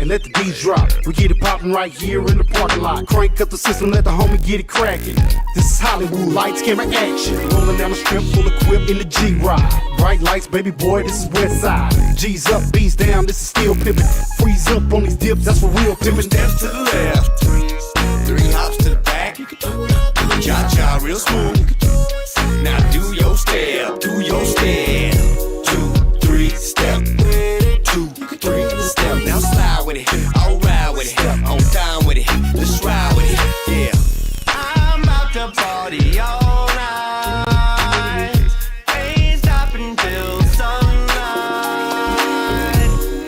let the D drop. We get it poppin' right here in the parking lot. Crank up the system, let the homie get it crackin'. This is Hollywood, lights, camera, action. Rolling down the strip, full equipped in the G-Ride. Bright lights, baby boy, this is West Side. G's up, B's down, this is still pimpin'. Freeze up on these dips, that's for real pimpin'. 2 steps to the left, 3 hops to the back. Cha-cha real smooth. Now do your step, do your step. 2, 3 step, 2, 3 step. Now slide with it, I'll ride with it, on down with it, let's ride with it, yeah. I'm about to party all night, ain't stopping till sunlight.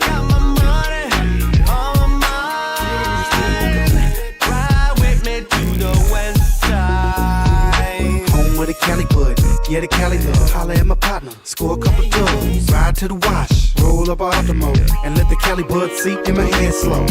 Got my money on my mind, ride with me to the west side. Home with the Cali bud, yeah the Cali love. Holla at my partner, score a couple dubs. Ride to the wash, roll up out the motor, and let the Cali bud seep in my head slow.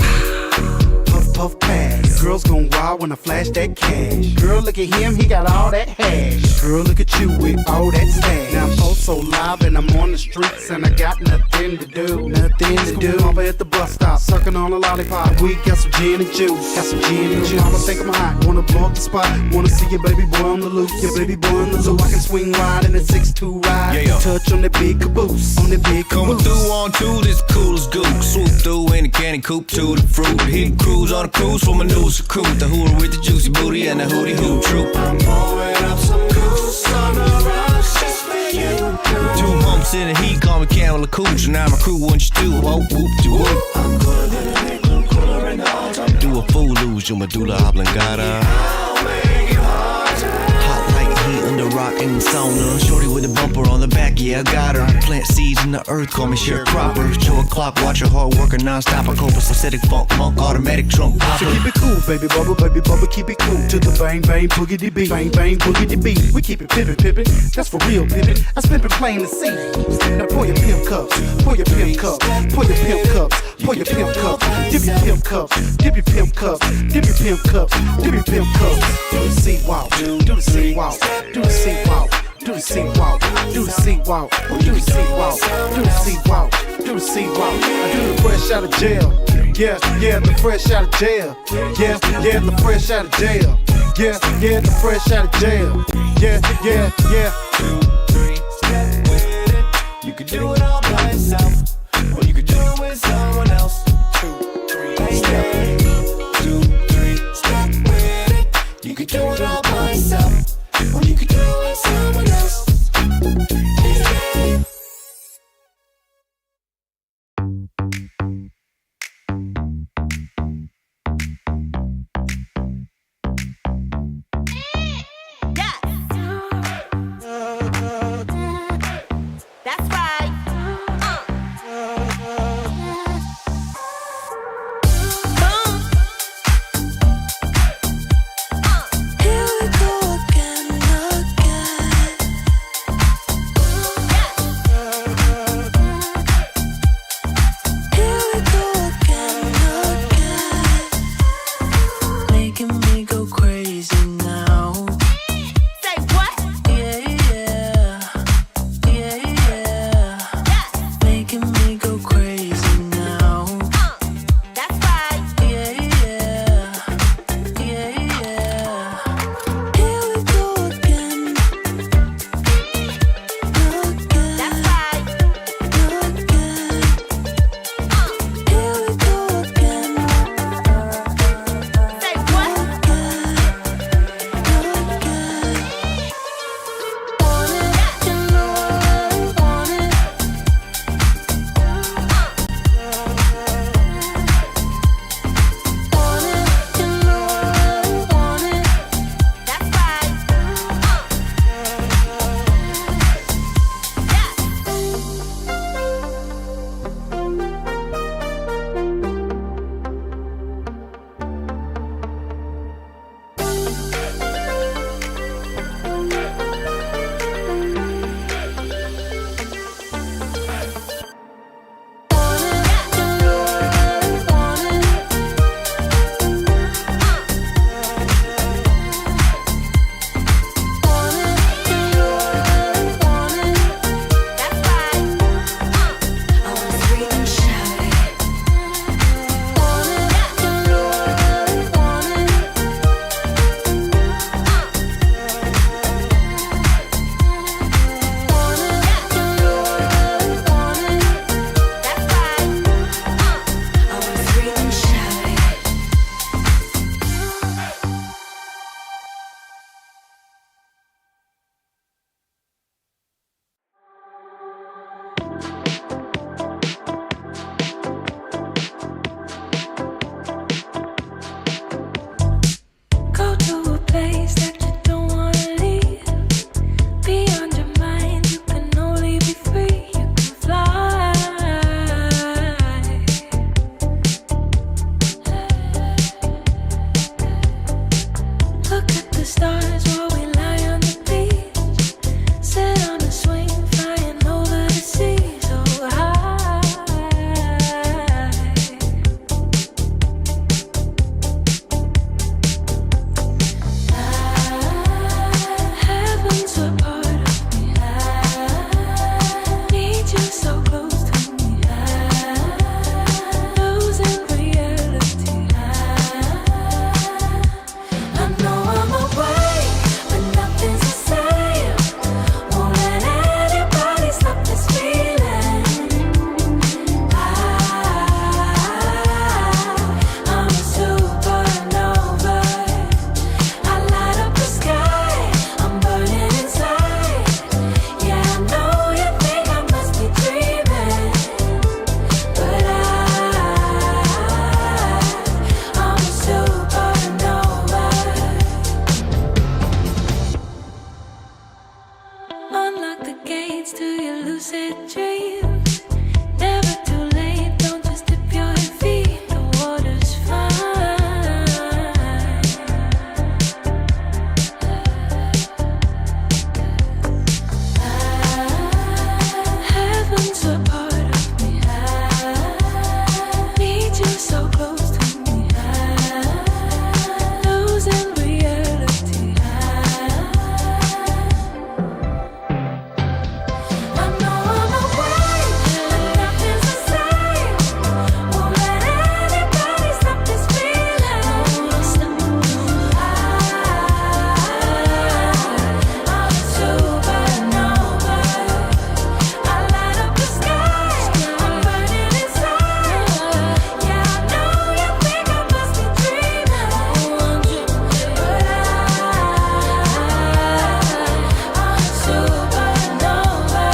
Puff puff pass, girls gon' wild when I flash that cash. Girl look at him, he got all that hash. Girl look at you with all that stash. Now I'm so live and I'm on the streets and I got nothing to do. Nothing to do. Over at the bus stop, sucking on a lollipop. We got some gin and juice, got some gin and juice. Mama think I'm hot, wanna blow up the spot. Wanna see your baby boy on the loose, your baby boy on the loose. So I can swing wide in a 6'2" ride. Yeah, yeah. Touch on that big caboose, on that big Coming caboose. through on 2, this cool as goose. Swoop through in the candy coupe to the fruit. Hit cruise on a cruise from a news recruit. The hooter with the juicy booty and the hootie hoo troop. I'm pouring up some goose on the rocks just for you. 2 humps in the heat, call me Camel Cooch. And now my crew wants you to whoop, whoop, do whoop. I'm cooler than a nickel, cooler in the altar. Do a fool lose your medulla oblongata. I'll make it harder. Hot like heat under rock and sauna. Shorty with a bumper on the back, yeah, I got her. Plant seeds in the earth, call me sharecropper. Show a clock, watch her hard worker non-stop. A copa acidic funk, monk, automatic trunk popper. So keep it cool, baby bubba, keep it cool. To the bang, bang, boogie beat, bang, bang, boogie beat. We keep it pippin', pippin', that's for real pippin'. I spin plain to see. Now pour your pimp cups, pour your pimp cups, pour your pimp cups, pour your pimp cups. Dip your pimp cups, dip your pimp cups, dip your pimp cups, dip your pimp cups. Do the sea walk, do the sea walk, do the sea walk. Do the sea walk, do the sea walk, do the sea walk, do the sea walk, do the sea walk. I do the fresh out of jail. Yeah, yeah, the fresh out of jail. Yeah, yeah, the fresh out of jail. Yeah, yeah, the fresh out of jail. Yeah, yeah, yeah. 2, 3 step with it. You could do it all by yourself, or you could do it with someone else. 2, 3 step. 2, 3 step with it. You could do it all by yourself, or you could do it with someone else. lucid dreams. Never too late, don't just dip your feet. The water's fine. Heaven's a part of me. I need you so close to me. Losing reality. I know I'm away, but nothing's the same. Won't let anybody stop this feeling. I'm a supernova. I light up the sky. I'm burning inside. Yeah, I know you think I must be dreaming, but I'm a supernova.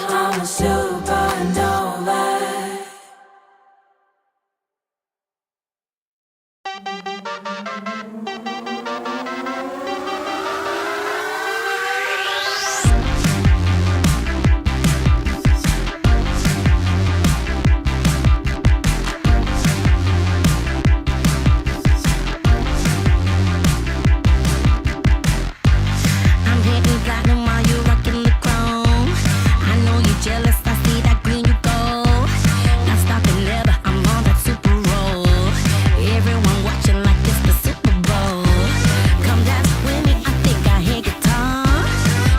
I'm a supernova. I'm hitting platinum while you rockin' the chrome. I know you're jealous, I see that green you go. Not stopping never, I'm on that super roll. Everyone watching like it's the Super Bowl. Come dance with me, I think I hear guitar.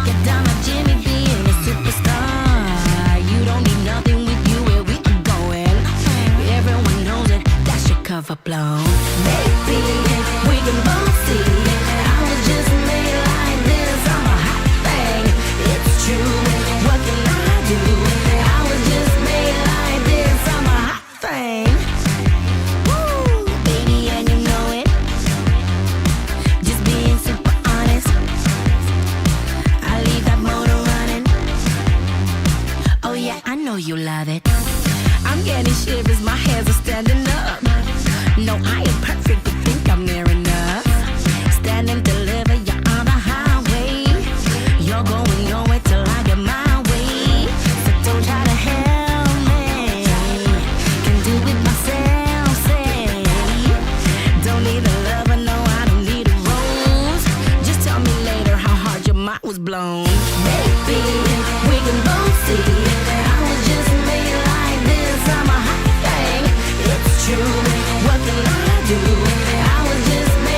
Get down like Jimmy B and a superstar. You don't need nothing with you where we are going. Everyone knows it, that's your cover blown. Maybe we can both see I was just made like this. I'm a hot thing, it's true. What can I do? I was just made like this. I'm a hot thing. Woo, baby, and you know it. Just being super honest. I leave that motor running. Oh yeah, I know you love it. I'm getting shivers, my hairs are standing up. No, I am perfect, but think I'm near enough. Stand and deliver, you're on the highway. You're going nowhere till I get my way. So don't try to help me. Can do it myself, say. Don't need a lover, no, I don't need a rose. Just tell me later how hard your mind was blown. Maybe we can both see I was just made like this. I'm a hot thing, it's true. What can I do? I was just made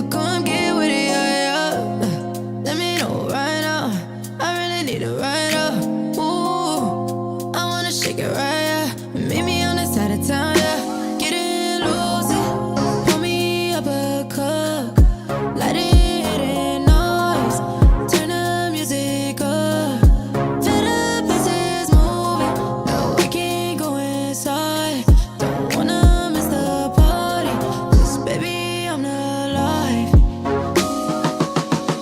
but come get with it, yeah, yeah. Let me know right now. I really need it right now. Ooh, I wanna shake it right, yeah. Meet me on the side of town, yeah. Get in, lose it. Pour me up a cup. Light it in noise. Turn the music up. Feel the pieces moving. No, I can't go inside. Don't wanna miss the party. 'Cause baby, I'm the life.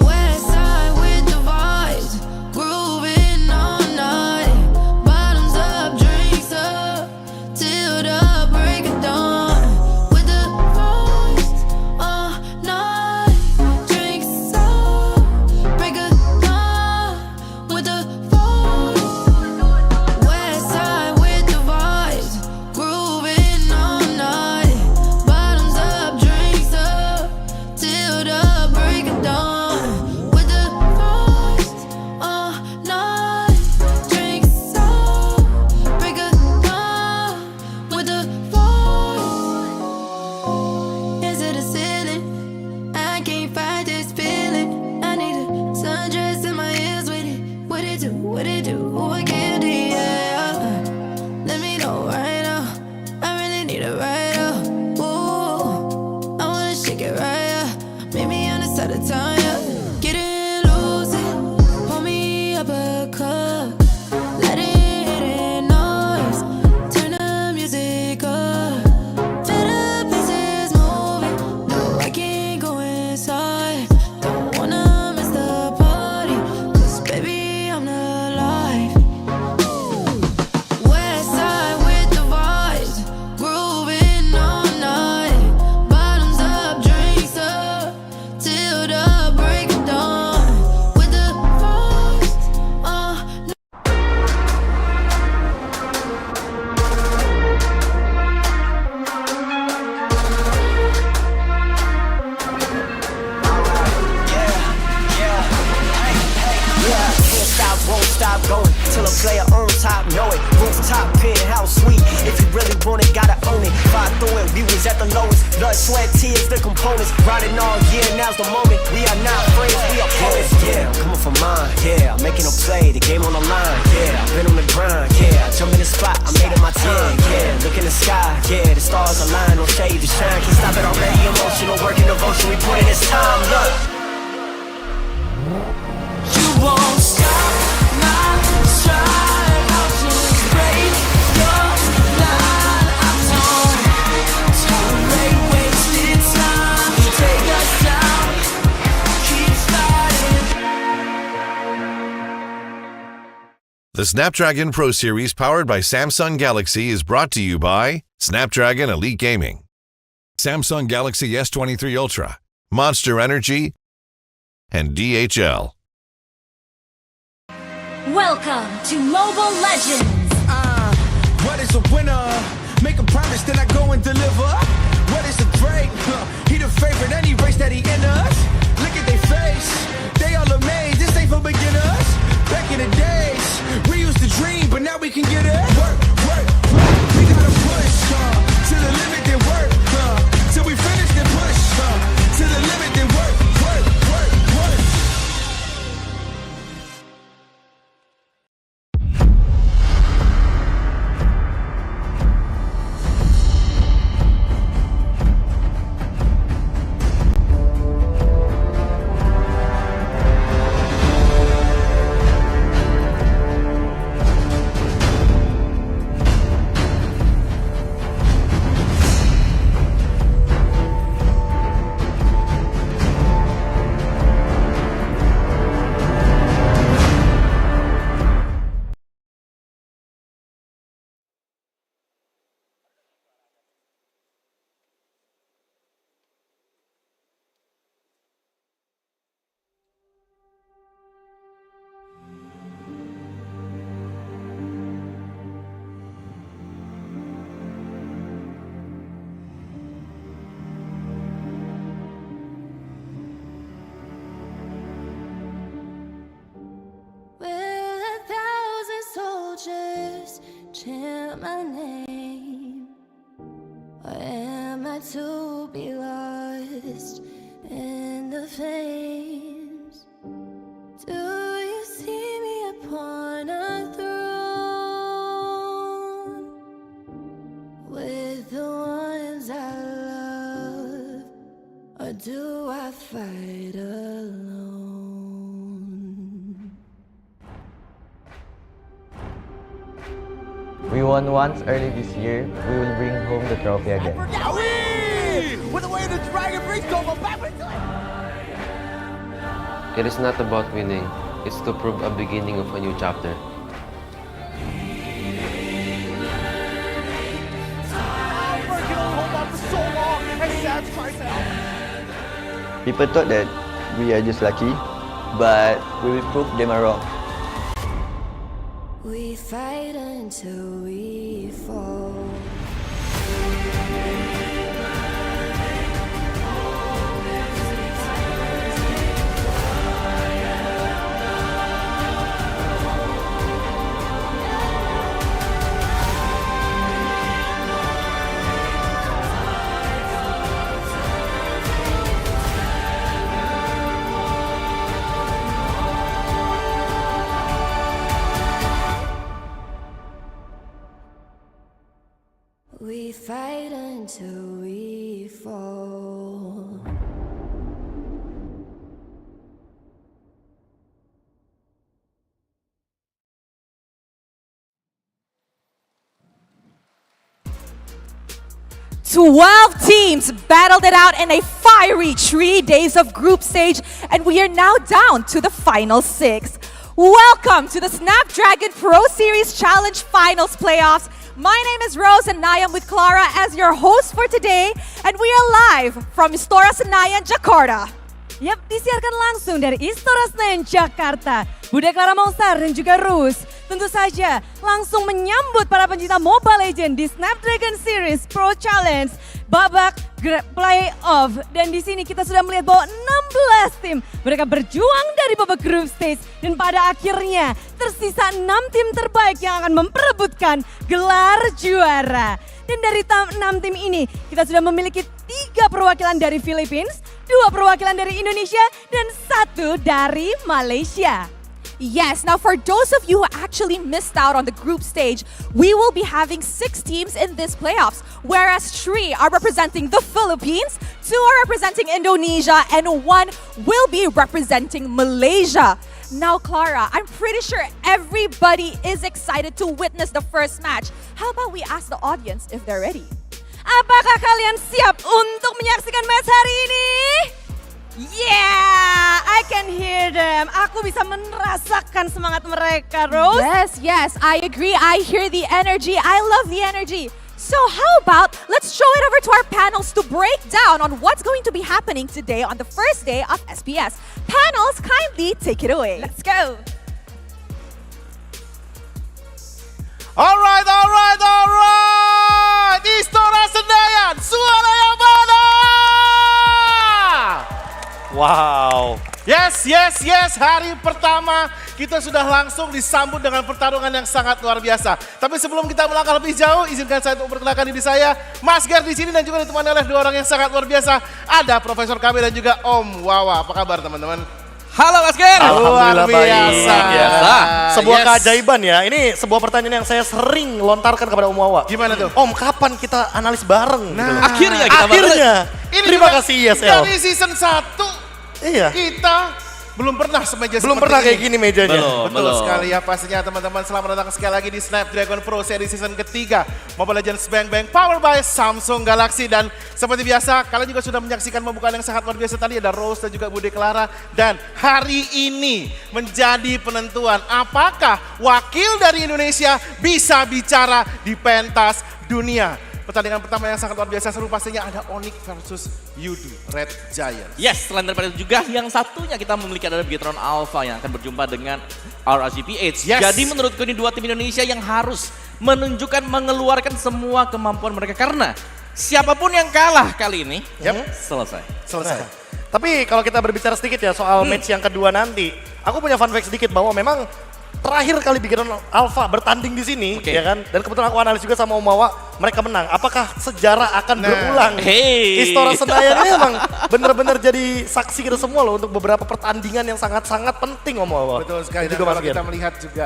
West side with the vibes. Grooving all night. Bottoms up, drinks up. Till the break of dawn. With the vibes all night. Drinks up. Break of dawn. With the vibes. West side with the vibes. Grooving all night. Bottoms up, drinks up. Till the break of dawn. With the vibes all night. Drinks up. Break of dawn. With the vibes. Is it a ceiling? I can't fight this feeling. I need a sundress in my ears with it. What it do? What it do? Oh, I can't do, yeah. Let me know right now. I really need it right now. Ooh, I wanna shake it right, yeah. Meet me on the side of town, yeah. Get in, lose it. Pour me up a cup. Let it in noise. Turn the music up. Feel the pieces moving. No, I can't go inside. Don't wanna miss the party. 'Cause baby, I'm the life. West side with the vibes. Grooving all night. Bottoms up, drinks up. Till the break of dawn. With the vibes all night. Yeah, can't stop, won't stop going till a player on top know it. Rooftop, penthouse suite. If you really want it, gotta own it. Fight through it, we was at the lowest. Blood, sweat, tears, the components. Riding all year, now's the moment. We are not friends, we are opponents. Yeah, I'm coming for mine. Yeah, I'm making a play, the game on the line. Yeah, I've been on the grind. Yeah, I jump in the spot, I made it my time. Yeah, look in the sky. Yeah, the stars align, no shade to shine. Can't stop it already. Emotional work and devotion, we put in this time. Look. You won't stop my stride. I'll just break your line. I'm torn. Tolerate wasted time. Take us down. Keep fighting. The Snapdragon Pro Series powered by Samsung Galaxy is brought to you by Snapdragon Elite Gaming, Samsung Galaxy S23 Ultra, Monster Energy, and DHL. Welcome to Mobile Legends! What is a winner? Make a promise, then I go and deliver. What is a great? He the favorite, any race that he enters. Look at their face, they all amazed. This ain't for beginners. Back in the days, we used to dream, but now we can get it. Work, work, work. We gotta push to the limit, then work till we finish, then push to the limit, then work, work, work, work. chant my name? Or am I to be lost? flames. Do you see me upon a throne with the ones I love, or do I fight alone? We won once early this year. We will bring home the trophy again. With the way the Dragon Breaks go back into it. It is not about winning, it's to prove a beginning of a new chapter. People thought that we are just lucky, but we will prove them are wrong. We fight until we fall. We fight until we fall. Teams battled it out in a fiery 3 days of group stage, and we are now down to the final 6. Welcome to the Snapdragon Pro Series Challenge Finals Playoffs. My name is Rose and I am with Clara as your host for today, and we are live from Istora Senayan, Jakarta. Yap, disiarkan langsung dari Istora Senayan, Jakarta. Bude Clara Mausar dan juga Rus tentu saja langsung menyambut para pencinta Mobile Legends di Snapdragon Series Pro Challenge babak playoff. Dan di sini kita sudah melihat bahwa 16 tim mereka berjuang dari babak group stage, dan pada akhirnya tersisa 6 tim terbaik yang akan memperebutkan gelar juara. Dan dari 6 tim ini kita sudah memiliki 3 perwakilan dari Philippines, 2 perwakilan dari Indonesia, dan 1 dari Malaysia. Yes, now for those of you who actually missed out on the group stage, we will be having 6 teams in this playoffs, whereas 3 are representing the Philippines, 2 are representing Indonesia, and 1 will be representing Malaysia. Now, Clara, I'm pretty sure everybody is excited to witness the first match. How about we ask the audience if they're ready? Apakah kalian siap untuk menyaksikan match hari ini? Yeah, I can hear them. Aku bisa merasakan semangat mereka, Rose. Yes, I agree. I hear the energy. I love the energy. So how about let's show it over to our panels to break down on what's going to be happening today on the first day of SPS. Panels, kindly take it away. Let's go. Alright. Istora Senayan, suara yang mana? Wow. Yes. Hari pertama kita sudah langsung disambut dengan pertarungan yang sangat luar biasa. Tapi sebelum kita melangkah lebih jauh, izinkan saya untuk memperkenalkan diri saya, Mas Ger di sini, dan juga ditemani oleh 2 orang yang sangat luar biasa. Ada Profesor KB dan juga Om Wawa. Apa kabar teman-teman? Halo Mas Ger. Alhamdulillah biasa. Sebuah keajaiban ya. Ini sebuah pertanyaan yang saya sering lontarkan kepada Om Wawa. Gimana tuh? Om, kapan kita analis bareng? Nah, gitu loh. Akhirnya. Ini Terima kasih ISL. Dari season 1 iya. Kita belum pernah semeja belum seperti pernah ini. kayak gini mejanya. Betul sekali ya pastinya teman-teman. Selamat datang sekali lagi di Snapdragon Pro Series season ketiga Mobile Legends Bang Bang powered by Samsung Galaxy. Dan seperti biasa kalian juga sudah menyaksikan pembukaan yang sangat luar biasa tadi. Ada Rose dan juga Bude Clara. Dan hari ini menjadi penentuan apakah wakil dari Indonesia bisa bicara di pentas dunia. Pertandingan pertama yang sangat luar biasa seru pastinya ada Onyx versus Yudu Red Giants. Yes, selain daripada itu juga yang satunya kita memiliki adalah Bigetron Alpha yang akan berjumpa dengan RRGPH. Yes. Jadi menurutku ini 2 tim Indonesia yang harus menunjukkan, mengeluarkan semua kemampuan mereka. Karena siapapun yang kalah kali ini, selesai. Tapi kalau kita berbicara sedikit ya soal match yang kedua nanti, aku punya fun fact sedikit bahwa memang terakhir kali Bigetron Alpha bertanding di sini, ya kan? Dan kebetulan aku analis juga sama Umawa, mereka menang. Apakah sejarah akan berulang? Istora Senayan ini emang bener-bener jadi saksi kita semua loh untuk beberapa pertandingan yang sangat-sangat penting, Umawa. Betul sekali. Dan Itu kalau Mas kita Gian. melihat juga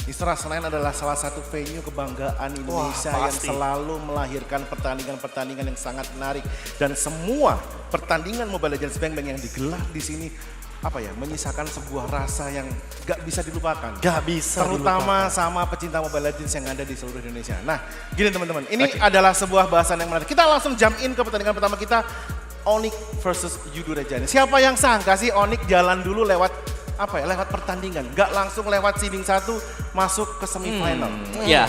Istora Senayan adalah salah satu venue kebanggaan Indonesia yang pasti. selalu melahirkan pertandingan-pertandingan yang sangat menarik, dan semua pertandingan Mobile Legends Bang Bang yang digelar di sini menyisakan sebuah rasa yang gak bisa dilupakan. Gak bisa terutama sama pecinta Mobile Legends yang ada di seluruh Indonesia. Nah, gini teman-teman, ini adalah sebuah bahasan yang menarik. Kita langsung jump in ke pertandingan pertama kita, Onyx versus Yudo Rejani. Siapa yang sangka sih Onyx jalan dulu lewat lewat pertandingan, nggak langsung lewat seeding 1 masuk ke semifinal. Ya.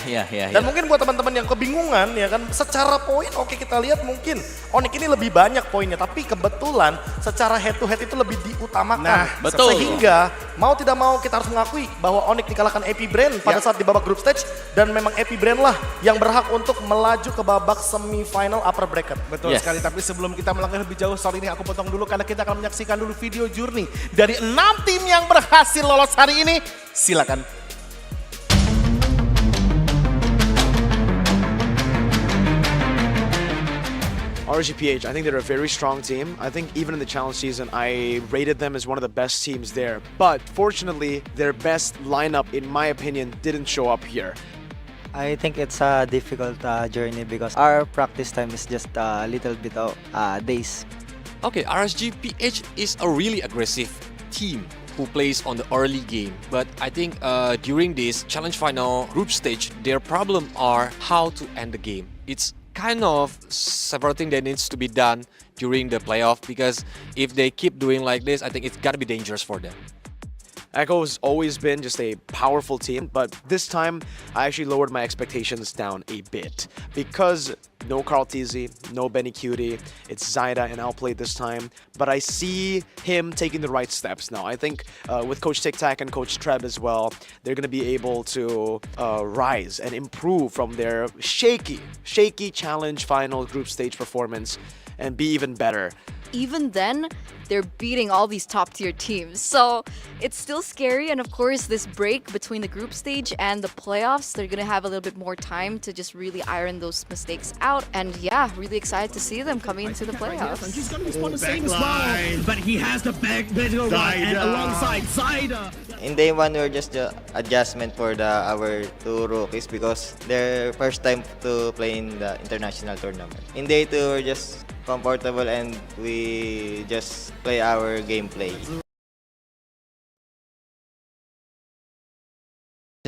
Dan mungkin buat teman-teman yang kebingungan ya kan, secara poin oke kita lihat mungkin Onyx ini lebih banyak poinnya, tapi kebetulan secara head to head itu lebih diutamakan. Nah, betul. Sehingga mau tidak mau kita harus mengakui bahwa Onyx dikalahkan Epi Brand pada saat di babak group stage, dan memang Epi Brand lah yang berhak untuk melaju ke babak semifinal upper bracket. Betul sekali, tapi sebelum kita melangkah lebih jauh soal ini aku potong dulu karena kita akan menyaksikan dulu video journey dari 6 tim yang berhasil lolos hari ini. Silakan. RGPH, I think they're a very strong team. I think even in the challenge season, I rated them as one of the best teams there. But fortunately, their best lineup, in my opinion, didn't show up here. I think it's a difficult journey because our practice time is just a little bit of days. Okay, RSGPH is a really aggressive team who plays on the early game. But I think during this challenge final group stage, their problem are how to end the game. It's kind of several things that needs to be done during the playoff, because if they keep doing like this, I think it's gotta be dangerous for them. Echo has always been just a powerful team, but this time I actually lowered my expectations down a bit because no Carl Tizzy, no Benny Cutie, it's Zaida and Outplay this time, but I see him taking the right steps now. I think with Coach Tic Tac and Coach Treb as well, they're going to be able to rise and improve from their shaky challenge final group stage performance and be even better. Even then, they're beating all these top tier teams. So it's still scary. And of course, this break between the group stage and the playoffs, they're going to have a little bit more time to just really iron those mistakes out. And yeah, really excited to see them coming into the playoffs. He's going to respond the same as well. But he has the back middle one and alongside Zaida. In day 1, we were just adjustment for our 2 rookies because their first time to play in the international tournament. In day 2, we're just comfortable and we just play our gameplay.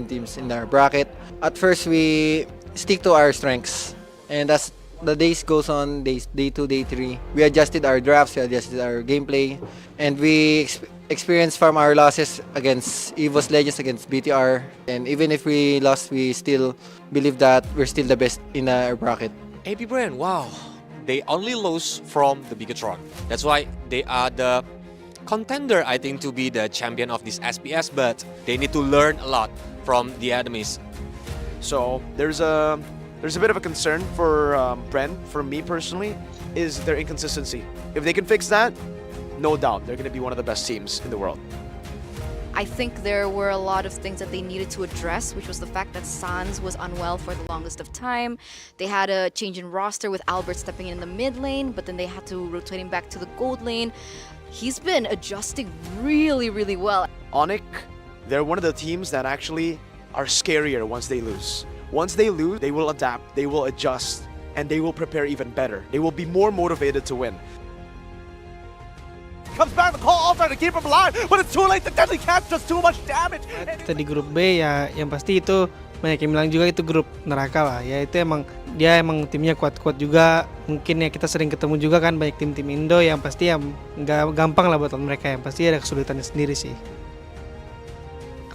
Teams in our bracket. At first, we stick to our strengths, and as the days goes on, day 2, day 3, we adjusted our drafts, we adjusted our gameplay, and we experienced from our losses against EVOS Legends, against BTR, and even if we lost, we still believe that we're still the best in our bracket. AP Brand, wow. They only lose from the Bigatron. That's why they are the contender, I think, to be the champion of this SPS, but they need to learn a lot from the enemies. So there's a bit of a concern for Bren, for me personally, is their inconsistency. If they can fix that, no doubt they're going to be one of the best teams in the world. I think there were a lot of things that they needed to address, which was the fact that Sans was unwell for the longest of time. They had a change in roster with Albert stepping in the mid lane, but then they had to rotate him back to the gold lane. He's been adjusting really, really well. Onyx, they're one of the teams that actually are scarier once they lose. Once they lose, they will adapt, they will adjust, and they will prepare even better. They will be more motivated to win. Comes back to call Alpha to keep him alive, but it's too late. The deadly catch does too much damage. Kita di grup B ya, yang pasti itu banyak yang bilang juga itu grup neraka lah. Ya itu emang dia emang timnya kuat-kuat juga. Mungkin ya kita sering ketemu juga kan banyak tim-tim Indo yang pasti ya nggak gampang lah buat mereka. Yang pasti ada kesulitannya sendiri sih.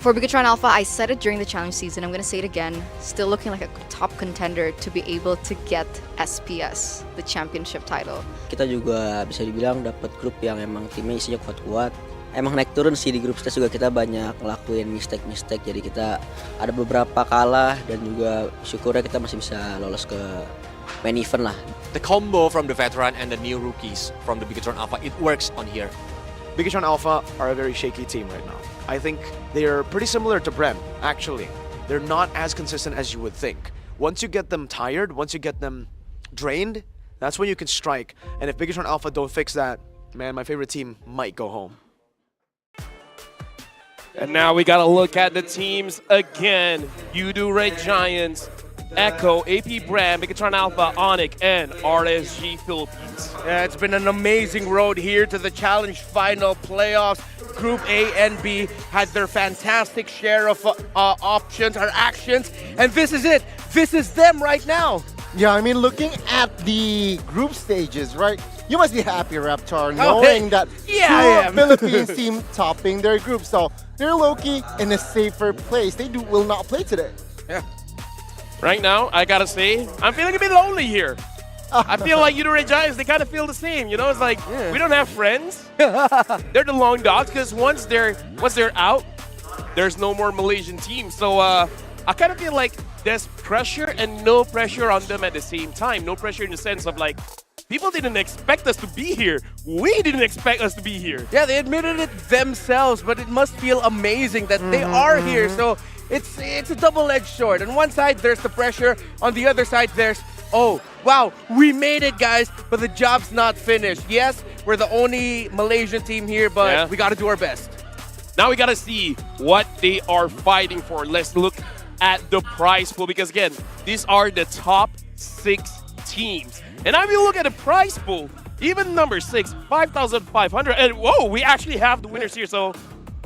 For Bigatron Alpha, I said it during the challenge season. I'm going to say it again. Still looking like a top contender to be able to get SPS, the championship title. Kita juga bisa dibilang dapat grup yang emang timnya isinya kuat-kuat. Emang naik turun sih di grup stage juga kita banyak ngelakuin mistake-mistake. Jadi kita ada beberapa kalah dan juga syukurnya kita masih bisa lolos ke main event lah. The combo from the veteran and the new rookies from the Bigatron Alpha, it works on here. Bigatron Alpha are a very shaky team right now. I think they're pretty similar to Bren, actually. They're not as consistent as you would think. Once you get them tired, once you get them drained, that's when you can strike. And if Bigatron Alpha don't fix that, man, my favorite team might go home. And now we got to look at the teams again. Udo Red Giants, Echo, AP Brand, Bigatron Alpha, Onyx, and RSG Philippines. Yeah, it's been an amazing road here to the Challenge Final playoffs. Group A and B had their fantastic share of options or actions, and this is it. This is them right now. Yeah, I mean, looking at the group stages, right? You must be happy, Raptor, Oh, knowing hey. that Yeah, I am. Philippines team topping their group. So they're low-key in a safer place. They will not play today. Yeah. Right now, I gotta say, I'm feeling a bit lonely here. I feel like Udo Red Giants, they kind of feel the same. You know, it's like, we don't have friends. They're the long dogs, because once they're out, there's no more Malaysian team. So I kind of feel like there's pressure and no pressure on them at the same time. No pressure in the sense of like, people didn't expect us to be here. We didn't expect us to be here. Yeah, they admitted it themselves, but it must feel amazing that they are here. So it's a double-edged sword. On one side, there's the pressure. On the other side, there's, oh, wow, we made it, guys, but the job's not finished. Yes, we're the only Malaysian team here, but we got to do our best. Now we got to see what they are fighting for. Let's look at the prize pool, because again, these are the top 6 teams. And now if you look at the prize pool, even number 6, 5,500, and whoa, we actually have the winners here. So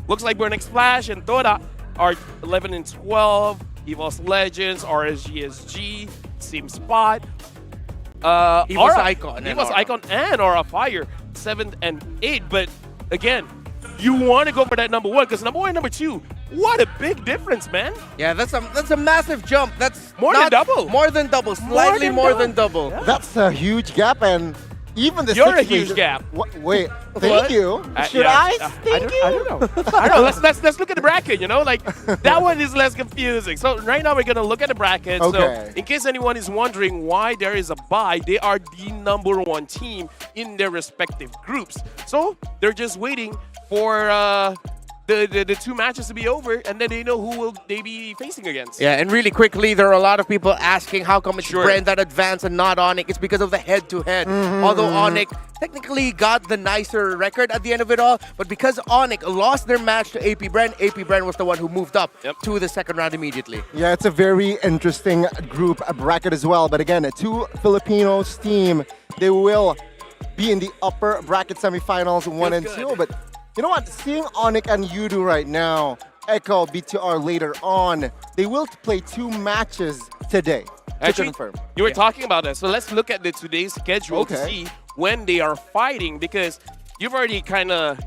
looks like Burning Splash and Dota are 11 and 12, EVOS Legends, RSGSG, Sim Spot, EVOS Icon and EVOS Aura. Icon and Aura Fire, 7th and 8th. But again, you want to go for that number 1, because number 1 and number 2, what a big difference, man. Yeah, that's a massive jump. That's More than double. More than double. Slightly more than double. That's a huge gap, and even the You're a sixth huge place- gap. Wait, thank What? you. Should Yeah, I? Thank you. I don't know. I don't know. Let's look at the bracket. You know, like that one is less confusing. So right now we're gonna look at the bracket. Okay. So in case anyone is wondering why there is a bye, they are the number 1 team in their respective groups. So they're just waiting for the 2 matches to be over, and then they know who will they be facing against. Yeah, and really quickly, there are a lot of people asking how come it's Brand that advanced and not Onyx. It's because of the head-to-head. Although Onyx technically got the nicer record at the end of it all, but because Onyx lost their match to AP Brand was the one who moved up to the second round immediately. Yeah, it's a very interesting group bracket as well. But again, 2 Filipinos team, they will be in the upper bracket semifinals 1 and 2. But you know what? Seeing Onyx and Udo right now, Echo, BTR later on, they will play 2 matches today. To Actually, confirm. you were talking about that. So let's look at today's schedule to Okay. see when they are fighting, because you've already kind of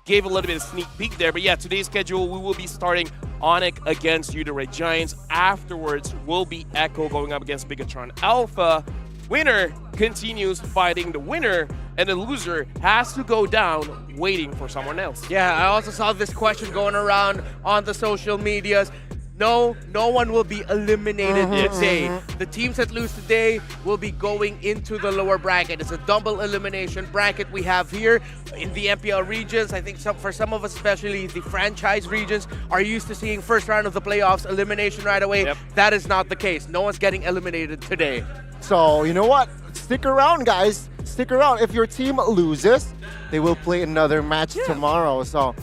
gave a little bit of sneak peek there. But yeah, today's schedule, we will be starting Onyx against Udo Red Giants. Afterwards will be Echo going up against Bigatron Alpha. Winner continues fighting the winner, and the loser has to go down waiting for someone else. Yeah, I also saw this question going around on the social medias. No one will be eliminated today. The teams that lose today will be going into the lower bracket. It's a double elimination bracket we have here in the MPL regions. I think for some of us, especially the franchise regions, are used to seeing first round of the playoffs, elimination right away. That is not the case. No one's getting eliminated today. So, you know what? Stick around, guys. Stick around. If your team loses, they will play another match tomorrow. So,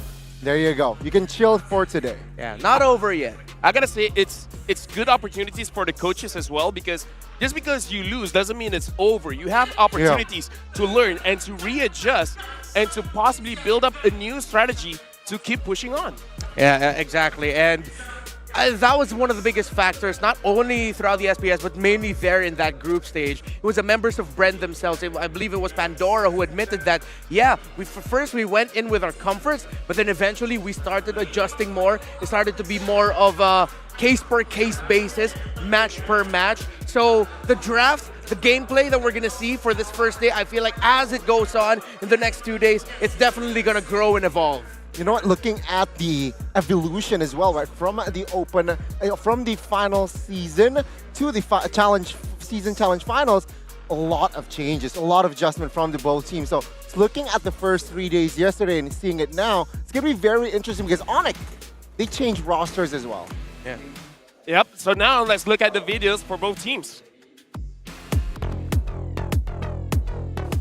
there you go. You can chill for today. Yeah, not over yet. I gotta say, it's good opportunities for the coaches as well, because just because you lose doesn't mean it's over. You have opportunities to learn and to readjust and to possibly build up a new strategy to keep pushing on. Yeah, exactly. And that was one of the biggest factors, not only throughout the SPS, but mainly there in that group stage. It was the members of Brand themselves. I believe it was Pandora who admitted that, yeah, first we went in with our comforts, but then eventually we started adjusting more. It started to be more of a case-per-case basis, match per match. So the draft, the gameplay that we're going to see for this first day, I feel like as it goes on in the next 2 days, it's definitely going to grow and evolve. You know what? Looking at the evolution as well, right? From the open, from the final season to the challenge finals, a lot of changes, a lot of adjustment from the both teams. So looking at the first 3 days yesterday and seeing it now, it's going to be very interesting because Onyx, they changed rosters as well. Yeah. Yep, so now let's look at the videos for both teams.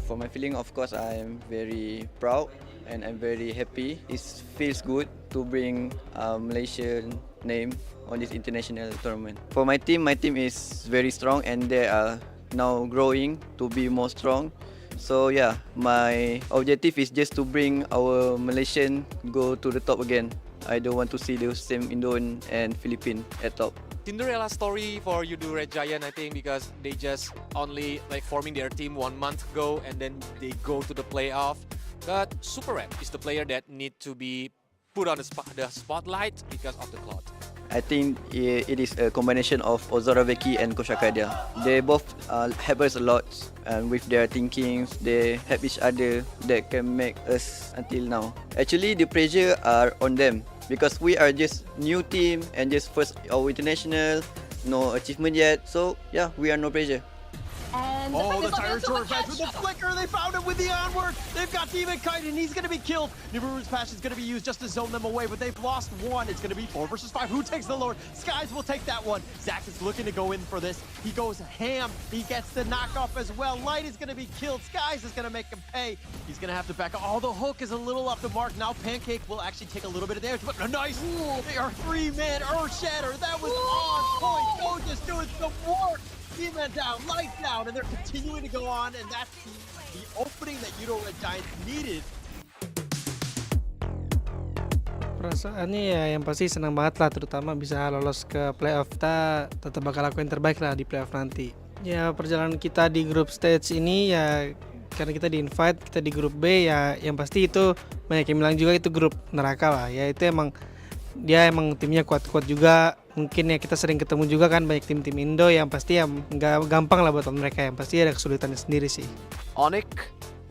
For my feeling, of course, I'm very proud and I'm very happy. It feels good to bring a Malaysian name on this international tournament. For my team is very strong and they are now growing to be more strong. So yeah, my objective is just to bring our Malaysian go to the top again. I don't want to see the same Indon and Philippines at top. Cinderella story for Yudu Red Giant, I think, because they just only like forming their team 1 month ago and then they go to the playoff. But Super Red is the player that need to be put on the spotlight because of the cloud. I think it is a combination of Ozoraveki and Koshakadia. They both help us a lot with their thinkings. They help each other that can make us until now. Actually, the pressure are on them because we are just new team and just first our international, no achievement yet. So yeah, we are no pressure. And the Tyrant Shore Fetch with the flicker. They found it with the onward. They've got Demon Kite and he's going to be killed. Nibiru's Passion is going to be used just to zone them away, but they've lost one. It's going to be 4 versus 5. Who takes the Lord? Skies will take that one. Zax is looking to go in for this. He goes ham. He gets the knockoff as well. Light is going to be killed. Skies is going to make him pay. He's going to have to back up. Oh, the hook is a little off the mark. Now Pancake will actually take a little bit of damage, but nice. They are 3-man Earth Shatter. That was on point. Go just doing some work. Demon down, Light down, and they're continuing to go on, and that's the opening that Yudo Red Giants needed. Perasaannya ya yang pasti senang banget lah, terutama bisa lolos ke playoff. Kita tetap bakal lakuin terbaik lah di playoff nanti. Ya perjalanan kita di group stage ini ya karena kita di invite, kita di grup B ya yang pasti itu banyak yang bilang juga itu grup neraka lah. Ya itu emang dia emang timnya kuat-kuat juga. Mungkin ya kita sering ketemu juga kan banyak tim-tim Indo yang pasti ya nggak gampang lah buat mereka, yang pasti ada kesulitannya sendiri sih. Onyx,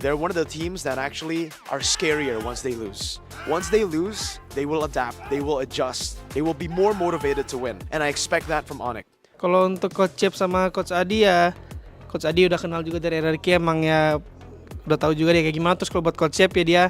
they're one of the teams that actually are scarier once they lose. Once they lose, they will adapt, they will adjust, they will be more motivated to win. And I expect that from Onyx. Kalau untuk Coach Chip sama Coach Adi ya, Coach Adi udah kenal juga dari RRQ, emang ya udah tahu juga dia kayak gimana. Terus kalau buat Coach Chip ya dia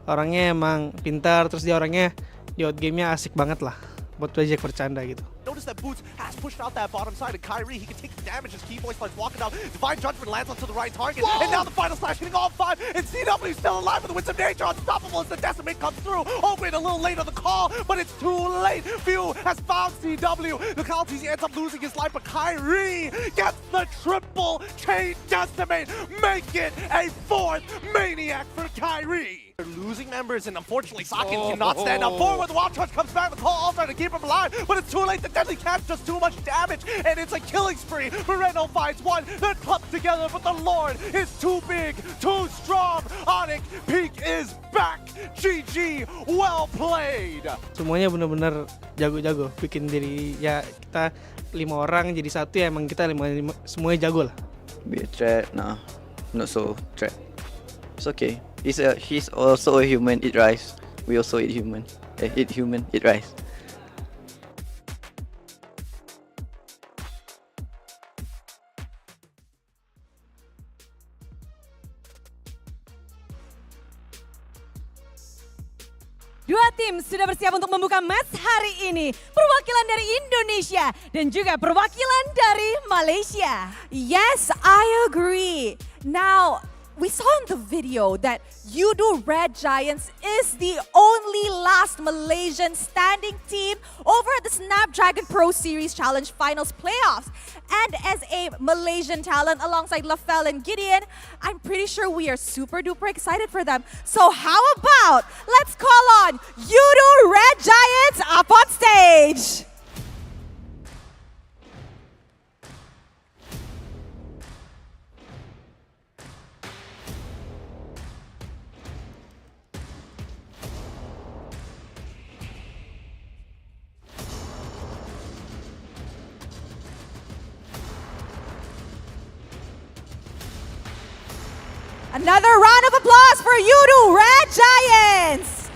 orangnya emang pintar, terus dia orangnya di outgame-nya asik banget lah. Buat belajar bercanda gitu. Notice that Boots has pushed out that bottom side, and Kyrie, he can take the damage as Key Boy starts walking down. Divine Judgment lands onto the right target, and now the final slash hitting all 5, and CW still alive with the Winds of Nature, unstoppable as the Decimate comes through. Ogren a little late on the call, but it's too late. Few has found CW. The Calties ends up losing his life, but Kyrie gets the triple chain Decimate. Make it a 4th Maniac for Kyrie. They're losing members, and unfortunately, Sakin cannot stand up forward. The Wild Charge comes back, the call all trying to keep him alive, but it's too late. The Deadly Catch does too much damage, and it's a killing spree. Moreno finds one. They're clubbed together, but the Lord is too big, too strong. Onyx Peak is back. GG, well played. Semuanya benar-benar jago-jago. Bikin diri ya kita 5 orang jadi satu ya, emang kita semuanya jago lah. Be a threat, nah, not so threat. It's okay. He's also a human. Eat rice. We also eat human. Eat human. Eat rice. Dua tim sudah bersiap untuk membuka match hari ini. Perwakilan dari Indonesia dan juga perwakilan dari Malaysia. Yes, I agree. Now, we saw in the video that Yudo Red Giants is the only last Malaysian standing team over at the Snapdragon Pro Series Challenge Finals playoffs. And as a Malaysian talent alongside Lafell and Gideon, I'm pretty sure we are super duper excited for them. So how about let's call on Yudo Red Giants up on stage. Another round of applause for Yudo Red Giants!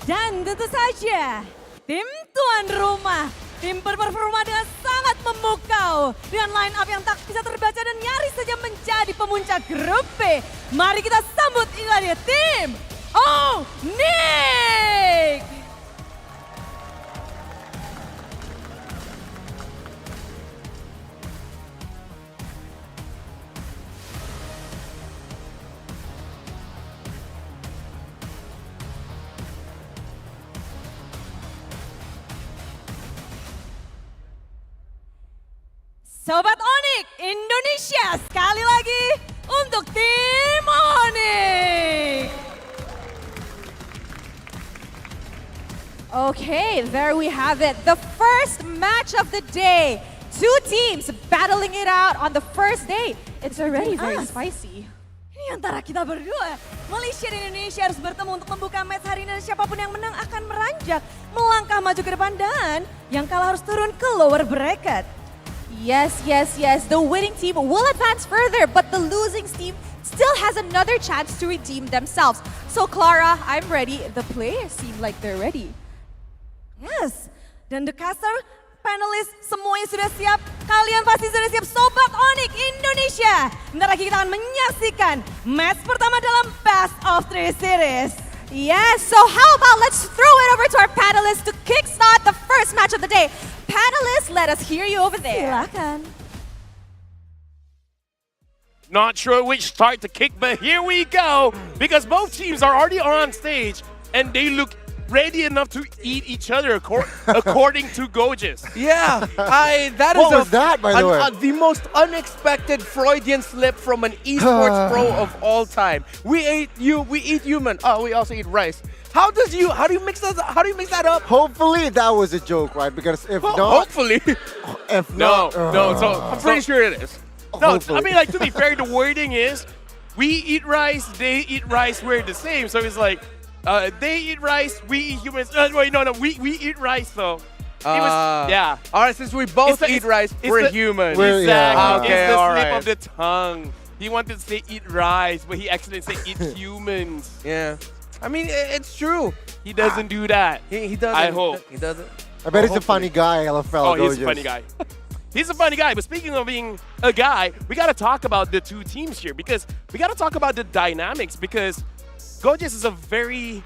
Dan tentu saja Tim tuan rumah, tim berperforma dengan sangat memukau. Dengan line up yang tak bisa terbaca dan nyaris saja menjadi pemuncak grup B. Mari kita sambut inilah dia tim Onyx. Sobat Onyx Indonesia, sekali lagi untuk tim Onyx. Okay, there we have it. The first match of the day. Two teams battling it out on the first day. It's already very spicy. Ini antara kita berdua. Malaysia dan Indonesia harus bertemu untuk membuka match hari ini dan siapapun yang menang akan meranjak, melangkah maju ke depan dan yang kalah harus turun ke lower bracket. Yes. The winning team will advance further, but the losing team still has another chance to redeem themselves. So Clara, I'm ready. The players seem like they're ready. Yes, dan the caster, panelis, semuanya sudah siap. Kalian pasti sudah siap, Sobat Onyx Indonesia. Bentar lagi kita akan menyaksikan match pertama dalam Best of 3 Series. Yes, so how about let's throw it over to our panelists to kickstart the first match of the day. Panelists, let us hear you over there. Silakan. Not sure which start to kick, but here we go. Because both teams are already on stage and they look ready enough to eat each other according to Goges. Yeah, that What is was that, by the way? the most unexpected Freudian slip from an esports pro of all time. We eat human. Oh, we also eat rice. How do you mix that? How do you mix that up? Hopefully that was a joke, right? Because if not, Hopefully. if No. not, So I'm pretty sure it is. No, Hopefully. I mean, like, to be fair, the wording is, we eat rice, they eat rice, we're the same. So it's like, they eat rice, we eat humans. Wait, no, we eat rice, though. Yeah. All right, since we both eat rice, we're human. Exactly. Okay, It's the all slip right. of the tongue. He wanted to say eat rice, but he actually said eat humans. Yeah. I mean, it's true. He doesn't do that. He doesn't. I hope. He doesn't. I bet he's a funny guy, LFL. Oh, he's a Goges. funny guy. He's a funny guy. But speaking of being a guy, we got to talk about the two teams here because we got to talk about the dynamics because Goges is a very,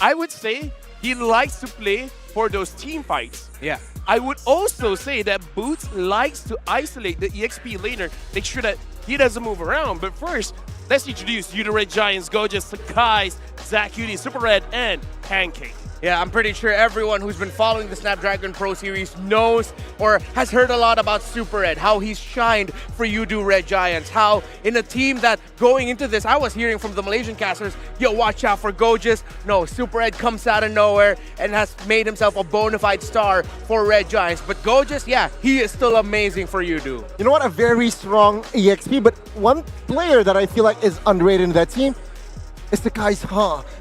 I would say, he likes to play for those team fights. Yeah. I would also say that Boots likes to isolate the EXP laner, make sure that he doesn't move around. But first, let's introduce you to Red Giants, Goges, Sakai's, Zach Cutie, Super Red, and Pancake. Yeah, I'm pretty sure everyone who's been following the Snapdragon Pro Series knows or has heard a lot about Super Red, how he's shined for Udo Red Giants, how in a team that going into this, I was hearing from the Malaysian casters, yo, watch out for Goges. No, Super Red comes out of nowhere and has made himself a bona fide star for Red Giants. But Goges, yeah, he is still amazing for Udo. You know what? A very strong EXP, but one player that I feel like is underrated in that team is the guy's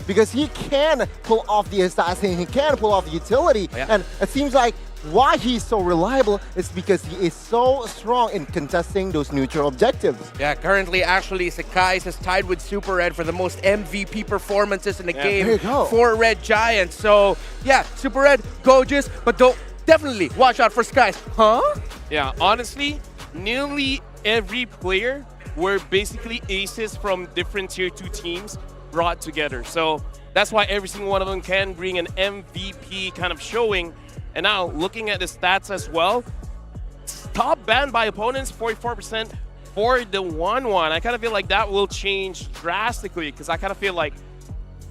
because he can pull off the assassin, he can pull off the utility, and it seems like why he's so reliable is because he is so strong in contesting those neutral objectives. Yeah, currently actually Sakai's is tied with Super Red for the most MVP performances in the game there you go. for Red Giants. So yeah, Super Red, Goges, but don't definitely watch out for Skies. Yeah, honestly, nearly every player were basically aces from different tier 2 teams brought together. So that's why every single one of them can bring an MVP kind of showing. And now looking at the stats as well, top banned by opponents, 44% for the 1-1. I kind of feel like that will change drastically because I kind of feel like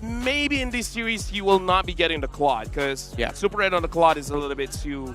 maybe in this series he will not be getting the Claude because Super Red on the Claude is a little bit too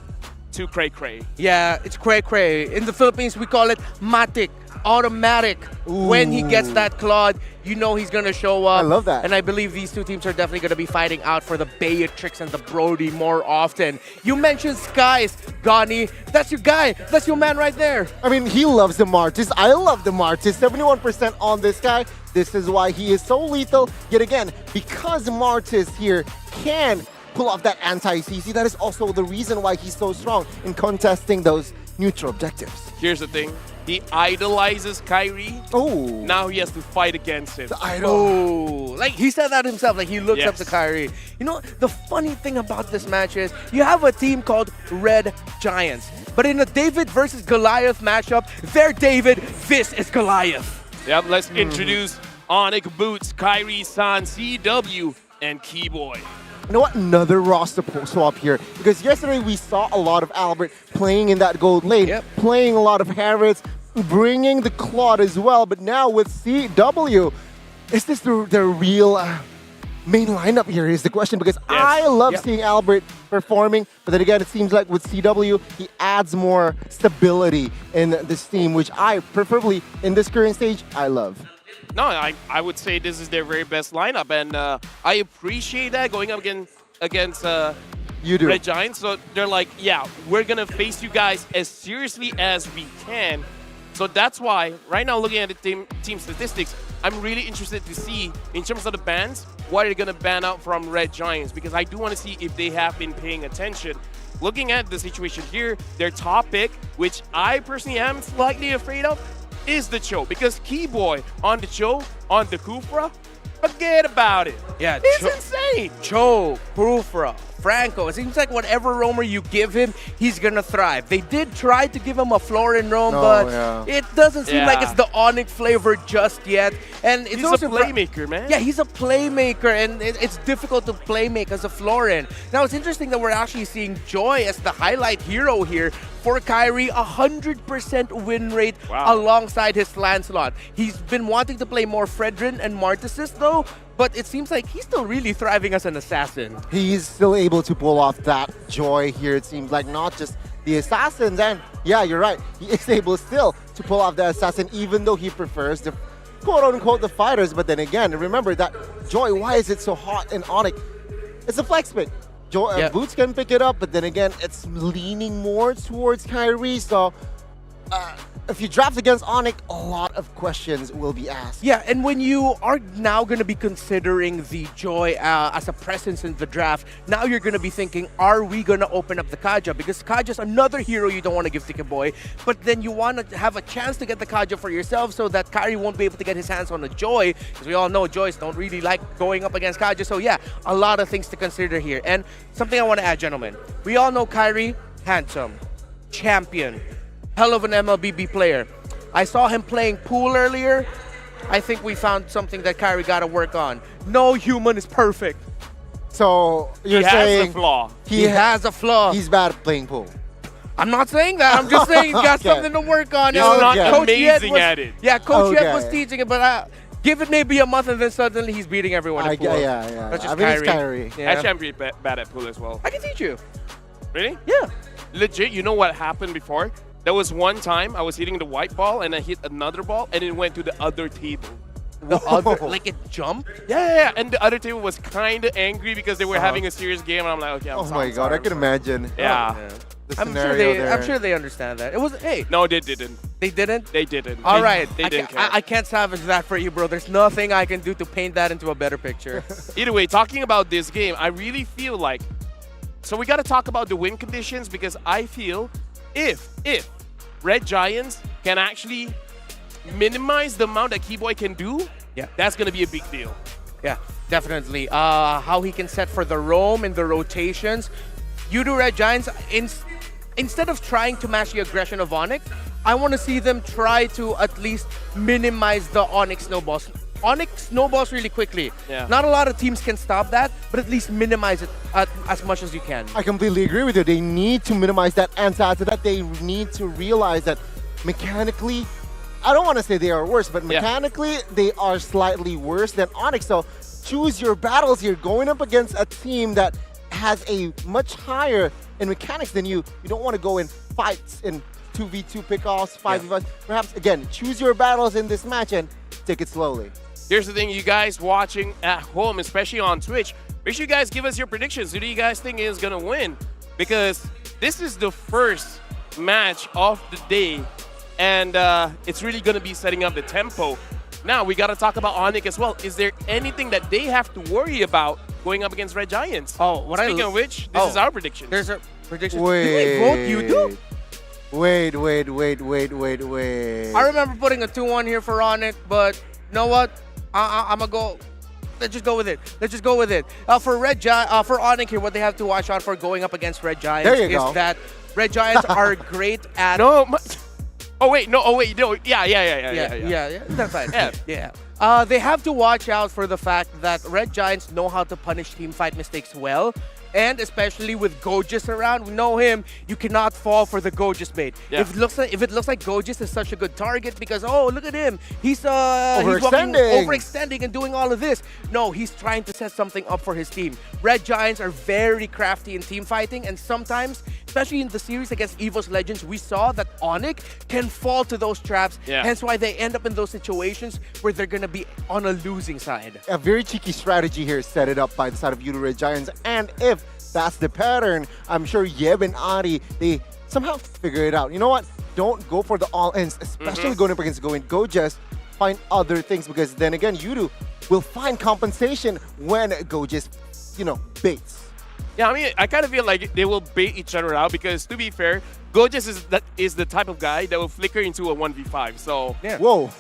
cray-cray. Yeah, it's cray-cray. In the Philippines, we call it matic, automatic. When he gets that Claude, you know he's going to show up. I love that. And I believe these two teams are definitely going to be fighting out for the Beatrix and the Brody more often. You mentioned Skies, Gani. That's your guy. That's your man right there. I mean, he loves the Martis. I love the Martis. 71% on this guy. This is why he is so lethal. Yet again, because Martis here can pull off that anti-CC, that is also the reason why he's so strong in contesting those neutral objectives. Here's the thing. He idolizes Kyrie. Oh. Now he has to fight against him. The idol. Oh, like he said that himself. Like he looks up to Kyrie. You know, the funny thing about this match is you have a team called Red Giants, but in a David versus Goliath matchup, they're David. This is Goliath. Yep. Let's introduce Onyx Boots, Kyrie San, CW, and Keyboy. You know what? Another roster swap here. Because yesterday we saw a lot of Albert playing in that gold lane, playing a lot of Harrods, bringing the Claude as well. But now with CW, is this the real main lineup here is the question. Because I love seeing Albert performing. But then again, it seems like with CW, he adds more stability in this team, which I preferably, in this current stage, I love. No, I would say this is their very best lineup, and I appreciate that going up against Red Giants. So they're like, yeah, we're going to face you guys as seriously as we can. So that's why, right now, looking at the team statistics, I'm really interested to see, in terms of the bans, what are they going to ban out from Red Giants, because I do want to see if they have been paying attention. Looking at the situation here, their top pick, which I personally am slightly afraid of, is the Cho, because Keyboy on the Cho, on the Kufra, forget about it. Yeah, he's insane. Cho, Kufra, Franco. It seems like whatever roamer you give him, he's gonna thrive. They did try to give him a Florin roam, but it doesn't seem like it's the Onyx flavor just yet. And it's He's also a playmaker, man. Yeah, he's a playmaker, and it's difficult to playmake as a Florin. Now it's interesting that we're actually seeing Joy as the highlight hero here for Kyrie, 100% win rate alongside his Lancelot. He's been wanting to play more Fredrin and Martisis though, but it seems like he's still really thriving as an assassin. He's still able to pull off that Joy here, it seems like, not just the assassins. And yeah, you're right, he is able still to pull off the assassin, even though he prefers the quote-unquote the fighters. But then again, remember that Joy, why is it so hot in Onyx? It's a flex pick. Boots can pick it up, but then again, it's leaning more towards Kyrie. So if you draft against Onyx, a lot of questions will be asked. Yeah, and when you are now going to be considering the Joy as a presence in the draft, now you're going to be thinking, are we going to open up the Kaja? Because Kaja's another hero you don't want to give to Keyboy, but then you want to have a chance to get the Kaja for yourself so that Kyrie won't be able to get his hands on a Joy, because we all know Joys don't really like going up against Kaja. So yeah, a lot of things to consider here. And something I want to add, gentlemen. We all know Kyrie, handsome, champion, hell of an MLBB player. I saw him playing pool earlier. I think we found something that Kyrie got to work on. No human is perfect. So you're saying has a flaw. He has a flaw. He's bad at playing pool. I'm not saying that. I'm just saying he's got something to work on. He's not amazing at it. Yeah, Coach Yet was teaching it, but give it maybe a month and then suddenly he's beating everyone at pool. Yeah. That's just It's Kyrie. Yeah. Actually, I'm pretty bad at pool as well. I can teach you. Really? Yeah. Legit, you know what happened before? There was one time I was hitting the white ball and I hit another ball and it went to the other table. The other, like it jumped? Yeah. And the other table was kind of angry because they were having a serious game, and I'm like, okay, I'm sorry. Oh my god, I can imagine. Yeah. The I'm sure they understand that. It was, hey. No, they didn't. They didn't? They didn't. All right. They didn't care. I can't salvage that for you, bro. There's nothing I can do to paint that into a better picture. Either way, talking about this game, I really feel like, so we got to talk about the win conditions, because I feel if Red Giants can actually minimize the amount that Keyboy can do, that's going to be a big deal. Yeah, definitely. How he can set for the roam and the rotations. You do Red Giants, instead of trying to match the aggression of Onyx, I want to see them try to at least minimize the Onyx snowballs. Onyx snowballs really quickly. Yeah. Not a lot of teams can stop that, but at least minimize it as much as you can. I completely agree with you. They need to minimize that, and to add to that, they need to realize that mechanically, I don't want to say they are worse, but mechanically, they are slightly worse than Onyx. So choose your battles here. Going up against a team that has a much higher in mechanics than you. You don't want to go in fights in 2v2 pickoffs, 5v5. Perhaps, again, choose your battles in this match and take it slowly. Here's the thing, you guys watching at home, especially on Twitch, make sure you guys give us your predictions. Who do you guys think is going to win? Because this is the first match of the day, and it's really going to be setting up the tempo. Now, we got to talk about Onyx as well. Is there anything that they have to worry about going up against Red Giants? Oh, Speaking of which, this is our prediction. There's a prediction. Wait. Did we vote? You do? Wait. I remember putting a 2-1 here for Onyx, but you know what? I'm gonna go. Let's just go with it. For Onyx here, what they have to watch out for going up against Red Giants There you is go. that Red Giants are great at. No. No. Yeah. That's fine. Yeah. They have to watch out for the fact that Red Giants know how to punish team fight mistakes well. And especially with Gojis around, we know him. You cannot fall for the Gojis bait. Yeah. If it looks like Gojis is such a good target because look at him, he's overextending and doing all of this. No, he's trying to set something up for his team. Red Giants are very crafty in team fighting, and sometimes, especially in the series against EVOS Legends, we saw that Onyx can fall to those traps. Yeah. Hence why they end up in those situations where they're gonna be on a losing side. A very cheeky strategy here set it up by the side of Yudo Red Giants, and if that's the pattern, I'm sure Yeb and Ari, they somehow figure it out. You know what? Don't go for the all-ins, especially going up against Go. Just find other things, because then again, Yudo will find compensation when Go just, baits. Yeah, I mean, I kind of feel like they will bait each other out because, to be fair, Gojas is the type of guy that will flicker into a 1v5. So yeah. Whoa.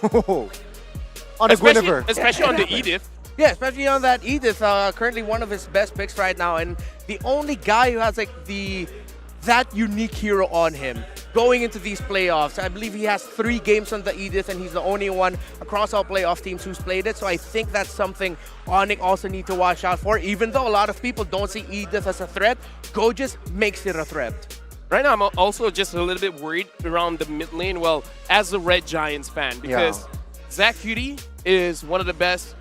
On a Guinevere. Especially on the Edith. Yeah, especially on that Edith, currently one of his best picks right now, and the only guy who has that unique hero on him going into these playoffs. I believe he has 3 games on the Edith, and he's the only one across all playoff teams who's played it. So I think that's something Onyx also need to watch out for. Even though a lot of people don't see Edith as a threat, Gojis makes it a threat. Right now, I'm also just a little bit worried around the mid lane. Well, as a Red Giants fan, because Zach Cutie is one of the best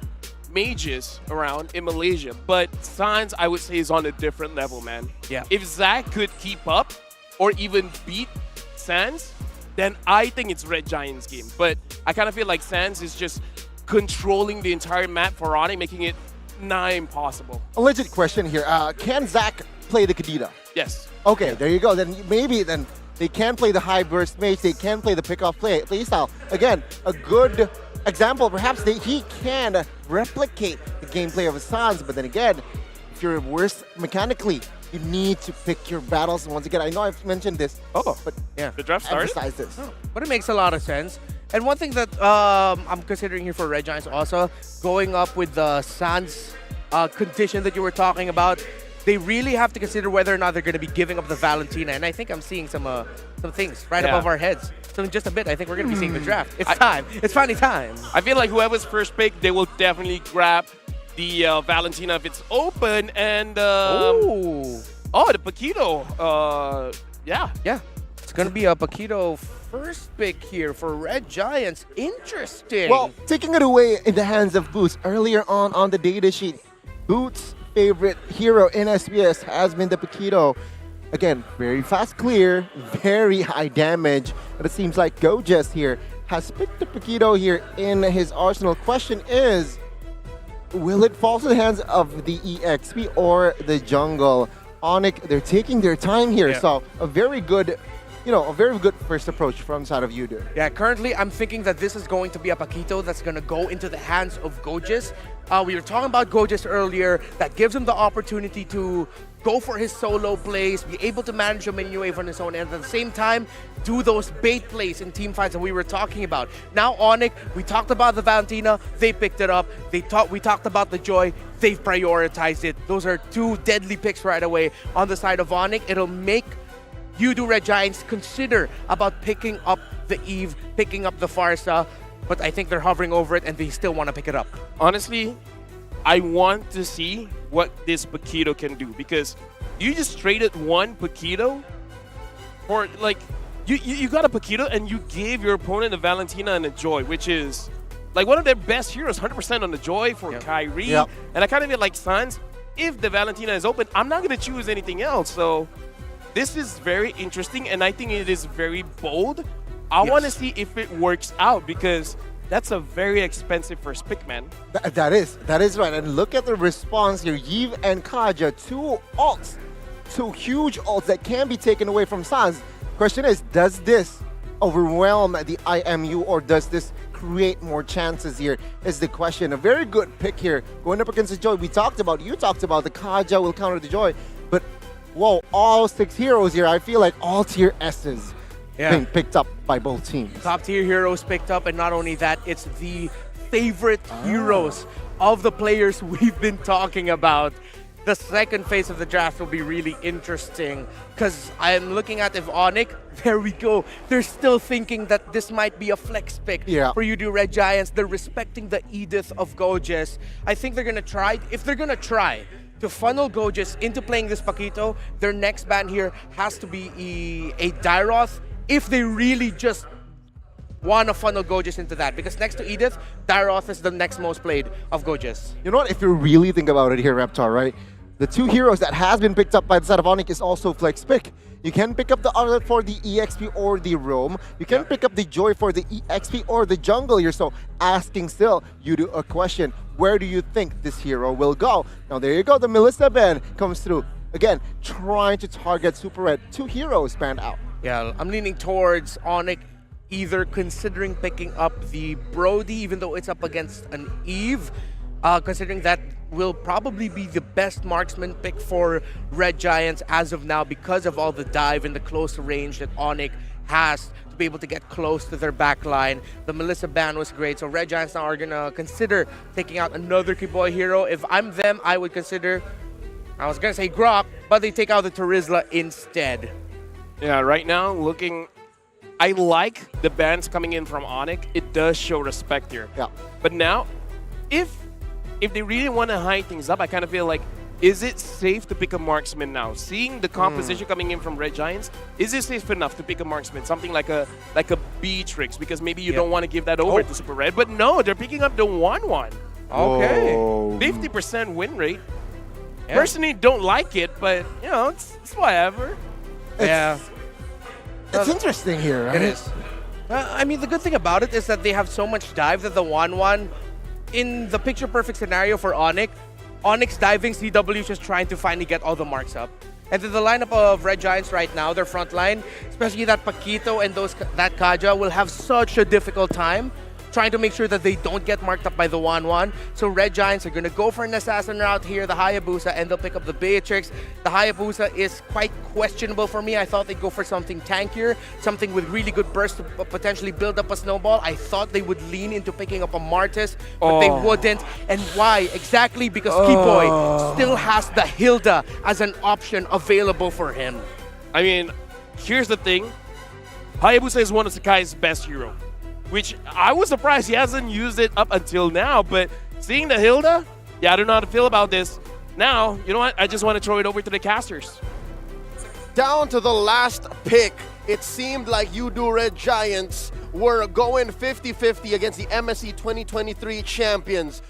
mages around in Malaysia, but Sans, I would say, is on a different level, man. Yeah. If Zach could keep up or even beat Sans, then I think it's Red Giants' game. But I kind of feel like Sans is just controlling the entire map for Onyx, making it nigh impossible. A legit question here. Can Zach play the Kadita? Yes. Okay, there you go. Then maybe they can play the high burst mage. They can play the pick-off play style. Again, a good example. Perhaps he can replicate the gameplay of Sans, but then again, if you're worse mechanically, you need to pick your battles. And once again, I know I've mentioned this, but yeah, the draft started. Emphasize this. But it makes a lot of sense. And one thing that I'm considering here for Red Giants also, going up with the Sans condition that you were talking about, they really have to consider whether or not they're going to be giving up the Valentina. And I think I'm seeing some things right above our heads. So in just a bit, I think we're going to be seeing the draft. It's time. It's finally time. I feel like whoever's first pick, they will definitely grab the Valentina if it's open. And the Paquito. Yeah. It's going to be a Paquito first pick here for Red Giants. Interesting. Well, taking it away in the hands of Boots. Earlier on the data sheet, Boots' favorite hero in SBS has been the Paquito. Again, very fast clear, very high damage. But it seems like Gojas here has picked the Paquito here in his arsenal. Question is, will it fall to the hands of the EXP or the jungle? Onyx, they're taking their time here. So a very good first approach from side of Yudo. Yeah, currently I'm thinking that this is going to be a Paquito that's going to go into the hands of Gojas. We were talking about Gojas earlier. That gives him the opportunity to go for his solo plays, be able to manage a minion wave on his own, and at the same time, do those bait plays in team fights that we were talking about. Now Onyx, we talked about the Valentina, they picked it up. We talked about the Joy, they've prioritized it. Those are 2 deadly picks right away on the side of Onyx. It'll make Yudo Red Giants consider about picking up the Eve, picking up the Farsa, but I think they're hovering over it and they still want to pick it up. Honestly, I want to see what this Paquito can do, because you just traded one Paquito for, like, you got a Paquito and you gave your opponent a Valentina and a Joy, which is like one of their best heroes, 100% on the Joy for Kyrie. And I kind of feel like Sans, if the Valentina is open, I'm not going to choose anything else. So this is very interesting, and I think it is very bold. I want to see if it works out, because that's a very expensive first pick, man. That is right. And look at the response here. Yves and Kaja, 2 ults, 2 huge ults that can be taken away from Sans. Question is, does this overwhelm the IMU, or does this create more chances here is the question. A very good pick here going up against the Joy. You talked about the Kaja will counter the Joy, but whoa, all 6 heroes here, I feel like all tier S's. being picked up by both teams. Top tier heroes picked up, and not only that, it's the favorite heroes of the players we've been talking about. The second phase of the draft will be really interesting because I'm looking at Ivonic. There we go. They're still thinking that this might be a flex pick for you do Red Giants. They're respecting the Edith of Gojes. I think they're going to try. If they're going to try to funnel Gojes into playing this Paquito, their next ban here has to be a Dairoth if they really just want to funnel Gojes into that. Because next to Edith, Dairoth is the next most played of Gojes. You know what? If you really think about it here, Reptar, right? The two heroes that has been picked up by the side of Onyx is also flex pick. You can pick up the other for the EXP or the Roam. You can pick up the Joy for the EXP or the jungle here. So asking still, you do a question. Where do you think this hero will go? Now there you go. The Melissa ban comes through. Again, trying to target Super Red. Two heroes panned out. Yeah, I'm leaning towards Onyx either considering picking up the Brody, even though it's up against an Eve. Considering that will probably be the best marksman pick for Red Giants as of now because of all the dive and the close range that Onyx has to be able to get close to their back line. The Melissa ban was great, so Red Giants now are going to consider taking out another Kiboy hero. If I'm them, I would consider, I was going to say Grok, but they take out the Terizla instead. Yeah, right now, looking, I like the bans coming in from Onyx. It does show respect here. Yeah. But now, if they really want to hide things up, I kind of feel like, is it safe to pick a marksman now? Seeing the composition coming in from Red Giants, is it safe enough to pick a marksman? Something like a Beatrix, because maybe you don't want to give that over to Super Red. But no, they're picking up the 1-1. Okay. 50% win rate. Personally, don't like it, but, you know, it's whatever. It's interesting here, right? It is. I mean, the good thing about it is that they have so much dive that the 1-1, in the picture-perfect scenario for Onyx diving, CW is just trying to finally get all the marks up. And then the lineup of Red Giants right now, their front line, especially that Paquito and that Kaja, will have such a difficult time trying to make sure that they don't get marked up by the 1-1. So Red Giants are going to go for an assassin route here, the Hayabusa, and they'll pick up the Beatrix. The Hayabusa is quite questionable for me. I thought they'd go for something tankier, something with really good burst to potentially build up a snowball. I thought they would lean into picking up a Martis, but they wouldn't. And why? Exactly because Kiboy still has the Hilda as an option available for him. I mean, here's the thing. Hayabusa is one of Sakai's best heroes, which I was surprised he hasn't used it up until now, but seeing the Hilda, yeah, I don't know how to feel about this. Now, you know what? I just want to throw it over to the casters. Down to the last pick, it seemed like you do Red Giants were going 50-50 against the MSC 2023 champions.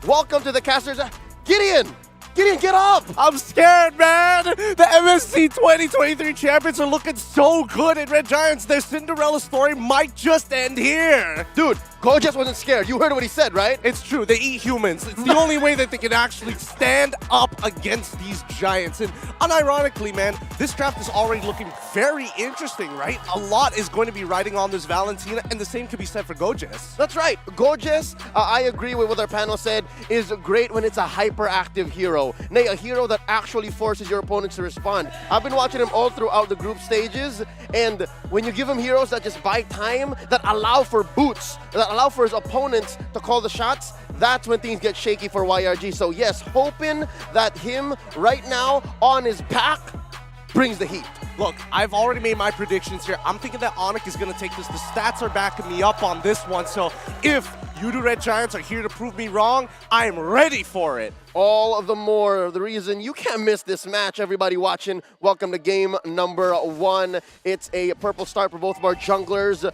Welcome to the casters. Gideon, get up! I'm scared, man! The MSC 2023 champions are looking so good in Red Giants. Their Cinderella story might just end here. Dude, Gojes wasn't scared. You heard what he said, right? It's true. They eat humans. It's the only way that they can actually stand up against these giants. And unironically, man, this draft is already looking very interesting, right? A lot is going to be riding on this Valentina, and the same could be said for Gojes. That's right. Gojes, I agree with what our panel said, is great when it's a hyperactive hero. Nay, a hero that actually forces your opponents to respond. I've been watching him all throughout the group stages, and when you give him heroes that just buy time, that allow for boots, that allow for his opponents to call the shots, that's when things get shaky for YRG. So yes, hoping that him right now on his back brings the heat. Look, I've already made my predictions here. I'm thinking that Onyx is going to take this. The stats are backing me up on this one. So if you do Red Giants are here to prove me wrong, I'm ready for it. All of the more the reason you can't miss this match. Everybody watching, welcome to game number 1. It's a purple start for both of our junglers.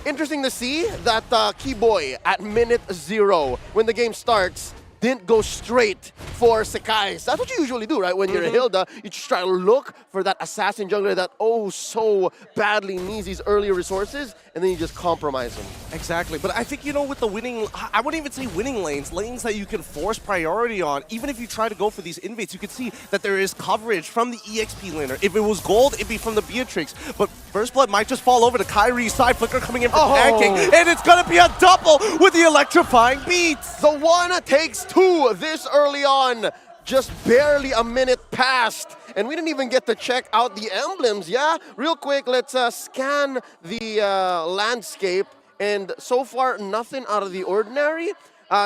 Interesting to see that Kiboy at minute 0, when the game starts, didn't go straight for Sakai. That's what you usually do, right? When you're a Hilda, you just try to look for that assassin jungler that so badly needs these earlier resources, and then you just compromise them. Exactly, but I think, you know, with the winning, I wouldn't even say winning lanes that you can force priority on. Even if you try to go for these invates, you can see that there is coverage from the EXP laner. If it was gold, it'd be from the Beatrix, but First Blood might just fall over to Kyrie's side. Flicker coming in for Pancake, and it's gonna be a double with the electrifying beats. The one takes 2 this early on. Just barely a minute passed, And we didn't even get to check out the emblems. Yeah, real quick, let's scan the landscape. And so far, nothing out of the ordinary,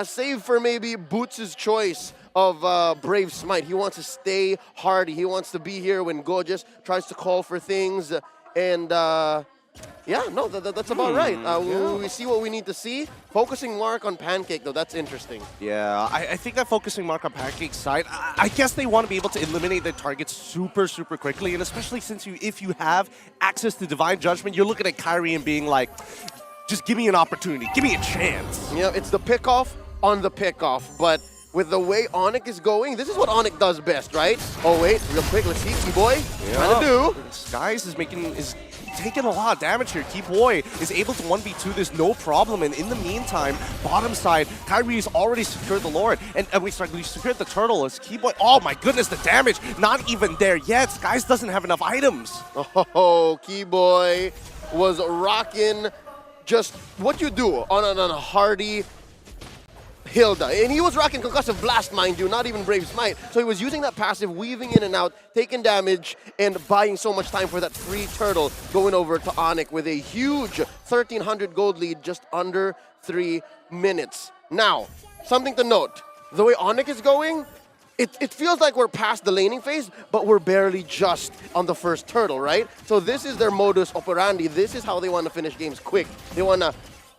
save for maybe Boots' choice of Brave Smite. He wants to stay hardy. He wants to be here when Gorgeous tries to call for things. And yeah, no, that's about right. We see what we need to see. Focusing mark on Pancake, though, that's interesting. Yeah, I think that focusing mark on Pancake's side, I guess they want to be able to eliminate their targets super quickly, and especially since if you have access to Divine Judgment, you're looking at Kyrie and being like, just give me an opportunity, give me a chance. Yeah, it's the pickoff on the pickoff, but with the way Onyx is going, this is what Onyx does best, right? Oh wait, real quick, let's see, Keyboy. Trying to do. Skies is taking a lot of damage here. Keyboy is able to 1v2 this no problem, and in the meantime, bottom side, Kyrie's already secured the Lord, and we secured the turtle as Keyboy. Oh my goodness, the damage, not even there yet. Skies doesn't have enough items. Oh, Keyboy was rocking just what you do on a hardy Hilda. And he was rocking Concussive Blast, mind you, not even Brave Smite. So he was using that passive, weaving in and out, taking damage, and buying so much time for that free turtle, going over to Onyx with a huge 1,300 gold lead just under 3 minutes. Now, something to note, the way Onyx is going, it feels like we're past the laning phase, but we're barely just on the first turtle, right? So this is their modus operandi. This is how they want to finish games quick. They want to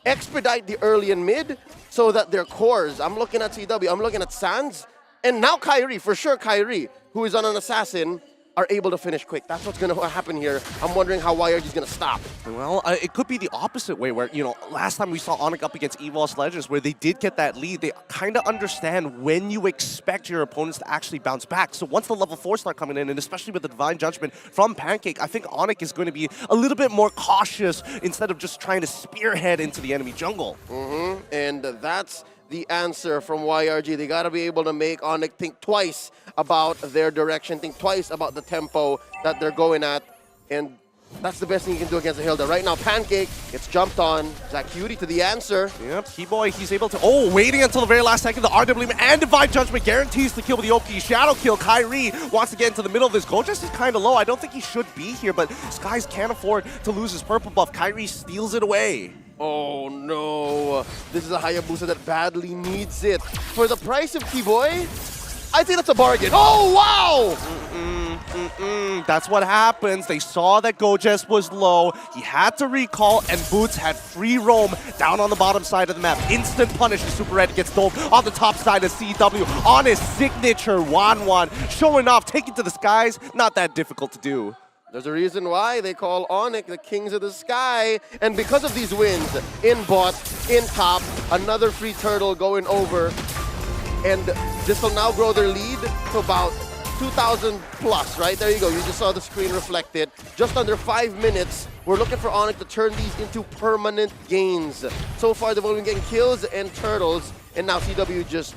expedite the early and mid so that their cores, I'm looking at CW, I'm looking at Sands, and now Kyrie, for sure Kyrie, who is on an assassin, are able to finish quick. That's what's going to happen here. I'm wondering how YRG is going to stop. Well, it could be the opposite way where, you know, last time we saw Onyx up against EVOS Legends where they did get that lead, they kind of understand when you expect your opponents to actually bounce back. So once the level 4 start coming in, and especially with the Divine Judgment from Pancake, I think Onyx is going to be a little bit more cautious instead of just trying to spearhead into the enemy jungle. And that's the answer from YRG. They got to be able to make Onyx think twice about their direction, think twice about the tempo that they're going at, and that's the best thing you can do against a Hilda. Right now, Pancake gets jumped on. Zacuity to the answer. Yep, Keyboy, he's able to, waiting until the very last second. The RW and Divine Judgment guarantees the kill with the Oki. Shadow kill. Kyrie wants to get into the middle of this. Gorgeous is kind of low. I don't think he should be here, but Skies can't afford to lose his purple buff. Kyrie steals it away. Oh no, this is a Hayabusa that badly needs it. For the price of Keyboy, I think that's a bargain. Oh wow! That's what happens. They saw that Gojes was low. He had to recall, and Boots had free roam down on the bottom side of the map. Instant punish. The Super Red gets dove on the top side of CW. On his signature 1-1. Showing off, taking to the skies. Not that difficult to do. There's a reason why they call Onyx the Kings of the Sky. And because of these wins, in bot, in top, another free turtle going over. And this will now grow their lead to about 2,000 plus, right? There you go. You just saw the screen reflected. Just under 5 minutes, we're looking for Onyx to turn these into permanent gains. So far, they've only been getting kills and turtles. And now CW just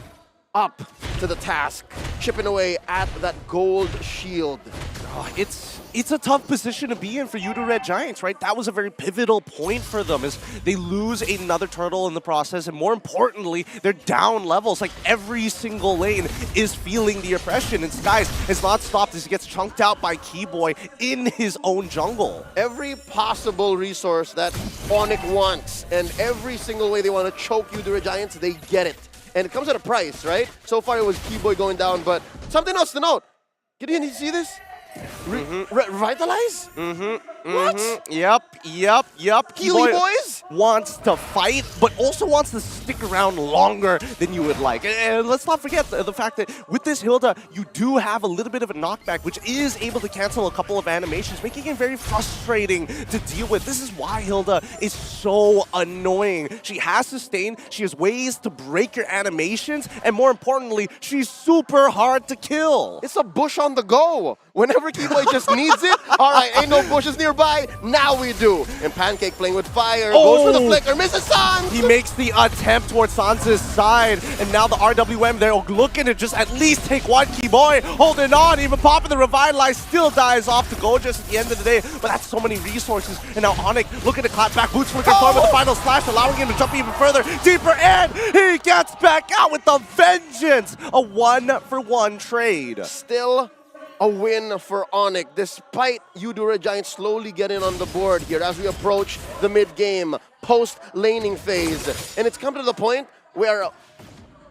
up to the task, chipping away at that gold shield. Oh, it's a tough position to be in for you to Red Giants, right? That was a very pivotal point for them as they lose another turtle in the process, and more importantly, they're down levels. Like every single lane is feeling the oppression, and Skies has not stopped as he gets chunked out by Keyboy in his own jungle. Every possible resource that Onyx wants, and every single way they want to choke you, the Red Giants, they get it. And it comes at a price, right? So far it was Keyboy going down, but something else to note. Gideon, did you see this? Revitalize? What? Yep. Keely boys? Wants to fight, but also wants to stick around longer than you would like. And let's not forget the fact that with this Hilda, you do have a little bit of a knockback, which is able to cancel a couple of animations, making it very frustrating to deal with. This is why Hilda is so annoying. She has sustain, she has ways to break your animations, and more importantly, she's super hard to kill. It's a bush on the go. Whenever Keyboy just needs it, all right, ain't no bushes nearby, now we do. And Pancake playing with fire, goes for the flicker, misses Sans! He makes the attempt towards Sans' side, and now the RWM, they're looking to just at least take one. Keyboy holding on, even popping the Revitalize, still dies off to Gorgeous at the end of the day, but that's so many resources. And now Onyx looking to clap back, Boots looking forward with the final slash, allowing him to jump even further, deeper in, he gets back out with the vengeance! A 1-for-1 trade. Still a win for Onyx, despite Eudora Giants slowly getting on the board here as we approach the mid-game, post-laning phase. And it's come to the point where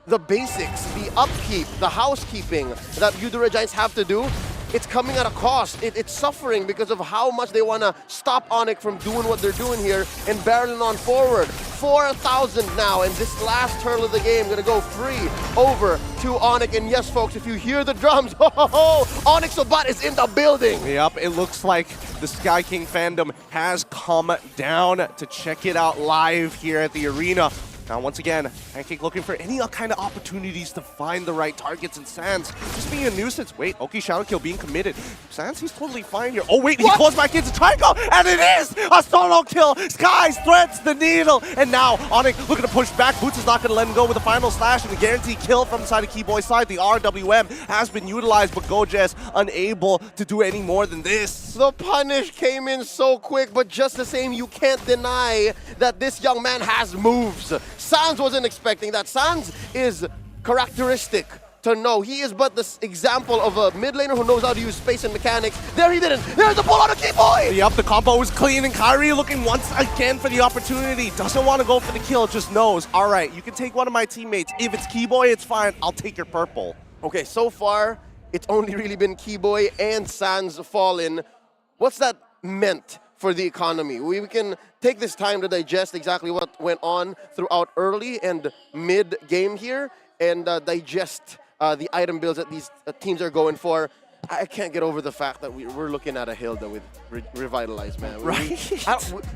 the basics, the upkeep, the housekeeping that Eudora Giants have to do, it's coming at a cost. It's suffering because of how much they want to stop Onyx from doing what they're doing here and barreling on forward. 4,000 now, and this last turtle of the game going to go free over to Onyx. And yes, folks, if you hear the drums, Onyx Sabat is in the building. Yep, it looks like the Sky King fandom has come down to check it out live here at the arena. Now, once again, Pancake looking for any kind of opportunities to find the right targets, and Sans just being a nuisance. Wait, Oki shadow kill being committed. Sans, he's totally fine here. Oh, wait, he pulls back into Triangle, and it is a solo kill. Skies threads the needle, and now Onyx looking to push back. Boots is not going to let him go with a final slash and a guaranteed kill from the side of Keyboy's side. The RWM has been utilized, but Gojes unable to do any more than this. The punish came in so quick, but just the same, you can't deny that this young man has moves. Sans wasn't expecting that. Sans is characteristic to know. He is but the example of a mid laner who knows how to use space and mechanics. There he didn't. There's the pull on a Keyboy! Yep, the combo is clean, and Kyrie looking once again for the opportunity. Doesn't want to go for the kill, just knows, all right, you can take one of my teammates. If it's Keyboy, it's fine. I'll take your purple. Okay, so far, it's only really been Keyboy and Sans fallen. What's that meant for the economy? We can take this time to digest exactly what went on throughout early and mid-game here and digest the item builds that these teams are going for. I can't get over the fact that we're looking at a Hilda with Revitalize, man. Right.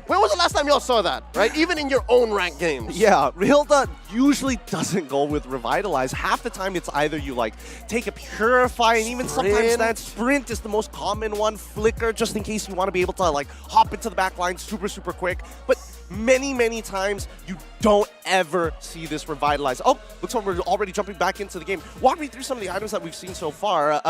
When was the last time y'all saw that, right? Even in your own ranked games. Yeah, Hilda usually doesn't go with Revitalize. Half the time it's either you like take a Purify, and even sometimes that Sprint is the most common one. Flicker, just in case you want to be able to like hop into the back line super quick. But many times you don't ever see this Revitalize. Oh, looks like we're already jumping back into the game. Walk me through some of the items that we've seen so far,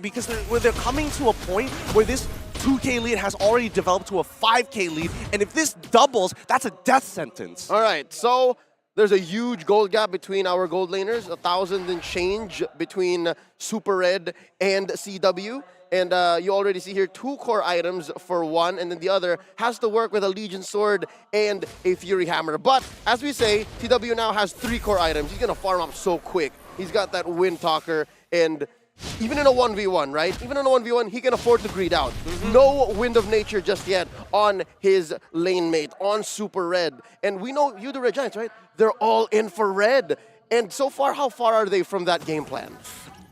because they're coming to a point where this 2K lead has already developed to a 5K lead, and if this doubles, that's a death sentence. All right, so there's a huge gold gap between our gold laners, 1,000 and change between Super Red and CW. And you already see here 2 core items for one, and then the other has to work with a Legion Sword and a Fury Hammer. But as we say, TW now has 3 core items. He's going to farm up so quick. He's got that Wind Talker, and even in a 1v1, right? Even in a 1v1, he can afford to greed out. No Wind of Nature just yet on his lane mate, on Super Red. And we know Eudora Giants, right? They're all in for red. And so far, how far are they from that game plan?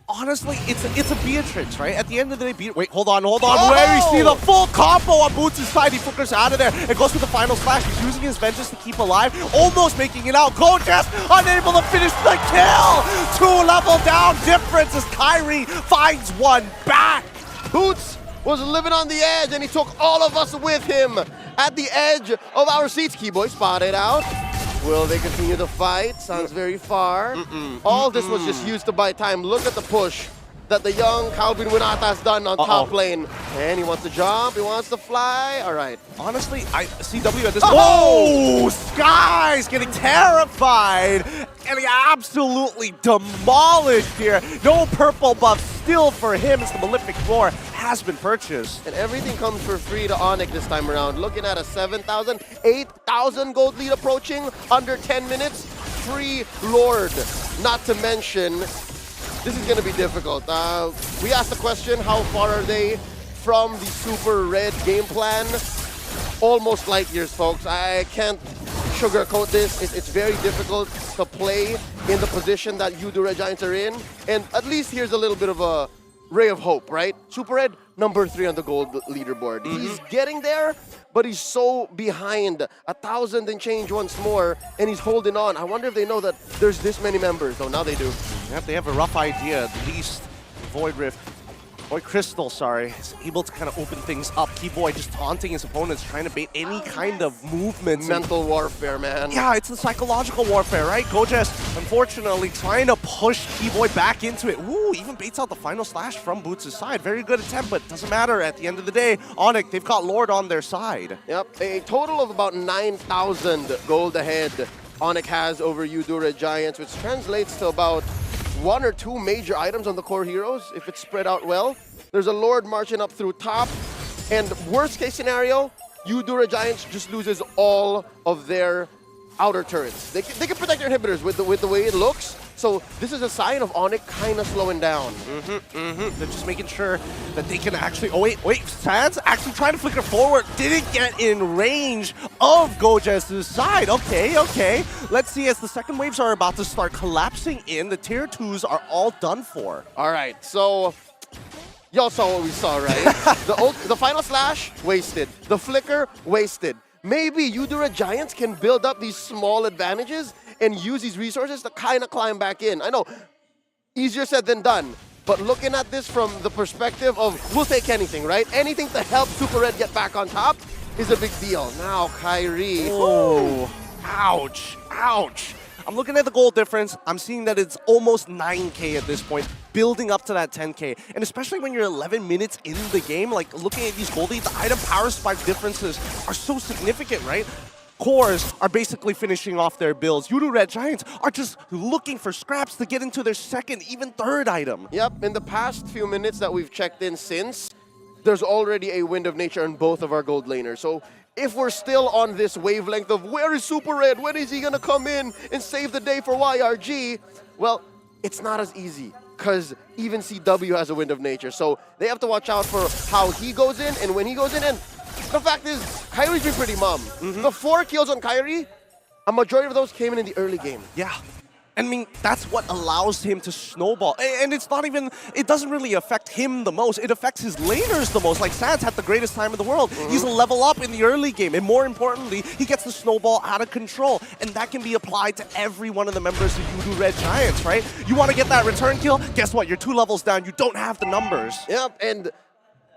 Honestly, it's a Beatrix, right? At the end of the day, wait, hold on. Where we see the full combo on Boots' side. He flickers out of there and goes for the final slash. He's using his vengeance to keep alive, almost making it out. Gojes unable to finish the kill. 2 level down difference as Kyrie finds one back. Boots was living on the edge, and he took all of us with him at the edge of our seats. Keyboy spotted out. Will they continue the fight? Sounds very far. All this was just used to buy time. Look at the push that the young Calvin Winata has done on top lane. And he wants to jump, he wants to fly. All right. Honestly, CW at this point. Oh! Sky's getting terrified. And he absolutely demolished here. No purple buff still for him as the Malefic Roar has been purchased. And everything comes for free to Onyx this time around. Looking at a 7,000, 8,000 gold lead approaching under 10 minutes. Free Lord. Not to mention, this is going to be difficult. We asked the question, how far are they from the Super Red game plan? Almost light years, folks. I can't sugarcoat this. It's very difficult to play in the position that Eudora Giants are in. And at least here's a little bit of a ray of hope, right? Super Red, number 3 on the gold leaderboard. He's getting there, but he's so behind. 1,000 and change once more, and he's holding on. I wonder if they know that there's this many members. Oh, now they do. Yep, they have a rough idea. At least Void Rift, Void Crystal, sorry, is able to kind of open things up. Keyboy just taunting his opponents, trying to bait any kind of movements. Mental warfare, man. Yeah, it's the psychological warfare, right? Gojes, unfortunately, trying to push Keyboy back into it. Ooh, even baits out the final slash from Boots' side. Very good attempt, but doesn't matter. At the end of the day, Onyx, they've got Lord on their side. Yep, a total of about 9,000 gold ahead Onyx has over Eudora Giants, which translates to about 1 or 2 major items on the core heroes if it's spread out well. There's a Lord marching up through top. And worst case scenario, Eudora Giants just loses all of their outer turrets. They can protect their inhibitors with the way it looks. So this is a sign of Onyx kind of slowing down. They're just making sure that they can actually... Oh, wait. Sands actually trying to flicker forward. Didn't get in range of Gojes' side. Okay. Let's see, as the second waves are about to start collapsing in, the tier 2s are all done for. All right, so... Y'all saw what we saw, right? The final slash, wasted. The flicker, wasted. Maybe Eudora Giants can build up these small advantages and use these resources to kind of climb back in. I know, easier said than done. But looking at this from the perspective of, we'll take anything, right? Anything to help Super Red get back on top is a big deal. Now, Kyrie. Oh, ouch. I'm looking at the goal difference. I'm seeing that it's almost 9K at this point, building up to that 10K. And especially when you're 11 minutes in the game, like looking at these gold leads, the item power spike differences are so significant, right? Cores are basically finishing off their builds. Red Giants are just looking for scraps to get into their second, even third item. Yep, in the past few minutes that we've checked in since, there's already a Wind of Nature on both of our gold laners. So if we're still on this wavelength of where is Super Red, when is he gonna come in and save the day for YRG? Well, it's not as easy, because even CW has a Wind of Nature. So they have to watch out for how he goes in and when he goes in. And the fact is, Kyrie's been pretty mum. The 4 kills on Kyrie, a majority of those came in the early game. Yeah. I mean, that's what allows him to snowball. And it's not even, it doesn't really affect him the most. It affects his laners the most. Like, Sands had the greatest time in the world. He's a level up in the early game. And more importantly, he gets the snowball out of control. And that can be applied to every one of the members of Red Giants, right? You want to get that return kill? Guess what? You're 2 levels down. You don't have the numbers. Yep, and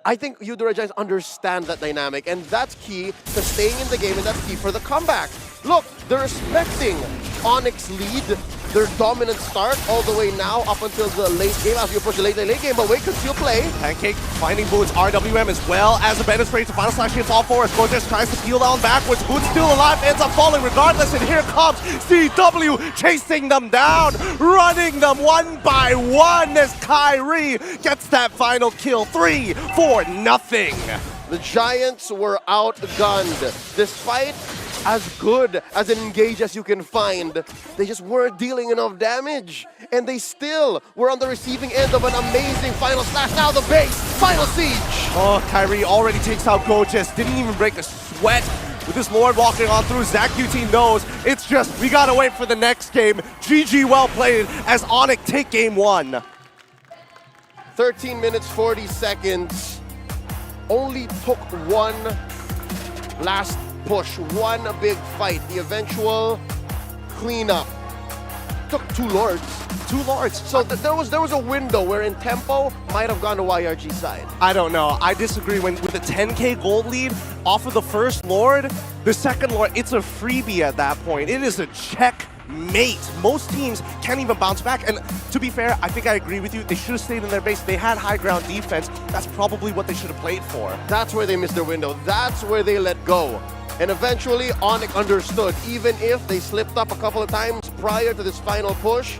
I think Red Giants understand that dynamic. And that's key to staying in the game, and that's key for the comeback. Look, they're respecting Onyx lead, their dominant start all the way now up until the late game as we approach the late game, but wait, conceal play. Pancake finding Boots, RWM as well as the Bandit spray to final slash hits all 4 as Gorgeous tries to peel down backwards. Boots still alive, ends up falling regardless, and here comes CW chasing them down, running them one by one as Kyrie gets that final kill, 3-4-0. The Giants were outgunned. Despite as good as an engage as you can find, they just weren't dealing enough damage. And they still were on the receiving end of an amazing final slash. Now the base, final siege. Oh, Kyrie already takes out Gorgeous, didn't even break a sweat. With this Lord walking on through, Zach QT knows it's just, we gotta wait for the next game. GG, well played, as Onyx take game 1. 13 minutes, 40 seconds. Only took one last push, one big fight. The eventual cleanup took 2 Lords. 2 Lords. So there was a window where in tempo might have gone to YRG side. I don't know. I disagree. With the 10K gold lead off of the first Lord, the second Lord, it's a freebie at that point. It is a checkmate. Most teams can't even bounce back. And to be fair, I think I agree with you. They should have stayed in their base. They had high ground defense. That's probably what they should have played for. That's where they missed their window. That's where they let go. And eventually, Onyx understood. Even if they slipped up a couple of times prior to this final push,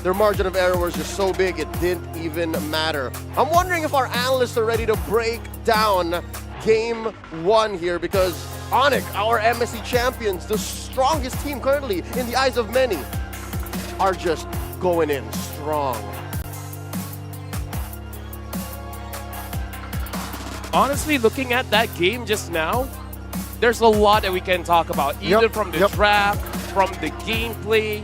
their margin of error was just so big it didn't even matter. I'm wondering if our analysts are ready to break down game 1 here, because Onyx, our MSC champions, the strongest team currently in the eyes of many, are just going in strong. Honestly, looking at that game just now, there's a lot that we can talk about, either from the draft, from the gameplay.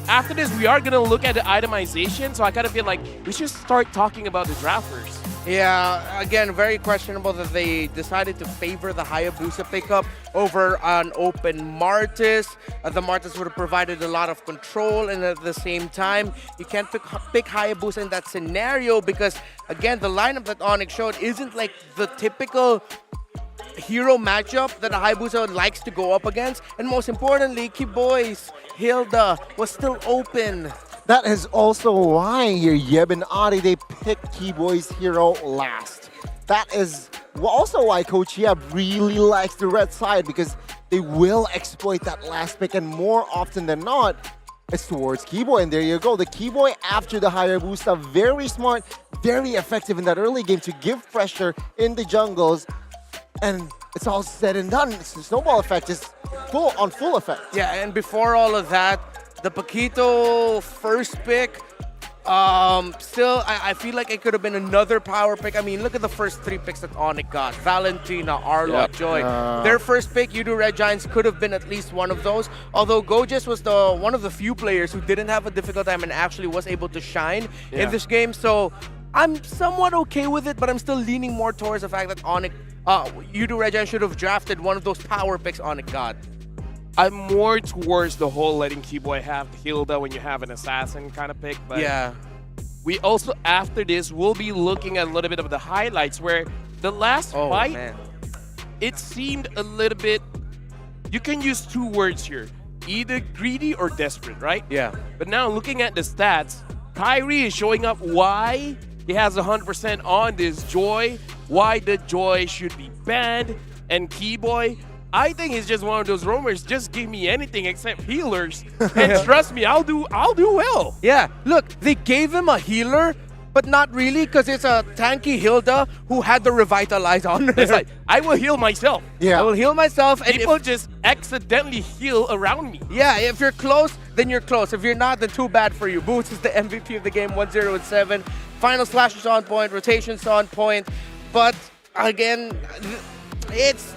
After this, we are going to look at the itemization, so I kind of feel like we should start talking about the draft first. Yeah, again, very questionable that they decided to favor the Hayabusa pickup over an open Martis. The Martis would have provided a lot of control, and at the same time, you can't pick Hayabusa in that scenario because, again, the lineup that Onyx showed isn't like the typical hero matchup that a Hayabusa likes to go up against. And most importantly, Kiboy's Hilda was still open. That is also why your Yeb and Adi, they picked Keyboy's hero last. That is also why Coach Yeb really likes the red side, because they will exploit that last pick, and more often than not, is towards Keyboy. And there you go. The Keyboy after the Hayabusa, very smart, very effective in that early game to give pressure in the jungles. And it's all said and done. The snowball effect is full effect. Yeah, and before all of that, the Paquito first pick, still, I feel like it could have been another power pick. I mean, look at the first 3 picks that Onyx got. Valentina, Arlo, Joy. Their first pick, Udo Red Giants, could have been at least one of those. Although Gojes was one of the few players who didn't have a difficult time and actually was able to shine in this game. So I'm somewhat okay with it, but I'm still leaning more towards the fact that Onyx, Udo Red Giants should have drafted one of those power picks Onyx got. I'm more towards the whole letting Keyboy have Hilda when you have an assassin kind of pick. But yeah. We also, after this, will be looking at a little bit of the highlights where the last fight, it seemed a little bit, you can use 2 words here, either greedy or desperate, right? Yeah. But now looking at the stats, Kyrie is showing up why he has 100% on this Joy, why the Joy should be banned, and Keyboy, I think it's just one of those rumors. Just give me anything except healers, and trust me, I'll do well. Yeah, look, they gave him a healer, but not really, because it's a tanky Hilda who had the revitalize on her. It's like, I will heal myself. Yeah, I will heal myself. And people just accidentally heal around me. Yeah, if you're close, then you're close. If you're not, then too bad for you. Boots is the MVP of the game, 1-0-7. Final slash is on point, rotation's on point, but again, it's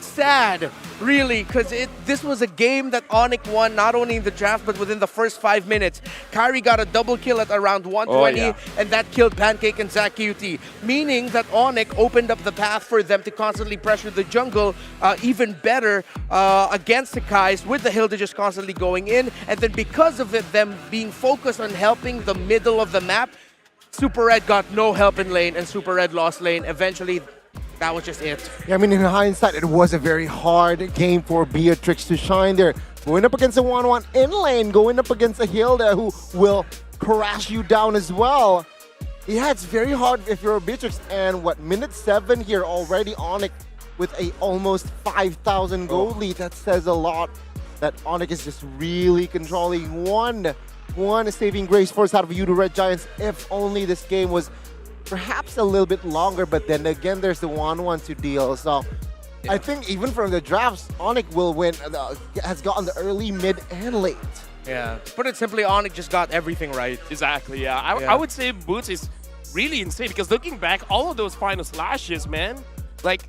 sad, really, because this was a game that Onyx won not only in the draft but within the first 5 minutes. Kyrie got a double kill at around 120, and that killed Pancake and Zach QT, meaning that Onyx opened up the path for them to constantly pressure the jungle even better against the Kais, with the Hilda just constantly going in, and then because of it, them being focused on helping the middle of the map, Super Red got no help in lane, and Super Red lost lane. Eventually, that was just it. Yeah, I mean, in hindsight, it was a very hard game for Beatrix to shine there. Going up against a 1-1 in lane, going up against a Hilda who will crash you down as well. Yeah, it's very hard if you're a Beatrix. And what, minute 7 here already, Onyx with a almost 5,000 gold lead. That says a lot that Onyx is just really controlling one saving grace force out of Udo Red Giants. If only this game was perhaps a little bit longer, but then again, there's the 1-1 to deal. So I think even from the drafts, Onyx will win, has gotten the early, mid, and late. Yeah, to put it simply, Onyx just got everything right. Exactly, yeah. I would say Boots is really insane, because looking back, all of those final slashes, man, like,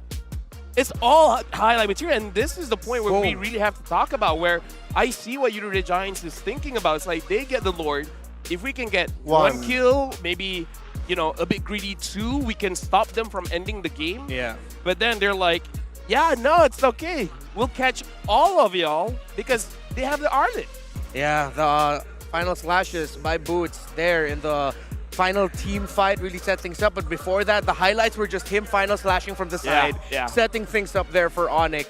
it's all highlight material, and this is the point where we really have to talk about, where I see what Udo Red Giants is thinking about. It's like, they get the Lord. If we can get one kill, maybe, you know, a bit greedy 2, we can stop them from ending the game. Yeah. But then they're like, yeah, no, it's okay. We'll catch all of y'all because they have the Arlet. Yeah, the final slashes by Boots there in the final team fight really set things up. But before that, the highlights were just him final slashing from the side, setting things up there for Onyx.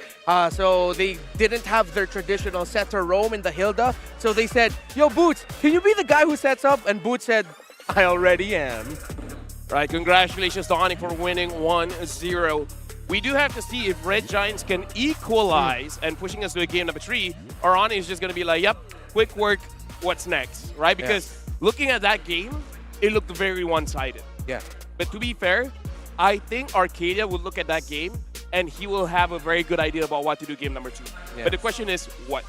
So they didn't have their traditional setter roam in the Hilda. So they said, yo, Boots, can you be the guy who sets up? And Boots said, I already am. Right, congratulations to Onyx for winning 1-0. We do have to see if Red Giants can equalize and pushing us to a game number 3, or Onyx is just going to be like, yep, quick work, what's next, right? Because looking at that game, it looked very one-sided. Yeah. But to be fair, I think Arcadia will look at that game and he will have a very good idea about what to do game number 2. But the question is, what?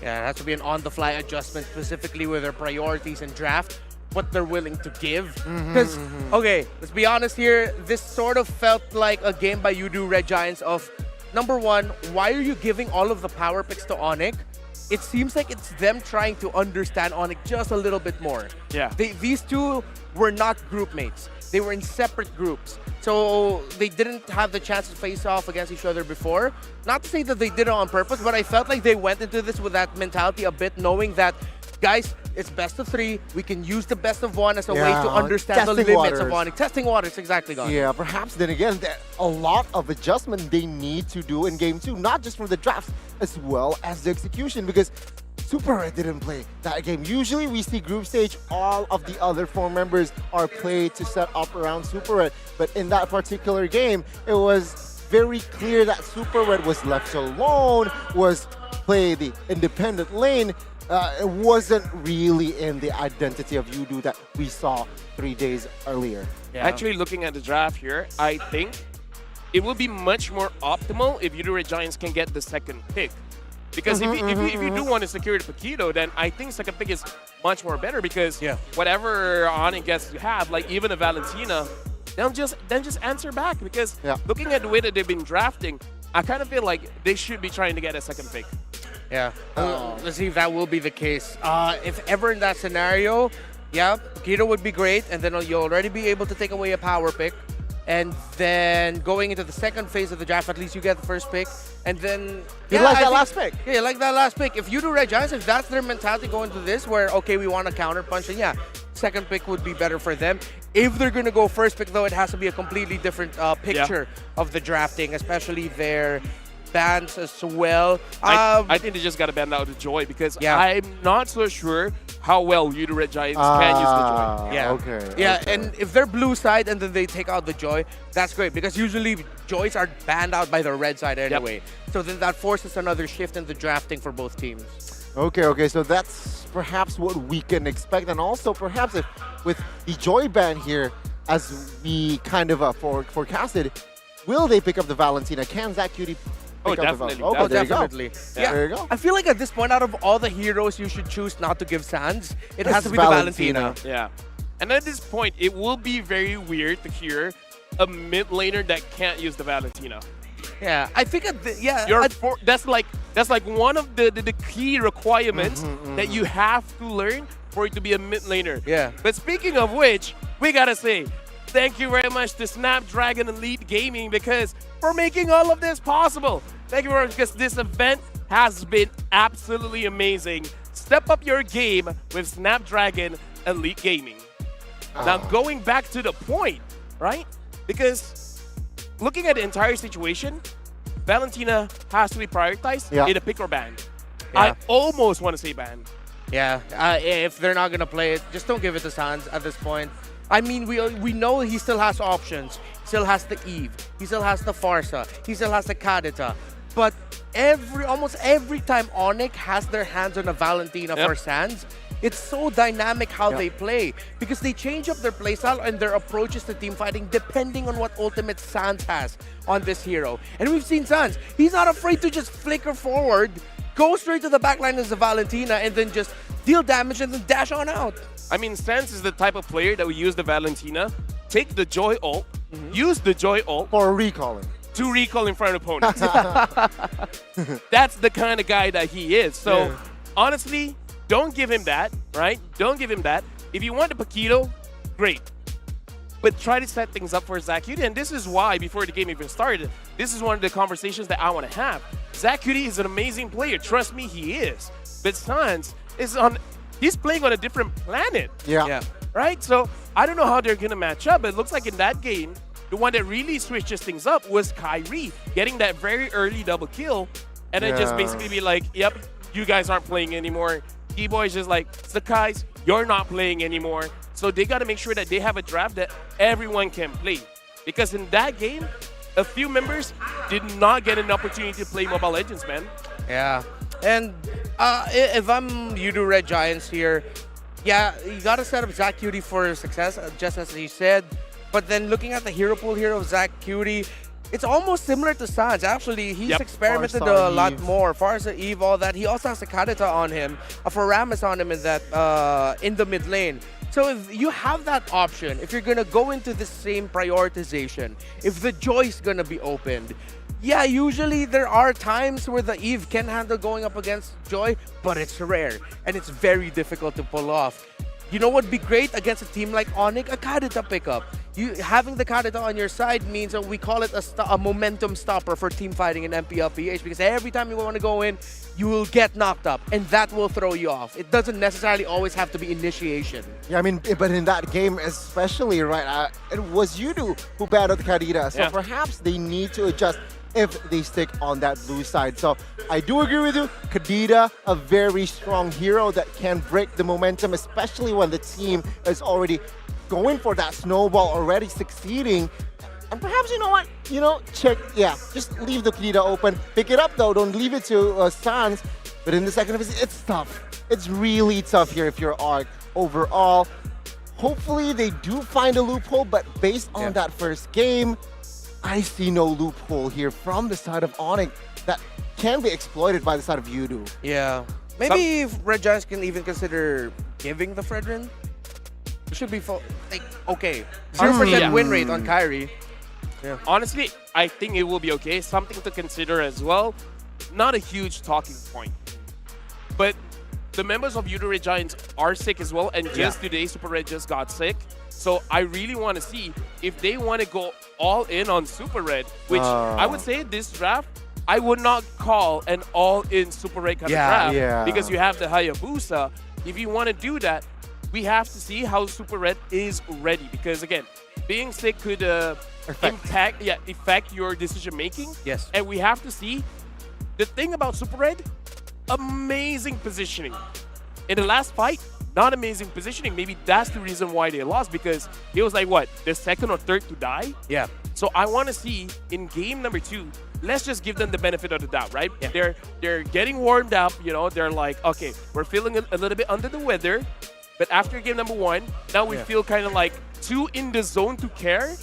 Yeah, it has to be an on-the-fly adjustment, specifically with their priorities and draft, what they're willing to give. Because, okay, let's be honest here, this sort of felt like a game by Udo Red Giants of, number 1, why are you giving all of the power picks to Onyx? It seems like it's them trying to understand Onyx just a little bit more. Yeah. These two were not group mates. They were in separate groups. So they didn't have the chance to face off against each other before. Not to say that they did it on purpose, but I felt like they went into this with that mentality a bit, knowing that, guys, it's best of 3. We can use the best of 1 as a way to understand the limits of Onyx. Testing waters, exactly, God. Yeah, perhaps then again, there a lot of adjustment they need to do in game 2, not just from the drafts, as well as the execution, because Super Red didn't play that game. Usually we see group stage, all of the other 4 members are played to set up around Super Red, but in that particular game, it was very clear that Super Red was left alone, was play the independent lane, it wasn't really in the identity of Yudu that we saw 3 days earlier. Actually, looking at the draft here, I think it will be much more optimal if Yudu Red Giants can get the second pick. Because if you do want to secure the Paquito, then I think second pick is much more better because whatever Onyx gets to have, like even a Valentina, then just answer back. Because looking at the way that they've been drafting, I kind of feel like they should be trying to get a second pick. Yeah, let's see if that will be the case. If ever in that scenario, Paquito would be great, and then you'll already be able to take away a power pick. And then going into the second phase of the draft, at least you get the first pick. And then... You like that last pick? Yeah, like that last pick. If you do Red Giants, if that's their mentality going to this, where, okay, we want to counter punch, then second pick would be better for them. If they're going to go first pick, though, it has to be a completely different picture of the drafting, especially their bans as well. I think they just got to ban out the Joy because I'm not so sure how well Yudu Red Giants can use the Joy. And if they're blue side and then they take out the Joy, that's great because usually Joys are banned out by the red side anyway. So then that forces another shift in the drafting for both teams. Okay, so that's perhaps what we can expect. And also perhaps if with the Joy ban here, as we kind of forecasted, will they pick up the Valentina? Can Zach Cutie pick up the Valentina? Definitely. Yeah. There you go. I feel like at this point, out of all the heroes you should choose not to give Sans, it has to be the Valentina. Yeah. And at this point, it will be very weird to hear a mid laner that can't use the Valentina. Yeah, I think that's like one of the key requirements that you have to learn for it to be a mid laner. Yeah. But speaking of which, we gotta say thank you very much to Snapdragon Elite Gaming because for making all of this possible. Thank you very much because this event has been absolutely amazing. Step up your game with Snapdragon Elite Gaming. Now going back to the point, right? Because looking at the entire situation, Valentina has to be prioritized in a pick or ban. I almost want to say ban. Yeah, if they're not going to play it, just don't give it to Sans at this point. I mean, we know he still has options. He still has the Eve. He still has the Farsa. He still has the Kadita. But almost every time Onyx has their hands on a Valentina for Sans, it's so dynamic how they play because they change up their playstyle and their approaches to team fighting depending on what ultimate Sans has on this hero. And we've seen Sans. He's not afraid to just flicker forward, go straight to the backline as a Valentina, and then just deal damage and then dash on out. I mean, Sans is the type of player that will use the Valentina, take the Joy ult, use the Joy ult for recalling. To recall in front of opponents. That's the kind of guy that he is. So, honestly, don't give him that, right? Don't give him that. If you want the Paquito, great. But try to set things up for Zach Cutie. And this is why, before the game even started, this is one of the conversations that I want to have. Zach Cutie is an amazing player. Trust me, he is. But Sans is he's playing on a different planet. Yeah. Right? So, I don't know how they're going to match up. But it looks like in that game, the one that really switches things up was Kyrie, getting that very early double kill. And then just basically be like, yep, you guys aren't playing anymore. T-Boy's just like, Sakai's, you're not playing anymore. So they got to make sure that they have a draft that everyone can play. Because in that game, a few members did not get an opportunity to play Mobile Legends, man. Yeah. And if I'm Yudu Red Giants here, you got to set up Zach Cutie for success, just as he said. But then looking at the hero pool here of Zach Cutie, it's almost similar to Sans. Actually, he's experimented a lot more. Farsa, Eve, all that. He also has a Kadita on him, a Faramis on him in that in the mid lane. So if you have that option, if you're going to go into the same prioritization, if the Joy's going to be opened, usually there are times where the Eve can handle going up against Joy, but it's rare and it's very difficult to pull off. You know what would be great against a team like Onyx? A Kadita pickup. Having the Kadita on your side means that we call it a momentum stopper for team fighting in MPLPH because every time you want to go in, you will get knocked up and that will throw you off. It doesn't necessarily always have to be initiation. Yeah, I mean, but in that game especially, right, it was Yudu who battled Kadita. So perhaps they need to adjust if they stick on that blue side. So I do agree with you. Kadita, a very strong hero that can break the momentum, especially when the team is already going for that snowball, already succeeding. And perhaps, you know what? Just leave the Kadita open. Pick it up though, don't leave it to Sans. But in the second phase, it's tough. It's really tough here if you're Arc. Overall, hopefully they do find a loophole, but based on that first game, I see no loophole here from the side of Onyx that can be exploited by the side of Yudu. Yeah. Maybe if Red Giants can even consider giving the Fredrin. It should be like okay. 0% win rate on Kyrie. Yeah. Honestly, I think it will be okay. Something to consider as well. Not a huge talking point. But the members of Yudu Red Giants are sick as well. And just today, Super Red just got sick. So I really want to see if they want to go all in on Super Red, which I would say this draft, I would not call an all-in Super Red kind of draft because you have the Hayabusa. If you want to do that, we have to see how Super Red is ready because again, being sick could affect your decision making. Yes. And we have to see the thing about Super Red, amazing positioning. In the last fight, not amazing positioning. Maybe that's the reason why they lost because it was like what, the second or third to die? Yeah. So I want to see in game number 2, let's just give them the benefit of the doubt, right? Yeah. They're getting warmed up, you know, they're like, okay, we're feeling a little bit under the weather. But after game number 1, now we feel kind of like too in the zone to care.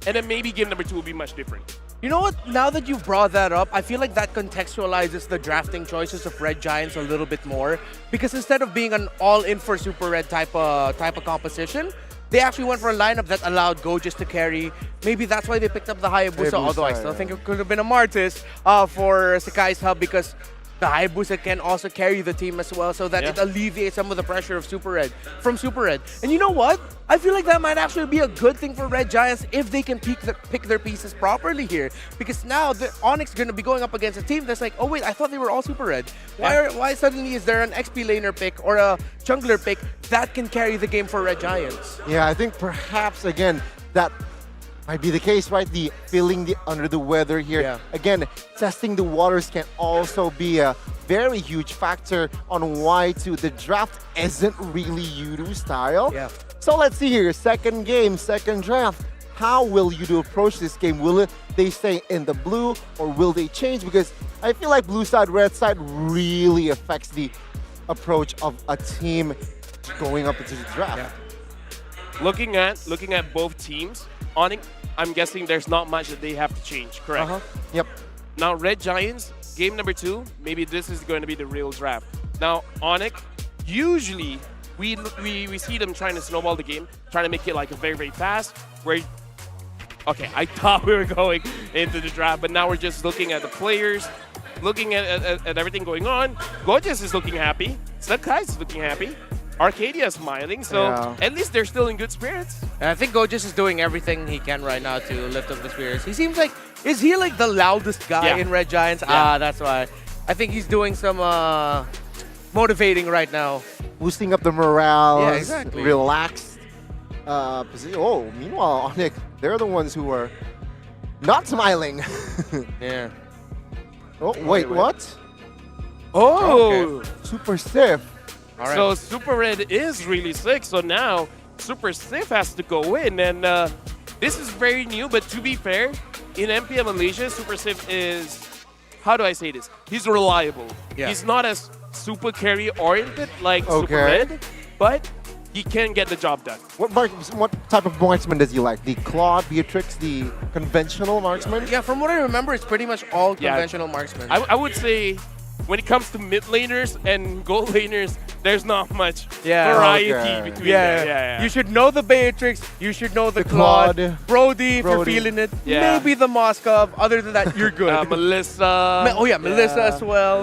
And then maybe game number 2 will be much different. You know what? Now that you've brought that up, I feel like that contextualizes the drafting choices of Red Giants a little bit more. Because instead of being an all-in for Super Red type of composition, they actually went for a lineup that allowed Gojus to carry. Maybe that's why they picked up the Hayabusa, although I still think it could have been a Martis for Sakai's hub because the Hayabusa can also carry the team as well so that it alleviates some of the pressure of Super Red from Super Red. And you know what? I feel like that might actually be a good thing for Red Giants if they can pick their pieces properly here. Because now the Onyx is going to be going up against a team that's like, oh wait, I thought they were all Super Red. Why suddenly is there an XP laner pick or a jungler pick that can carry the game for Red Giants? Yeah, I think perhaps, again, that might be the case, right? The feeling under the weather here. Yeah. Again, testing the waters can also be a very huge factor on why the draft isn't really Yudu style. Yeah. So let's see here, second game, second draft. How will Yudu approach this game? Will they stay in the blue or will they change? Because I feel like blue side, red side really affects the approach of a team going up into the draft. Yeah. Looking at both teams, Onyx, I'm guessing there's not much that they have to change, correct? Yep. Now, Red Giants, game number 2, maybe this is going to be the real draft. Now, Onyx, usually we see them trying to snowball the game, trying to make it like a very, very fast, where, okay, I thought we were going into the draft, but now we're just looking at the players, looking at everything going on. Gorgeous is looking happy. Sakai is looking happy. Arcadia is smiling, so at least they're still in good spirits. And I think Gojus is doing everything he can right now to lift up the spirits. He seems like, is he like the loudest guy in Red Giants? That's why. I think he's doing some motivating right now. Boosting up the morale, Yeah, exactly. relaxed position. Oh, meanwhile, Onyx, they're the ones who are not smiling. Yeah. Oh, wait, what? Oh! Super stiff. All right. So Super Red is really sick, so now Super Stiff has to go in, and this is very new, but to be fair, in MPM Malaysia, Super Stiff is, how do I say this? He's reliable. Yeah. He's not as super carry oriented like Super Red, but he can get the job done. What type of marksman does he like? The Claude, Beatrix, the conventional marksman? Yeah, from what I remember, it's pretty much all conventional marksmen. I would say when it comes to mid laners and gold laners, there's not much variety between them. Yeah. You should know the Beatrix, you should know the Claude, Brody for feeling it, maybe the Moskov. Other than that, you're good. Melissa. Melissa as well.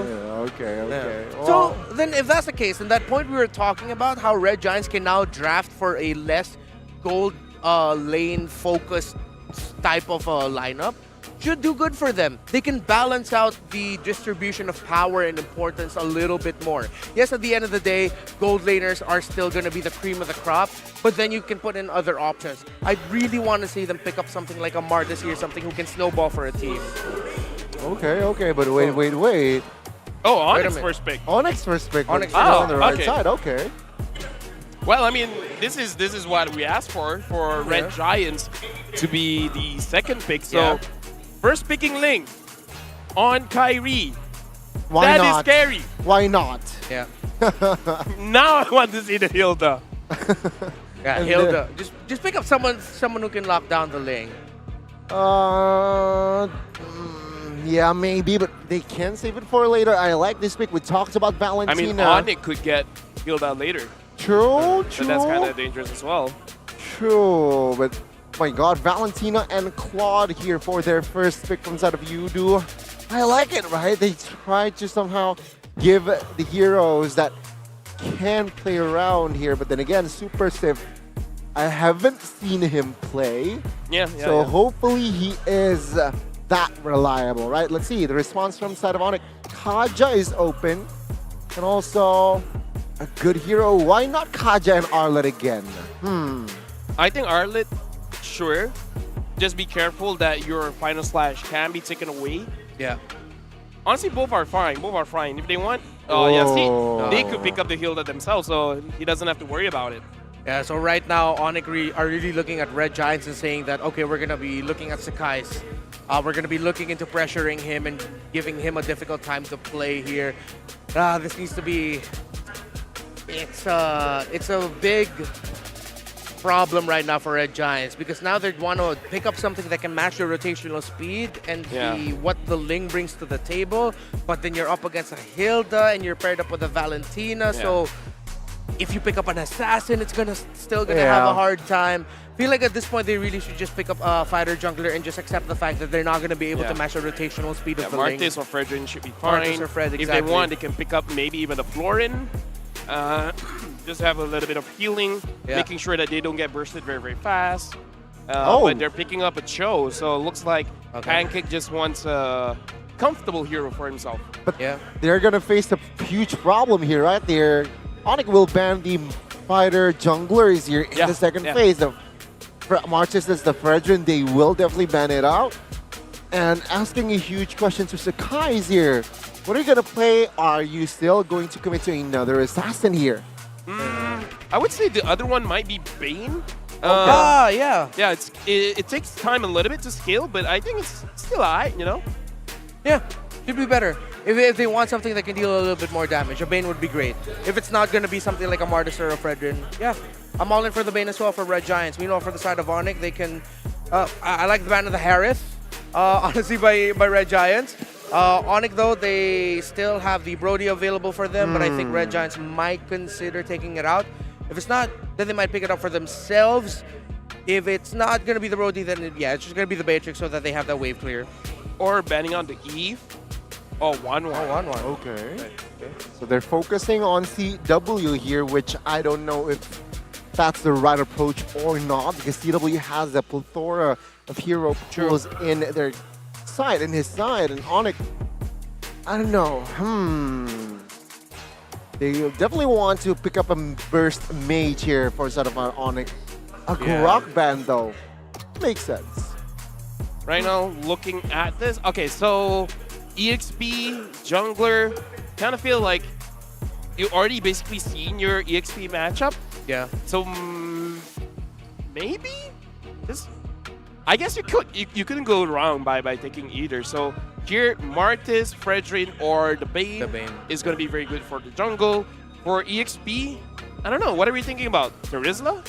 Okay. So then if that's the case, in that point we were talking about how Red Giants can now draft for a less gold lane focused type of lineup. Should do good for them. They can balance out the distribution of power and importance a little bit more. Yes, at the end of the day, gold laners are still going to be the cream of the crop, but then you can put in other options. I really want to see them pick up something like a Martis here, something who can snowball for a team. Okay, but wait. Oh, Onyx first pick. Onyx first pick. Onyx on the right side, okay. Well, I mean, this is what we asked for Red Giants to be the second pick. So, first picking Ling on Kyrie. Why That is not? scary. Why not? Yeah. Now I want to see the Hilda. Yeah, And Hilda. Just pick up someone who can lock down the lane. Yeah, maybe, but they can save it for later. I like this pick. We talked about I Valentina. mean, Onyx could get Hilda later. True, So that's kind of dangerous as well. True, but my God, Valentina and Claude here for their first pick from side of Yudu. I like it, right? They try to somehow give the heroes that can play around here, but then again, Super Sif, I haven't seen him play. Yeah, So hopefully he is that reliable, right? Let's see the response from side of Onyx. Kaja is open, and also a good hero. Why not Kaja and Arlet again? I think Arlet, sure. Just be careful that your final slash can be taken away. Yeah. Honestly, both are fine. Both are fine. If they want, they could pick up the Hilda themselves, so he doesn't have to worry about it. Yeah, so right now, Onyx are really looking at Red Giants and saying that, okay, we're going to be looking at Sakai's. We're going to be looking into pressuring him and giving him a difficult time to play here. This needs to be... It's a big problem right now for Red Giants because now they want to pick up something that can match your rotational speed and see what the Ling brings to the table. But then you're up against a Hilda and you're paired up with a Valentina. So if you pick up an assassin, it's still gonna have a hard time. Feel like at this point they really should just pick up a fighter jungler and just accept the fact that they're not gonna be able to match the rotational speed of the Ling. Martis or Fredrin should be fine. Martis or Fred, If they exactly. want, they can pick up maybe even a Florin. Just have a little bit of healing, making sure that they don't get bursted very, very fast. But they're picking up a Cho, so it looks like Pancake just wants a comfortable hero for himself. But they're gonna face a huge problem here, right? Onyx will ban the fighter junglers here in the second phase. The Marches is the Fredrin, they will definitely ban it out. And asking a huge question to Sakai is here. What are you gonna play? Are you still going to commit to another assassin here? I would say the other one might be Bane. Yeah. Yeah, it takes time a little bit to scale, but I think it's still alright, you know? Yeah, should be better. If they want something that can deal a little bit more damage, a Bane would be great. If it's not going to be something like a Martis or a Fredrin, yeah, I'm all in for the Bane as well for Red Giants. Meanwhile, for the side of Onyx, they can... I like the ban of the Harith, honestly, by Red Giants. Onyx, though, they still have the Brody available for them, but I think Red Giants might consider taking it out. If it's not, then they might pick it up for themselves. If it's not going to be the Brody, then it's just going to be the Matrix so that they have that wave clear. Or banning on the Eve. Oh, 1-1. Oh, 1-1. Okay. So they're focusing on CW here, which I don't know if that's the right approach or not, because CW has a plethora of hero pools in their side, in his side, and Onyx, I don't know. They definitely want to pick up a burst mage here for side of Onyx. A Grok band though, makes sense. Right now, looking at this, okay, so EXP, jungler, kind of feel like you already basically seen your EXP matchup. Yeah. So maybe this. I guess you couldn't go wrong by taking either. So here, Martis, Fredrin, or the Bane is going to be very good for the jungle. For EXP, I don't know. What are we thinking about? Terizla?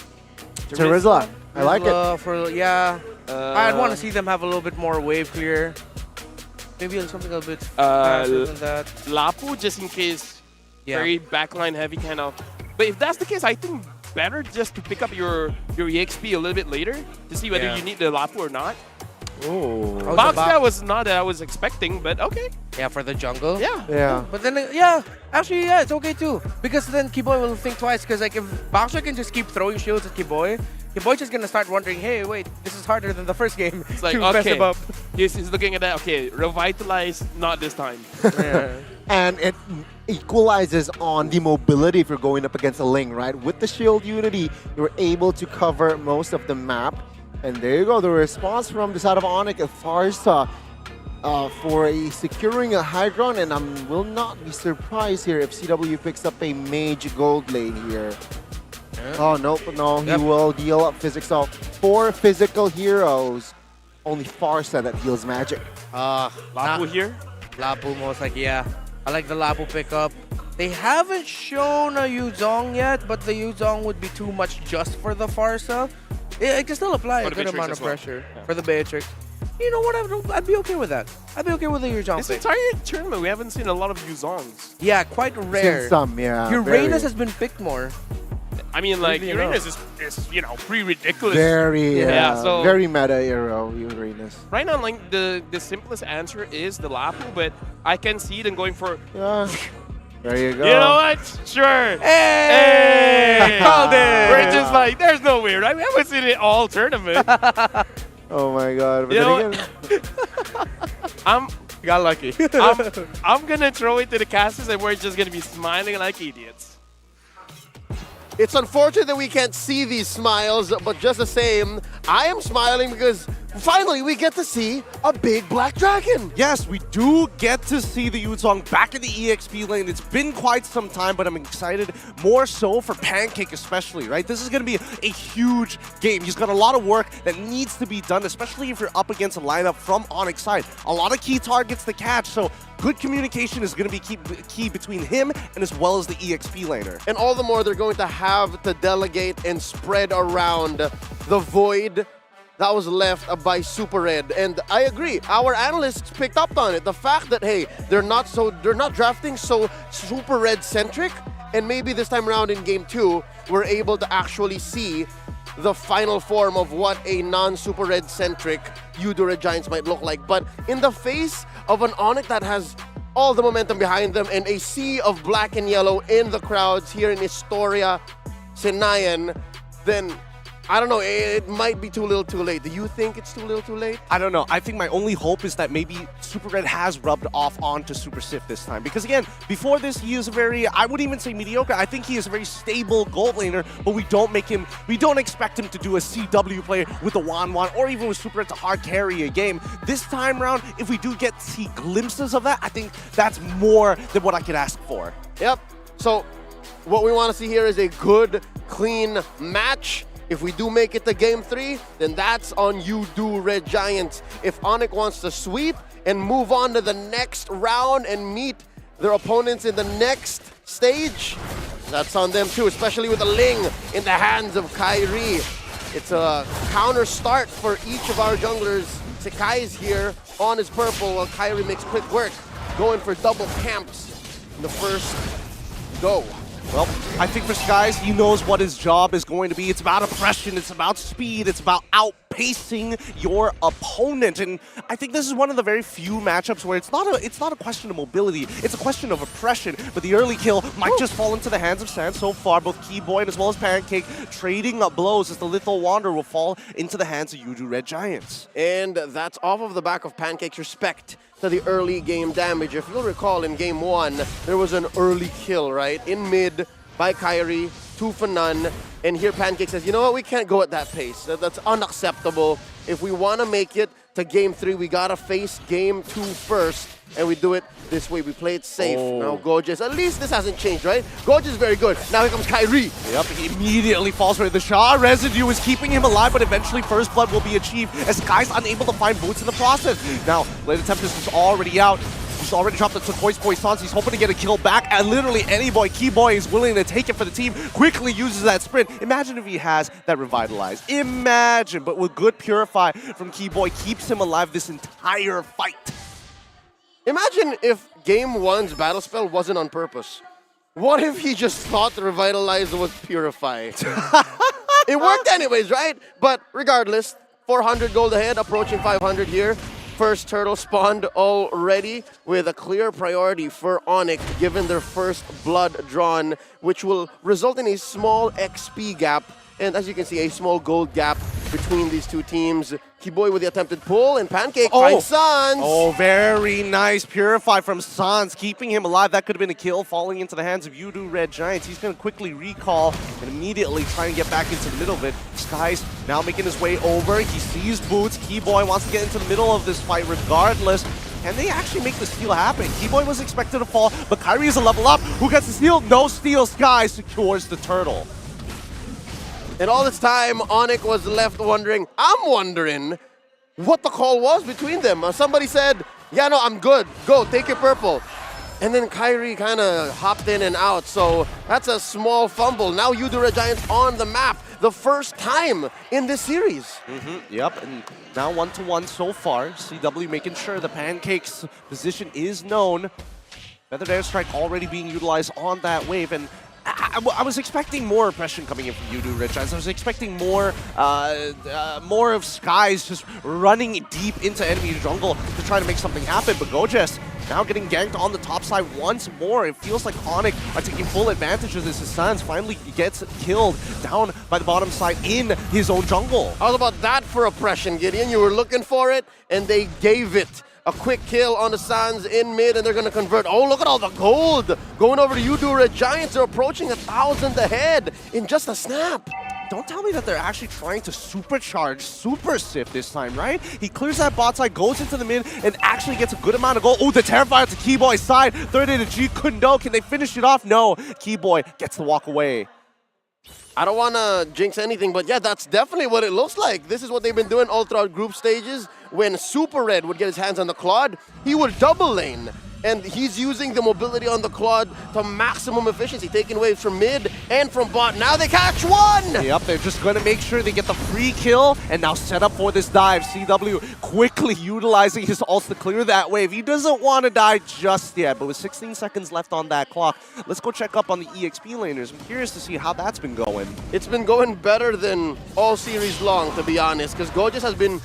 Terizla. I like it. I'd want to see them have a little bit more wave clear. Maybe something a bit faster than that. Lapu, just in case. Very backline heavy kind of. But if that's the case, I think better just to pick up your EXP a little bit later to see whether you need the Lapu or not. Oh. Box that was not that I was expecting, but okay. Yeah, for the jungle. Yeah. But then, actually, it's okay too. Because then Kiboy will think twice. Because like if Boxer can just keep throwing shields at Kiboy, Kiboy's just gonna start wondering, hey, wait, this is harder than the first game. It's like, to mess okay, him up. he's looking at that. Okay, revitalize, not this time. And it equalizes on the mobility if you're going up against a Ling, right? With the shield unity, you're able to cover most of the map. And there you go, the response from the side of Onyx, Farsa, for securing a high ground. And I will not be surprised here if CW picks up a mage gold lane here. Oh, no, he will deal up physics. So 4 physical heroes, only Farsa that deals magic. Lapu here? Lapu most like, I like the Lapu pickup. They haven't shown a Yuzong yet, but the Yuzong would be too much just for the Farsa. It can still apply a good Beatrix amount as of well. pressure for the Beatrix. You know what? I'd be okay with that. I'd be okay with the Yuzong This pick. entire tournament, we haven't seen a lot of Yuzongs. Yeah, quite rare. some, yeah, Uranus very. has been picked more. I mean, like, Weirdly Uranus is you know, pretty ridiculous. Very, so very meta era Uranus. right now, like, the simplest answer is the Lapu, but I can see them going for... There you go. You know what? Sure. Hey! Called it. We're just like, there's no way, right? We haven't seen it all tournament. Oh my god. But You know then again, Got lucky. I'm gonna throw it to the casters and we're just gonna be smiling like idiots. It's unfortunate that we can't see these smiles, but just the same, I am smiling because finally we get to see a big black dragon. Yes, we do get to see the Yuzong back in the EXP lane. It's been quite some time, but I'm excited more so for Pancake especially, right? This is going to be a huge game. He's got a lot of work that needs to be done, especially if you're up against a lineup from Onyx side. A lot of key targets to catch, so good communication is going to be key between him and as well as the EXP laner. And all the more they're going to have to delegate and spread around the void that was left by Super Red. And I agree, our analysts picked up on it. The fact that, hey, they're not drafting so Super Red centric, and maybe this time around in game 2, we're able to actually see the final form of what a non-Super Red centric Eudora Giants might look like. But in the face of an Onyx that has all the momentum behind them and a sea of black and yellow in the crowds here in Historia, Senayan, then I don't know, it might be too little too late. Do you think it's too little too late? I don't know. I think my only hope is that maybe Super Red has rubbed off onto Super Sif this time. Because again, before this, he is a very, I wouldn't even say mediocre. I think he is a very stable gold laner, but we don't expect him to do a CW play with the Wan or even with Super Red to hard carry a game. This time around, if we do get see glimpses of that, I think that's more than what I could ask for. Yep. So what we want to see here is a good, clean match. If we do make it to game 3, then that's on you, do Red Giants. If Onyx wants to sweep and move on to the next round and meet their opponents in the next stage, that's on them too, especially with a Ling in the hands of Kyrie. It's a counter start for each of our junglers. Sekai is here on his purple while Kyrie makes quick work, going for double camps in the first go. Well, I think for Skies, he knows what his job is going to be. It's about oppression, it's about speed, it's about outpacing your opponent. And I think this is one of the very few matchups where it's not a question of mobility, it's a question of oppression. But the early kill might just fall into the hands of Sans so far. Both Keyboy as well as Pancake trading blows as the Lethal Wanderer will fall into the hands of Yuju Red Giants. And that's off of the back of Pancake's respect to the early game damage. If you'll recall, in game 1, there was an early kill, right? In mid by Kyrie, 2 for none. And here Pancake says, you know what, we can't go at that pace. That's unacceptable. If we want to make it to game 3, we got to face game 2 first. And we do it this way. We play it safe. Now Gorgeous, at least this hasn't changed, right? Gorgeous is very good. Now here comes Kyrie. Yep, he immediately falls for it. The Shaw residue is keeping him alive, but eventually first blood will be achieved as Sky's unable to find boots in the process. Now, Lady Tempest is already out. He's already dropped the Turquoise Poissons. He's hoping to get a kill back, and literally any boy, Keyboy, is willing to take it for the team. Quickly uses that sprint. Imagine if he has that Revitalize. Imagine, but with good Purify from Keyboy, keeps him alive this entire fight. Imagine if game 1's battle spell wasn't on purpose. What if he just thought the Revitalize was Purify? It worked anyways, right? But regardless, 400 gold ahead, approaching 500 here. First turtle spawned already with a clear priority for Onyx given their first blood drawn, which will result in a small XP gap. And as you can see, a small gold gap between these two teams. Keyboy with the attempted pull, and Pancake finds Sans. Oh, very nice Purify from Sans, keeping him alive. That could have been a kill, falling into the hands of Yudu Red Giants. He's going to quickly recall and immediately try and get back into the middle of it. Sky's now making his way over. He sees Boots. Keyboy wants to get into the middle of this fight regardless. And they actually make the steal happen. Keyboy was expected to fall, but Kyrie is a level up. Who gets the steal? No steal. Sky secures the turtle. And all this time, Onyx was left wondering, I'm wondering what the call was between them. Somebody said, yeah, no, I'm good. Go, take your purple. And then Kyrie kind of hopped in and out, so that's a small fumble. Now Red Giants on the map, the first time in this series. Yep, and now 1-1 so far. CW making sure the Pancake's position is known. Feathered Airstrike already being utilized on that wave, and I was expecting more oppression coming in from Red Giants. I was expecting more of Skies just running deep into enemy jungle to try to make something happen, but Gojes now getting ganked on the top side once more. It feels like Onyx are taking full advantage of this as Sans finally gets killed down by the bottom side in his own jungle. How about that for oppression, Gideon? You were looking for it, and they gave it. A quick kill on the Sans in mid, and they're going to convert. Oh, look at all the gold going over to Red Giants. They're approaching 1,000 ahead in just a snap. Don't tell me that they're actually trying to supercharge Super Sif this time, right? He clears that bot side, goes into the mid, and actually gets a good amount of gold. Oh, the Terrifier to Keyboy's side. Third into G Kundo. Can they finish it off? No. Keyboy gets to walk away. I don't want to jinx anything, but yeah, that's definitely what it looks like. This is what they've been doing all throughout group stages. When Super Red would get his hands on the Claude, he would double lane. And he's using the mobility on the Claude to maximum efficiency, taking waves from mid and from bot. Now they catch one! Yep, they're just going to make sure they get the free kill and now set up for this dive. CW quickly utilizing his ults to clear that wave. He doesn't want to die just yet, but with 16 seconds left on that clock, let's go check up on the EXP laners. I'm curious to see how that's been going. It's been going better than all series long, to be honest, because Gorgeous has been,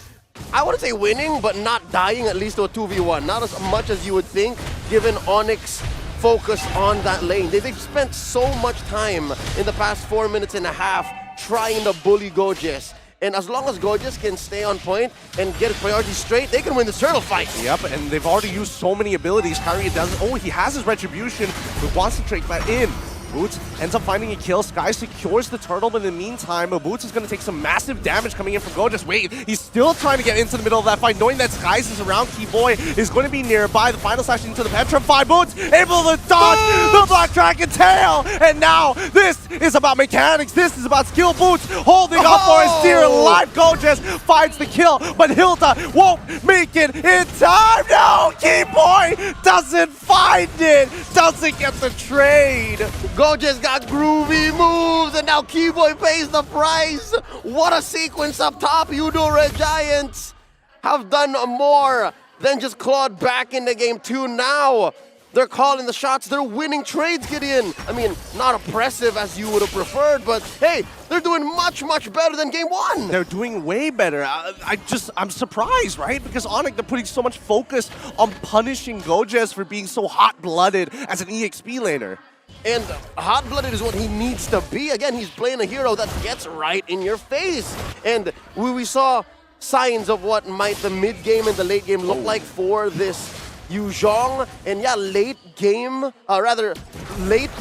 I wouldn't say winning, but not dying at least to a 2v1. Not as much as you would think, given Onyx focus on that lane. They've spent so much time in the past 4 minutes and a half trying to bully Gorgeous. And as long as Gorgeous can stay on point and get his priorities straight, they can win this turtle fight. Yep, and they've already used so many abilities. Kyrie does, oh, he has his Retribution, but wants to trade that in. Boots ends up finding a kill. Sky secures the turtle, but in the meantime, Boots is going to take some massive damage coming in from Gorgeous. Wait, he's still trying to get into the middle of that fight, knowing that Skies is around. Keyboy is going to be nearby. The final slash into the Petrify. Boots able to dodge the Black Dragon tail. And now this is about mechanics. This is about skill. Boots holding up for his dear life. Gorgeous finds the kill, but Hilda won't make it in time. No, Keyboy doesn't find it. Doesn't get the trade. Gorgeous got groovy moves, and now Keyboy pays the price. What a sequence up top. Red Giants have done more than just clawed back in the game 2 now. They're calling the shots. They're winning trades, Gideon. I mean, not oppressive as you would have preferred, but hey, they're doing much, much better than game 1. They're doing way better. I'm surprised, right? Because Onyx, they're putting so much focus on punishing Gorgeous for being so hot-blooded as an EXP laner. And hot-blooded is what he needs to be. Again, he's playing a hero that gets right in your face. And we saw signs of what might the mid-game and the late game look like for this Yuzhong. And yeah, late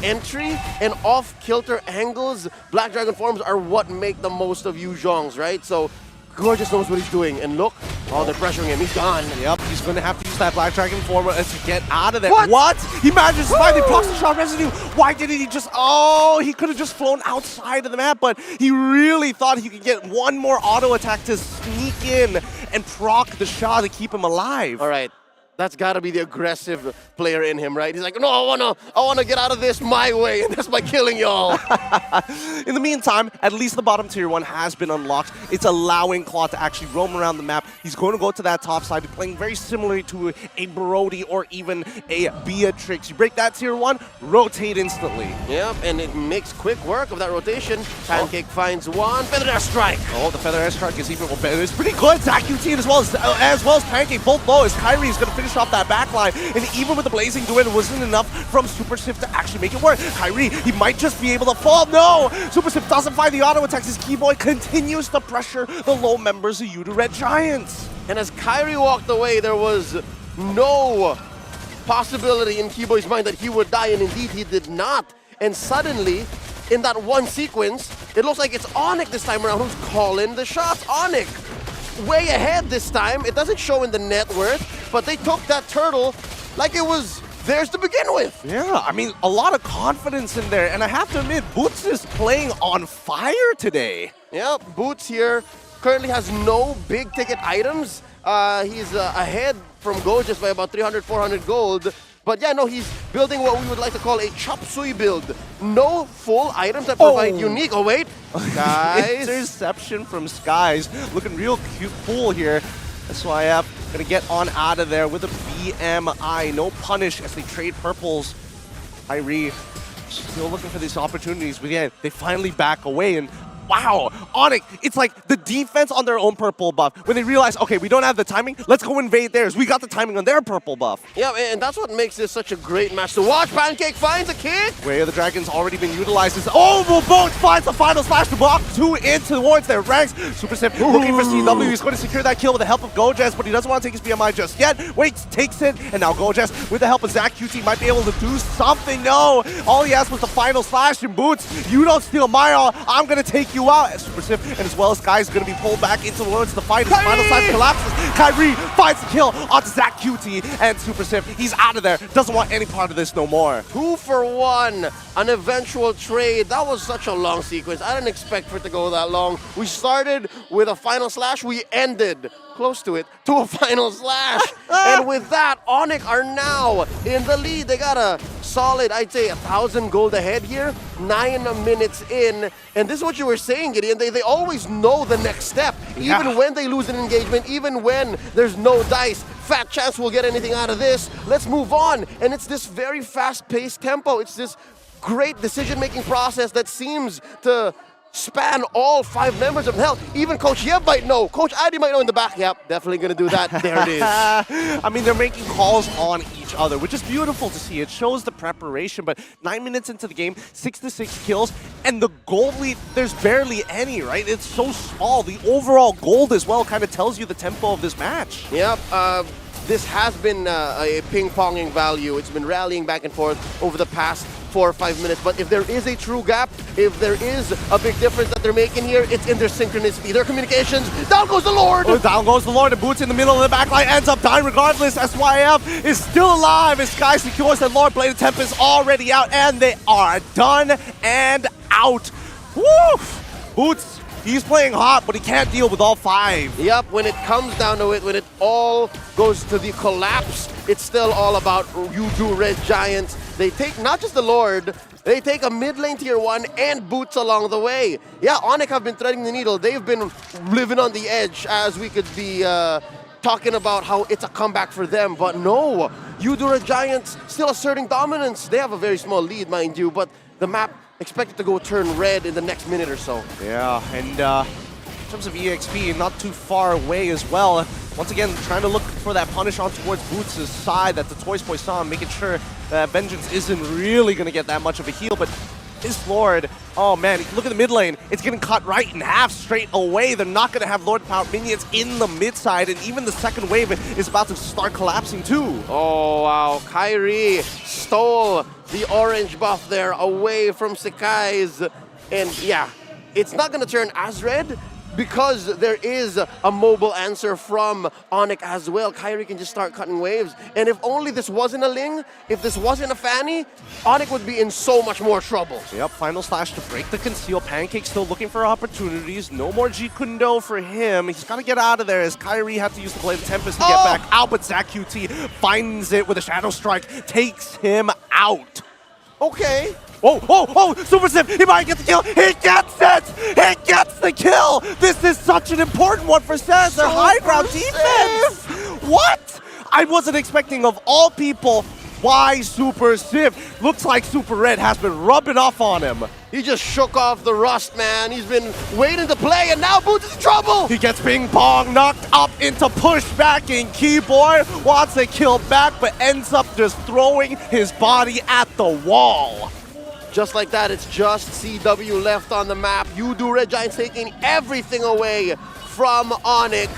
entry and off-kilter angles, Black Dragon forms are what make the most of Yuzhongs, right? So Gorgeous knows what he's doing. And look, oh, they're pressuring him. He's gone. Yep, he's going to have to use that Black Dragon form to get out of there. What? He manages to find the proxy shot residue. Why didn't he just... Oh, he could have just flown outside of the map, but he really thought he could get one more auto attack to sneak in and proc the shot to keep him alive. All right. That's got to be the aggressive player in him, right? He's like, no, I wanna get out of this my way, and that's by killing y'all. In the meantime, at least the bottom tier 1 has been unlocked. It's allowing Claude to actually roam around the map. He's going to go to that top side, playing very similarly to a Brody or even a Beatrix. You break that tier 1, rotate instantly. Yep, and it makes quick work of that rotation. Pancake finds one, Feather Airstrike. Oh, the Feather Airstrike is even better. It's pretty good. ZaQT as well as Pancake, both low, as Kyrie is going to finish off that backline, and even with the Blazing Duet, it wasn't enough from Super Sif to actually make it work. Kyrie, he might just be able to fall. No! Super Sif doesn't find the auto attacks as Keyboy continues to pressure the low members of Red Giants. And as Kyrie walked away, there was no possibility in Keyboy's mind that he would die, and indeed he did not. And suddenly, in that one sequence, it looks like it's Onyx this time around who's calling the shots. Onyx way ahead this time. It doesn't show in the net worth, but they took that turtle like it was theirs to begin with. Yeah, I mean, a lot of confidence in there, and I have to admit, Boots is playing on fire today. Yeah, Boots here currently has no big ticket items. He's ahead from Gorgeous by about 300, 400 gold, But yeah, no, he's building what we would like to call a chop suey build. No full items that provide unique. Oh, wait. Guys. Interception from Skies. Looking real cute, cool here. SYF gonna get on out of there with a BMI. No punish as they trade purples. Irie still looking for these opportunities, but yeah, they finally back away. And wow, Onyx, it's like the defense on their own purple buff. When they realize, okay, we don't have the timing, let's go invade theirs. We got the timing on their purple buff. Yeah, and that's what makes this such a great match to watch. Pancake finds a kick. Way of the Dragon's already been utilized. Oh, Bolt finds the final slash to block 2 in towards their ranks. Super Sip looking for CW. He's going to secure that kill with the help of Gojas, but he doesn't want to take his BMI just yet. Waits, takes it, and now Gojas, with the help of Zach QT, might be able to do something. No, all he asked was the final slash in Boots. You don't steal my all, I'm going to take you out. Super Sip, and as well as Sky is going to be pulled back into towards the fight. His final slash collapses. Kyrie finds the kill onto Zach QT, and Super Sip, he's out of there. Doesn't want any part of this no more. 2 for 1, an eventual trade. That was such a long sequence. I didn't expect for it to go that long. We started with a final slash. We ended close to it to a final slash. And with that, Onyx are now in the lead. They got a solid, I'd say, 1,000 gold ahead here. 9 minutes in. And this is what you were saying, Gideon. They always know the next step. Even when they lose an engagement, even when there's no dice, fat chance we'll get anything out of this. Let's move on. And it's this very fast-paced tempo. It's this great decision-making process that seems to span all 5 members of the hell. Even Coach Yev might know. Coach Adi might know in the back. Yep, definitely going to do that. There it is. I mean, they're making calls on each other, which is beautiful to see. It shows the preparation, but 9 minutes into the game, 6-6 kills, and the gold lead, there's barely any, right? It's so small. The overall gold as well kind of tells you the tempo of this match. Yep. This has been a ping-ponging value. It's been rallying back and forth over the past 4 or 5 minutes. But if there is a true gap, if there is a big difference that they're making here, it's in their synchronicity, their communications. Down goes the Lord! Oh, down goes the Lord, and Boots in the middle of the backline ends up dying regardless. SYF is still alive as Sky secures that Lord. Blade of Tempest already out, and they are done and out. Woof! Boots, he's playing hot, but he can't deal with all 5. Yep, when it comes down to it, when it all goes to the collapse, it's still all about you do Red Giants. They take not just the Lord, they take a mid lane tier 1 and Boots along the way. Yeah, Onyx have been threading the needle. They've been living on the edge as we could be talking about how it's a comeback for them. But no, Red Giants still asserting dominance. They have a very small lead, mind you, but the map expected to go turn red in the next minute or so. Yeah, and in terms of EXP, not too far away as well. Once again, trying to look for that punish on towards Boots' side that the Toys Boy saw, making sure that Vengeance isn't really going to get that much of a heal. But this Lord, oh man, look at the mid lane. It's getting cut right in half straight away. They're not going to have Lord Power minions in the mid side, and even the second wave is about to start collapsing too. Oh wow, Kyrie stole the orange buff there away from Sekai's. And yeah, it's not going to turn as red because there is a mobile answer from Onyx as well. Kyrie can just start cutting waves. And if only this wasn't a Ling, if this wasn't a Fanny, Onyx would be in so much more trouble. Yep, final slash to break the conceal. Pancake still looking for opportunities. No more G Kundo for him. He's got to get out of there as Kyrie had to use the Blade of Tempest to get back out, but Zach QT finds it with a Shadow Strike, takes him out. Okay. Oh, Super Sip, he might get the kill. He gets it! He gets the kill! This is such an important one for Seth. Their high ground defense! What? I wasn't expecting, of all people, why Super Sip? Looks like Super Red has been rubbing off on him. He just shook off the rust, man. He's been waiting to play, and now Boots is in trouble! He gets ping pong, knocked up into pushback, and Keyboard wants a kill back, but ends up just throwing his body at the wall. Just like that, it's just CW left on the map. Red Giants taking everything away from Onyx.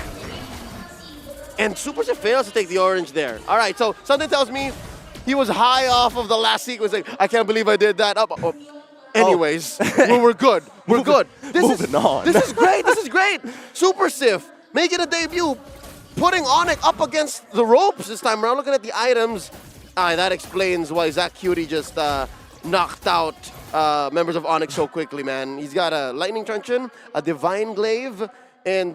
And Super Sip fails to take the orange there. All right, so something tells me he was high off of the last sequence. Like, I can't believe I did that. Anyways, we're good. We're good. Moving on. This is great. This is great. Super Sif making a debut, putting Onyx up against the ropes this time around. Looking at the items, that explains why Zach Cutie just knocked out members of Onyx so quickly, man. He's got a Lightning Truncheon, a Divine Glaive, and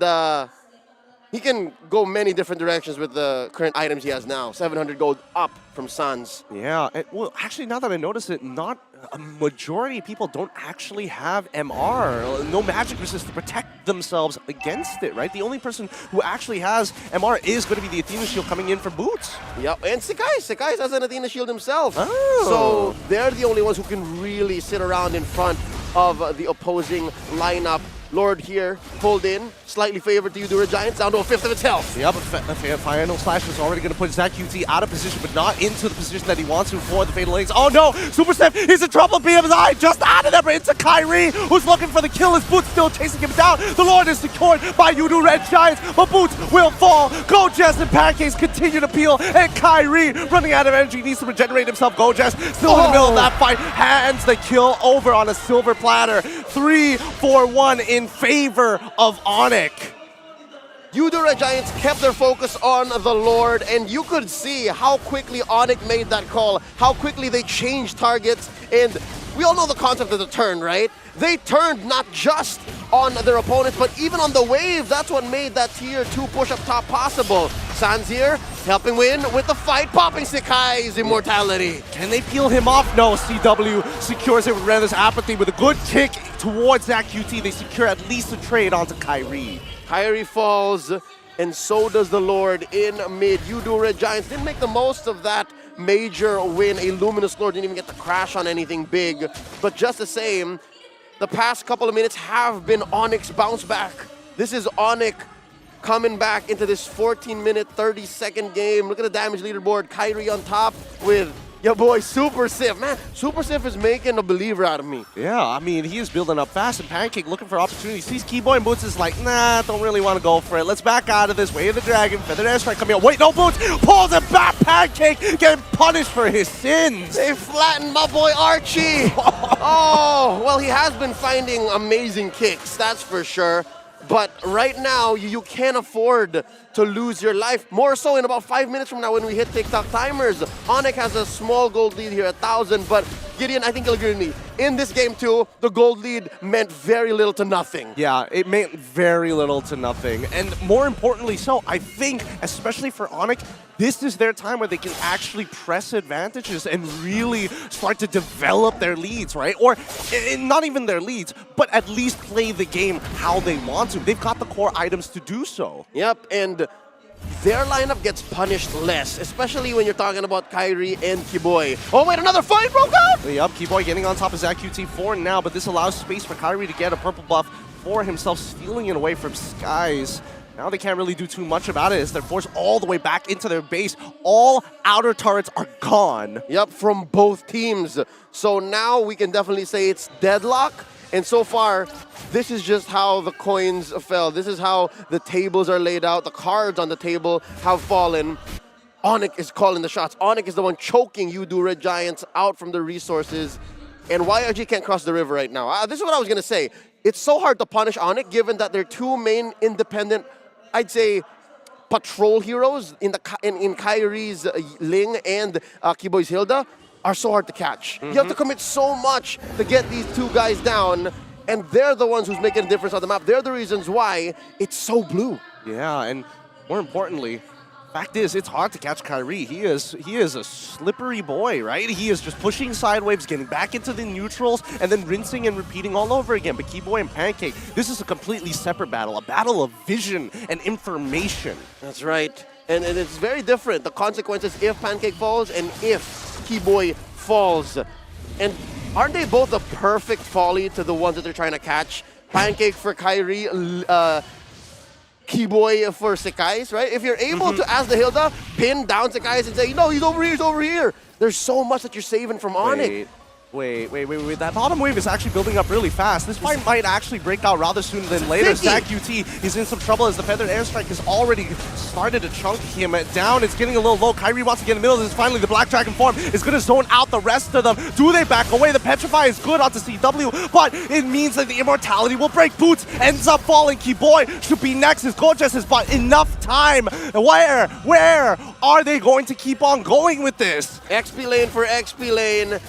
he can go many different directions with the current items he has now. 700 gold up from Sans. Yeah, well, actually, now that I notice it, not a majority of people don't actually have MR. No magic resist to protect themselves against it, right? The only person who actually has MR is going to be the Athena Shield coming in for Boots. Yep, and Sekai has an Athena Shield himself. Oh. So they're the only ones who can really sit around in front of the opposing lineup. Lord here, pulled in, slightly favored to Eudora Giants, down to a fifth of its health. Yep, Final Slash is already going to put Zach QT out of position, but not into the position that he wants to for the Fatal Links. Oh no, Super Step, he's in trouble, BMSI just out of there, but into Kyrie, who's looking for the kill. His Boots still chasing him down. The Lord is secured by Eudora Giants, but Boots will fall. Gojess and Pancakes continue to peel, and Kyrie, running out of energy, needs to regenerate himself. Gojess still in the middle of that fight, hands the kill over on a silver platter. 3-4-1 in favor of Onyx. Eudora Giants kept their focus on the Lord, and you could see how quickly Onyx made that call, how quickly they changed targets, and we all know the concept of the turn, right? They turned not just on their opponents, but even on the wave. That's what made that tier 2 push up top possible. Sans here, helping win with the fight, popping Sekai's immortality. Can they peel him off? No, CW secures it with Relentless Apathy with a good kick towards that QT. They secure at least a trade onto Kyrie. Kyrie falls, and so does the Lord in mid. Eudora Giants didn't make the most of that major win. A Luminous Lord didn't even get to crash on anything big, but just the same, the past couple of minutes have been Onyx bounce back. This is Onyx coming back into this 14-minute, 30-second game. Look at the damage leaderboard. Kyrie on top with your boy Super Sif. Man, Super Sif is making a believer out of me. Yeah, I mean, he is building up fast, and Pancake looking for opportunities. Sees Keyboy and Boots is like, nah, don't really want to go for it. Let's back out of this. Way of the Dragon, Feathered Airstrike coming out. Wait, no, Boots pulls it back. Pancake getting punished for his sins. They flattened my boy Archie. Oh, well, he has been finding amazing kicks, that's for sure. But right now, you can't afford to lose your life. More so in about 5 minutes from now when we hit TikTok timers. Onyx has a small gold lead here, 1,000. But Gideon, I think you'll agree with me. In this game too, the gold lead meant very little to nothing. Yeah, it meant very little to nothing. And more importantly so, I think, especially for Onyx, this is their time where they can actually press advantages and really start to develop their leads, right? Or not even their leads, but at least play the game how they want to. They've got the core items to do so. Yep, and their lineup gets punished less, especially when you're talking about Kyrie and Keyboy. Oh wait, another fight broke out! Yep, Keyboy getting on top of Zach QT4 now, but this allows space for Kyrie to get a purple buff for himself, stealing it away from Skies. Now they can't really do too much about it as they're forced all the way back into their base. All outer turrets are gone. Yep, from both teams. So now we can definitely say it's deadlock. And so far, this is just how the coins fell. This is how the tables are laid out. The cards on the table have fallen. Onyx is calling the shots. Onyx is the one choking Eudora Giants out from the resources. And YRG can't cross the river right now. This is what I was going to say. It's so hard to punish Onyx given that their two main independent, I'd say, patrol heroes in Kyrie's Ling and Keyboy's Hilda are so hard to catch. You have to commit so much to get these two guys down, and they're the ones who's making a difference on the map. They're the reasons why it's so blue. Yeah, and more importantly, fact is, it's hard to catch Kyrie. He is a slippery boy, right? He is just pushing sideways, getting back into the neutrals, and then rinsing and repeating all over again. But Keyboy and Pancake, this is a completely separate battle, a battle of vision and information. That's right. And it's very different. The consequences if Pancake falls and if Keyboy falls. And aren't they both a perfect folly to the ones that they're trying to catch? Pancake for Kyrie, Keyboy for Sekais, right? If you're able to, as the Hilda, pin down Sekais and say, no, he's over here, he's over here. There's so much that you're saving from Onyx. Wait. That bottom wave is actually building up really fast. This fight might actually break out rather sooner than later. Zach UT is in some trouble as the Feathered Airstrike has already started to chunk him down. It's getting a little low. Kyrie wants to get in the middle of this. Finally, the Black Dragon form is going to zone out the rest of them. Do they back away? The Petrify is good onto CW, but it means that the Immortality will break. Boots ends up falling. Keyboy should be next. His Gorgeous has bought enough time. Where are they going to keep on going with this? XP lane for XP lane.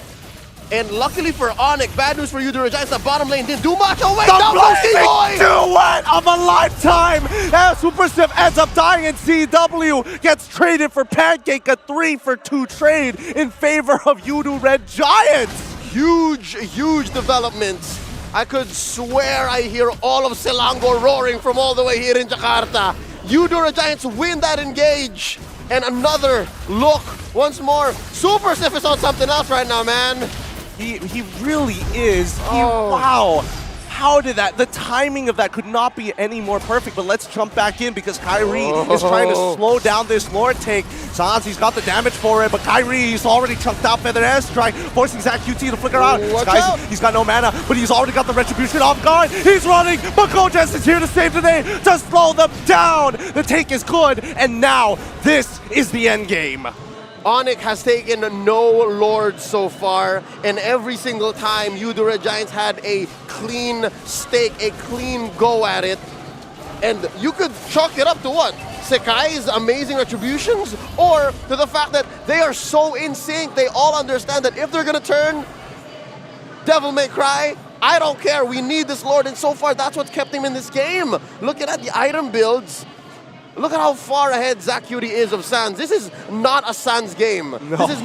And luckily for Onyx, bad news for you, the Giants, the bottom lane didn't do much. Oh wait, The down goes T-Boy! duet of a lifetime as Super Stiff ends up dying and CW gets traded for Pancake, a 3-for-2 trade in favor of Yudu Red Giants. Huge developments. I could swear I hear all of Selangor roaring from all the way here in Jakarta. Yudu Giants win that engage. And another look once more. Super Stiff is on something else right now, man. He really is. Oh. Wow. How did that? The timing of that could not be any more perfect, but let's jump back in because Kyrie is trying to slow down this Lord take. Sans, he's got the damage for it, but Kyrie's already chunked out Feather Airstrike, forcing Zach QT to flicker out. Watch out. He's got no mana, but he's already got the Retribution off guard. He's running, but Gojas is here to save the day, to slow them down. The take is good, and now this is the end game. Onyx has taken no Lord so far, and every single time Yudu Giants had a clean stake, a clean go at it. And you could chalk it up to what? Sekai's amazing retributions, or to the fact that they are so in sync, they all understand that if they're gonna turn Devil May Cry, I don't care, we need this Lord, and so far that's what's kept him in this game. Looking at the item builds, look at how far ahead Zach QT is of Sans. This is not a Sans game. No. This is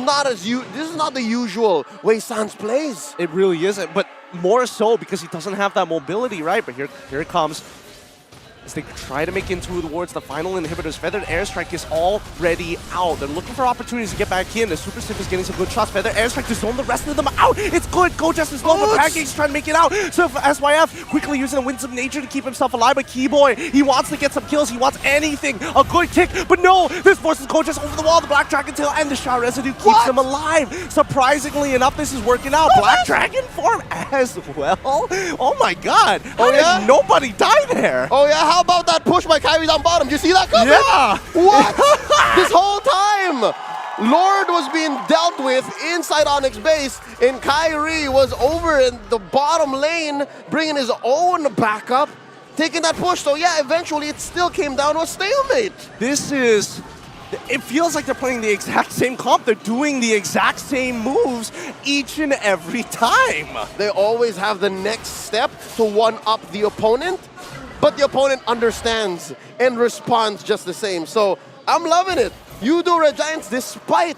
not the usual way Sans plays. It really isn't, but more so because he doesn't have that mobility, right? But here it comes. As they try to make into towards the final inhibitors. Feathered Airstrike is already out. They're looking for opportunities to get back in. The Super Stiff is getting some good shots. Feathered Airstrike to zone the rest of them out. It's good. Gojas is low, but Pancake's trying to make it out. So SYF quickly using the Winds of Nature to keep himself alive. But Keyboy, he wants to get some kills. He wants anything. A good kick. But no, this forces Gojas over the wall. The Black Dragon Tail and the Shao Residue keeps him alive. Surprisingly enough, this is working out. Black Dragon form as well. Oh my god. How did nobody die there? Oh yeah, how about that push by Kyrie down bottom? Do you see that coming? Yeah. What? This whole time, Lord was being dealt with inside Onyx base, and Kyrie was over in the bottom lane, bringing his own backup, taking that push. So yeah, eventually it still came down to a stalemate. It feels like they're playing the exact same comp. They're doing the exact same moves each and every time. They always have the next step to one-up the opponent, but the opponent understands and responds just the same. So I'm loving it. Yudu Red Giants, despite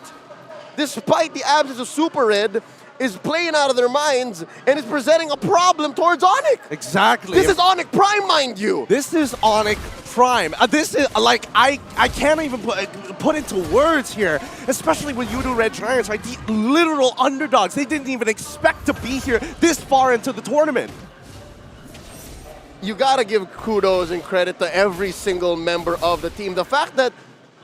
the absence of Super Red, is playing out of their minds and is presenting a problem towards Onyx. Exactly. This is Onyx Prime, mind you. This is Onyx Prime. This is like I can't even put into words here, especially with Yudu Red Giants, right? The literal underdogs. They didn't even expect to be here this far into the tournament. You gotta give kudos and credit to every single member of the team. The fact that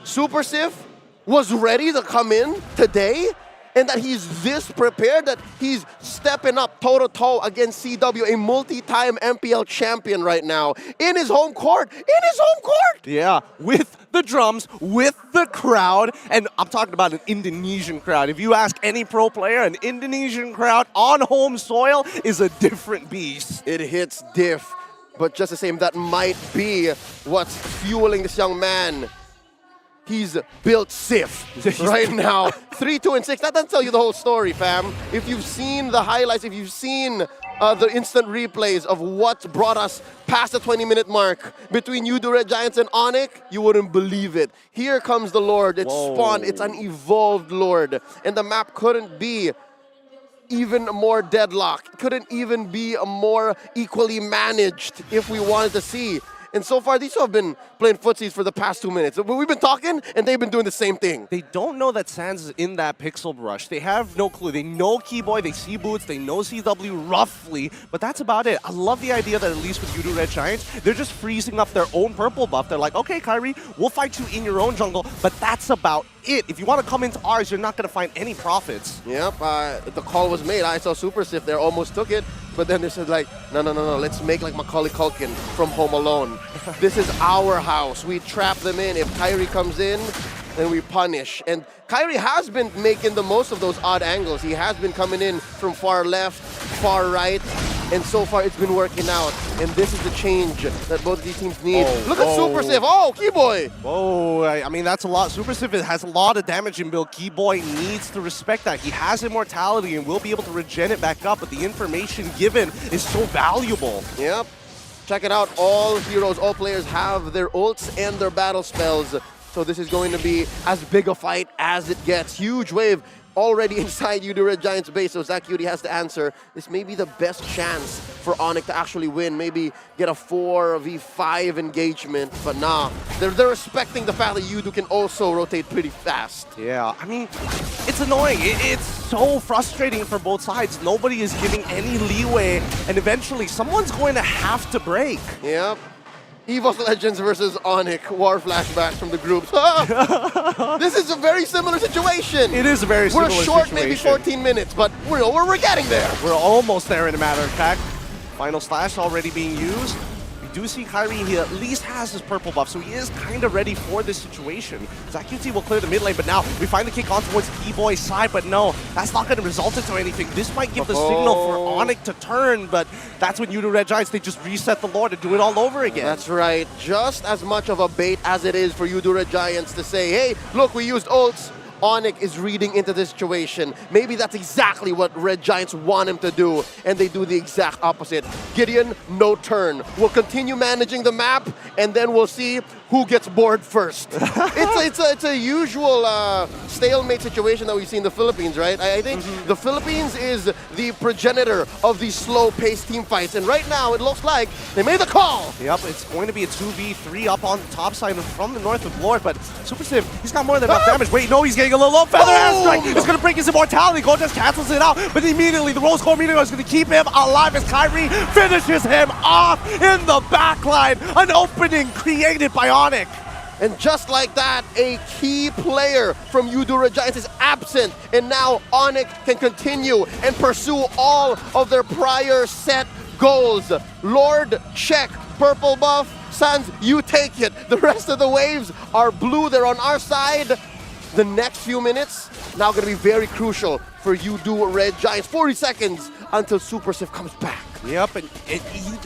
Super Stiff was ready to come in today, and that he's this prepared, that he's stepping up toe-to-toe against CW, a multi-time MPL champion right now, in his home court. Yeah, with the drums, with the crowd, and I'm talking about an Indonesian crowd. If you ask any pro player, an Indonesian crowd on home soil is a different beast. It hits diff, but just the same, that might be what's fueling this young man. He's built Sif right now. 3-2-6. That doesn't tell you the whole story, fam. If you've seen the highlights, if you've seen the instant replays of what brought us past the 20-minute mark between Yudu Red Giants and Onyx, you wouldn't believe it. Here comes the Lord. It's spawned. It's an evolved Lord. And the map couldn't be even more deadlocked. Couldn't even be more equally managed if we wanted to see. And so far, these two have been playing footsies for the past 2 minutes. We've been talking, and they've been doing the same thing. They don't know that Sans is in that pixel brush. They have no clue. They know Keyboy, they see Boots, they know CW roughly, but that's about it. I love the idea that at least with Yudu Red Giants, they're just freezing up their own purple buff. They're like, okay, Kyrie, we'll fight you in your own jungle, but that's about it. If you want to come into ours, you're not going to find any profits. Yep, the call was made. I saw Super Stiff there, almost took it, but then they said like, no, let's make like Macaulay Culkin from Home Alone. This is our house. We trap them in. If Kyrie comes in, then we punish. And Kyrie has been making the most of those odd angles. He has been coming in from far left, far right, and so far it's been working out. And this is the change that both of these teams need. Look at Super Sif. Oh, Keyboy. Whoa, I mean, that's a lot. Super Sif has a lot of damage in build. Keyboy needs to respect that. He has immortality and will be able to regen it back up, but the information given is so valuable. Yep. Check it out. All heroes, all players have their ults and their battle spells. So this is going to be as big a fight as it gets. Huge wave already inside UD Red Giants base, so Zach Cutie has to answer. This may be the best chance for Onyx to actually win, maybe get a 4v5 engagement, but nah. They're respecting the fact that Yudu can also rotate pretty fast. Yeah, I mean, it's annoying. It's so frustrating for both sides. Nobody is giving any leeway, and eventually someone's going to have to break. Yep. EVOS Legends versus Onyx, war flashbacks from the groups. This is a very similar situation. It is a very similar situation. We're short maybe 14 minutes, but we're getting there. We're almost there in a matter of fact. Final slash already being used. We do see Kyrie, he at least has his purple buff, so he is kind of ready for this situation. ZachQT will clear the mid lane, but now we find the kick on towards Keyboy's side, but no, that's not going to result into anything. This might give the signal for Onyx to turn, but that's when UD Red Giants, they just reset the Lord and do it all over again. That's right. Just as much of a bait as it is for UD Red Giants to say, hey, look, we used ults. Onyx is reading into this situation. Maybe that's exactly what Red Giants want him to do, and they do the exact opposite. Gideon, no turn. We'll continue managing the map, and then we'll see who gets bored first. it's a usual stalemate situation that we see in the Philippines, right? I think the Philippines is the progenitor of these slow-paced team fights, and right now it looks like they made the call. Yep, it's going to be a 2v3 up on the top side from the north with Lord, but Super Sif, he's got more than enough damage. Wait, no, he's getting a little low. Feather Airstrike is going to break his immortality. Gold just cancels it out, but immediately the Rose Core Meteor is going to keep him alive as Kyrie finishes him off in the backline. An opening created by Onyx. And just like that, a key player from UD Red Giants is absent, and now Onyx can continue and pursue all of their prior set goals. Lord, check, purple buff. Sans, you take it. The rest of the waves are blue. They're on our side. The next few minutes now going to be very crucial for UD Red Giants. 40 seconds until Super Sif comes back. Yep, and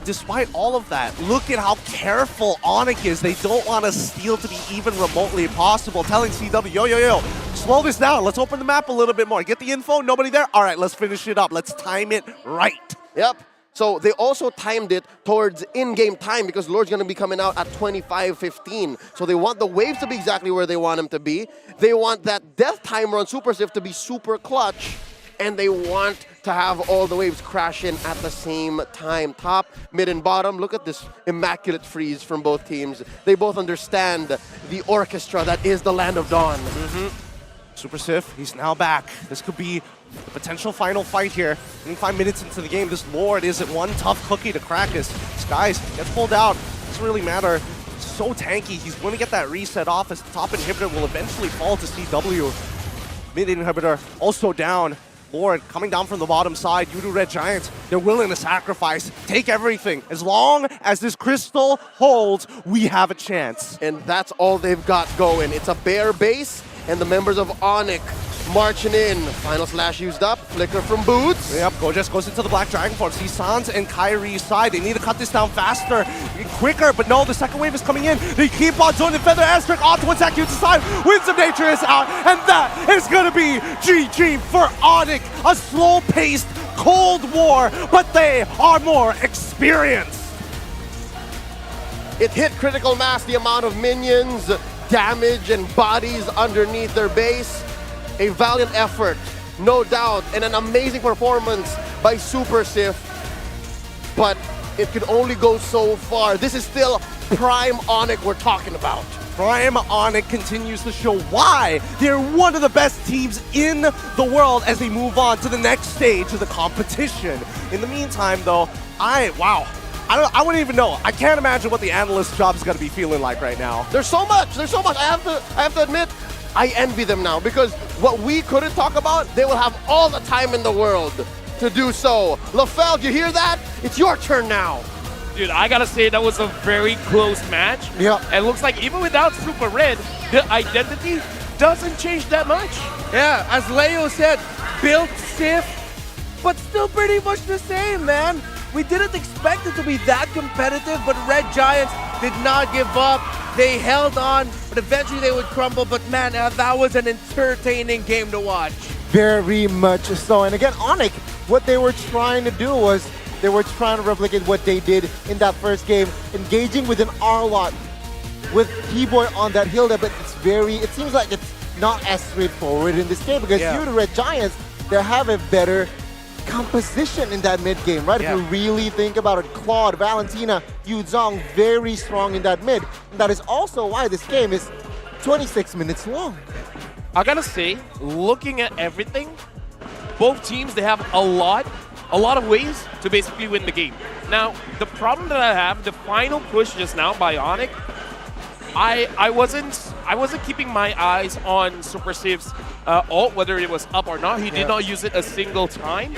despite all of that, look at how careful Onyx is. They don't want to steal to be even remotely possible. Telling CW, yo, slow this down. Let's open the map a little bit more. Get the info, nobody there? All right, let's finish it up. Let's time it right. Yep. So they also timed it towards in-game time because Lord's going to be coming out at 25:15. So they want the waves to be exactly where they want them to be. They want that death timer on Super Sif to be super clutch. And they want to have all the waves crash in at the same time. Top, mid, and bottom. Look at this immaculate freeze from both teams. They both understand the orchestra that is the Land of Dawn. Super Sif, he's now back. This could be the potential final fight here. 5 minutes into the game, this Lord isn't one tough cookie to crack. Skies gets pulled out. Doesn't really matter. So tanky. He's going to get that reset off as the top inhibitor will eventually fall to CW. Mid inhibitor also down. Lord coming down from the bottom side. UD Red Giants, they're willing to sacrifice, take everything. As long as this crystal holds, we have a chance. And that's all they've got going. It's a bare base, and the members of Onyx marching in. Final slash used up. Flicker from Boots. Yep, Gojes goes into the Black Dragon Form. See Sans and Kyrie's side. They need to cut this down faster, quicker, but no, the second wave is coming in. They keep on zoning Feather Airstrike onto one Zacute's side. Winds of Nature is out, and that is going to be GG for Onyx. A slow-paced Cold War, but they are more experienced. It hit critical mass, the amount of minions, damage, and bodies underneath their base. A valiant effort, no doubt, and an amazing performance by Super Sif. But it can only go so far. This is still prime Onyx we're talking about. Prime Onyx continues to show why they're one of the best teams in the world as they move on to the next stage of the competition. In the meantime, though, I wouldn't even know. I can't imagine what the analyst job is going to be feeling like right now. There's so much. I have to admit, I envy them now because what we couldn't talk about, they will have all the time in the world to do so. LaFell, you hear that? It's your turn now. Dude, I gotta say that was a very close match. Yeah. And it looks like even without Super Red, the identity doesn't change that much. Yeah, as Leo said, built Sif, but still pretty much the same, man. We didn't expect it to be that competitive, but Red Giants did not give up. They held on, but eventually they would crumble. But man, that was an entertaining game to watch. Very much so. And again, Onyx, what they were trying to do was they were trying to replicate what they did in that first game, engaging with an R-lot with T-Boy on that hill there, but it seems like it's not as straightforward in this game because you, the Red Giants, they have a better composition in that mid game, right? If you really think about it, Claude, Valentina, Yu Zhong, very strong in that mid. And that is also why this game is 26 minutes long. I gotta say, looking at everything, both teams, they have a lot of ways to basically win the game. Now, the problem that I have, the final push just now by Onyx, I wasn't keeping my eyes on Super Siv's ult, whether it was up or not. He did not use it a single time.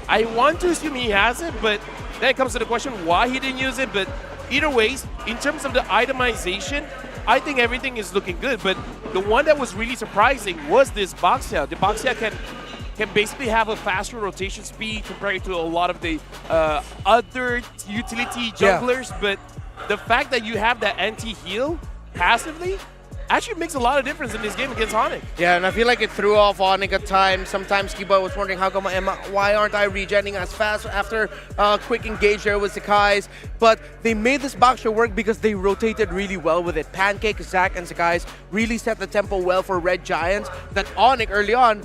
I want to assume he has it, but then it comes to the question why he didn't use it. But either ways, in terms of the itemization, I think everything is looking good. But the one that was really surprising was this Baxia. The Baxia can basically have a faster rotation speed compared to a lot of the other utility junglers. But the fact that you have that anti-heal passively actually makes a lot of difference in this game against Onyx. Yeah, and I feel like it threw off Onyx at times. Sometimes Kiboy was wondering why aren't I regenning as fast after a quick engage there with Sakai's. But they made this Baxia work because they rotated really well with it. Pancake, Zac, and Sakai's really set the tempo well for Red Giants. That Onyx early on,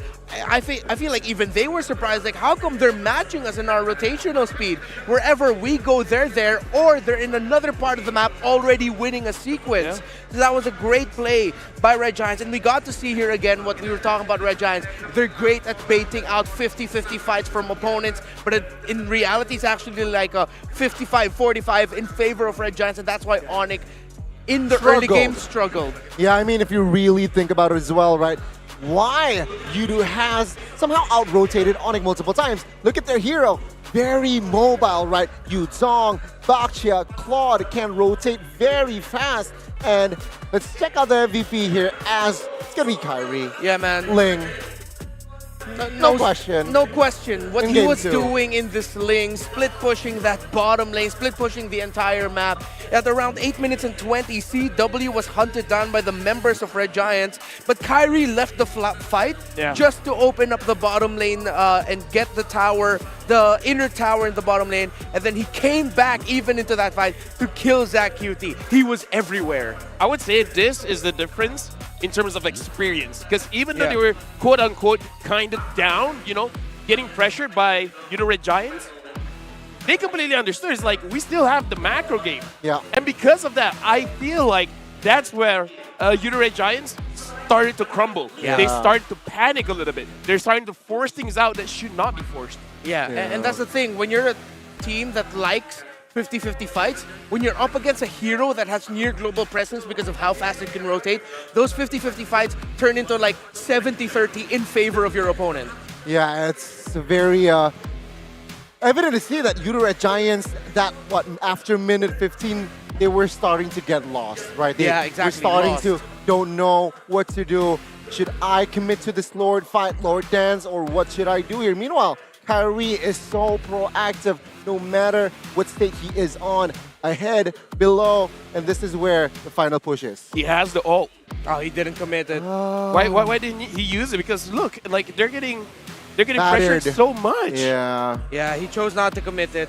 I feel like even they were surprised, like how come they're matching us in our rotational speed? Wherever we go, they're there, or they're in another part of the map already winning a sequence. So that was a great play by Red Giants, and we got to see here again what we were talking about Red Giants. They're great at baiting out 50-50 fights from opponents, but in reality it's actually like a 55-45 in favor of Red Giants, and that's why Onyx in the early game struggled. Yeah, I mean, if you really think about it as well, right? Why Yudu has somehow out-rotated Onyx multiple times. Look at their hero. Very mobile, right? Yu Zhong, Baxia, Claude can rotate very fast. And let's check out the MVP here as it's going to be Kyrie. Yeah, man. Ling. No question. No question. What In he game was two. doing in this Ling, split pushing that bottom lane, split pushing the entire map. At around 8 minutes and 20, CW was hunted down by the members of Red Giants, but Kyrie left the fight just to open up the bottom lane and get the tower, the inner tower in the bottom lane, and then he came back even into that fight to kill Zac QT. He was everywhere. I would say this is the difference in terms of experience, because even though they were quote-unquote kind of down, you know, getting pressured by Red Giants, they completely understood. It's like, we still have the macro game. Yeah. And because of that, I feel like that's where Red Giants started to crumble. Yeah. They started to panic a little bit. They're starting to force things out that should not be forced. Yeah, and that's the thing. When you're a team that likes 50-50 fights, when you're up against a hero that has near global presence because of how fast it can rotate, those 50-50 fights turn into like 70-30 in favor of your opponent. Yeah, it's very evident to see that Red Giants, that after minute 15, they were starting to get lost, right? They exactly. were starting Lost. to don't know what to do. Should I commit to this Lord fight, Lord dance, or what should I do here? Meanwhile, Kyrie is so proactive no matter what state he is on, ahead, below, and this is where the final push is. He has the ult. Oh, he didn't commit it. Why didn't he use it? Because look, like they're getting Battered. pressured so much. Yeah. Yeah, he chose not to commit it.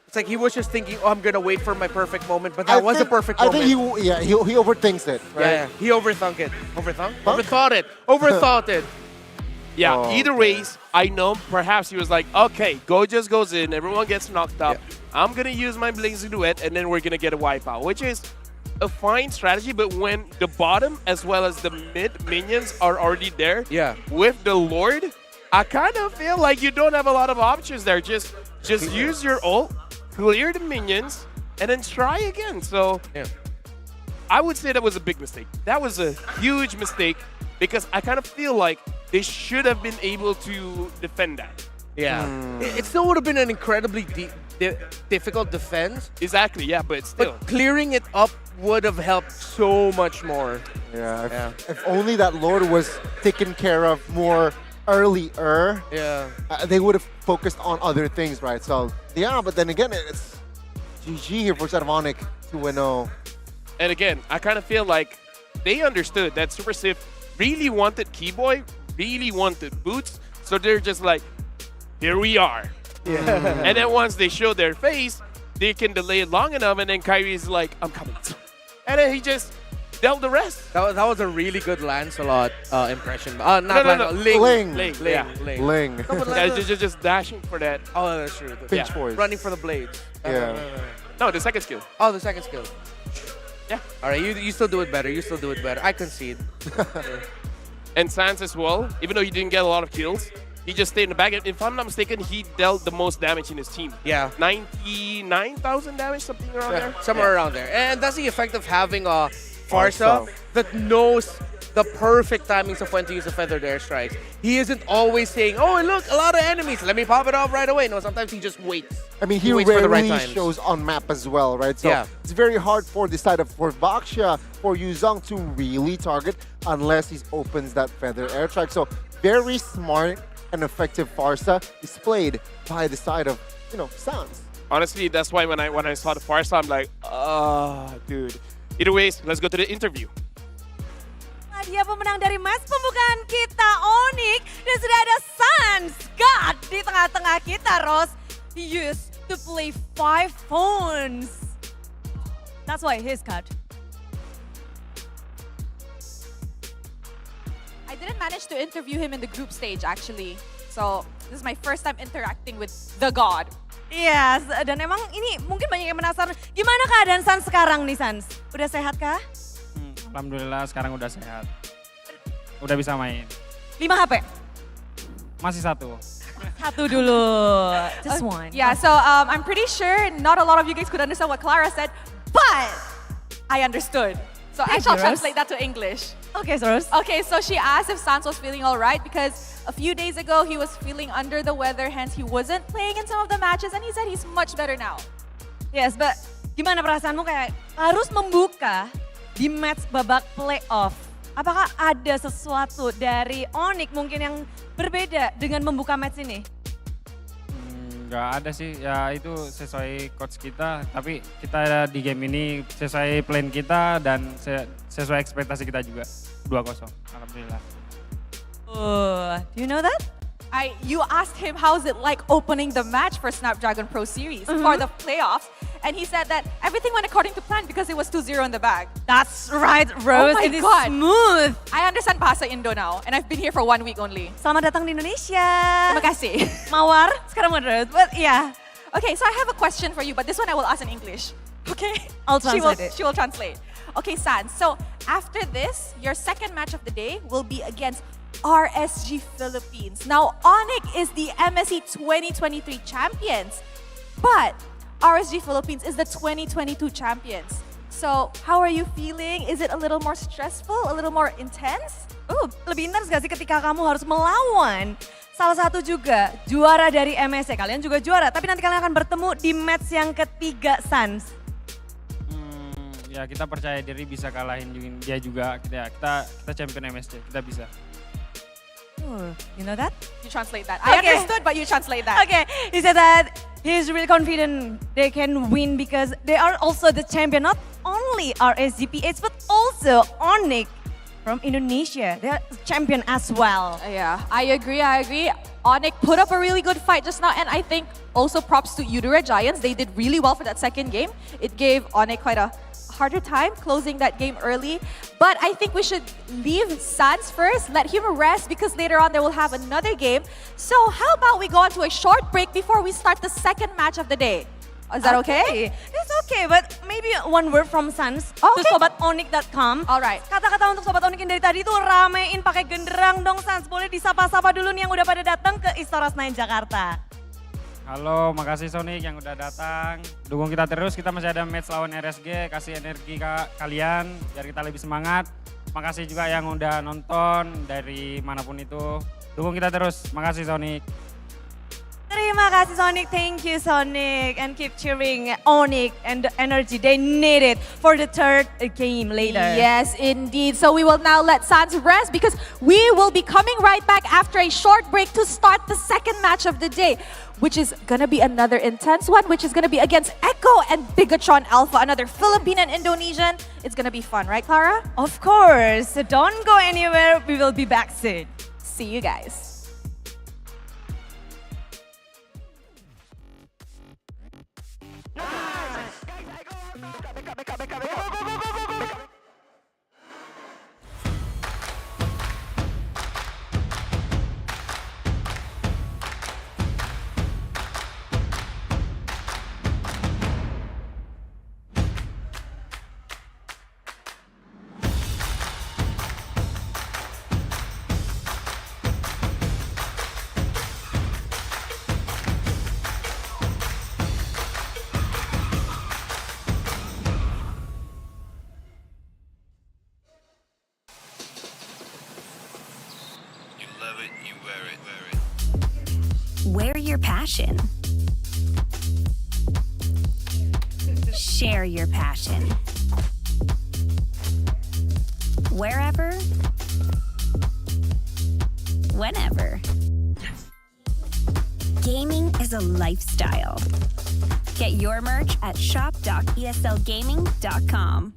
It's like he was just thinking, oh, I'm going to wait for my perfect moment, but that was a perfect moment. I think he overthinks it, right? Yeah, he overthunk it. Overthought it. Overthought it. Yeah, Oh, either ways, I know perhaps he was like, okay, Go goes in, everyone gets knocked up. I'm going to use my Blazing Duet, and then we're going to get a wipeout, which is a fine strategy, but when the bottom as well as the mid minions are already there with the Lord, I kind of feel like you don't have a lot of options there. Just use your ult, clear the minions, and then try again. So I would say that was a big mistake. That was a huge mistake because I kind of feel like they should have been able to defend that. Yeah. It still would have been an incredibly difficult defense. Exactly, yeah, but still. But clearing it up would have helped so much more. Yeah, if only that Lord was taken care of more earlier, Yeah. they would have focused on other things, right? So yeah, but then again, it's GG here for Onyx 2-0. And again, I kind of feel like they understood that Super Sif really wanted Keyboy, really wanted Boots, so they're just like, here we are. Yeah. And then once they show their face, they can delay it long enough, and then Kyrie's like, I'm coming. And then he just dealt the rest. That was a really good Lancelot impression. Not No. Lancelot, Ling. Ling. No, but Guys, just dashing for that. Oh, that's true. Pinch voice. Running for the blades. Yeah. No, the second skill. Oh, the second skill. Yeah. All right, you still do it better. You still do it better. I concede. And Sans as well, even though he didn't get a lot of kills, he just stayed in the back. If I'm not mistaken, he dealt the most damage in his team. Yeah. 99,000 damage, something around there. Somewhere around there. And that's the effect of having a Farsa that knows the perfect timings of when to use the feathered airstrikes. He isn't always saying, oh, look, a lot of enemies. Let me pop it off right away. No, sometimes he just waits. I mean, he waits for the right rarely times. shows on map as well, right? So Yeah. it's very hard for this side of for Baxia, for Yuzong to really target unless he opens that feather airstrike. So very smart and effective Farsa displayed by the side of, Sans. Honestly, that's why when I saw the Farsa, I'm like, dude. Either ways, let's go to the interview. Dia pemenang dari match pembukaan kita, Onyx. Dan sudah ada Sans God di tengah-tengah kita, Ros. He used to play 5 phones. That's why he's cut. I didn't manage to interview him in the group stage actually. So this is my first time interacting with the God. Yes, dan emang ini mungkin banyak yang penasaran. Gimana keadaan Sans sekarang nih, Sans? Udah sehat kah? Alhamdulillah sekarang udah sehat. Udah bisa main. 5 HP? Masih 1. Satu dulu. Just one. Yeah, so I'm pretty sure not a lot of you guys could understand what Clara said, but I understood. So I Thank shall you, Rose. translate that to English. Okay, Rose. Okay, so she asked if Sans was feeling all right because a few days ago he was feeling under the weather, hence he wasn't playing in some of the matches, and he said he's much better now. Yes, but gimana perasaanmu kayak harus membuka di match babak playoff? Apakah ada sesuatu dari Onyx mungkin yang berbeda dengan membuka match ini? Nggak ada sih, ya itu sesuai coach kita. Tapi kita di game ini sesuai plan kita dan sesuai ekspektasi kita juga. 2-0, alhamdulillah. Do you know that? You asked him how's it like opening the match for Snapdragon Pro Series for the playoffs, and he said that everything went according to plan because it was 2-0 in the bag. That's right, Rose. Oh my It is God. smooth. I understand Bahasa Indo now, and I've been here for 1 week only. Selamat datang di Indonesia. Terima kasih. Mawar, sekarang Rose. But yeah. Okay, so I have a question for you, but this one I will ask in English. Okay? I'll translate it. She will translate. Okay, Sans. So after this, your second match of the day will be against RSG Philippines. Now, Onyx is the MSC 2023 champions, but RSG Philippines is the 2022 champions. So, how are you feeling? Is it a little more stressful, a little more intense? Lebih intens gak sih ketika kamu harus melawan salah satu juga juara dari MSC. Kalian juga juara, tapi nanti kalian akan bertemu di match yang ketiga, Sans. Ya kita percaya diri bisa kalahin dia juga. Kita champion MSC, kita bisa. You know that? You translate that. I Okay. understood, but you translate that. Okay, he said that he's really confident they can win because they are also the champion, not only RSGPH, but also Onyx from Indonesia. They're champion as well. Yeah, I agree. Onyx put up a really good fight just now, and I think also props to Udara Giants. They did really well for that second game. It gave Onyx quite a harder time closing that game early. But I think we should leave Sans first, let him rest because later on they will have another game. So how about we go on to a short break before we start the second match of the day? Is that okay? It's okay, but maybe one word from Sans to sobatonyx.com. Alright. Kata-kata untuk Sobat Onyx yang dari tadi tuh ramein pakai genderang dong, Sans. Boleh disapa-sapa dulu nih yang udah pada datang ke Istora Senayan Jakarta. Halo, makasih Sonic yang udah datang. Dukung kita terus, kita masih ada match lawan RSG, kasih energi ke kalian biar kita lebih semangat. Makasih juga yang udah nonton dari manapun itu. Dukung kita terus, makasih Sonic. Terima kasih Sonic, thank you Sonic, and keep cheering Onyx and the energy they need it for the third game later. Yes, indeed. So we will now let Sans rest because we will be coming right back after a short break to start the second match of the day, which is gonna be another intense one, which is gonna be against Echo and Bigatron Alpha, another Philippine and Indonesian. It's gonna be fun, right, Clara? Of course. So don't go anywhere. We will be back soon. See you guys. Wear your passion. Share your passion. Wherever, whenever. Gaming is a lifestyle. Get your merch at shop.eslgaming.com.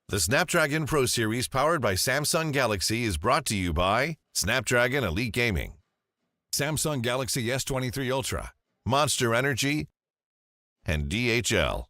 The Snapdragon Pro Series powered by Samsung Galaxy is brought to you by Snapdragon Elite Gaming, Samsung Galaxy S23 Ultra, Monster Energy, and DHL.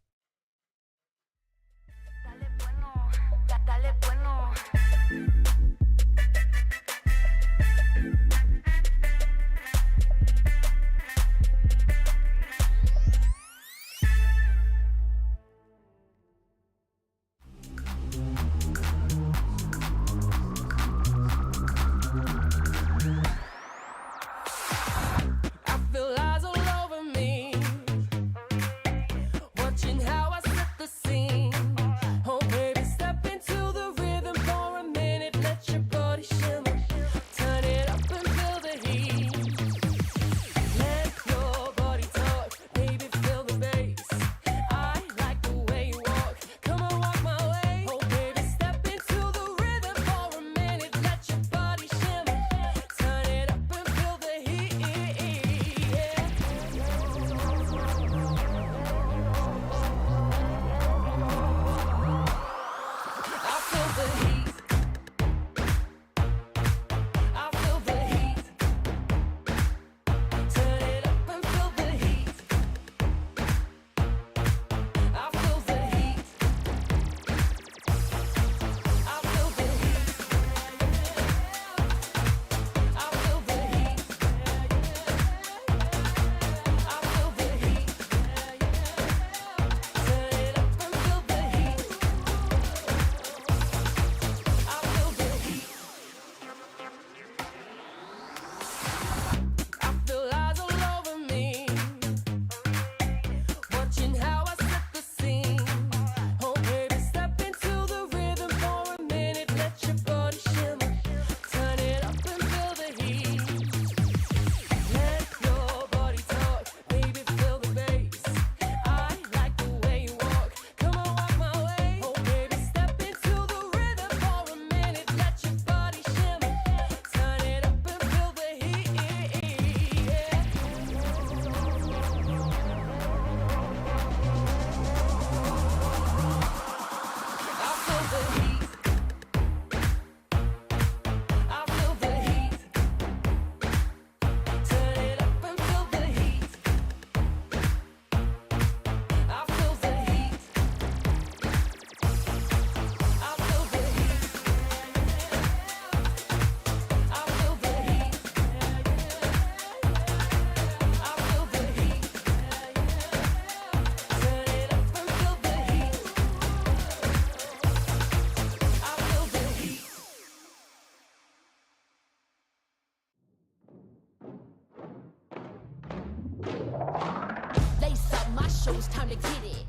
shoes, time to get it.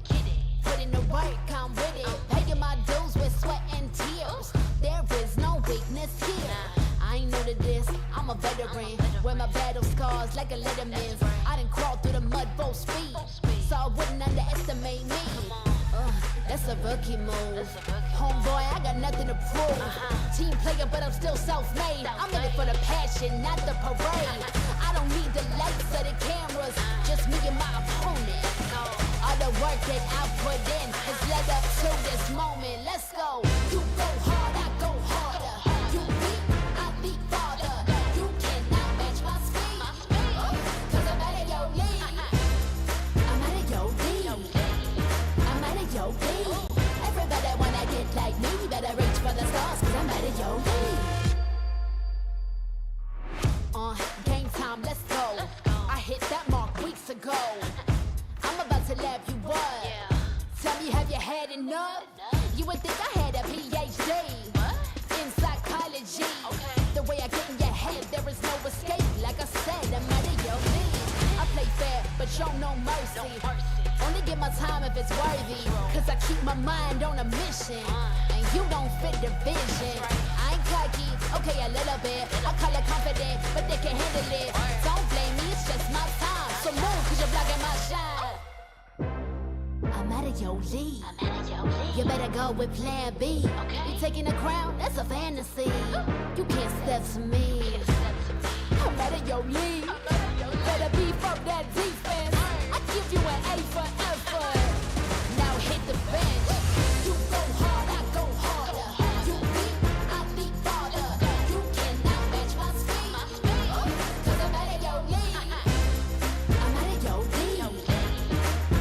Put in the work, I'm with it. Paying my dues with sweat and tears. There is no weakness here. I ain't new to this, I'm I'm a veteran, wear my battle scars like a letterman's. I done crawled through the mud full speed, so I wouldn't underestimate me. That's a rookie move. Homeboy, I got nothing to prove. Team player, but I'm still self-made. I'm in it for the passion, not the parade. I don't need the lights or the cameras, just me and my opponent. All the work that I put in has led up to this moment. Let's go. You go hard, I go harder. You beat, I beat farther. You cannot match my speed, 'cause I'm out of your league. I'm out of your league. I'm out of your league. Everybody wanna get like me, better reach for the stars, 'cause I'm out of your league. Game time, let's go. I hit that mark weeks ago. I'm about to lap you up. Tell me, have you had enough? You would think I had a PhD in psychology. The way I get in your head, there is no escape. Like I said, I'm out of your league. I play fair, but show no mercy. Only give my time if it's worthy, 'cause I keep my mind on a mission. And you don't fit the vision. I ain't cocky, okay, a little bit. I call it confident, but they can handle it. Don't blame me, it's just my time. So move, 'cause you're blocking my shine. I'm out of your league. You better go with plan B. You taking the crown? That's a fantasy. You can't step to me. I'm out of your league. Better be from that defense. I give you an A for effort. Now hit the bench. You go hard, I go harder. You beat, I beat farther. You cannot match my speed, 'cause I'm out of your league. I'm out of your league.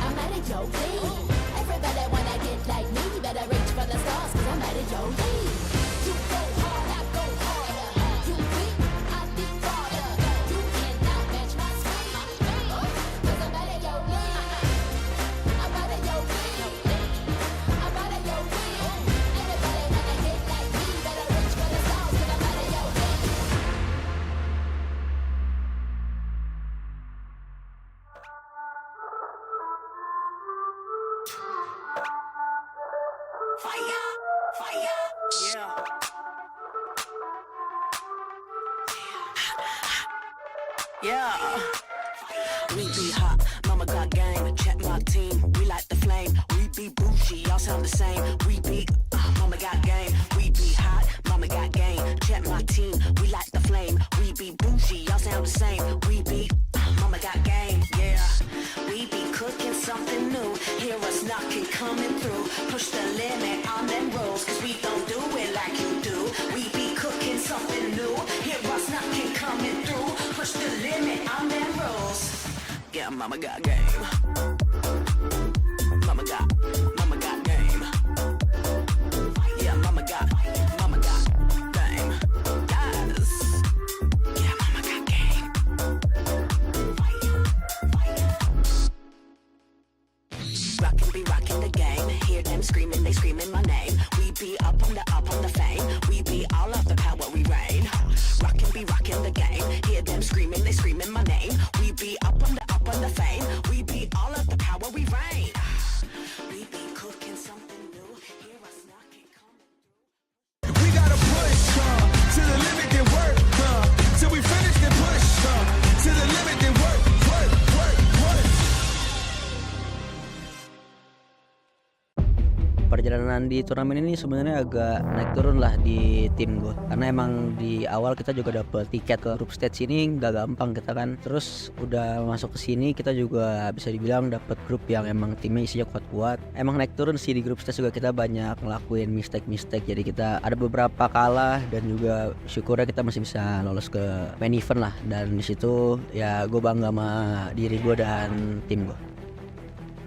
I'm out of your league. Everybody wanna get like me, better reach for the stars, 'cause I'm out of your league. You go hard, I go harder. You beat, I beat farther. You cannot match my speed, 'cause I'm out of your league. I'm out of your league. I'm out of your league. Everybody wanna get like me, better reach for the stars, 'cause I'm out of your league. Fire! Fire! Yeah. Yeah. We be hot, mama got game. Check my team, we like the flame. We be bougie, y'all sound the same. We be mama got game. We be hot, mama got game. Check my team, we like the flame. We be bougie, y'all sound the same. We be mama got game. Yeah. We be cooking something new. Hear us knocking, coming through. Push the limit on them rolls, 'cause we don't do it like you do. We be cooking something new. Hear us knocking, coming through. Push the limit on them rolls. Yeah, mama got game. Mama got game. Yeah, mama got game. Yes. Yeah, mama got game. Rockin' be rockin' the game. Hear them screaming, they screaming my name. We be up on the fame. We be all of the power, we reign. Rockin' be rockin' the game. Hear them screaming, they screaming my name. We be up on the fame. We be all of the power, we reign. We be cooking something new. Hear us knocking, coming through. We gotta push to the limit, then work till we finish, then push to the limit, then work. Perjalanan di turnamen ini sebenarnya agak naik turun lah di tim gue, karena emang di awal kita juga dapet tiket ke group stage ini gak gampang kita kan. Terus udah masuk ke sini kita juga bisa dibilang dapet grup yang emang timnya isinya kuat-kuat. Emang naik turun sih di group stage juga, kita banyak ngelakuin mistake, jadi kita ada beberapa kalah dan juga syukurnya kita masih bisa lolos ke main event lah. Dan di situ ya gue bangga sama diri gue dan tim gue.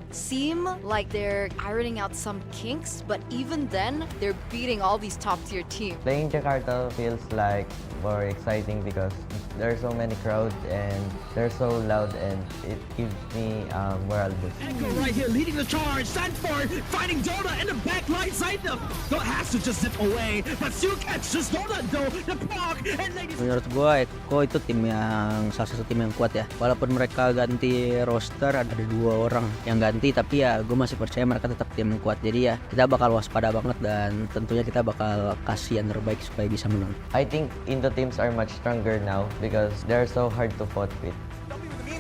Seem like they're ironing out some kinks, but even then, they're beating all these top-tier teams. Playing Jakarta feels like more exciting because there are so many crowds and they're so loud, and it gives me moral boost. Echo right here leading the charge. Sanford finding Dota in the back line side. Dota has to just zip away, but still catches Dota though. The proc and ladies. Menurut gue Echo itu tim yang salah satu tim yang kuat ya. Walaupun mereka ganti roster, ada 2 orang yang ganti, nanti, tapi ya gue masih percaya mereka tetap tim yang kuat. Jadi ya kita bakal waspada banget dan tentunya kita bakal kasih yang terbaik supaya bisa menang. I think Indo teams are much stronger now because they're so hard to fight with.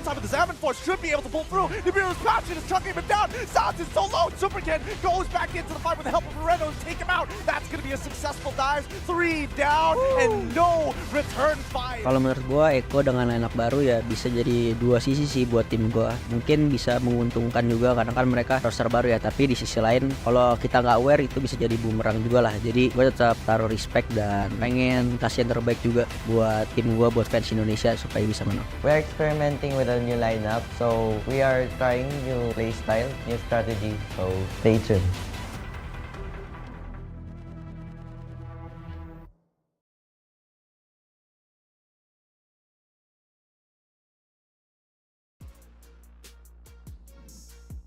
But the Zaman Force should be able to pull through. Nibiru's passion is chucking him down. Sans is so low. Superkin goes back into the fight with the help of Moreno to take him out. That's going to be a successful dive. 3 down and no return fight. Kalau menurut gua Eko dengan lineup baru ya bisa jadi dua sisi sih buat tim gua. Mungkin bisa menguntungkan juga karena kan mereka roster baru ya. Tapi di sisi lain kalau kita nggak aware itu bisa jadi bumerang juga lah. Jadi gua tetap taruh respect dan pengen kasih yang terbaik juga buat tim gua, buat fans Indonesia supaya bisa menang. We're experimenting with a new lineup, so we are trying new play style, new strategy, so stay tuned.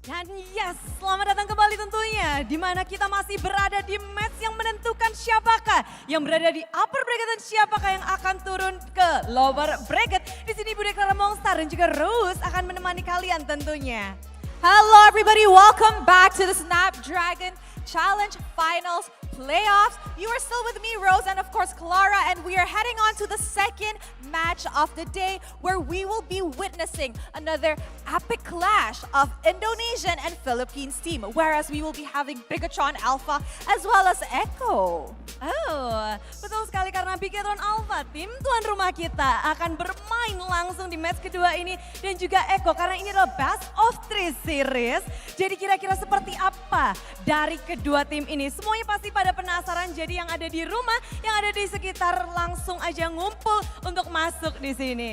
Dan yes, selamat datang kembali tentunya, di mana kita masih berada di match yang menentukan siapakah yang berada di upper bracket dan siapakah yang akan turun ke lower bracket. Di sini Bude Clara Monster dan juga Rose akan menemani kalian tentunya. Hello everybody, welcome back to the Snapdragon Challenge Finals Playoffs. You are still with me, Rose, and of course Clara, and we are heading on to the second match of the day where we will be witnessing another epic clash of Indonesian and Philippines team, whereas we will be having Bigatron Alpha as well as Echo. Oh, betul sekali karena Bigatron Alpha, tim tuan rumah kita, akan bermain langsung di match kedua ini dan juga Echo karena ini adalah best of 3 series. Jadi kira-kira seperti apa dari kedua tim ini? Semuanya pasti pada penasaran, jadi yang ada di rumah, yang ada di sekitar langsung aja ngumpul untuk masuk di sini.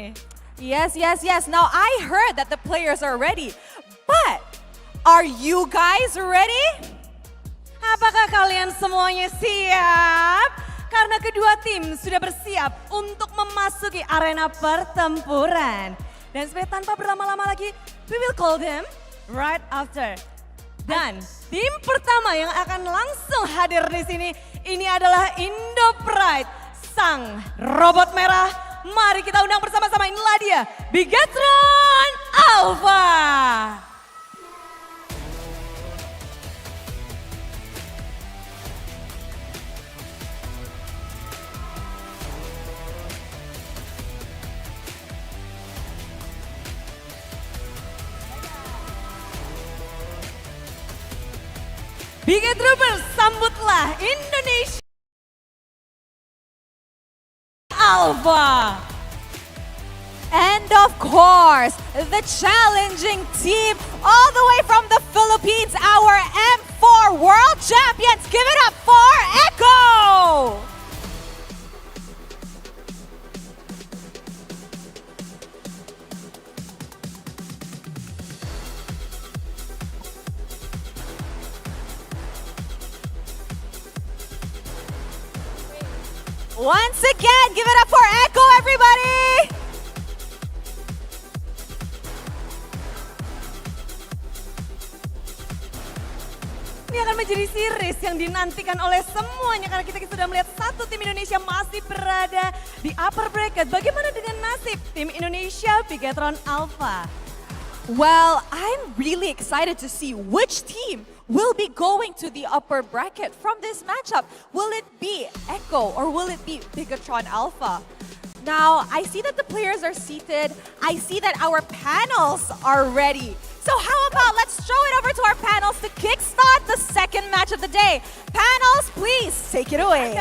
Yes. Now I heard that the players are ready, but are you guys ready? Apakah kalian semuanya siap? Karena kedua tim sudah bersiap untuk memasuki arena pertempuran. Dan supaya tanpa berlama-lama lagi, we will call them right after. Dan tim pertama yang akan langsung hadir di sini, ini adalah Indo Pride, sang robot merah. Mari kita undang bersama-sama, inilah dia, Bigatron Alpha. Bigat Troopers, sambutlah Indonesia Alpha. And of course, the challenging team all the way from the Philippines, our M4 World Champions. Give it up for Echo! Once again, give it up for Echo, everybody! Ini akan menjadi series yang dinantikan oleh semuanya karena kita sudah melihat satu tim Indonesia masih berada di upper bracket. Bagaimana dengan nasib tim Indonesia Bigatron Alpha? Well, I'm really excited to see which team will be going to the upper bracket from this matchup. Will it be Echo or will it be Bigatron Alpha? Now, I see that the players are seated. I see that our panels are ready. So how about let's throw it over to our panels to kickstart the second match of the day. Panels, please take it away.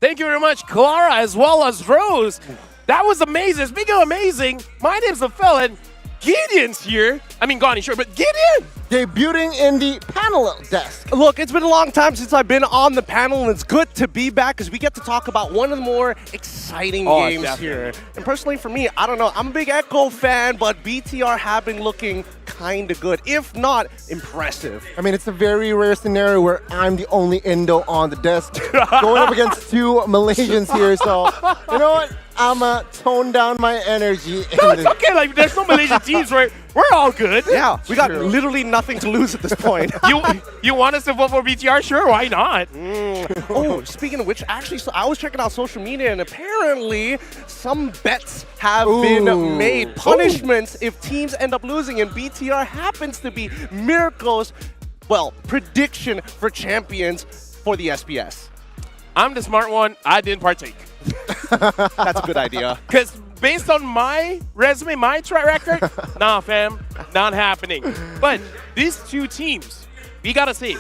Thank you very much, Clara, as well as Rose. That was amazing. Speaking of amazing, my name's a felon. Gideon's here. I mean, Gani, sure, but Gideon! Debuting in the panel desk. Look, it's been a long time since I've been on the panel, and it's good to be back because we get to talk about one of the more exciting games definitely. here. And personally for me, I don't know, I'm a big Echo fan, but BTR have been looking kind of good, if not impressive. I mean, it's a very rare scenario where I'm the only Indo on the desk going up against two Malaysians here. So, you know what? I'ma tone down my energy. No, it's okay. Like, there's no Malaysian teams, right? We're all good. Yeah, we got literally nothing to lose at this point. You want us to vote for BTR? Sure, why not? Oh, speaking of which, actually, so I was checking out social media, and apparently some bets have been made. Punishments if teams end up losing, and BTR happens to be Mirko's, well, prediction for champions for the SPS. I'm the smart one. I didn't partake. That's a good idea. Because based on my resume, my track record, nah, fam, not happening. But these two teams, we gotta say,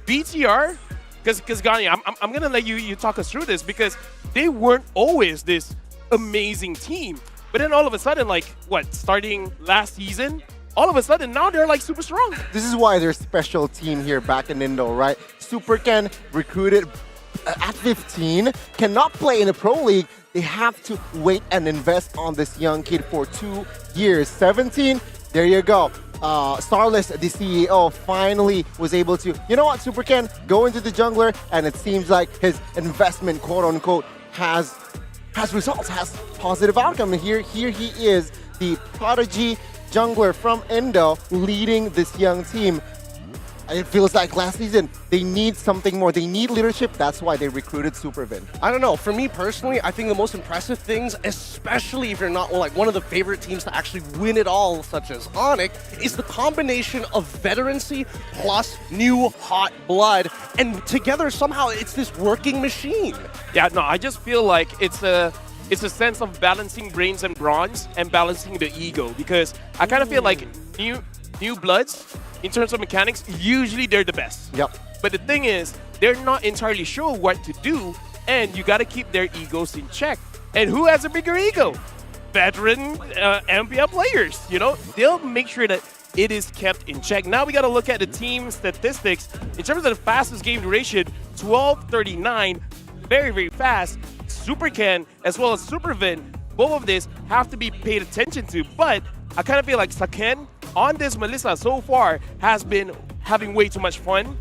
BTR, because Gani, I'm gonna let you talk us through this, because they weren't always this amazing team. But then all of a sudden, like, starting last season, all of a sudden now they're like super strong. This is why they're a special team here back in Indo, right? Super Ken recruited at 15, cannot play in the Pro League. They have to wait and invest on this young kid for 2 years. 17, there you go. Starless, the CEO, finally was able to, you know what, Super Ken, go into the jungler, and it seems like his investment, quote unquote, has results, has positive outcome. And here he is, the prodigy jungler from Indo, leading this young team. It feels like last season, they need something more. They need leadership. That's why they recruited Supervin. I don't know. For me personally, I think the most impressive things, especially if you're not like one of the favorite teams to actually win it all, such as Onyx, is the combination of veterancy plus new hot blood. And together, somehow, it's this working machine. Yeah, no, I just feel like it's a sense of balancing brains and bronze and balancing the ego, because I kind of feel like new bloods, in terms of mechanics, usually they're the best. Yep. But the thing is, they're not entirely sure what to do, and you got to keep their egos in check. And who has a bigger ego? Veteran MPL players, you know? They'll make sure that it is kept in check. Now we got to look at the team statistics. In terms of the fastest game duration, 12:39, very, very fast. Super Ken as well as Supervin, both of these have to be paid attention to. But I kind of feel like Saken on this Melissa so far has been having way too much fun.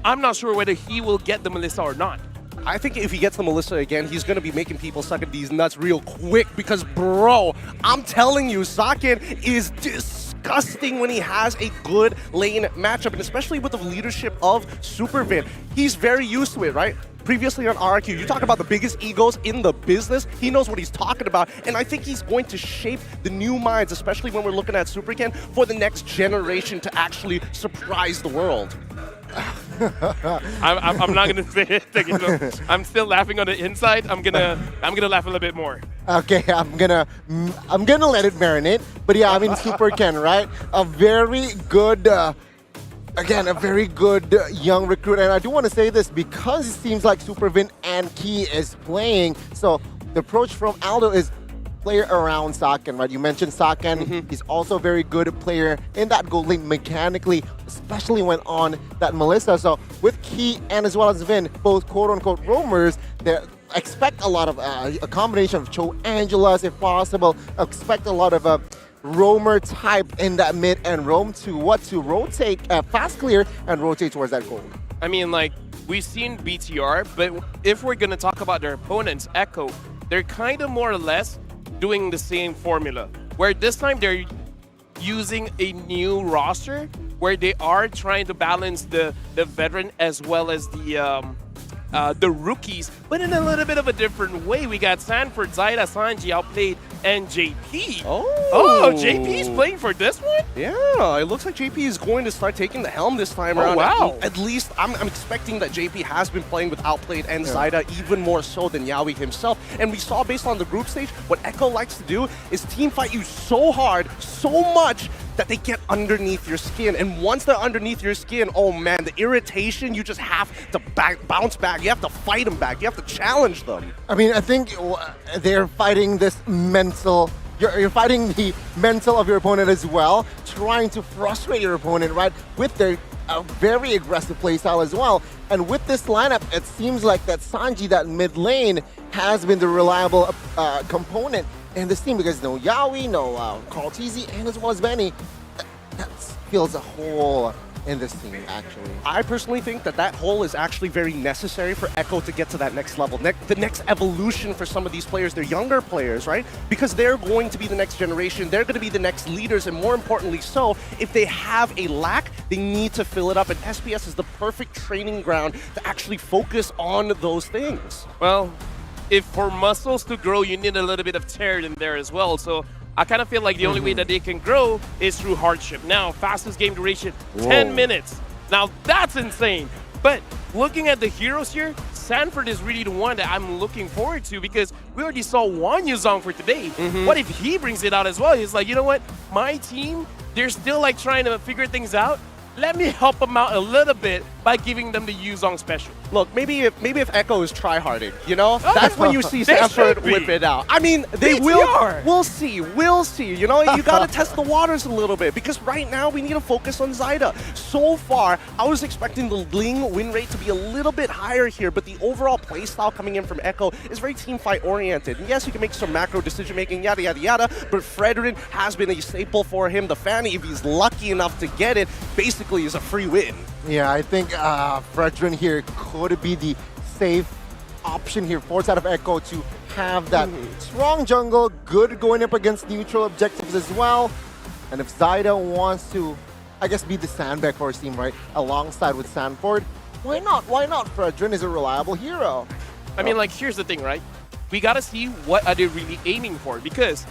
I'm not sure whether he will get the Melissa or not. I think if he gets the Melissa again, he's going to be making people suck at these nuts real quick, because, bro, I'm telling you, Saken is disgusting when he has a good lane matchup, and especially with the leadership of Supervin. He's very used to it, right? Previously on RRQ, you talk about the biggest egos in the business. He knows what he's talking about, and I think he's going to shape the new minds, especially when we're looking at Super Ken, for the next generation to actually surprise the world. I'm not gonna say it. You know, I'm still laughing on the inside. I'm gonna laugh a little bit more. Okay, I'm gonna let it marinate. But yeah, I mean, Super Ken, right? A very good. Again, a very good young recruit, and I do want to say this because it seems like Supervin and Key is playing. So the approach from Aldo is player around Saken, right? You mentioned Saken. He's also a very good player in that gold lane mechanically, especially when on that Melissa. So with Key and as well as Vin, both quote-unquote roamers, they expect a lot of a combination of Cho Angelas if possible. Expect a lot of roamer type in that mid and roam to rotate fast clear and rotate towards that gold. I mean, like, we've seen BTR, but if we're gonna talk about their opponents, Echo, they're kind of more or less doing the same formula, where this time they're using a new roster where they are trying to balance the veteran as well as the rookies, but in a little bit of a different way. We got Sanford, Zaida, Sanji outplayed, and JP. Oh, JP's playing for this one? Yeah, it looks like JP is going to start taking the helm this time around. Wow. At least I'm expecting that JP has been playing with Outplayed and Zaida even more so than Yaoi himself. And we saw based on the group stage, what Echo likes to do is team fight you so hard, so much, that they get underneath your skin. And once they're underneath your skin, oh man, the irritation, you just have to bounce back. You have to fight them back. You have to challenge them. I mean, I think they're fighting this mental. You're fighting the mental of your opponent as well, trying to frustrate your opponent, right? With their very aggressive playstyle as well. And with this lineup, it seems like that Sanji, that mid lane, has been the reliable component in this team, because no Yaoi, no Carl Teasy, and as well as Benny. That feels a whole in this team, actually. I personally think that hole is actually very necessary for Echo to get to that next level, the next evolution for some of these players. They're younger players, right? Because they're going to be the next generation. They're going to be the next leaders, and more importantly so, if they have a lack, they need to fill it up, and SPS is the perfect training ground to actually focus on those things. Well, if for muscles to grow, you need a little bit of tear in there as well. So I kind of feel like the only way that they can grow is through hardship. Now, fastest game duration, 10 minutes. Now, that's insane. But looking at the heroes here, Sanford is really the one that I'm looking forward to, because we already saw Wang Yuzong for today. What if he brings it out as well? He's like, you know what? My team, they're still like trying to figure things out. Let me help them out a little bit by giving them the Yuzong special. Look, maybe if Echo is tryharding, you know, that's when you see Sanford whip it out. I mean, they will. We'll see. You know, you got to test the waters a little bit, because right now we need to focus on Zyda. So far, I was expecting the Ling win rate to be a little bit higher here, but the overall playstyle coming in from Echo is very team fight oriented. And yes, you can make some macro decision making, yada yada yada, but Fredrin has been a staple for him. The Fanny, if he's lucky enough to get it, basically is a free win. Yeah, I think Fredrin here could be the safe option here for side of Echo to have that strong jungle, good going up against neutral objectives as well. And if Zyda wants to, I guess, be the sandbag for his team, right, alongside with Sanford, why not? Why not? Fredrin is a reliable hero. I mean, like, here's the thing, right? We got to see what are they really aiming for, because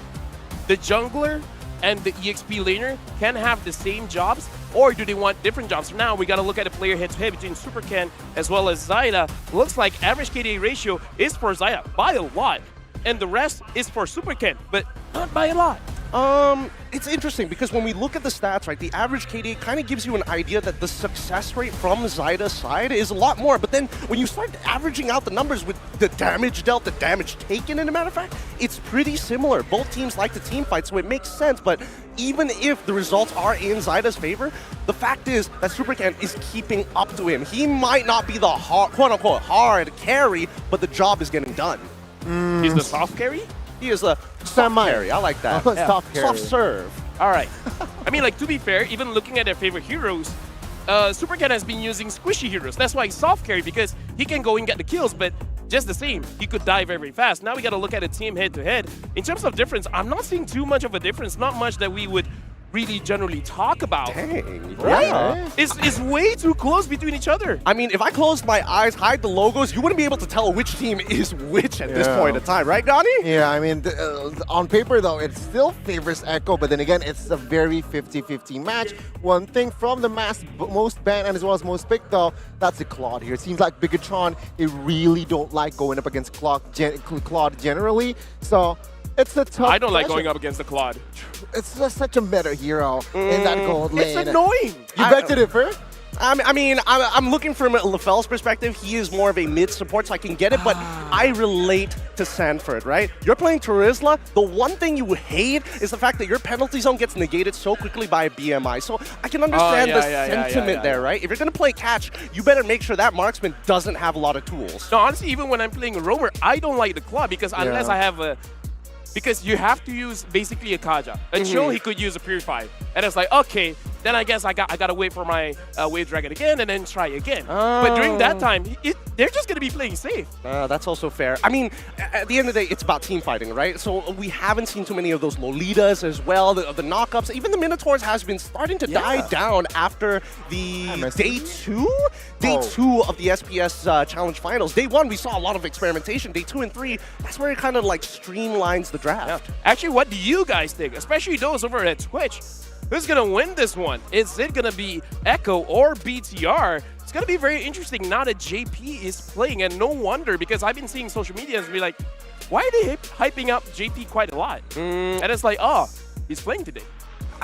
the jungler and the EXP laner can have the same jobs, or do they want different jobs? For now, we got to look at a player head-to-head between Super Ken as well as Zyda. Looks like average KDA ratio is for Zyda by a lot, and the rest is for Super Ken, but not by a lot. It's interesting, because when we look at the stats, right, the average KDA kind of gives you an idea that the success rate from Zyda's side is a lot more. But then when you start averaging out the numbers with the damage dealt, the damage taken, in a matter of fact, it's pretty similar. Both teams like the team fight, so it makes sense. But even if the results are in Zyda's favor, the fact is that Supercan is keeping up to him. He might not be the quote-unquote hard carry, but the job is getting done. He's the soft carry? He is a soft carry. I like that. Soft carry. Soft serve. All right. I mean, like, to be fair, even looking at their favorite heroes, Super Ken has been using squishy heroes. That's why he's soft carry, because he can go and get the kills, but just the same, he could die very, very fast. Now we got to look at a team head-to-head. In terms of difference, I'm not seeing too much of a difference. Not much that we would really generally talk about. Dang. Right? Yeah. It's way too close between each other. I mean, if I closed my eyes, hide the logos, you wouldn't be able to tell which team is which at this point in time, right, Donnie? Yeah, I mean, on paper, though, it still favors Echo, but then again, it's a very 50-50 match. One thing from the most banned and as well as most picked, though, that's the Claude here. It seems like Bigatron, they really don't like going up against Claude generally, so it's a tough I don't like question. going up against the Claude. It's just such a meta hero in that gold lane. It's annoying. You beg to differ? I mean, I'm looking from LaFell's perspective. He is more of a mid support, so I can get it, but I relate to Sanford, right? You're playing Terizla. The one thing you hate is the fact that your penalty zone gets negated so quickly by a BMI. So I can understand the sentiment there, right? If you're going to play catch, you better make sure that marksman doesn't have a lot of tools. No, honestly, even when I'm playing a roamer, I don't like the Claw, because unless I have a... Because you have to use basically a Kaja. Until he could use a Purify. And it's like, okay, then I guess I gotta wait for my Wave Dragon again and then try again. But during that time, they're just gonna be playing safe. That's also fair. I mean, at the end of the day, it's about team fighting, right? So we haven't seen too many of those Lolitas as well, the knockups. Even the Minotaurs has been starting to die down after the day two of the SPS Challenge Finals. Day one, we saw a lot of experimentation. Day 2 and 3, that's where it kind of like streamlines the draft. Yeah. Actually, what do you guys think? Especially those over at Twitch. Who's going to win this one? Is it going to be Echo or BTR? It's going to be very interesting now that JP is playing, and no wonder, because I've been seeing social media and be like, why are they hyping up JP quite a lot? And it's like, oh, he's playing today.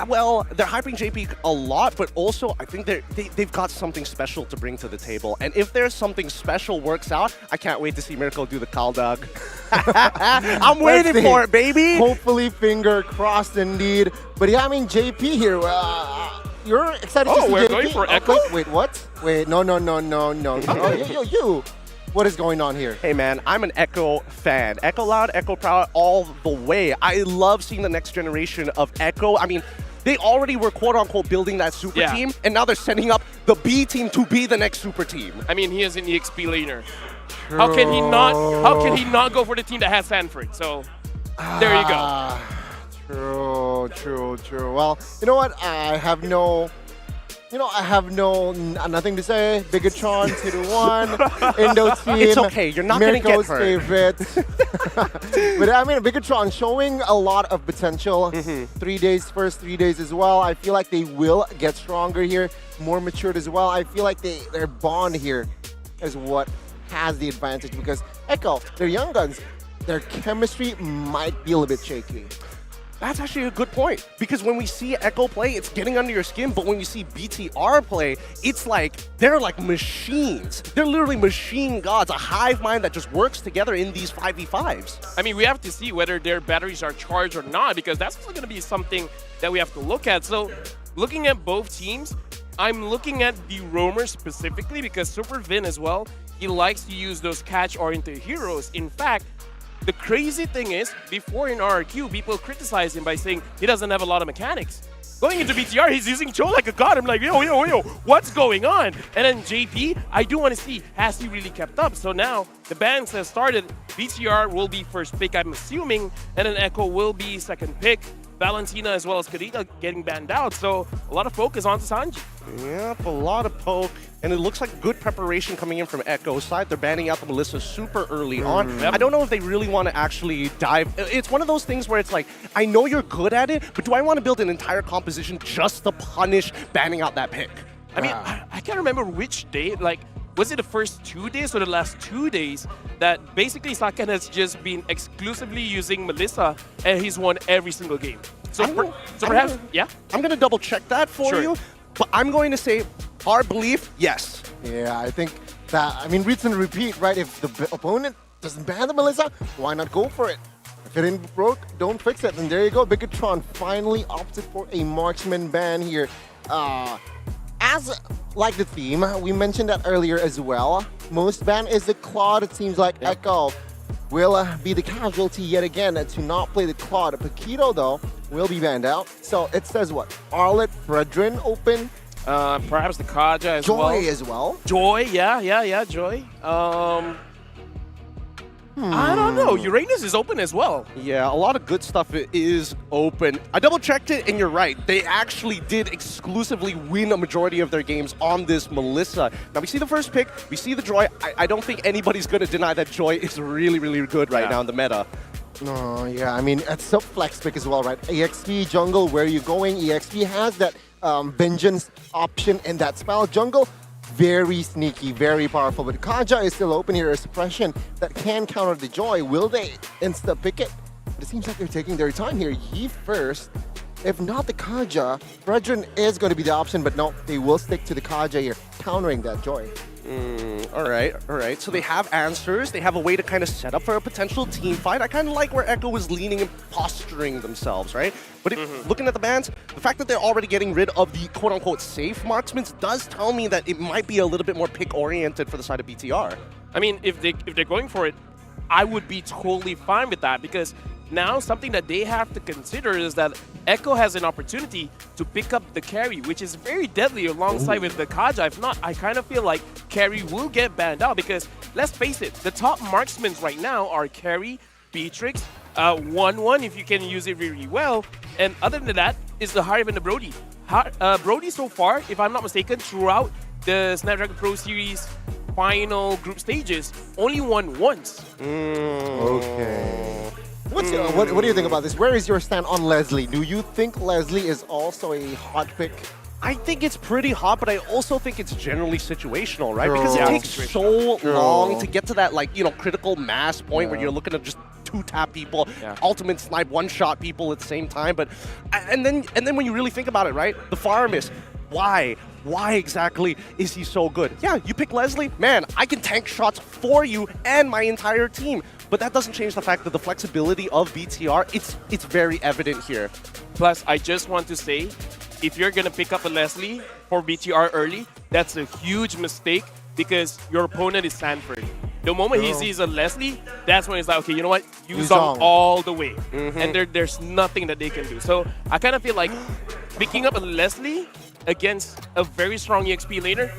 Well, they're hyping JP a lot, but also I think they've got something special to bring to the table. And if there's something special works out, I can't wait to see Miracle do the Kaldug. I'm waiting for it, baby! Hopefully, finger crossed indeed. But yeah, I mean, JP here, you're excited to see we're JP? going for Echo? Wait, what? Wait, no. You. What is going on here? Hey man, I'm an Echo fan. Echo loud, Echo proud, all the way. I love seeing the next generation of Echo. I mean, they already were quote-unquote building that super team, and now they're setting up the B team to be the next super team. I mean, he is an EXP laner. How can he not? How can he not go for the team that has Sanford? So there you go. True. Well, you know what? I have nothing to say. Bigatron 2-1, Indo team. It's okay. You're not going to get Mirko's hurt. favorite. But I mean, Bigatron showing a lot of potential. 3 days, first 3 days as well. I feel like they will get stronger here, more matured as well. I feel like their bond here is what has the advantage because Echo, they're young guns. Their chemistry might be a little bit shaky. That's actually a good point because when we see Echo play, it's getting under your skin. But when you see BTR play, it's like they're like machines. They're literally machine gods, a hive mind that just works together in these 5v5s. I mean, we have to see whether their batteries are charged or not because that's also going to be something that we have to look at. So looking at both teams, I'm looking at the roamer specifically because Super Vin as well, he likes to use those catch-oriented heroes. In fact, the crazy thing is, before in RRQ, people criticize him by saying he doesn't have a lot of mechanics. Going into BTR, he's using Joe like a god. I'm like, yo, what's going on? And then JP, I do want to see, has he really kept up? So now, the bans have started. BTR will be first pick, I'm assuming, and then Echo will be second pick. Valentina as well as Karita getting banned out, so a lot of focus on Sanji. Yep, a lot of poke, and it looks like good preparation coming in from Echo's side. They're banning out the Melissa super early on. I don't know if they really want to actually dive. It's one of those things where it's like, I know you're good at it, but do I want to build an entire composition just to punish banning out that pick? I mean, I can't remember which day, like, was it the first 2 days or the last 2 days that basically Saken has just been exclusively using Melissa and he's won every single game? So, perhaps, yeah? I'm going to double check that for you, but I'm going to say our belief, yes. Yeah, I think that, I mean, rinse and repeat, right? If the opponent doesn't ban the Melissa, why not go for it? If it ain't broke, don't fix it. And there you go, Bigatron finally opted for a marksman ban here. As like the theme, we mentioned that earlier as well. Most ban is the Claude. It seems like Echo will be the casualty yet again to not play the Claude. Paquito, though, will be banned out. So it says what? Arlet, Fredrin open. Perhaps the Kaja as well. Joy as well. Joy, yeah, Joy. I don't know. Uranus is open as well. Yeah, a lot of good stuff is open. I double-checked it, and you're right. They actually did exclusively win a majority of their games on this Melissa. Now, we see the first pick. We see the Joy. I don't think anybody's going to deny that Joy is really, really good right now in the meta. No, yeah, I mean, it's a flex pick as well, right? EXP, jungle, where are you going? EXP has that vengeance option and that spell. Jungle, very sneaky, very powerful. But Kaja is still open here, a suppression that can counter the Joy. Will they insta-pick it? But it seems like they're taking their time here. He first. If not the Kaja, Brethren is going to be the option, but no, they will stick to the Kaja here, countering that Joy. All right. So they have answers. They have a way to kind of set up for a potential team fight. I kind of like where Echo is leaning and posturing themselves, right? But looking at the bans, the fact that they're already getting rid of the quote-unquote safe marksmen does tell me that it might be a little bit more pick-oriented for the side of BTR. I mean, if they're going for it, I would be totally fine with that because now something that they have to consider is that Echo has an opportunity to pick up the carry, which is very deadly alongside with the Kaja. If not, I kind of feel like carry will get banned out because, let's face it, the top marksmen right now are carry, Beatrix, 1-1 if you can use it really well, and other than that is the Harv and the Brody. Brody so far, if I'm not mistaken, throughout the Snapdragon Pro Series final group stages, only won once. Okay. What do you think about this? Where is your stand on Leslie? Do you think Leslie is also a hot pick? I think it's pretty hot, but I also think it's generally situational, right? Because it takes so long to get to that, like, critical mass point where you're looking at just two-tap people, ultimate snipe, one-shot people at the same time. But and then when you really think about it, right? The farm is why exactly is he so good? Yeah, you pick Leslie, man, I can tank shots for you and my entire team. But that doesn't change the fact that the flexibility of BTR, it's very evident here. Plus, I just want to say, if you're going to pick up a Leslie for BTR early, that's a huge mistake because your opponent is Sanford. The moment he sees a Leslie, that's when he's like, okay, you know what? Use all the way. And there's nothing that they can do. So I kind of feel like picking up a Leslie against a very strong EXP laner,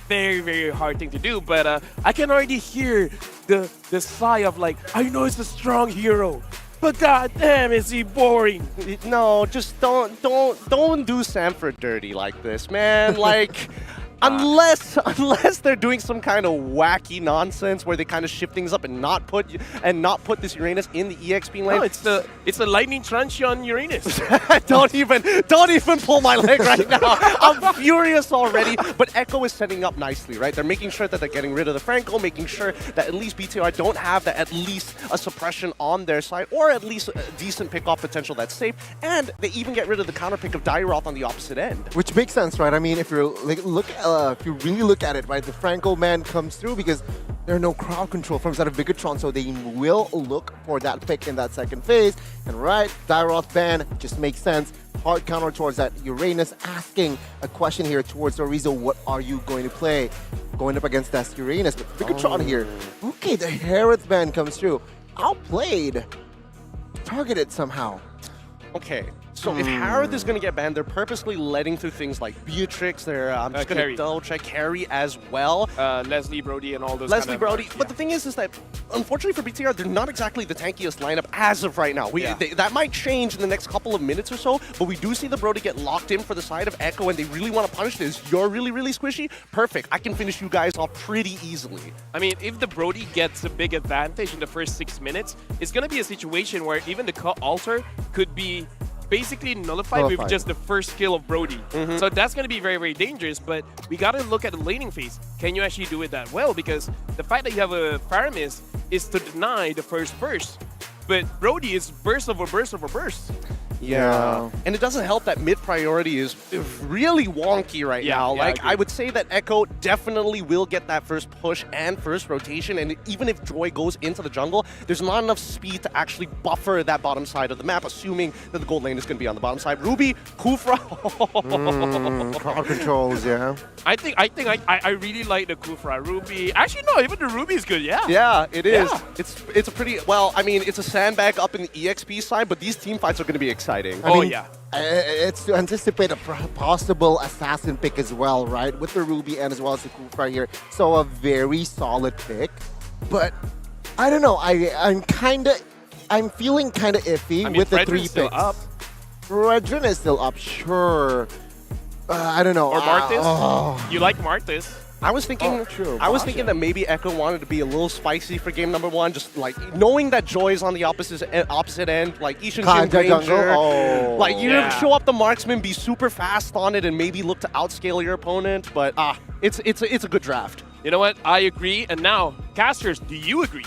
very, very hard thing to do. But I can already hear the sigh of like, I know it's a strong hero, but goddamn, is he boring? No, just don't do Sanford dirty like this, man. Like, unless they're doing some kind of wacky nonsense where they kind of shift things up and not put this Uranus in the EXP lane. No, it's the lightning truncheon on Uranus. don't even pull my leg right now. I'm furious already. But Echo is setting up nicely, right? They're making sure that they're getting rid of the Franco, making sure that at least BTR don't have that at least a suppression on their side, or at least a decent pick-off potential that's safe. And they even get rid of the counter pick of Dairoth on the opposite end. Which makes sense, right? I mean, if you're if you really look at it, right, the Franco man comes through because there are no crowd control from side of Bigatron, so they will look for that pick in that second phase. And right, Dairoth ban just makes sense. Hard counter towards that. Uranus asking a question here towards Orizo, what are you going to play? Going up against that Uranus, but Bigatron here. Okay, the Hereth ban comes through. Outplayed. Targeted somehow. Okay, so if Harith is going to get banned, they're purposely letting through things like Beatrix. They're just going to double check Carry as well. Leslie, Brody, and all those. Leslie, Brody. But the thing is that unfortunately for BTR, they're not exactly the tankiest lineup as of right now. That might change in the next couple of minutes or so, but we do see the Brody get locked in for the side of Echo, and they really want to punish this. You're really, really squishy. Perfect. I can finish you guys off pretty easily. I mean, if the Brody gets a big advantage in the first 6 minutes, it's going to be a situation where even the cut altar could be basically nullified with just the first skill of Brody. So that's going to be very, very dangerous, but we got to look at the laning phase. Can you actually do it that well? Because the fact that you have a Faramis is to deny the first burst, but Brody is burst over burst over burst. Yeah, and it doesn't help that mid priority is really wonky right now. Like, I would say that Echo definitely will get that first push and first rotation, and even if Joy goes into the jungle, there's not enough speed to actually buffer that bottom side of the map, assuming that the gold lane is going to be on the bottom side. Ruby, Kufra. Crowd controls, yeah. I think I really like the Kufra. Ruby. Actually, no, even the Ruby is good, yeah. Yeah, it is. Yeah. It's a pretty, well, I mean, it's a sandbag up in the EXP side, but these team fights are going to be exciting. I mean, it's to anticipate a possible assassin pick as well, right? With the Ruby and as well as the Kufra here. So a very solid pick. But I don't know. I'm feeling kind of iffy with the 3 picks. Redrin is still up, sure. I don't know. Or Marthas. You like Marthas. I was thinking, that maybe Echo wanted to be a little spicy for game number 1, just like knowing that Joy's on the opposite end, like Ishin Ranger. Like you show up the marksman, be super fast on it, and maybe look to outscale your opponent. But it's a good draft. You know what? I agree. And now, casters, do you agree?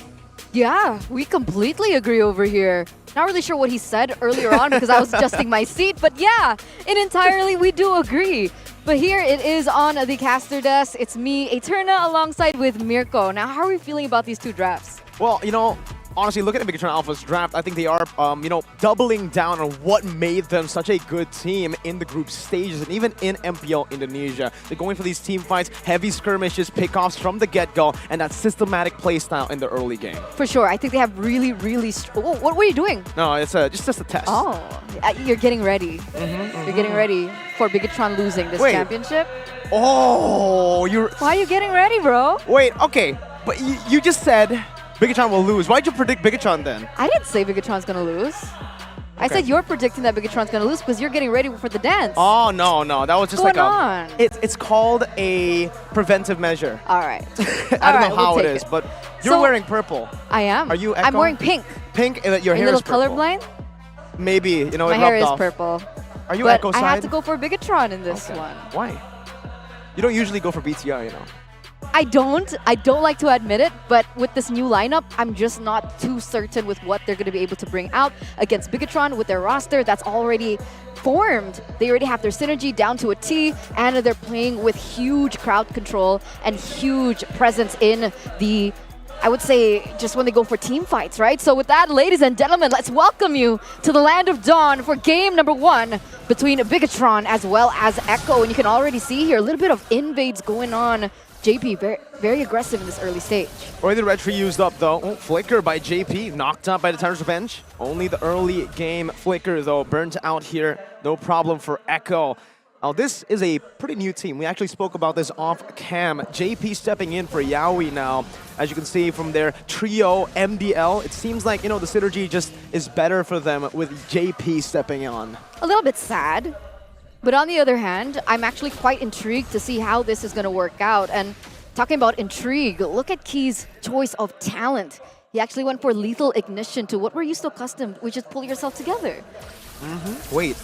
Yeah, we completely agree over here. Not really sure what he said earlier on because I was adjusting my seat, but yeah, entirely we do agree. But here it is on the caster desk. It's me, Eterna, alongside with Mirko. Now, how are we feeling about these 2 drafts? Well, you know, honestly, looking at Bigatron Alpha's draft, I think they are, doubling down on what made them such a good team in the group stages and even in MPL Indonesia. They're going for these team fights, heavy skirmishes, pickoffs from the get-go, and that systematic playstyle in the early game. For sure. I think they have really, really... what were you doing? No, it's just a test. Oh, you're getting ready. You're getting ready for Bigatron losing this championship. Oh, Why are you getting ready, bro? Wait, okay, but you just said Bigatron will lose. Why'd you predict Bigatron then? I didn't say Bigatron's gonna lose. I said you're predicting that Bigatron's gonna lose because you're getting ready for the dance. Oh, no. That was just What's going on? It's called a preventive measure. All right. I don't know how it is, but you're wearing purple. I am. Are you Echo? I'm wearing pink. Pink, and your hair is purple. A little colorblind? Maybe, you know, my it hair is off. purple. Are you but Echo side? I have to go for Bigatron in this one. Why? You don't usually go for BTR, you know. I don't like to admit it, but with this new lineup, I'm just not too certain with what they're going to be able to bring out against Bigatron with their roster that's already formed. They already have their synergy down to a T, and they're playing with huge crowd control and huge presence in the, I would say, just when they go for team fights, right? So with that, ladies and gentlemen, let's welcome you to the Land of Dawn for game number 1 between Bigatron as well as Echo. And you can already see here a little bit of invades going on JP very aggressive in this early stage. Already the red tree used up though. Oh, flicker by JP, knocked out by the Titan's Revenge. Only the early game flicker though, burnt out here. No problem for Echo. Now this is a pretty new team. We actually spoke about this off cam. JP stepping in for Yaoi now. As you can see from their trio MDL, it seems like, you know, the synergy just is better for them with JP stepping on. A little bit sad, but on the other hand, I'm actually quite intrigued to see how this is going to work out. And talking about intrigue, look at Key's choice of talent. He actually went for lethal ignition to what we're used to accustomed, which is pull yourself together. Wait,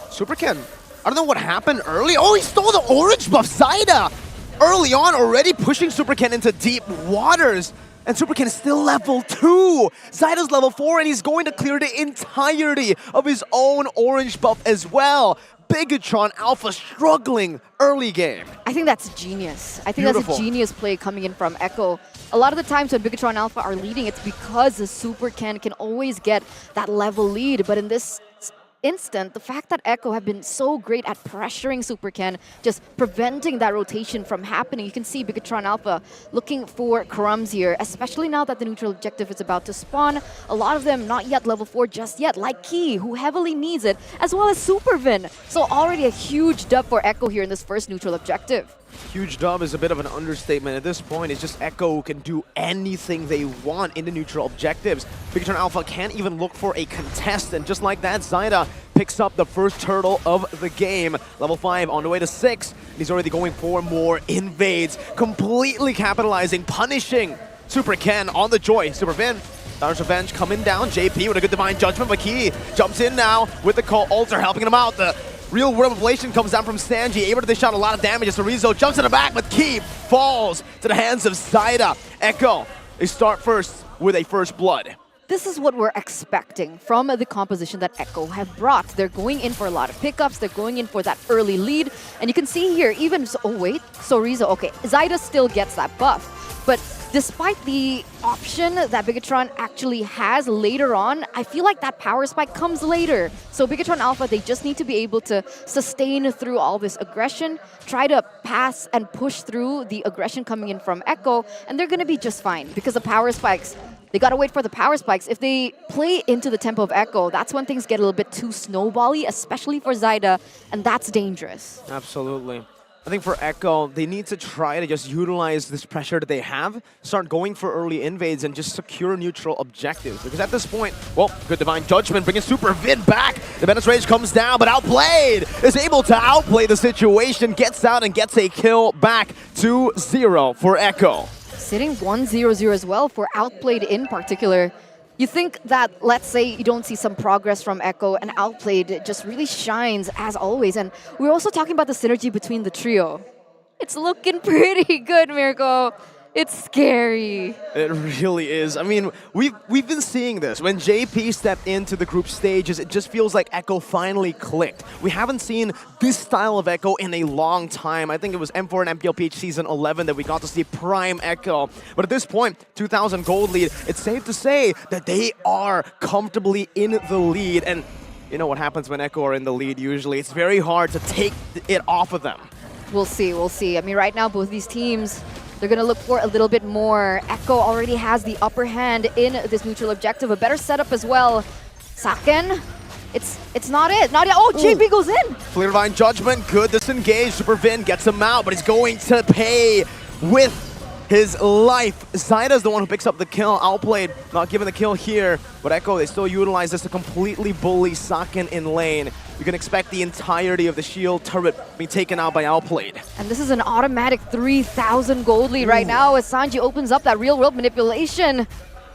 Super Ken. I don't know what happened early. Oh, he stole the orange buff, Zaida! Early on already pushing Super Ken into deep waters. And Super Ken is still level 2. Zaida's level 4 and he's going to clear the entirety of his own orange buff as well. Bigatron Alpha struggling early game. I think that's genius. I think Beautiful. that's a genius play coming in from Echo. A lot of the times when Bigatron Alpha are leading, it's because the Super Ken can always get that level lead. But in this instant, the fact that Echo have been so great at pressuring Super Ken, just preventing that rotation from happening. You can see Bigatron Alpha looking for crumbs here, especially now that the neutral objective is about to spawn. A lot of them not yet level 4 just yet, like Key, who heavily needs it, as well as Supervin. So already a huge dub for Echo here in this first neutral objective. Huge dub is a bit of an understatement. At this point, it's just Echo who can do anything they want in the neutral objectives. Bigatron Alpha can't even look for a contest, and just like that, Zaida picks up the first turtle of the game. Level 5 on the way to 6. He's already going for more invades, completely capitalizing, punishing Super Ken on the Joy. Supervin, Titan's Revenge coming down. JP with a good Divine Judgment, but Key jumps in now with the Cult Altar helping him out. The real world revelation comes down from Sanji, able to dish out a lot of damage as Rizzo jumps in the back, but Key falls to the hands of Zaida. Echo, they start first with a first blood. This is what we're expecting from the composition that Echo have brought. They're going in for a lot of pickups, they're going in for that early lead, and you can see here, even, oh wait, so Rizzo, okay, Zaida still gets that buff, but despite the option that Bigatron actually has later on, I feel like that power spike comes later. So Bigatron Alpha, they just need to be able to sustain through all this aggression, try to pass and push through the aggression coming in from Echo, and they're going to be just fine because the power spikes, they got to wait for the power spikes. If they play into the tempo of Echo, that's when things get a little bit too snowbally, especially for Zaida, and that's dangerous. Absolutely. I think for Echo, they need to try to just utilize this pressure that they have, start going for early invades, and just secure neutral objectives. Because at this point, well, good Divine Judgment, bringing Supervin back. The Menace Rage comes down, but Outplayed is able to outplay the situation, gets out and gets a kill back to 0 for Echo. Sitting 1-0-0 as well for Outplayed in particular. You think that, let's say, you don't see some progress from Echo, and Outplayed just really shines as always. And we're also talking about the synergy between the trio. It's looking pretty good, Mirko. It's scary. It really is. I mean, we've been seeing this. When JP stepped into the group stages, it just feels like Echo finally clicked. We haven't seen this style of Echo in a long time. I think it was M4 and MPLPH Season 11 that we got to see prime Echo. But at this point, 2,000 gold lead, it's safe to say that they are comfortably in the lead. And you know what happens when Echo are in the lead usually. It's very hard to take it off of them. We'll see, we'll see. I mean, right now, both these teams, they're going to look for a little bit more. Echo already has the upper hand in this neutral objective. A better setup as well. Saken, it's not it. Not yet. Oh, JP goes in. Clear Divine Judgment, good disengage. Supervin gets him out, but he's going to pay with his life. Zaida's the one who picks up the kill. Outplayed, not given the kill here. But Echo, they still utilize this to completely bully Saken in lane. You can expect the entirety of the shield turret being taken out by Outplayed. And this is an automatic 3,000 gold lead right now as Sanji opens up that real-world manipulation.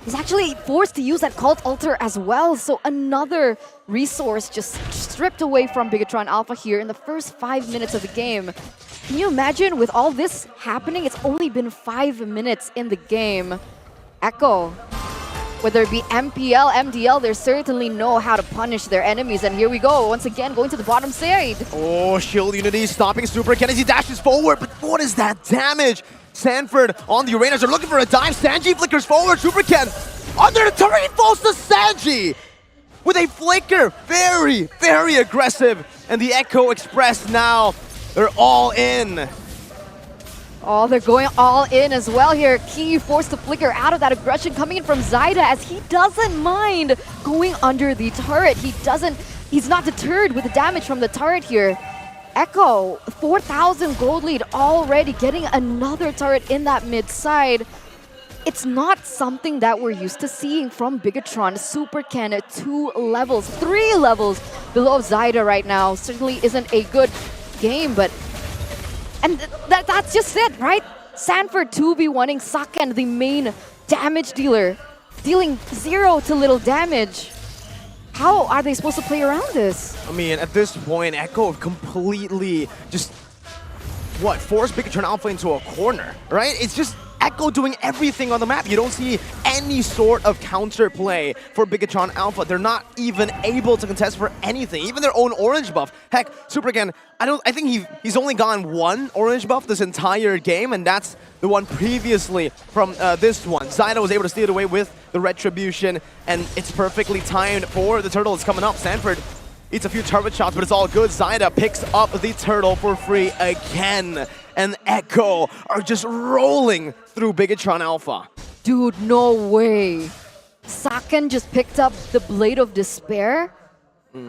He's actually forced to use that Cult Altar as well, so another resource just stripped away from Bigatron Alpha here in the first 5 minutes of the game. Can you imagine with all this happening? It's only been 5 minutes in the game. Echo, whether it be MPL, MDL, they certainly know how to punish their enemies. And here we go, once again, going to the bottom side. Oh, Shield Unity stopping Super Ken as he dashes forward, but what is that damage? Sanford on the Uranus, they're looking for a dive. Sanji flickers forward, Super Ken under the turret, he falls to Sanji with a flicker. Very, very aggressive. And the Echo Express now, they're all in. Oh, they're going all in as well here. Key forced to flicker out of that aggression coming in from Zyda as he doesn't mind going under the turret. He's not deterred with the damage from the turret here. Echo, 4,000 gold lead already, getting another turret in that mid side. It's not something that we're used to seeing from Bigatron. Super Ken at 3 levels below Zyda right now. Certainly isn't a good game, but that's just it, right? Sanford 2v1ing Saken, the main damage dealer, dealing 0 to little damage. How are they supposed to play around this? I mean, at this point, Echo completely just, forced Bigatron Alpha into a corner, right? It's just Echo doing everything on the map. You don't see any sort of counter play for Bigatron Alpha. They're not even able to contest for anything, even their own orange buff. Heck, Supercan, I think he's only gotten 1 orange buff this entire game, and that's the one previously from this one. Zyda was able to steal it away with the Retribution, and it's perfectly timed for the turtle that's coming up. Sanford eats a few turret shots, but it's all good. Zyda picks up the turtle for free again. And Echo are just rolling through Bigatron Alpha. Dude, no way. Saken just picked up the Blade of Despair.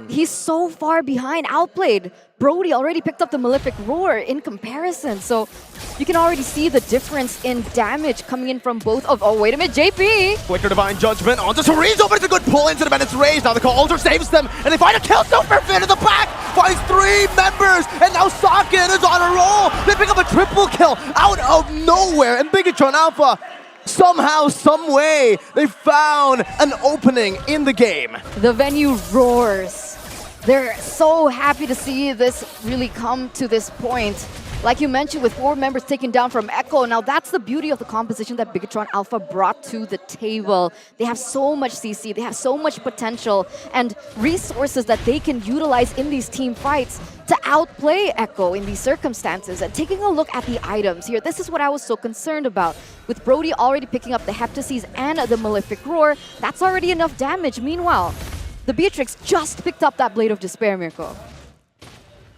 He's so far behind, outplayed. Brody already picked up the Malefic Roar in comparison, so you can already see the difference in damage coming in from both of... Oh, wait a minute, JP! Flicker Divine Judgment onto Cerezo, but it's a good pull into the Bandit's Rage. Now the Alter saves them, and they find a kill. Superfin in the back finds 3 members, and now Saken is on a roll. They pick up a triple kill out of nowhere, and Bigatron Alpha, somehow, some way, they found an opening in the game. The venue roars. They're so happy to see this really come to this point. Like you mentioned, with 4 members taken down from Echo, now that's the beauty of the composition that Bigatron Alpha brought to the table. They have so much CC, they have so much potential and resources that they can utilize in these team fights to outplay Echo in these circumstances. And taking a look at the items here, this is what I was so concerned about. With Brody already picking up the Heptases and the Malefic Roar, that's already enough damage. Meanwhile, the Beatrix just picked up that Blade of Despair, Mirko.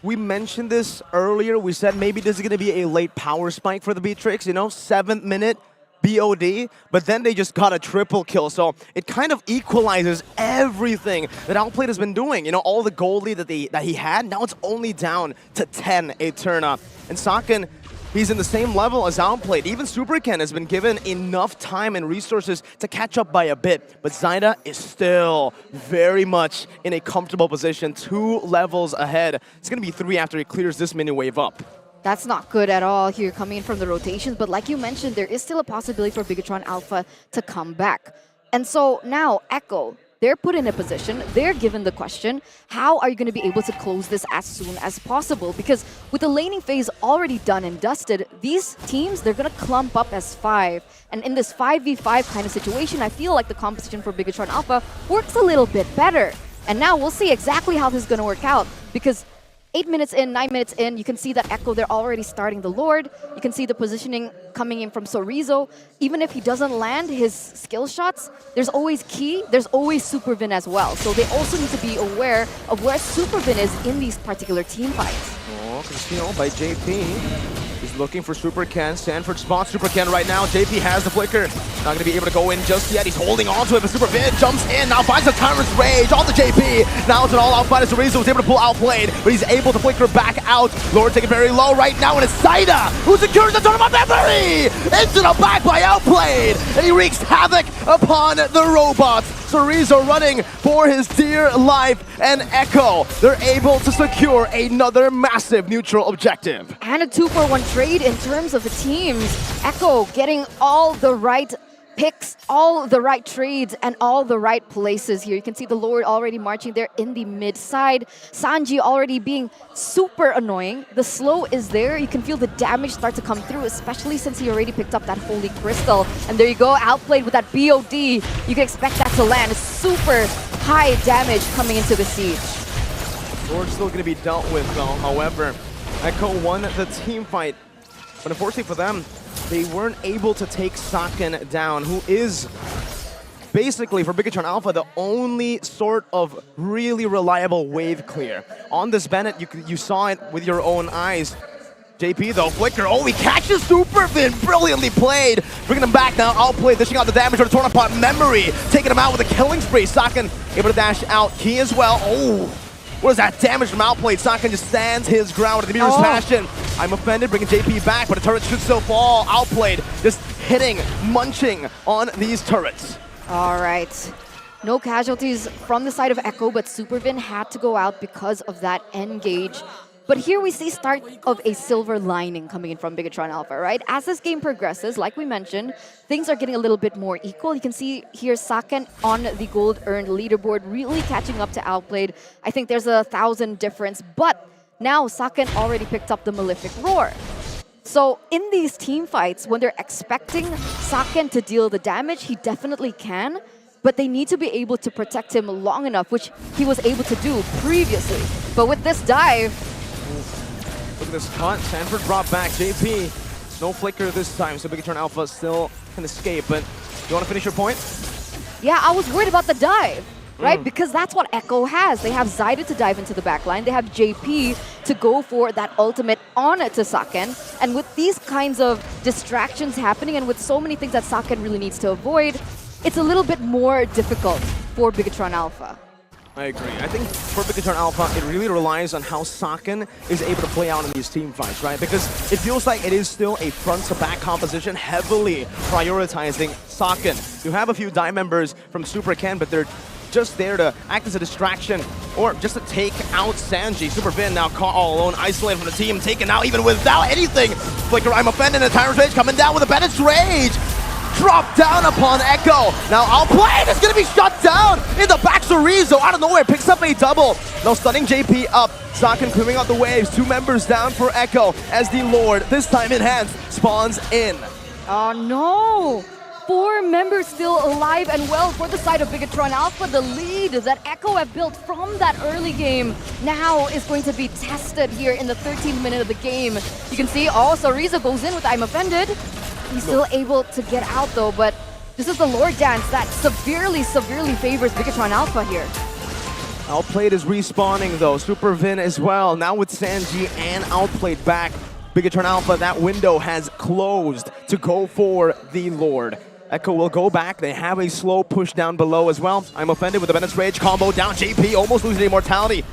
We mentioned this earlier. We said maybe this is going to be a late power spike for the Beatrix, 7th minute BOD, but then they just got a triple kill. So it kind of equalizes everything that Outplayed has been doing. All the gold lead that he had, now it's only down to 10 Eterna. And Saken, he's in the same level as Outplayed. Even Superken has been given enough time and resources to catch up by a bit. But Zyda is still very much in a comfortable position, 2 levels ahead. It's going to be 3 after he clears this mini wave up. That's not good at all here coming in from the rotations. But like you mentioned, there is still a possibility for Bigatron Alpha to come back. And so now Echo, they're put in a position, they're given the question, how are you going to be able to close this as soon as possible? Because with the laning phase already done and dusted, these teams, they're going to clump up as 5. And in this 5v5 kind of situation, I feel like the composition for Bigatron Alpha works a little bit better. And now we'll see exactly how this is going to work out, because 8 minutes in, 9 minutes in, you can see that Echo, they're already starting the Lord. You can see the positioning coming in from Cerezo. Even if he doesn't land his skill shots, there's always Key, there's always Supervin as well. So they also need to be aware of where Supervin is in these particular team fights. Oh, Casino by JP. He's looking for Superken. Sanford spots Superken right now. JP has the flicker. Not going to be able to go in just yet. He's holding on to it, but Supervin jumps in. Now finds the Tyrant's Rage on the JP. Now it's an all-out fight as Cerezo was able to pull Outplayed, but he's able to flicker back out. Lord taking very low right now, and it's Zyda who secures the tournament memory! Into the back by Outplayed, and he wreaks havoc upon the robots. Cerezo running for his dear life, and Echo, they're able to secure another massive neutral objective. And a 2-for-1 trade in terms of the teams. Echo getting all the right picks, all the right trades, and all the right places here. You can see the Lord already marching there in the mid side. Sanji already being super annoying. The slow is there. You can feel the damage start to come through, especially since he already picked up that Holy Crystal. And there you go, Outplayed with that BOD. You can expect that to land. Super high damage coming into the siege. Lord's still going to be dealt with though. However, Echo won the team fight, but unfortunately for them, they weren't able to take Saken down, who is basically, for Bigatron Alpha, the only sort of really reliable wave clear. On this Bennett, you saw it with your own eyes. JP though, Flicker, oh, he catches Superfin, brilliantly played. Bringing him back now, outplayed, dishing out the damage on the Tornapot Memory, taking him out with a killing spree. Saken able to dash out, Key as well. Oh, what is that damage from outplayed? Saken just stands his ground with the Mirror's Passion. I'm offended, bringing JP back, but the turret should still fall. Outplayed, just hitting, munching on these turrets. All right. No casualties from the side of Echo, but Supervin had to go out because of that engage. But here we see start of a silver lining coming in from Bigatron Alpha, right? As this game progresses, like we mentioned, things are getting a little bit more equal. You can see here Saken on the gold earned leaderboard, really catching up to Outplayed. I think there's 1,000 difference, but now Saken already picked up the Malefic Roar. So in these team fights, when they're expecting Saken to deal the damage, he definitely can, but they need to be able to protect him long enough, which he was able to do previously. But with this dive, look at this cut. Sanford brought back JP. No flicker this time, so Bigatron Alpha still can escape. But you want to finish your point? yeah, I was worried about the dive, right? Because that's what Echo has. They have Zyda to dive into the backline. They have JP to go for that ultimate on to Saken. And with these kinds of distractions happening and with so many things that Saken really needs to avoid, it's a little bit more difficult for Bigatron Alpha. I agree. I think for Bigatron Alpha, it really relies on how Saken is able to play out in these team fights, right? Because it feels like it is still a front-to-back composition, heavily prioritizing Saken. You have a few die members from Super Ken, but they're just there to act as a distraction or just to take out Sanji. Superfin now caught all alone, isolated from the team, taken out even without anything. Flicker, I'm offended, and Tyrant's Rage coming down with a Bennett's Rage. Drop down upon Echo. Now Outplayed is going to be shut down in the back. Chorizo out of nowhere picks up a double. Now stunning JP up. Saken clearing out the waves. 2 members down for Echo as the Lord, this time in hands, spawns in. Oh no! 4 members still alive and well for the side of Bigatron Alpha. The lead that Echo have built from that early game now is going to be tested here in the 13th minute of the game. You can see, oh, Chorizo goes in with I'm offended. He's still able to get out though, but this is the Lord Dance that severely favors Bigatron Alpha here. Outplayed is respawning though, Supervin as well. Now with Sanji and Outplayed back, Bigatron Alpha, that window has closed to go for the Lord. Echo will go back. They have a slow push down below as well. I'm offended with the Bennett's Rage combo down. JP almost losing immortality.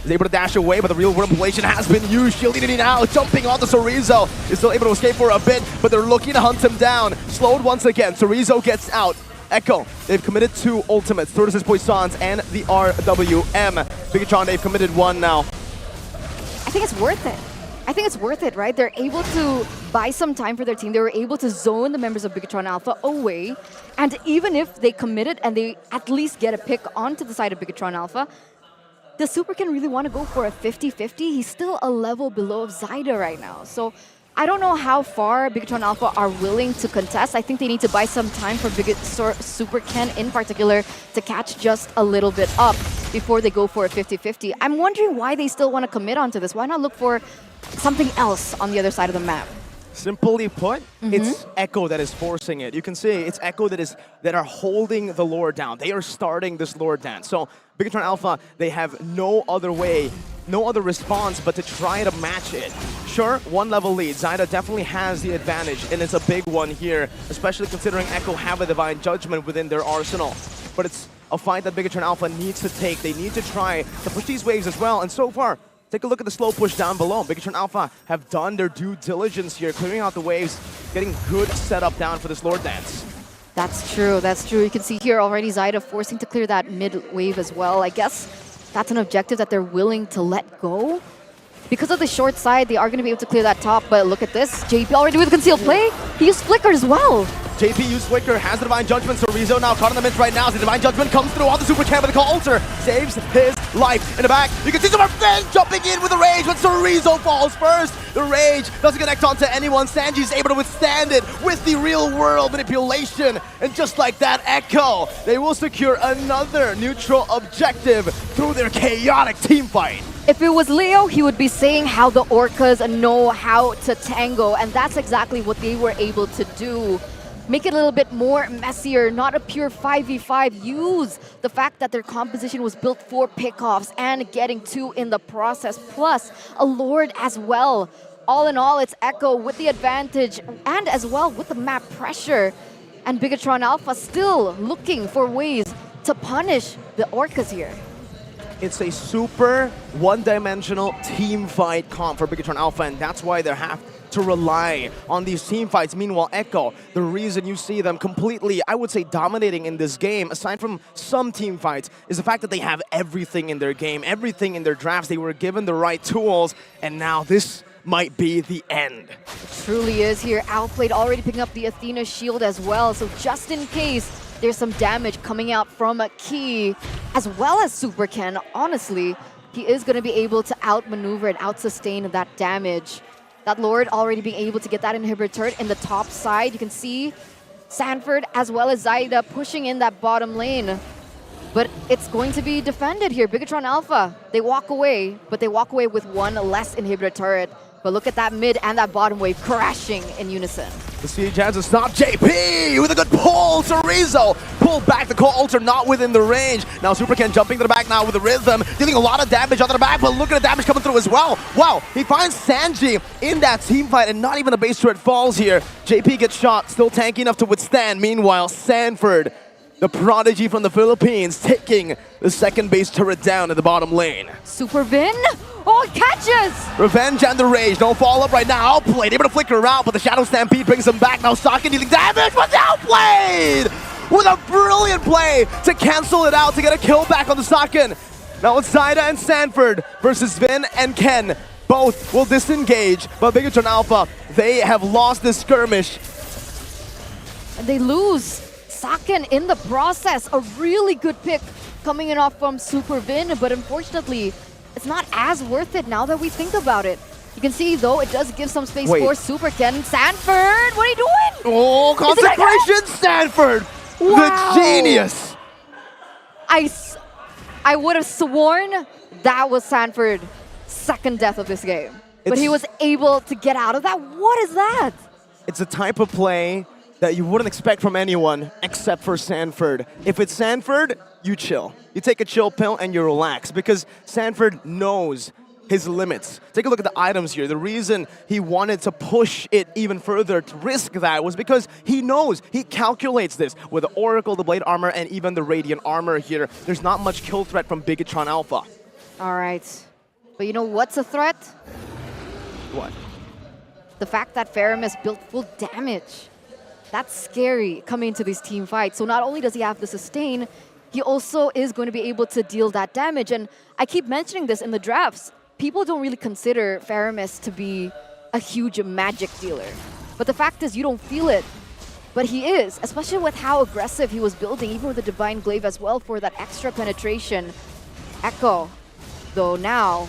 Is able to dash away, but the real world manipulation has been used. Shielding it now, jumping onto Chorizo. Is still able to escape for a bit, but they're looking to hunt him down. Slowed once again. Chorizo gets out. Echo, they've committed 2 ultimates. Tortoises, Poissons, and the RWM. Bigatron, they've committed 1 now. I think it's worth it. I think it's worth it, right? They're able to buy some time for their team. They were able to zone the members of Bigatron Alpha away. And even if they committed and they at least get a pick onto the side of Bigatron Alpha, the Super can really want to go for a 50-50. He's still a level below Zyda right now. So I don't know how far Bigatron Alpha are willing to contest. I think they need to buy some time for Super Ken in particular to catch just a little bit up before they go for a 50-50. I'm wondering why they still want to commit onto this. Why not look for something else on the other side of the map? Simply put, it's Echo that is forcing it. You can see it's Echo that are holding the Lord down. They are starting this Lord Dance. So Bigatron Alpha, they have no other way, no other response but to try to match it. Sure, 1 level lead. Zyda definitely has the advantage, and it's a big one here, especially considering Echo have a Divine Judgment within their arsenal. But it's a fight that Bigatron Alpha needs to take. They need to try to push these waves as well, and so far, take a look at the slow push down below. Bigatron Alpha have done their due diligence here, clearing out the waves, getting good setup down for this Lord Dance. That's true, that's true. You can see here already Zyda forcing to clear that mid wave as well. I guess that's an objective that they're willing to let go. Because of the short side, they are going to be able to clear that top, but look at this. JP already with concealed play. He used Flicker as well. JP used Flicker, has the Divine Judgment, so Rizzo now caught in the midst right now. As the Divine Judgment comes through on the Super Cam, but the call Alter saves his life. In the back, you can see Superfin jumping in with the Rage, but Chorizo falls first. The Rage doesn't connect onto anyone. Sanji's able to withstand it with the real world manipulation. And just like that, Echo, they will secure another neutral objective through their chaotic team fight. If it was Leo, he would be saying how the Orcas know how to tango, and that's exactly what they were able to do. Make it a little bit more messier, not a pure 5v5. Use the fact that their composition was built for pickoffs and getting 2 in the process, plus a Lord as well. all in all, it's Echo with the advantage and as well with the map pressure. And Bigatron Alpha still looking for ways to punish the Orcas here. It's a super one-dimensional team fight comp for Bigatron Alpha, and that's why they have to rely on these team fights. Meanwhile, Echo, the reason you see them completely, I would say, dominating in this game, aside from some team fights, is the fact that they have everything in their game, everything in their drafts. They were given the right tools, and now this might be the end. It truly is here. Outplayed already picking up the Athena shield as well, so just in case there's some damage coming out from Key, as well as Super Ken. Honestly, he is going to be able to outmaneuver and outsustain that damage. That Lord already being able to get that inhibitor turret in the top side. You can see Sanford as well as Zaida pushing in that bottom lane. But it's going to be defended here. Bigatron Alpha, they walk away, but they walk away with one less inhibitor turret. But look at that mid and that bottom wave crashing in unison. The Siege has to stop JP with a good pull. Cerezo pulled back. The Core Ultra not within the range. Now Super Ken jumping to the back now with the rhythm, dealing a lot of damage onto the back, but look at the damage coming through as well. Wow, he finds Sanji in that team fight, and not even a base turret falls here. JP gets shot, still tanky enough to withstand. Meanwhile, Sanford, the prodigy from the Philippines, taking the second base turret down in the bottom lane. Super Vin? Oh, it catches! Revenge and the Rage, no follow-up right now. Outplayed, able to flicker around, but the Shadow Stampede brings him back. Now Saka dealing damage, but outplayed! With a brilliant play to cancel it out, to get a kill back on the Saken. Now it's Zaida and Sanford versus Vin and Ken. Both will disengage, but Bigatron Alpha, they have lost this skirmish. And they lose Saken in the process. A really good pick coming in off from Super Vin, but unfortunately, it's not as worth it now that we think about it. You can see, though, it does give some space for Super Ken. Sanford, what are you doing? Oh, consecration, Sanford! Wow. The genius! I would have sworn that was Sanford's second death of this game. But he was able to get out of that. What is that? It's a type of play that you wouldn't expect from anyone except for Sanford. If it's Sanford, you chill. You take a chill pill and you relax, because Sanford knows his limits. Take a look at the items here. The reason he wanted to push it even further, to risk that, was because he knows, he calculates this. With the Oracle, the Blade Armor, and even the Radiant Armor here, there's not much kill threat from Bigatron Alpha. All right. But you know what's a threat? What? The fact that Faramis built full damage. That's scary coming into these team fights. So not only does he have the sustain, he also is going to be able to deal that damage. And I keep mentioning this in the drafts. People don't really consider Faramis to be a huge magic dealer. But the fact is, you don't feel it. But he is, especially with how aggressive he was building, even with the Divine Glaive as well for that extra penetration. Echo, though now,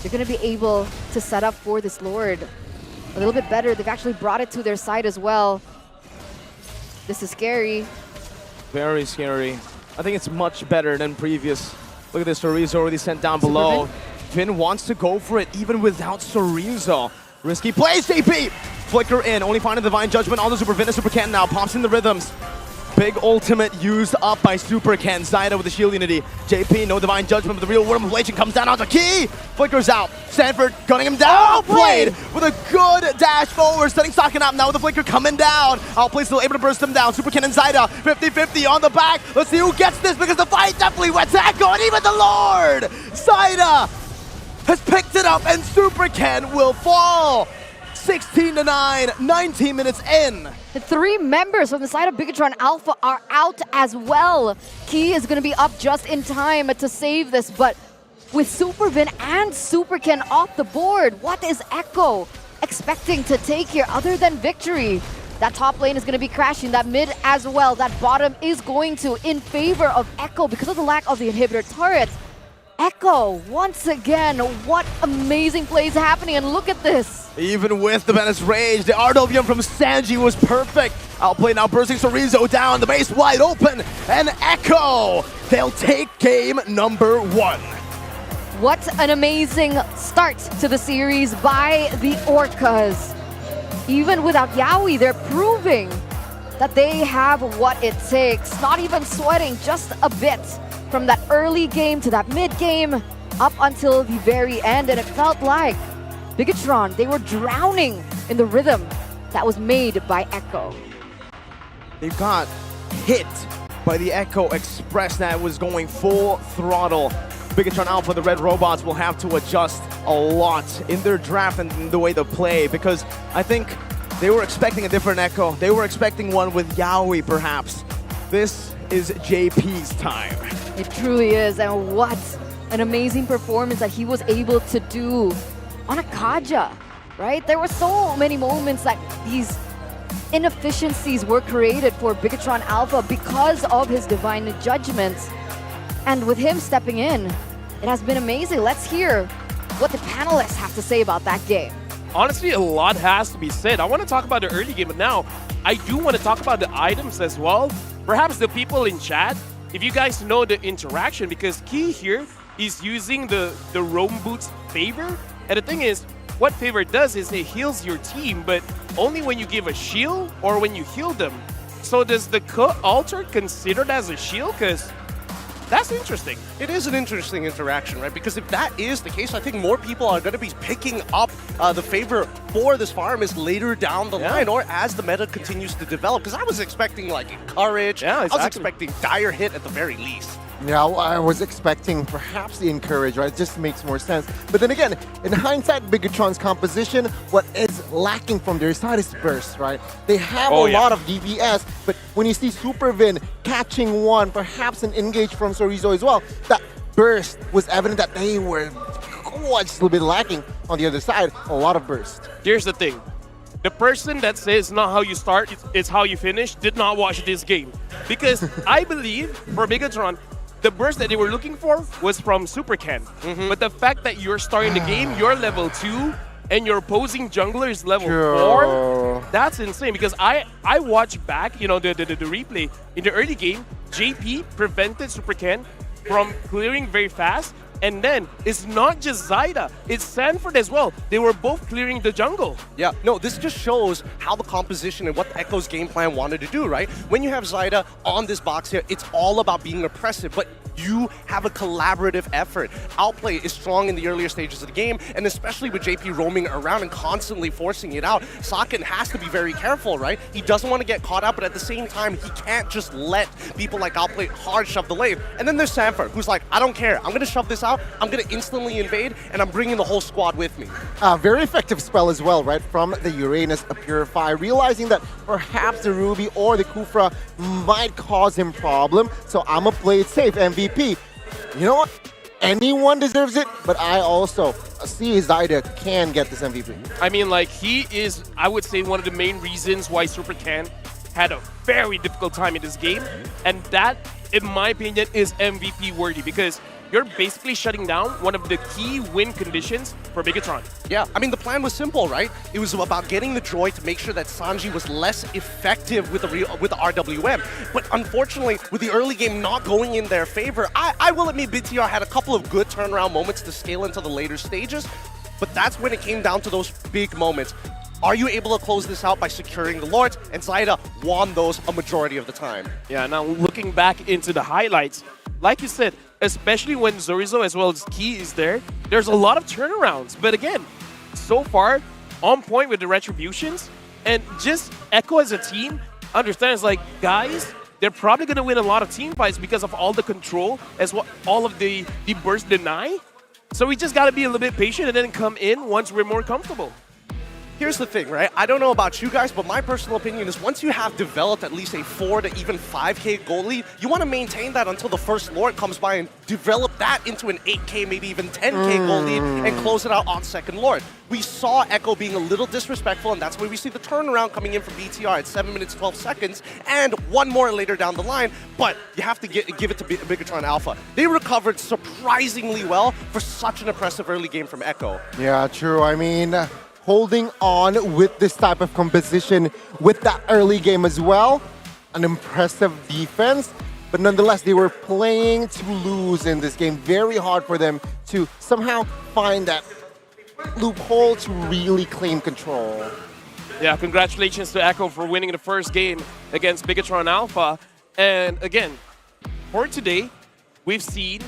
they're going to be able to set up for this Lord a little bit better. They've actually brought it to their side as well. This is scary. Very scary. I think it's much better than previous. Look at this, Cerezo already sent down below. Finn wants to go for it even without Cerezo. Risky plays, JP! Flicker in, only finding Divine Judgment on the Super Vin and Super Ken now. Pops in the rhythms. Big ultimate used up by Super Ken. Zaida with the shield unity. JP, no Divine Judgment, but the real Worm of Relation comes down onto Key. Flickers out. Sanford gunning him down. Outplayed with a good dash forward. Setting Saken up now with the Flicker coming down. Outplay still able to burst him down. Super Ken and Zaida 50-50 on the back. Let's see who gets this, because the fight definitely went to Echo, and even the Lord. Zaida has picked it up, and Super Ken will fall. 16-9, 19 minutes in. The three members from the side of Bigatron Alpha are out as well. Key is going to be up just in time to save this, but with Super Vin and Super Ken off the board, what is Echo expecting to take here other than victory? That top lane is going to be crashing, that mid as well. That bottom is going to in favor of Echo because of the lack of the inhibitor turret. Echo, once again, what amazing plays happening, and look at this. Even with the Venice Rage, the RWM from Sanji was perfect. Outplay now, bursting Cerezo down, the base wide open, and Echo, they'll take game number 1. What an amazing start to the series by the Orcas. Even without Yaoi, they're proving that they have what it takes. Not even sweating, just a bit. From that early game to that mid game, up until the very end, and it felt like Bigatron, they were drowning in the rhythm that was made by Echo. They got hit by the Echo Express that was going full throttle. Bigatron Alpha, the Red Robots, will have to adjust a lot in their draft and in the way they play, because I think they were expecting a different Echo. They were expecting one with Yaoi, perhaps. This is JP's time. It truly is, and what an amazing performance that he was able to do on a Kaja, right? There were so many moments that these inefficiencies were created for Bigatron Alpha because of his divine judgments. And with him stepping in, it has been amazing. Let's hear what the panelists have to say about that game. Honestly, a lot has to be said. I want to talk about the early game, but now I do want to talk about the items as well. Perhaps the people in chat, if you guys know the interaction, because Key here is using the Roam Boots favor. And the thing is, what favor does is it heals your team, but only when you give a shield or when you heal them. So does the altar considered as a shield? Because that's interesting. It is an interesting interaction, right? Because if that is the case, I think more people are going to be picking up the favor for this farm later down the line, or as the meta continues to develop. Because I was expecting like Encourage, I was expecting Dire Hit at the very least. Yeah, I was expecting perhaps the Encourage, right? It just makes more sense. But then again, in hindsight, Bigatron's composition, what is lacking from their side is burst, right? They have a lot of DPS, but when you see Supervin catching one, perhaps an engage from Sorizo as well, that burst was evident that they were just a little bit lacking on the other side. A lot of burst. Here's the thing. The person that says not how you start, it's how you finish, did not watch this game. Because I believe for Bigatron, the burst that they were looking for was from Super Ken. But the fact that you're starting the game, you're level 2, and your opposing jungler is level 4, that's insane. Because I watched back, you know, the replay. In the early game, JP prevented Super Ken from clearing very fast. And then it's not just Zyda, it's Sanford as well. They were both clearing the jungle. Yeah, no, this just shows how the composition and what Echo's game plan wanted to do, right? When you have Zyda on this box here, it's all about being oppressive, but you have a collaborative effort. Outplay is strong in the earlier stages of the game, and especially with JP roaming around and constantly forcing it out, Sakin has to be very careful, right? He doesn't want to get caught out, but at the same time, he can't just let people like Outplay hard shove the lane. And then there's Sanford, who's like, I don't care, I'm going to shove this out, I'm going to instantly invade, and I'm bringing the whole squad with me. Very effective spell as well, right? From the Uranus Purify, realizing that perhaps the Ruby or the Kufra might cause him problem. So I'm going to play it safe, MVP. You know what? Anyone deserves it, but I also see Zyda can get this MVP. I mean, like, he is, I would say, one of the main reasons why Super Ken had a very difficult time in this game. And that, in my opinion, is MVP worthy, because you're basically shutting down one of the key win conditions for Bigatron. Yeah, I mean, the plan was simple, right? It was about getting the droid to make sure that Sanji was less effective with the RWM. But unfortunately, with the early game not going in their favor, I will admit BTR had a couple of good turnaround moments to scale into the later stages, but that's when it came down to those big moments. Are you able to close this out by securing the Lords? And Zyda won those a majority of the time. Yeah, now looking back into the highlights, like you said, especially when Sorizo as well as Key is there, there's a lot of turnarounds. But again, so far, on point with the retributions, and just Echo as a team understands, like, guys, they're probably going to win a lot of team fights because of all the control, as well, all of the burst deny. So we just got to be a little bit patient and then come in once we're more comfortable. Here's the thing, right? I don't know about you guys, but my personal opinion is once you have developed at least a 4 to even 5K goal lead, you want to maintain that until the first Lord comes by and develop that into an 8K, maybe even 10K goal lead and close it out on second Lord. We saw Echo being a little disrespectful, and that's where we see the turnaround coming in from BTR at 7 minutes, 12 seconds, and one more later down the line, but you have to give it to Bigatron Alpha. They recovered surprisingly well for such an impressive early game from Echo. Yeah, true. I mean, holding on with this type of composition with that early game as well. An impressive defense, but nonetheless, they were playing to lose in this game. Very hard for them to somehow find that loophole to really claim control. Yeah, congratulations to Echo for winning the first game against Bigatron Alpha. And again, for today, we've seen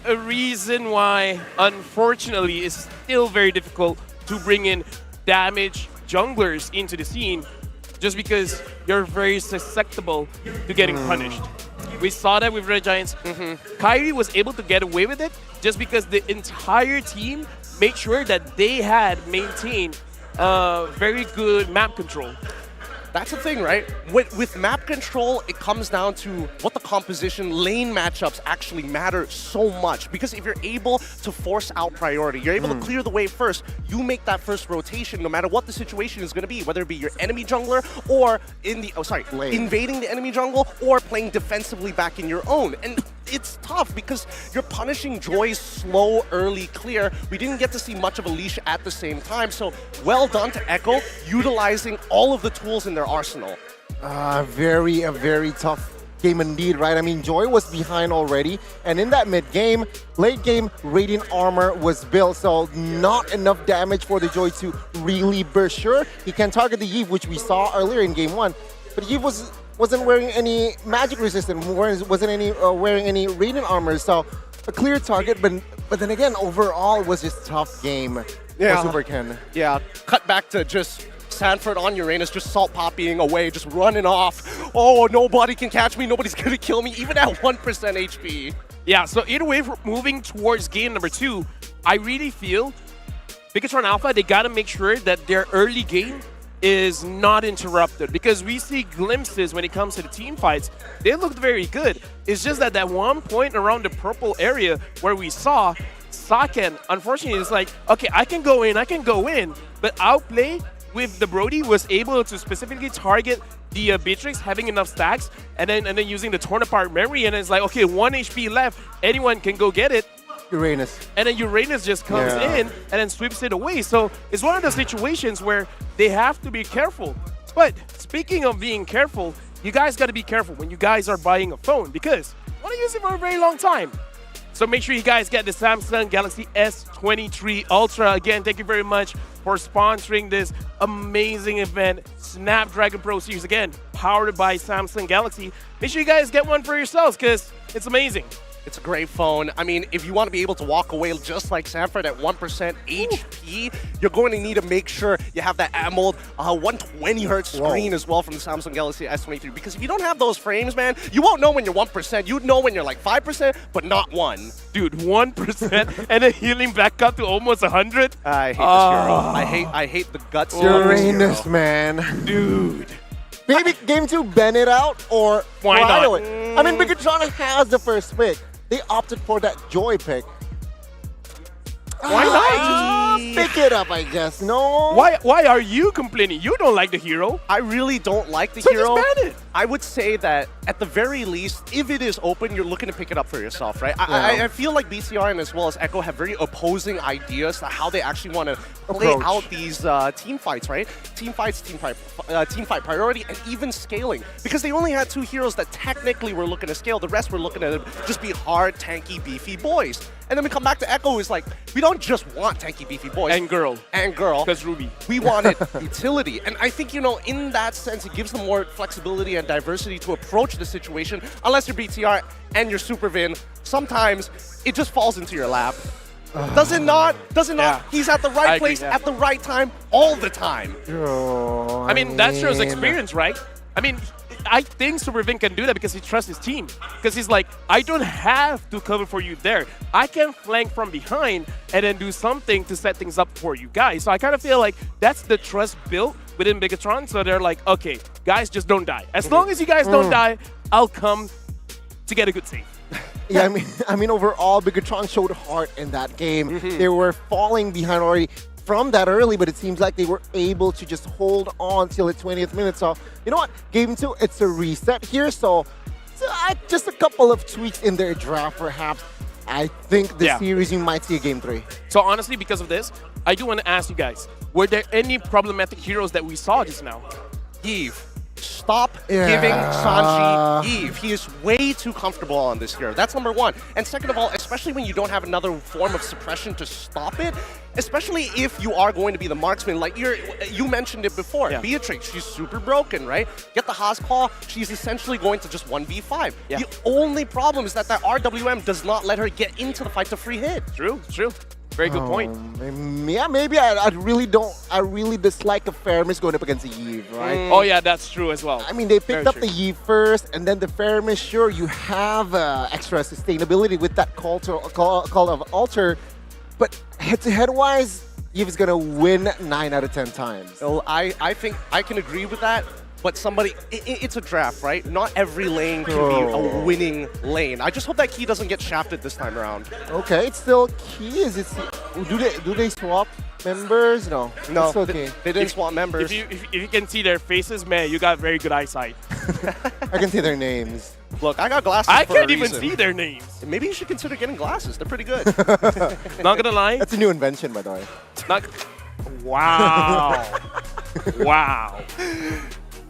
a reason why, unfortunately, it's still very difficult to bring in damage junglers into the scene just because you're very susceptible to getting punished. We saw that with Red Giants. Kyrie was able to get away with it just because the entire team made sure that they had maintained very good map control. That's the thing, right? With map control, it comes down to what the composition, lane matchups actually matter so much. Because if you're able to force out priority, you're able to clear the way first, you make that first rotation no matter what the situation is going to be, whether it be your enemy jungler or invading the enemy jungle or playing defensively back in your own. And it's tough because you're punishing Joy's slow early clear. We didn't get to see much of a leash at the same time, so well done to Echo, utilizing all of the tools in their arsenal. A very tough game indeed, right? I mean, Joy was behind already, and in that mid-game, late-game Radiant Armor was built, so not enough damage for the Joy to really burst. Sure, he can target the Eve, which we saw earlier in Game 1, but Eve wasn't wearing any magic resistance, wasn't wearing any Radiant Armor, so a clear target, but then again, overall, it was just a tough game for Super Ken. Yeah, cut back to just Sanford on Uranus, just salt popping away, just running off. Oh, nobody can catch me, nobody's gonna kill me, even at 1% HP. Yeah, so either way, moving towards game number 2, I really feel Bigatron Alpha, they gotta make sure that their early game is not interrupted, because we see glimpses when it comes to the team fights. They looked very good. It's just that that one point around the purple area where we saw Saken, unfortunately, it's like, okay, I can go in, but Outplay with the Brody was able to specifically target the Beatrix, having enough stacks, and then using the torn apart memory, and it's like, okay, 1 HP left, anyone can go get it. Uranus. And then Uranus just comes in and then sweeps it away. So it's one of the situations where they have to be careful. But speaking of being careful, you guys got to be careful when you guys are buying a phone, because you want to use it for a very long time. So make sure you guys get the Samsung Galaxy S23 Ultra. Again, thank you very much for sponsoring this amazing event, Snapdragon Pro Series. Again, powered by Samsung Galaxy. Make sure you guys get one for yourselves, because it's amazing. It's a great phone. I mean, if you want to be able to walk away just like Sanford at 1% HP, you're going to need to make sure you have that AMOLED 120 hertz screen as well from the Samsung Galaxy S23. Because if you don't have those frames, man, you won't know when you're 1%. You'd know when you're like 5%, but not 1. Dude, 1% and then healing back up to almost 100? I hate this hero. I hate the guts. Uranus, man. Dude. Maybe Game 2 ban it out, or why not? I mean, Bigatron has the first pick. They opted for that Joy pick. Why not? Pick it up, I guess. No. Why are you complaining? You don't like the hero. I really don't like the so hero. Just ban it. I would say that at the very least, if it is open, you're looking to pick it up for yourself, right? I feel like BCR and as well as Echo have very opposing ideas to how they actually want to play out these team fights, right? Team fights, team fight priority, and even scaling. Because they only had 2 heroes that technically were looking to scale. The rest were looking to just be hard, tanky, beefy boys. And then we come back to Echo, who's like, we don't just want tanky, beefy boys. And girl. Because Ruby. We wanted utility. And I think, you know, in that sense, it gives them more flexibility and diversity to approach the situation. Unless you're BTR and you're Super Vin, sometimes it just falls into your lap. Does it not? Does it not? He's at the right place at the right time all the time. I mean, that shows experience, right? I mean, I think Super Vin can do that because he trusts his team. Because he's like, I don't have to cover for you there. I can flank from behind and then do something to set things up for you guys. So I kind of feel like that's the trust built within Bigatron. So they're like, okay, guys, just don't die. As long as you guys don't die, I'll come to get a good save. Yeah, I mean, overall, Bigatron showed heart in that game. They were falling behind already from that early, but it seems like they were able to just hold on till the 20th minute. So, you know what? Game 2, it's a reset here. So just a couple of tweaks in their draft, perhaps. I think the series, you might see a Game 3. So honestly, because of this, I do want to ask you guys, were there any problematic heroes that we saw just now? Eve. Stop giving Sanji Eve. He is way too comfortable on this hero. That's number one. And second of all, especially when you don't have another form of suppression to stop it, especially if you are going to be the marksman, like you mentioned it before. Yeah. Beatrix, she's super broken, right? Get the Haas Claw, she's essentially going to just 1v5. Yeah. The only problem is that RWM does not let her get into the fight to free hit. True. Very good point. Yeah, maybe I really dislike a Fermis going up against the Eve, right? Oh yeah, that's true as well. I mean, they picked Very up true. the Eve first, and then the Fermis. Sure, you have extra sustainability with that call of altar, but head-to-head wise, Eve is gonna win 9 out of 10 times. Well, I think I can agree with that. But it's a draft, right? Not every lane can be a winning lane. I just hope that Key doesn't get shafted this time around. Okay, it's still Key. Do they swap members? No, No, it's okay. they didn't swap members. If you can see their faces, man, you got very good eyesight. I can see their names. Look, I got glasses. I for a can't even reason. see their names. Maybe you should consider getting glasses. They're pretty good. Not gonna lie. That's a new invention, by the way. Wow. Wow.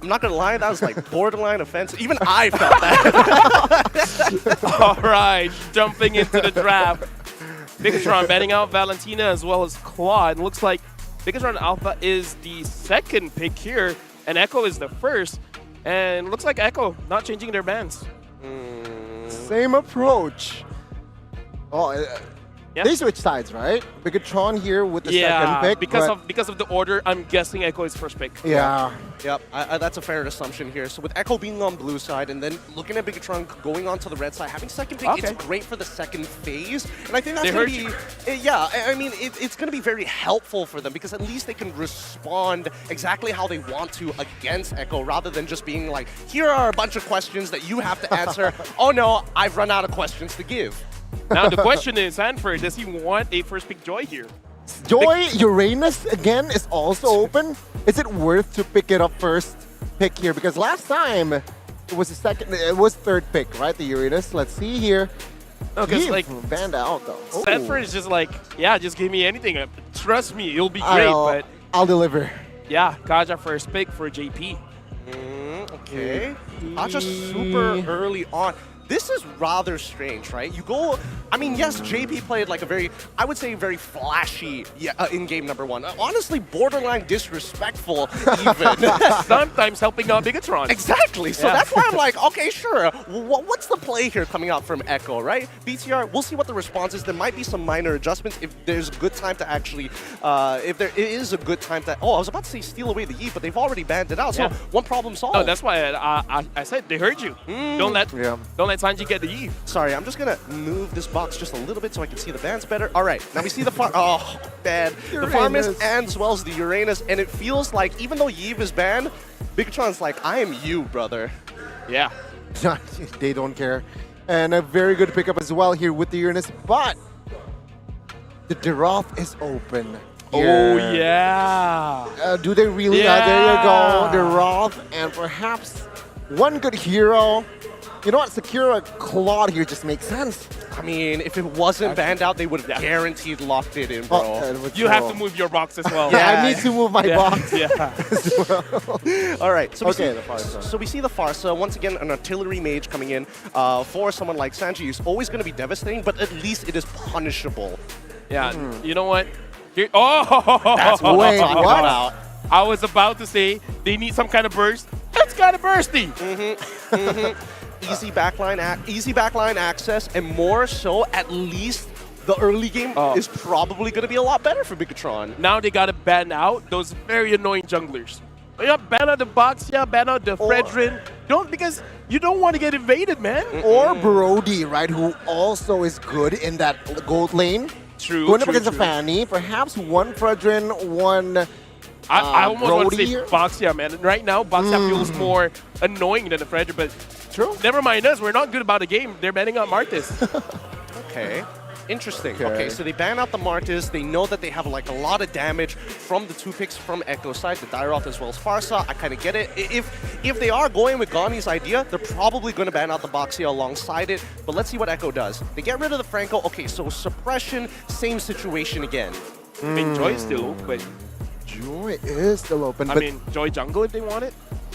I'm not gonna lie, that was like borderline offensive. Even I felt that. All right, jumping into the draft. Bigatron betting out Valentina as well as Claude. Looks like Bigatron Alpha is the second pick here, and Echo is the first. And looks like Echo not changing their bands. Same approach. Oh, they switch sides, right? Bigatron here with the second pick. because of the order, I'm guessing Echo is first pick. Yeah. Yep, that's a fair assumption here. So with Echo being on blue side and then looking at Bigatron going on to the red side, having second pick, it's great for the second phase. And I think that's going to be, I mean, it's going to be very helpful for them because at least they can respond exactly how they want to against Echo rather than just being like, here are a bunch of questions that you have to answer. Oh no, I've run out of questions to give. Now the question is, Sanford, does he want a first pick Joy here? Joy Uranus again is also open. Is it worth to pick it up first pick here? Because last time it was third pick, right? The Uranus. Let's see here. No, because like banned out though. Sanford is just like, yeah, just give me anything. Trust me, it'll be great. But I'll deliver. Yeah, Kaja first pick for JP. Okay. Kaja super early on. This is rather strange, right? You go, I mean, yes, JP played like a very, I would say very flashy in-game number one. Honestly, borderline disrespectful even. Sometimes helping out Bigatron. Exactly. So that's why I'm like, okay, sure. What's the play here coming out from Echo, right? BTR, we'll see what the response is. There might be some minor adjustments if there's a good time to actually, if there is a good time to, I was about to say steal away the Eve, but they've already banned it out. So one problem solved. Oh, that's why I said they heard you. Don't let Sanji get the Eve. Sorry, I'm just gonna move this box just a little bit so I can see the bands better. All right, now we see the bad. The Farmist and as well as the Uranus, and it feels like even though Eve is banned, Bigatron's like, I am you, brother. Yeah. They don't care. And a very good pickup as well here with the Uranus, but the Deroth is open. Here. Oh, yeah. Do they really? Yeah. There you go. Deroth, and perhaps one good hero. You know what? Sakura Claude here just makes sense. I mean, if it wasn't banned out, they would have guaranteed locked it in, bro. You have to move your box as well. Yeah, I need to move my box. Yeah. as well. All right. So the Farsa. So we see the Farsa. Once again, an artillery mage coming in for someone like Sanji is always going to be devastating, but at least it is punishable. Yeah. You know what? That's what Wait, I'm talking what? about. I was about to say they need some kind of burst. It's kind of bursty. Easy backline access, and more so, at least the early game is probably going to be a lot better for Bigatron. Now they got to ban out those very annoying junglers. Yeah, ban out the box, ban out the Fredrin. Because you don't want to get invaded, man. Or Brody, right, who also is good in that gold lane. True. Going up against a Fanny, perhaps one Fredrin, one. I almost want to say Brody. Boxia, man. Right now, Boxia feels more annoying than the Fredrin, but never mind us. We're not good about the game. They're banning out Martis. Okay. Interesting. Okay, so they ban out the Martis. They know that they have like a lot of damage from the 2 picks from Echo side, the Dairoth as well as Farsa. I kind of get it. If they are going with Gani's idea, they're probably going to ban out the Boxia alongside it. But let's see what Echo does. They get rid of the Franco. Okay, so suppression, same situation again. I mean, Joy is still open. Joy is still open. I mean, Joy jungle if they want it.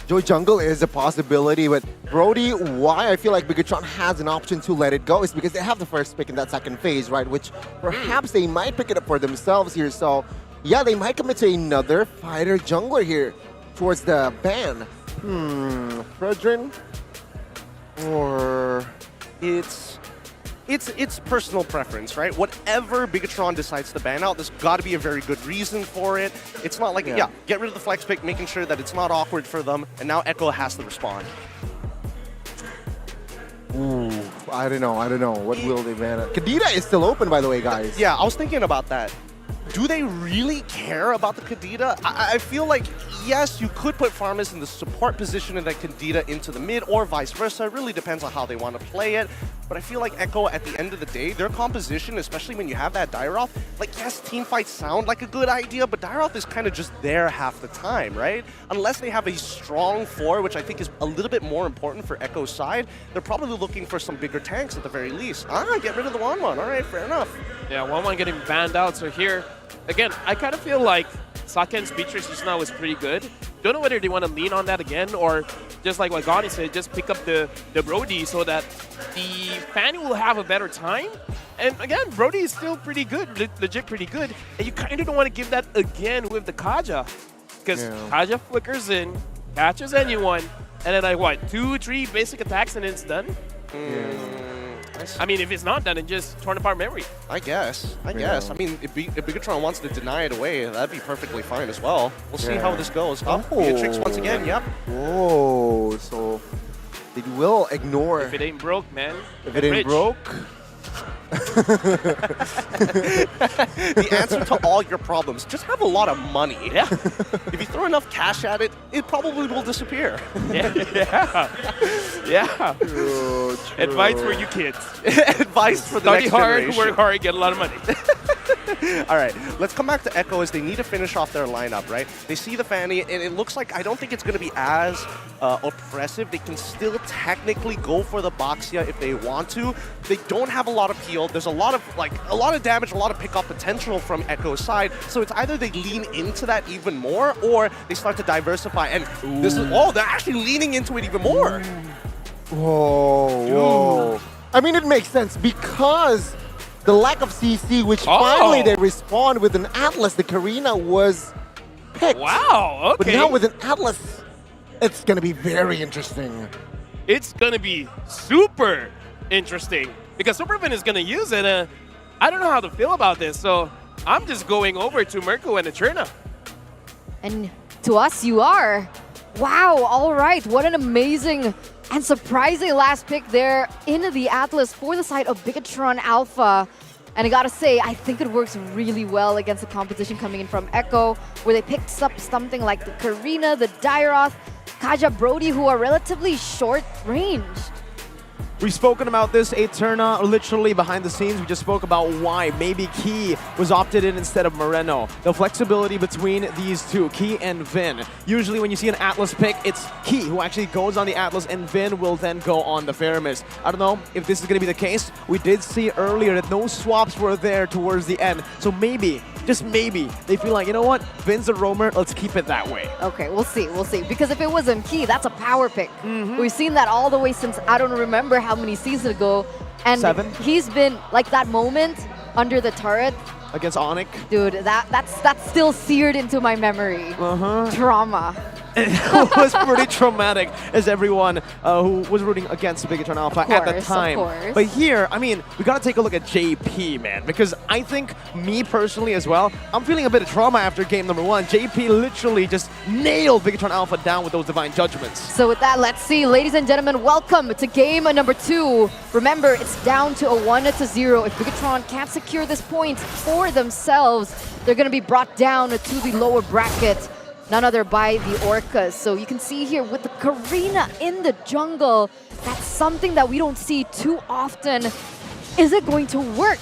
Joy Jungle is a possibility, but Brody, why I feel like Bigatron has an option to let it go is because they have the first pick in that second phase, right? Which perhaps they might pick it up for themselves here. So, yeah, they might commit to another fighter jungler here towards the ban. Fredrin? Or it's personal preference, right? Whatever Bigatron decides to ban out, there's got to be a very good reason for it. It's not like, yeah, get rid of the flex pick, making sure that it's not awkward for them, and now Echo has to respond. Ooh, I don't know. What will they ban? Kadita is still open, by the way, guys. Yeah, I was thinking about that. Do they really care about the Kadita? I feel like, yes, you could put Farmers in the support position and then Kadita into the mid, or vice versa. It really depends on how they want to play it. But I feel like Echo, at the end of the day, their composition, especially when you have that Dairoth, like, yes, team fights sound like a good idea, but Dairoth is kind of just there half the time, right? Unless they have a strong 4, which I think is a little bit more important for Echo's side, they're probably looking for some bigger tanks at the very least. Get rid of the Wanwan. All right, fair enough. Yeah, Wanwan getting banned out, so here, again, I kind of feel like Saken's Beatrice just now is pretty good. Don't know whether they want to lean on that again or just like what Gani said, just pick up the Brody so that the Fanny will have a better time. And again, Brody is still pretty good, legit pretty good. And you kind of don't want to give that again with the Kaja. Because Kaja flickers in, catches anyone, and then like what, 2-3 basic attacks and it's done? I mean, if it's not done, then just torn apart memory. I guess. I mean, if Bigatron wants to deny it away, that'd be perfectly fine as well. We'll see how this goes. Beatrix once again, yep. Whoa, so they will ignore. If it ain't broke, man. If it ain't broke. The answer to all your problems, just have a lot of money. Yeah. If you throw enough cash at it, it probably will disappear. Yeah. True. Advice for you kids. Advice for the next generation. Study hard, work hard, get a lot of money. All right, let's come back to Echo as they need to finish off their lineup, right? They see the Fanny, and it looks like I don't think it's going to be as oppressive. They can still technically go for the Boxia if they want to. They don't have a lot of peel. There's a lot of damage, a lot of pickup potential from Echo's side. So it's either they lean into that even more, or they start to diversify. And this is they're actually leaning into it even more. Whoa. I mean, it makes sense because the lack of CC, which finally they respond with an Atlas. The Karina was picked. Wow, okay. But now with an Atlas, it's going to be very interesting. It's going to be super interesting because Superman is going to use it. I don't know how to feel about this, so I'm just going over to Mirko and Eterna. And to us, you are. Wow, all right. What an amazing and surprising last pick there in the Atlas for the side of Bigatron Alpha. And I gotta say, I think it works really well against the competition coming in from Echo, where they picked up something like the Karina, the Dairoth, Kaja, Brody, who are relatively short range. We've spoken about this, Eterna, literally behind the scenes. We just spoke about why maybe Key was opted in instead of Moreno. The flexibility between these two, Key and Vin. Usually when you see an Atlas pick, it's Key who actually goes on the Atlas and Vin will then go on the Faramis. I don't know if this is going to be the case. We did see earlier that no swaps were there towards the end. So maybe, just maybe, they feel like, you know what, Vin's a roamer, let's keep it that way. Okay, we'll see. Because if it wasn't Key, that's a power pick. We've seen that all the way since, I don't remember how many seasons ago. And 7. He's been, like that moment under the turret. Against Onyx. Dude, that's still seared into my memory. Trauma. It was pretty traumatic as everyone who was rooting against Bigatron Alpha at the time. Of course. But here, I mean, we gotta take a look at JP, man, because I think, me personally as well, I'm feeling a bit of trauma after game number 1. JP literally just nailed Bigatron Alpha down with those Divine Judgments. So with that, let's see. Ladies and gentlemen, welcome to game number 2. Remember, it's down to a 1-0. If Bigatron can't secure this point for themselves, they're gonna be brought down to the lower bracket. None other by the Orcas. So you can see here with the Karina in the jungle, that's something that we don't see too often. Is it going to work?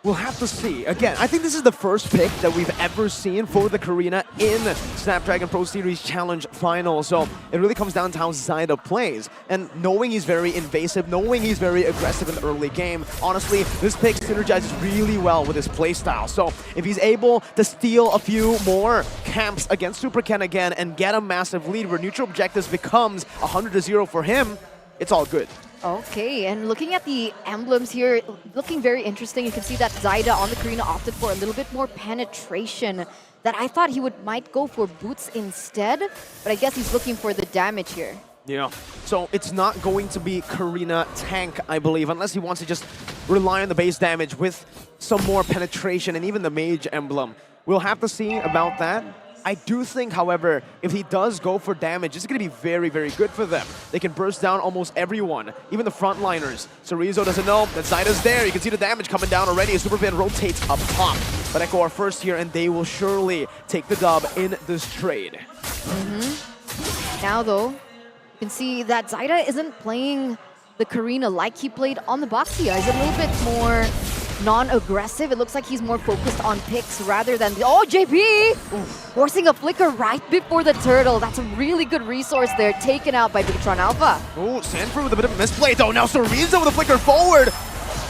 We'll have to see. Again, I think this is the first pick that we've ever seen for the Karina in Snapdragon Pro Series Challenge Final. So it really comes down to how Zyda plays. And knowing he's very invasive, knowing he's very aggressive in the early game, honestly, this pick synergizes really well with his playstyle. So if he's able to steal a few more camps against Super Ken again and get a massive lead where neutral objectives becomes 100-0 for him, it's all good. Okay, and looking at the emblems here, looking very interesting. You can see that Zyda on the Karina opted for a little bit more penetration that I thought he might go for boots instead, but I guess he's looking for the damage here. Yeah, so it's not going to be Karina tank, I believe, unless he wants to just rely on the base damage with some more penetration and even the mage emblem. We'll have to see about that. I do think, however, if he does go for damage, it's going to be very, very good for them. They can burst down almost everyone, even the frontliners. Cerezo doesn't know that Zyda's there. You can see the damage coming down already as Superfan rotates up top. But Echo are first here, and they will surely take the dub in this trade. Now, though, you can see that Zyda isn't playing the Karina like he played on the Boxia. He's a little bit more non-aggressive. It looks like he's more focused on picks rather than the... Oh, JP! Forcing a flicker right before the turtle. That's a really good resource there, taken out by Bigatron Alpha. Oh, Sanford with a bit of a misplay though. Now Cerezo with a flicker forward.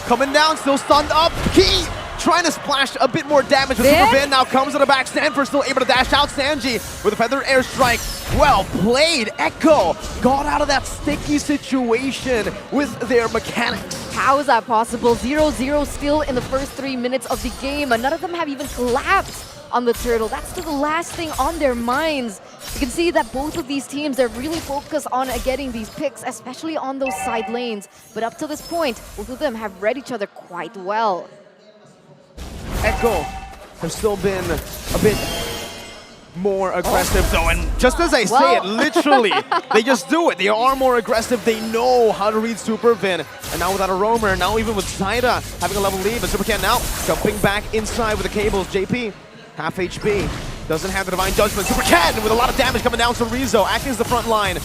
Coming down, still stunned up. He trying to splash a bit more damage with Superfan. Now comes to the back. Sanford still able to dash out. Sanji with a feather airstrike. Well played. Echo got out of that sticky situation with their mechanics. How is that possible? 0-0 still in the first 3 minutes of the game. None of them have even collapsed on the turtle. That's still the last thing on their minds. You can see that both of these teams, they're really focused on getting these picks, especially on those side lanes. But up to this point, both of them have read each other quite well. Echo have still been a bit more aggressive though, and just as I say it, literally, they just do it. They are more aggressive. They know how to read Superfan. And now without a roamer, now even with Zyda having a level lead, but Supercan now jumping back inside with the cables. JP, half HP, doesn't have the Divine Judgment. Supercan with a lot of damage coming down. Cerezo acting as the front line.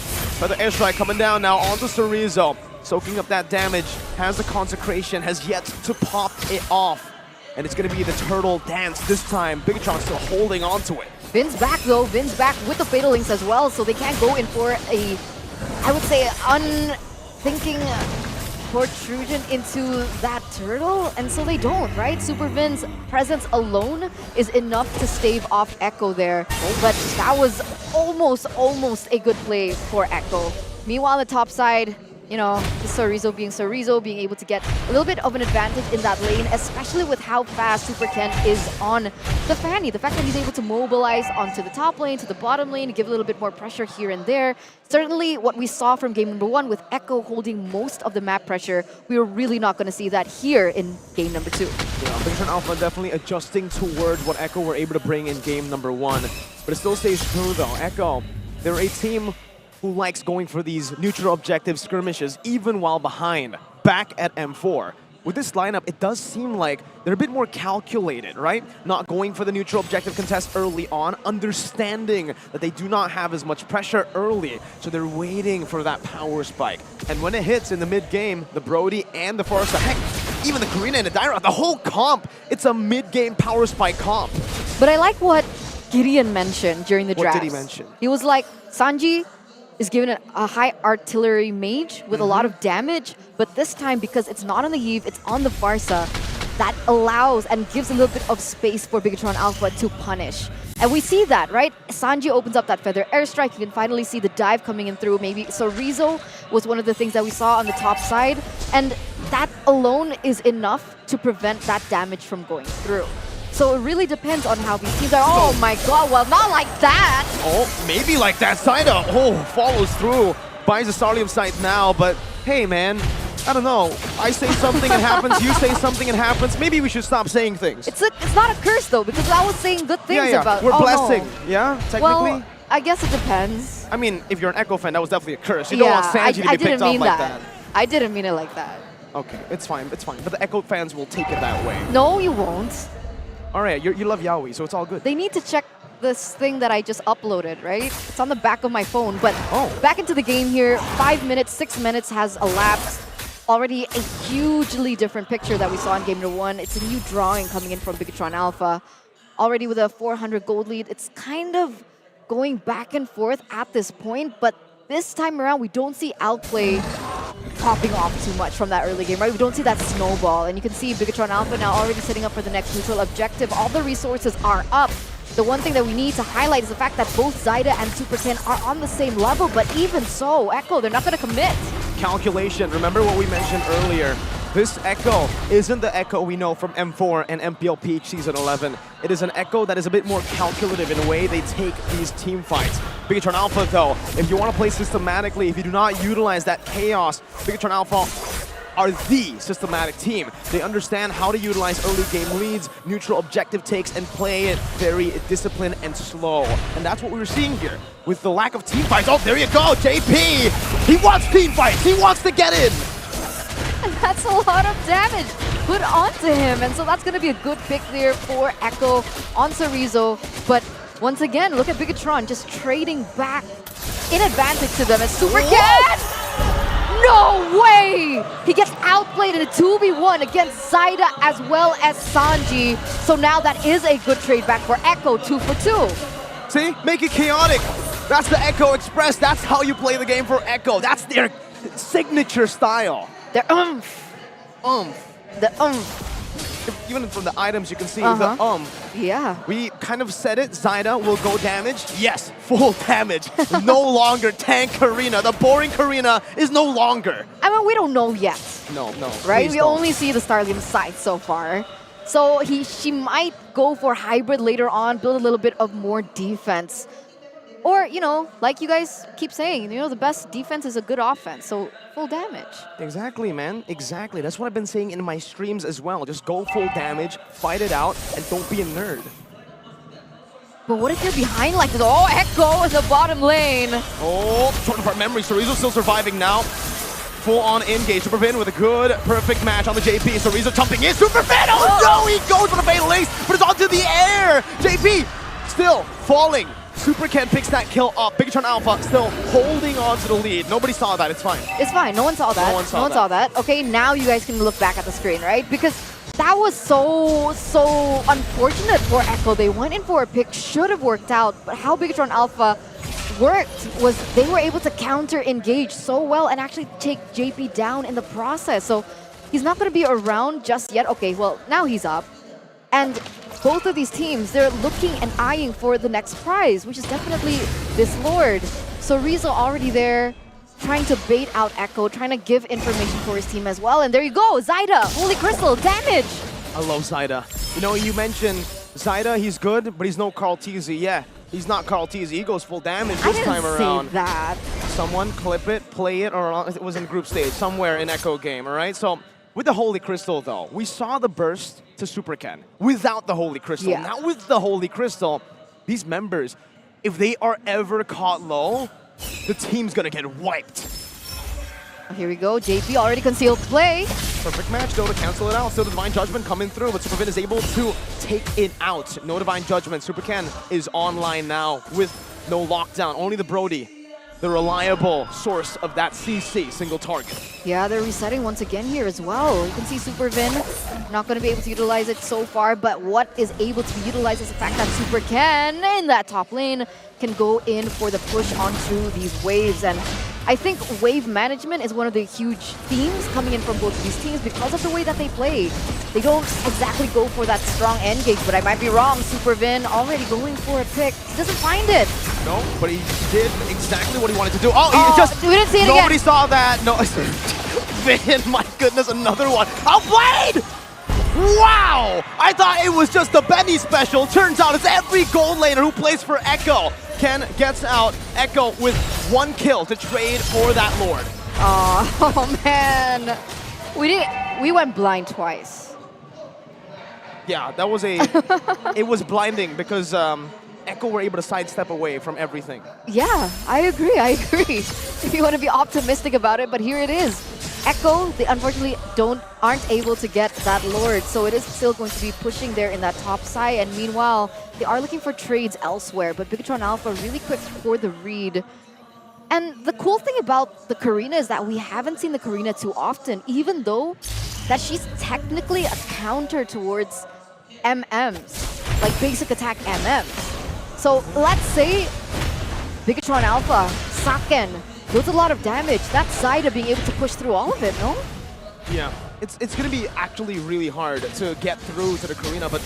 But the airstrike coming down now onto Cerezo, soaking up that damage, has the Consecration, has yet to pop it off. And it's going to be the turtle dance this time. Bigatron still holding on to it. Vin's back though, Vin's back with the Fatal Links as well, so they can't go in for a, I would say, unthinking protrusion into that turtle, and so they don't, right? Super Vin's presence alone is enough to stave off Echo there, but that was almost a good play for Echo. Meanwhile, on the top side, you know, Cerezo being able to get a little bit of an advantage in that lane, especially with how fast Super Ken is on the Fanny. The fact that he's able to mobilize onto the top lane, to the bottom lane, give a little bit more pressure here and there. Certainly what we saw from game number 1 with Echo holding most of the map pressure, we were really not going to see that here in game number 2. Yeah, Bigatron Alpha definitely adjusting toward what Echo were able to bring in game number 1. But it still stays true though. Echo, they're a team who likes going for these neutral objective skirmishes even while behind, back at M4. With this lineup, it does seem like they're a bit more calculated, right? Not going for the neutral objective contest early on, understanding that they do not have as much pressure early, so they're waiting for that power spike. And when it hits in the mid-game, the Brody and the Forrester, heck, even the Karina and the Dyra, the whole comp, it's a mid-game power spike comp. But I like what Gideon mentioned during the draft. What did he mention? He was like, Sanji is given a high artillery mage with a lot of damage, but this time, because it's not on the Eve, it's on the Farsa, that allows and gives a little bit of space for Bigatron Alpha to punish. And we see that, right? Sanji opens up that feather airstrike. You can finally see the dive coming in through. Maybe Cerezo was one of the things that we saw on the top side, and that alone is enough to prevent that damage from going through. So it really depends on how these teams are. Oh my god, well, not like that! Oh, maybe like that. Zyda, follows through. Buys a Sarlium site now, but hey man, I don't know. I say something, it happens. You say something, it happens. Maybe we should stop saying things. It's not a curse though, because I was saying good things about... We're blessing, yeah, technically? Well, I guess it depends. I mean, if you're an Echo fan, that was definitely a curse. You don't want Sanji to be picked off like that. I didn't mean it like that. Okay, it's fine, it's fine. But the Echo fans will take it that way. No, you won't. All right, you love Yaoi, so it's all good. They need to check this thing that I just uploaded, right? It's on the back of my phone, but back into the game here. 5 minutes, 6 minutes has elapsed. already a hugely different picture that we saw in game number 1. It's a new drawing coming in from Bigatron Alpha. Already with a 400 gold lead, it's kind of going back and forth at this point, but this time around, we don't see outplay popping off too much from that early game, right? We don't see that snowball, and you can see Bigatron Alpha now already setting up for the next neutral objective. All the resources are up. The one thing that we need to highlight is the fact that both Zyda and Superken are on the same level, but even so, Echo, they're not going to commit. Calculation, remember what we mentioned earlier. This Echo isn't the Echo we know from M4 and MPL Peach Season 11. It is an Echo that is a bit more calculative in the way they take these team fights. Bigatron Alpha, though, if you want to play systematically, if you do not utilize that chaos, Bigatron Alpha are the systematic team. They understand how to utilize early game leads, neutral objective takes, and play it very disciplined and slow. And that's what we were seeing here with the lack of team fights. Oh, there you go, JP! He wants team fights! He wants to get in! And that's a lot of damage put onto him. And so that's going to be a good pick there for Echo on Cerezo. But once again, look at Bigatron just trading back in advantage to them as Superken. No way! He gets outplayed in a 2v1 against Zyda as well as Sanji. So now that is a good trade back for Echo, 2 for 2. See? Make it chaotic. That's the Echo Express. That's how you play the game for Echo. That's their signature style. Their oomph. The oomph. Even from the items you can see the Yeah. We kind of said it. Zyda will go damage. Yes, full damage. No longer tank Karina. The boring Karina is no longer. I mean, we don't know yet. No. Right? We only see the Starlium side so far. So she might go for hybrid later on, build a little bit of more defense. Or, you know, like you guys keep saying, you know, the best defense is a good offense. So full damage. Exactly, man. Exactly. That's what I've been saying in my streams as well. Just go full damage, fight it out, and don't be a nerd. But what if you're behind like this? Oh, Echo in the bottom lane. Oh, short of our memory. Cerezo still surviving now. Full on engage. Superfin with a good, perfect match on the JP. Cerezo jumping in. Superfin! Oh no! He goes for the fatal ace, but it's onto the air. JP still falling. Superken picks that kill up. Bigatron Alpha still holding on to the lead. Nobody saw that. It's fine. It's fine. No one saw that. No one saw that. Okay, now you guys can look back at the screen, right? Because that was so unfortunate for Echo. They went in for a pick, should have worked out. But how Bigatron Alpha worked was they were able to counter-engage so well and actually take JP down in the process. So he's not going to be around just yet. Okay, well, now he's up. And both of these teams, they're looking and eyeing for the next prize, which is definitely this Lord. So Rizzo already there, trying to bait out Echo, trying to give information for his team as well. And there you go, Zyda, Holy Crystal, damage! I love Zyda. You know, you mentioned Zyda, he's good, but he's no Carl Teasy. Yeah, he's not Carl Teasy. He goes full damage this time around. Say that. Someone clip it, play it, or it was in group stage, somewhere in Echo game, all right? So with the Holy Crystal, though, we saw the burst to Superken without the Holy Crystal. Yeah. Now with the Holy Crystal, these members, if they are ever caught low, the team's gonna get wiped. Here we go, JP already concealed play. Perfect match though to cancel it out. Still the Divine Judgment coming through, but Superfin is able to take it out. No Divine Judgment. Superken is online now with no lockdown. Only the Brody, the reliable source of that CC, single target. Yeah, they're resetting once again here as well. You can see Supervin not going to be able to utilize it so far, but what is able to be utilized is the fact that Superken in that top lane can go in for the push onto these waves. And I think wave management is one of the huge themes coming in from both of these teams because of the way that they play. They don't exactly go for that strong engage, but I might be wrong. Supervin already going for a pick. He doesn't find it. No, but he did exactly what he wanted to do. Oh, he just... We didn't see it Nobody again. saw that. No, Vin, my goodness, another one. Outplayed! Wow! I thought it was just the Benny special. Turns out it's every gold laner who plays for Echo. Ken gets out. Echo with 1 kill to trade for that Lord. Oh man. We went blind twice. Yeah, that was a... it was blinding because Echo were able to sidestep away from everything. Yeah, I agree. If you want to be optimistic about it, but here it is. Echo, they unfortunately aren't able to get that Lord, so it is still going to be pushing there in that top side. And meanwhile, they are looking for trades elsewhere, but Bigatron Alpha really quick for the read. And the cool thing about the Karina is that we haven't seen the Karina too often, even though that she's technically a counter towards MMs, like basic attack MMs. So let's say Bigatron Alpha, Saken, does a lot of damage. That's Zyda being able to push through all of it, no? Yeah, it's going to be actually really hard to get through to the Karina, but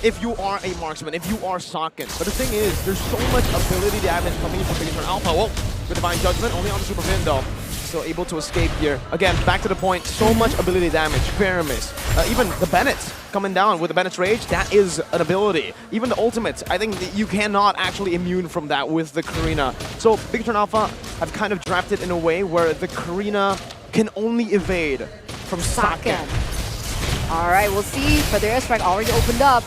if you are a marksman, if you are Saken. But the thing is, there's so much ability damage coming from Bigatron Alpha. Whoa, with Divine Judgment, only on the Super Vin though. Still able to escape here. Again, back to the point, so much ability damage, fair miss. Even the Bennett coming down with the Bennett's Rage, that is an ability. Even the ultimate, I think that you cannot actually immune from that with the Karina. So Bigatron Alpha have kind of drafted in a way where the Karina can only evade from Saken. All right, we'll see. Feather Airstrike already opened up.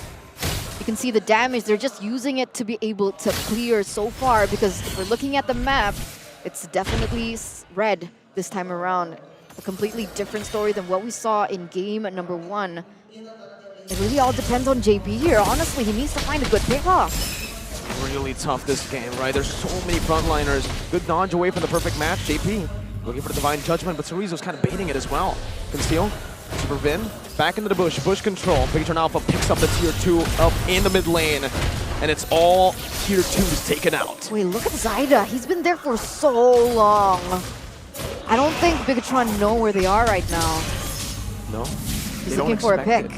You can see the damage. They're just using it to be able to clear so far, because if we're looking at the map, it's definitely red this time around. A completely different story than what we saw in game number 1. It really all depends on JP here. Honestly, he needs to find a good pickoff. Really tough this game, right? There's so many frontliners. Good dodge away from the perfect match. JP looking for the Divine Judgment, but Cerezo's kind of baiting it as well. Conceal, Super Vin, back into the bush, bush control. Bigatron Alpha picks up the tier 2 up in the mid lane, and it's all tier 2s taken out. Wait, look at Zyda. He's been there for so long. I don't think Bigatron know where they are right now. No? He's looking for a pick.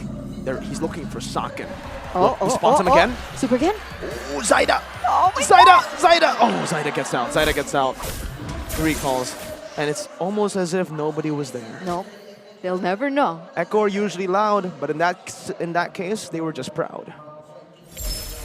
He's looking for Saken. Oh, he spots him again. Super again? Oh, Zyda! Oh my Zyda! God! Zyda! Oh, Zyda gets out. Zyda gets out. 3 calls. And it's almost as if nobody was there. No, they'll never know. Echo are usually loud, but in that case, they were just proud.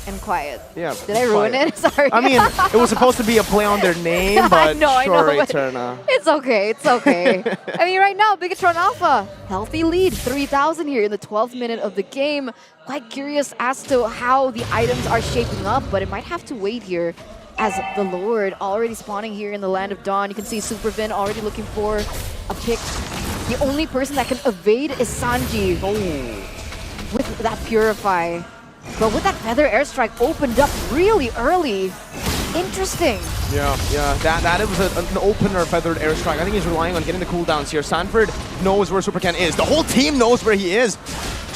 And quiet. Yeah. Did I ruin it? Sorry. I mean, it was supposed to be a play on their name, but I know, sorry, but Turna. It's okay, it's okay. I mean, right now, Bigatron Alpha, healthy lead, 3,000 here in the 12th minute of the game. Quite curious as to how the items are shaping up, but it might have to wait here as the Lord already spawning here in the Land of Dawn. You can see Super Vin already looking for a pick. The only person that can evade is Sanji with that Purify. But with that Feather Airstrike opened up really early. Interesting. Yeah, that was an opener Feathered Airstrike. I think he's relying on getting the cooldowns here. Sanford knows where Super Ken is. The whole team knows where he is.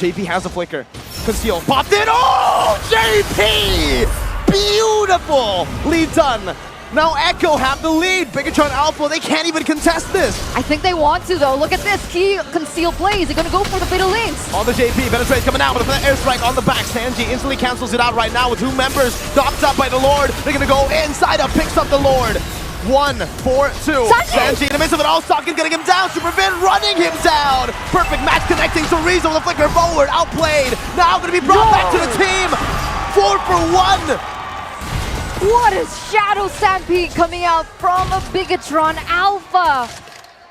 JP has a flicker. Conceal, popped it. Oh, JP! Beautiful! Lead done. Now Echo have the lead. Bigatron Alpha, they can't even contest this. I think they want to though. Look at this. Key conceal plays. They're going to go for the fatal links. On the JP, Benetrate's coming out with an airstrike on the back. Sanji instantly cancels it out right now with 2 members. Knocked up by the Lord. They're going to go inside up, picks up the Lord. 1, 4, 2. Sanji in the midst of it all. Saken getting him down. Super Vin running him down. Perfect match connecting to Rezo with a flicker forward. Outplayed. Now going to be brought back to the team. 4 for 1. What is Shadow Stampede coming out from a Bigatron Alpha?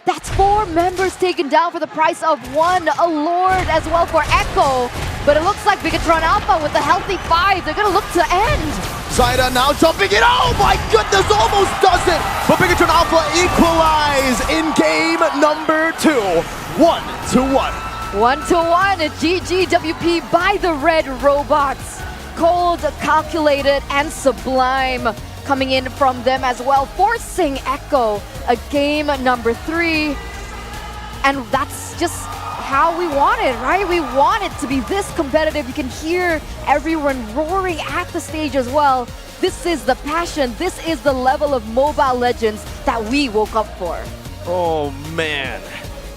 That's 4 members taken down for the price of 1. A Lord as well for Echo. But it looks like Bigatron Alpha with a healthy 5. They're going to look to end. Zyda now jumping it. Oh my goodness, almost does it. But Bigatron Alpha equalize in game number 2. 1-1. 1-1. A GGWP by the Red Robots. Cold, calculated, and sublime coming in from them as well, forcing Echo a game number 3. And that's just how we want it, right? We want it to be this competitive. You can hear everyone roaring at the stage as well. This is the passion. This is the level of Mobile Legends that we woke up for. Oh man.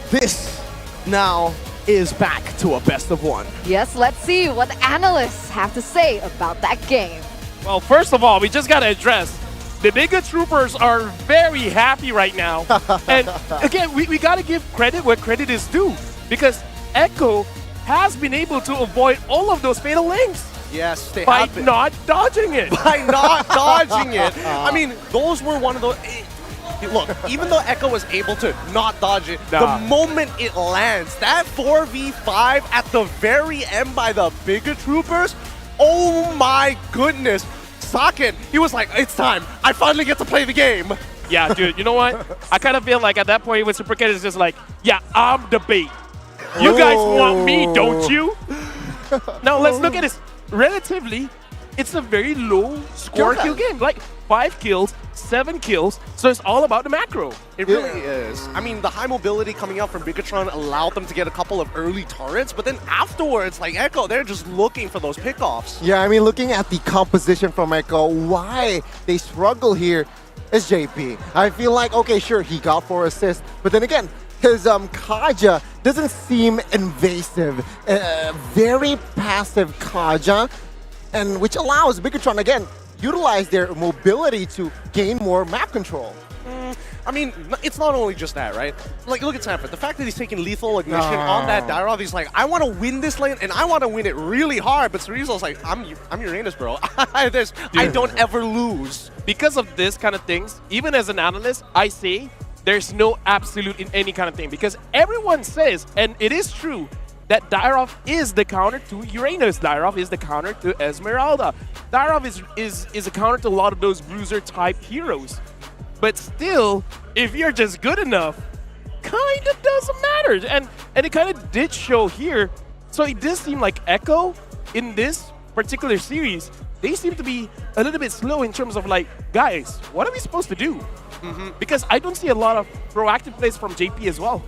This now is back to a best of 1. Yes, let's see what the analysts have to say about that game. Well, first of all, we just got to address the Biga Troopers are very happy right now. And again, we got to give credit where credit is due, because Echo has been able to avoid all of those fatal links. Yes, they by have been. not dodging it. By not dodging it. I mean, those were one of those. Look, even though Echo was able to not dodge it, the moment it lands, that 4v5 at the very end by the Biga Troopers, oh my goodness. Saken, he was like, it's time. I finally get to play the game. Yeah, dude, you know what? I kind of feel like at that point when Super Ken is just like, yeah, I'm the bait. You guys want me, don't you? Now let's look at this. Relatively, it's a very low score kill game. Like 5 kills, 7 kills. So it's all about the macro. It really is. I mean, the high mobility coming out from Bigatron allowed them to get a couple of early turrets, but then afterwards, like Echo, they're just looking for those pickoffs. Yeah, I mean, looking at the composition from Echo, why they struggle here is JP. I feel like, okay, sure, he got 4 assists, but then again, his Kaja doesn't seem invasive. Very passive Kaja, and which allows Bigatron, again, utilize their mobility to gain more map control. I mean, it's not only just that, right? Like, look at Sanford. The fact that he's taking lethal ignition on that Dyrov, he's like, I want to win this lane, and I want to win it really hard. But Cerizo's like, I'm Uranus, bro. I don't ever lose. Because of this kind of things, even as an analyst, I say there's no absolute in any kind of thing. Because everyone says, and it is true, that Dyrov is the counter to Uranus. Dyrov is the counter to Esmeralda. Dyrov is a counter to a lot of those bruiser-type heroes. But still, if you're just good enough, kind of doesn't matter. And it kind of did show here. So it does seem like Echo, in this particular series, they seem to be a little bit slow in terms of like, guys, what are we supposed to do? Because I don't see a lot of proactive plays from JP as well.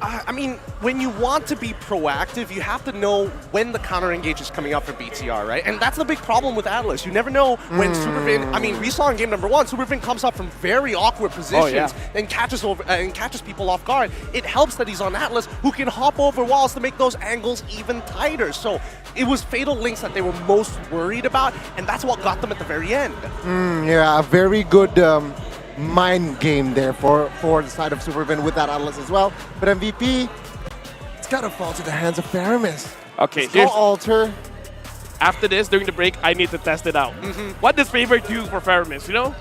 I mean, when you want to be proactive, you have to know when the counter engage is coming up for BTR, right? And that's the big problem with Atlas. You never know when Supervin, I mean, we saw in game number 1, Supervin comes up from very awkward positions and catches people off guard. It helps that he's on Atlas, who can hop over walls to make those angles even tighter. So it was Fatal Links that they were most worried about, and that's what got them at the very end. Yeah, a very good mind game there for the side of Supervin with that Atlas as well. But MVP, it's gotta fall to the hands of Faramis. Okay, here's alter. After this, during the break, I need to test it out. What does favorite do for Faramis, you know?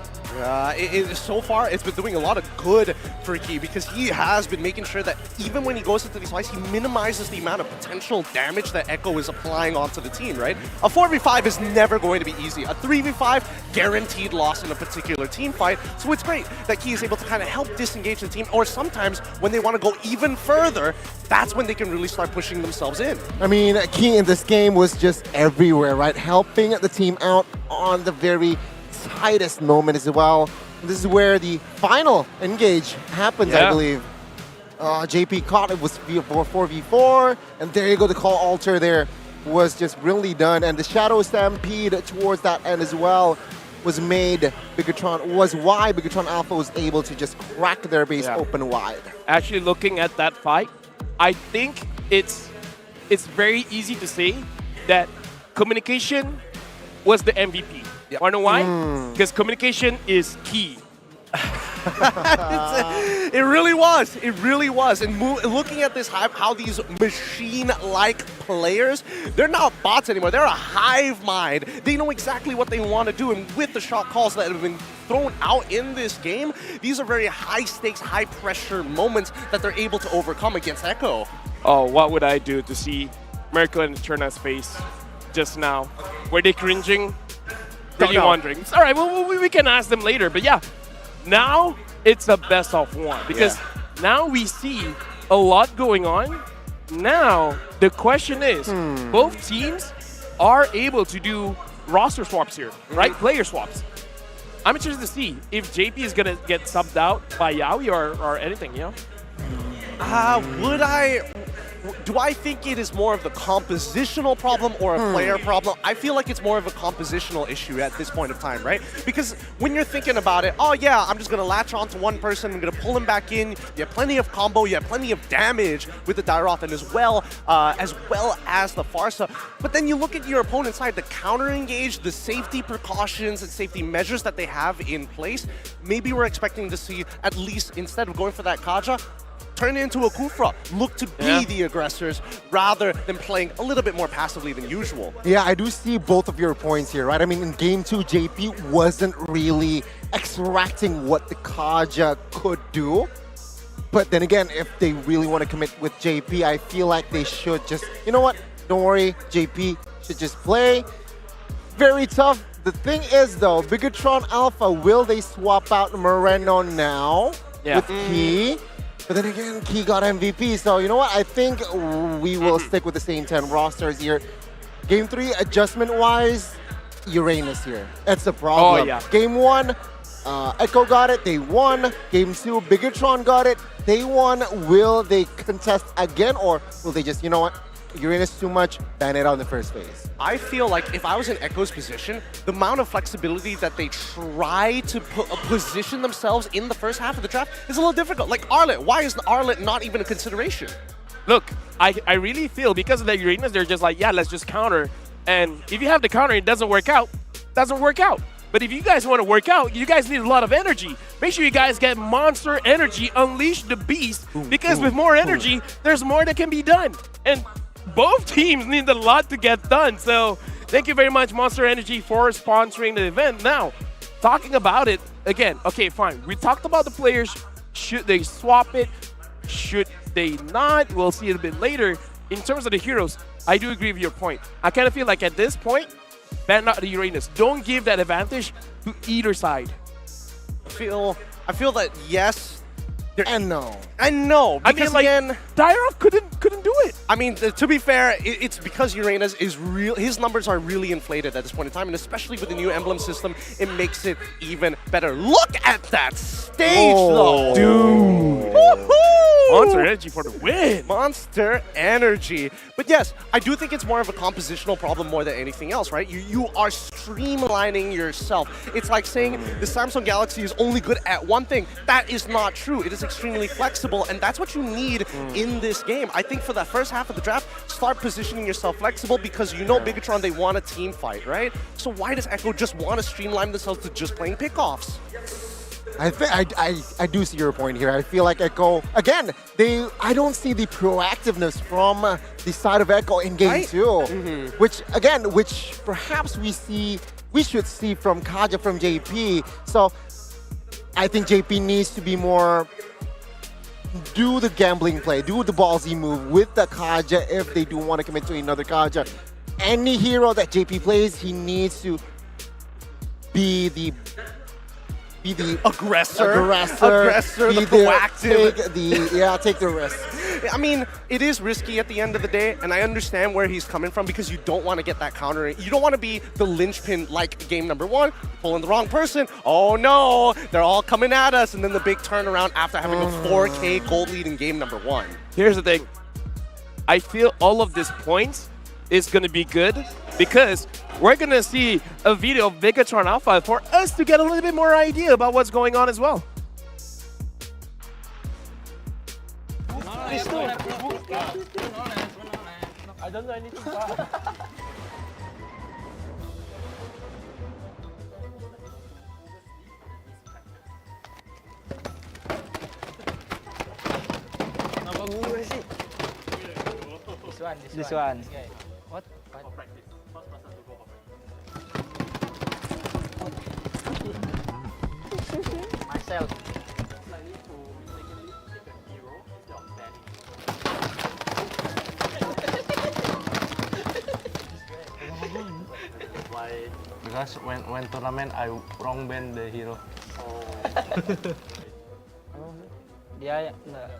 So far, it's been doing a lot of good for Key because he has been making sure that even when he goes into these fights, he minimizes the amount of potential damage that Echo is applying onto the team, right? A 4v5 is never going to be easy. A 3v5, guaranteed loss in a particular team fight. So it's great that Key is able to kind of help disengage the team, or sometimes when they want to go even further, that's when they can really start pushing themselves in. I mean, Key in this game was just everywhere, right? Helping the team out on the very tightest moment as well. This is where the final engage happens, I believe. JP caught it was 4v4, and there you go, the call alter there was just really done, and the Shadow Stampede towards that end as well was made was why Bigatron Alpha was able to just crack their base open wide. Actually, looking at that fight, I think it's very easy to say that communication was the MVP. Wanna know why? Because communication is key. It really was. It really was. And looking at this, how these machine-like players, they're not bots anymore. They're a hive mind. They know exactly what they want to do. And with the shot calls that have been thrown out in this game, these are very high-stakes, high-pressure moments that they're able to overcome against Echo. Oh, what would I do to see Merkel and Cherna's face just now? Were they cringing? Really wondering. All right, well, we can ask them later. But yeah, now it's a best of one because now we see a lot going on. Now the question is, both teams are able to do roster swaps here, right? Player swaps. I'm interested to see if JP is gonna get subbed out by Yaoi or anything, you know? Do I think it is more of the compositional problem or a player problem? I feel like it's more of a compositional issue at this point of time, right? Because when you're thinking about it, oh yeah, I'm just going to latch on to one person, I'm going to pull him back in, you have plenty of combo, you have plenty of damage with the Dyrothan as well as the Farsa. But then you look at your opponent's side, the counter engage, the safety precautions and safety measures that they have in place. Maybe we're expecting to see, at least instead of going for that Kaja, turn it into a Kufra, look to be the aggressors rather than playing a little bit more passively than usual. Yeah, I do see both of your points here, right? I mean, in game 2, JP wasn't really extracting what the Kaja could do. But then again, if they really want to commit with JP, I feel like they should just, you know what? Don't worry, JP should just play. Very tough. The thing is, though, Bigatron Alpha, will they swap out Moreno now with Key? But then again, Key got MVP, so you know what? I think we will stick with the same 10 rosters here. Game 3, adjustment-wise, Uranus here. That's the problem. Oh, yeah. Game 1, Echo got it, they won. Game 2, Bigatron got it, they won. Will they contest again, or will they just, you know what, Uranus too much, ban it out in the first phase? I feel like if I was in Echo's position, the amount of flexibility that they try to position themselves in the first half of the draft is a little difficult. Like Arlet, why is Arlet not even a consideration? Look, I really feel because of the Uranus, they're just like, yeah, let's just counter. And if you have the counter and it doesn't work out, doesn't work out. But if you guys want to work out, you guys need a lot of energy. Make sure you guys get monster energy, unleash the beast, because with more energy, there's more that can be done. And both teams need a lot to get done. So thank you very much, Monster Energy, for sponsoring the event. Now, talking about it, again, okay, fine. We talked about the players. Should they swap it? Should they not? We'll see it a bit later. In terms of the heroes, I do agree with your point. I kind of feel like at this point, ban out the Uranus. Don't give that advantage to either side. I feel that yes, and no. And no, because I mean, like, again, Dyrov couldn't do it. I mean, to be fair, it's because Uranus is real. His numbers are really inflated at this point in time, and especially with the new emblem system, it makes it even better. Look at that stage, though, dude. Monster Energy for the win. Monster Energy. But yes, I do think it's more of a compositional problem more than anything else, right? You are streamlining yourself. It's like saying the Samsung Galaxy is only good at one thing. That is not true. It is extremely flexible, and that's what you need in this game. I think for that first half of the draft, start positioning yourself flexible because you know Bigatron, they want a team fight, right? So why does Echo just want to streamline themselves to just playing pickoffs? I do see your point here. I feel like Echo, again, I don't see the proactiveness from the side of Echo in game 2, which perhaps we should see from Kaja, from JP. So I think JP needs to be more, do the gambling play, do the ballsy move with the Kaja if they do want to commit to another Kaja. Any hero that JP plays, he needs to be the aggressor, the proactive. Take the risk. I mean, it is risky at the end of the day, and I understand where he's coming from because you don't want to get that counter. You don't want to be the linchpin like game number 1, pulling the wrong person. Oh no, they're all coming at us, and then the big turnaround after having a 4K gold lead in game number 1. Here's the thing. I feel all of these points is going to be good because we're going to see a video of Bigatron Alpha for us to get a little bit more idea about what's going on as well. I don't know anything. This one. What? Myself. Because when tournament I wrong ban the hero. Dia enggak.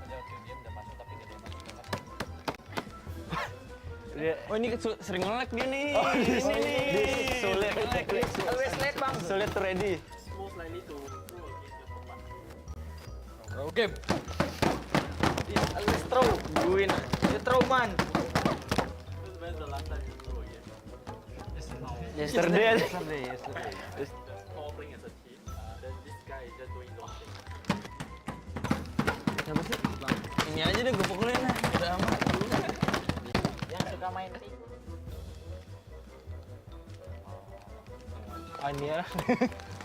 Oh ini sering nge-lag dia nih. Ini nih. Sulit. Always late bang. Sulit to ready. Throw game. This always throw. You win. You throw man. When's the last time you throw again? Yesterday. All playing as a team. Then this guy is just doing his own thing. Siapa sih? Ini aja deh gue pukulin. Udah amat. Yang suka main sih. Ini ya.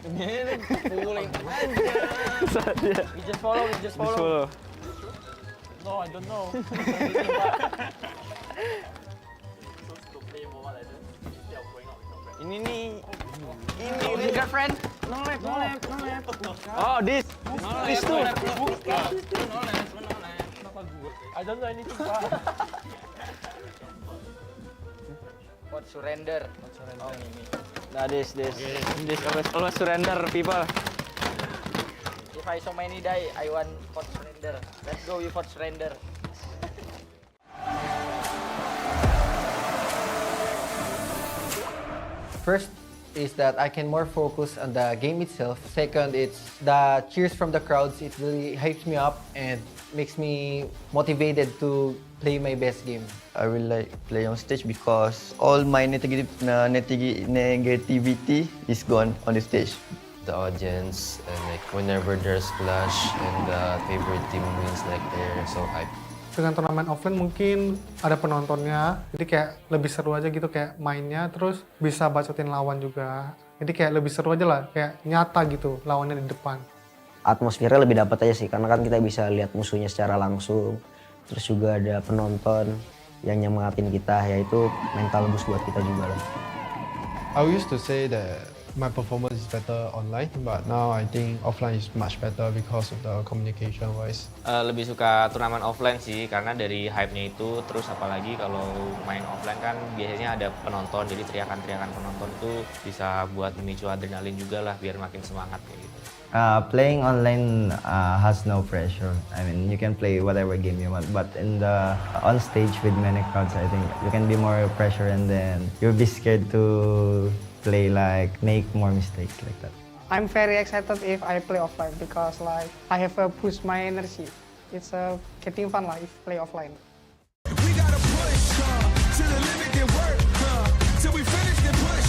Ini pukulin aja. We just follow. No, I don't know. Ini nih. Ini girlfriend. No left. Oh, this too. I don't know anything. What surrender? Oh, ini. Nah, this always surrender, people. If I so many die, I want for surrender. Let's go with for surrender. First is that I can more focus on the game itself. Second, it's the cheers from the crowds. It really hypes me up and makes me motivated to play my best game. I really like play on stage because all my negativity is gone on the stage. The audience, and like whenever there's clash and the favorite team wins, like they're so hyped. Dengan turnamen offline mungkin ada penontonnya, jadi kayak lebih seru aja gitu kayak mainnya, terus bisa bacotin lawan juga. Jadi kayak lebih seru aja lah, kayak nyata gitu lawannya di depan. Atmosfernya lebih dapat aja sih, karena kan kita bisa lihat musuhnya secara langsung. Terus juga ada penonton yang nyemangatin kita, yaitu mental boost buat kita juga lah. I used to say that my performance is better online, but now I think offline is much better because of the communication wise. Lebih suka turnamen offline sih, karena dari hype-nya itu, terus apalagi kalau main offline kan biasanya ada penonton, jadi teriakan-teriakan penonton tuh bisa buat memicu adrenalin juga lah, biar makin semangat kayak gitu. Playing online has no pressure. I mean, you can play whatever game you want, but on stage with many crowds, I think you can be more pressure, and then you'll be scared to play, like make more mistakes like that. I'm very excited if I play offline because like I have a boost my energy. It's getting fun like if play offline. We gotta push to the limit and work till we finish and push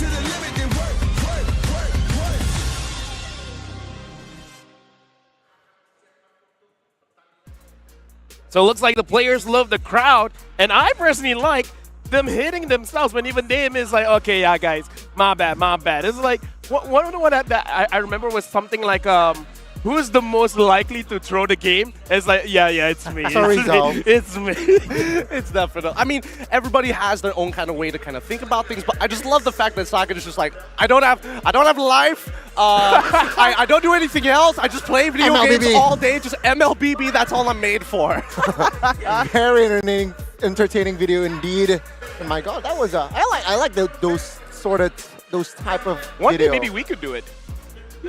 to the limit and work. So it looks like the players love the crowd, and I personally like them hitting themselves when even Dame is like, okay, yeah, guys, my bad. It's like, one of the one that I remember was something like, who's the most likely to throw the game? It's like, yeah, it's me. It's me. It's definitely. I mean, everybody has their own kind of way to kind of think about things, but I just love the fact that Sagan is just like, I don't have life. I don't do anything else. I just play video games all day. Just MLBB. That's all I'm made for. Very entertaining video indeed. Oh my God, that was I like those type of One day video. maybe we could do it.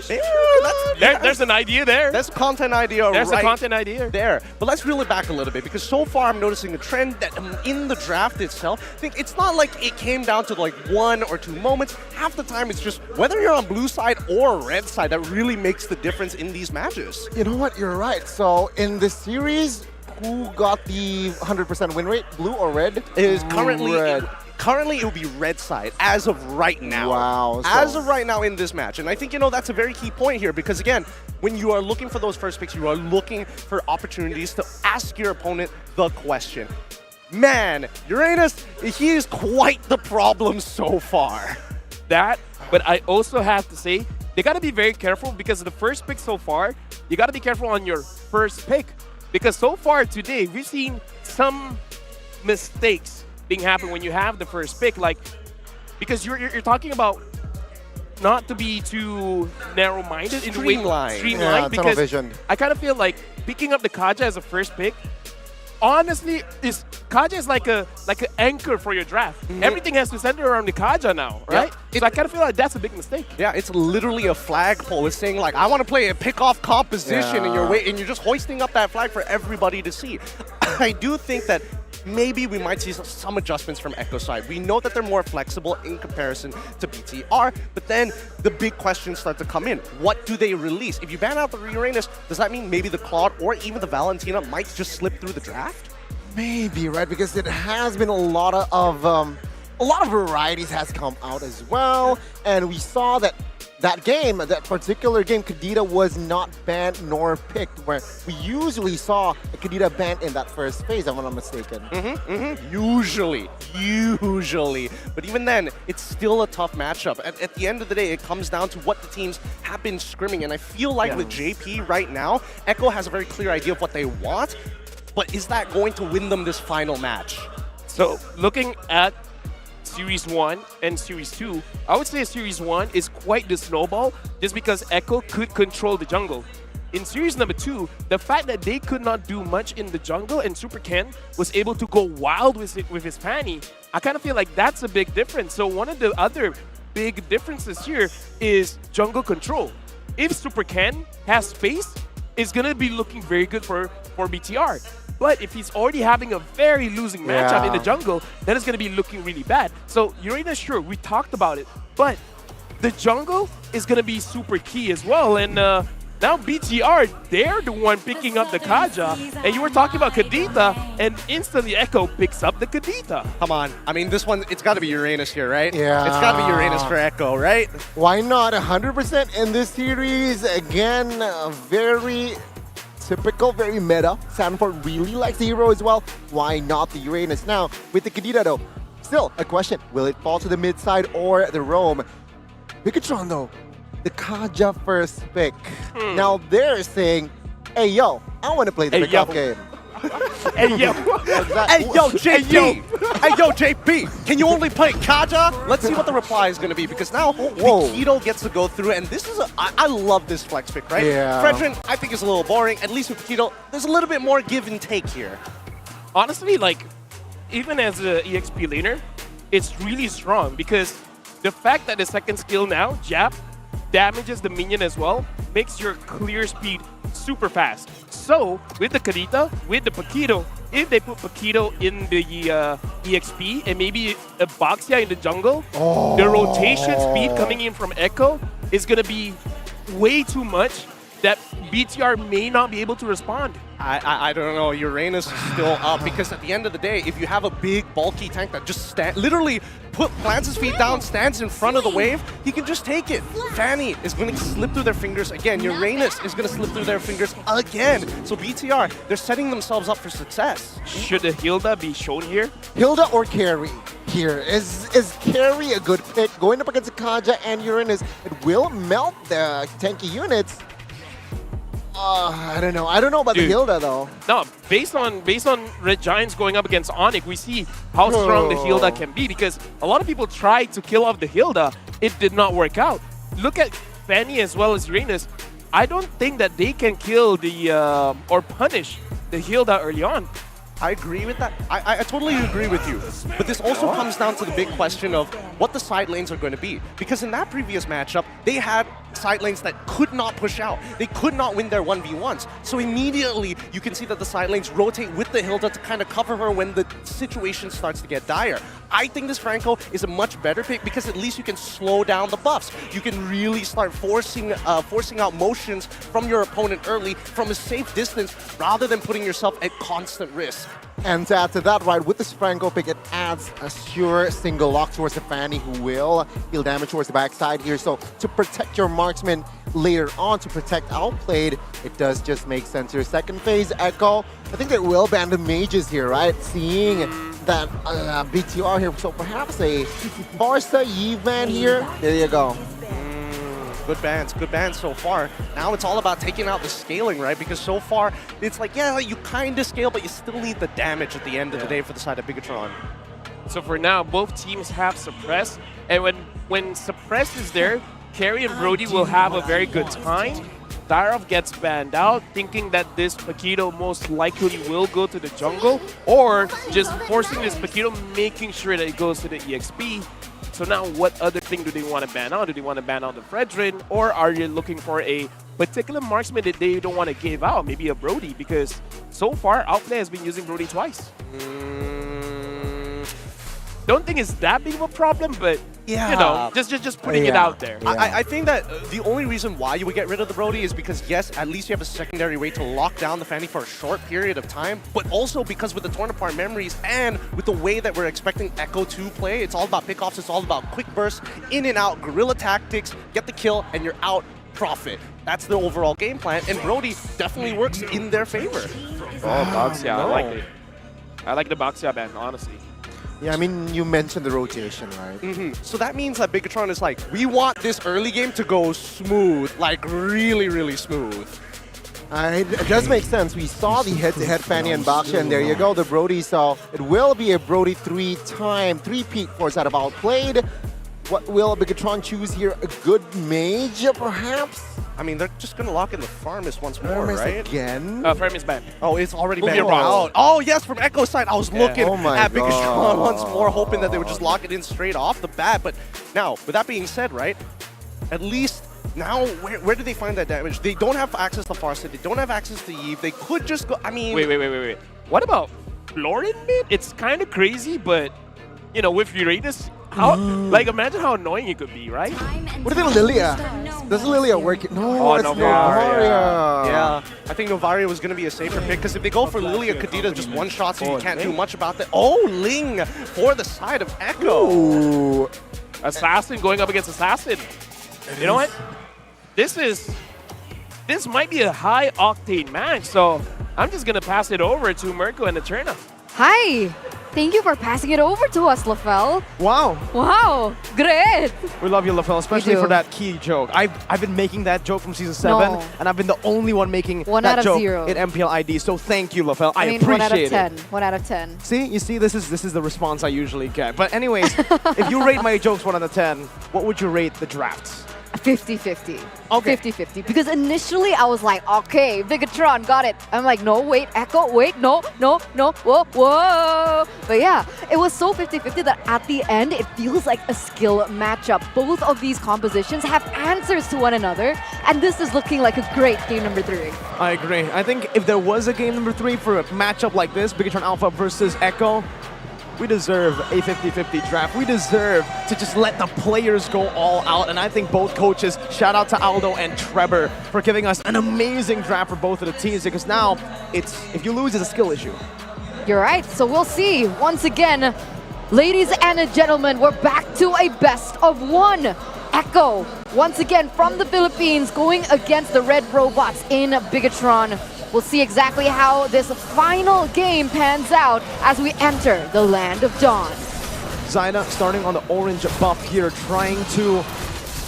Yeah, there's an idea there. There's content idea There's right a content idea there. But let's reel it back a little bit, because so far I'm noticing a trend that in the draft itself, I think it's not like it came down to like 1 or 2 moments. Half the time it's just whether you're on blue side or red side that really makes the difference in these matches. You know what? You're right. So in this series, who got the 100% win rate? Blue or red? It is currently red. Currently, it will be red side as of right now. Wow. As of right now in this match. And I think, that's a very key point here, because again, when you are looking for those first picks, you are looking for opportunities to ask your opponent the question. Man, Uranus, he is quite the problem so far. But I also have to say, they got to be very careful, because the first pick so far, you got to be careful on your first pick. Because so far today, we've seen some mistakes being happen when you have the first pick, like, because you're talking about not to be too narrow-minded in the way streamlined, because I kind of feel like picking up the Kaja as a first pick, honestly, Kaja is like an anchor for your draft. Everything has to center around the Kaja now, right? So I kind of feel like that's a big mistake. Yeah, it's literally a flagpole. It's saying like, I want to play a pick-off composition, and you're just hoisting up that flag for everybody to see. I do think that maybe we might see some adjustments from Echo side. We know that they're more flexible in comparison to BTR, but then the big questions start to come in. What do they release? If you ban out the Uranus, does that mean maybe the Claude or even the Valentina might just slip through the draft? Maybe, right? Because it has been a lot of varieties has come out as well, and we saw that that particular game, Kadita was not banned nor picked, where we usually saw Kadita banned in that first phase, if I'm not mistaken. Usually. But even then, it's still a tough matchup. At the end of the day, it comes down to what the teams have been scrimming, and I feel like with JP right now, Echo has a very clear idea of what they want, but is that going to win them this final match? So looking at Series 1 and Series 2, I would say Series 1 is quite the snowball just because Echo could control the jungle. In Series number 2, the fact that they could not do much in the jungle and Super Ken was able to go wild with his Fanny, I kind of feel like that's a big difference. So one of the other big differences here is jungle control. If Super Ken has space, it's going to be looking very good for BTR. But if he's already having a very losing matchup in the Yeah. jungle, then it's going to be looking really bad. So Uranus, sure, we talked about it, but the jungle is going to be super key as well. And now BTR, they're the one picking up the Kaja. And you were talking about Kadita, and instantly Echo picks up the Kadita. Come on. I mean, this one, it's got to be Uranus here, right? Yeah. It's got to be Uranus for Echo, right? Why not 100% in this series? Again, very typical, very meta. Sanford really likes the hero as well. Why not the Uranus? Now, with the Kadita though, still a question. Will it fall to the mid side or the roam? Bigatron though, the Kaja first pick. Now they're saying, hey yo, I want to play the Hey, pickup yo. game. Hey, yo. Hey, yo, JP! Hey, yo, JP! Can you only play Kaja? Let's see what the reply is going to be, because now Paquito gets to go through, and this is I love this flex pick, right? Yeah. Fredrin, I think is a little boring. At least with Paquito, there's a little bit more give and take here. Honestly, like, even as an EXP laner, it's really strong because the fact that the second skill now, Jab, damages the minion as well, makes your clear speed super fast. So, with the Kadita, with the Paquito, if they put Paquito in the EXP and maybe a Baxia in the jungle, the rotation speed coming in from Echo is going to be way too much that BTR may not be able to respond. I don't know. Uranus is still up because at the end of the day, if you have a big, bulky tank that just literally plants his feet down, stands in front of the wave, he can just take it. Fanny is going to slip through their fingers again. Uranus is going to slip through their fingers again. So BTR, they're setting themselves up for success. Should the Hilda be shown here? Hilda or Carry here? Is Carry a good pick? Going up against Kaja and Uranus, it will melt the tanky units. I don't know. I don't know about the Hilda though. No, based on Red Giants going up against Onyx, we see how strong the Hilda can be because a lot of people tried to kill off the Hilda. It did not work out. Look at Fanny as well as Uranus. I don't think that they can kill the or punish the Hilda early on. I agree with that. I totally agree with you. But this also comes down to the big question of what the side lanes are going to be. Because in that previous matchup, they had side lanes that could not push out. They could not win their 1v1s. So immediately, you can see that the side lanes rotate with the Hilda to kind of cover her when the situation starts to get dire. I think this Franco is a much better pick because at least you can slow down the buffs. You can really start forcing out motions from your opponent early from a safe distance rather than putting yourself at constant risk. And to add to that, right, with this Franco pick, it adds a sure single lock towards the Fanny who will deal damage towards the backside here. So to protect your marksman later on, to protect outplayed, it does just make sense here. Second phase, Echo. I think they will ban the mages here, right? Seeing that BTR here, so perhaps a Barca Yves ban here. There you go. Good bans so far. Now it's all about taking out the scaling, right? Because so far, it's like, yeah, you kind of scale, but you still need the damage at the end of the day for the side of Bigatron. So for now, both teams have Suppress, and when Suppress is there, Carry and Brody will have a very good time. Darov gets banned out, thinking that this Paquito most likely will go to the jungle, or just forcing this Paquito, making sure that it goes to the EXP. So now what other thing do they want to ban out? Do they want to ban out the Fredrin, or are you looking for a particular marksman that they don't want to give out? Maybe a Brody, because so far, Outplay has been using Brody twice. Don't think it's that big of a problem, but you know, just putting it out there. I think that the only reason why you would get rid of the Brody is because, yes, at least you have a secondary way to lock down the Fanny for a short period of time, but also because with the torn apart memories and with the way that we're expecting Echo to play, it's all about pickoffs, it's all about quick bursts, in and out, guerrilla tactics, get the kill, and you're out, profit. That's the overall game plan, and Brody definitely works in their favor. Oh, Baxia, I like it. I like the Baxia ban, honestly. Yeah, I mean, you mentioned the rotation, right? So that means that Bigatron is like, we want this early game to go smooth, like really, really smooth. It does make sense. We saw the head-to-head Fanny and Baxia, and there you go, the Brody. So it will be a Brody three-peat force out of Outplayed. What will Bigatron choose here? A good mage, perhaps? I mean, they're just going to lock in the Farmis once more, Farmis right? again? Farmis banned. Oh, it's already Move banned your box. out. Oh, yes, from Echo's side. I was looking at God. Bigatron once more, hoping that they would just lock it in straight off the bat. But now, with that being said, right, at least now, where do they find that damage? They don't have access to Farsight. They don't have access to Eve. They could just go, I mean... Wait. What about Florin mid? It's kind of crazy, but you know, with Uranus, how like imagine how annoying it could be, right? What do you think of Lilia? Doesn't Lilia work? No, Oh, it's Novaria. Yeah, I think Novaria was going to be a safer pick because if they go for Lilia, Kadita just one shot, so you can't do much about that. Oh, Ling for the side of Echo. Ooh. Assassin going up against Assassin. You know what? This might be a high octane match, so I'm just gonna pass it over to Mirko and Eterna. Hi! Thank you for passing it over to us, Lafel. Wow. Wow, great! We love you, Lafel, especially do. for that key joke. I've been making that joke from Season 7, No. and I've been the only one making 1 that out of joke 0. in MPL ID, so thank you, Lafel. I mean, appreciate 1 out of it. 10. 1 out of 10. See, you see, this is the response I usually get. But anyways, if you rate my jokes 1 out of 10, what would you rate the drafts? 50-50. Okay. 50-50. Because initially I was like, okay, Bigatron, got it. I'm like, no, wait, Echo, wait, no, whoa, whoa. But yeah, it was so 50-50 that at the end, it feels like a skill matchup. Both of these compositions have answers to one another, and this is looking like a great game number 3. I agree. I think if there was a game number 3 for a matchup like this, Bigatron Alpha versus Echo, we deserve a 50-50 draft. We deserve to just let the players go all out. And I think both coaches, shout out to Aldo and Trevor, for giving us an amazing draft for both of the teams, because now if you lose, it's a skill issue. You're right, so we'll see. Once again, ladies and gentlemen, we're back to a best of 1. Echo, once again from the Philippines, going against the Red Robots in Bigatron. We'll see exactly how this final game pans out as we enter the Land of Dawn. Zyda starting on the orange buff here, trying to,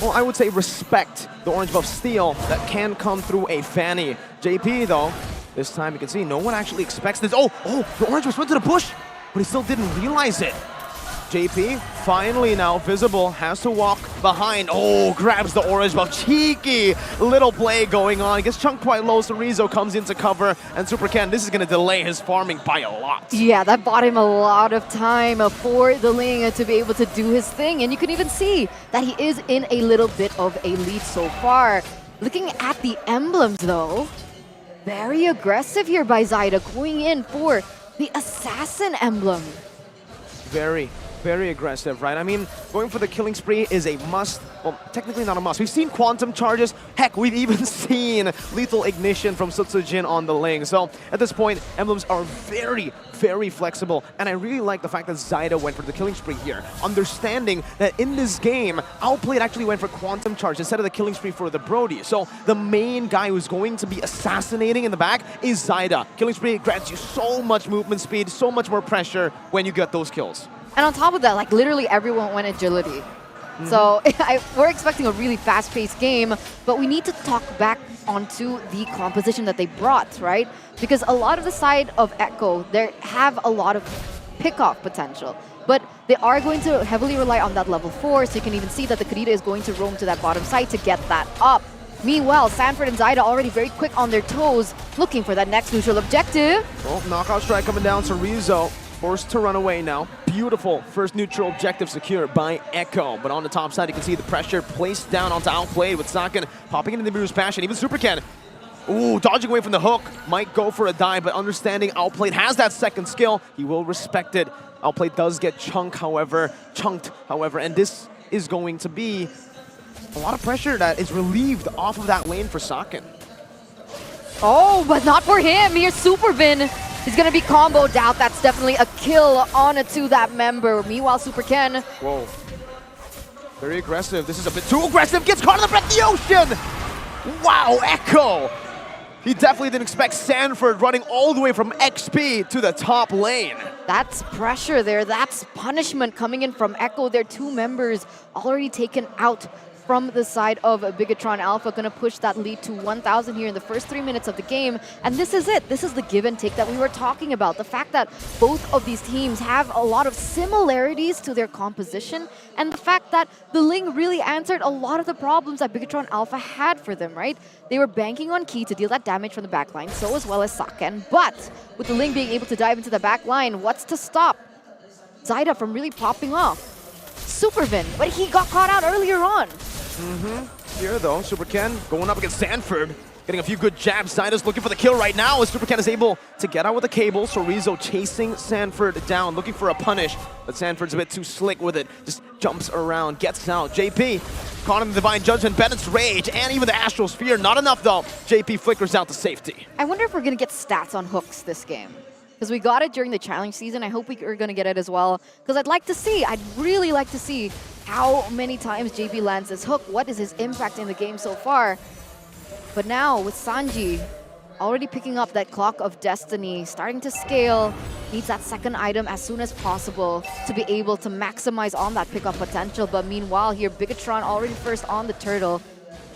well, I would say respect the orange buff steal that can come through a Fanny. JP, though, this time you can see no one actually expects this. Oh, the orange buff went to the bush, but he still didn't realize it. JP, finally now visible, has to walk behind. Oh, grabs the orange buff. Cheeky little play going on. Gets chunked quite low, so Rizzo comes into cover. And Super Ken, this is going to delay his farming by a lot. Yeah, that bought him a lot of time for the Ling to be able to do his thing. And you can even see that he is in a little bit of a lead so far. Looking at the emblems, though, very aggressive here by Zyda, going in for the Assassin emblem. Very aggressive, right? I mean, going for the killing spree is a must. Well, technically not a must. We've seen quantum charges. Heck, we've even seen lethal ignition from Sutsujin on the Ling. So at this point, emblems are very, very flexible. And I really like the fact that Zyda went for the killing spree here. Understanding that in this game, Outplayed actually went for quantum charge instead of the killing spree for the Brody. So the main guy who's going to be assassinating in the back is Zyda. Killing spree grants you so much movement speed, so much more pressure when you get those kills. And on top of that, like literally everyone went agility. So we're expecting a really fast-paced game, but we need to talk back onto the composition that they brought, right? Because a lot of the side of Echo, they have a lot of pick-off potential, but they are going to heavily rely on that level 4, so you can even see that the Kadita is going to roam to that bottom side to get that up. Meanwhile, Sanford and Zyda already very quick on their toes, looking for that next neutral objective. Well, knockout strike coming down to Rizzo. Forced to run away now. Beautiful first neutral objective secured by Echo. But on the top side, you can see the pressure placed down onto Outplayed with Saken popping into the Mirror's Passion. Even Super Ken, ooh, dodging away from the hook. Might go for a dive, but understanding Outplayed has that second skill, he will respect it. Outplayed does get chunked, however, and this is going to be a lot of pressure that is relieved off of that lane for Saken. Oh, but not for him. Here's Supervin. He's going to be comboed out. That's definitely a kill onto that member. Meanwhile, Super Ken. Whoa. Very aggressive. This is a bit too aggressive. Gets caught in the breath of the ocean. Wow, Echo. He definitely didn't expect Sanford running all the way from XP to the top lane. That's pressure there. That's punishment coming in from Echo. Their 2 members already taken out from the side of Bigatron Alpha, going to push that lead to 1,000 here in the first 3 minutes of the game. And this is it. This is the give and take that we were talking about. The fact that both of these teams have a lot of similarities to their composition, and the fact that the Ling really answered a lot of the problems that Bigatron Alpha had for them, right? They were banking on Key to deal that damage from the backline, so as well as Saken. But with the Ling being able to dive into the backline, what's to stop Zyda from really popping off? Supervin, but he got caught out earlier on. Here though, Super Ken going up against Sanford. Getting a few good jabs. Zaida's looking for the kill right now as Super Ken is able to get out with the cable. Sorizo chasing Sanford down, looking for a punish. But Sanford's a bit too slick with it. Just jumps around, gets out. JP caught him in the Divine Judgment, Bennett's Rage, and even the Astral Sphere. Not enough though. JP flickers out to safety. I wonder if we're going to get stats on hooks this game. Because we got it during the challenge season. I hope we're going to get it as well. Because I'd really like to see how many times JP lands his hook. What is his impact in the game so far? But now with Sanji already picking up that Clock of Destiny, starting to scale, needs that second item as soon as possible to be able to maximize on that pickup potential. But meanwhile here, Bigatron already first on the turtle.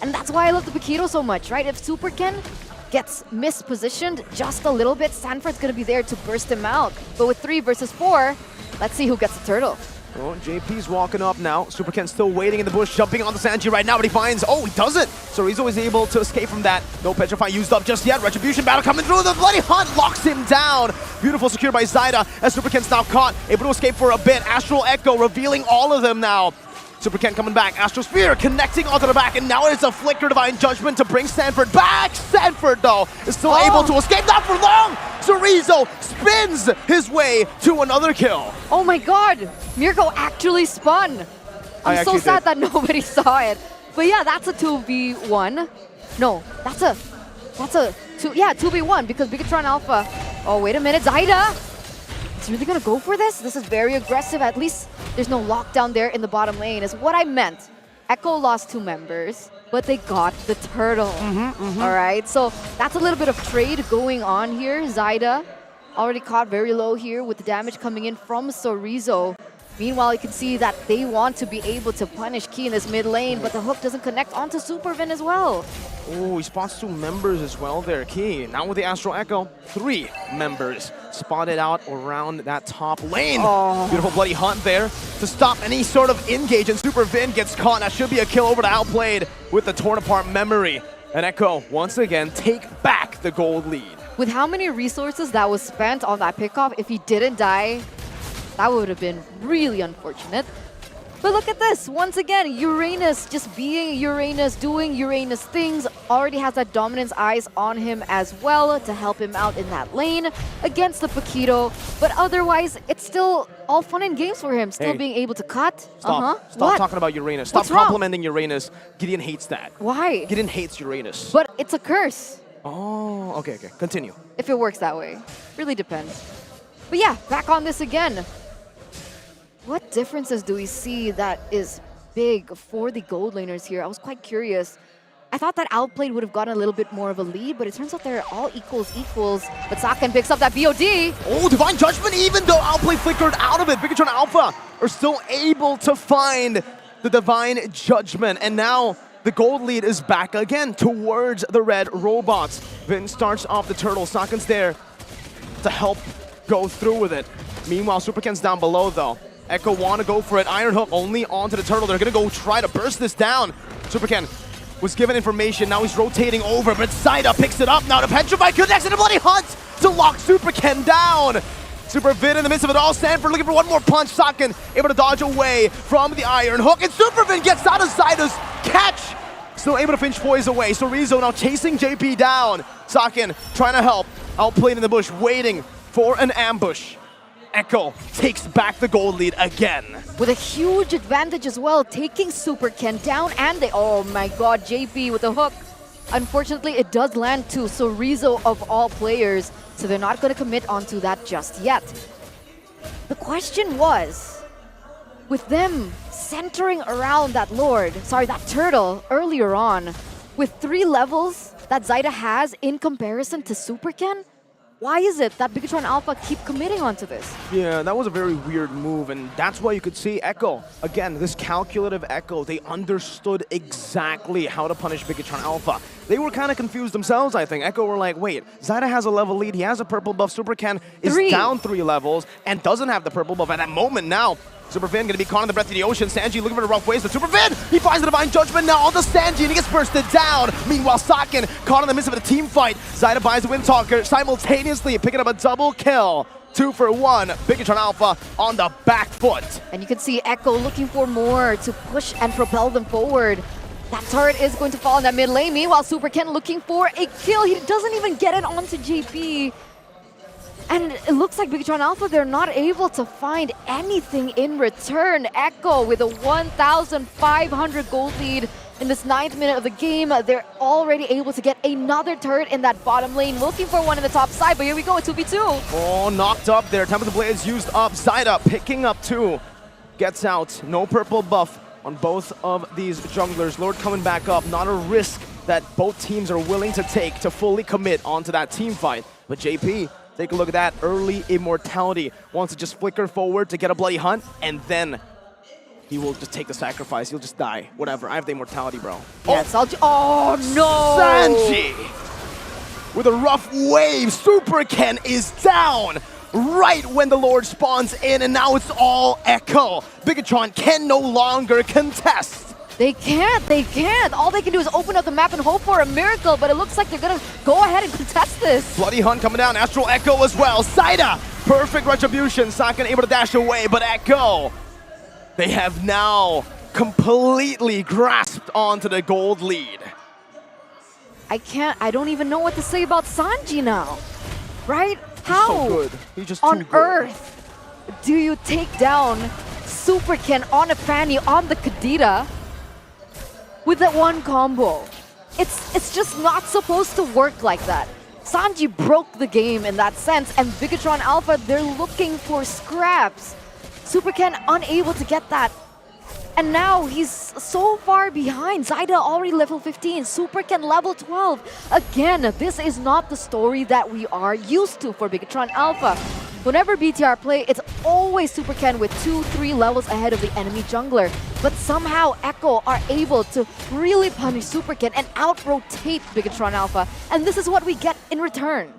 And that's why I love the Paquito so much, right? If Super Ken gets mispositioned just a little bit, Sanford's going to be there to burst him out. But with 3 versus 4, let's see who gets the turtle. Well, JP's walking up now. Super Ken still waiting in the bush, jumping on the Sanji right now, but he finds, oh, he doesn't. So he's always able to escape from that. No Petrify used up just yet. Retribution battle coming through. The Bloody Hunt locks him down. Beautiful secure by Zaida as Super Ken's now caught. Able to escape for a bit. Astral Echo revealing all of them now. Super Ken coming back. Astral Sphere connecting onto the back, and now it's a Flicker Divine Judgment to bring Sanford back. Sanford, though, is still able to escape. Not for long! Sorizo spins his way to another kill. Oh my god! Mirko actually spun! I'm so sad that nobody saw it. But yeah, that's a 2v1. No, that's a 2v1 because Bigatron Alpha. Oh, wait a minute, Zaida! Is really gonna go for this? This is very aggressive. At least there's no lockdown there in the bottom lane, is what I meant. Echo lost 2 members, but they got the turtle. All right, so that's a little bit of trade going on here. Zaida already caught very low here with the damage coming in from Sorizo. Meanwhile, you can see that they want to be able to punish Key in this mid lane, but the hook doesn't connect onto Supervin as well. Oh, he spots 2 members as well there, Key. Now with the Astral Echo, 3 members spotted out around that top lane. Beautiful Bloody Hunt there to stop any sort of engage, and Supervin gets caught. That should be a kill over to Outplayed with the torn apart memory. And Echo, once again, take back the gold lead. With how many resources that was spent on that pickup, if he didn't die, that would have been really unfortunate. But look at this. Once again, Uranus just being Uranus, doing Uranus things, already has that dominance eyes on him as well to help him out in that lane against the Paquito. But otherwise, it's still all fun and games for him, still being able to cut. Stop talking about Uranus. Stop complimenting Uranus. Gideon hates that. Why? Gideon hates Uranus. But it's a curse. Oh, okay. Continue. If it works that way. Really depends. But yeah, back on this again. What differences do we see that is big for the gold laners here? I was quite curious. I thought that Outplayed would have gotten a little bit more of a lead, but it turns out they're all equals. But Saken picks up that BOD. Oh, Divine Judgment, even though Outplay flickered out of it. Bigatron Alpha are still able to find the Divine Judgment. And now the gold lead is back again towards the red robots. Vin starts off the turtle. Saken's there to help go through with it. Meanwhile, Super Ken's down below, though. Echo want to go for it. Iron Hook only onto the turtle. They're going to go try to burst this down. Super Ken was given information. Now he's rotating over, but Zaida picks it up now to Petrify. Connects and a Bloody Hunt to lock Super Ken down. Super Vin in the midst of it all. Sanford looking for one more punch. Saken able to dodge away from the Iron Hook. And Super Vin gets out of Zaida's catch. Still able to finish Poise away. So Rizzo now chasing JP down. Saken trying to help. Outplayed in the bush, waiting for an ambush. Echo takes back the gold lead again. With a huge advantage as well, taking Super Ken down, and oh my god, JP with a hook. Unfortunately, it does land to Sorizo of all players, so they're not going to commit onto that just yet. The question was, with them centering around that that turtle earlier on, with 3 levels that Zaida has in comparison to Super Ken, why is it that Bigatron Alpha keep committing onto this? Yeah, that was a very weird move, and that's why you could see Echo. Again, this calculative Echo, they understood exactly how to punish Bigatron Alpha. They were kind of confused themselves, I think. Echo were like, wait, Zaida has a level lead, he has a purple buff, Super Ken is down 3 levels and doesn't have the purple buff at that moment now. Supervin gonna be caught in the breath of the ocean. Sanji looking for the rough ways, but Supervin, he finds the Divine Judgment now on the Sanji and he gets bursted down. Meanwhile, Saken caught in the midst of a team fight. Zaida buys the Windtalker simultaneously, picking up a double kill. 2 for 1, Bigatron Alpha on the back foot. And you can see Echo looking for more to push and propel them forward. That turret is going to fall in that mid lane. Meanwhile, Super Ken looking for a kill. He doesn't even get it onto JP. And it looks like Bigatron Alpha, they're not able to find anything in return. Echo with a 1,500 gold lead in this 9th minute of the game. They're already able to get another turret in that bottom lane, looking for one in the top side, but here we go, a 2v2. Oh, knocked up there. Tempest Blades used up. Zyda picking up 2. Gets out. No purple buff on both of these junglers. Lord coming back up. Not a risk that both teams are willing to take to fully commit onto that team fight. But JP, take a look at that early immortality. Wants to just flicker forward to get a bloody hunt, and then he will just take the sacrifice. He'll just die. Whatever. I have the immortality, bro. Yes, oh no! Sanji with a rough wave. Super Ken is down right when the Lord spawns in, and now it's all Echo. Bigatron can no longer contest. They can't. All they can do is open up the map and hope for a miracle, but it looks like they're gonna go ahead and contest this. Bloody Hunt coming down. Astral Echo as well. Zyda, perfect retribution. Sakan able to dash away, but Echo, they have now completely grasped onto the gold lead. I don't even know what to say about Sanji now. Right? How so good. He's just on too good. earth do you take down Super Ken on a Fanny on the Kadita with that one combo? It's just not supposed to work like that. Sanji broke the game in that sense, and Bigatron Alpha, they're looking for scraps. Super Ken unable to get that. And now he's so far behind. Zyda already level 15, Super Ken level 12. Again, this is not the story that we are used to for Bigatron Alpha. Whenever BTR play, it's always Super Ken with 2-3 levels ahead of the enemy jungler. But somehow Echo are able to really punish Super Ken and out-rotate Bigatron Alpha. And this is what we get in return.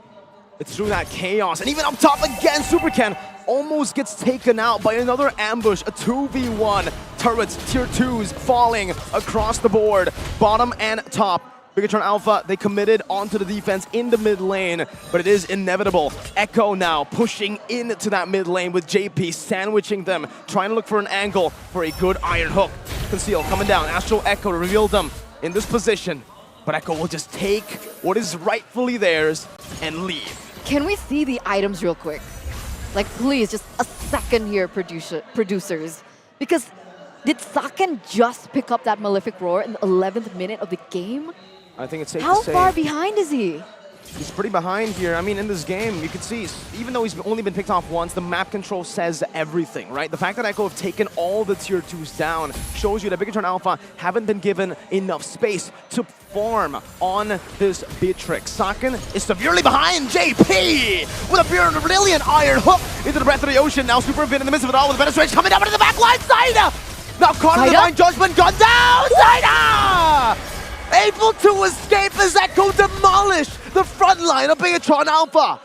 It's through that chaos, and even up top again, Super Ken almost gets taken out by another ambush, a 2v1. Turrets, tier 2s falling across the board, bottom and top. Bigatron Alpha, they committed onto the defense in the mid lane, but it is inevitable. Echo now pushing into that mid lane with JP sandwiching them, trying to look for an angle for a good iron hook. Conceal coming down, Astral Echo to reveal them in this position, but Echo will just take what is rightfully theirs and leave. Can we see the items real quick? Like, please, just a second here, producers. Because did Saken just pick up that Malefic Roar in the 11th minute of the game? I think it's safe How to say far behind is he? he's pretty behind here. I mean, in this game, you can see, even though he's only been picked off once, the map control says everything, right? The fact that Echo have taken all the tier 2s down shows you that Bigatron Alpha haven't been given enough space to farm on this Beatrix. Saken is severely behind JP with a brilliant iron hook into the breath of the ocean. Now Super Vin in the midst of it all with a better range coming down into the back line. Zyda! Now caught in the Divine Judgment, gone down! Zyda! Able to escape as Echo demolished the front line of Bigatron Alpha.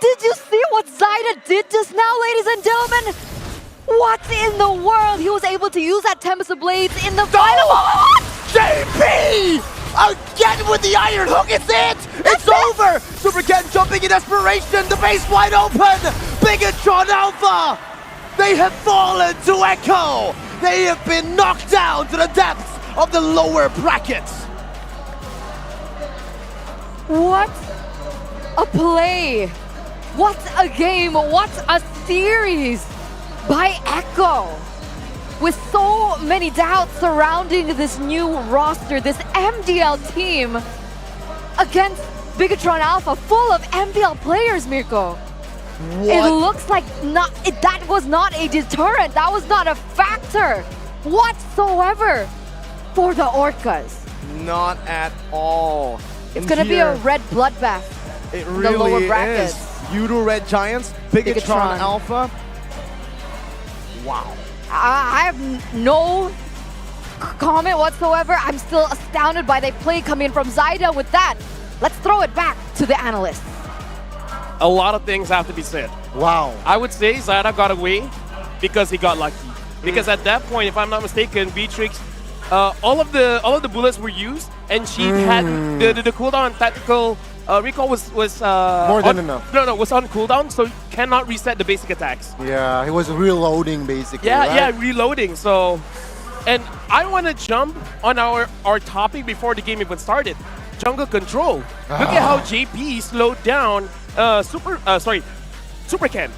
Did you see what Zyda did just now, ladies and gentlemen? What in the world? He was able to use that Tempest of Blades in the final. JP! Again with the iron hook, it's it! It's over! Super Ken jumping in desperation, the base wide open! Bigatron Alpha! They have fallen to Echo! They have been knocked down to the depths of the lower brackets. What a play! What a game! What a series by Echo! With so many doubts surrounding this new roster, this MDL team against Bigatron Alpha, full of MDL players, Mirko. It looks like that was not a deterrent. That was not a factor whatsoever for the Orcas. Not at all. It's going to be a red bloodbath. It in the lower really brackets. is. Yudo Red Giants, Bigatron Alpha. Wow. I have no comment whatsoever. I'm still astounded by the play coming from Zyda. With that, let's throw it back to the analysts. A lot of things have to be said. Wow. I would say Zyda got away because he got lucky. Because at that point, if I'm not mistaken, Beatrix, all of the bullets were used, and she had the cooldown tactical recall was more than enough. No, was on cooldown, so you cannot reset the basic attacks. Yeah, he was reloading basically. Yeah, right? yeah, reloading. So, And I want to jump on our topic before the game even started. Jungle control. Look at how JP slowed down Super Ken.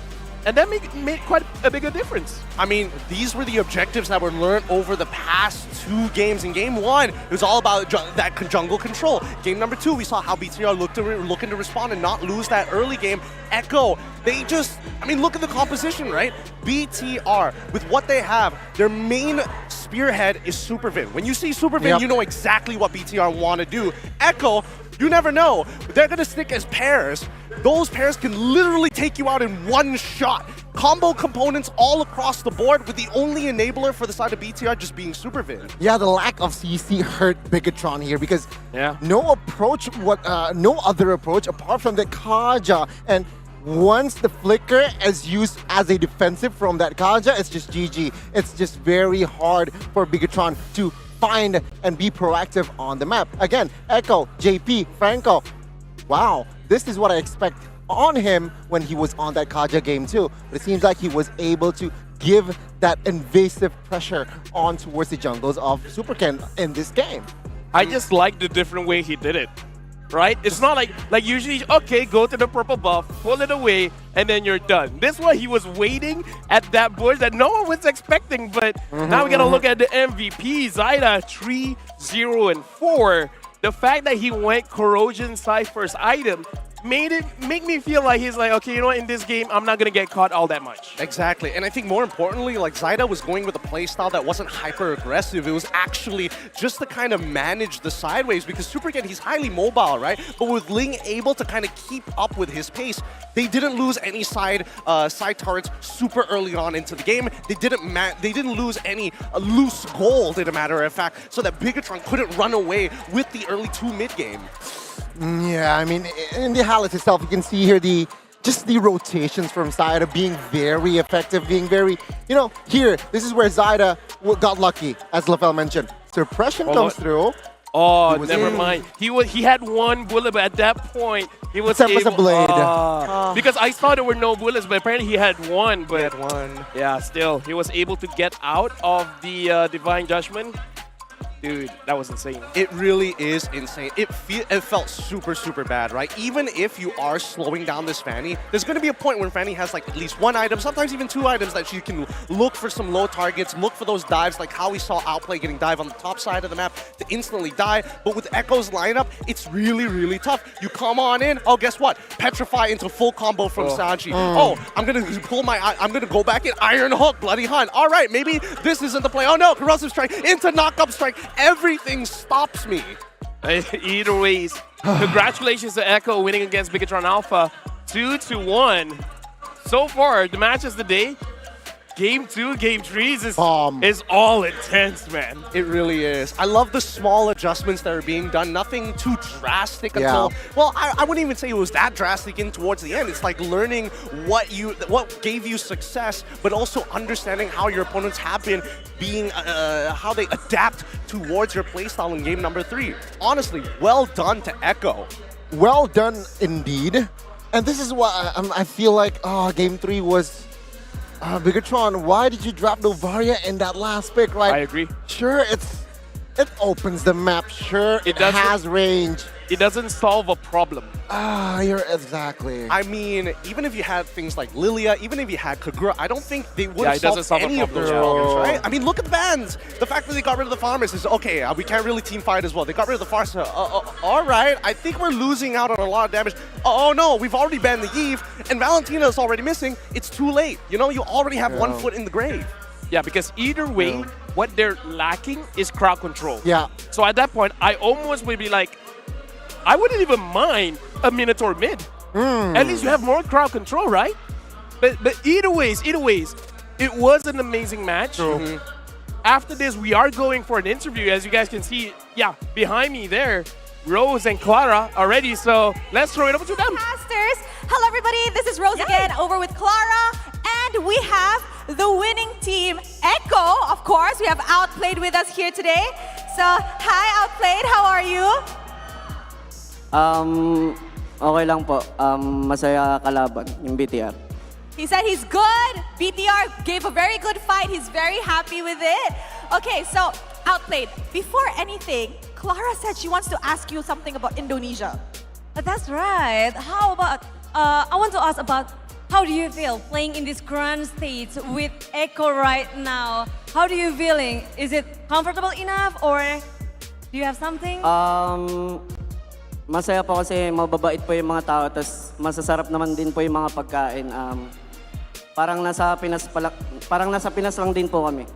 And that made quite a bigger difference. I mean, these were the objectives that were learned over the past 2 games. In game 1, it was all about that jungle control. Game number 2, we saw how BTR looking to respond and not lose that early game. Echo, they just, I mean, look at the composition, right? BTR, with what they have, their main spearhead is Supervin. When you see Supervin, you know exactly what BTR want to do. Echo, you never know. They're going to stick as pairs. Those pairs can literally take you out in one shot. Combo components all across the board, with the only enabler for the side of BTR just being Supervin. Yeah, the lack of CC hurt Bigatron here because no other approach apart from the Kaja. And once the flicker is used as a defensive from that Kaja, it's just GG. It's just very hard for Bigatron to find and be proactive on the map. Again, Echo, JP, Franco. Wow, this is what I expect on him when he was on that Kaja game too. But it seems like he was able to give that invasive pressure on towards the jungles of Super Ken in this game. I just like the different way he did it, right? It's not like usually, okay, go to the purple buff, pull it away, and then you're done. This one, he was waiting at that bush that no one was expecting, but now we gotta look at the MVP, Zyda 3, 0, and 4. The fact that he went Corrosion Cypher's item make me feel like he's like, okay, you know what, in this game, I'm not going to get caught all that much. Exactly, and I think more importantly, like Zyda was going with a playstyle that wasn't hyper-aggressive. It was actually just to kind of manage the sideways because Super Ken, he's highly mobile, right? But with Ling able to kind of keep up with his pace, they didn't lose any side turrets super early on into the game. They didn't lose any loose gold, in a matter of fact, so that Bigatron couldn't run away with the early 2 mid-game. Yeah, I mean, in the highlights itself, you can see here the rotations from Zyda being very effective, being very, here, this is where Zyda got lucky, as LaFell mentioned. Suppression comes through. Oh, never mind. He had one bullet, but at that point, he was able... a blade. Because I thought there were no bullets, but apparently he had one. But he had one. Yeah, still, he was able to get out of the Divine Judgment. Dude, that was insane. It really is insane. It felt super, super bad, right? Even if you are slowing down this Fanny, there's going to be a point where Fanny has like at least 1 item, sometimes even 2 items that she can look for some low targets, look for those dives, like how we saw Outplay getting dive on the top side of the map to instantly die. But with Echo's lineup, it's really, really tough. You come on in, oh, guess what? Petrify into full combo from Sanji. Oh, I'm going to go back in Iron Hook, Bloody Hunt. All right, maybe this isn't the play. Oh no, Corrosive Strike into Knock-Up Strike. Everything stops me. Either ways, congratulations to Echo winning against Bigatron Alpha 2-1. So far, the matches today, Game 2, Game 3 is all intense, man. It really is. I love the small adjustments that are being done. Nothing too drastic until... Well, I wouldn't even say it was that drastic in towards the end. It's like learning what gave you success, but also understanding how your opponents have been being... how they adapt towards your playstyle in game number 3. Honestly, well done to Echo. Well done indeed. And this is what I feel like game 3 was... Bigatron, why did you drop Novaria in that last pick, right? I agree. Sure, it opens the map. Sure, it has range. It doesn't solve a problem. You're exactly. I mean, even if you had things like Lilia, even if you had Kagura, I don't think they would have solved any of those problems, right? I mean, look at the bans. The fact that they got rid of the farmers is, okay, we can't really team fight as well. They got rid of the Farsa. All right, I think we're losing out on a lot of damage. Oh no, we've already banned the Eve, and Valentina is already missing. It's too late. You already have 1 foot in the grave. Yeah, because either way, what they're lacking is crowd control. Yeah. So at that point, I almost would be like, I wouldn't even mind a Minotaur mid. At least you have more crowd control, right? But either ways, it was an amazing match. After this, we are going for an interview, as you guys can see. Yeah, behind me there, Rose and Clara are ready. So let's throw it over to them. Masters. Hello, everybody. This is Rose again, over with Clara, and we have the winning team, Echo. Of course, we have Outplayed with us here today. So, hi, Outplayed. How are you? Okay lang po. Masaya kalaban, yung BTR. He said he's good. BTR gave a very good fight. He's very happy with it. Okay, so Outplayed. Before anything, Clara said she wants to ask you something about Indonesia. That's right. How about, I want to ask about how do you feel playing in this grand stage with Echo right now? How do you feeling? Is it comfortable enough or do you have something? Masaya po kasi mababait po yung mga tao, tapos masasarap naman din po yung mga pagkain. Parang nasa Pinas lang din po kami.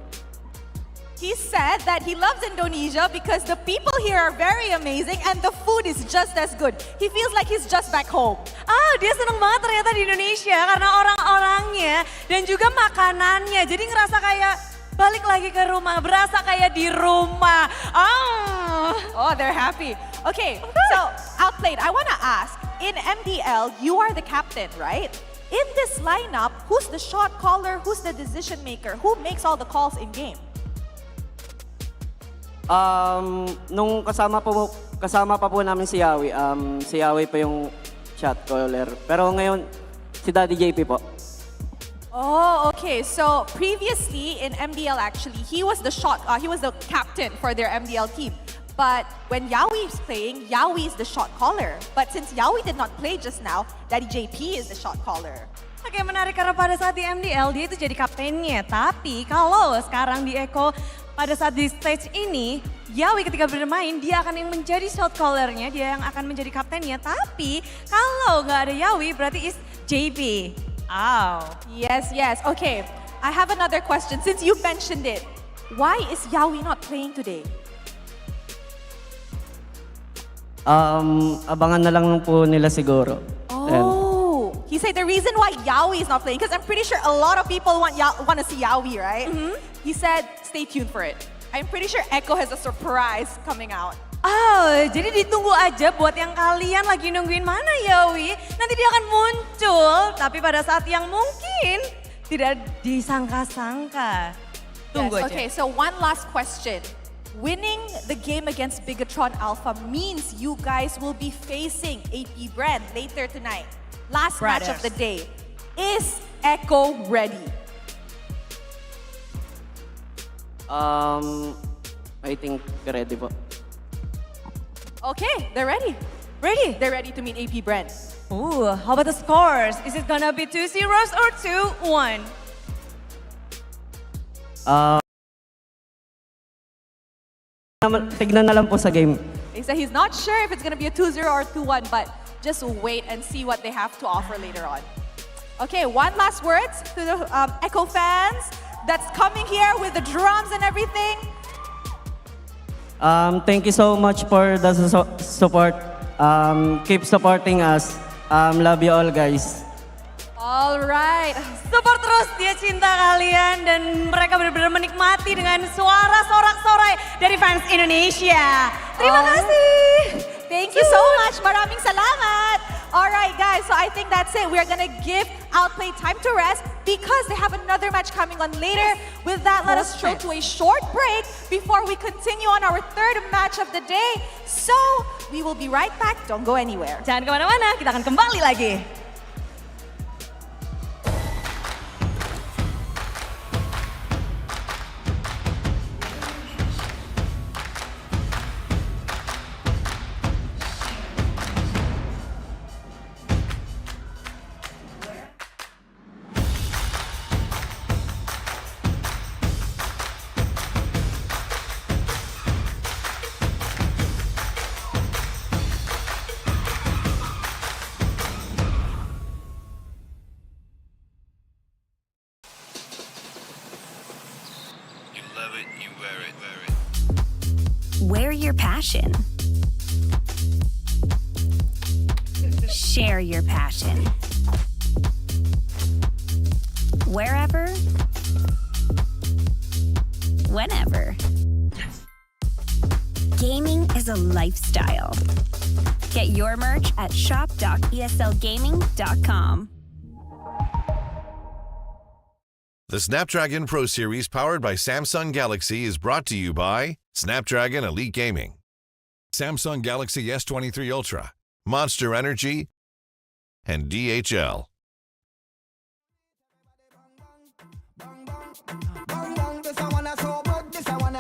He said that he loves Indonesia because the people here are very amazing and the food is just as good. He feels like he's just back home. Dia seneng banget ternyata di Indonesia karena orang-orangnya dan juga makanannya. Jadi ngerasa kayak balik lagi ke rumah, berasa kayak di rumah. Oh, they're happy. Okay, so Outplayed, I want to ask, in MDL, you are the captain, right? In this lineup, who's the shot caller, who's the decision maker, who makes all the calls in game? Nung kasama pa po namin si Yawi pa yung shot caller. Pero ngayon, si Daddy JP po. Oh, okay. So previously in MDL, actually, he was the captain for their MDL team. But when Yawi is playing, Yawi is the shot caller. But since Yawi did not play just now, Daddy JP is the shot caller. Oke, menarik karena pada saat di MDL dia itu jadi kaptennya. Tapi kalau sekarang di Echo, pada saat di stage ini, Yawi ketika bermain, dia akan yang menjadi shot callernya, dia yang akan menjadi kaptennya. Tapi kalau nggak ada Yawi, berarti is JP. Yes. Okay, I have another question. Since you mentioned it, why is Yawi not playing today? Abangan na lang po nila siguro. He said the reason why Yawi is not playing, because I'm pretty sure a lot of people want to see Yawi, right? He said, stay tuned for it. I'm pretty sure Echo has a surprise coming out. Jadi ditunggu aja buat yang kalian lagi nungguin mana Yawi. Nanti dia akan muncul, tapi pada saat yang mungkin tidak disangka-sangka. Tunggu aja. Okay, so one last question. Winning the game against Bigatron Alpha means you guys will be facing AP Brand later tonight. Last match of the day. Is Echo ready? I think ready po. Okay, they're ready. They're ready to meet AP Brand. Ooh, how about the scores? Is it gonna be 2-0 or 2-1? Tignan na lang po sa game. He said he's not sure if it's going to be a 2-0 or 2-1, but just wait and see what they have to offer later on. Okay, one last words to the Echo fans that's coming here with the drums and everything. Thank you so much for the support. Keep supporting us. Love you all, guys. Alright. Support terus, dia cinta kalian dan mereka benar-benar menikmati dengan suara sorak-sorai dari fans Indonesia. Terima kasih. Thank you so much. Maraming salamat. Alright guys, so I think that's it. We're gonna give Outplay time to rest because they have another match coming on later. With that, let us stroll to a short break before we continue on our third match of the day. So, we will be right back. Don't go anywhere. Jangan kemana-mana, kita akan kembali lagi. Wear your passion. Share your passion. Wherever, whenever. Gaming is a lifestyle. Get your merch at shop.eslgaming.com. The Snapdragon Pro Series powered by Samsung Galaxy is brought to you by Snapdragon Elite Gaming, Samsung Galaxy S23 Ultra, Monster Energy, and DHL. This I wanna so good, this I wanna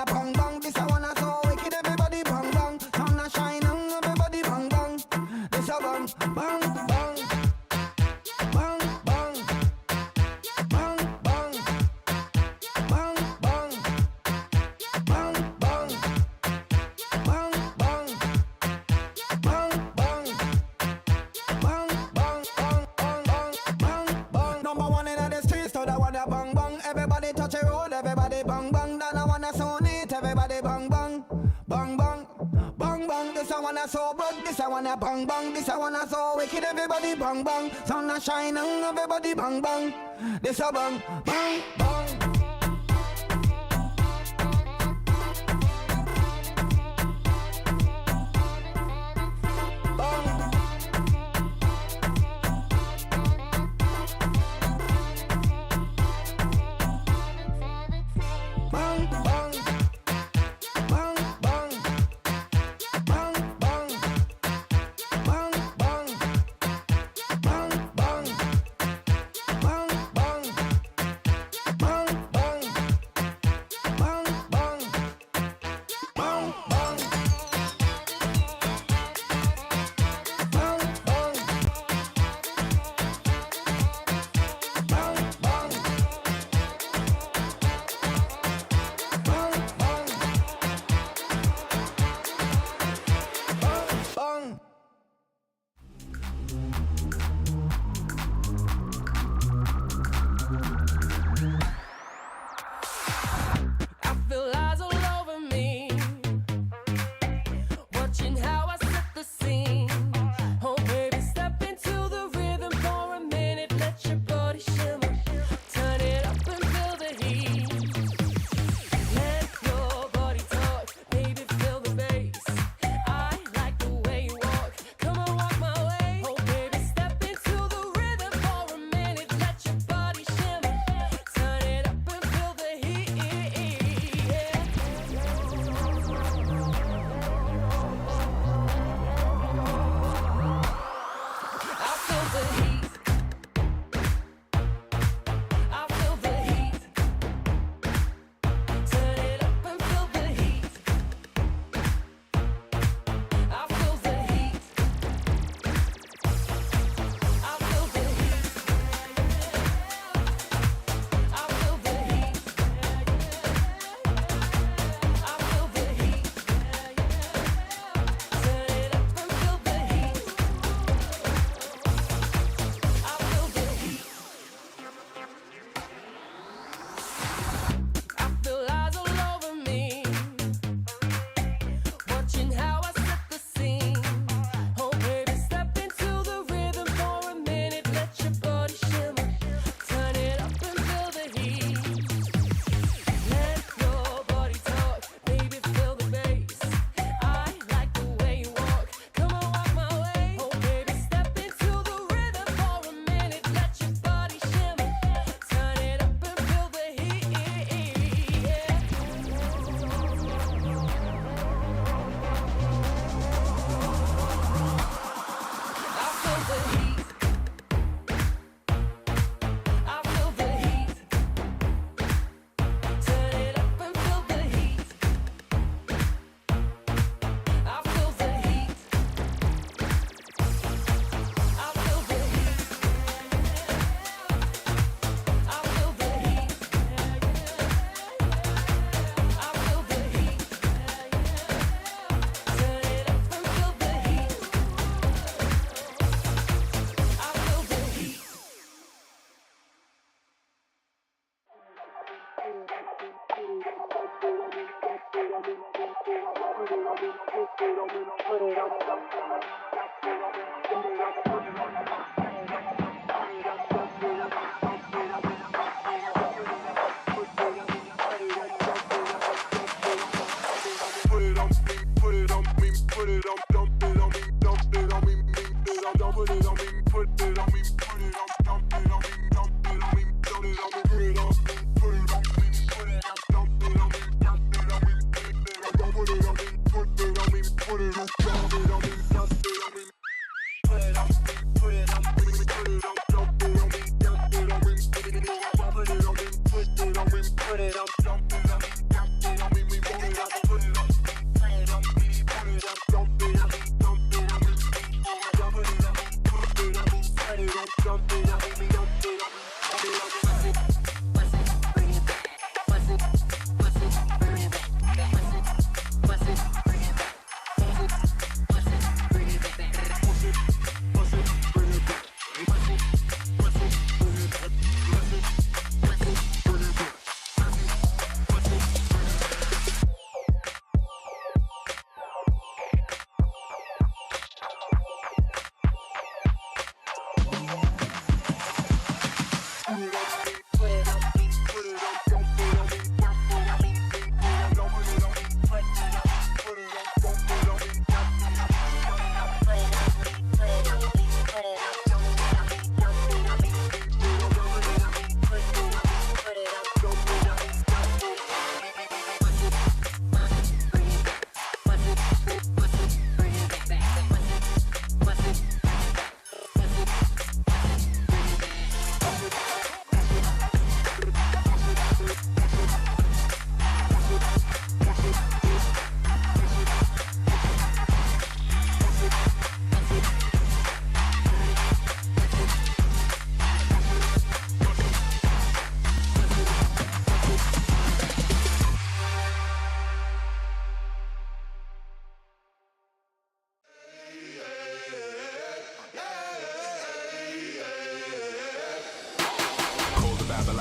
I wanna so broad, this I wanna bang bang, this I wanna so wicked, everybody bang bang. Sun a shine and everybody bang bang. This a bang bang bang.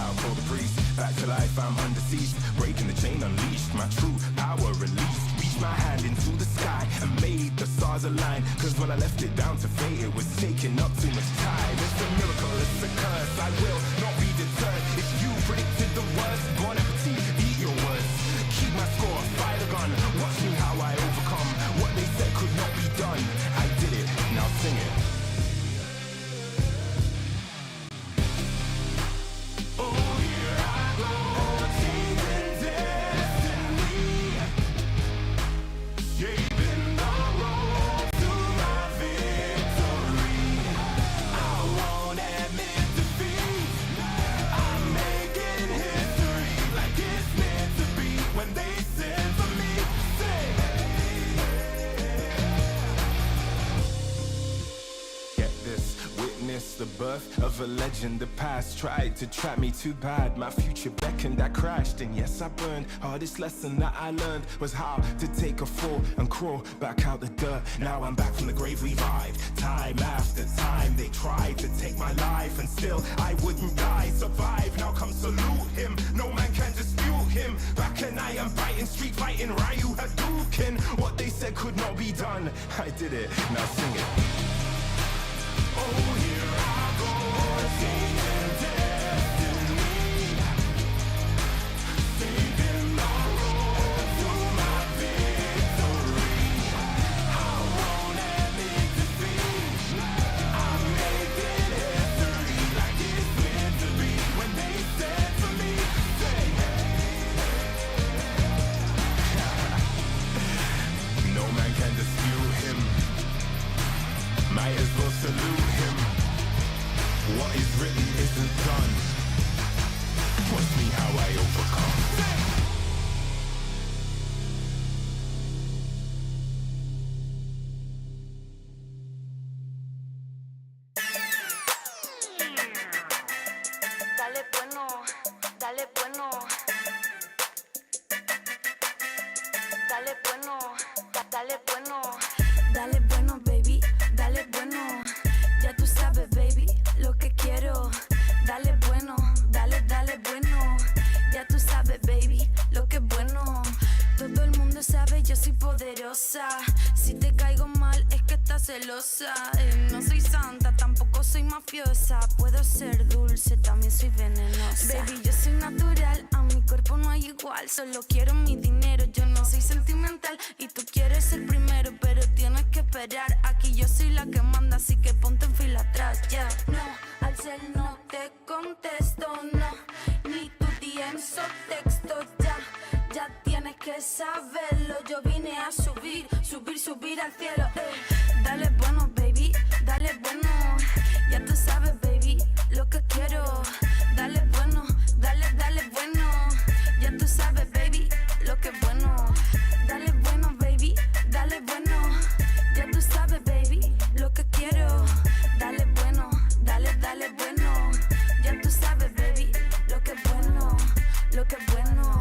out for the priest. Back to life, I'm undeceased. Breaking the chain, unleashed. My true power released. Reached my hand into the sky and made the stars align. Cause when I left it down to fate, it was taking up too much time. It's a miracle, it's a curse. I will not be deterred. If you predicted the worst, bon appetit, eat your words. Keep my score, fire the gun. Watch me how I overcome what they said could not be done. I did it, now sing it. The birth of a legend, the past tried to trap me too bad. My future beckoned, I crashed, and yes, I burned. Hardest lesson that I learned was how to take a fall and crawl back out the dirt. Now I'm back from the grave, revived. Time after time, they tried to take my life, and still I wouldn't die. Survive, now come salute him. No man can dispute him. Back and I am biting, street fighting, Ryu Hadouken. What they said could not be done, I did it, now sing it. Oh, here I go, changing destiny, saving the road to my victory. I won't admit defeat. I'm making history like it's meant to be. When they said to me, say, no man can dispute him. Might as well salute him. What is written isn't done. Watch me how I overcome. Dale bueno, dale bueno. Dale bueno, dale bueno. Dale bueno, baby, dale bueno. Ya tú sabes, baby, lo que quiero. Dale bueno, dale bueno. Ya tú sabes, baby, lo que es bueno. Todo el mundo sabe, yo soy poderosa. Si te caigo mal, es que estás celosa. No soy santa, tampoco soy mafiosa. Puedo ser dulce, también soy venenosa. Baby, yo soy natural, a mi cuerpo no hay igual. Solo quiero mi dinero, yo no soy sentimental. Y tú quieres ser primero, pero tienes que esperar. Aquí yo soy la que manda, así que ponte en fila atrás, yeah. No, al cel no te contesto, no. Ni tu DMs o textos, ya. Ya tienes que saberlo, yo vine a subir, subir al cielo, Dale bueno, baby, dale bueno. Ya tú sabes, baby, lo que quiero. Dale bueno, dale bueno. Ya tú sabes, baby, lo que es bueno. Dale bueno, baby, dale bueno. Ya tú sabes, baby, lo que quiero. Dale bueno, dale bueno. Ya tú sabes, baby, lo que es bueno, lo que es bueno.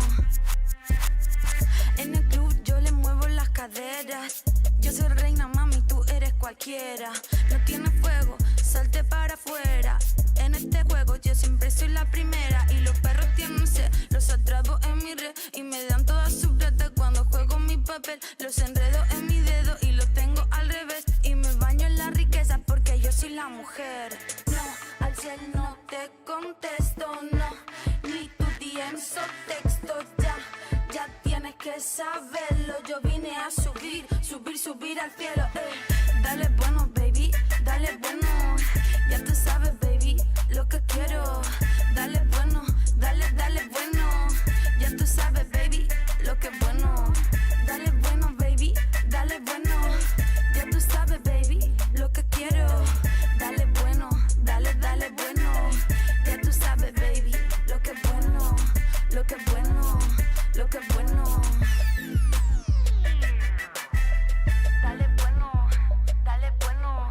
En el club yo le muevo las caderas. Yo soy reina, mami, tú eres cualquiera. No tienes fuego, salte para afuera. En este juego yo siempre soy la primera. Y los perros tienen sed, los atrapo en mi red. Y me dan todas sus redes cuando juego mi papel. Los enredo en mi dedo y los tengo al revés. Y me baño en la riqueza porque yo soy la mujer. No, al cielo no te contesto, no. Ni tu DMs o textos, ya. Ya tienes que saberlo, yo vine a subir al cielo, Dale bueno, baby, dale bueno. Ya tú sabes, baby, lo que quiero. Dale bueno, dale bueno. Ya tú sabes, baby, lo que es bueno. Dale bueno, baby, dale bueno. Ya tú sabes, baby, lo que quiero. Dale bueno, dale bueno. Ya tú sabes, baby, lo que es bueno, lo que es bueno. Lo que es bueno. Dale bueno, dale bueno.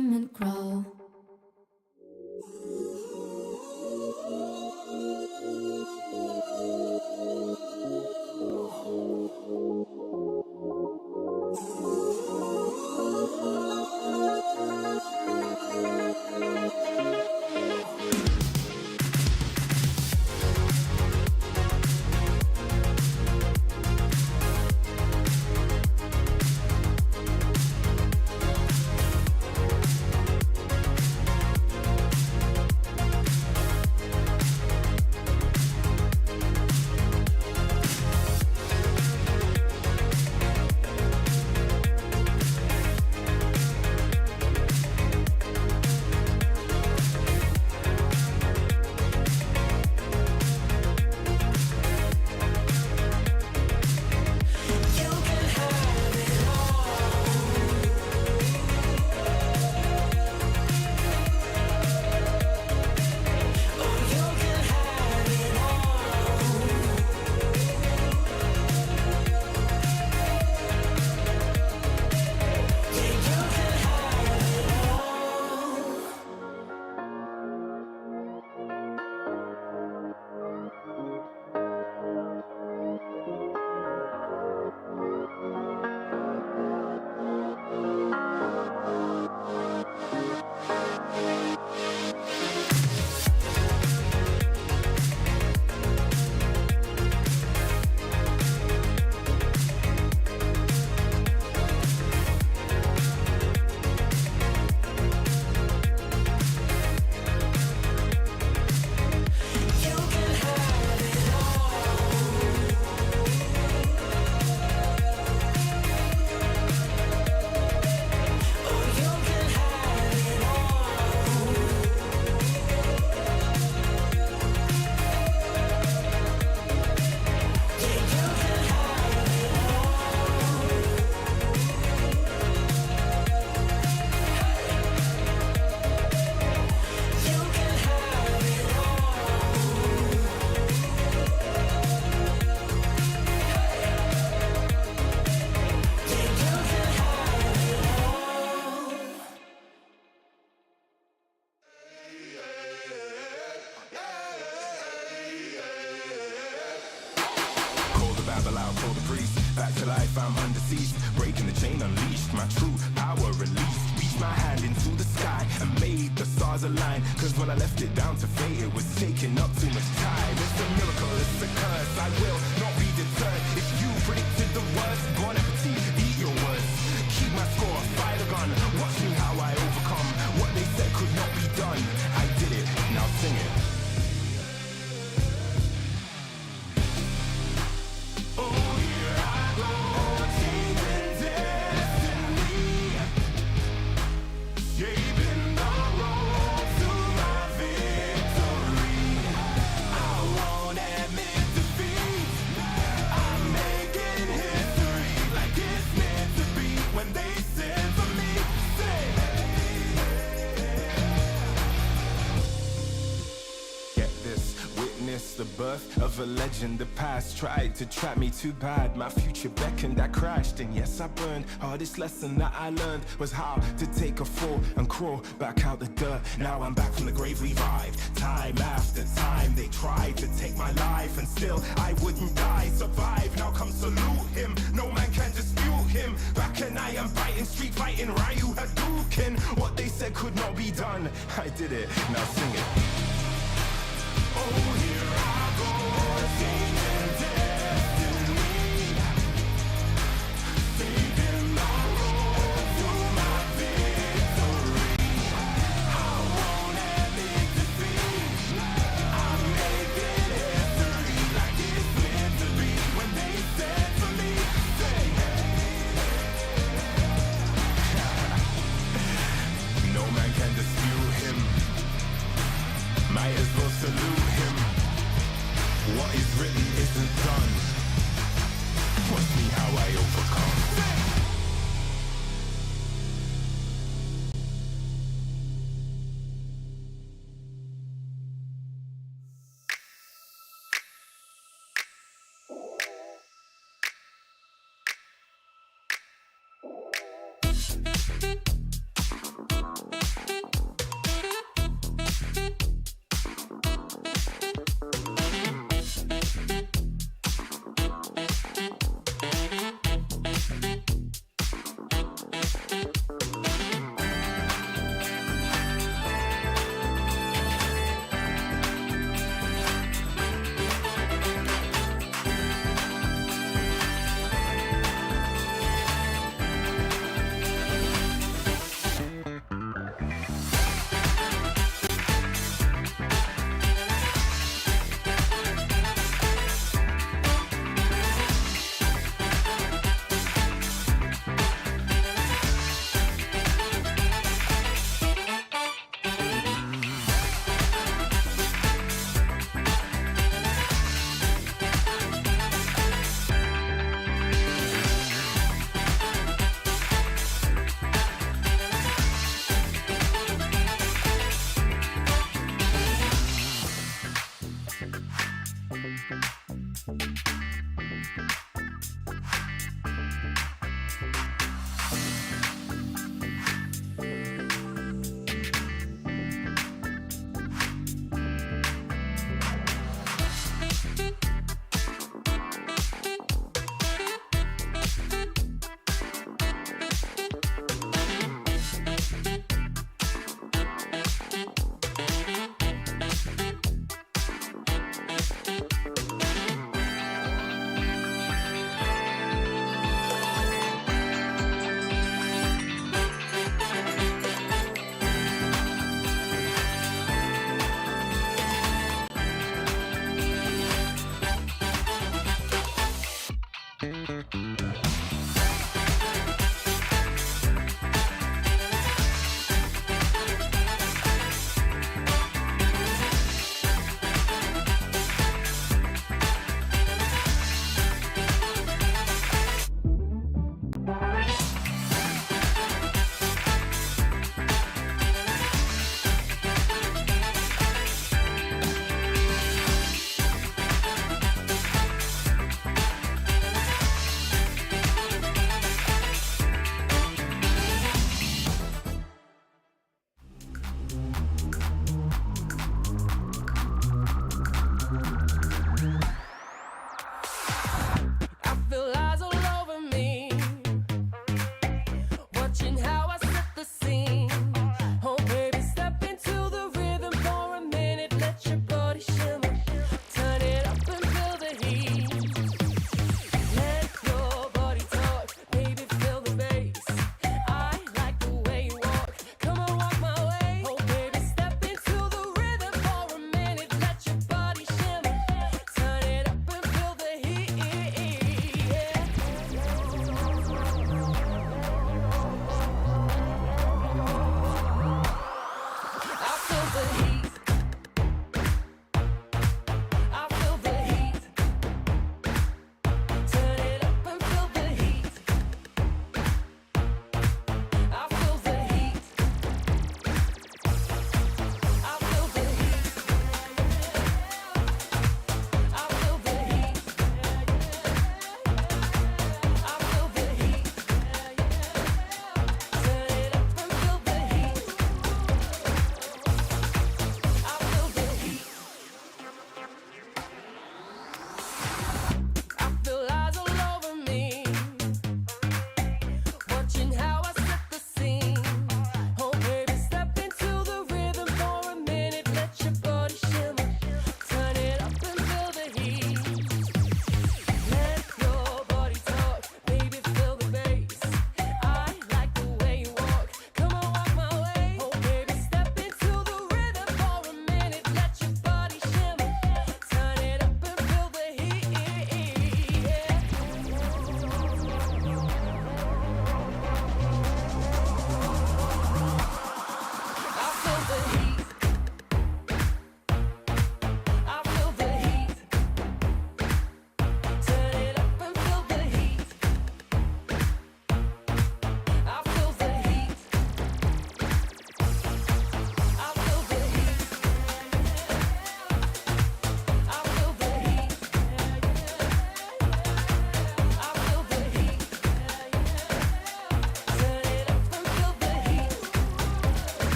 scream and crawl. Pull the priest back to life, I'm undeceased. Breaking the chain, unleashed my true power released. Reached my hand into the sky and made the stars align. Cause when I left it down to fate, it was taking up too much time. It's a miracle, it's a curse, I will not be deterred. If you predicted the worst, bon appetit, eat your words. Keep my score, fire the gun, watch me how I overcome. What they said could not be done, I did it, now sing it. The birth of a legend, the past tried to trap me too bad. My future beckoned, I crashed, and yes, I burned. Hardest lesson that I learned was how to take a fall and crawl back out the dirt. Now I'm back from the grave, revived. Time after time, they tried to take my life, and still I wouldn't die. Survive, now come salute him. No man can dispute him. Back and I am biting, street fighting, Ryu Hadouken. What they said could not be done, I did it, now sing it. Oh, here I go, changing destiny, saving the road to my victory. I won't admit defeat. I'm making history like it's meant to be. When they said to me, say, no man can dispute him. Might as well salute him. What is written isn't done. Watch me how I overcome.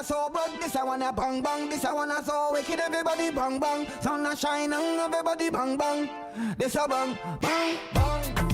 wanna so good, this I wanna bang bang, this I wanna so wicked, everybody bang bang. Sun a shine and everybody bang bang. This a bang bang bang.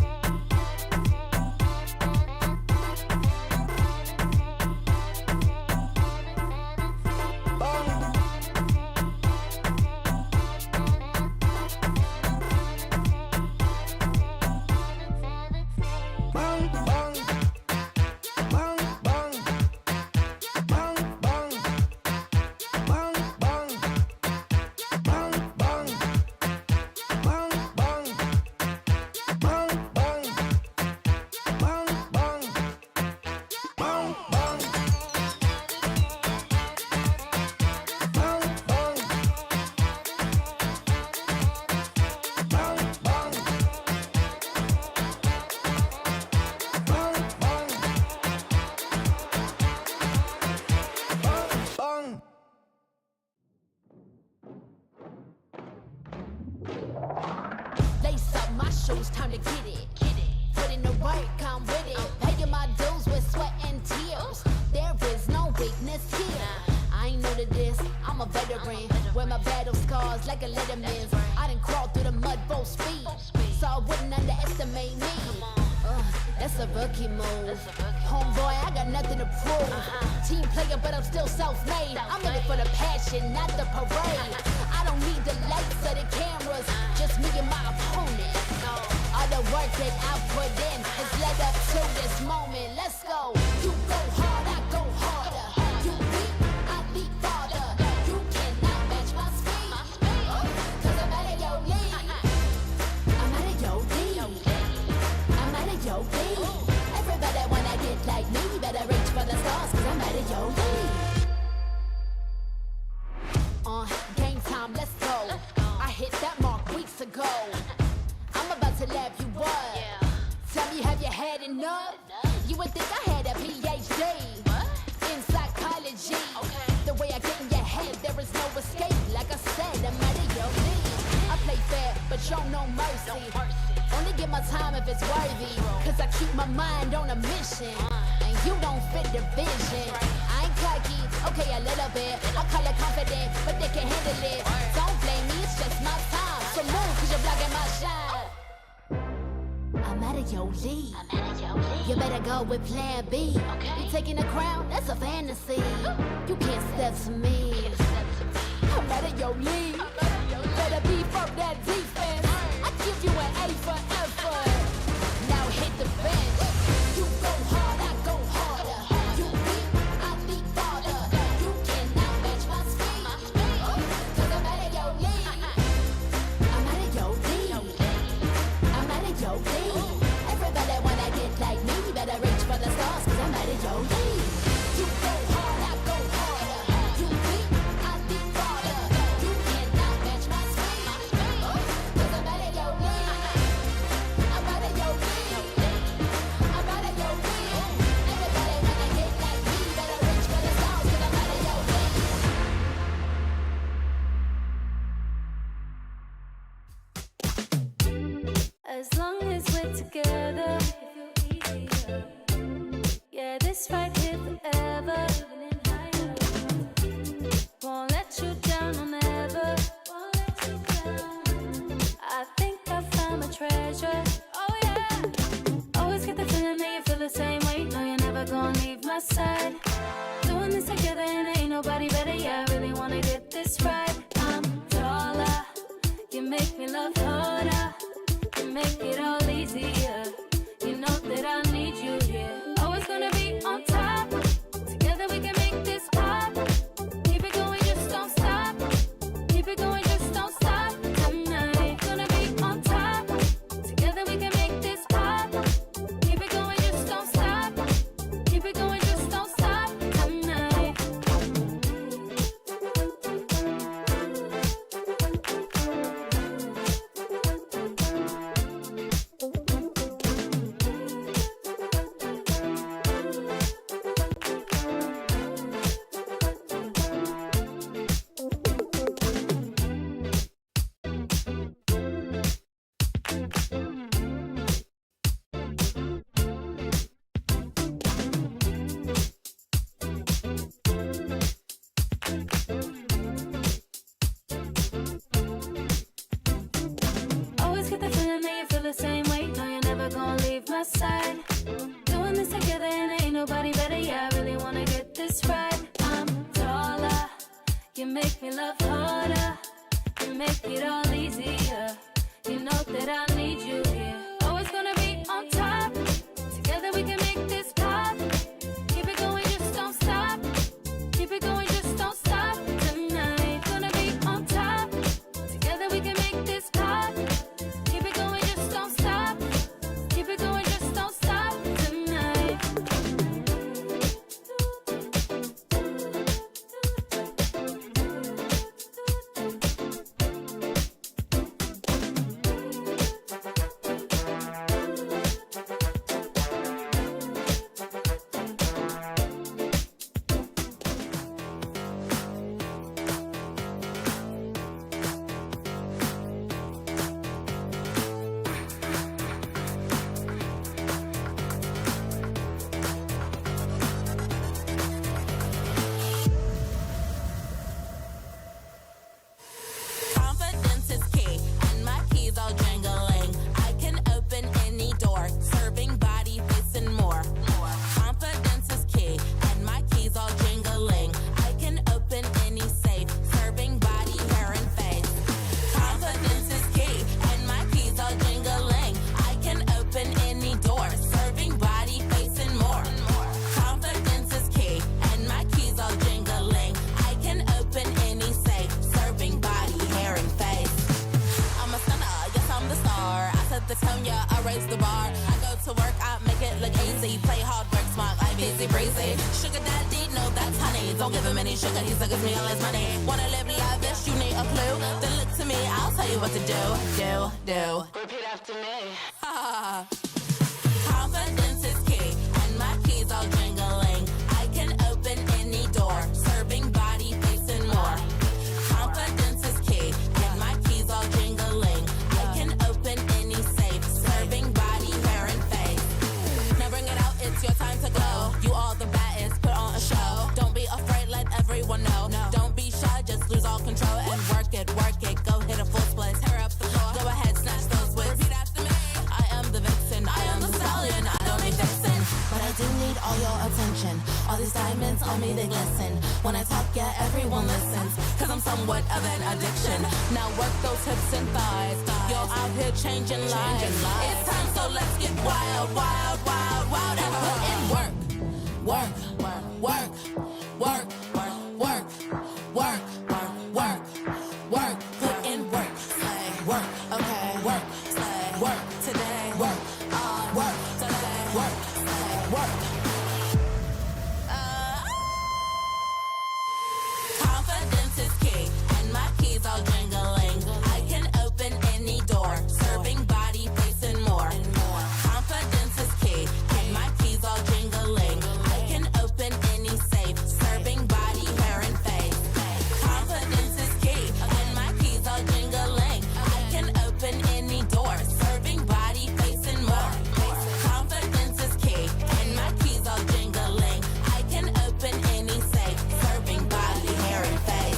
Lace up my shoes, time to get it. Put in the work, I'm with it. Paying my dues with sweat and tears. There is no weakness here. I ain't new to this, I'm a veteran. Wear my battle scars like a Letterman's. I done crawled through the mud full speed, so I wouldn't underestimate me. That's a rookie move. Homeboy, I got nothing to prove. Team player, but I'm still self-made. I'm in it for the passion, not the parade. I don't need the lights or the cameras, just me and my opponent. All the work that I put in has led up to this moment. Let's go. You go hard, I go harder. You leap, I leap farther. You cannot match my speed, cause I'm out of your league. I'm out of your league. I'm out of your league. Everybody wanna get like me, better reach for the stars, cause I'm out of your league. Game time, let's go. I hit that mark weeks ago. I'm about to lap you up. Tell me, have you had enough? You would think I had a PhD in psychology. The way I get in your head, there is no escape. Like I said, I'm out of your league. I play fair, but show no mercy. Only give my time if it's worthy, cause I keep my mind on a mission, and you don't fit the vision. I ain't cocky, okay, a little bit. I call it confident, but they can handle it. Don't blame me, it's just my time. So move, cause you're blocking my shine. I'm out of your league. You better go with plan B. You taking the crown, that's a fantasy. You can't step to me. I'm out of your league. Better be from that defense. I give you an A for effort. Now hit the bench. You go hard, I go harder. You leap, I leap farther. You cannot match my speed, cause I'm out of your league. I'm out of your league. I'm out of your league. Everybody wanna get like me, better reach for the stars, cause I'm out of your league. You go hard, I go harder. You leap, I leap farther. You cannot match my speed, cause I'm out of your league. I'm out of your league. I'm out of your league. Everybody wanna get like me, better reach for the stars, cause I'm out of your league. As long as we're together, yeah, this right here forever. Won't let you down, I'll never. I think I found my treasure. Oh yeah. Always get the feeling that you feel the same way. No, you're never gonna leave my side. Doing this together and ain't nobody better. Yeah, I really wanna get this right. I'm taller. You make me love harder. You make it all easier. You know that I need you here. Always gonna be on top. Together we can make this pop. Keep it going, just don't stop. Keep it going, just don't stop. Tonight, gonna be on top. Together we can make this pop. Keep it going, just don't stop. Keep it going, just don't stop. Tonight. Sonia, I raise the bar. I go to work, I make it look easy. Play hard, work smart, life easy breezy. Sugar daddy, no, that's honey. Don't give him any sugar, he suckers me all his money. Wanna live lavish, you need a clue. Then look to me, I'll tell you what to do. Repeat after me. Confidence is key, and my keys all jingling. I can open any door, serving body, face, and more. Confidence is key, and my keys all jingling. I can open any safe, serving body, hair, and face. Now bring it out, it's your time to go. You all the baddest, put on a show. Don't be afraid, let everyone know. Don't be shy, just lose all control and work it. Go hit a full split, tear up the floor. Go ahead, snatch those whips. Repeat after me. I am the vixen, I am the stallion. I don't need fixin', but I do need all your attention. All these diamonds on me, they glisten. When I talk, yeah, everyone listens. Cause I'm somewhat of an addiction. Now work those hips and thighs. You're out here changing lives. It's time, so let's get wild, wild, wild, wild. And put in work. Work, work, work, work, work, work, work, work, work. Put in work, slay, work, okay, work, slay, work today, work, work today, work, slay, work. Confidence is key, and my keys all jingling. I can open any door, serving body, face, and more. Confidence is key, and my keys all jingling. I can open any safe, serving body, hair, and face. Confidence is key, and my keys all jingling. I can open any door, serving body, face, and more. Confidence is key, and my keys all jingling. I can open any safe, serving body, hair, and face.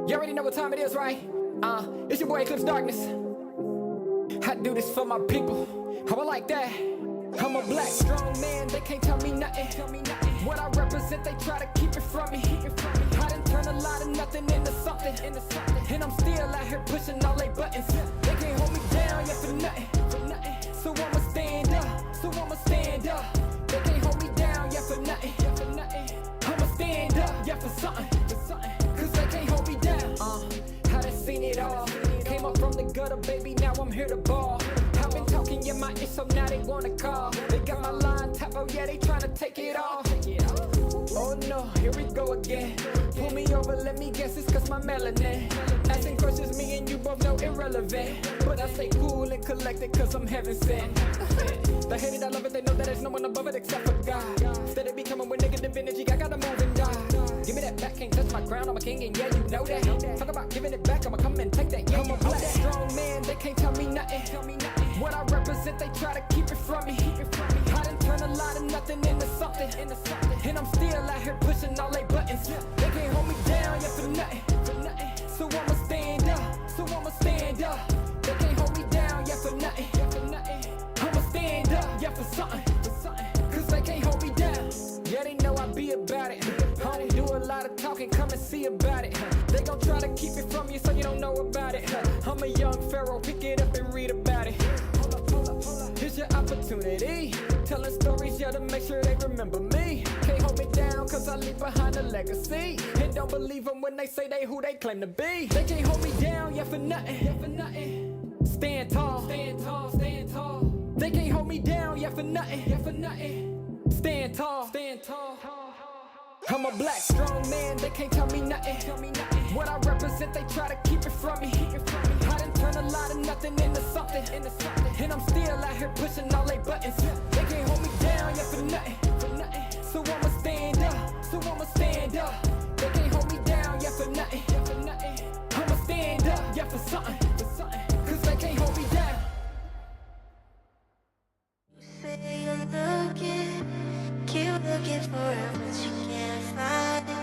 You already know what time it is, right? It's your boy Eclipse Darkness. I do this for my people. How I like that. I'm a black strong man, they can't tell me nothing. What I represent, they try to keep it from me. I done turned a lot of nothing into something. And I'm still out here pushing all they buttons. They can't hold me down, yeah, for nothing. So I'ma stand up. They can't hold me down, yeah, for nothing. I'ma stand up, yeah, for something. Cause they can't hold me down. I done seen it all. Came up from the gutter, baby, now I'm here to ball. in my ear, so now they wanna call. They got my line tap, oh yeah, they tryna take it off. Oh no, here we go again. Pull me over, let me guess, it's cause my melanin. Asking questions, me and you both know irrelevant. But I stay cool and collected cause I'm heaven sent. They hate it, I love it, they know that there's no one above it except for God. Steady be coming with negative energy, I gotta move and die. Give me that back, can't touch my crown, I'm a king and yeah, you know that. Talk about giving it back, I'ma come and take that. Yeah, I'm a black strong man, they can't tell me nothing. What I represent, they try to keep it from me. I done turn a lot of nothing into something. And I'm still out here pushing all they buttons. They can't hold me down, yeah, for nothing. So I'ma stand up. They can't hold me down, yeah, for nothing. I'ma stand up, yeah, for something. Cause they can't hold me down. Yeah, they know I be about it. I don't do a lot of talking, come and see about it. They gon' try to keep it from you so you don't know about it. I'm a young pharaoh, pick it up and read about it. Here's your opportunity. Telling stories, yeah, to make sure they remember me. Can't hold me down, cause I leave behind a legacy. And don't believe them when they say they who they claim to be. They can't hold me down, yeah, for nothing. Stand tall. They can't hold me down, yeah, for nothing. Stand tall. I'm a black strong man, they can't tell me nothing. What I represent, they try to keep it from me. I done turn a lot of nothing into something. And I'm still out here pushing all they buttons. They can't hold me down, yeah, for nothing. So I'ma stand up. They can't hold me down, yeah, for nothing. I'ma stand up, yeah, for something. Cause they can't hold me down. Say you're looking, keep looking for it, but you can't find it.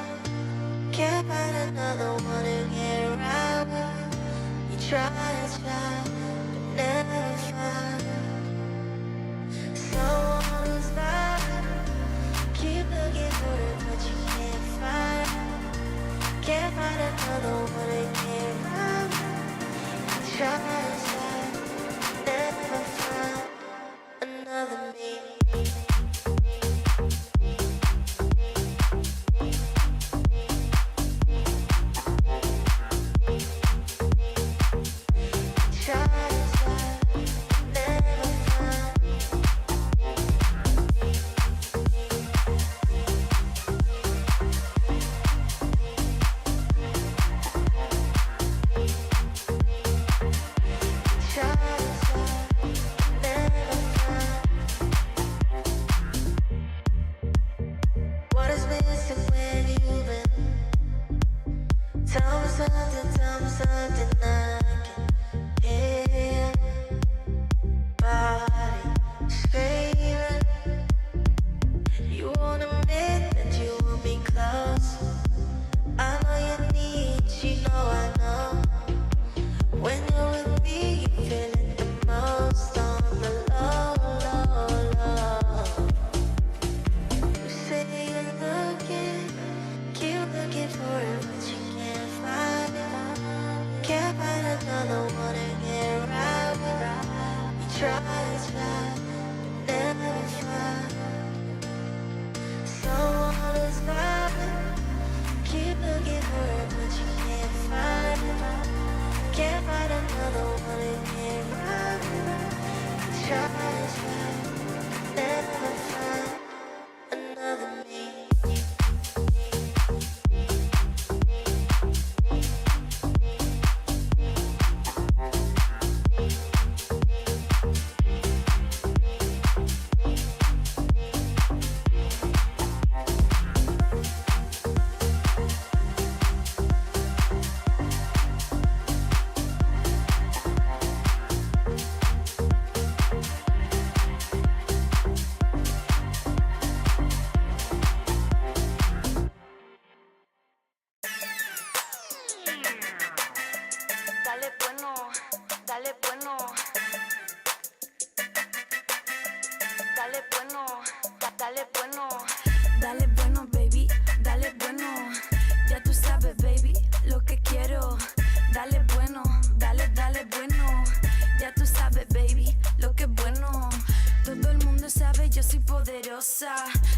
Can't find another one to get around with. You try, but never find someone who's mine. Keep looking for it, but you can't find it. Can't find another one to get around with. You try, never find another me.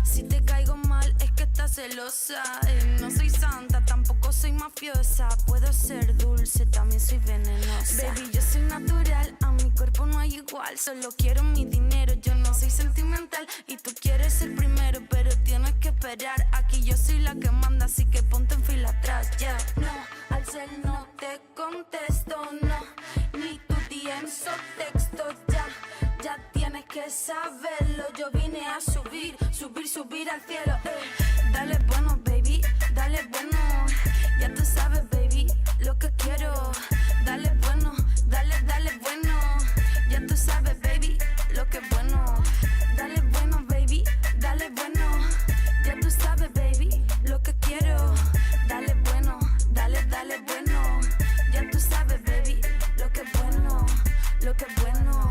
Si te caigo mal es que estás celosa. No soy santa, tampoco soy mafiosa, puedo ser dulce, también soy venenosa. Baby, yo soy natural, a mi cuerpo no hay igual. Solo quiero mi dinero, yo no soy sentimental. Y tú quieres ser primero, pero tienes que esperar. Aquí yo soy la que manda, así que ponte en fila atrás, yeah. No, al cel no te contesto, no. Ni tu DMs o textos, ya. Ya tienes que saberlo, yo vine a subir, subir, subir al cielo. Dale bueno, baby, dale bueno. Ya tú sabes, baby, lo que quiero. Dale bueno, dale, dale bueno. Ya tú sabes, baby, lo que es bueno. Dale bueno, baby, dale bueno. Ya tú sabes, baby, lo que quiero. Dale bueno, dale, dale bueno. Ya tú sabes, baby, lo que es bueno, lo que es bueno.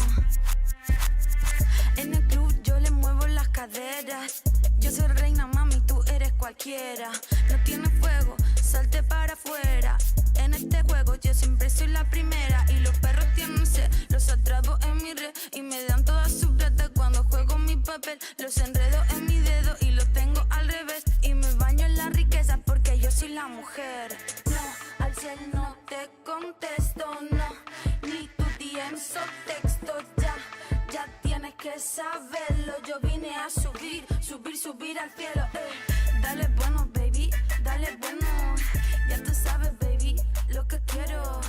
En el club yo le muevo las caderas. Yo soy reina, mami, tú eres cualquiera. No tienes fuego, salte para afuera. En este juego yo siempre soy la primera. Y los perros tienen sed, los atrapo en mi red. Y me dan todas sus bretas cuando juego mi papel. Los enredo en mi dedo y los tengo al revés. Y me baño en la riqueza porque yo soy la mujer. No, al cel no te contesto, no. Ni tu DMs o textos, ya. Ya tienes que saberlo, yo vine a subir, subir, subir al cielo. Dale bueno, baby, dale bueno. Ya tú sabes, baby, lo que quiero.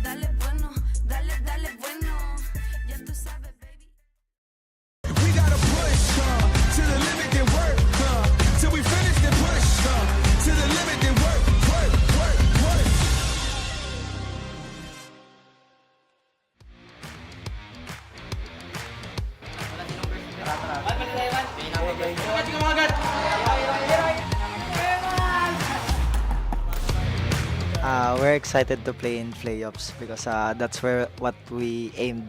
Dale bueno, dale, dale bueno. Ya tú sabes, baby. We gotta push to the limit and work till we finish the push to the limit and work, work, work, work. We're excited to play in playoffs because that's what we aimed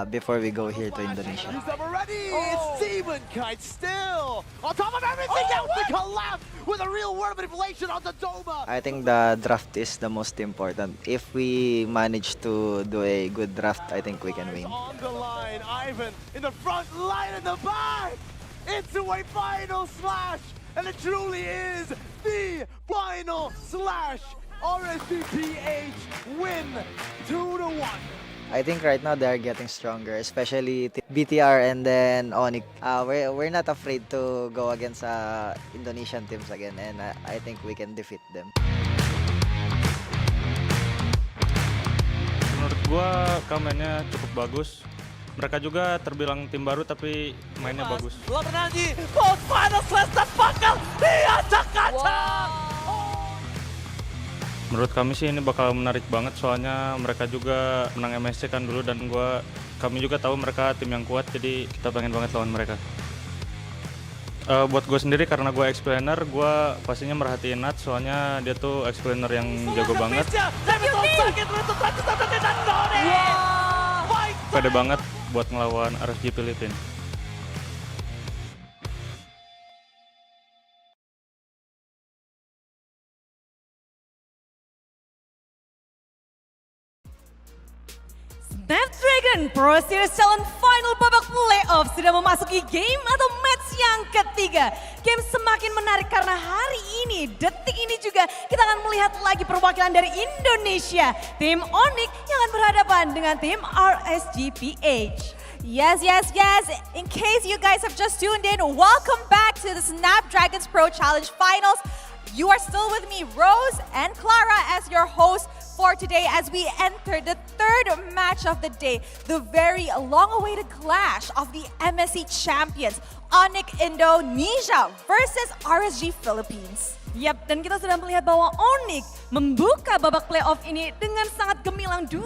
before we go here to Indonesia. He's never ready. It's Demon Kite still on top of everything else. The collapse with a real word of inflation on the Doma. I think the draft is the most important. If we manage to do a good draft, I think we can win. On the line, Ivan in the front line in the back into a final slash, and it truly is the final slash. RSBPH win 2-1. I think right now they are getting stronger, especially BTR and then Onyx. We're not afraid to go against Indonesian teams again, and I think we can defeat them. Menurut gua mainnya cukup bagus. Mereka juga terbilang tim baru tapi mainnya bagus. Lateral-nya, post final slash bakal diacak-acak. Menurut kami sih ini bakal menarik banget soalnya mereka juga menang MSC kan dulu dan kami juga tahu mereka tim yang kuat jadi kita pengen banget lawan mereka. Buat gue sendiri karena gue explainer, gue pastinya merhatiin Nat soalnya dia tuh explainer yang jago banget. Pede banget buat ngelawan RSG Filipina. Snapdragon Pro Series calon final babak playoff sudah memasuki game atau match yang ketiga. Game semakin menarik karena hari ini, detik ini juga kita akan melihat lagi perwakilan dari Indonesia. Tim Onyx yang akan berhadapan dengan tim RSGPH. Yes, yes, yes. In case you guys have just tuned in, welcome back to the Snapdragon Pro Challenge Finals. You are still with me, Rose and Clara, as your hosts for today as we enter the third match of the day, the very long-awaited clash of the MSC champions, Onyx Indonesia versus RSG Philippines. Yap, dan kita sudah melihat bahwa Onyx membuka babak playoff ini dengan sangat gemilang 2-0.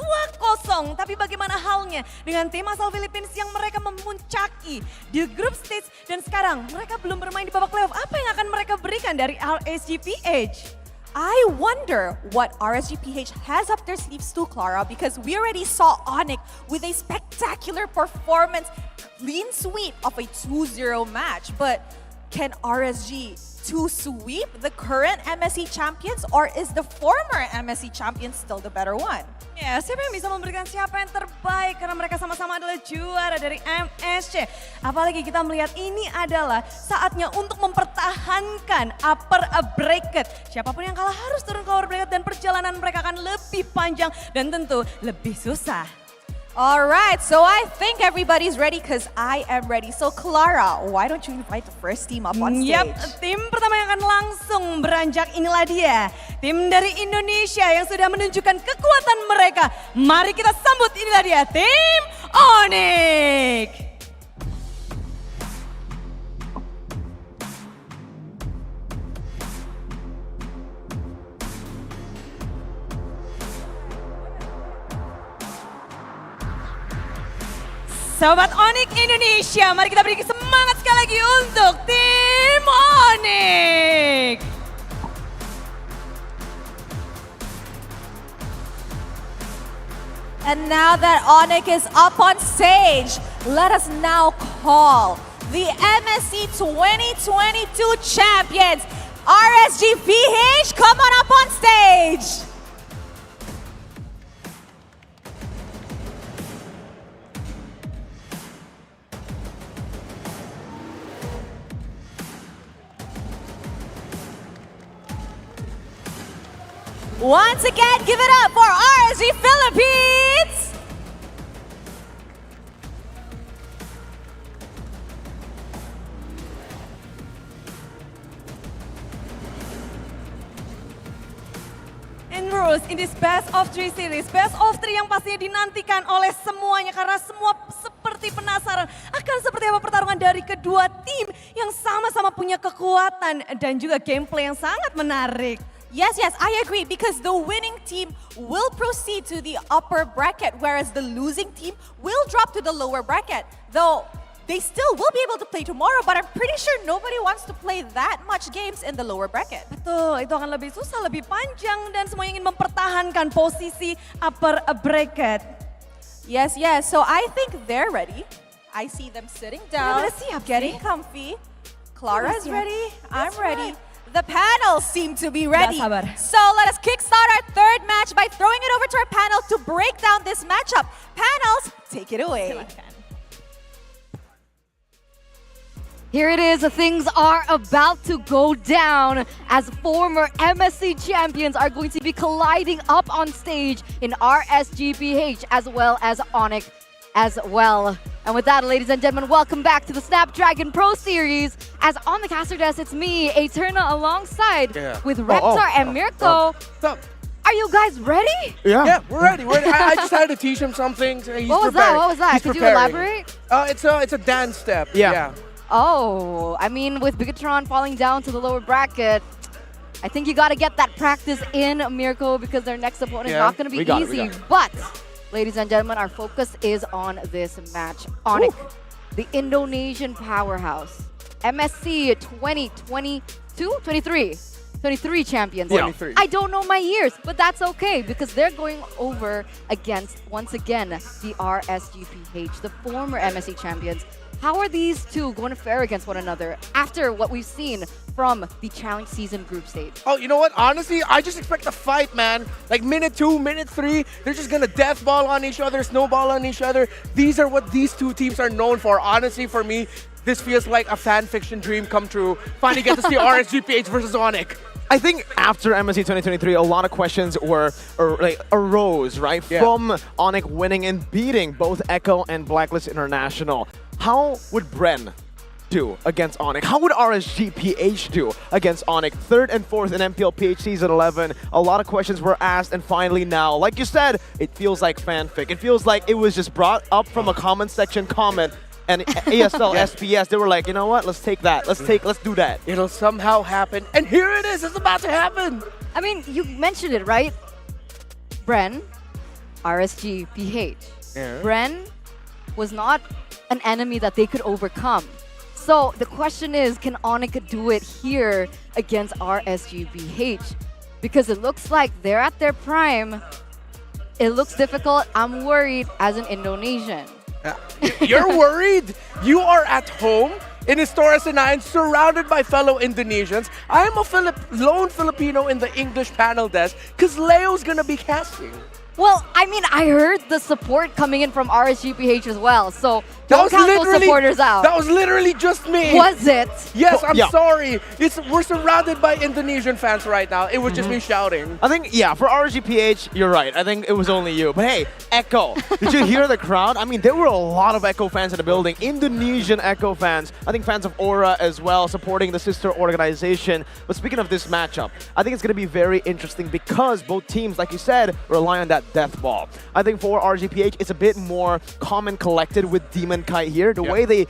Tapi bagaimana halnya dengan tim asal Philippines yang mereka memuncaki di group stage dan sekarang mereka belum bermain di babak playoff. Apa yang akan mereka berikan dari RSGPH? I wonder what RSGPH has up their sleeves too, Clara, because we already saw Onyx with a spectacular performance, clean sweep of a 2-0 match. But Can RSG to sweep the current MSC champions, or is the former MSC champion still the better one? Ya, siapa yang bisa memberikan siapa yang terbaik karena mereka sama-sama adalah juara dari MSC. Apalagi kita melihat ini adalah saatnya untuk mempertahankan upper bracket. Siapapun yang kalah harus turun ke lower bracket dan perjalanan mereka akan lebih panjang dan tentu lebih susah. Alright, so I think everybody's ready because I am ready. So Clara, why don't you invite the first team up on stage? Yap, tim pertama yang akan langsung beranjak inilah dia. Tim dari Indonesia yang sudah menunjukkan kekuatan mereka. Mari kita sambut inilah dia, tim Onyx. Sobat Onyx Indonesia, mari kita beri semangat sekali lagi untuk tim Onyx. And now that Onyx is up on stage, let us now call the MSC 2022 champions, RSGPH. Come on up on stage. Once again, give it up for RSG Philippines! Immerse in this best of 3 series, best of 3 yang pastinya dinantikan oleh semuanya karena semua seperti penasaran akan seperti apa pertarungan dari kedua tim yang sama-sama punya kekuatan dan juga gameplay yang sangat menarik. Yes, I agree because the winning team will proceed to the upper bracket whereas the losing team will drop to the lower bracket. Though they still will be able to play tomorrow, but I'm pretty sure nobody wants to play that much games in the lower bracket. Betul, itu akan lebih susah, lebih panjang dan semuanya ingin mempertahankan posisi upper bracket. Yes, so I think they're ready. I see them sitting down, getting comfy. Clara's ready, I'm ready. The panels seem to be ready. So let us kickstart our third match by throwing it over to our panel to break down this matchup. Panels, take it away. Here it is, things are about to go down as former MSC champions are going to be colliding up on stage in RSGPH as well as Onyx as well. And with that, ladies and gentlemen, welcome back to the Snapdragon Pro Series. As on the caster desk, it's me, Eterna, alongside with Reptar and Mirko. Are you guys ready? Yeah, we're ready. I just had to teach him something. He's What was that? Could you elaborate? It's a dance step. Yeah. Oh, I mean, with Bigatron falling down to the lower bracket, I think you got to get that practice in, Mirko, because their next opponent is not going to be easy. But, ladies and gentlemen, our focus is on this match. Onyx, the Indonesian powerhouse. MSC 23 champions. Yeah. I don't know my years, but that's okay because they're going over against, once again, the RSGPH, the former MSC champions. How are these two going to fare against one another after what we've seen from the challenge season group stage? Oh, you know what? Honestly, I just expect a fight, man. Like minute 2, minute 3, they're just gonna death ball on each other, snowball on each other. These are what these two teams are known for. Honestly, for me, this feels like a fan fiction dream come true. Finally get to see RSGPH versus Onyx. I think after MSC 2023, a lot of questions arose, right? From Onyx winning and beating both Echo and Blacklist International. How would Bren do against Onyx? How would RSGPH do against Onyx? 3rd and 4th in MPLPH Season 11. A lot of questions were asked, and finally now, like you said, it feels like fanfic. It feels like it was just brought up from a comment section comment. And ASL, SPS, they were like, you know what? Let's take that. Let's do that. It'll somehow happen. And here it is. It's about to happen. I mean, you mentioned it, right? Bren, RSGPH. Yeah. Bren was not an enemy that they could overcome. So the question is, can Onyx do it here against RSGPH? Because it looks like they're at their prime. It looks difficult. I'm worried as an Indonesian. You're worried? You are at home in his Taurus and 9, surrounded by fellow Indonesians. I am a lone Filipino in the English panel desk because Leo's gonna be casting. Well, I mean, I heard the support coming in from RSGPH as well, so don't count those supporters out. That was literally just me. Was it? Yes, I'm sorry. We're surrounded by Indonesian fans right now. It was just me shouting. I think, yeah, for RSGPH, you're right. I think it was only you. But hey, Echo, did you hear the crowd? I mean, there were a lot of Echo fans in the building. Indonesian Echo fans. I think fans of Aura as well, supporting the sister organization. But speaking of this matchup, I think it's going to be very interesting because both teams, like you said, rely on that death ball. I think for RSGPH, it's a bit more calm and collected with Demon Kite here. The way they,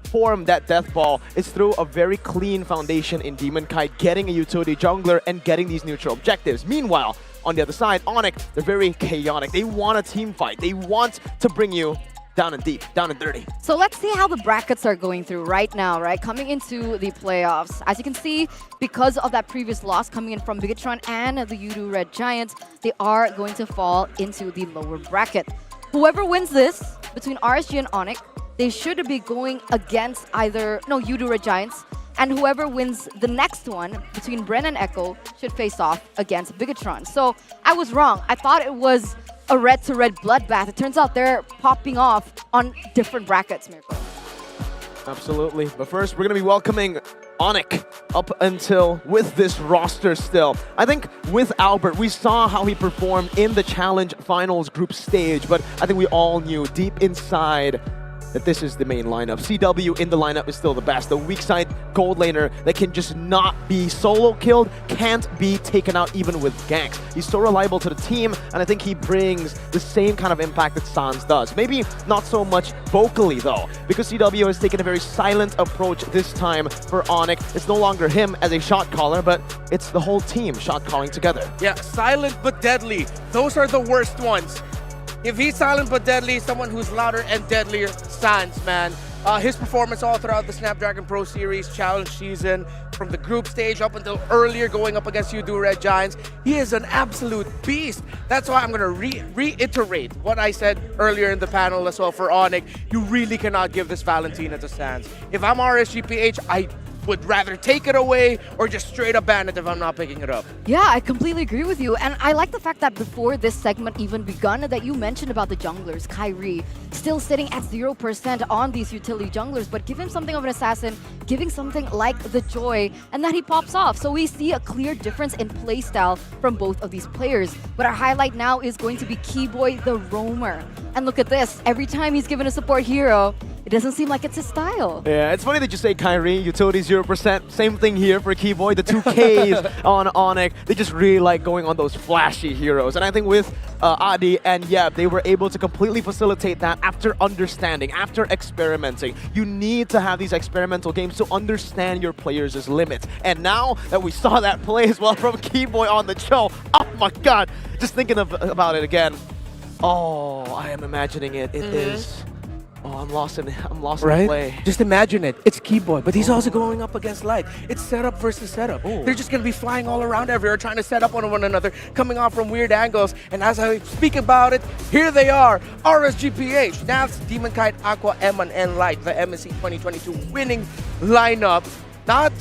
form that death ball is through a very clean foundation in Demon Kite, getting a utility jungler and getting these neutral objectives. Meanwhile, on the other side, Onyx, they're very chaotic. They want a team fight. They want to bring you down and deep, down and dirty. So let's see how the brackets are going through right now, right? Coming into the playoffs. As you can see, because of that previous loss coming in from Bigatron and the Yudu Red Giants, they are going to fall into the lower bracket. Whoever wins this between RSG and Onyx, they should be going against Yudu Red Giants, and whoever wins the next one between Bren and Echo should face off against Bigatron. So I was wrong. I thought it was a red-to-red bloodbath. It turns out they're popping off on different brackets, Mirko. Absolutely. But first, we're going to be welcoming Onyx up until with this roster still. I think with Albert, we saw how he performed in the Challenge Finals group stage, but I think we all knew deep inside that this is the main lineup. CW in the lineup is still the best. The weak side gold laner that can just not be solo killed, can't be taken out even with ganks. He's so reliable to the team, and I think he brings the same kind of impact that Sans does. Maybe not so much vocally though, because CW has taken a very silent approach this time for Onyx. It's no longer him as a shot caller, but it's the whole team shot calling together. Yeah, silent but deadly. Those are the worst ones. If he's silent but deadly, someone who's louder and deadlier, Sans, man. His performance all throughout the Snapdragon Pro Series challenge season, from the group stage up until earlier going up against Yudu Red Giants, he is an absolute beast. That's why I'm going to reiterate what I said earlier in the panel as well for Onyx. You really cannot give this Valentina to Sans. If I'm RSGPH, I would rather take it away or just straight up ban it if I'm not picking it up. Yeah, I completely agree with you. And I like the fact that before this segment even begun, that you mentioned about the junglers, Kyrie, still sitting at 0% on these utility junglers, but give him something of an assassin, giving something like the Joy, and then he pops off. So we see a clear difference in playstyle from both of these players. But our highlight now is going to be Keyboy the Roamer. And look at this, every time he's given a support hero, it doesn't seem like it's his style. Yeah, it's funny that you say Kyrie, utility 0%. Same thing here for Keyboy. The 2Ks on Onyx, they just really like going on those flashy heroes. And I think with Adi and Yeb, they were able to completely facilitate that after understanding, after experimenting. You need to have these experimental games to understand your players' limits. And now that we saw that play as well from Keyboy on the show, oh my god, just thinking about it again. Oh, I am imagining it. It is... Oh, I'm lost in the play. Just imagine it. It's Keyboy, but he's also going up against Light. It's setup versus setup. They're just going to be flying all around everywhere, trying to set up on one another, coming off from weird angles. And as I speak about it, here they are. RSGPH, Navs, Demon Kite, Aqua, Eman, and Light. The MSC 2022 winning lineup. Not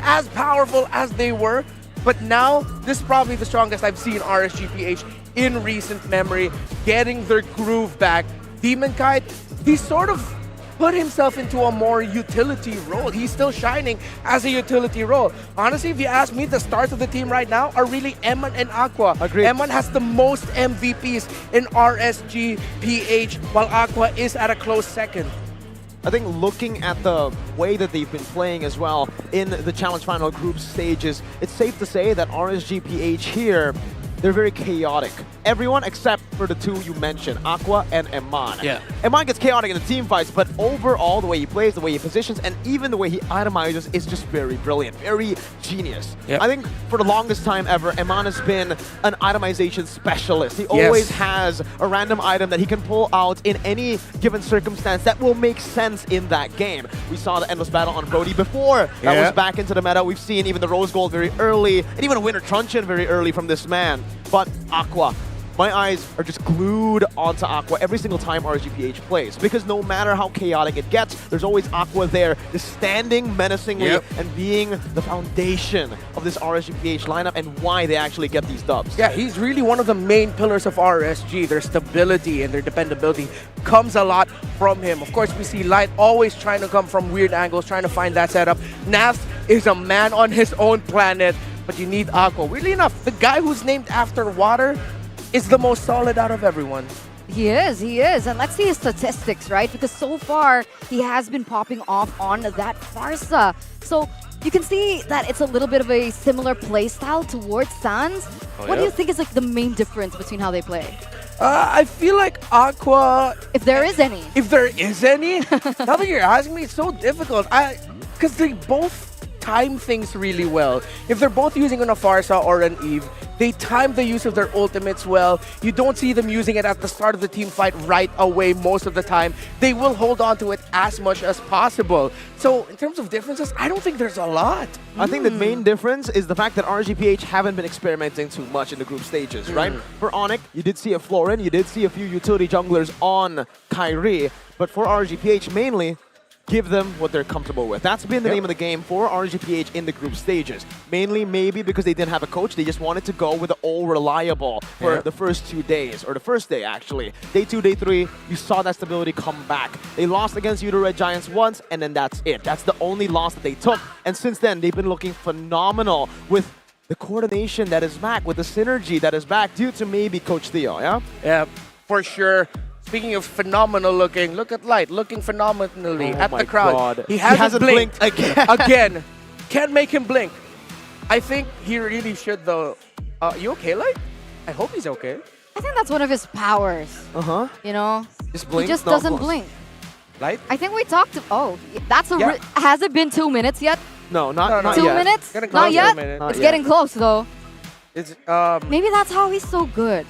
as powerful as they were, but now this is probably the strongest I've seen RSGPH in recent memory, getting their groove back. Demon Kite, he sort of put himself into a more utility role. He's still shining as a utility role. Honestly, if you ask me, the stars of the team right now are really Eman and Aqua. Agreed. Eman has the most MVPs in RSGPH, while Aqua is at a close second. I think looking at the way that they've been playing as well in the Challenge Final group stages, it's safe to say that RSGPH here, they're very chaotic. Everyone except for the two you mentioned, Aqua and Eman. Yeah. Eman gets chaotic in the team fights, but overall, the way he plays, the way he positions, and even the way he itemizes is just very brilliant, very genius. Yep. I think for the longest time ever, Eman has been an itemization specialist. He always has a random item that he can pull out in any given circumstance that will make sense in that game. We saw the Endless Battle on Brody before. That was back into the meta. We've seen even the Rose Gold very early, and even a Winter Truncheon very early from this man. But Aqua, my eyes are just glued onto Aqua every single time RGPH plays. Because no matter how chaotic it gets, there's always Aqua there, just standing menacingly and being the foundation of this RSGPH lineup and why they actually get these dubs. Yeah, he's really one of the main pillars of RSG. Their stability and their dependability comes a lot from him. Of course, we see Light always trying to come from weird angles, trying to find that setup. Nath is a man on his own planet, but you need Aqua. Weirdly enough, the guy who's named after water is the most solid out of everyone. He is. And let's see his statistics, right? Because so far, he has been popping off on that Farsa. So you can see that it's a little bit of a similar playstyle towards Sans. What do you think is like the main difference between how they play? I feel like Aqua... If there is any. If there is any? Now that you're asking me, it's so difficult. Because they both time things really well. If they're both using an Farsa or an Eve, they time the use of their ultimates well. You don't see them using it at the start of the team fight right away most of the time. They will hold on to it as much as possible. So in terms of differences, I don't think there's a lot. I think the main difference is the fact that RGPH haven't been experimenting too much in the group stages, right? For Onyx, you did see a Florin, you did see a few utility junglers on Kyrie, but for RGPH mainly, give them what they're comfortable with. That's been the name of the game for RGPH in the group stages. Mainly maybe because they didn't have a coach, they just wanted to go with the all reliable for the first 2 days, or the first day actually. Day 2, day 3, you saw that stability come back. They lost against Udo Red Giants once, and then that's it. That's the only loss that they took. And since then, they've been looking phenomenal with the coordination that is back, with the synergy that is back due to maybe Coach Theo, yeah? Yeah, for sure. Speaking of phenomenal looking, look at Light looking phenomenally at the crowd. God. He hasn't blinked again. Again. Can't make him blink. I think he really should though. You okay, Light? I hope he's okay. I think that's one of his powers. You know? Just blink? He just No, doesn't of course. blink. Light? I think we talked to... Oh, that's a... Has it been 2 minutes yet? No, not 2 yet. minutes? Getting Not close. yet? Not It's yet. getting close though. It's, Maybe that's how he's so good.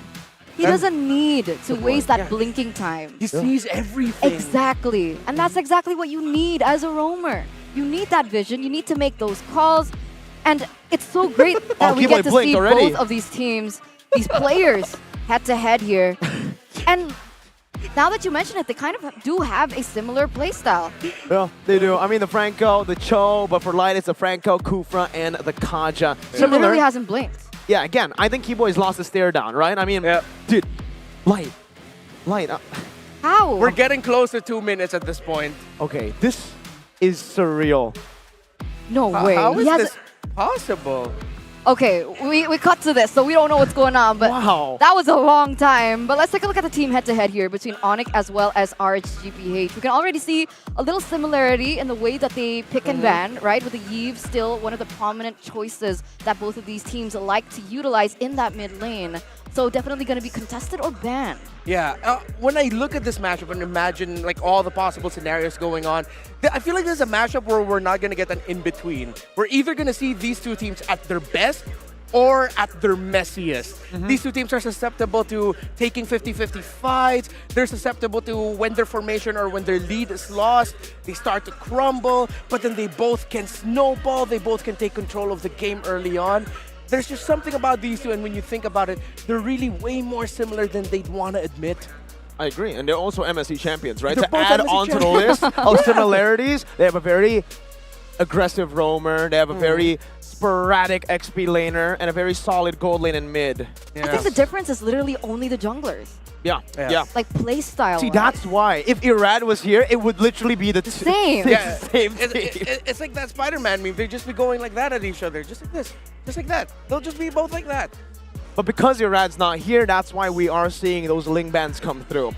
He And- doesn't need to waste that blinking time. He sees everything. Exactly. And that's exactly what you need as a roamer. You need that vision. You need to make those calls. And it's so great that we get to see both of these teams, these players, head-to-head here. And now that you mention it, they kind of do have a similar playstyle. Yeah, they do. I mean, the Franco, the Cho, but for Light, it's the Franco, Kufra, and the Kaja. He literally hasn't blinked. Yeah, again, I think Keyboy's lost the stare down, right? I mean, dude, Light. How? We're getting close to 2 minutes at this point. Okay, this is surreal. No way. How is He has this possible? Okay, we cut to this, so we don't know what's going on, but that was a long time. But let's take a look at the team head-to-head here between Onyx as well as RHGPH. We can already see a little similarity in the way that they pick and ban, right? With the Yves still one of the prominent choices that both of these teams like to utilize in that mid lane. So definitely going to be contested or banned. Yeah, when I look at this matchup and imagine like all the possible scenarios going on, I feel like there's a matchup where we're not going to get an in-between. We're either going to see these two teams at their best or at their messiest. These two teams are susceptible to taking 50-50 fights. They're susceptible to when their formation or when their lead is lost, they start to crumble, but then they both can snowball, they both can take control of the game early on. There's just something about these two, and when you think about it, they're really way more similar than they'd want to admit. I agree, and they're also MSC champions, right? They're To both add MSC on to the list of similarities, they have a very aggressive roamer, they have a very sporadic XP laner, and a very solid gold lane in mid. I think the difference is literally only the junglers. Yeah. Like play style. See, that's why. If Irad was here, it would literally be the same. Same It's like that Spider-Man meme. They'd just be going like that at each other, just like this, just like that. They'll just be both like that. But because Irad's not here, that's why we are seeing those Ling bans come through.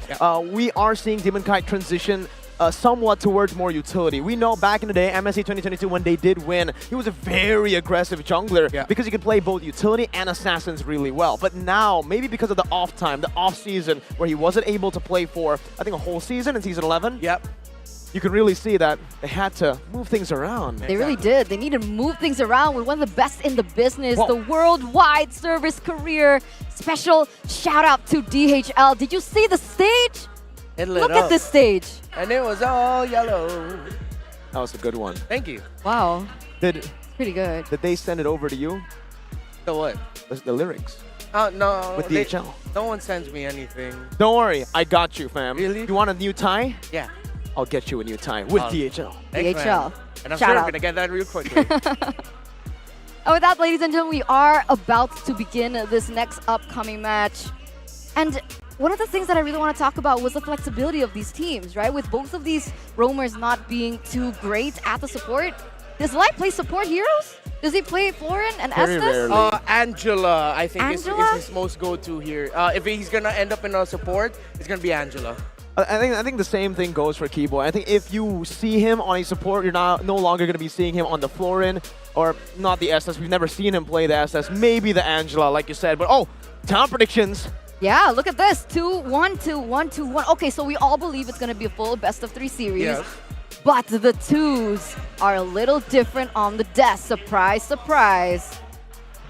We are seeing Demon Kite transition somewhat towards more utility. We know back in the day, MSC 2022, when they did win, he was a very aggressive jungler because he could play both utility and assassins really well. But now, maybe because of the off time, the off season, where he wasn't able to play for, I think, a whole season in Season 11. You can really see that they had to move things around. They really did. They need to move things around with one of the best in the business, the worldwide service career. Special shout out to DHL. Did you see the stage? Look at this stage. And it was all yellow. That was a good one. Thank you. Wow. Did pretty good. Did they send it over to you? The what? The lyrics. No. With DHL. No one sends me anything. Don't worry, I got you, fam. Really? You want a new tie? Yeah. I'll get you a new tie with DHL. Thanks, DHL. man. And I'm Shout sure I'm out. going to get that real quickly. And with that, ladies and gentlemen, we are about to begin this next upcoming match. And one of the things that I really want to talk about was the flexibility of these teams, right? With both of these roamers not being too great at the support. Does Light play support heroes? Does he play Florin and Very Estes? rarely. Angela, I think, is Angela? his most go-to here. If he's going to end up in a support, it's going to be Angela. I think the same thing goes for Keyboy. I think if you see him on a support, you're no longer going to be seeing him on the Florin, or not the SS. We've never seen him play the SS. Maybe the Angela, like you said. But town predictions. Yeah, look at this. 2-1, 2-1, 2-1. Okay, so we all believe it's going to be a full best-of-3 series. Yes. But the twos are a little different on the desk. Surprise, surprise.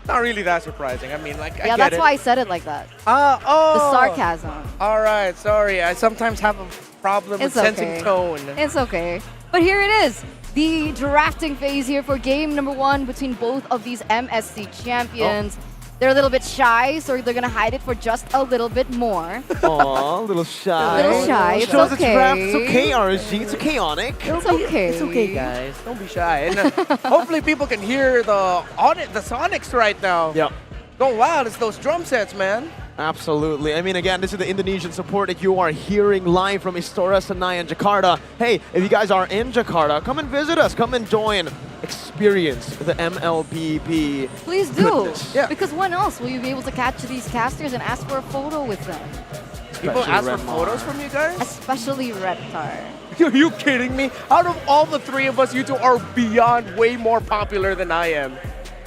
Not really that surprising. I mean, like, I Yeah, get that's it. why I said it like that. Oh. The sarcasm. All right, sorry. I sometimes have a problem with sensing tone. It's okay. But here it is. The drafting phase here for game number 1 between both of these MSC champions. They're a little bit shy, so they're going to hide it for just a little bit more. Aw, a little shy. A little shy. It's Shows okay. It's draft. It's okay, RSG. It's okay, Onyx. It's okay. It's okay, guys. Don't be shy. And hopefully people can hear the Sonics right now. Yep. Going wild. It's those drum sets, man. Absolutely. I mean, again, this is the Indonesian support that you are hearing live from Istora Senayan and Jakarta. Hey, if you guys are in Jakarta, come and visit us. Come and join. Experience the MLBB. Please do. Goodness. Yeah. Because when else will you be able to catch these casters and ask for a photo with them? People ask for Renmar. photos from you guys? Especially Reptar. Are you kidding me? Out of all the three of us, you two are beyond way more popular than I am.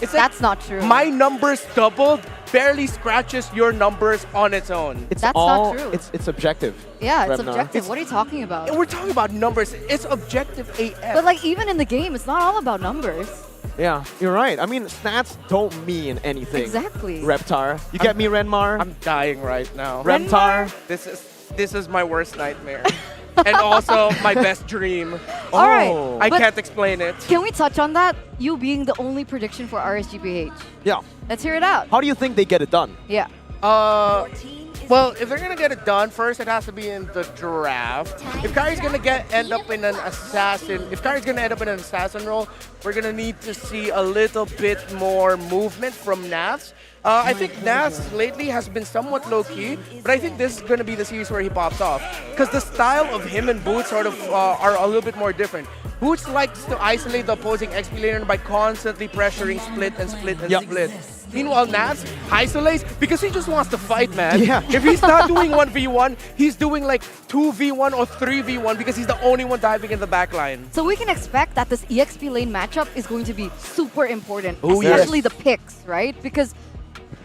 It's like That's not true. my numbers doubled, barely scratches your numbers on its own. That's not true. It's objective. Yeah, it's Remnar. objective. What are you talking about? And we're talking about numbers. It's objective AF. But like even in the game, it's not all about numbers. Yeah, you're right. I mean, stats don't mean anything. Exactly. Reptar. You get me, Renmar? I'm dying right now. Reptar. This is my worst nightmare. And also my best dream. All right, I but can't explain it. Can we touch on that? You being the only prediction for RSGPH. Yeah. Let's hear it out. How do you think they get it done? Yeah. Well, if they're gonna get it done, first it has to be in the draft. If Kyrie's gonna end up in an assassin role, we're gonna need to see a little bit more movement from Nats. I think Nats lately has been somewhat low-key, but I think this is gonna be the series where he pops off. Because the style of him and Boots sort of are a little bit more different. Boots likes to isolate the opposing XP laner by constantly pressuring split and split and split. Meanwhile, Nats isolates because he just wants to fight, man. Yeah. If he's not doing 1v1, he's doing like 2v1 or 3v1 because he's the only one diving in the backline. So we can expect that this EXP lane matchup is going to be super important, Oh, yes. especially the picks, right? Because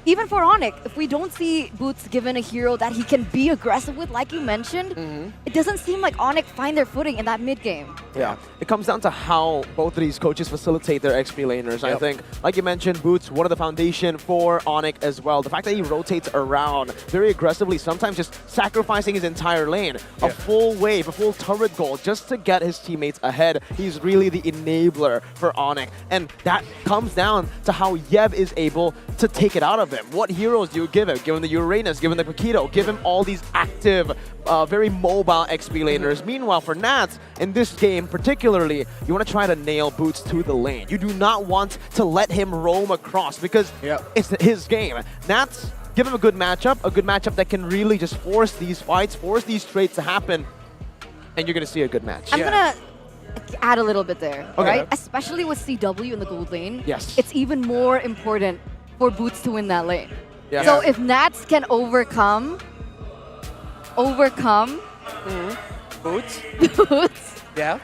even for Onyx, if we don't see Boots given a hero that he can be aggressive with, like you mentioned, it doesn't seem like Onyx find their footing in that mid game. Yeah, it comes down to how both of these coaches facilitate their XP laners. I think, like you mentioned, Boots, one of the foundation for Onyx as well. The fact that he rotates around very aggressively, sometimes just sacrificing his entire lane. A full wave, a full turret goal just to get his teammates ahead. He's really the enabler for Onyx. And that comes down to how Yev is able to take it out of him. What heroes do you give him? Give him the Uranus, give him the Paquito, give him all these active, very mobile XP laners. Meanwhile, for Nats, in this game particularly, you want to try to nail Boots to the lane. You do not want to let him roam across because it's his game. Nats, give him a good matchup that can really just force these fights, force these trades to happen, and you're going to see a good match. I'm gonna add a little bit there, Okay. right? Especially with CW in the gold lane. Yes. It's even more important for Boots to win that lane. Yeah. So if Nats can overcome Boots? Boots, Yeah.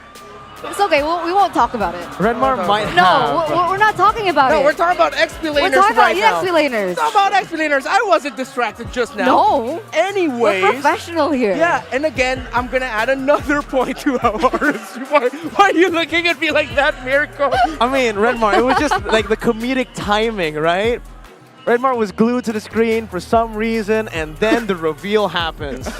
it's okay. We won't talk about it. Renmar might No, have... we're not talking about it. No, we're talking about XP laners We're talking right about now. EXP laners. We're talking about XP laners. I wasn't distracted just now. No. Anyways. We're professional here. Yeah, and again, I'm gonna add another point to ours. Why are you looking at me like that, Mirko? I mean, Renmar, it was just like the comedic timing, right? Redmar was glued to the screen for some reason, and then the reveal happens.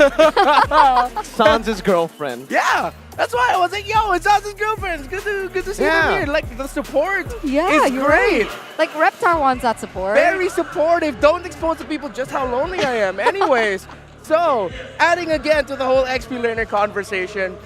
Sans' girlfriend. Yeah, that's why I was like, yo, it's Sans' girlfriend. It's good to see them here. Like, the support Yeah, is you're great. right. Like, Reptar wants that support. Very supportive. Don't expose to people just how lonely I am. Anyways, so adding again to the whole XP learner conversation,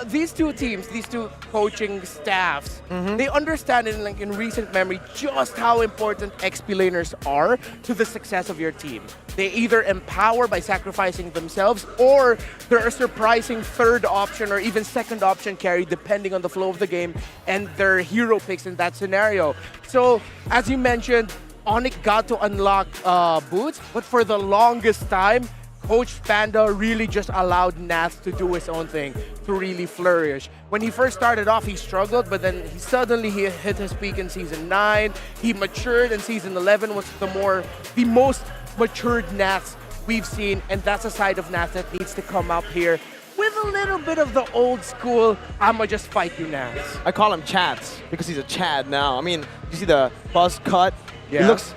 these two teams, these two coaching staffs, they understand in recent memory just how important XP laners are to the success of your team. They either empower by sacrificing themselves, or they're a surprising third option or even second option carry depending on the flow of the game and their hero picks in that scenario. So, as you mentioned, Onyx got to unlock boots, but for the longest time, Coach Panda really just allowed Nath to do his own thing, to really flourish. When he first started off, he struggled, but then he hit his peak in Season 9. He matured, and Season 11 was the most matured Nath we've seen, and that's a side of Nath that needs to come up here with a little bit of the old school, I'ma just fight you Nath. I call him Chads because he's a Chad now. I mean, you see the buzz cut? Yeah. He looks...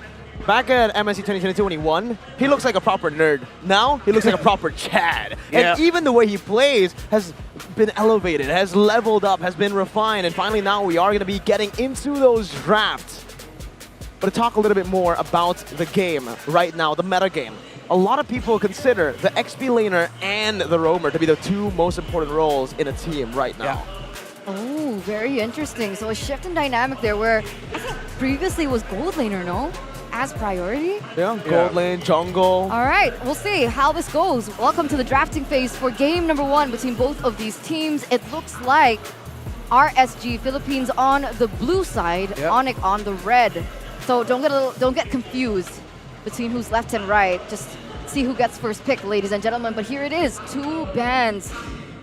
Back at MSC 2022 when he won, he looks like a proper nerd. Now, he looks like a proper Chad. Yeah. And even the way he plays has been elevated, has leveled up, has been refined, and finally now we are going to be getting into those drafts. But to talk a little bit more about the game right now, the meta game. A lot of people consider the XP laner and the roamer to be the two most important roles in a team right now. Oh, very interesting. So a shift in dynamic there where I think previously was gold laner, no? As priority? Yeah, gold lane, jungle. All right, we'll see how this goes. Welcome to the drafting phase for game number 1 between both of these teams. It looks like RSG Philippines on the blue side, Onyx on the red. So don't get confused between who's left and right. Just see who gets first pick, ladies and gentlemen. But here it is, 2 bans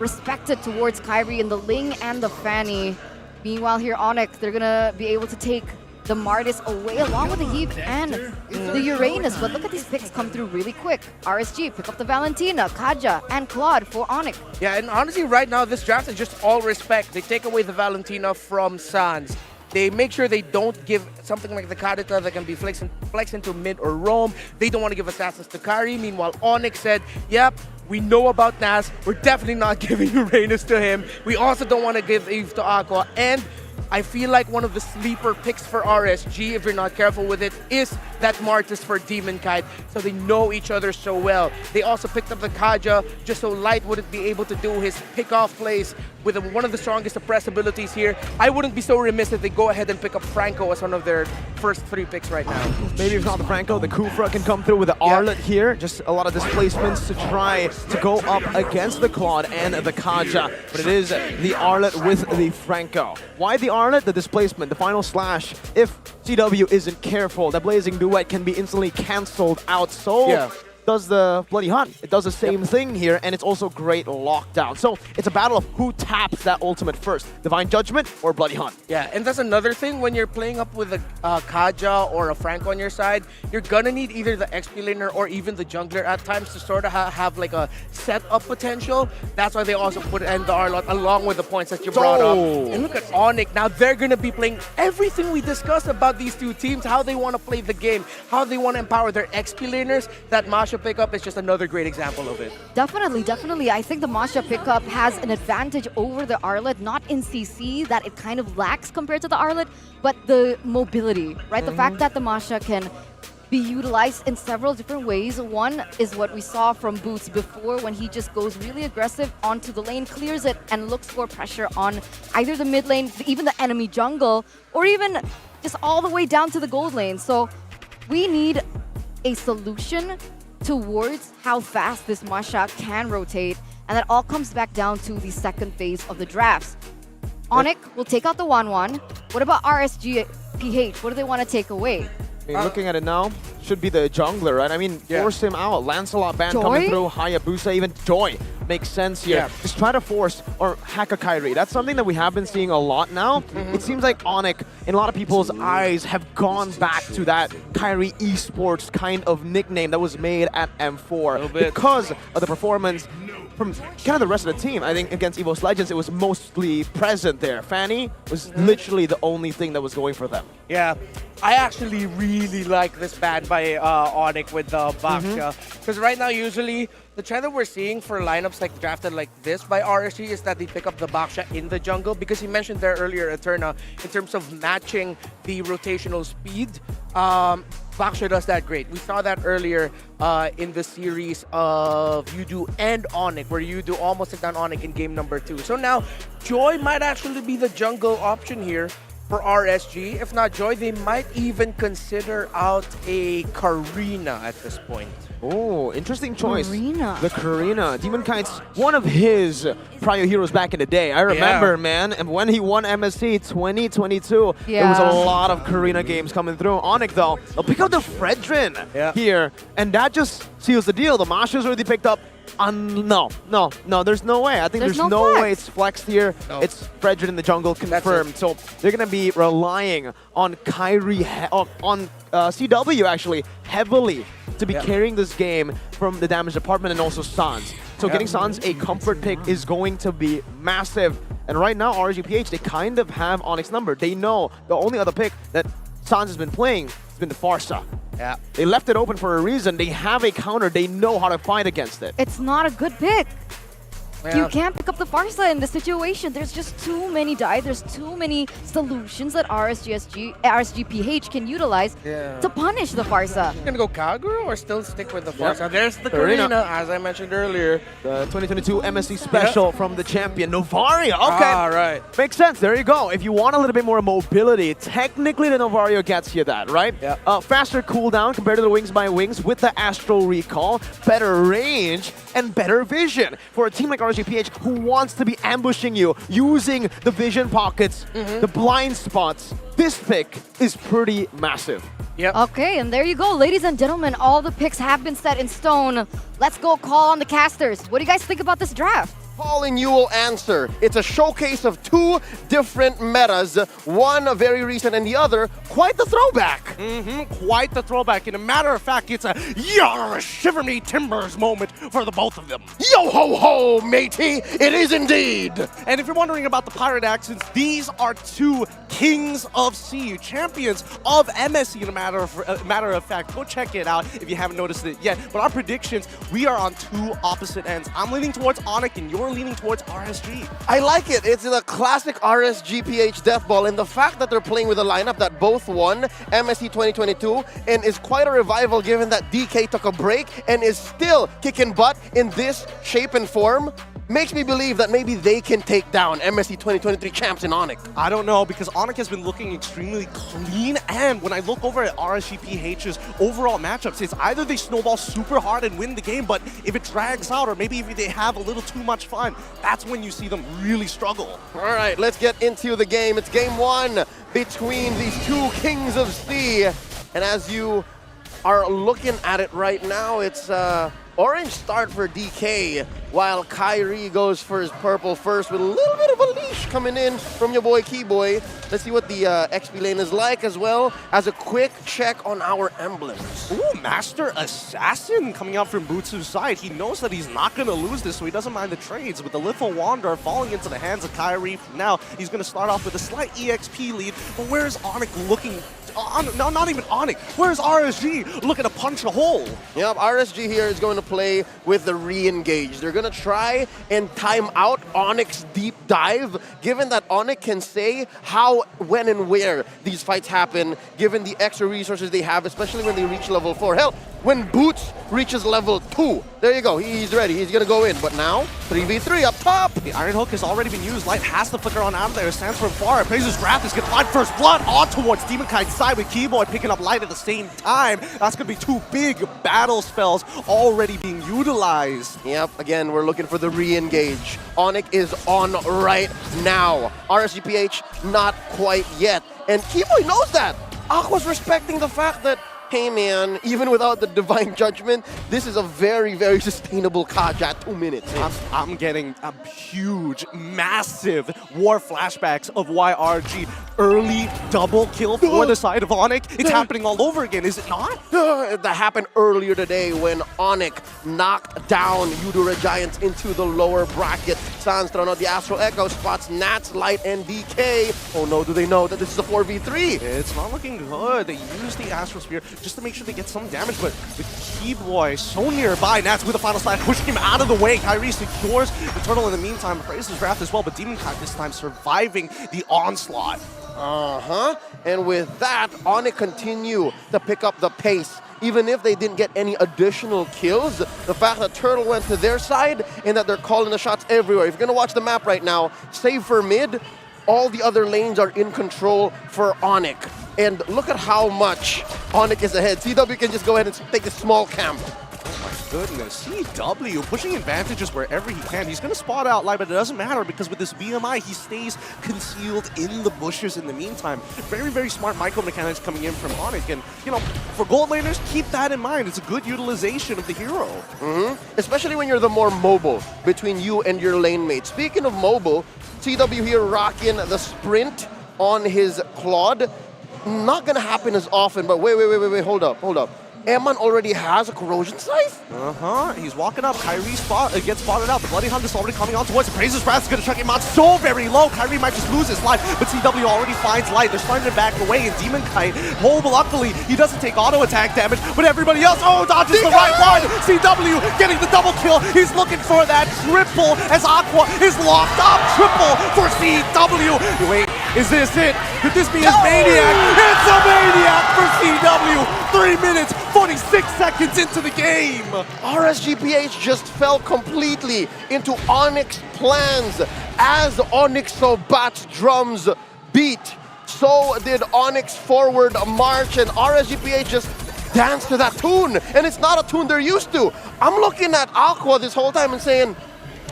respected towards Kyrie in the Ling and the Fanny. Meanwhile here, Onyx, they're gonna be able to take the Martis away along with the Heave and the Uranus. But look at these picks come through really quick. RSG pick up the Valentina, Kaja, and Claude for Onyx. Yeah, and honestly right now this draft is just all respect. They take away the Valentina from Sans. They make sure they don't give something like the Kadita that can be flex into mid or roam. They don't want to give assassins to Kari. Meanwhile, Onyx said, yep, we know about Nas. We're definitely not giving Uranus to him. We also don't want to give Eve to Aqua. And I feel like one of the sleeper picks for RSG, if you're not careful with it, is that Martis for Demon Kite, so they know each other so well. They also picked up the Kaja, just so Light wouldn't be able to do his pick-off plays with one of the strongest suppress abilities here. I wouldn't be so remiss if they go ahead and pick up Franco as one of their first 3 picks right now. Maybe if not the Franco, the Kufra can come through with the Arlet here. Just a lot of displacements to try to go up against the Claude and the Kaja. But it is the Arlet with the Franco. Why the Arlet? The displacement, the final slash. If CW isn't careful, the Blazing Duet can be instantly cancelled out. So does the Bloody Hunt. It does the same thing here, and it's also great lockdown. So it's a battle of who taps that ultimate first, Divine Judgment or Bloody Hunt. Yeah, and that's another thing when you're playing up with a Kaja or a Franco on your side, you're gonna need either the XP laner or even the jungler at times to sort of have like a set-up potential. That's why they also put in the Arlot along with the points that you brought up. And look at Onyx, now they're gonna be playing everything we discussed about these two teams, how they want to play the game, how they want to empower their XP laners. That Masha pickup is just another great example of it. Definitely, definitely. I think the Masha pickup has an advantage over the Arlet, not in CC that it kind of lacks compared to the Arlet, but the mobility, right? The fact that the Masha can be utilized in several different ways. One is what we saw from Boots before when he just goes really aggressive onto the lane, clears it, and looks for pressure on either the mid lane, even the enemy jungle, or even just all the way down to the gold lane. So we need a solution towards how fast this Masha can rotate, and that all comes back down to the second phase of the drafts. Onyx will take out the 1-1. What about RSG PH? What do they want to take away? I mean, looking at it now, should be the jungler, right? I mean, force him out. Lancelot ban coming through, Hayabusa, even Joy makes sense here. Just try to force or hack a Kyrie. That's something that we have been seeing a lot now. It seems like Onyx, in a lot of people's eyes, have gone back to that Kyrie Esports kind of nickname that was made at M4 because of the performance from kind of the rest of the team. I think against EVOS Legends, it was mostly present there. Fanny was literally the only thing that was going for them. Yeah, I actually really like this ban by Onyx with the Baksha. Because right now, usually, the trend that we're seeing for lineups like drafted like this by RSG is that they pick up the Baksha in the jungle. Because he mentioned there earlier, Eterna, in terms of matching the rotational speed, Baksha does that great. We saw that earlier in the series of Yudu and Onyx, where Yudu almost took down Onyx in game number 2. So now, Joy might actually be the jungle option here for RSG. If not Joy, they might even consider out a Karina at this point. Oh, interesting choice. Karina. The Karina. Demon Kite's one of his prior heroes back in the day. I remember, man. And when he won MSC 2022, there was a lot of Karina games coming through. Onyx, though, they'll pick up the Fredrin here. And that just seals the deal. The Masters already picked up. No, there's no way. I think there's no way it's flexed here. No. It's Fredrin in the jungle confirmed. So they're going to be relying on Kyrie, on CW actually, heavily to be carrying this game from the damage department and also Sans. So getting Sans a comfort pick is going to be massive. And right now, RGPH, they kind of have Onyx number. They know the only other pick that Sans has been playing has been the Farsa. Yeah. They left it open for a reason. They have a counter. They know how to fight against it. It's not a good pick. Yeah. You can't pick up the Farsa in this situation. There's just too many dive. There's too many solutions that RSGPH can utilize to punish the Farsa. You're gonna go Kagura or still stick with the Farsa? There's the Karina, as I mentioned earlier. The 2022 MSC special from the champion, Novario. Okay. All right. Makes sense. There you go. If you want a little bit more mobility, technically the Novario gets you that, right? Yeah. Faster cooldown compared to the Wings by Wings with the Astral Recall, better range, and better vision for a team like RGPH who wants to be ambushing you using the vision pockets, the blind spots. This pick is pretty massive. Yep. Okay, and there you go, ladies and gentlemen. All the picks have been set in stone. Let's go call on the casters. What do you guys think about this draft? Calling you will answer. It's a showcase of two different metas, one very recent and the other quite the throwback. Quite the throwback. In a matter of fact, it's a yar shiver me timbers moment for the both of them. Yo ho ho, matey, it is indeed. And if you're wondering about the pirate accents, these are two kings of sea, champions of MSC. In a matter of fact, go check it out if you haven't noticed it yet. But our predictions, we are on two opposite ends. I'm leaning towards Onyx, and you're leaning towards RSG. I like it. It's the classic RSGPH death ball, and the fact that they're playing with a lineup that both won MSC 2022 and is quite a revival given that DK took a break and is still kicking butt in this shape and form makes me believe that maybe they can take down MSC 2023 champs in Onyx. I don't know, because Onyx has been looking extremely clean, and when I look over at RSGPH's overall matchups, it's either they snowball super hard and win the game, but if it drags out, or maybe if they have a little too much fun, that's when you see them really struggle. All right, let's get into the game. It's game one between these two kings of sea, and as you are looking at it right now, it's orange start for DK, while Kyrie goes for his purple first with a little bit of a leash coming in from your boy Keyboy. Let's see what the XP lane is like, as well as a quick check on our emblems. Ooh, Master Assassin coming out from Butsu's side. He knows that he's not going to lose this, so he doesn't mind the trades. With the Little Wanderer falling into the hands of Kyrie for now, he's going to start off with a slight EXP lead. But where's Onyx looking? No, not even Onyx. Where's RSG looking to punch a hole? Yep, RSG here is going to play with the re-engage. They're going to try and time out Onyx deep dive, given that Onyx can say how, when, and where these fights happen, given the extra resources they have, especially when they reach level 4. Hell, when Boots reaches level 2, there you go, he's ready, he's going to go in. But now, 3v3 up top. The Iron Hook has already been used. Light has to flicker on out of there. Stands from far. Plays his wrath. Is going to find first blood on towards Demon Kite's side with Keyboy picking up Light at the same time. That's going to be two big battle spells already being utilized. Yep, again, we're looking for the re-engage. Onyx is on right now. RSGPH, not quite yet. And Keyboy knows that. Aqua's respecting the fact that hey man, even without the Divine Judgment, this is a very, very sustainable Kaj at 2 minutes. I'm getting a huge, massive war flashbacks of YRG. Early double kill for the side of Onyx. It's happening all over again, is it not? That happened earlier today when Onyx knocked down Eudora Giants into the lower bracket. Sans thrown out the Astral Echo, spots Nats, Light, and DK. Oh no, do they know that this is a 4v3? It's not looking good. They use the Astral Spear just to make sure they get some damage, but the Keyboy so nearby. Nats with the final slash, pushing him out of the way. Kyrie secures the turtle in the meantime. Praises Wrath as well, but Demon Kite this time surviving the onslaught. And with that, Onyx continue to pick up the pace. Even if they didn't get any additional kills, the fact that Turtle went to their side and that they're calling the shots everywhere. If you're going to watch the map right now, save for mid, all the other lanes are in control for Onyx. And look at how much Onyx is ahead. CW can just go ahead and take a small camp. Oh my goodness, CW pushing advantages wherever he can. He's going to spot out Light, but it doesn't matter because with this BMI, he stays concealed in the bushes in the meantime. Very, very smart micro mechanics coming in from Onyx. And, you know, for gold laners, keep that in mind. It's a good utilization of the hero. Especially when you're the more mobile between you and your lane mate. Speaking of mobile, CW here rocking the sprint on his Claude. Not going to happen as often, but wait, hold up. Eman already has a corrosion scythe? He's walking up. Kyrie gets spotted out. The Bloody Hunt is already coming on towards him. Praises Wrath is going to chuck him out so very low. Kyrie might just lose his life, but CW already finds Light. They're starting to back away, and Demon Kite, luckily, he doesn't take auto attack damage, but everybody else, dodges the right one. CW getting the double kill. He's looking for that triple as Aqua is locked up. Triple for CW. Wait, is this it? Could this be his maniac? It's a maniac for CW. 3 minutes, 46 seconds into the game. RSGPH just fell completely into Onyx plans. As Onyx Sobat's drums beat, so did Onyx forward march, and RSGPH just danced to that tune. And it's not a tune they're used to. I'm looking at Aqua this whole time and saying,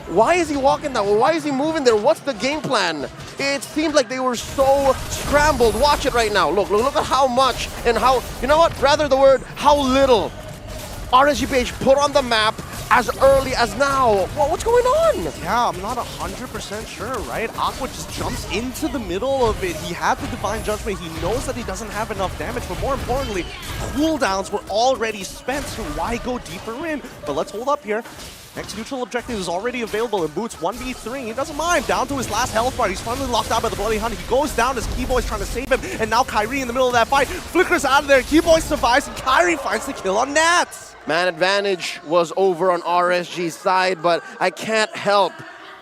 why is he walking that way? Why is he moving there? What's the game plan? It seemed like they were so scrambled. Watch it right now. Look at how much and how, you know what? Rather the word, how little RSGPH put on the map as early as now. What's going on? Yeah, I'm not 100% sure, right? Aqua just jumps into the middle of it. He had the Divine Judgment. He knows that he doesn't have enough damage, but more importantly, cooldowns were already spent, so why go deeper in? But let's hold up here. Next neutral objective is already available in Boots 1v3. He doesn't mind. Down to his last health bar. He's finally locked out by the Bloody Hunt. He goes down as Keyboy's trying to save him. And now Kyrie in the middle of that fight flickers out of there. Keyboy survives and Kyrie finds the kill on Nats. Man advantage was over on RSG's side, but I can't help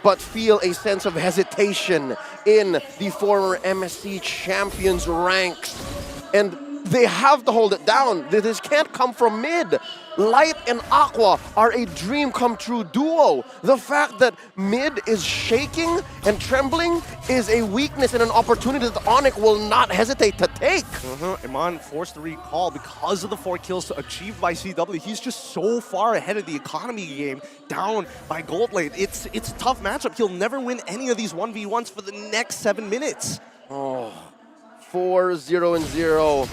but feel a sense of hesitation in the former MSC champions ranks. And they have to hold it down. This can't come from mid. Light and Aqua are a dream come true duo. The fact that mid is shaking and trembling is a weakness and an opportunity that Onyx will not hesitate to take. Iman forced to recall because of the 4 kills achieved by CW. He's just so far ahead of the economy game, down by gold lane. It's a tough matchup. He'll never win any of these 1v1s for the next 7 minutes. 4-0-0.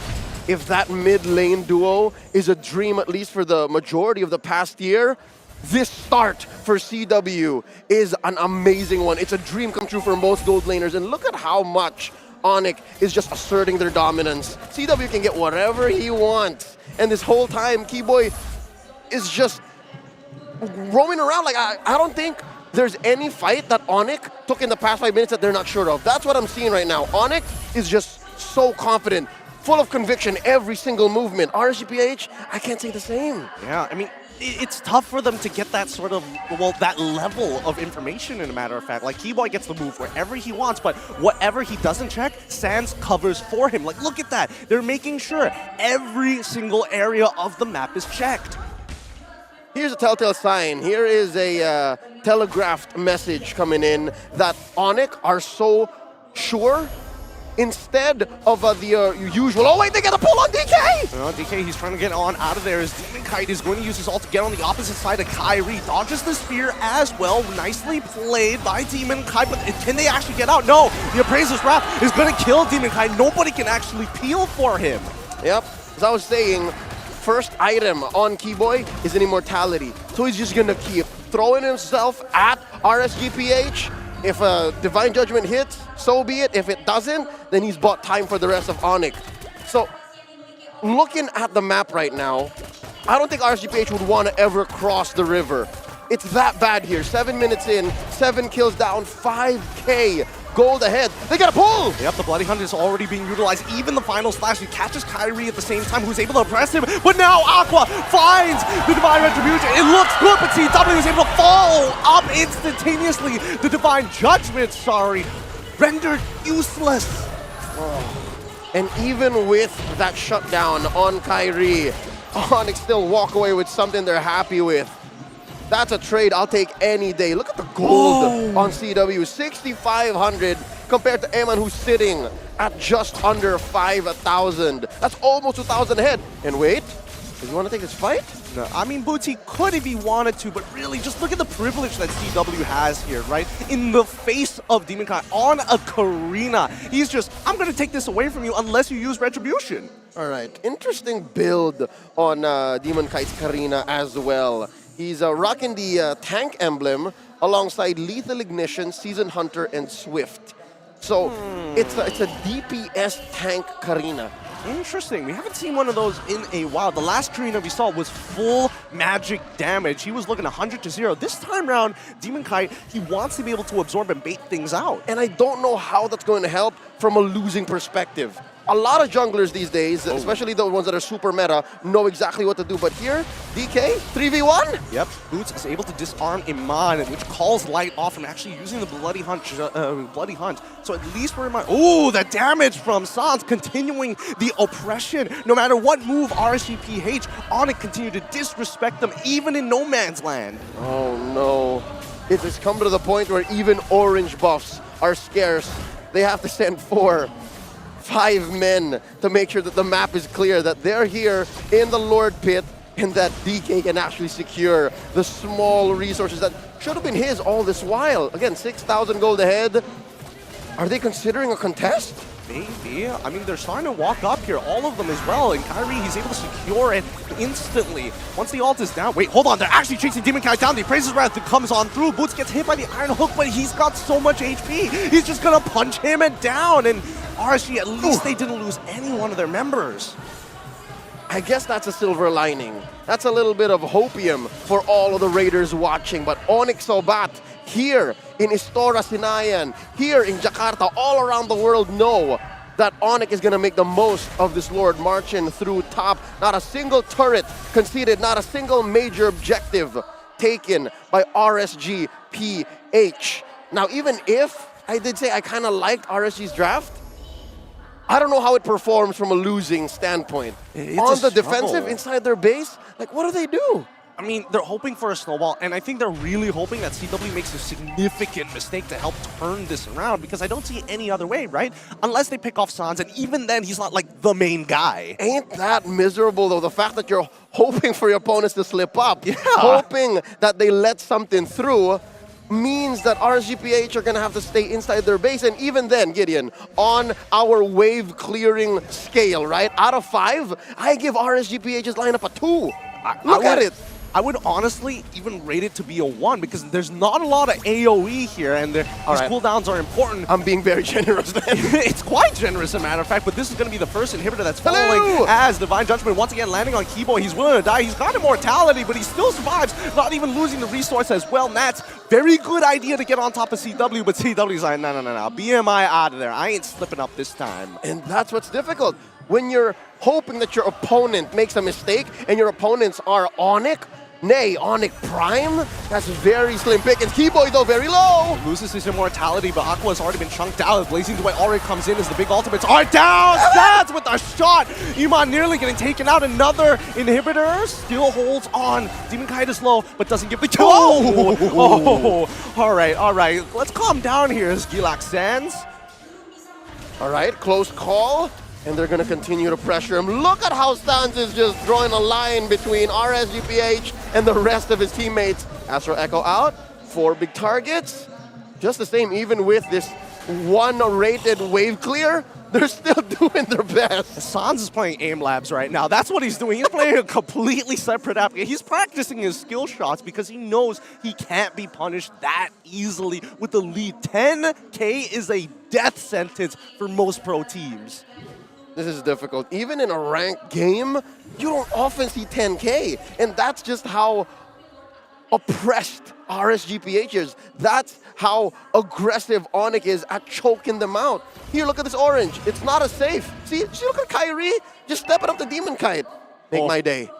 If that mid lane duo is a dream, at least for the majority of the past year, this start for CW is an amazing one. It's a dream come true for most gold laners. And look at how much Onyx is just asserting their dominance. CW can get whatever he wants. And this whole time, Keyboy is just roaming around. Like, I don't think there's any fight that Onyx took in the past 5 minutes that they're not sure of. That's what I'm seeing right now. Onyx is just so confident, full of conviction, every single movement. RSGPH, I can't say the same. Yeah, I mean, it's tough for them to get that sort of, that level of information, in a matter of fact. Like, Keyboy gets the move wherever he wants, but whatever he doesn't check, Sans covers for him. Like, look at that. They're making sure every single area of the map is checked. Here's a telltale sign. Here is a telegraphed message coming in that Onyx are so sure. Instead of the usual, oh wait, they got a pull on DK! DK, he's trying to get on out of there as Demon Kite is going to use his ult to get on the opposite side of Kyrie. Dodges the spear as well. Nicely played by Demon Kite, but can they actually get out? No, the Appraiser's Wrath is going to kill Demon Kite. Nobody can actually peel for him. Yep, As I was saying, first item on Keyboy is an immortality. So he's just gonna keep throwing himself at RSGPH. If a Divine Judgment hits, so be it. If it doesn't, then he's bought time for the rest of Onyx. So, looking at the map right now, I don't think RSGPH would want to ever cross the river. It's that bad here. 7 minutes in, 7 kills down, 5K. Gold ahead. They got a pull! Yep, the Bloody Hunt is already being utilized. Even the final slash, he catches Kyrie at the same time, who's able to press him. But now Aqua finds the Divine Retribution. It looks good, but CW is able to fall up instantaneously. The Divine Judgment, rendered useless. Oh. And even with that shutdown on Kyrie, Onyx still walk away with something they're happy with. That's a trade I'll take any day. Look at the gold on CW, 6,500 compared to Eman, who's sitting at just under 5,000. That's almost 2,000 ahead. And wait, does he want to take this fight? No, I mean, Boots, he could if he wanted to, but really, just look at the privilege that CW has here, right? In the face of Demon Kai on a Karina. He's just, I'm going to take this away from you unless you use Retribution. All right, interesting build on Demon Kai's Karina as well. He's rocking the tank emblem alongside Lethal Ignition, Season Hunter, and Swift. So it's a DPS tank Karina. Interesting. We haven't seen one of those in a while. The last Karina we saw was full magic damage. He was looking 100-0. This time around, Demon Kai, he wants to be able to absorb and bait things out. And I don't know how that's going to help from a losing perspective. A lot of junglers these days, especially the ones that are super meta, know exactly what to do. But here, DK, 3v1? Yep, Boots is able to disarm Iman, which calls Light off from actually using the Bloody Hunt. So at least we're Iman. Oh, the damage from Sans, continuing the oppression. No matter what move RSGPH, Onyx continue to disrespect them, even in no man's land. Oh no. It has come to the point where even orange buffs are scarce. They have to send 5 men to make sure that the map is clear, that they're here in the Lord Pit, and that DK can actually secure the small resources that should have been his all this while. Again, 6,000 gold ahead. Are they considering a contest? Maybe. I mean, they're starting to walk up here, all of them as well, and Kyrie, he's able to secure it instantly. Once the ult is down, wait, hold on, they're actually chasing Demon Kai down. The Praise's Wrath comes on through. Boots gets hit by the Iron Hook, but he's got so much HP. He's just gonna punch him and down, and RSG, at least they didn't lose any one of their members. I guess that's a silver lining. That's a little bit of hopium for all of the Raiders watching, but Onyx Obat here in Istora Sinayan, here in Jakarta, all around the world know that Onyx is going to make the most of this Lord marching through top. Not a single turret conceded, not a single major objective taken by RSGPH. Now, even if I did say I kind of liked RSG's draft, I don't know how it performs from a losing standpoint. On the defensive, inside their base, like, what do they do? I mean, they're hoping for a snowball, and I think they're really hoping that CW makes a significant mistake to help turn this around, because I don't see any other way, right? Unless they pick off Sans, and even then, he's not like the main guy. Ain't that miserable, though? The fact that you're hoping for your opponents to slip up, hoping that they let something through, means that RSGPH are going to have to stay inside their base. And even then, Gideon, on our wave clearing scale, right? Out of 5, I give RSGPH's lineup a 2. Look at it. I would honestly even rate it to be a 1, because there's not a lot of AoE here, and these cooldowns are important. I'm being very generous then. It's quite generous, as a matter of fact, but this is going to be the first inhibitor that's falling as Divine Judgment once again landing on Keyboy. He's willing to die. He's got immortality, but he still survives, not even losing the resource as well. Nats, very good idea to get on top of CW, but CW's like, no, BMI out of there. I ain't slipping up this time. And that's what's difficult. When you're hoping that your opponent makes a mistake, and your opponents are Onyx, Onyx Prime, that's very slim pickings. Keyboy, though, very low. Loses his immortality, but Aqua's already been chunked out. Blazing Duet already comes in as the big ultimates are down. That's with a shot. Iman nearly getting taken out. Another inhibitor still holds on. Demon Kite is low, but doesn't give the kill. All right. Let's calm down here as Gilak Sands. All right, close call. And they're going to continue to pressure him. Look at how Stans is just drawing a line between RSGPH and the rest of his teammates. Astro Echo out, 4 big targets. just the same, even with this 1-rated wave clear, they're still doing their best. Sans is playing aim labs right now. That's what he's doing. He's playing a completely separate app. He's practicing his skill shots because he knows he can't be punished that easily with the lead. 10K is a death sentence for most pro teams. This is difficult. Even in a ranked game, you don't often see 10K. And that's just how oppressed RSGPH is. That's how aggressive Onyx is at choking them out. Here, look at this orange. It's not a safe. See, look at Kyrie just stepping up the Demon Kite. Make my day.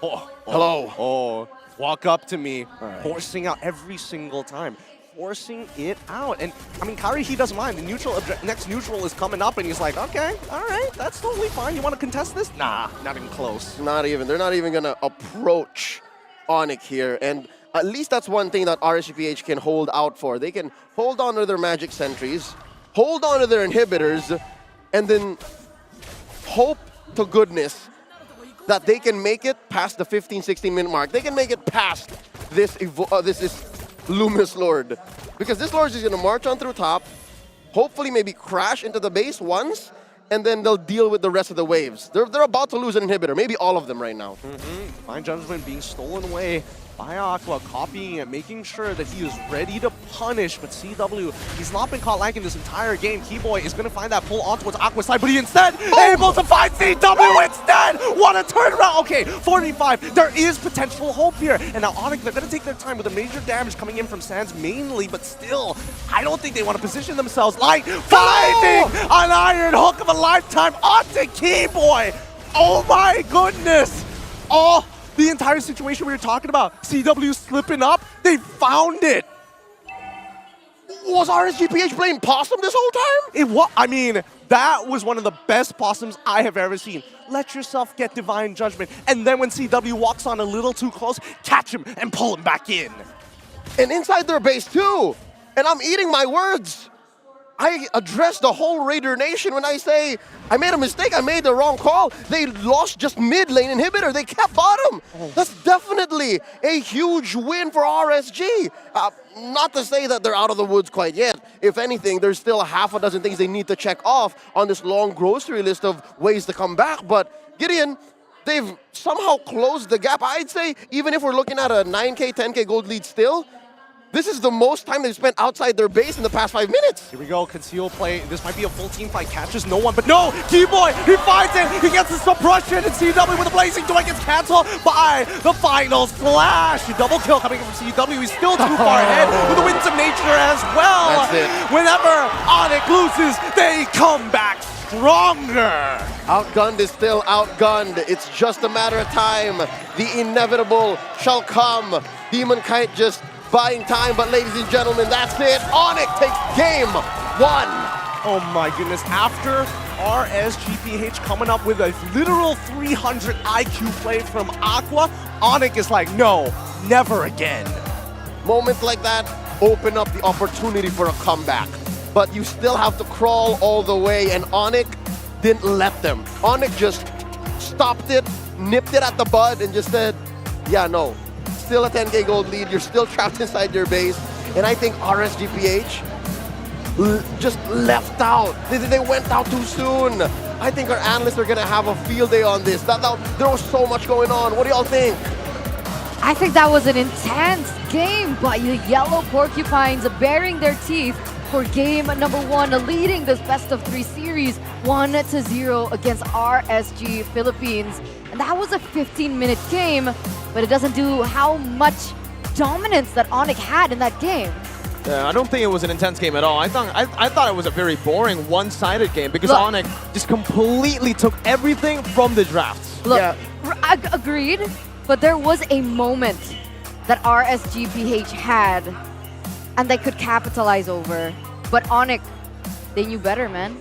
Hello. Oh, walk up to me, forcing out every single time. Forcing it out. And, I mean, Kyrie, he doesn't mind. The next neutral is coming up, and he's like, okay, all right, that's totally fine. You want to contest this? Nah, not even close. Not even. They're not even going to approach Onyx here. And at least that's one thing that RSGPH can hold out for. They can hold on to their magic sentries, hold on to their inhibitors, and then hope to goodness that they can make it past the 15-16 minute mark. They can make it past this Luminous Lord. Because this Lord is going to march on through top, hopefully maybe crash into the base once, and then they'll deal with the rest of the waves. They're about to lose an inhibitor, maybe all of them right now. Divine Judgment being stolen away by Aqua, copying it, making sure that he is ready to punish, but CW, he's not been caught lacking this entire game. Keyboy is going to find that pull on towards Aqua's side, but he instead able to find CW instead! What a turnaround! Okay, 45, there is potential hope here. And now Onyx, they're going to take their time with the major damage coming in from Sands mainly, but still, I don't think they want to position themselves like finding an iron hook of a lifetime onto Keyboy! Oh my goodness! Oh, the entire situation we were talking about, CW slipping up, they found it. Was RSGPH playing possum this whole time? It was. I mean, that was one of the best possums I have ever seen. Let yourself get Divine Judgment, and then when CW walks on a little too close, catch him and pull him back in. And inside their base too. And I'm eating my words. I address the whole Raider Nation when I say, I made a mistake, I made the wrong call. They lost just mid-lane inhibitor, they kept bottom. That's definitely a huge win for RSG. Not to say that they're out of the woods quite yet. If anything, there's still a half a dozen things they need to check off on this long grocery list of ways to come back. But Gideon, they've somehow closed the gap. I'd say even if we're looking at a 9K, 10K gold lead still, this is the most time they've spent outside their base in the past 5 minutes. Here we go, conceal play. This might be a full team fight. Catches no one, but no! Keyboy, he finds it! He gets the suppression, and CW with a blazing joy gets canceled by the final flash. Double kill coming from CW. He's still too far ahead with the Winds of Nature as well. That's it. Whenever Onyx loses, they come back stronger. Outgunned is still outgunned. It's just a matter of time. The inevitable shall come. Demon Kite just buying time, but ladies and gentlemen, that's it. Onyx takes game 1. Oh my goodness, after RSGPH coming up with a literal 300 IQ play from Aqua, Onyx is like, no, never again. Moments like that open up the opportunity for a comeback, but you still have to crawl all the way, and Onyx didn't let them. Onyx just stopped it, nipped it at the bud, and just said, yeah, no. Still a 10K gold lead, you're still trapped inside your base, and I think RSGPH just left out. They went out too soon. I think our analysts are going to have a field day on this. There was so much going on. What do y'all think? I think that was an intense game by the Yellow Porcupines, bearing their teeth for game number 1, leading this best-of-3 series 1-0 against RSG Philippines. And that was a 15-minute game, but it doesn't do how much dominance that Onyx had in that game. Yeah, I don't think it was an intense game at all. I thought it was a very boring, one-sided game because Onyx just completely took everything from the drafts. Look, agreed, but there was a moment that RSGPH had and they could capitalize over. But Onyx, they knew better, man.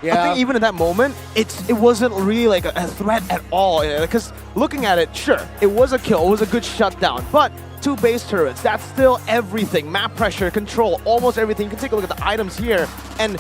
Yeah. I think even in that moment, it wasn't really like a threat at all. Because looking at it, sure, it was a kill, it was a good shutdown. But 2 base turrets, that's still everything. Map pressure, control, almost everything. You can take a look at the items here. And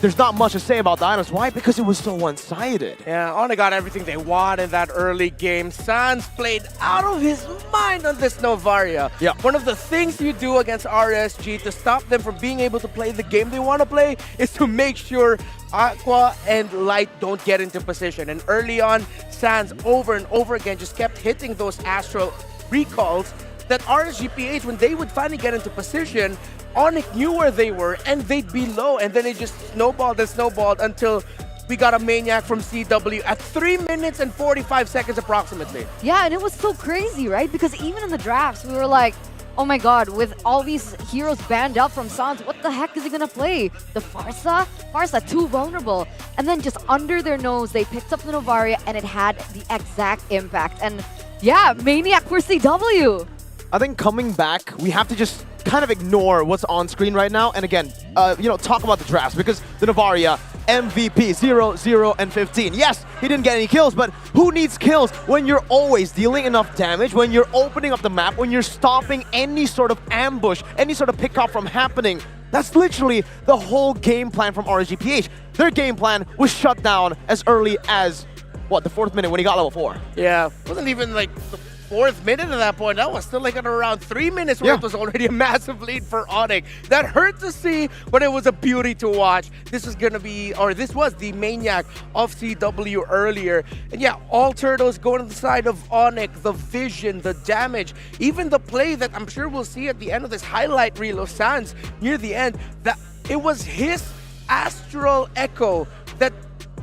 there's not much to say about the items. Why? Because it was so one-sided. Yeah, Onyx got everything they want in that early game. Sans played out of his mind on this Novaria. Yeah. One of the things you do against RSG to stop them from being able to play the game they want to play is to make sure Aqua and Light don't get into position. And early on, Sans over and over again just kept hitting those Astral recalls that RSGPH, when they would finally get into position, Onyx knew where they were and they'd be low, and then it just snowballed and snowballed until we got a Maniac from CW at 3 minutes and 45 seconds approximately. Yeah, and it was so crazy, right? Because even in the drafts, we were like, oh my god, with all these heroes banned out from Sans, what the heck is he gonna play? The Farsa? Farsa, too vulnerable. And then just under their nose, they picked up the Novaria and it had the exact impact. And yeah, Maniac for CW. I think coming back, we have to just kind of ignore what's on screen right now. And again, talk about the drafts, because the Novaria, MVP, 0, 0, and 15. Yes, he didn't get any kills, but who needs kills when you're always dealing enough damage, when you're opening up the map, when you're stopping any sort of ambush, any sort of pickup from happening? That's literally the whole game plan from RSGPH. Their game plan was shut down as early as, what, the 4th minute when he got level 4. Yeah, wasn't even like the 4th minute at that point. That was still like at around 3 minutes where it was already a massive lead for Onyx. That hurt to see, but it was a beauty to watch. This was gonna be, or this was the Maniac of CW earlier. And yeah, all turtles going to the side of Onyx, the vision, the damage, even the play that I'm sure we'll see at the end of this highlight reel of Sans near the end, that it was his Astral Echo that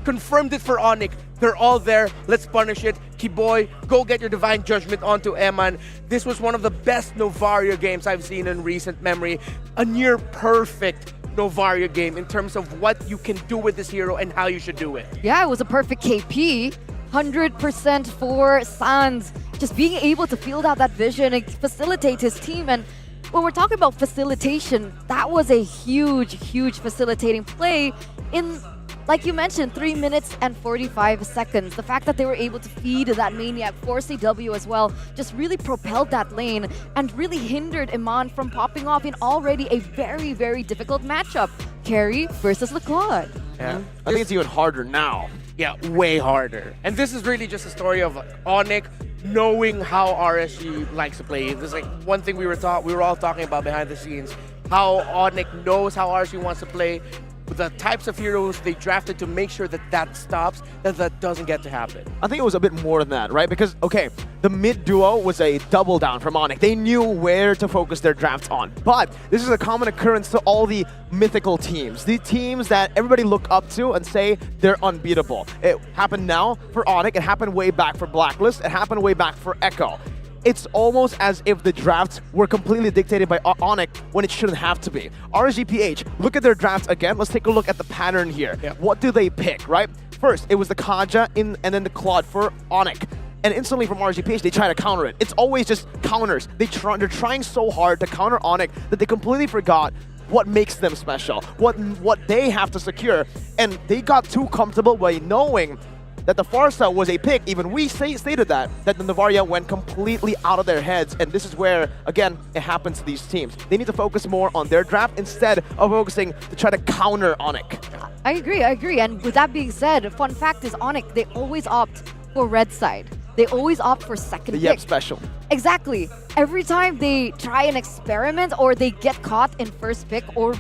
confirmed it for Onyx. They're all there. Let's punish it. Kiboy, go get your Divine Judgment onto Eman. This was one of the best Novaria games I've seen in recent memory. A near perfect Novaria game in terms of what you can do with this hero and how you should do it. Yeah, it was a perfect KP. 100% for Sans. Just being able to field out that vision and facilitate his team. And when we're talking about facilitation, that was a huge, huge facilitating play in, like you mentioned, 3 minutes and 45 seconds. The fact that they were able to feed that Maniac for CW as well just really propelled that lane and really hindered Iman from popping off in already a very, very difficult matchup. Carry versus LeClaude. Yeah. I think it's even harder now. Yeah, way harder. And this is really just a story of Onyx knowing how RSG likes to play. There's like one thing we were all talking about behind the scenes, how Onyx knows how RSG wants to play, the types of heroes they drafted to make sure that that stops, that doesn't get to happen. I think it was a bit more than that, right? Because, okay, the mid duo was a double down from Onyx. They knew where to focus their drafts on. But this is a common occurrence to all the mythical teams, the teams that everybody look up to and say they're unbeatable. It happened now for Onyx, it happened way back for Blacklist, it happened way back for Echo. It's almost as if the drafts were completely dictated by Onyx when it shouldn't have to be. RSGPH, look at their drafts again. Let's take a look at the pattern here. Yep. What do they pick, right? First, it was the Kaja and then the Claude for Onyx. And instantly from RSGPH, they try to counter it. It's always just counters. They're trying so hard to counter Onyx that they completely forgot what makes them special, what they have to secure. And they got too comfortable by knowing that the Farsa was a pick. Even we stated that the Novaria went completely out of their heads, and this is where, again, it happens to these teams. They need to focus more on their draft instead of focusing to try to counter Onyx. I agree. And with that being said, fun fact is Onyx, they always opt for red side. They always opt for second The pick. Yep special. Exactly. Every time they try an experiment or they get caught in first pick or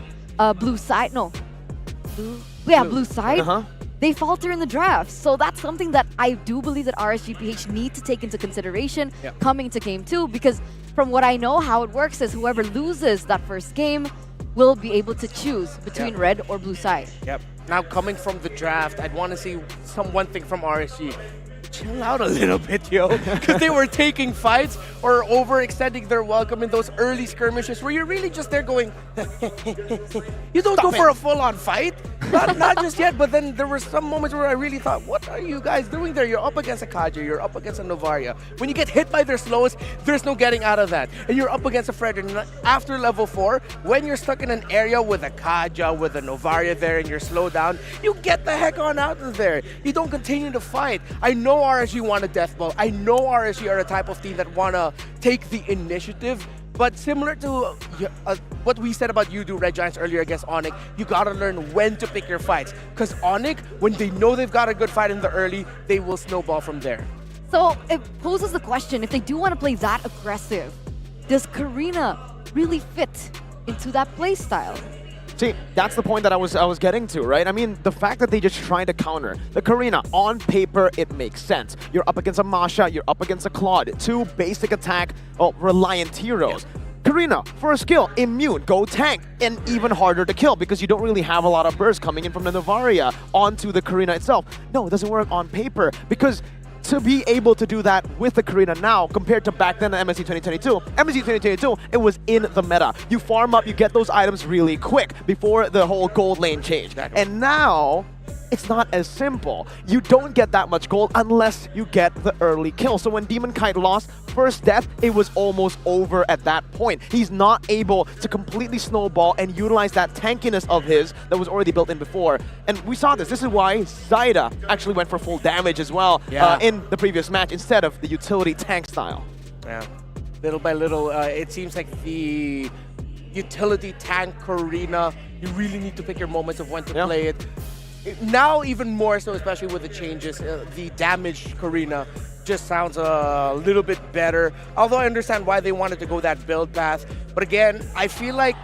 blue side, blue side, they falter in the draft. So that's something that I do believe that RSGPH need to take into consideration coming to game 2, because from what I know, how it works is whoever loses that first game will be able to choose between red or blue side. Yep. Now coming from the draft, I'd want to see one thing from RSG. Chill out a little bit, yo. Because they were taking fights or overextending their welcome in those early skirmishes where you're really just there going, you don't go for a full-on fight. Not just yet, but then there were some moments where I really thought, what are you guys doing there? You're up against a Kaja, you're up against a Novaria. When you get hit by their slows, there's no getting out of that. And you're up against a Frederick. And after level 4, when you're stuck in an area with a Kaja, with a Novaria there, and you're slowed down, you get the heck on out of there. You don't continue to fight. I know RSG want a death ball. I know RSG are a type of team that want to take the initiative, But similar to what we said about Udo Red Giants earlier against Onyx, you gotta learn when to pick your fights. Because Onyx, when they know they've got a good fight in the early, they will snowball from there. So it poses the question, if they do want to play that aggressive, does Karina really fit into that play style? See, that's the point that I was getting to, right? I mean, the fact that they just tried to counter the Karina, on paper, it makes sense. You're up against a Masha, you're up against a Claude, two basic attack, reliant heroes. Karina, for a skill, immune, go tank, and even harder to kill because you don't really have a lot of burst coming in from the Novaria onto the Karina itself. No, it doesn't work on paper because to be able to do that with the Karina now compared to back then in MSC 2022, it was in the meta. You farm up, you get those items really quick before the whole gold lane change. Exactly. And now, it's not as simple. You don't get that much gold unless you get the early kill. So when Demon Kite lost first death, it was almost over at that point. He's not able to completely snowball and utilize that tankiness of his that was already built in before. And we saw this. This is why Zaida actually went for full damage as well in the previous match instead of the utility tank style. Yeah, little by little, it seems like the utility tank Karina, you really need to pick your moments of when to play it. Now even more so, especially with the changes, the damaged Karina just sounds a little bit better. Although I understand why they wanted to go that build path. But again, I feel like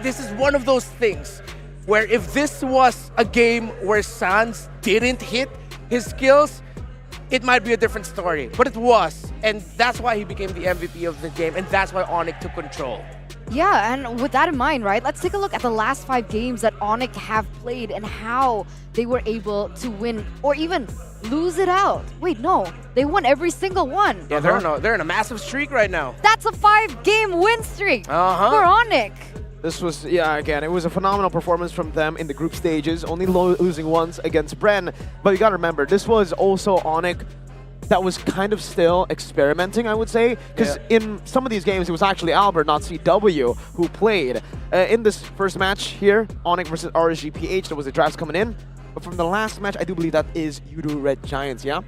this is one of those things where if this was a game where Sans didn't hit his skills, it might be a different story. But it was, and that's why he became the MVP of the game, and that's why Onyx took control. Yeah, and with that in mind, right, let's take a look at the last 5 games that Onyx have played and how they were able to win or even lose it out. Wait, no, they won every single one. Yeah, they're in a massive streak right now. That's a 5-game win streak for Onyx. This was, again, it was a phenomenal performance from them in the group stages, only losing once against Bren. But you gotta remember, this was also Onyx that was kind of still experimenting, I would say, because in some of these games, it was actually Albert, not CW, who played. In this first match here, Onyx versus RSGPH, there was the drafts coming in. But from the last match, I do believe that is Udo Red Giants, yeah?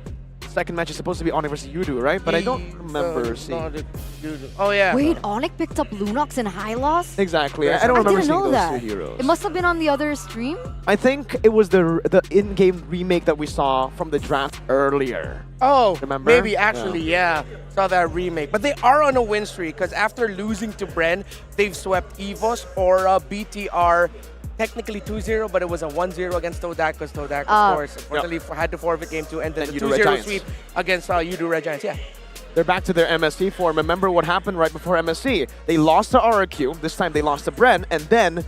Second match is supposed to be Onyx versus Udo, right? But I don't remember seeing. Oh, yeah. Wait, Onyx picked up Lunox and Hylos? Exactly. I don't remember seeing those two heroes. It must have been on the other stream? I think it was the in-game remake that we saw from the draft earlier. Oh, remember? Maybe actually, yeah. Saw that remake. But they are on a win streak because after losing to Bren, they've swept EVOS, Aura, BTR, technically 2-0, but it was a 1-0 against Todak because Todak, of course, unfortunately had to forfeit game 2, and then the 2-0 sweep against Udo Red Giants. Yeah. They're back to their MSC form. Remember what happened right before MSC? They lost to RQ. This time they lost to Bren, and then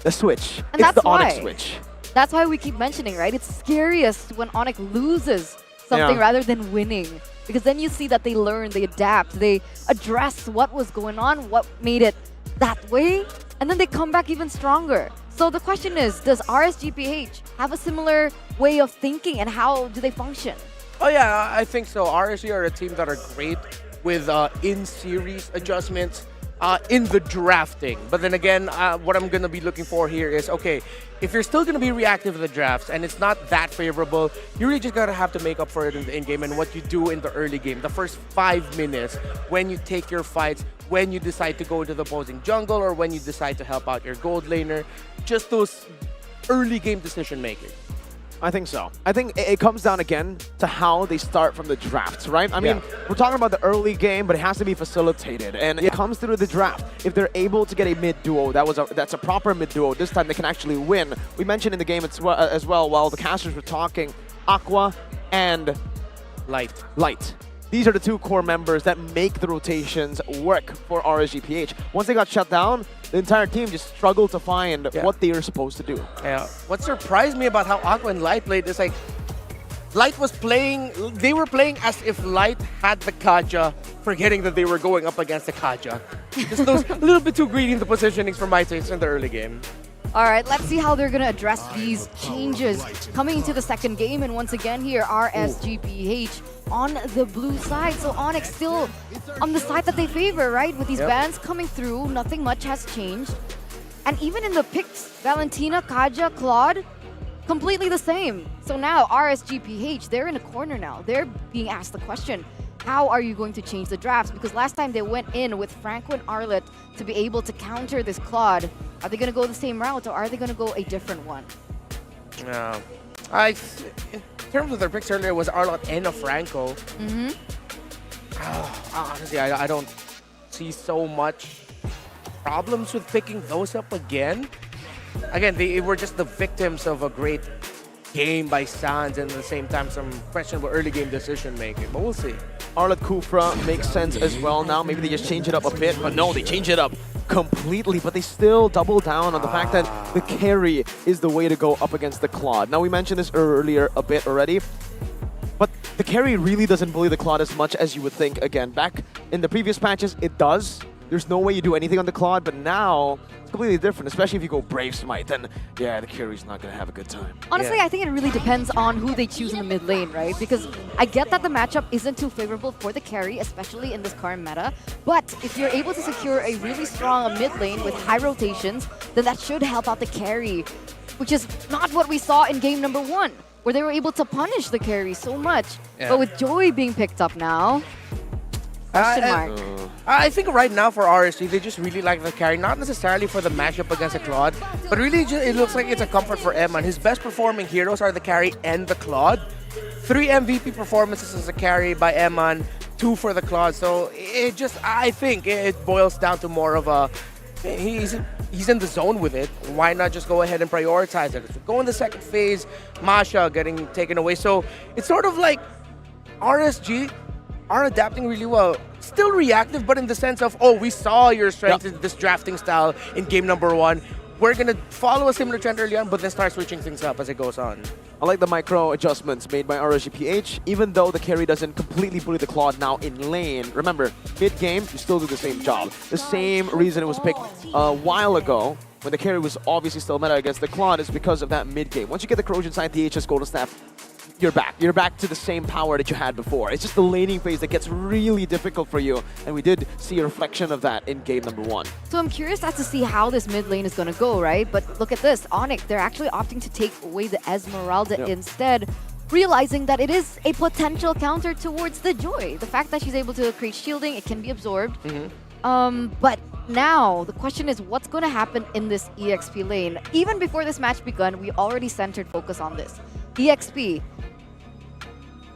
the switch. And it's the Onyx switch. That's why we keep mentioning, right? It's scariest when Onyx loses something rather than winning. Because then you see that they learn, they adapt, they address what was going on, what made it that way, and then they come back even stronger. So the question is, does RSGPH have a similar way of thinking and how do they function? Oh yeah, I think so. RSG are a team that are great with in-series adjustments in the drafting. But then again, what I'm going to be looking for here is, okay, if you're still going to be reactive to the drafts and it's not that favorable, you really just got to have to make up for it in the in-game and what you do in the early game. The first 5 minutes when you take your fights, when you decide to go into the opposing jungle or when you decide to help out your gold laner, just those early game decision making. I think so. I think it comes down again to how they start from the drafts, right? I mean, we're talking about the early game, but it has to be facilitated. And it comes through the draft. If they're able to get a mid-duo, that's a proper mid-duo, this time they can actually win. We mentioned in the game as well while the casters were talking, Aqua and Light. These are the 2 core members that make the rotations work for RSGPH. Once they got shut down, the entire team just struggled to find what they were supposed to do. Yeah. What surprised me about how Aqua and Light played is like, Light was playing, they were playing as if Light had the Kaja, forgetting that they were going up against the Kaja. Just those a little bit too greedy in the positionings for my taste in the early game. All right, let's see how they're going to address these changes coming into the second game. And once again here, RSGPH on the blue side. So Onyx still on the side that they favor, right? With these bans coming through, nothing much has changed. And even in the picks, Valentina, Kaja, Claude, completely the same. So now RSGPH, they're in a corner now. They're being asked the question, how are you going to change the drafts? Because last time they went in with Franco and Arlet to be able to counter this Claude. Are they going to go the same route or are they going to go a different one? No. In terms of their picks earlier, it was Arlott and a Franco. Mm-hmm. Honestly, I don't see so much problems with picking those up again. Again, they were just the victims of a great game by Sans and at the same time some questionable early game decision making, but we'll see. Arlet Kufra makes sense as well now. Maybe they just change it up a bit, but no, they change it up completely, but they still double down on the fact that the carry is the way to go up against the Claude. Now, we mentioned this earlier a bit already, but the carry really doesn't bully the Claude as much as you would think. Again, back in the previous patches, it does. There's no way you do anything on the Claude, but now it's completely different, especially if you go Brave Smite, then yeah, the carry's not going to have a good time. Honestly, I think it really depends on who they choose in the mid lane, right? Because I get that the matchup isn't too favorable for the carry, especially in this current meta, but if you're able to secure a really strong mid lane with high rotations, then that should help out the carry, which is not what we saw in game number 1, where they were able to punish the carry so much. Yeah. But with Joey being picked up now, question mark. I think right now for RSG, they just really like the carry, not necessarily for the matchup against a Claude, but really it looks like it's a comfort for Emman. His best performing heroes are the carry and the Claude. 3 MVP performances as a carry by Emman, 2 for the Claude. So I think it boils down to more of a, he's in the zone with it. Why not just go ahead and prioritize it? So go in the second phase, Masha getting taken away. So it's sort of like RSG are adapting really well. Still reactive, but in the sense of, oh, we saw your strength in this drafting style in game number 1. We're going to follow a similar trend early on, but then start switching things up as it goes on. I like the micro adjustments made by RSGPH, even though the carry doesn't completely bully the Claude now in lane. Remember, mid-game, you still do the same job. The same reason it was picked a while ago, when the carry was obviously still meta against the Claude, is because of that mid-game. Once you get the corrosion side, the HS Golden Staff, you're back. You're back to the same power that you had before. It's just the laning phase that gets really difficult for you, and we did see a reflection of that in game number 1. So I'm curious as to see how this mid lane is going to go, right? But look at this, Onyx, they're actually opting to take away the Esmeralda instead, realizing that it is a potential counter towards the Joy. The fact that she's able to create shielding, it can be absorbed. But now, the question is what's going to happen in this EXP lane? Even before this match begun, we already centered focus on this. EXP.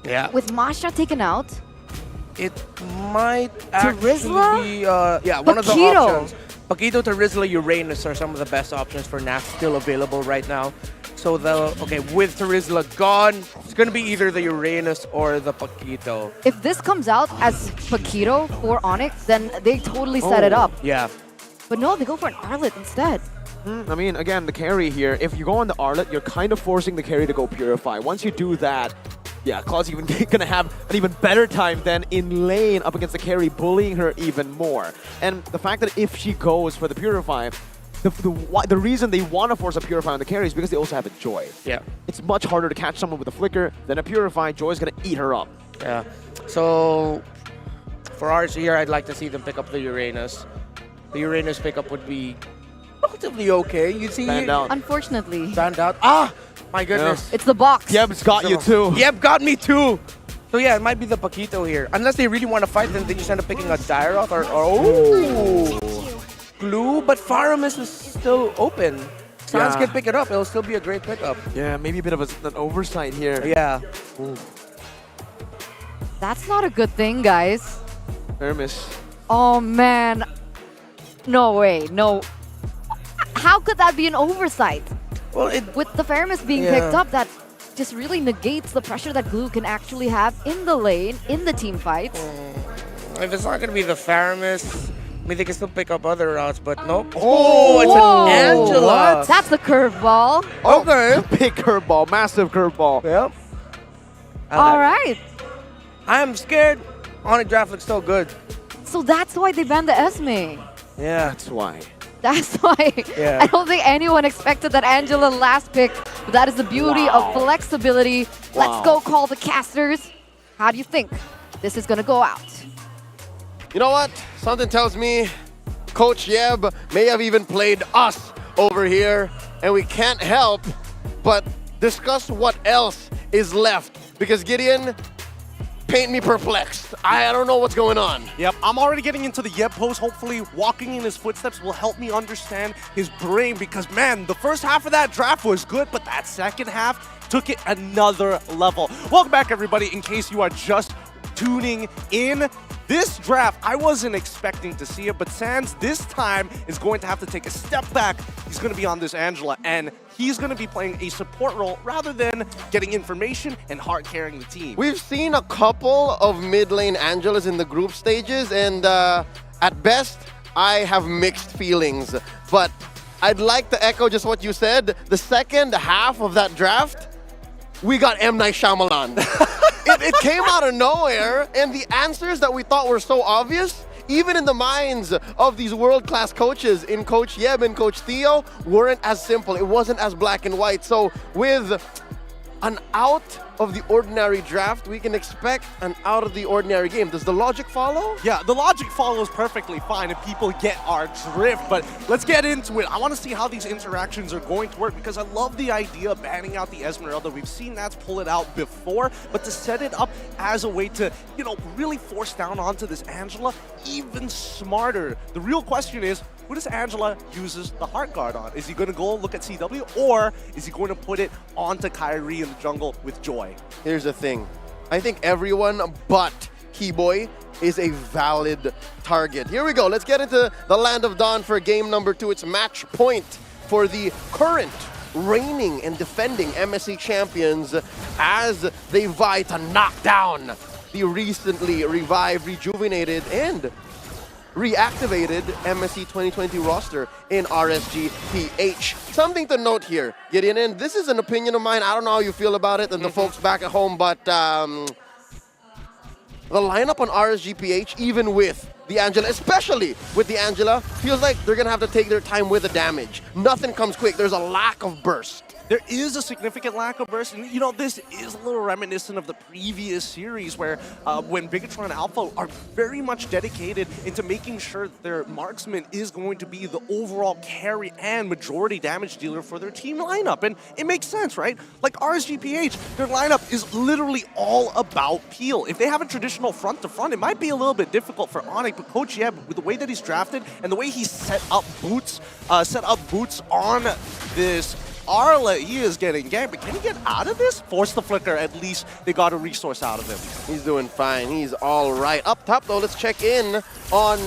Yeah. With Masha taken out. It might Terizla? actually be one of the options. Paquito, Terizla, Uranus are some of the best options for NAF still available right now. So with Terizla gone, it's going to be either the Uranus or the Paquito. If this comes out as Paquito for Onyx, then they totally set it up. Yeah. But no, they go for an Arlet instead. I mean, again, the carry here, if you go on the Arlet, you're kind of forcing the carry to go Purify. Once you do that, yeah, Claude's even gonna have an even better time than in lane up against the carry, bullying her even more. And the fact that if she goes for the Purify, the reason they want to force a Purify on the carry is because they also have a Joy. Yeah. It's much harder to catch someone with a Flicker than a Purify. Joy's gonna eat her up. Yeah. So for RSG here, I'd like to see them pick up the Uranus. The Uranus pickup would be relatively okay. You see, Stand out. Unfortunately. Stand out. Ah, my goodness. It's the box. Yeb's got you too. Yep, got me too. So yeah, it might be the Paquito here. Unless they really want to fight, then they just end up picking a Dairoth or Glue. But Faramis is still open. Sans can pick it up. It'll still be a great pickup. Yeah, maybe a bit of an oversight here. Yeah. That's not a good thing, guys. Hermes. Oh, man. No way. No. How could that be an oversight? Well, with the Faramis being picked up, that just really negates the pressure that Glue can actually have in the lane, in the team fights. If it's not going to be the Faramis, I mean, they can still pick up other routes, but nope. Oh, it's an Angela. What? That's the curveball. Okay. Big curveball, massive curveball. Yep. All right. I'm scared. Onyx draft looks so good. So that's why they banned the Esme. Yeah. That's why. That's why I don't think anyone expected that Angela last pick. But that is the beauty of flexibility. Let's go call the casters. How do you think this is going to go out? You know what? Something tells me Coach Yeb may have even played us over here, and we can't help but discuss what else is left. Because Gideon, paint me perplexed. I don't know what's going on. Yep, I'm already getting into the Yeb post. Hopefully, walking in his footsteps will help me understand his brain because, man, the first half of that draft was good, but that second half took it another level. Welcome back, everybody. In case you are just tuning in, this draft, I wasn't expecting to see it, but Sans this time is going to have to take a step back. He's going to be on this Angela, and he's going to be playing a support role rather than getting information and hard carrying the team. We've seen a couple of mid-lane Angelas in the group stages, and at best, I have mixed feelings. But I'd like to echo just what you said. The second half of that draft, we got M. Night Shyamalan. It came out of nowhere, and the answers that we thought were so obvious, even in the minds of these world-class coaches in Coach Yeb and Coach Theo, weren't as simple. It wasn't as black and white. So with an out-of-the-ordinary draft, we can expect an out-of-the-ordinary game. Does the logic follow? Yeah, the logic follows perfectly fine if people get our drift, but let's get into it. I want to see how these interactions are going to work because I love the idea of banning out the Esmeralda. We've seen Nats pull it out before, but to set it up as a way to, you know, really force down onto this Angela, even smarter. The real question is, who does Angela uses the Heart Guard on? Is he going to go look at CW, or is he going to put it onto Kyrie in the jungle with Joy? Here's the thing. I think everyone but Keyboy is a valid target. Here we go. Let's get into the Land of Dawn for game number 2. It's match point for the current reigning and defending MSC champions as they vie to knock down the recently revived, rejuvenated, and reactivated MSC 2020 roster in RSGPH. Something to note here, Gideon, and this is an opinion of mine. I don't know how you feel about it and the folks back at home, but the lineup on RSGPH, even with the Angela, especially with the Angela, feels like they're going to have to take their time with the damage. Nothing comes quick. There's a lack of burst. There is a significant lack of burst, and you know, this is a little reminiscent of the previous series where when Bigatron Alpha are very much dedicated into making sure that their marksman is going to be the overall carry and majority damage dealer for their team lineup. And it makes sense, right? Like RSGPH, their lineup is literally all about peel. If they have a traditional front-to-front, it might be a little bit difficult for Onyx, but Coach Yeb, with the way that he's drafted and the way he set up boots on this Arla, he is getting ganked, but can he get out of this? Force the flicker, at least they got a resource out of him. He's doing fine, he's all right. Up top though, let's check in on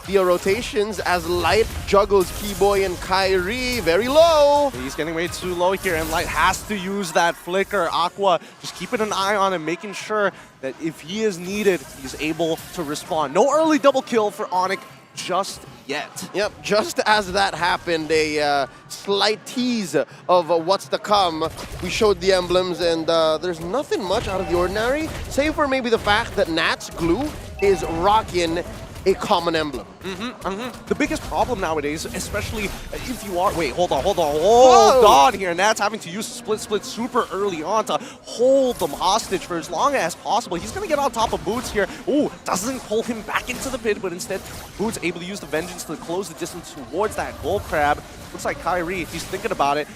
the rotations as Light juggles Keyboy and Kyrie very low. He's getting way too low here, and Light has to use that flicker. Aqua just keeping an eye on him, making sure that if he is needed, he's able to respond. No early double kill for Onyx just yet. Yep, just as that happened, a slight tease of what's to come. We showed the emblems, and there's nothing much out of the ordinary, save for maybe the fact that Nat's Glue is rocking a common emblem. The biggest problem nowadays, especially if you are... Wait, hold on here. Nat's having to use split super early on to hold them hostage for as long as possible. He's going to get on top of Boots here. Ooh, doesn't pull him back into the pit, but instead Boots able to use the Vengeance to close the distance towards that Gold Crab. Looks like Kyrie, if he's thinking about it,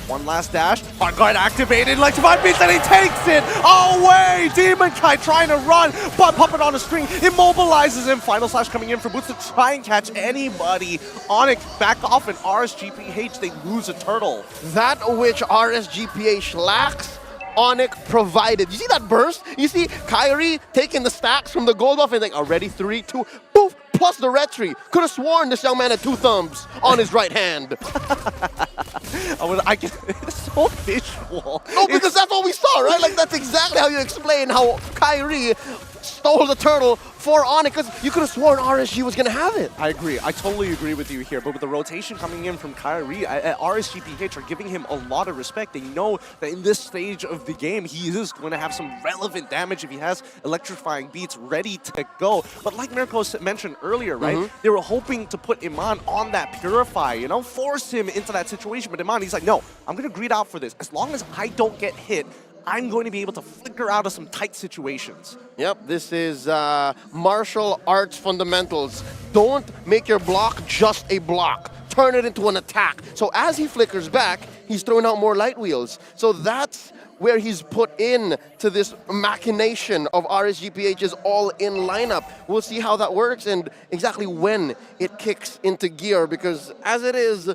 one last dash. Hard guard activated. Like Divine Beast, and he takes it away. Demon Kai trying to run, but Puppet on a string immobilizes him. Final slash coming in for Boots to try and catch anybody. Onyx back off, and RSGPH, they lose a turtle. That which RSGPH lacks, Onyx provided. You see that burst? You see Kyrie taking the stacks from the gold buff and like, already 3, 2, poof, plus the red tree. Could have sworn this young man had 2 thumbs on his right hand. It's so visual. No, because that's what we saw, right? Like, that's exactly how you explain how Kyrie stole the turtle for Onyx, because you could have sworn RSG was going to have it. I agree. I totally agree with you here. But with the rotation coming in from Kyrie, RSGPH are giving him a lot of respect. They know that in this stage of the game, he is going to have some relevant damage if he has electrifying beats ready to go. But like Mirko mentioned earlier, right? They were hoping to put Iman on that Purify, you know, force him into that situation. But Iman, he's like, no, I'm going to greed out for this. As long as I don't get hit, I'm going to be able to flicker out of some tight situations. Yep, this is martial arts fundamentals. Don't make your block just a block. Turn it into an attack. So as he flickers back, he's throwing out more light wheels. So that's where he's put in to this machination of RSGPH's all-in lineup. We'll see how that works and exactly when it kicks into gear, because as it is,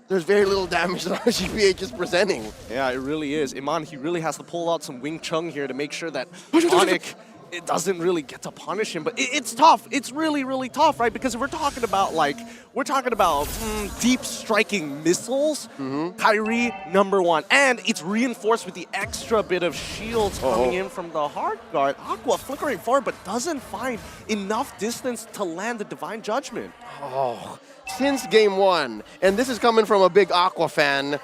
there's very little damage that RSGPH is presenting. Yeah, it really is. Iman, he really has to pull out some Wing Chun here to make sure that Onyx it doesn't really get to punish him. But it's tough. It's really, really tough, right? Because if we're talking about deep striking missiles, Kyrie #1. And it's reinforced with the extra bit of shields coming in from the hard guard. Aqua flickering forward, but doesn't find enough distance to land the Divine Judgment. Oh, since game 1, and this is coming from a big Aqua fan,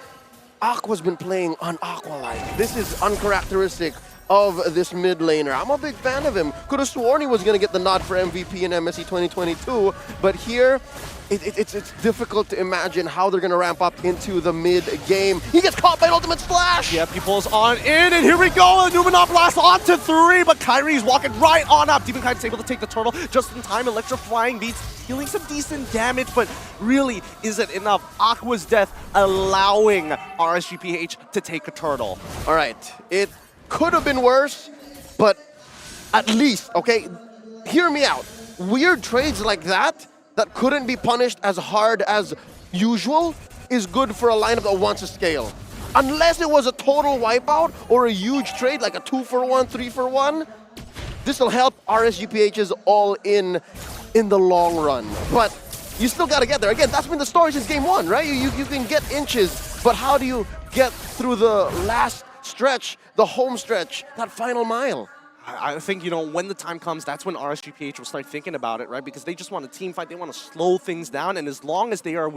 Aqua's been playing on Aqua-like. This is uncharacteristic of this mid laner. I'm a big fan of him. Could have sworn he was going to get the nod for MVP in MSC 2022, but here, it's difficult to imagine how they're going to ramp up into the mid game. He gets caught by an ultimate splash! Yep, he pulls on in, and here we go! A Numenor Blast onto 3, but Kyrie's walking right on up. Demon Kite's able to take the turtle just in time. Electrifying beats, healing some decent damage, but really isn't enough. Aqua's death allowing RSGPH to take a turtle. All right, it could have been worse, but at least, okay, hear me out. Weird trades like that couldn't be punished as hard as usual is good for a lineup that wants to scale. Unless it was a total wipeout or a huge trade like a 2-for-1, 3-for-1, this will help RSGPH's all in the long run. But you still got to get there. Again, that's been the story since game 1, right? You can get inches, but how do you get through the last stretch, the home stretch, that final mile? I think, when the time comes, that's when RSGPH will start thinking about it, right? Because they just want a team fight. They want to slow things down. And as long as they are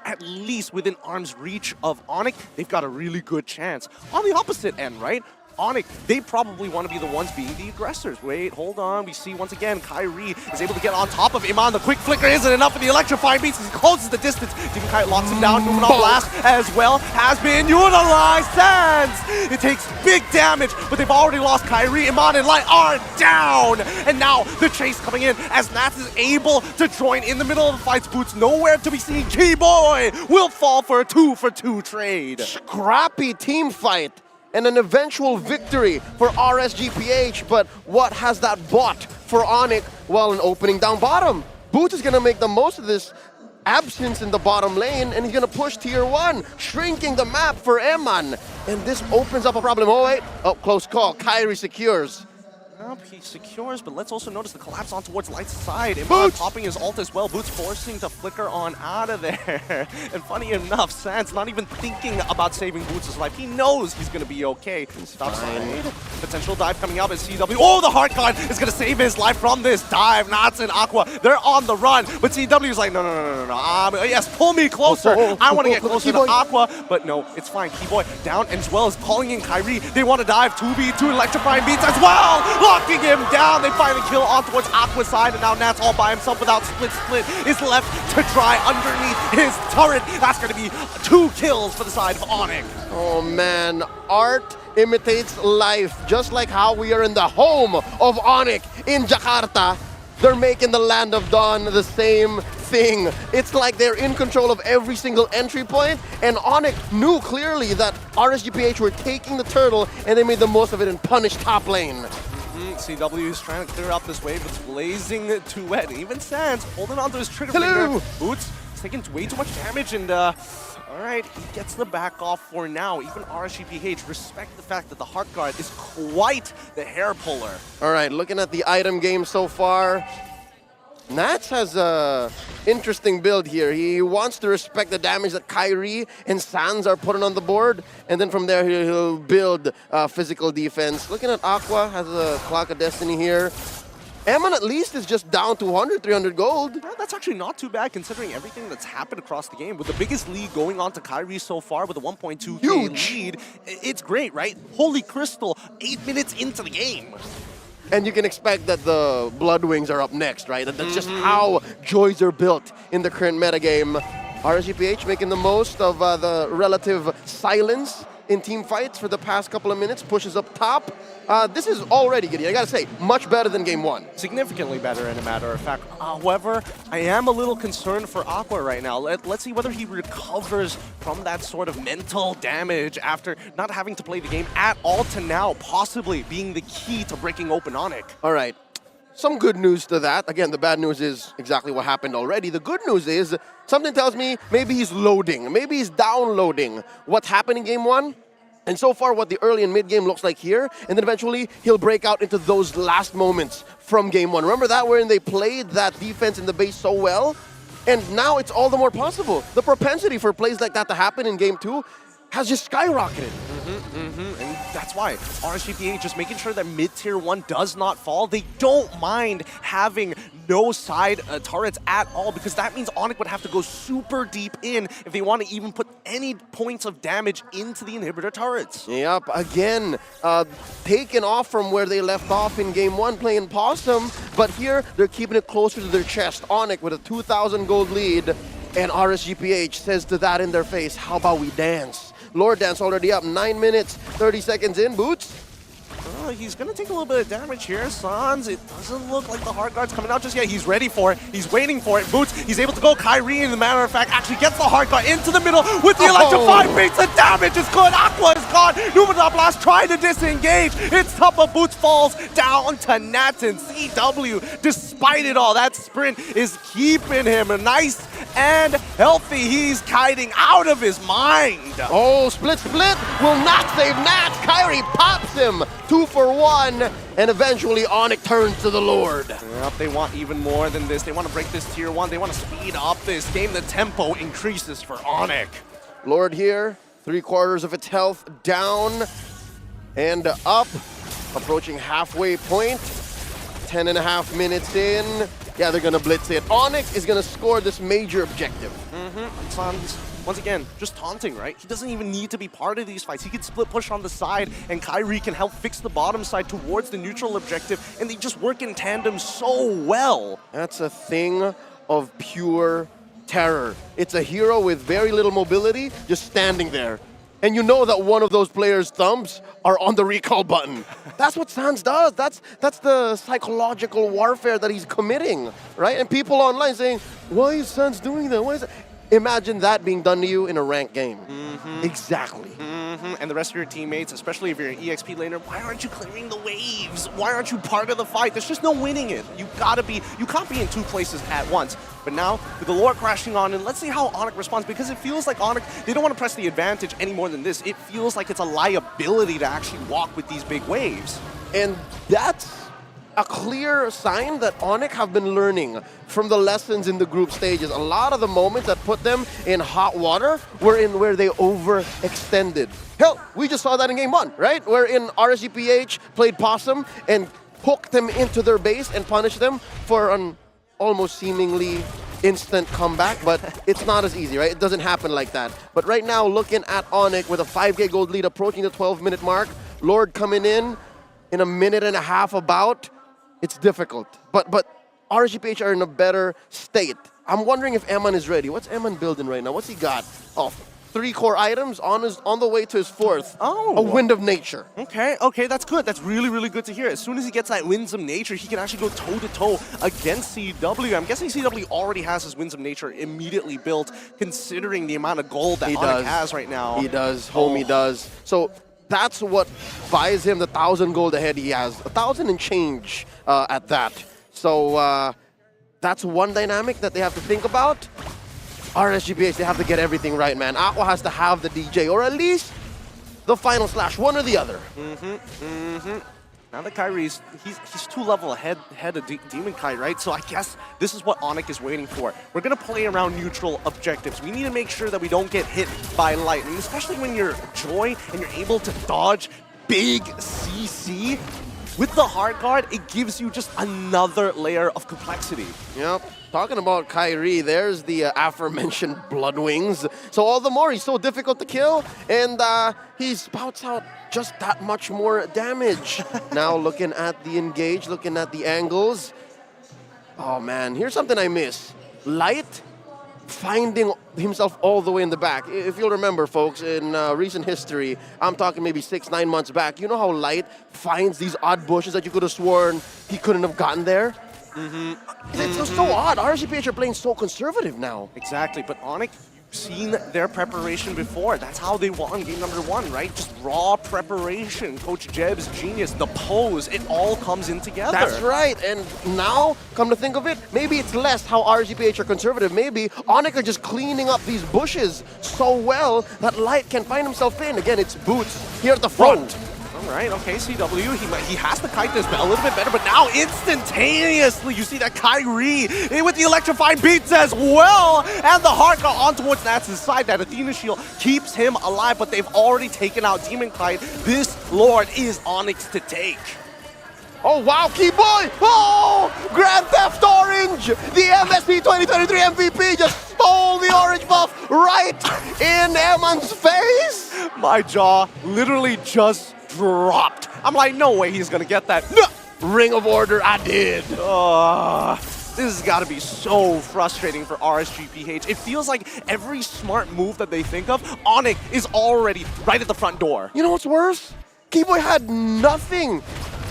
at least within arm's reach of Onyx, they've got a really good chance. On the opposite end, right? Onyx, they probably want to be the ones being the aggressors. Wait, hold on. We see once again, Kyrie is able to get on top of Iman. The quick flicker isn't enough for the electrifying beats. He closes the distance. Demon Kite locks him down. Numenor Blast as well has been utilized. Sands! It takes big damage, but they've already lost Kyrie. Iman and Light are down. And now the chase coming in as Nats is able to join in the middle of the fights. Boots nowhere to be seen. Keyboy will fall for a 2-for-2 trade. Scrappy team fight and an eventual victory for RSGPH, but what has that bought for Onyx? Well, an opening down bottom. Boots is going to make the most of this absence in the bottom lane, and he's going to push tier 1, shrinking the map for Eman. And this opens up a problem. Oh, wait. Oh, close call. Kyrie secures. He secures, but let's also notice the collapse on towards Light's side. Iman popping his ult as well. Boots forcing to flicker on out of there. And funny enough, Sans not even thinking about saving Boots' life. He knows he's going to be okay. Stop side. Potential dive coming out as CW. Oh, the Heart Guard is going to save his life from this dive. Nats and Aqua, they're on the run. But CW is like, no. Yes, pull me closer. I want to get closer to Aqua. But no, it's fine. Keyboy down, and as well as calling in Kyrie. They want to dive 2v2 electrifying beats as well. Locking him down. They finally kill on towards Aqua's side, and now Nats all by himself without Split is left to dry underneath his turret. That's going to be 2 kills for the side of Onyx. Oh man, art imitates life. Just like how we are in the home of Onyx in Jakarta, they're making the Land of Dawn the same thing. It's like they're in control of every single entry point, and Onyx knew clearly that RSGPH were taking the turtle, and they made the most of it and punished top lane. CW is trying to clear out this wave. It's blazing too wet. Even Sans holding on to his trigger finger. Boots is taking way too much damage, and all right, he gets the back off for now. Even RSGPH respect the fact that the Heart Guard is quite the hair puller. All right, looking at the item game so far, Nats has a interesting build here. He wants to respect the damage that Kyrie and Sans are putting on the board, and then from there he'll build physical defense. Looking at Aqua, has a Clock of Destiny here. Eman at least is just down to 100, 300 gold. That's actually not too bad considering everything that's happened across the game. With the biggest lead going on to Kyrie so far with a 1.2K lead, it's great, right? Holy Crystal, 8 minutes into the game. And you can expect that the Blood Wings are up next, right? That's just how joys are built in the current metagame. RSGPH making the most of the relative silence in team fights for the past couple of minutes, pushes up top. This is already, Gideon, I gotta say, much better than game one. Significantly better, in a matter of fact. However, I am a little concerned for Aqua right now. Let's see whether he recovers from that sort of mental damage after not having to play the game at all to now, possibly being the key to breaking open Onic. All right. Some good news to that. Again, the bad news is exactly what happened already. The good news is something tells me maybe he's loading. Maybe he's downloading what happened in game one. And so far, what the early and mid game looks like here. And then eventually, he'll break out into those last moments from game one. Remember that wherein they played that defense in the base so well? And now it's all the more possible. The propensity for plays like that to happen in game two has just skyrocketed. And that's why RSGPA just making sure that mid-tier 1 does not fall. They don't mind having no side turrets at all, because that means Onic would have to go super deep in if they want to even put any points of damage into the inhibitor turrets. Yep, again, taken off from where they left off in game one playing Possum, but here they're keeping it closer to their chest. Onic with a 2,000 gold lead, and RSGPH says to that in their face, how about we dance? Lord Dance already up, 9 minutes, 30 seconds in. Boots? He's going to take a little bit of damage here. Sans, it doesn't look like the hard guard's coming out just yet. He's ready for it. He's waiting for it. Boots, he's able to go. Kyrie, in the matter of fact, actually gets the hard guard into the middle with the electrifying beats. The damage is good. Aqua is gone. Numidar Blast trying to disengage. It's tough, but Boots falls down to Nats and CW. Despite it all, that sprint is keeping him nice and healthy. He's kiting out of his mind. Oh, split will not save Nats. Kyrie pops him. 2 for 1, and eventually Onic turns to the Lord. Yep, they want even more than this. They want to break this tier 1. They want to speed up this game. The tempo increases for Onic. Lord here, 3/4 of its health down and up, approaching halfway point. 10.5 minutes in. Yeah, they're going to blitz it. Onic is going to score this major objective. Sans, once again, just taunting, right? He doesn't even need to be part of these fights. He can split push on the side, and Kyrie can help fix the bottom side towards the neutral objective, and they just work in tandem so well. That's a thing of pure terror. It's a hero with very little mobility, just standing there. And you know that one of those players' thumbs are on the recall button. That's what Sans does. That's the psychological warfare that he's committing, right? And people online saying, why is Sans doing that? Why is that? Imagine that being done to you in a ranked game. Exactly. And the rest of your teammates, especially if you're an EXP laner, why aren't you clearing the waves? Why aren't you part of the fight? There's just no winning it. You can't be in 2 places at once. But now, with the lore crashing on, and let's see how Onic responds, because it feels like Onic, they don't want to press the advantage any more than this. It feels like it's a liability to actually walk with these big waves. And that's a clear sign that Onic have been learning from the lessons in the group stages. A lot of the moments that put them in hot water were in where they overextended. Hell, we just saw that in game 1, right? Wherein RSGPH played Possum and hooked them into their base and punished them for an almost seemingly instant comeback, but it's not as easy, right? It doesn't happen like that. But right now, looking at Onic with a 5K gold lead approaching the 12-minute mark, Lord coming in a 1.5 minutes about, it's difficult. But RSGPH are in a better state. I'm wondering if Eman is ready. What's Eman building right now? What's he got? Oh, 3 core items on the way to his 4th. Oh. A Wind of Nature. Okay, that's good. That's really, really good to hear. As soon as he gets that Winds of Nature, he can actually go toe-to-toe against CW. I'm guessing CW already has his Winds of Nature immediately built, considering the amount of gold that Onic has right now. He does. Homie does. So that's what buys him the 1,000 gold ahead he has. 1,000 and change at that. So that's one dynamic that they have to think about. RSGPH, they have to get everything right, man. Aqua has to have the DJ, or at least the final slash, one or the other. Now that Kyrie's, he's 2 levels ahead of Demon Kai, right? So I guess this is what Onic is waiting for. We're going to play around neutral objectives. We need to make sure that we don't get hit by lightning, especially when you're Joy and you're able to dodge big CC. With the hard guard, it gives you just another layer of complexity. Yep. Talking about Kyrie, there's the aforementioned Blood Wings. So all the more, he's so difficult to kill, and he spouts out just that much more damage. Now looking at the engage, looking at the angles. Oh man, here's something I miss. Light finding himself all the way in the back. If you'll remember, folks, in recent history, I'm talking maybe 6-9 months back, you know how Light finds these odd bushes that you could have sworn he couldn't have gotten there? It's so odd. RSGPH are playing so conservative now. Exactly, but Onyx, you've seen their preparation before. That's how they won game number 1, right? Just raw preparation. Coach Jeb's genius, the pose, it all comes in together. That's right, and now, come to think of it, maybe it's less how RSGPH are conservative. Maybe Onyx are just cleaning up these bushes so well that Light can find himself in. Again, it's Boots here at the front. All right, okay, CW, he has to kite this a little bit better, but now instantaneously you see that Kyrie with the electrifying beats as well, and the heart got on towards Nats' side. That Athena shield keeps him alive, but they've already taken out Demon Kite. This Lord is Onyx to take. Oh wow, Keyboy! Oh! Grand Theft Orange! The MSP 2023 MVP just stole the orange buff right in Eman's face! My jaw literally just dropped. I'm like, no way he's gonna get that. No! Ring of Order, I did. This has got to be so frustrating for RSGPH. It feels like every smart move that they think of, Onyx is already right at the front door. You know what's worse? Keyboy had nothing.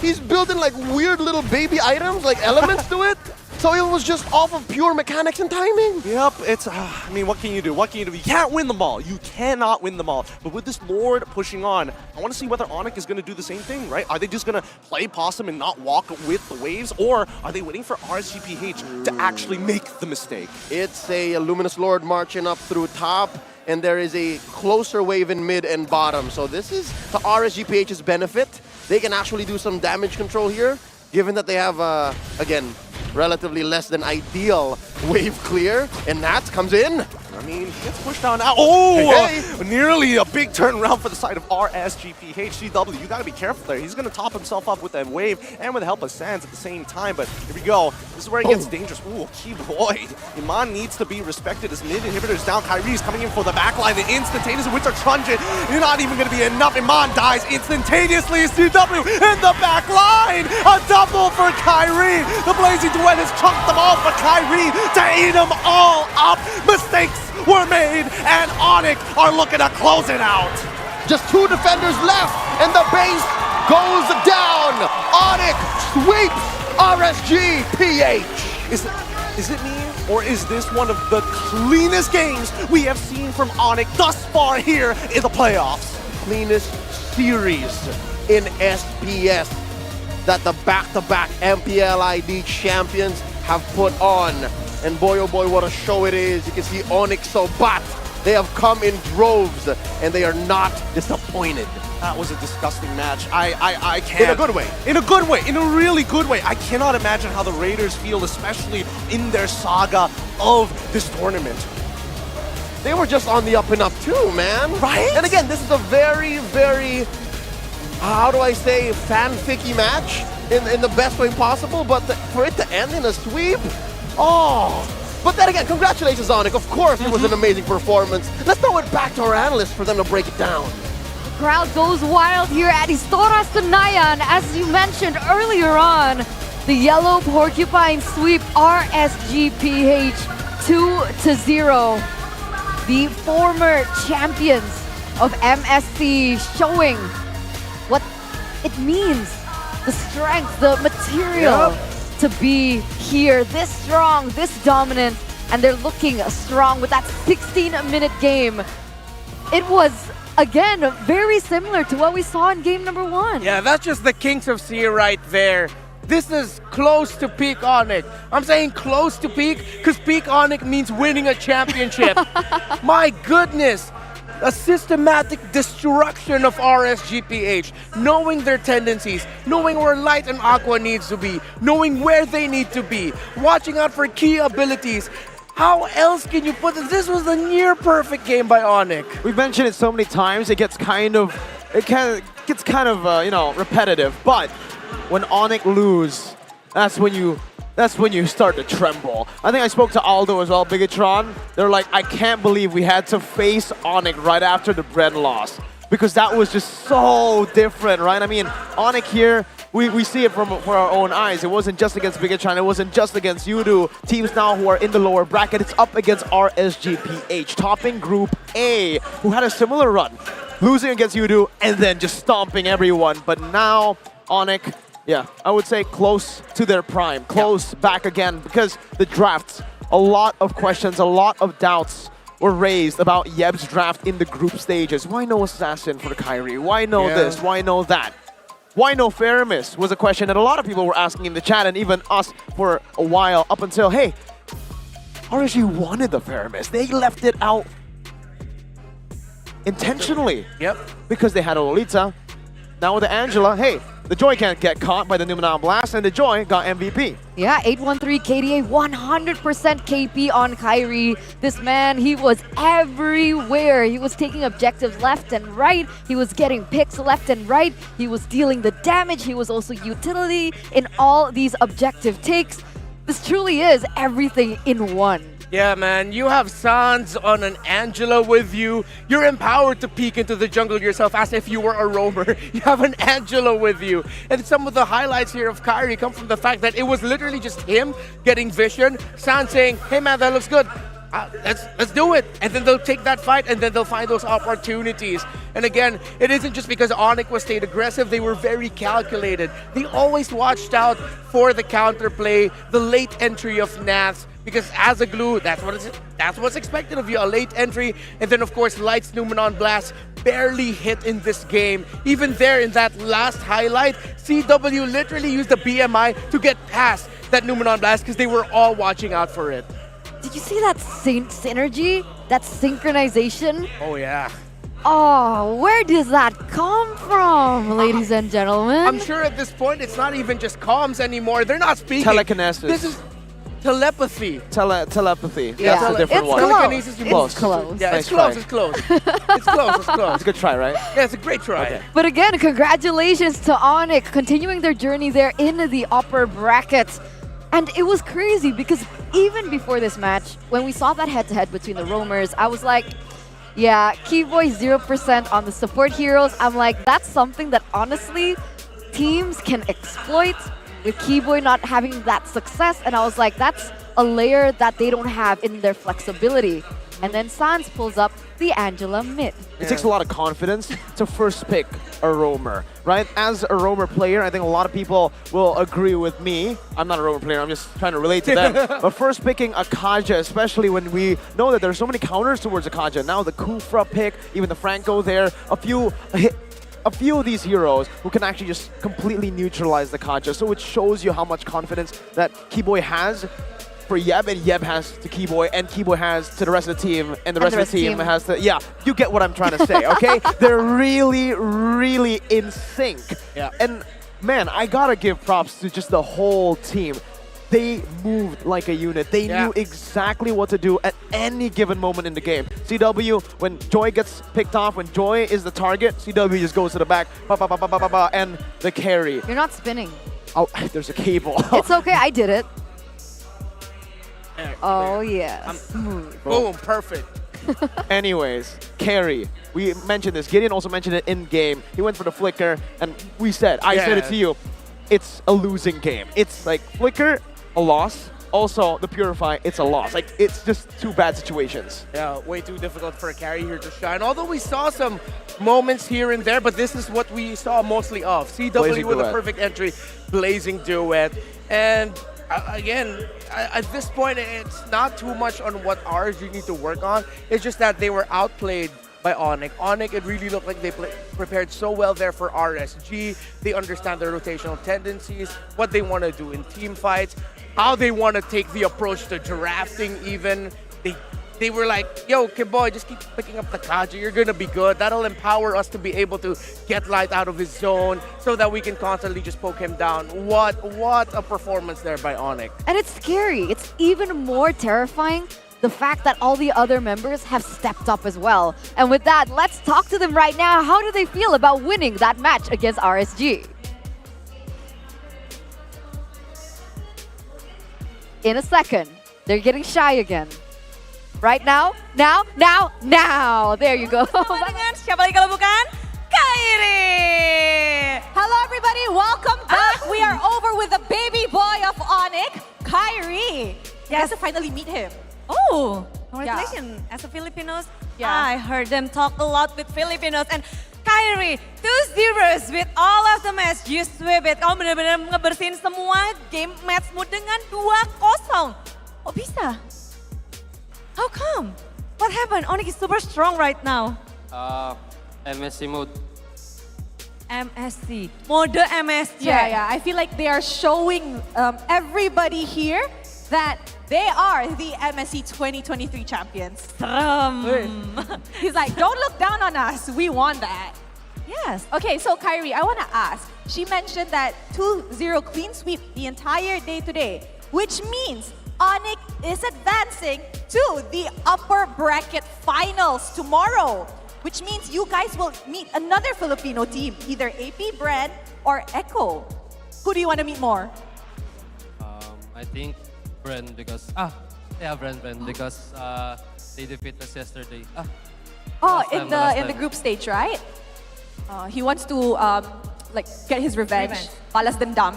He's building like weird little baby items, like elements to it. So it was just off of pure mechanics and timing. Yep, it's, I mean, what can you do? What can you do? You can't win them all. You cannot win them all. But with this Lord pushing on, I want to see whether Onyx is going to do the same thing, right? Are they just going to play possum and not walk with the waves? Or are they waiting for RSGPH to actually make the mistake? It's a Luminous Lord marching up through top, and there is a closer wave in mid and bottom. So this is to RSGPH's benefit. They can actually do some damage control here, given that they have, again, relatively less than ideal wave clear, and Nats comes in. I mean, he gets pushed down now. Oh! Hey. Nearly a big turnaround for the side of RSGPH. CW, you gotta be careful there. He's gonna top himself up with that wave and with the help of Sands at the same time, but here we go. This is where it gets dangerous. Ooh, Keyboy. Iman needs to be respected as mid inhibitors down. Kyrie's coming in for the backline. The instantaneous Winter Truncheon. You're not even gonna be enough. Iman dies instantaneously. CW in the back line. A double for Kyrie. The Blazing Duet has chunked them all for Kyrie to eat them all up. Mistakes were made, and Onyx are looking to close it out. Just 2 defenders left, and the base goes down. Onyx sweeps RSGPH. Is it me, or is this one of the cleanest games we have seen from Onyx thus far here in the playoffs? Cleanest series in SPS that the back-to-back MPLID champions have put on. And boy, oh boy, what a show it is. You can see Onyx so bat. They have come in droves, and they are not disappointed. That was a disgusting match. I can't. In a good way. In a good way. In a really good way. I cannot imagine how the Raiders feel, especially in their saga of this tournament. They were just on the up and up too, man. Right? And again, this is a very, very, how do I say, fanficky match in the best way possible, but for it to end in a sweep, oh. But then again, congratulations, Onyx. Of course, it was an amazing performance. Let's throw it back to our analysts for them to break it down. The crowd goes wild here at Istoras Tenayan. As you mentioned earlier on, the Yellow Porcupine sweep RSGPH 2-0. The former champions of MSC showing what it means, the strength, the material to be here, this strong, this dominant, and they're looking strong with that 16-minute game. It was, again, very similar to what we saw in game number 1. Yeah, that's just the Kings of Sea right there. This is close to peak Onyx. I'm saying close to peak because peak Onyx means winning a championship. My goodness. A systematic destruction of RSGPH, knowing their tendencies, knowing where Light and Aqua needs to be, knowing where they need to be, watching out for key abilities. How else can you put it? This was a near perfect game by Onyx. We've mentioned it so many times, it gets kind of repetitive. But when Onyx lose, that's when you start to tremble. I think I spoke to Aldo as well, Bigatron. They're like, I can't believe we had to face Onyx right after the Bren loss. because that was just so different, right? I mean, Onyx here, we see it for our own eyes. It wasn't just against Big China, it wasn't just against Yudu. Teams now who are in the lower bracket, it's up against RSGPH, topping Group A, who had a similar run, losing against Yudu and then just stomping everyone. But now, Onyx, yeah, I would say close to their prime, close back again, because the drafts, a lot of questions, a lot of doubts were raised about Yeb's draft in the group stages. Why no Assassin for Kyrie? Why no this? Why no that? Why no Faramis was a question that a lot of people were asking in the chat, and even us for a while, up until, hey, RSG wanted the Faramis. They left it out intentionally. Yep. Because they had a Lolita. Now with the Angela, hey, the Joy can't get caught by the Numenon Blast, and the Joy got MVP. Yeah, 813 KDA, 100% KP on Kyrie. This man, he was everywhere. He was taking objectives left and right. He was getting picks left and right. He was dealing the damage. He was also utility in all these objective takes. This truly is everything in one. Yeah, man, you have Sans on an Angela with you. You're empowered to peek into the jungle yourself as if you were a roamer. You have an Angela with you. And some of the highlights here of Kyrie come from the fact that it was literally just him getting vision, Sans saying, hey man, that looks good. Let's do it. And then they'll take that fight and then they'll find those opportunities. And again, it isn't just because Onyx was stayed aggressive, they were very calculated. They always watched out for the counterplay, the late entry of Nath, because as a glue, that's what's expected of you, a late entry. And then of course, Light's Numenon Blast barely hit in this game. Even there in that last highlight, CW literally used the BMI to get past that Numenon Blast because they were all watching out for it. Did you see that synergy? That synchronization? Oh yeah. Oh, where does that come from, ladies and gentlemen? I'm sure at this point, it's not even just comms anymore. They're not speaking. Telekinesis. This is telepathy. Telepathy. Yeah. That's a different one. Telekinesis, you It's close. Yeah, Nice it's close, try. it's close. It's close, it's close. It's a good try, right? Yeah, it's a great try. Okay. But again, congratulations to Onyx, continuing their journey there in the upper bracket. And it was crazy because even before this match, when we saw that head-to-head between the roamers, I was like, yeah, Keyboy 0% on the support heroes. I'm like, that's something that honestly teams can exploit with Keyboy not having that success. And I was like, that's a layer that they don't have in their flexibility. And then Sans pulls up the Angela mid. It takes a lot of confidence to first pick a roamer, right? As a roamer player, I think a lot of people will agree with me. I'm not a roamer player, I'm just trying to relate to them. But first picking a Kaja, especially when we know that there's so many counters towards a Kaja. Now the Kufra pick, even the Franco there, a few of these heroes who can actually just completely neutralize the Kaja. So it shows you how much confidence that Keyboy has for Yeb, and Yeb has to Keyboy, and Keyboy has to the rest of the team, and the rest of the team has to... Yeah, you get what I'm trying to say, okay? They're really, really in sync. Yeah. And man, I gotta give props to just the whole team. They moved like a unit. They knew exactly what to do at any given moment in the game. CW, when Joy gets picked off, when Joy is the target, CW just goes to the back, and the carry. You're not spinning. Oh, there's a cable. It's okay, I did it. Oh, yeah. Smooth. Boom, perfect. Anyways, carry. We mentioned this. Gideon also mentioned it in game. He went for the flicker, and I said it to you. It's a losing game. It's like flicker, a loss. Also, the Purify, it's a loss. Like, it's just two bad situations. Yeah, way too difficult for a carry here to shine. Although we saw some moments here and there, but this is what we saw mostly of. CW Blazing with duet. a perfect entry, Blazing Duet. And again, at this point, it's not too much on what ours you need to work on. It's just that they were outplayed by Onyx. Onyx, it really looked like they prepared so well there for RSG. They understand their rotational tendencies, what they want to do in team fights, how they want to take the approach to drafting even. They were like, yo, Keyboy, just keep picking up the Kaja. You're going to be good. That'll empower us to be able to get Light out of his zone so that we can constantly just poke him down. What a performance there by Onyx. And it's scary. It's even more terrifying the fact that all the other members have stepped up as well. And with that, let's talk to them right now. How do they feel about winning that match against RSG? In a second, they're getting shy again. Right now, now. There you go. Dengan siapa lagi kalau bukan Kyrie. Hello, everybody. Welcome back. We are over with the baby boy of Onyx, Kyrie. You guys to finally meet him. Oh, congratulations. As a Filipinos, I heard them talk a lot with Filipinos. And Kyrie, 2-0 with all of the match. You sweep it. Kamu benar-benar ngebersihin semua game matchmu dengan 2-0. Kok bisa? How come? What happened? Onyx is super strong right now. MSC mode. MSC. Mode MSC. Yeah. I feel like they are showing everybody here that they are the MSC 2023 champions. He's like, don't look down on us. We won that. Yes. Okay, so Kyrie, I want to ask. She mentioned that 2-0 clean sweep the entire day today, which means Onyx is advancing to the upper bracket finals tomorrow, which means you guys will meet another Filipino team, either AP Brand or Echo. Who do you want to meet more? I think Bren because Bren because they defeated us yesterday. In the group stage, right? He wants to like get his revenge. Balas dendam.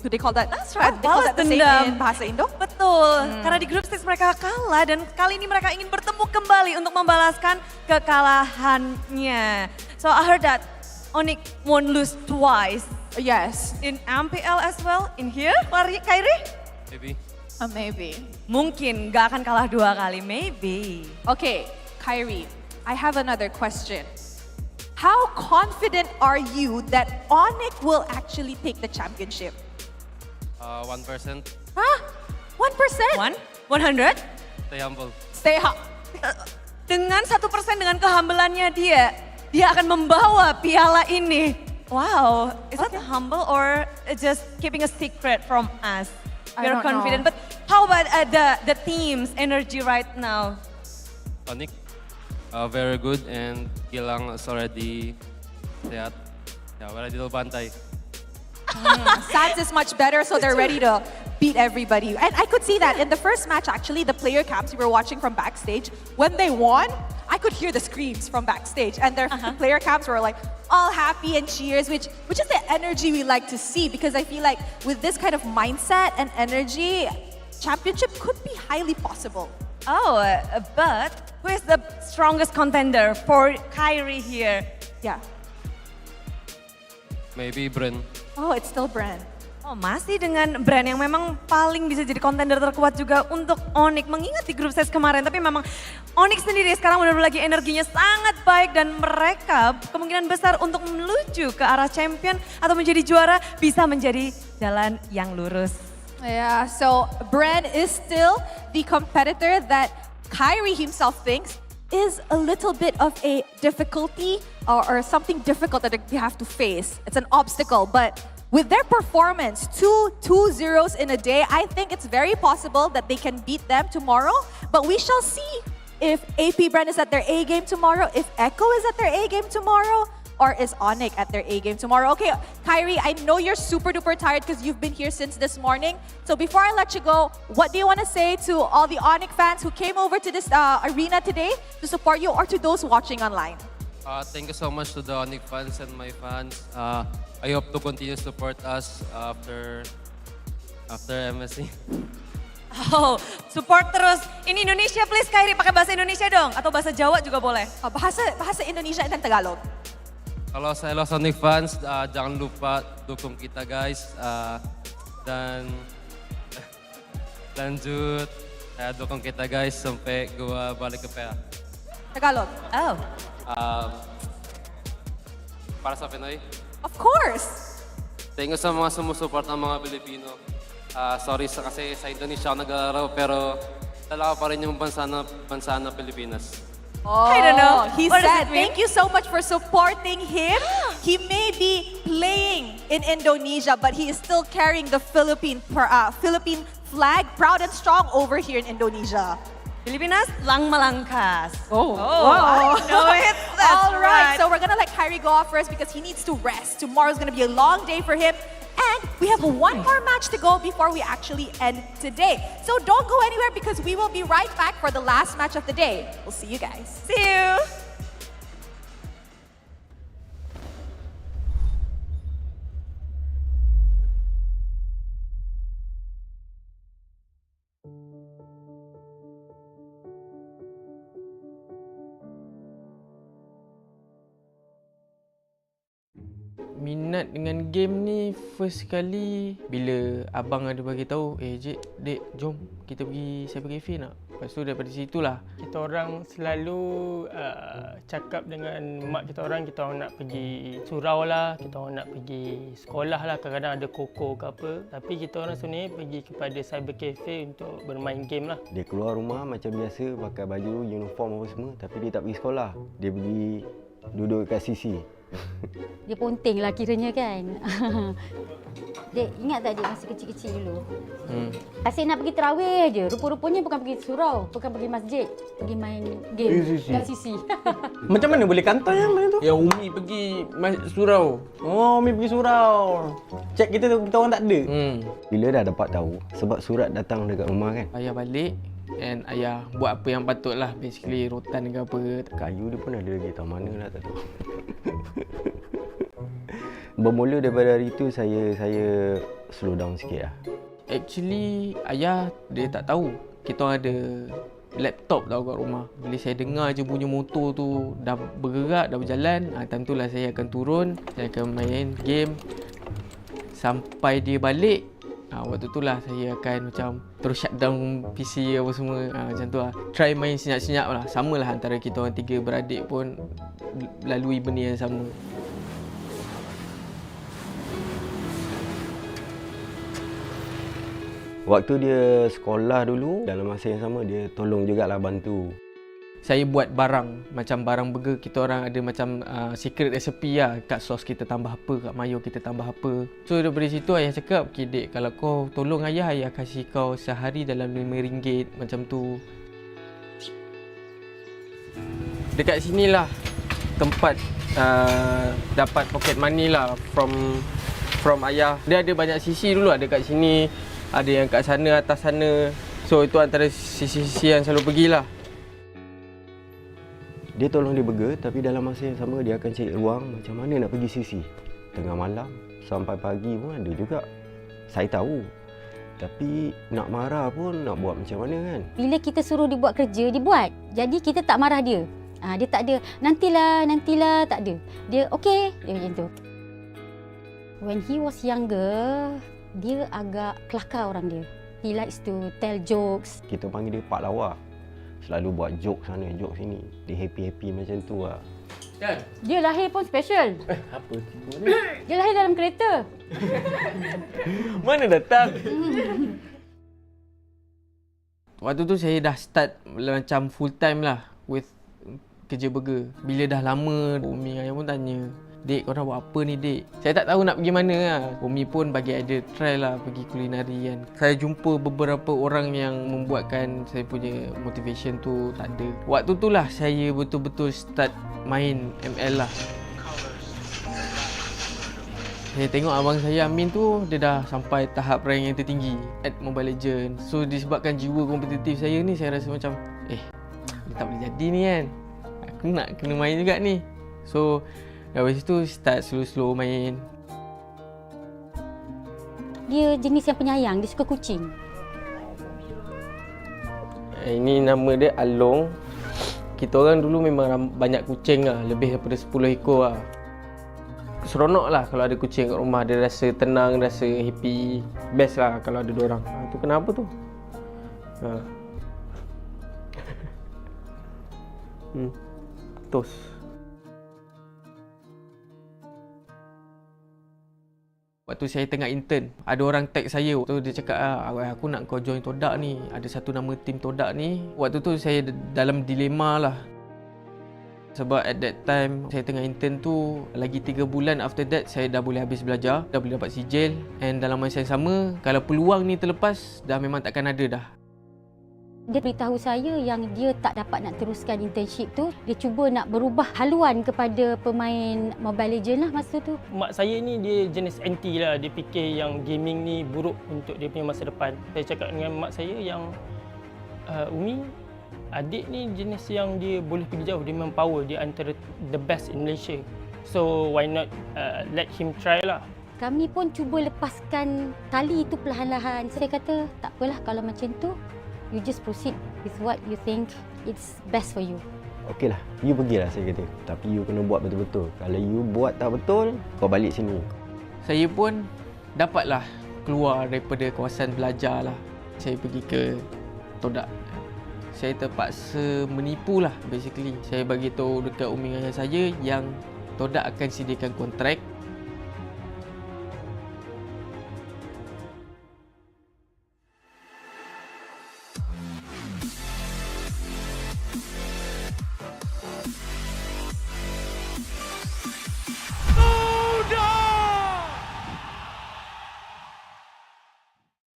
Do they call that? That's right. They call Balas that the same dendam. in bahasa Indo? Betul. Karena di group stage mereka kalah dan kali ini mereka ingin bertemu kembali untuk membalaskan kekalahannya. So I heard that Onyx won't lose twice. Yes. In MPL as well. In here, Kyrie? Maybe. Maybe. Mungkin gak akan kalah 2 kali. Maybe. Okay, Kyrie, I have another question. How confident are you that Onyx will actually take the championship? 1%. Huh? 1%? 100? Stay humble. Stay humble. Dengan 1% dengan kehambelannya dia akan membawa piala ini. Wow, is that humble or just keeping a secret from us? I We're don't confident, know. but how about the team's energy right now? Onyx, very good and Gilang is already sehat. Yeah, we're ready to bantay. Sans is much better, so they're ready to beat everybody. And I could see that in the first match, actually, the player cams we were watching from backstage, when they won, I could hear the screams from backstage. And their player cams were like all happy and cheers, which is the energy we like to see, because I feel like with this kind of mindset and energy, championship could be highly possible. Oh, but who is the strongest contender for Kyrie here? Yeah. Maybe Bren. Oh, it's still Brand. Oh, masih dengan brand yang memang paling bisa jadi kontender terkuat juga untuk Onyx. Mengingat di grup stage kemarin, tapi memang Onyx sendiri sekarang benar-benar lagi energinya sangat baik dan mereka kemungkinan besar untuk menuju ke arah champion atau menjadi juara bisa menjadi jalan yang lurus. Yeah, so Bren is still the competitor that Kyrie himself thinks is a little bit of a difficulty or something difficult that they have to face. It's an obstacle, but with their performance, two zeros in a day, I think it's very possible that they can beat them tomorrow. But we shall see if AP Brand is at their A game tomorrow, if Echo is at their A game tomorrow, or is Onyx at their A game tomorrow. Okay, Kyrie, I know you're super duper tired because you've been here since this morning. So before I let you go, what do you want to say to all the Onyx fans who came over to this arena today to support you, or to those watching online? Thank you so much to the Onyx fans and my fans. I hope to continue to support us after MSC. Oh, support terus. In Indonesia please Kyrie, pakai bahasa Indonesia dong. Atau bahasa Jawa juga boleh. Bahasa Indonesia dan Tagalog. Kalau saya los Onyx fans, jangan lupa dukung kita guys. Dan lanjut, dukung kita guys sampai gua balik ke PA. Tagalog. Oh. Para sa Pinoy. Of course! Thank you sa mga sumusupport ng mga Pilipino. Sorry kasi sa Indonesia ako nag-aalaraw pero talaga pa rin yung bansa na Pilipinas. Oh, I don't know. He What does said, it mean? thank you so much for supporting him. He may be playing in Indonesia, but he is still carrying the Philippine flag proud and strong over here in Indonesia. Pilipinas, lang malangkas. Oh, I know it. That's All right, right. so we're gonna let Kyrie go off first because he needs to rest. Tomorrow's gonna be a long day for him. And we have one more match to go before we actually end today. So don't go anywhere because we will be right back for the last match of the day. We'll see you guys. See you. Minat dengan game ni first kali bila abang ada bagi tahu, Dek, jom kita pergi cyber cafe nak. Lepas tu daripada situlah kita orang selalu cakap dengan mak kita orang nak pergi surau lah, kita orang nak pergi sekolah lah, kadang-kadang ada koko ke apa. Tapi kita orang sebenarnya pergi kepada cyber cafe untuk bermain game lah. Dia keluar rumah macam biasa, pakai baju, uniform apa semua, tapi dia tak pergi sekolah. Dia pergi duduk kat sisi. Dia ponteng lah kiranya kan. Dek, ingat tak Dek masa kecil-kecil dulu? Asyik nak pergi terawih je. Rupa-rupanya bukan pergi surau, bukan pergi masjid. Pergi main game kat sisi. Macam mana boleh kantor yang mana tu? Yang Umi pergi surau. Oh, Umi pergi surau. Cek kita orang tak ada. Bila dah dapat tahu, sebab surat datang dekat rumah kan. Ayah balik and ayah buat apa yang patut lah. Basically rotan ke apa. Kayu dia pun ada lagi, tahu mana lah tak tahu. Bermula daripada hari itu saya slow down sikit lah. Actually ayah dia tak tahu kita orang ada laptop tau kat rumah. Bila saya dengar je bunyi motor tu dah bergerak, dah berjalan, time tu lah saya akan turun, saya akan main game sampai dia balik. Waktu tu lah saya akan macam terus shutdown PC apa semua, macam tu lah. Try main senyap-senyap lah. Sama lah antara kita orang 3 beradik pun lalui benda yang sama. Waktu dia sekolah dulu, dalam masa yang sama dia tolong jugalah bantu. Saya buat barang, macam barang burger kita orang ada macam secret recipe lah. Kat sos kita tambah apa, kat mayo kita tambah apa. So daripada situ ayah cakap, okay Dek, kalau kau tolong ayah kasih kau sehari dalam RM5 macam tu. Dekat sinilah tempat dapat pocket money lah from ayah. Dia ada banyak sisi dulu, ada kat sini, ada yang kat sana, atas sana. So itu antara sisi-sisi yang selalu pergilah. Dia tolong dia burger, tapi dalam masa yang sama dia akan cari ruang macam mana nak pergi sisi. Tengah malam sampai pagi pun ada juga. Saya tahu. Tapi nak marah pun nak buat macam mana kan. Bila kita suruh dia buat kerja, dia buat. Jadi kita tak marah dia. Dia tak ada nantilah, tak ada. Dia okey, dia macam tu. When he was younger, dia agak kelakar orang dia. He likes to tell jokes. Kita panggil dia Pak Lawa. Selalu buat joke sana, joke sini. Dia happy-happy macam tu lah. Kan? Dia lahir pun special. Apa ni? Dia lahir dalam kereta. Mana datang? Waktu tu saya dah start macam full time lah with kerja burger. Bila dah lama, Umi ayah pun tanya, Dek, kau nak buat apa ni Dek? Saya tak tahu nak pergi mana lah. Umi pun bagi idea try lah pergi kulinari kan. Saya jumpa beberapa orang yang membuatkan saya punya motivation tu tak ada. Waktu tu lah saya betul-betul start main ML lah. Saya tengok abang saya Amin tu, dia dah sampai tahap rank yang tertinggi at Mobile Legends. So disebabkan jiwa kompetitif saya ni, saya rasa macam dia tak boleh jadi ni kan. Aku nak kena main juga ni. So dari situ start slow-slow main. Dia jenis yang penyayang, dia suka kucing. Ini nama dia Along. Kita orang dulu memang banyak kucing lah, lebih daripada 10 ekor lah. Seronok lah kalau ada kucing kat rumah, dia rasa tenang, rasa happy. Best lah kalau ada diorang. Tu kenapa tu? Tos. Waktu saya tengah intern, ada orang tag saya. Waktu dia cakap, aku nak kau join Todak ni. Ada satu nama tim Todak ni. Waktu tu saya dalam dilema lah. Sebab at that time, saya tengah intern tu, lagi 3 bulan after that, saya dah boleh habis belajar. Dah boleh dapat sijil. And dalam masa yang sama, kalau peluang ni terlepas, dah memang takkan ada dah. Dia beritahu saya yang dia tak dapat nak teruskan internship tu. Dia cuba nak berubah haluan kepada pemain Mobile Legends lah masa tu. Mak saya ni dia jenis anti lah. Dia fikir yang gaming ni buruk untuk dia punya masa depan. Saya cakap dengan mak saya yang Umi, adik ni jenis yang dia boleh pergi jauh. Dia memang power. Dia antara the best in Malaysia. So why not let him try lah. Kami pun cuba lepaskan tali itu perlahan-lahan. Saya kata tak apalah kalau macam tu. You just proceed with what you think it's best for you. okey lah, you pergilah saya kata. Tapi you kena buat betul-betul. Kalau you buat tak betul, kau balik sini. Saya pun dapatlah keluar daripada kawasan belajar lah. Saya pergi ke Todak. Saya terpaksa menipu lah basically. Saya bagi tahu dekat umi ayah saya yang Todak akan sediakan kontrak.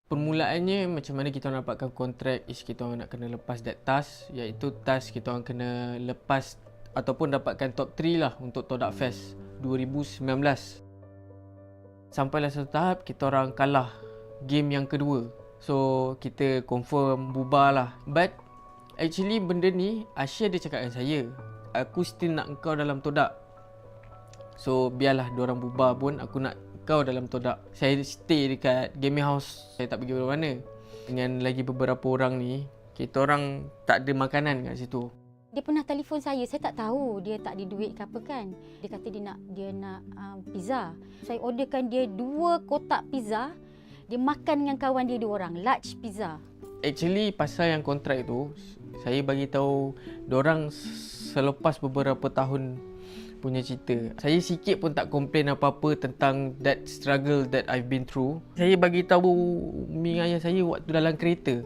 Permulaannya macam mana kita orang dapatkan kontrak is kita orang nak kena lepas that task, iaitu task kita orang kena lepas ataupun dapatkan top 3 lah untuk Todak Fest 2019. Sampailah satu tahap kita orang kalah game yang kedua. So kita confirm bubar lah. But actually benda ni Asia dia cakap dengan saya, aku still nak engkau dalam Todak. So biarlah diorang bubar pun aku nak kau dalam Todak. Saya stay dekat gaming house. Saya tak pergi mana-mana. Dengan lagi beberapa orang ni, kita orang tak ada makanan kat situ. Dia pernah telefon saya tak tahu dia tak ada duit ke apa kan. Dia kata dia nak pizza. Saya orderkan dia 2 kotak pizza. Dia makan dengan kawan dia 2 orang, large pizza. Actually pasal yang kontrak tu, saya bagi tahu diorang selepas beberapa tahun punya cerita. Saya sikit pun tak komplain apa-apa tentang that struggle that I've been through. Saya bagi tahu umi ayah saya waktu dalam kereta,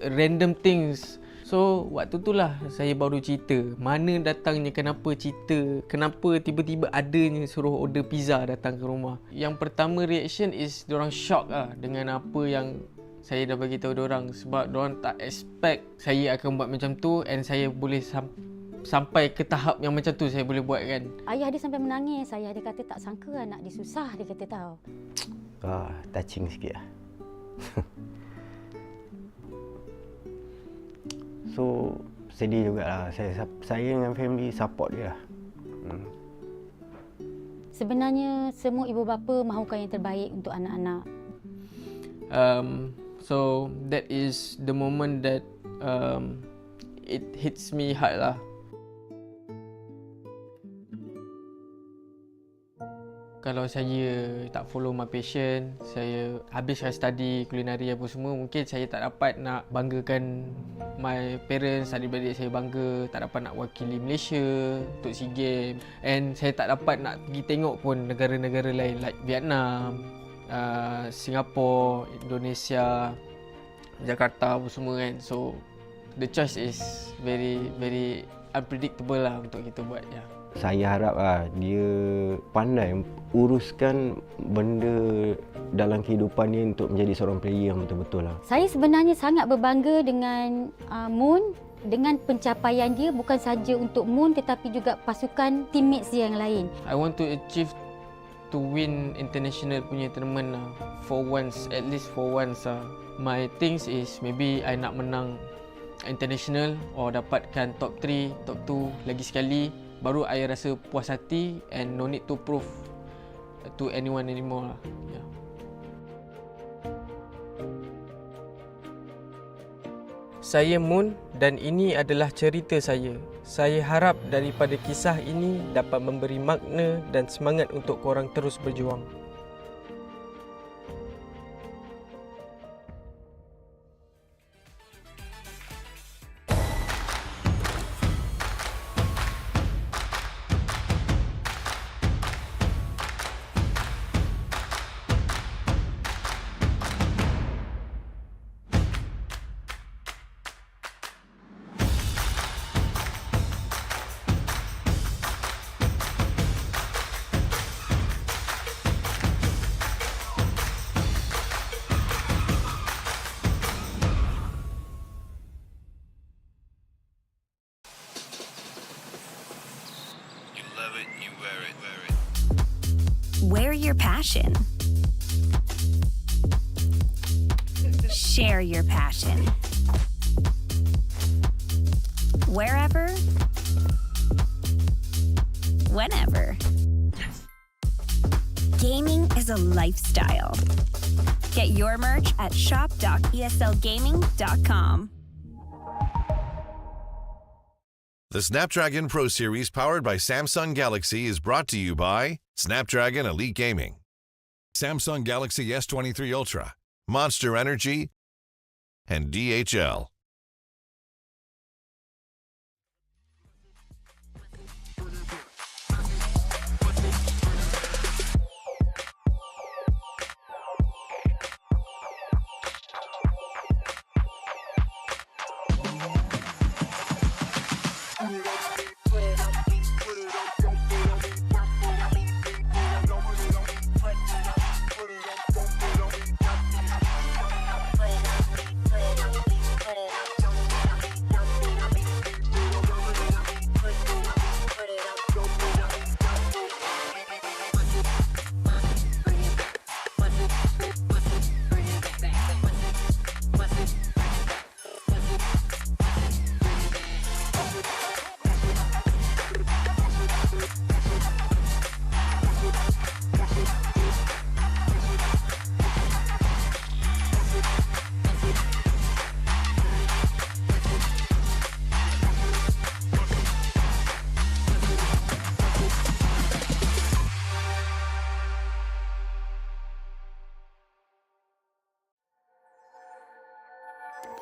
random things. So waktu tu lah saya baru cerita mana datangnya, kenapa cerita, kenapa tiba-tiba adanya suruh order pizza datang ke rumah. Yang pertama reaction is diorang shock lah dengan apa yang saya dah bagi tahu diorang, sebab diorang tak expect saya akan buat macam tu and saya boleh sampai ke tahap yang macam tu saya boleh buat kan. Ayah dia sampai menangis. Ayah dia kata tak sangka anak dia susah, dia kata tahu. Touching sikit lah. So sedih jugalah. Saya dengan family support dia lah. Sebenarnya semua ibu bapa mahukan yang terbaik untuk anak-anak. So that is the moment that it hits me hard lah. Kalau saya tak follow my passion, saya habiskan study kulinari apa semua, mungkin saya tak dapat nak banggakan my parents, adik-beradik saya bangga, tak dapat nak wakili Malaysia untuk SEA Games, and saya tak dapat nak pergi tengok pun negara-negara lain like Vietnam, Singapura, Indonesia, Jakarta apa semua kan. So the choice is very unpredictable lah untuk kita buat ya. Saya harap dia pandai uruskan benda dalam kehidupan dia untuk menjadi seorang player yang betul-betul lah. Saya sebenarnya sangat berbangga dengan Moon, dengan pencapaian dia bukan saja untuk Moon tetapi juga pasukan teammates dia yang lain. I want to achieve to win international punya tournament lah. For once, at least for once lah. My things is maybe I nak menang international or dapatkan top 3, top 2 lagi sekali. Baru I rasa puas hati and no need to prove to anyone anymore lah. Yeah. Saya Moon dan ini adalah cerita saya. Saya harap daripada kisah ini dapat memberi makna dan semangat untuk korang terus berjuang. Wear your passion. Share your passion. Wherever, whenever. Gaming is a lifestyle. Get your merch at shop.eslgaming.com. The Snapdragon Pro Series powered by Samsung Galaxy is brought to you by Snapdragon Elite Gaming, Samsung Galaxy S23 Ultra, Monster Energy, and DHL.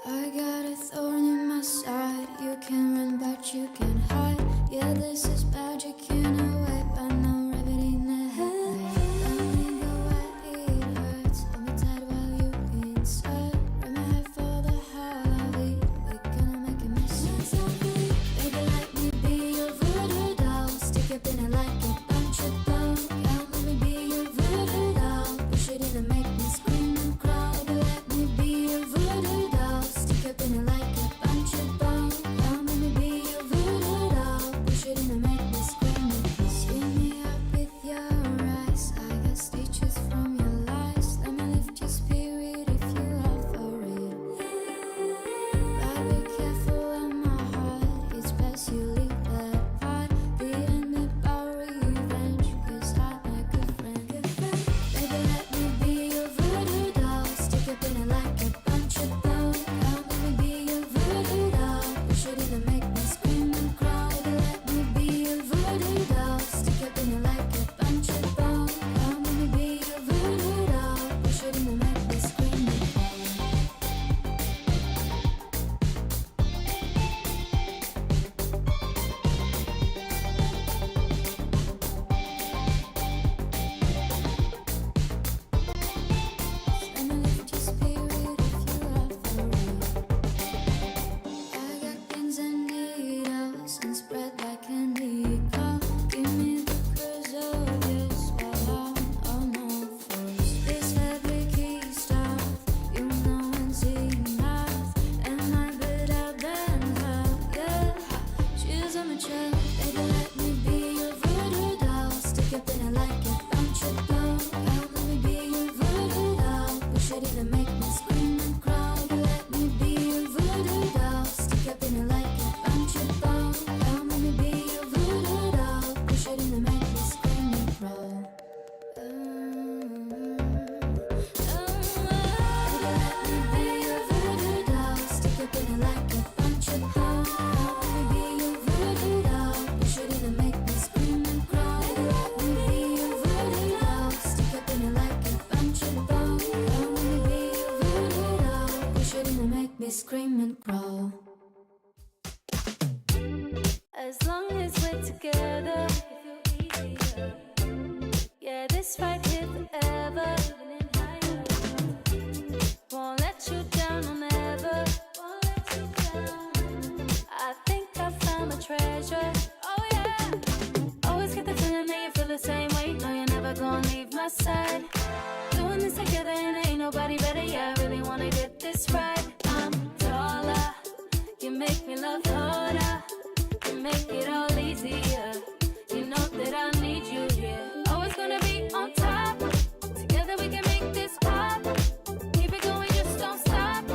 I got a thorn in my side. You can run, but you can't hide. Yeah, this is bad. You can't away, but no rabbit in the head. Let me go where it hurts. Hold me tight while you inside. Grab my head for the holiday. We're gonna make a mess. Baby, let me be your voodoo doll. Stick up in it like a bunch of balls. Come let me be your voodoo doll. Push it in and make me scream and cry. Baby, let me be your voodoo doll. Stick up in it like a bunch of balls. Come let me be your voodoo doll. Push it in and make me scream and cry. See me up with your eyes. I got stitches from your lies. Let me lift your spirit if you are for it. But be careful of my heart. It's best you leave that part. The end about revenge, 'cause I'm a good friend. Baby, let me be your voodoo doll. Stick up in it like a bunch of balls. Come let me be your voodoo doll. Push it in and make me scream and cry. Baby, let me be your voodoo doll. Stick up in it like a bunch of balls. Come let me be your voodoo doll. Push it in and make me scream and cry. Let me lift your spirit if you are for real. I got pins and needles and spread like candy cloud. Give me the preservatives while I'm on all fours. This fabricy stuff, you know it's enough. And I bit out than hell, yeah. She's on my chair. Baby, let me be your voodoo doll. Stick up in it like a bunch of balls. Come let me be your voodoo doll. Push it in and make me scream and cry. Baby, let me be your voodoo doll. Stick up in it like a bunch of balls. Come let me be your voodoo doll. Push it in and make me scream and cry. Baby, let me be your voodoo doll. Stick up in it like a bunch of balls. Come let me be your voodoo doll. Push it in and make me scream and cry. Baby, let me be your voodoo doll. Stick up in it like a bunch of balls. Come let me be your voodoo doll. Push it in and make me scream and crawl. As long as we're together, it feel easier. Yeah, this right here forever. Won't let you down, I'll never. Won't let you down. I think I found my treasure. Oh yeah. Always get the feeling that you feel the same way. No, you're never gonna leave my side. Doing this together and ain't nobody better. Yeah, I really wanna get this right. I'm taller. You make me love harder. You make it all easier. You know that I need you here. Always gonna be on top. Together we can make this pop. Keep it going, just don't stop.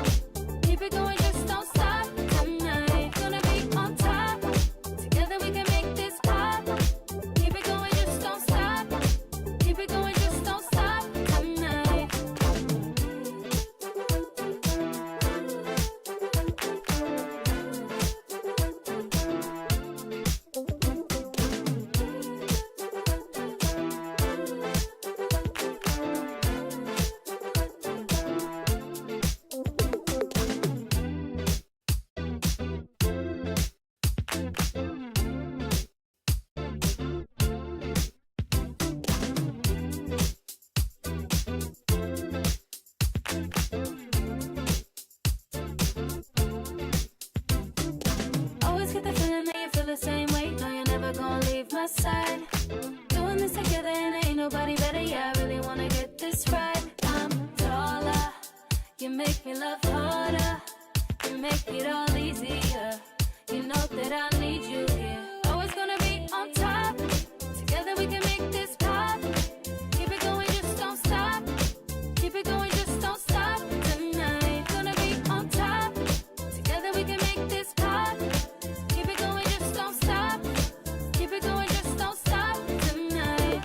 Keep it going, just don't stop. Tonight, gonna be on top. Together we can make this pop. Keep it going, just don't stop. Keep it going, just don't stop. Tonight. my side. Doing this together and ain't nobody better. Yeah, I really wanna get this right. I'm taller, you make me love harder. You make it all easier. You know that I need you here. Always gonna be on top. Together we can make this pop. Keep it going, just don't stop. Keep it going, just don't stop tonight. Gonna be on top. Together we can make this pop. Keep it going, just don't stop. Keep it going, just don't stop tonight.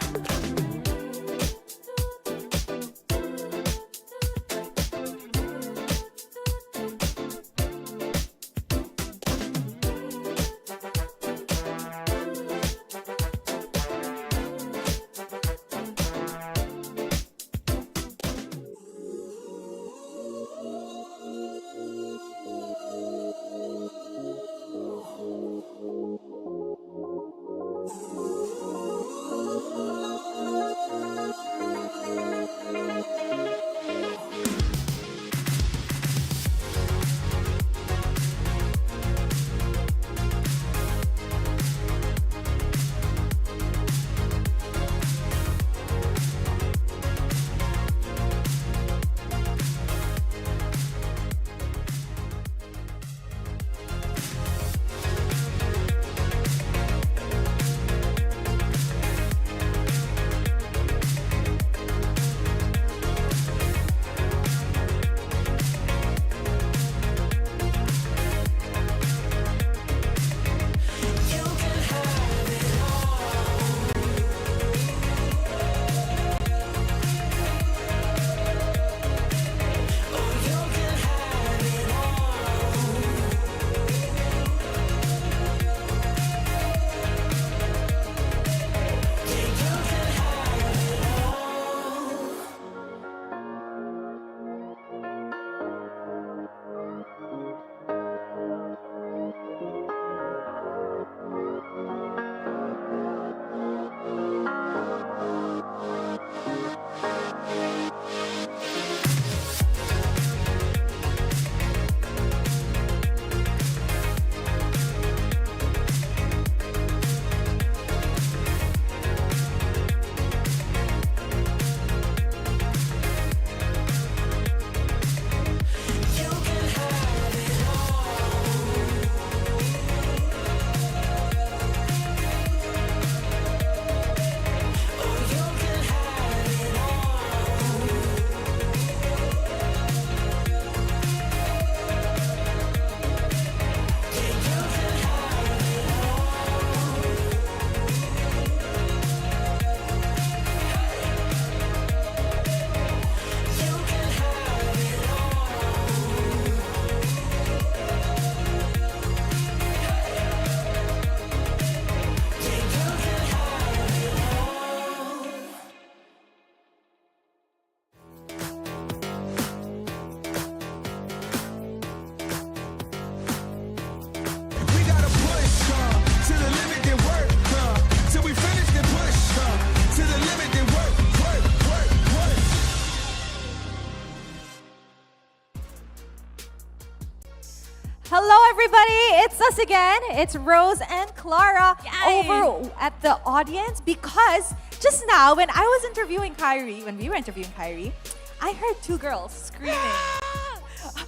Hello, everybody. It's us again. It's Rose and Clara over at the audience because just now when I was interviewing Kyrie, when we were interviewing Kyrie, I heard two girls screaming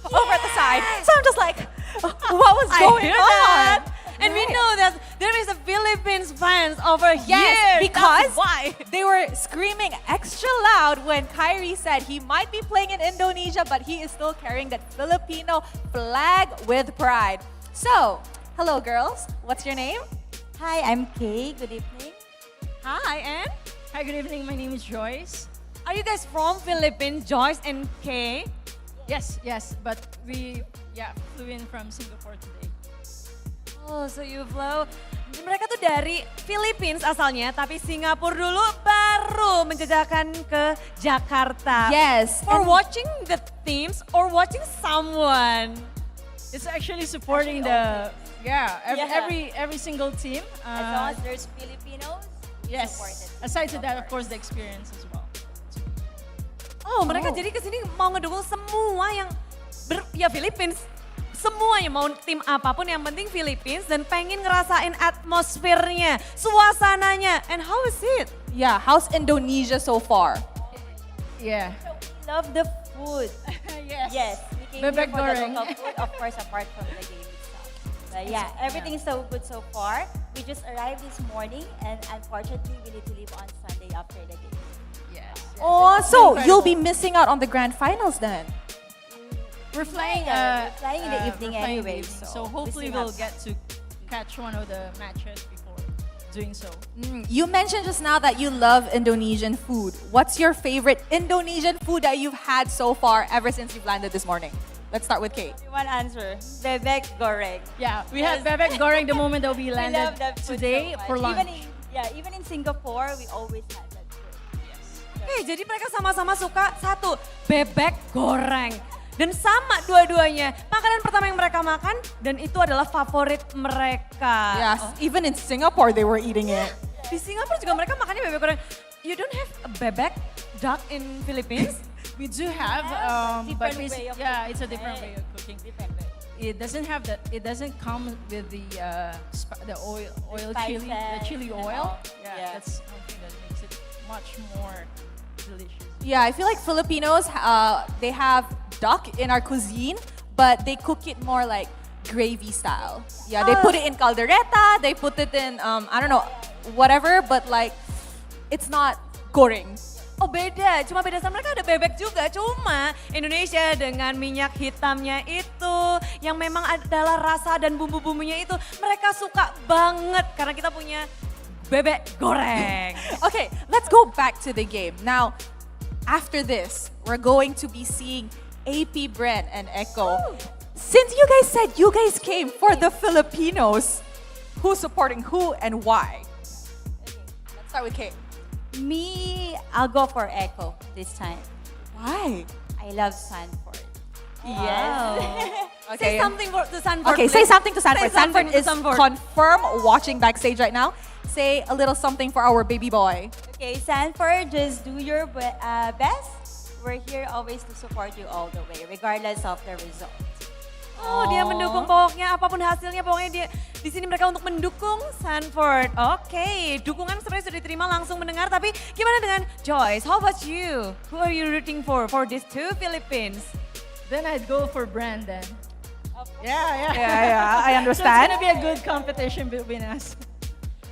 over at the side. So I'm just like, what was going on? And we know that there is a Philippines fans over here. Yes, because that's why. they were screaming extra loud when Kyrie said he might be playing in Indonesia, but he is still carrying that Filipino flag with pride. So, hello girls. What's your name? Hi, I'm Kay. Good evening. Hi, and? Hi, good evening. My name is Joyce. Are you guys from Philippines, Joyce and Kay? Yes, but we flew in from Singapore today. Oh, so you flew. Mereka tuh dari Philippines asalnya, tapi Singapura dulu baru menjejakan ke Jakarta. Yes. For watching the teams or watching someone. It's actually supporting every single team. As long as there's Filipinos, yes. supported. Aside to that, of course, the experience as well. Oh, mereka jadi kesini mau ngedukung semua yang Philippines semuanya mau tim apapun yang penting Philippines dan pengen ngerasain atmosfernya, suasananya. And how is it? Yeah, how's Indonesia so far? Yeah. Love the food. Yes. We came Bebek here for the goreng. local food, of course, apart from the game itself. But yeah, everything is so good so far. We just arrived this morning, and unfortunately, we need to leave on Sunday after the game. Oh, so you'll be missing out on the grand finals then? We're flying, We're flying in the we're evening flying in the anyway, evening, so so hopefully missing out. we'll get to catch one of the matches before doing so. You mentioned just now that you love Indonesian food. What's your favorite Indonesian food that you've had so far ever since you've landed this morning? Let's start with Kate. One answer, bebek goreng. Yeah, we had bebek goreng the moment that we We landed love that food today so much. for lunch. Even in Singapore, we always had that food. Oke, jadi mereka sama-sama suka satu, bebek goreng. Dan sama dua-duanya, makanan pertama yang mereka makan dan itu adalah favorit mereka. Yes, even in Singapore they were eating it. Di Singapura juga mereka makannya bebek goreng. You don't have a bebek duck in Philippines? We do have, but it's a different way of cooking. It doesn't have that. It doesn't come with the oil chili, the chili oil. Yeah, that's one thing that makes it much more delicious. Yeah, I feel like Filipinos, they have duck in our cuisine, but they cook it more like gravy style. Yeah, they put it in caldereta, they put it in, I don't know, whatever, but like, it's not goreng. Oh beda, cuma beda sama mereka ada bebek juga. Cuma Indonesia dengan minyak hitamnya itu yang memang adalah rasa dan bumbu-bumbunya itu mereka suka banget karena kita punya bebek goreng. Okay, let's go back to the game. Now, after this, we're going to be seeing AP Brent and Echo. Since you guys said you guys came for the Filipinos, who's supporting who and why? Let's start with Kate. Me, I'll go for Echo this time. Why? I love Sanford. Yes. Okay. Say something to Sanford. Okay, say something to Sanford. Say something Sanford to is Sanford. confirm watching backstage right now. Say a little something for our baby boy. Okay, Sanford, just do your best. We're here always to support you all the way, regardless of the result. Oh, dia mendukung pokoknya apapun hasilnya pokoknya dia di sini mereka untuk mendukung Sanford. Oke, dukungan sebenarnya sudah diterima langsung mendengar tapi gimana dengan Joyce? How about you? Who are you rooting for these two Philippines? Then I'd go for Brandon. Yeah, I understand. So it's gonna be a good competition between us.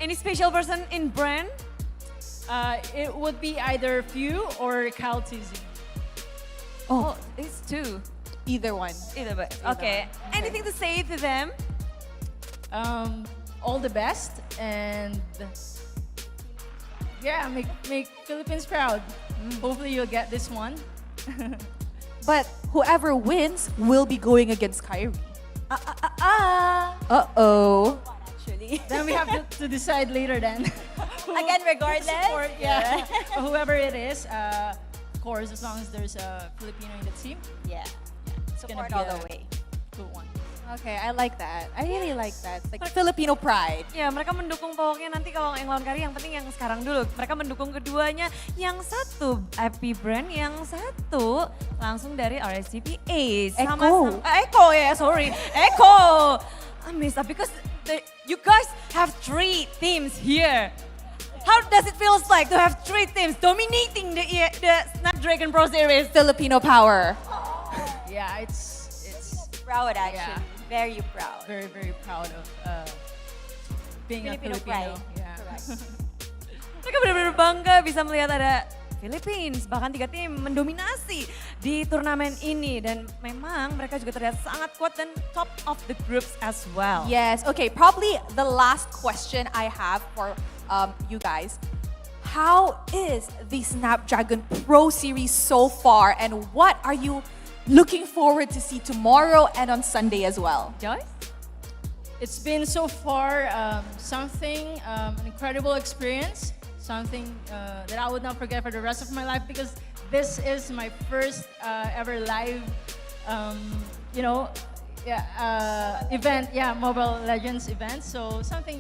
Any special person in Brand? It would be either Few or Cal TZ. Oh, it's two. Either one. Either way. Okay. Anything to say to them? All the best and yeah, make Philippines proud. Hopefully you'll get this one. But whoever wins will be going against Kyrie. Uh-oh. Actually. Then we have to decide later then. Again, regardless. Support, yeah. Whoever it is, of course, as long as there's a Filipino in the team. Yeah. It's gonna Support be all a the way. good one. Okay, I like that. I really like that. It's like Filipino pride. Ya, mereka mendukung pokoknya nanti kalau yang lawan Kari yang penting yang sekarang dulu. Mereka mendukung keduanya. Yang satu Happy Brand, yang satu langsung dari RSGP Ace. Echo. Echo ya, sorry. Echo. I miss that because you guys have 3 teams here. How does it feel like to have 3 teams dominating the Snapdragon Pro Series? Filipino power. Yeah, it's Proud actually. Yeah. Very proud. very, very proud of being Filipino a Filipino. pride. Yeah. Correct. Mereka benar-benar bangga bisa melihat ada Philippines, bahkan 3 tim mendominasi di turnamen ini. Dan memang mereka juga terlihat sangat kuat dan top of the groups as well. Yes, okay, probably the last question I have for you guys. How is the Snapdragon Pro Series so far and what are you looking forward to see tomorrow and on Sunday as well? Joyce? It's been so far something, an incredible experience, something that I would not forget for the rest of my life because this is my first ever live, event, Mobile Legends event. So something,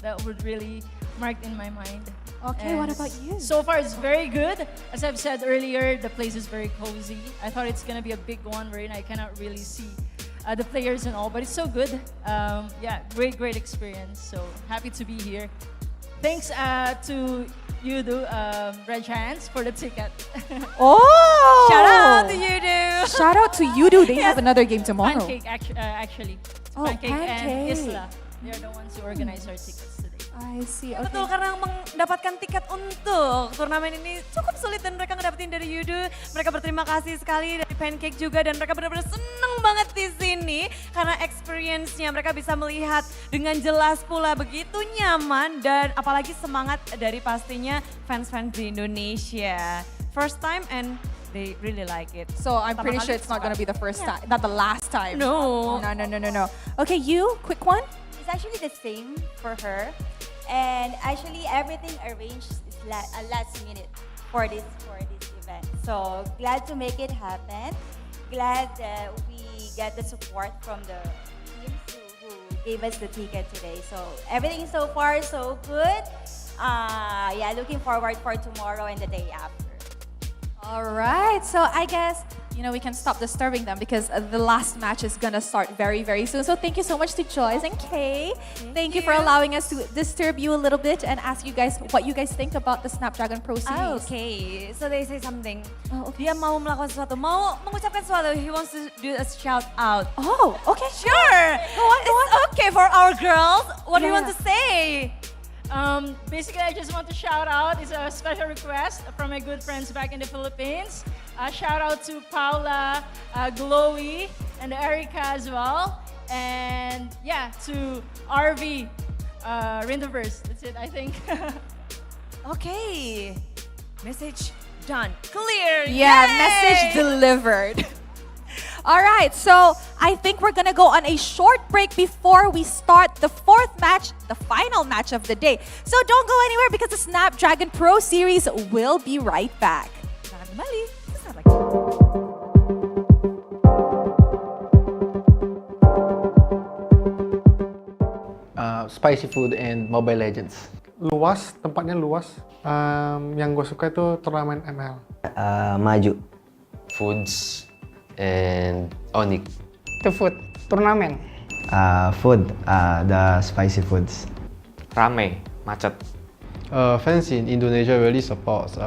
that would really mark in my mind. Okay, what about you? So far, it's very good. As I've said earlier, the place is very cozy. I thought it's gonna be a big one wherein I cannot really see the players and all, but it's so good. Yeah, great experience. So happy to be here. Thanks to Yudu, Red Giants, for the ticket. Oh! Shout out to Yudu. Shout out to Yudu. They have another game tomorrow. Pancake, actually. Oh, Pancake and Pancake. Isla. They're the ones who organize our tickets today. I see. Ya, betul, karena mendapatkan tiket untuk turnamen ini cukup sulit dan mereka ngedapetin dari Yudu. Mereka berterima kasih sekali dari Pancake juga dan mereka benar-benar seneng banget di sini karena experience-nya mereka bisa melihat dengan jelas pula, begitu nyaman dan apalagi semangat dari pastinya fans-fans di Indonesia. First time and they really like it. So I'm pretty sure it's not going to be the first time, not the last time. No. No. Okay, you, quick one. It's actually the same for her. And actually everything arranged is last minute for this event. So glad to make it happen. Glad that we get the support from the teams who gave us the ticket today. So everything so far so good. Yeah, looking forward for tomorrow and the day after. All right, so I guess, we can stop disturbing them because the last match is going to start very, very soon. So thank you so much to Joyce and Kay. Thank you for allowing us to disturb you a little bit and ask you guys what you guys think about the Snapdragon Pro Series. Okay, so they say something. Dia mau melakukan sesuatu, mau mengucapkan sesuatu. He wants to do a shout out. Oh, okay. Sure. Go on. It's okay for our girls. What do you want to say? Basically, I just want to shout out. It's a special request from my good friends back in the Philippines. Shout out to Paula, Glowy, and Erica as well. And yeah, to RV, Rinderverse. That's it, I think. Okay. Message done. Clear. Yeah, Yay! message delivered. All right, so I think we're gonna go on a short break before we start the fourth match, the final match of the day. So don't go anywhere because the Snapdragon Pro Series will be right back. Jangan kembali. Sesaat lagi. Spicy food and Mobile Legends. Luas, tempatnya luas. Yang gue suka itu turnamen ML. Maju. Foods and Onyx. The food, turnamen. Food, the spicy foods. Rame, macet. Fans in Indonesia really supports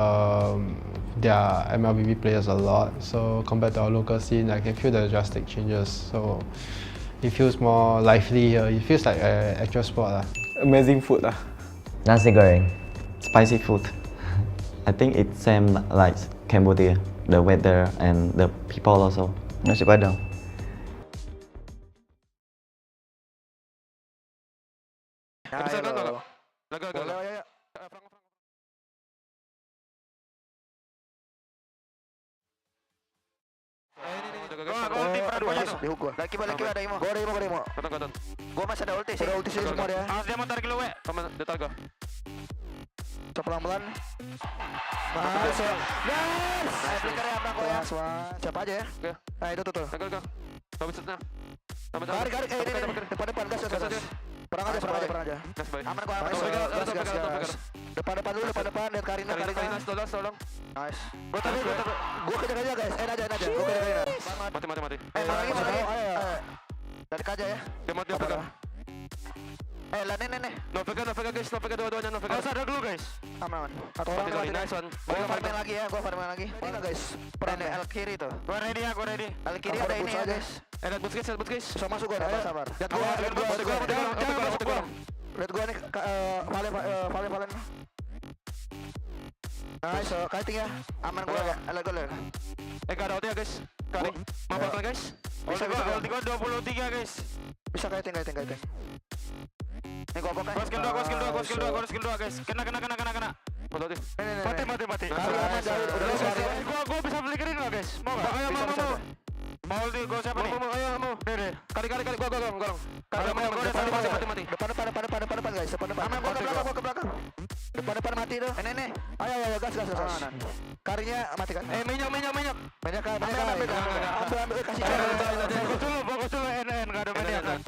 their MLBB players a lot. So compared to our local scene, I can feel the drastic changes. So it feels more lively here. It feels like an actual sport. Amazing food. Nasi goreng. Spicy food. I think it's same like Cambodia. The weather and the people also. Nasi Padang. Lagi ada Imo. Gua masih ada ulti sih. Ada ulti sih semua dia. Dia mau tarik lu, we. Dia tarik. Coba pelan-pelan. Nice. Yes. Flicker ya abang gua ya. Siapa aja ya? Nah itu tuh. Go. Habis setnya. Garik. Ini. Depan gas. Perang aja. Aman gua. Gas. Depan dulu. Lihat Karina. Tolong. Nice. Gua kejar aja guys. Aja. Gua kejar Karina. Mati. Lagi. Ayo. Tarik aja ya. Dia pegang. Lah nih. No pegang guys. No pegang dua-duanya. No pegang. Sadar dulu guys. Aman. Satu orang mati. Nice one. Gua farming lagi. Ini enggak guys. Peran L kiri tuh. Gua ready. L kiri ada ini ya guys. Lihat boots guys. Bisa masuk gua, sabar. Lihat gua nih Valen. Nice, kiting ya. Aman gua. Lihat gua. Enggak ada ulti ya guys. Kali. Mau bakal guys. Bisa. Ulti gua 23 guys. Bisa kiting. Ini gua bokeh. Gua skill 2 guys. Kena. Mati. Gua bisa flickerin enggak guys? Mau enggak? Ayo mau. Mau ulti gua siapa nih? Ayo mau. Deh. Kali gua golong. Mati. Depan guys. Aman gua ke belakang. Depan mati tuh. Ini. Ayo gas. Karinya mati kan? Minyak. Minyak kan? Ambil kasih. Fokus dulu NN enggak ada minyak kan.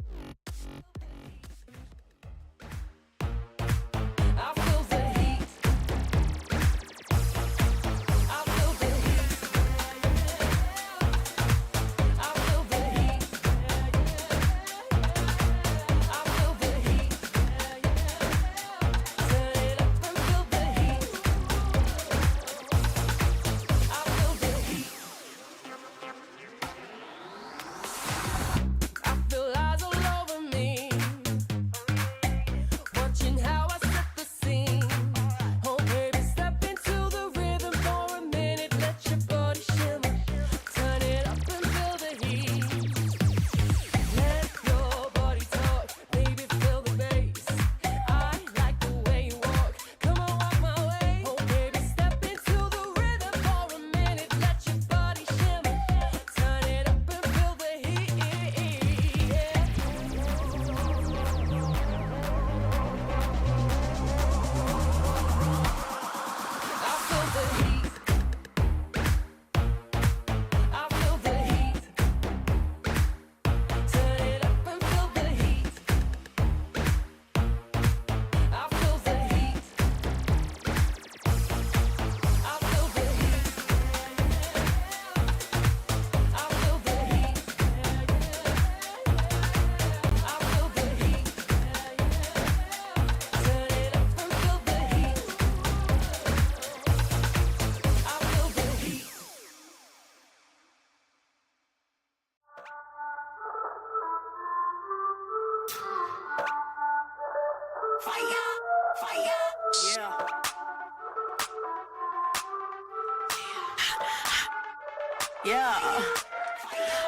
Yeah.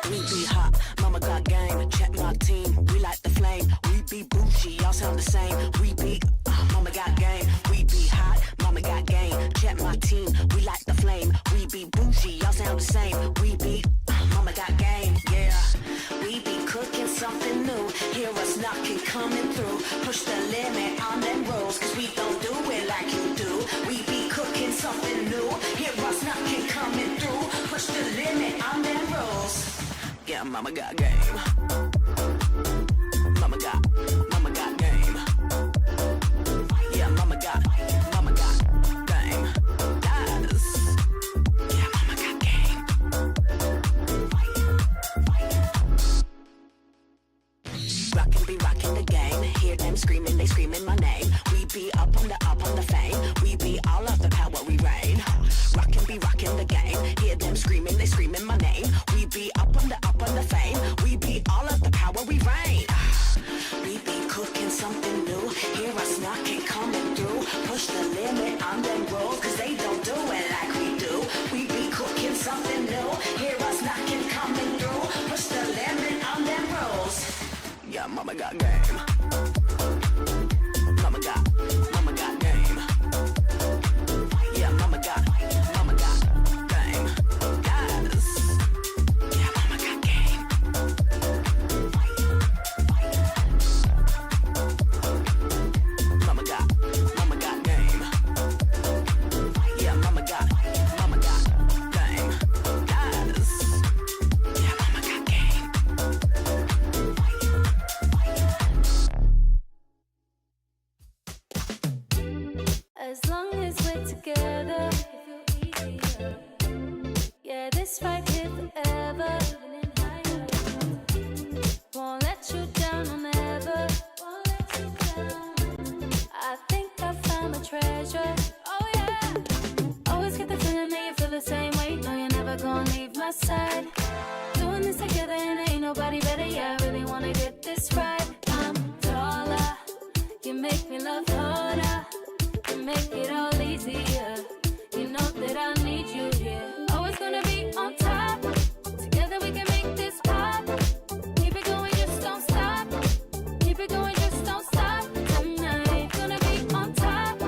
We be hot, mama got game. Check my team, we like the flame. We be bougie, y'all sound the same. We be, mama got game. We be hot, mama got game. Check my team, we like the flame. We be bougie, y'all sound the same. We be, mama got game. Yeah. We be cooking something new. Hear us knocking, coming through. Push the limit on them rolls, cause we don't do it like you do. We be cooking something new. Hear us knocking, coming through. Push the limit on them rolls. Yeah, mama got game. Mama got game. Yeah, mama got game. Yes. Yeah, mama got game. Rockin' be rockin' the game. Hear them screaming, they screaming my name. We be up on the fame. We be all of the power, we reign. Rockin' be rockin' the game. Hear them screaming, they screaming my name. We be up on the fame. We be all of the power, we reign. We be cooking something new. Hear us knocking, coming through. Push the limit on them rolls, cause they don't do it like we do. We be cooking something new. Hear us knocking, coming through. Push the limit on them rolls. Yeah, mama got game. Mama got game. Yeah, mama got game. Yes. Yeah, mama got game. Mama got game. Yeah, mama got game. Yes. Yeah, mama got game. As long as we're together, it feel easier. Yeah, this right here forever. Won't let you down, I'll never. Won't let you down. I think I found my treasure. Oh yeah. Always get the feeling that you feel the same way. No, you're never gonna leave my side. Doing this together and ain't nobody better. Yeah, I really wanna get this right. I'm taller. You make me love harder. You make it all easier. You know that I need you here. Always gonna be on top. Together we can make this pop. Keep it going, just don't stop. Keep it going, just don't stop. Tonight, gonna be on top.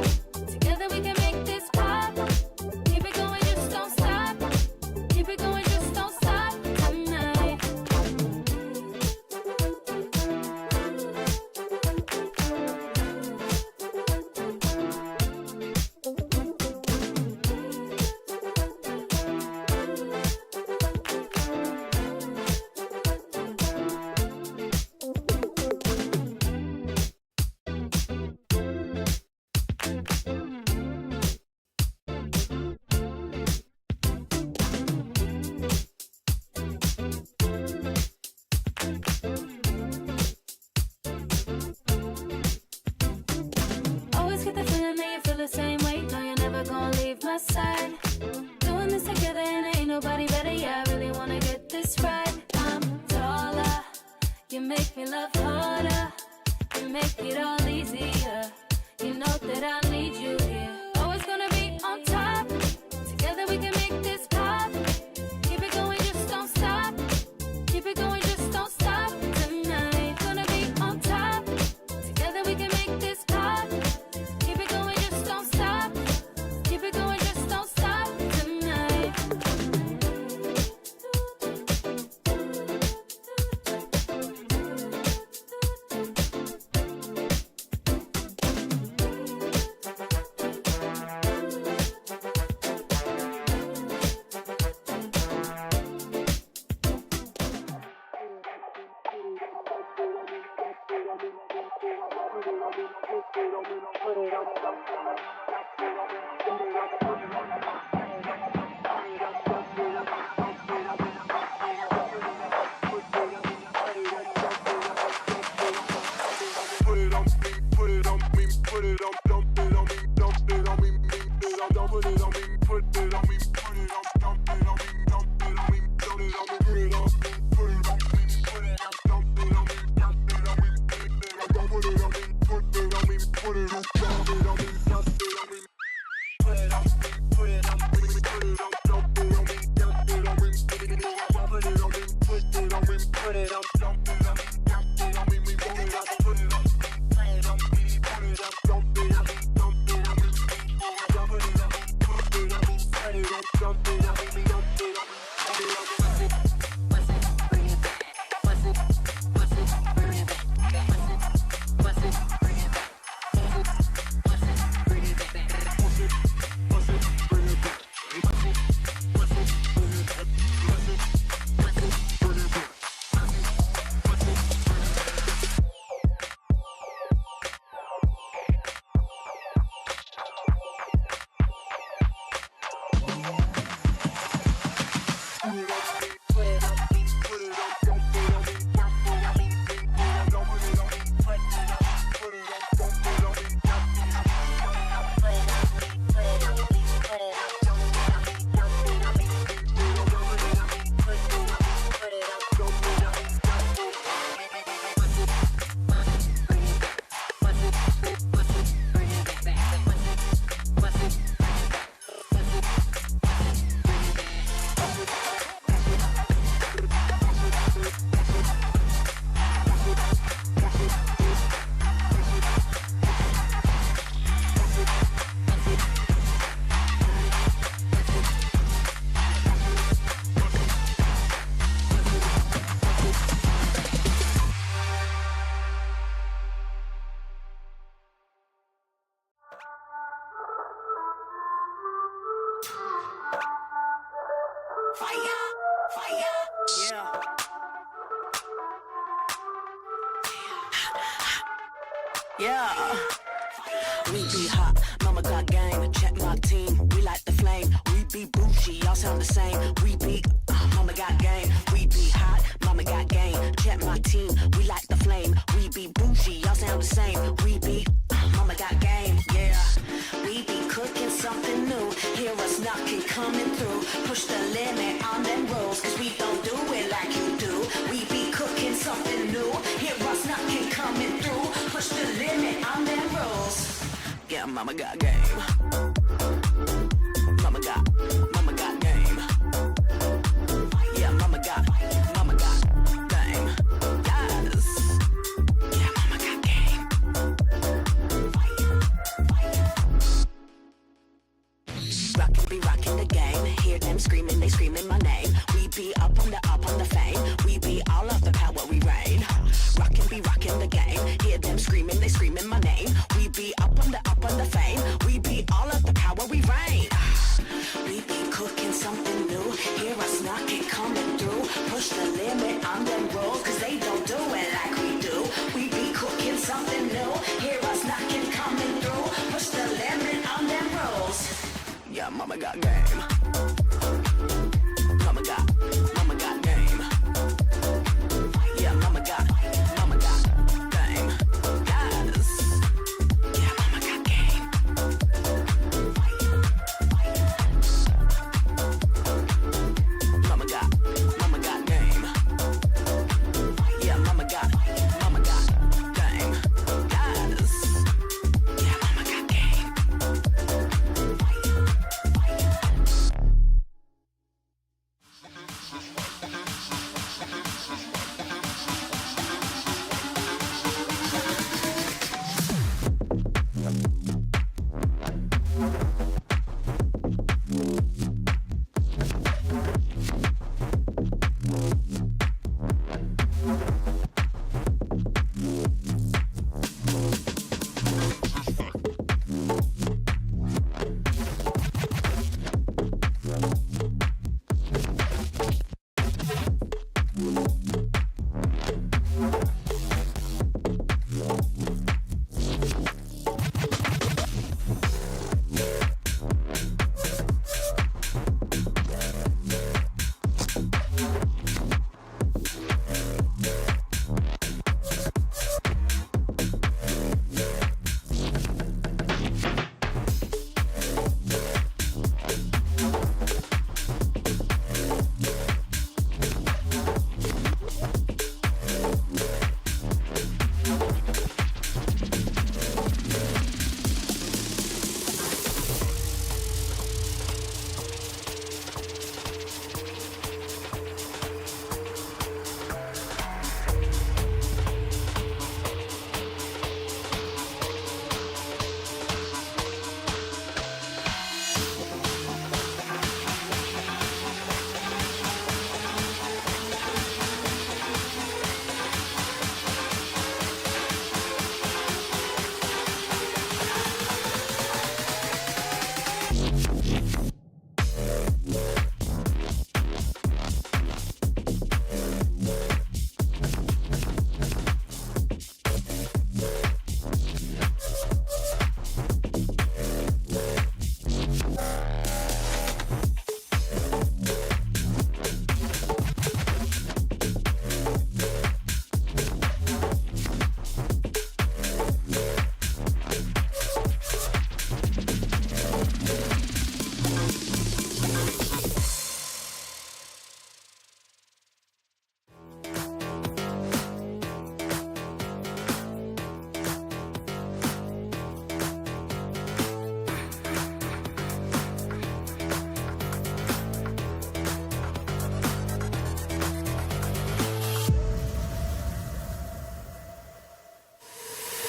Together we can make this pop. Keep it going, just don't stop. Keep it going, just don't stop. Tonight. Always get the feeling that you feel the same way. No, you're never gonna leave my side. Doing this together and ain't nobody better. Yeah, I really wanna get this right. I'm taller. You make me love harder. You make it all easier. You know that I need you here. Always gonna be on top. Together we can make this pop. Keep it going, just don't stop. Keep it going, just don't stop. Tonight, gonna be on top. Together we can make this pop. Keep it going, just don't stop. Keep it going, just don't stop. Tonight. put it up, dump it up, dump it up, we roll it up, put it up, put it up, put it up, dump it up, dump it up, dump it up, put it up, put it up, dump it up, we dump it up, put it up, bust it, bring it back, bust it, bring it back, bust it, bring it back, bust it, bring it back, bust it, bring it back, bust it, bring it back, bust it, bring it back. Yeah. We be hot, mama got game. Check my team, we like the flame. We be bougie, y'all sound the same. We be, mama got game. We be hot, mama got game. Check my team, we like the flame. We be bougie, y'all sound the same. We be, mama got game. Yeah. We be cooking something new. Hear us knocking, coming through. Push the limit on them rolls, cause we don't do it like you do. We be cooking something new. Hear us knocking, coming through. Push the limit on them rolls. Yeah, mama got game. Mama got game. Yeah, mama got game. Yes. Yeah, mama got game. Rockin' be rockin' the game. Hear them screaming, they screaming my name. We be up on the fame. We be all of the power, we reign. Rockin' be rockin' the game. Hear them screaming, they screaming my name. We be up on the fame. We be all of the power, we reign. We be cooking something new. Hear us knocking, coming through. Push the limit on them rolls, cause they don't do it like we do. We be cooking something new. Hear us knocking, coming through. Push the limit on them rolls. Yeah, mama got game. Mama got game. Yeah, mama got game. Yes. Yeah, mama got game. Mama got game. Yeah, mama got game. Yes. Yeah, mama got game.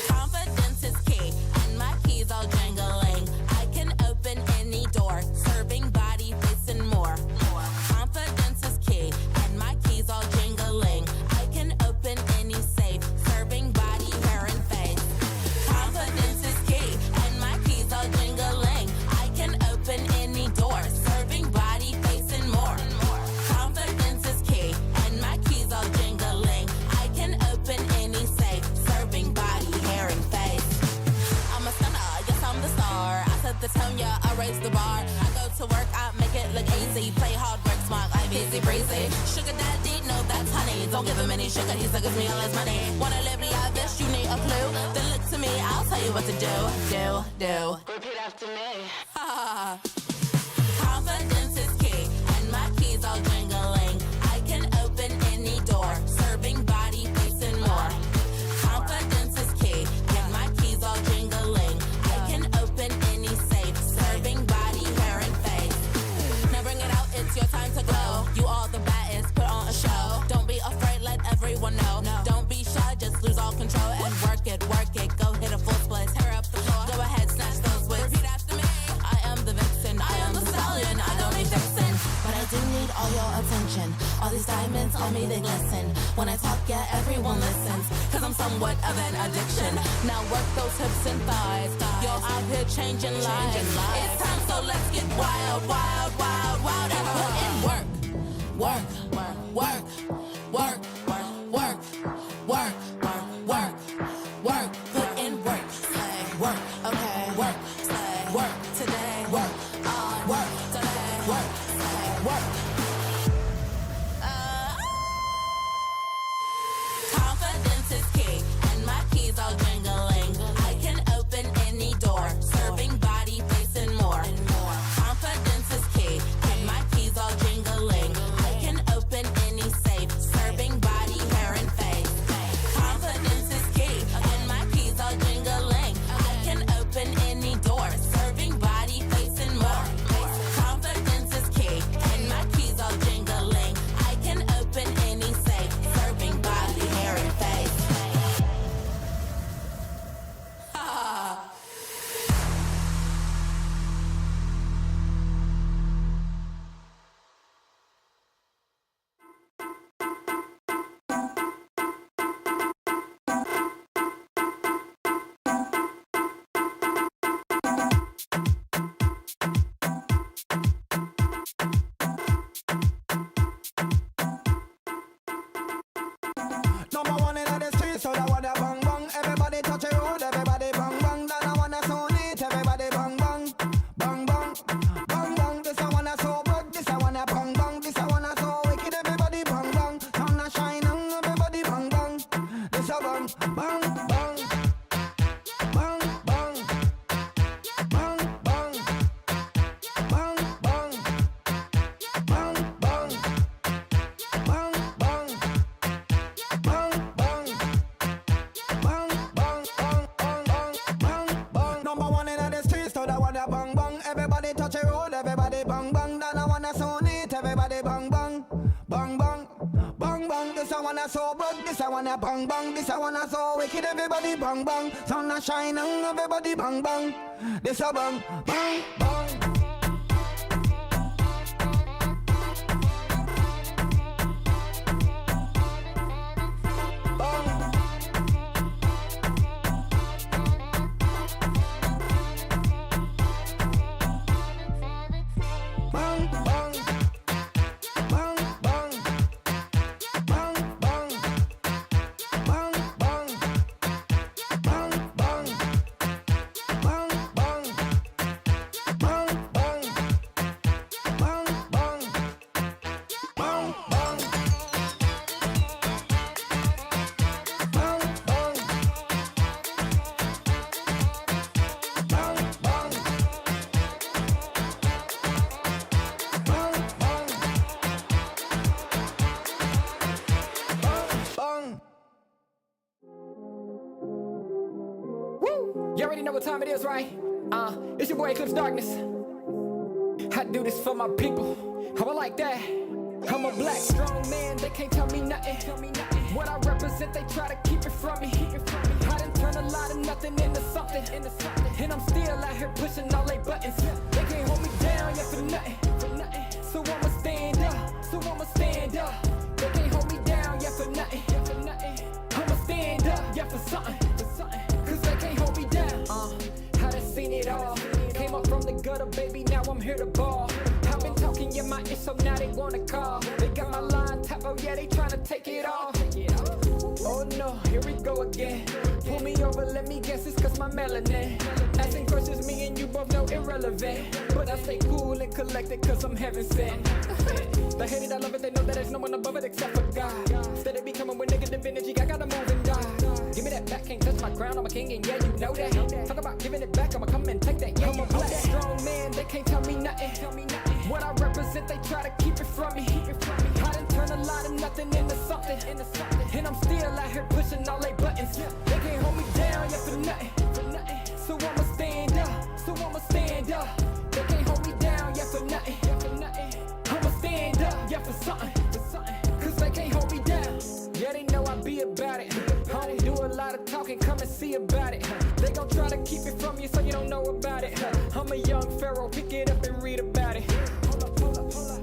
Confidence is key, and my keys all jangling. I can open any door, serving body, face, and more. Confidence is key, and my keys all jingling. I can open any safe, serving body, hair, and face. Confidence is key, and my keys all jingling. I can open any door, serving body, face, and more. Confidence is key, and my keys all jingling. I can open any safe, serving body, hair, and face. I'm a stunner, yes I'm the star. I set the tone, yeah, I raise the bar. I go to work, I make it look easy. Play hard, work smart, I'm easy breezy. Sugar daddy, no that's honey. Don't give him any sugar, he suckers me all his money. Wanna live lavish, you need a clue. Then look to me, I'll tell you what to do. Do. Repeat after me. Confidence is key, and my keys all jingling. I can open any door, serving body, face, and more. Confidence is key, and my keys all jingling. I can open any safe, serving body, hair, and face. Now bring it out, it's your time to glow. You all the baddest, put on a show. Don't be afraid, let everyone know. Don't be shy, just lose all control and work it. Go hit a full split, tear up the floor. Go ahead, snatch those whips. Repeat after me. I am the vixen, I am the stallion. I don't need vixen, but I do need all your attention. All these diamonds on me, they glisten. When I talk, yeah, everyone listens. Cause I'm somewhat of an addiction. Now work those hips and thighs. You're out here changing lives. It's time, so let's get wild, wild, wild, wild. And put in work. Work, work, work, work, work, work, work, work. Put in work. Slay, work, okay. Work, slay, work today. Work, work today. Work, slay, work. Confidence is key, and my keys all jingling. I can open any door, serving body, face, and more. Confidence is key, and my keys all jingling. I can open any safe, serving body, hair, and face. Confidence is key, and my keys all jingling. I can open any door, serving body, face, and more. Confidence is key, and my keys all jingling. I can open any safe, serving body, hair, and face. Number one in the street, so that wanna bang bang. Everybody touch a road, everybody bang bang. Then I wanna so neat, everybody bang bang, bang bang, bang bang. This I wanna so good, this I wanna bang bang. This I wanna so wicked, everybody bang bang. Sun a shining, everybody bang bang. This a bang bang bang, bang bang, bang bang, bang bang, bang bang, bang bang. Number one in the streets, so that wanna bang bang. Everybody touch a road, everybody bang bang. Then I wanna so neat, everybody bang bang, bang bang, bang bang. This I wanna so good, this I wanna bang bang. This I wanna so wicked, everybody bang bang. Sun a shining, everybody bang bang. This a bang bang bang. Bang, You already know what time it is, right? It's your boy Eclipse Darkness. I do this for my people. How I like that. I'm a black strong man, they can't tell me nothing. What I represent, they try to keep it from me. I done turn a lot of nothing into something. And I'm still out here pushing all they buttons. They can't hold me down, yeah, for nothing. So I'ma stand up. They can't hold me down, yeah, for nothing. I'ma stand up, yeah, for something. Cause they can't hold me down. I done seen it all. Came up from the gutter, baby, now I'm here to ball. I've been talking in my ear, so now they wanna call. They got my line tap, oh yeah, they tryna take it off. Oh no, here we go again. Pull me over, let me guess, it's cause my melanin. Asking questions, me and you both know irrelevant. But I stay cool and collected cause I'm heaven sent. They hate it, I love it, they know that there's no one above it except for God. Instead of becoming with negative energy, I gotta move and die. Give me that back, can't touch my crown, I'm a king and yeah, you know that. Talk about giving it back, I'ma come and take that. Yeah, I'm a black strong man, they can't tell me nothing. What I represent, they try to keep it from me. I done turn a lot of nothing into something. And I'm still out here pushing all they buttons. They can't hold me down, yeah, for nothing. So I'ma stand up. They can't hold me down, yeah, for nothing. I'ma stand up, yeah, for something. Cause they can't hold me down. Yeah, they know I be about it. I don't do a lot of talking, come and see about it. They gon' try to keep it from you so you don't know about it. I'm a young pharaoh, pick it up and read about it. Hold up.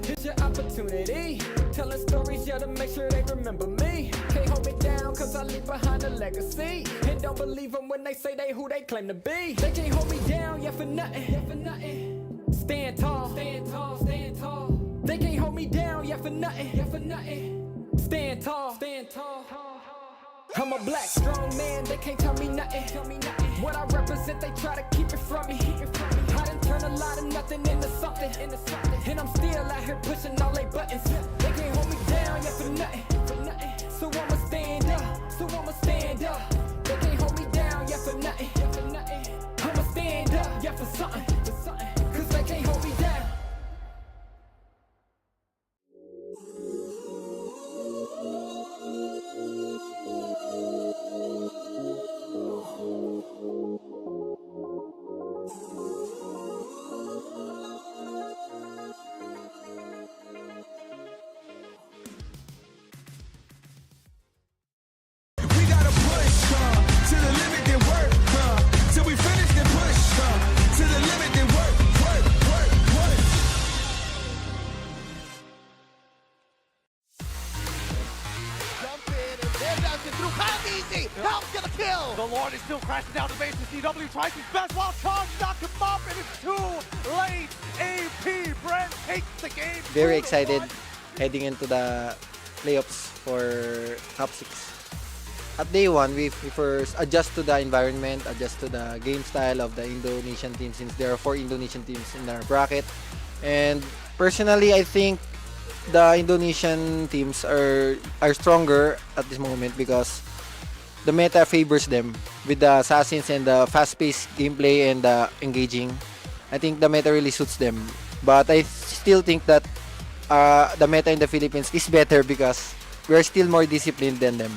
Here's your opportunity. Telling stories, yeah, to make sure they remember me. Can't hold me down, cause I leave behind a legacy. And don't believe them when they say they who they claim to be. They can't hold me down, yeah, for nothing. Stand tall. They can't hold me down, yeah, for nothing. Stand tall. I'm a black strong man, they can't tell me nothing. What I represent, they try to keep it from me. I done turn a lot of nothing into something. And I'm still out here pushing all they buttons. They can't hold me down, yeah, for nothing. So I'ma stand up. They can't hold me down, yeah, for nothing. I'ma stand up, yeah, for something. Cause they can't hold me down. The Lord is still crashing down the base. CW tries his best while Chong knocked him up, and it's too late. AP Brent takes the game. Very excited heading into the playoffs for top 6. At day 1, we first adjust to the environment, adjust to the game style of the Indonesian team, since there are 4 Indonesian teams in our bracket. And personally, I think the Indonesian teams are stronger at this moment because the meta favors them with the assassins and the fast-paced gameplay and the engaging. I think the meta really suits them. But I still think that the meta in the Philippines is better because we're still more disciplined than them.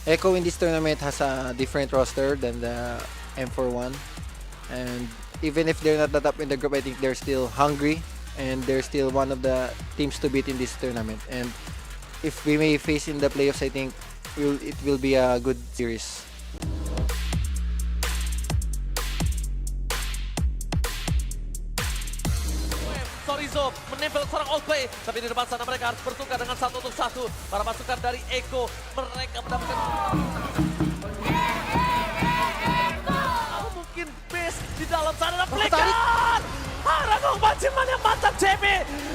Echo in this tournament has a different roster than the M41. And even if they're not the top in the group, I think they're still hungry and they're still one of the teams to beat in this tournament. And if we may face in the playoffs, I think it will be a good series. Sorizo menempel seorang outplay, tapi di depan sana mereka harus bertukar dengan 1 untuk 1. Para pasukan dari Eko, mereka mendapatkan mungkin base di dalam sana. Flicker! Haragong Baciman yang mantap JP.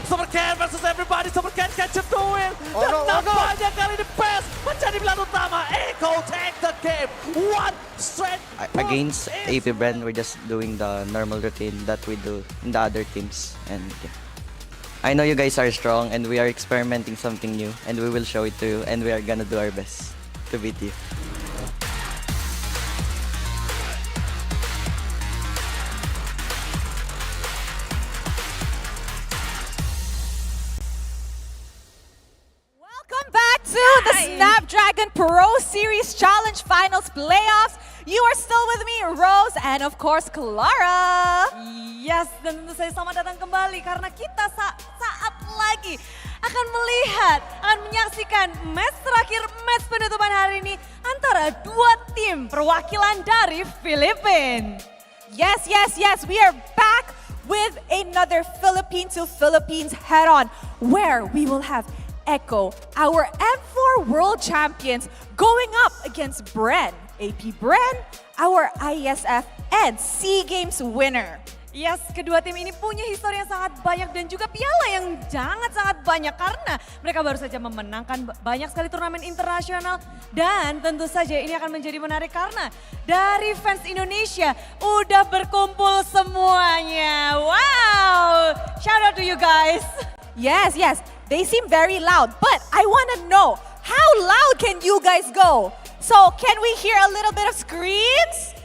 Supercan versus everybody. Supercan catch up to win. Dan nampaknya kali ini base menjadi pilihan utama. Eko take the game. One straight. Against AP Brand, we're just doing the normal routine that we do in the other teams. And yeah. I know you guys are strong and we are experimenting something new. And we will show it to you. And we are gonna do our best to beat you. The Snapdragon Pro Series Challenge Finals Playoffs. You are still with me, Rose, and of course, Clara. Yes, dan tentu saja selamat datang kembali karena kita saat lagi akan melihat, akan menyaksikan match terakhir, match penutupan hari ini antara dua tim perwakilan dari Filipina. Yes, yes, yes, we are back with another Philippine to Philippines head-on where we will have Echo, our M4 World Champions, going up against Bren, AP Bren, our ISF and SEA Games winner. Yes, kedua tim ini punya histori yang sangat banyak dan juga piala yang sangat banyak karena mereka baru saja memenangkan banyak sekali turnamen internasional dan tentu saja ini akan menjadi menarik karena dari fans Indonesia udah berkumpul semuanya. Wow, shout out to you guys. Yes, yes, they seem very loud, but I want to know how loud can you guys go? So can we hear a little bit of screams?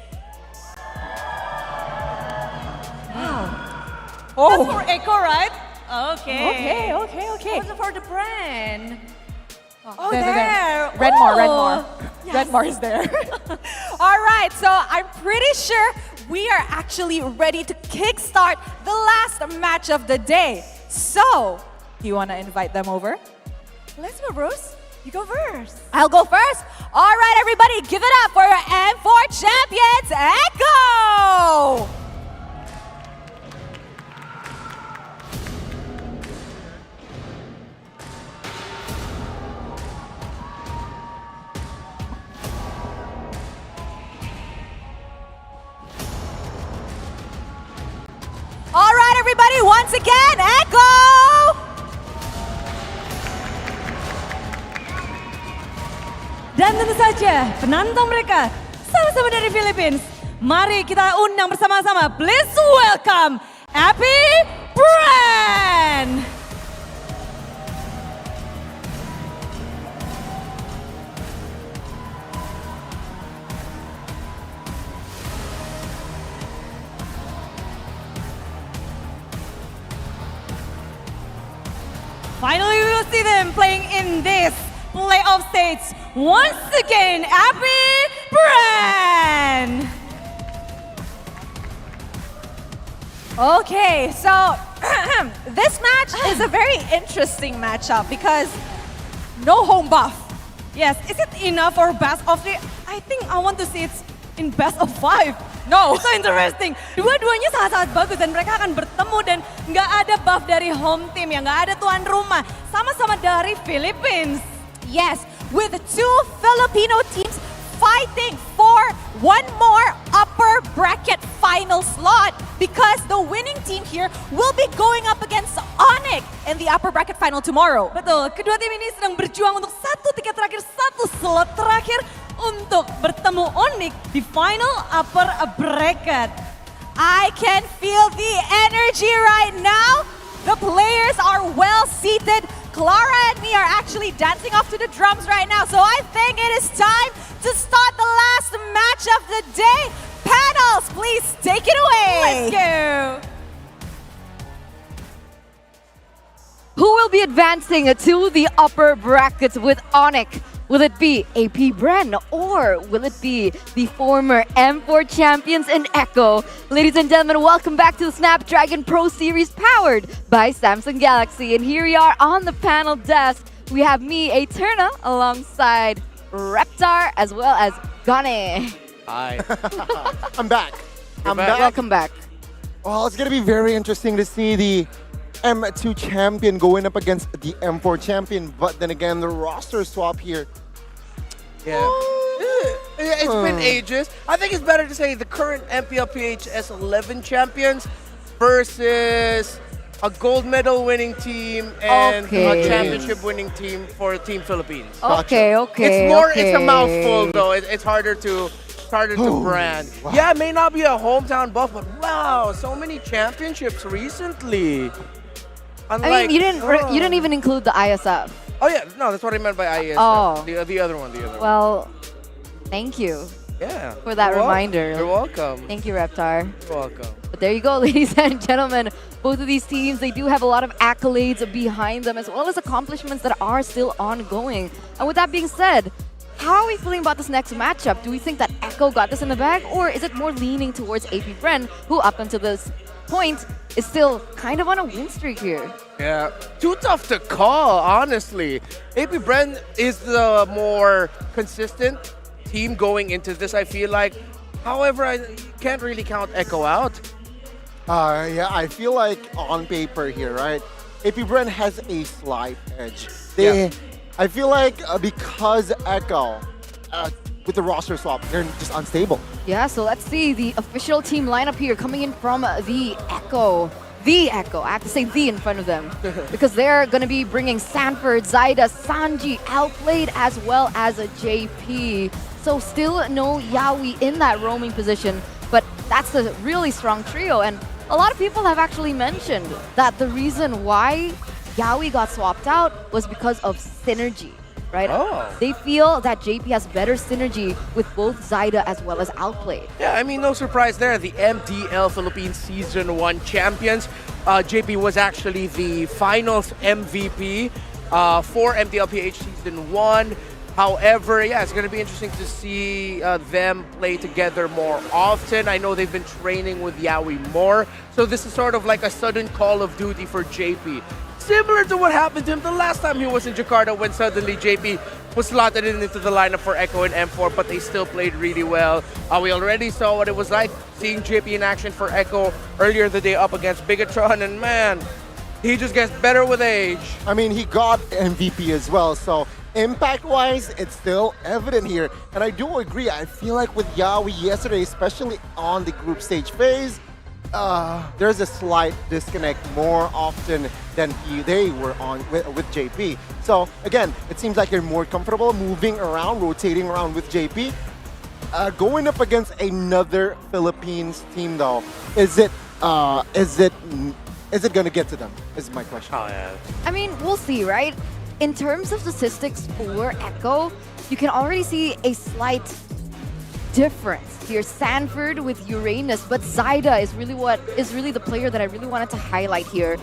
Oh. That's for Echo, right? Okay. Okay. Also for the brand. Oh, there. Redmore. Yes. Redmore is there. All right, so I'm pretty sure we are actually ready to kickstart the last match of the day. So, you want to invite them over? Let's go, Rose. You go first. I'll go first. All right, everybody, give it up for our M4 champions, Echo! All right, everybody, once again, Echo! Dan tentu saja penantang mereka sama-sama dari Philippines. Mari kita undang bersama-sama. Please welcome Happy Brand. Finally, we will see them playing in this playoff stage. Once again, Happy Brand! Okay, so this match is a very interesting matchup because no home buff. Yes, is it enough or best of 3? I think I want to see it in best of 5. No. So interesting. Dua-duanya sangat-sangat bagus dan mereka akan bertemu dan nggak ada buff dari home team ya, nggak ada tuan rumah. Sama-sama dari Philippines. Yes, with two Filipino teams fighting for one more upper bracket final slot because the winning team here will be going up against Onyx in the upper bracket final tomorrow. Betul, kedua tim ini sedang berjuang untuk satu tiket terakhir, satu slot terakhir untuk bertemu Onyx di final upper bracket. I can feel the energy right now. The players are well seated. Clara and me are actually dancing off to the drums right now. So I think it is time to start the last match of the day. Panels, please take it away. Let's go. Who will be advancing to the upper brackets with Onyx? Will it be AP Bren or will it be the former M4 champions in Echo? Ladies and gentlemen, welcome back to the Snapdragon Pro Series powered by Samsung Galaxy. And here we are on the panel desk. We have me, Eterna, alongside Reptar as well as Gane. Hi. I'm back. Welcome back. Well, it's going to be very interesting to see the M2 champion going up against the M4 champion. But then again, the roster swap here. Yeah. It's been ages. I think it's better to say the current MPLPHS 11 champions versus a gold medal winning team and a championship winning team for Team Philippines. Okay. It's a mouthful though. It's harder to brand. Wow. Yeah, it may not be a hometown buff, but wow, so many championships recently. I mean, you didn't even include the ISF. Oh yeah, no, that's what I meant by ISF. Oh. The other one. Well, thank you. Yeah. For that reminder. You're welcome. Thank you, Reptar. You're welcome. But there you go, ladies and gentlemen. Both of these teams, they do have a lot of accolades behind them as well as accomplishments that are still ongoing. And with that being said, how are we feeling about this next matchup? Do we think that Echo Echo got this in the bag, or is it more leaning towards AP Bren, who up until this point is still kind of on a win streak here? Yeah, too tough to call, honestly. AP Bren is the more consistent team going into this, I feel like. However, I can't really count Echo out. Yeah, I feel like on paper here, right? AP Bren has a slight edge. I feel like because Echo, with the roster swap, they're just unstable. Yeah, so let's see the official team lineup here coming in from the Echo. The Echo, I have to say the in front of them because they're going to be bringing Sanford, Zaida, Sanji, Outplayed, as well as a JP. So still no Yawi in that roaming position, but that's a really strong trio. And a lot of people have actually mentioned that the reason why Yawi got swapped out was because of synergy, right? Oh. They feel that JP has better synergy with both Zaida as well as Outplayed. Yeah, I mean, no surprise there. The MDL Philippines Season 1 champions. JP was actually the finals MVP for MDLPH Season 1. However, yeah, it's going to be interesting to see them play together more often. I know they've been training with Yawi more. So this is sort of like a sudden call of duty for JP. Similar to what happened to him the last time he was in Jakarta when suddenly JP was slotted into the lineup for Echo and M4, but they still played really well. We already saw what it was like seeing JP in action for Echo earlier the day up against Bigatron, and man, he just gets better with age. I mean, he got MVP as well, so impact-wise, it's still evident here. And I do agree, I feel like with Yawi yesterday, especially on the group stage phase, there's a slight disconnect more often than they were on with JP. So again, it seems like they're more comfortable moving around, rotating around with JP. Going up against another Philippines team though, is it gonna get to them? Is my question. Oh yeah. I mean, we'll see, right? In terms of statistics for Echo, you can already see a slight difference here. Sanford with Uranus, but Zaida is really the player that I really wanted to highlight here.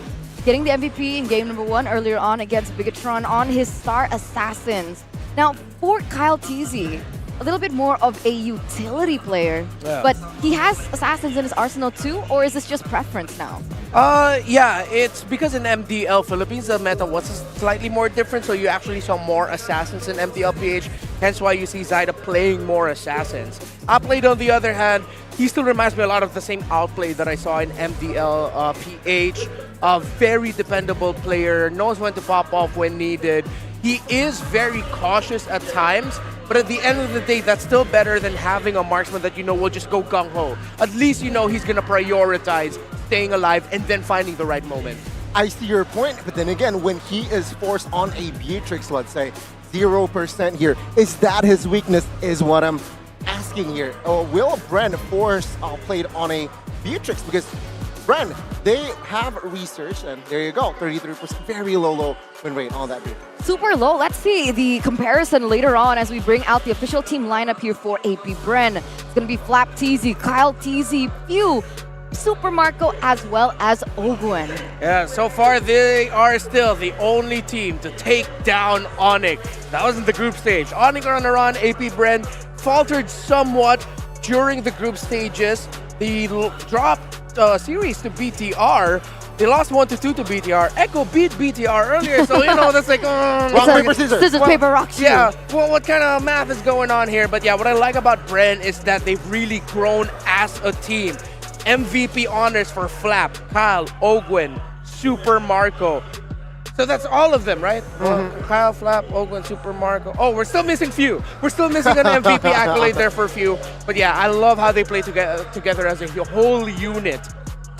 Getting the MVP in game number 1 earlier on against Bigatron on his Star Assassins. Now, for Kyle TZ, a little bit more of a utility player, but he has Assassins in his arsenal too, or is this just preference now? Yeah, it's because in MDL Philippines, the meta was slightly more different, so you actually saw more Assassins in MDL PH, hence why you see Zaida playing more Assassins. Outplayed, on the other hand, he still reminds me a lot of the same Outplay that I saw in MDL PH. A very dependable player, knows when to pop off when needed. He is very cautious at times, but at the end of the day, that's still better than having a marksman that you know will just go gung-ho. At least you know he's going to prioritize staying alive and then finding the right moment. I see your point, but then again, when he is forced on a Beatrix, let's say, 0% here, is that his weakness is what I'm asking here. Will Bren force played on a Beatrix? Because Bren, they have research, and there you go, 33%, very low win rate on that Beatrix. Super low. Let's see the comparison later on as we bring out the official team lineup here for AP Bren. It's going to be Flap TZ, Kyle TZ, Pew, Super Marco, as well as Ogwen. Yeah, so far they are still the only team to take down Onyx. That was in the group stage. Onyx are on a run. AP Bren faltered somewhat during the group stages. They dropped series to BTR. They lost 1-2 to BTR. Echo beat BTR earlier, so you know that's like rock, paper, scissors. Scissors, paper, rock, shoot. Yeah. Well, what kind of math is going on here? But yeah, what I like about Bren is that they've really grown as a team. MVP honors for Flap, Kyle, Ogwen, Super Marco. So that's all of them, right? Kyle, Flap, Ogwen, Super Marco. Oh, we're still missing Few. We're still missing an MVP accolade there for Few. But yeah, I love how they play together as a whole unit.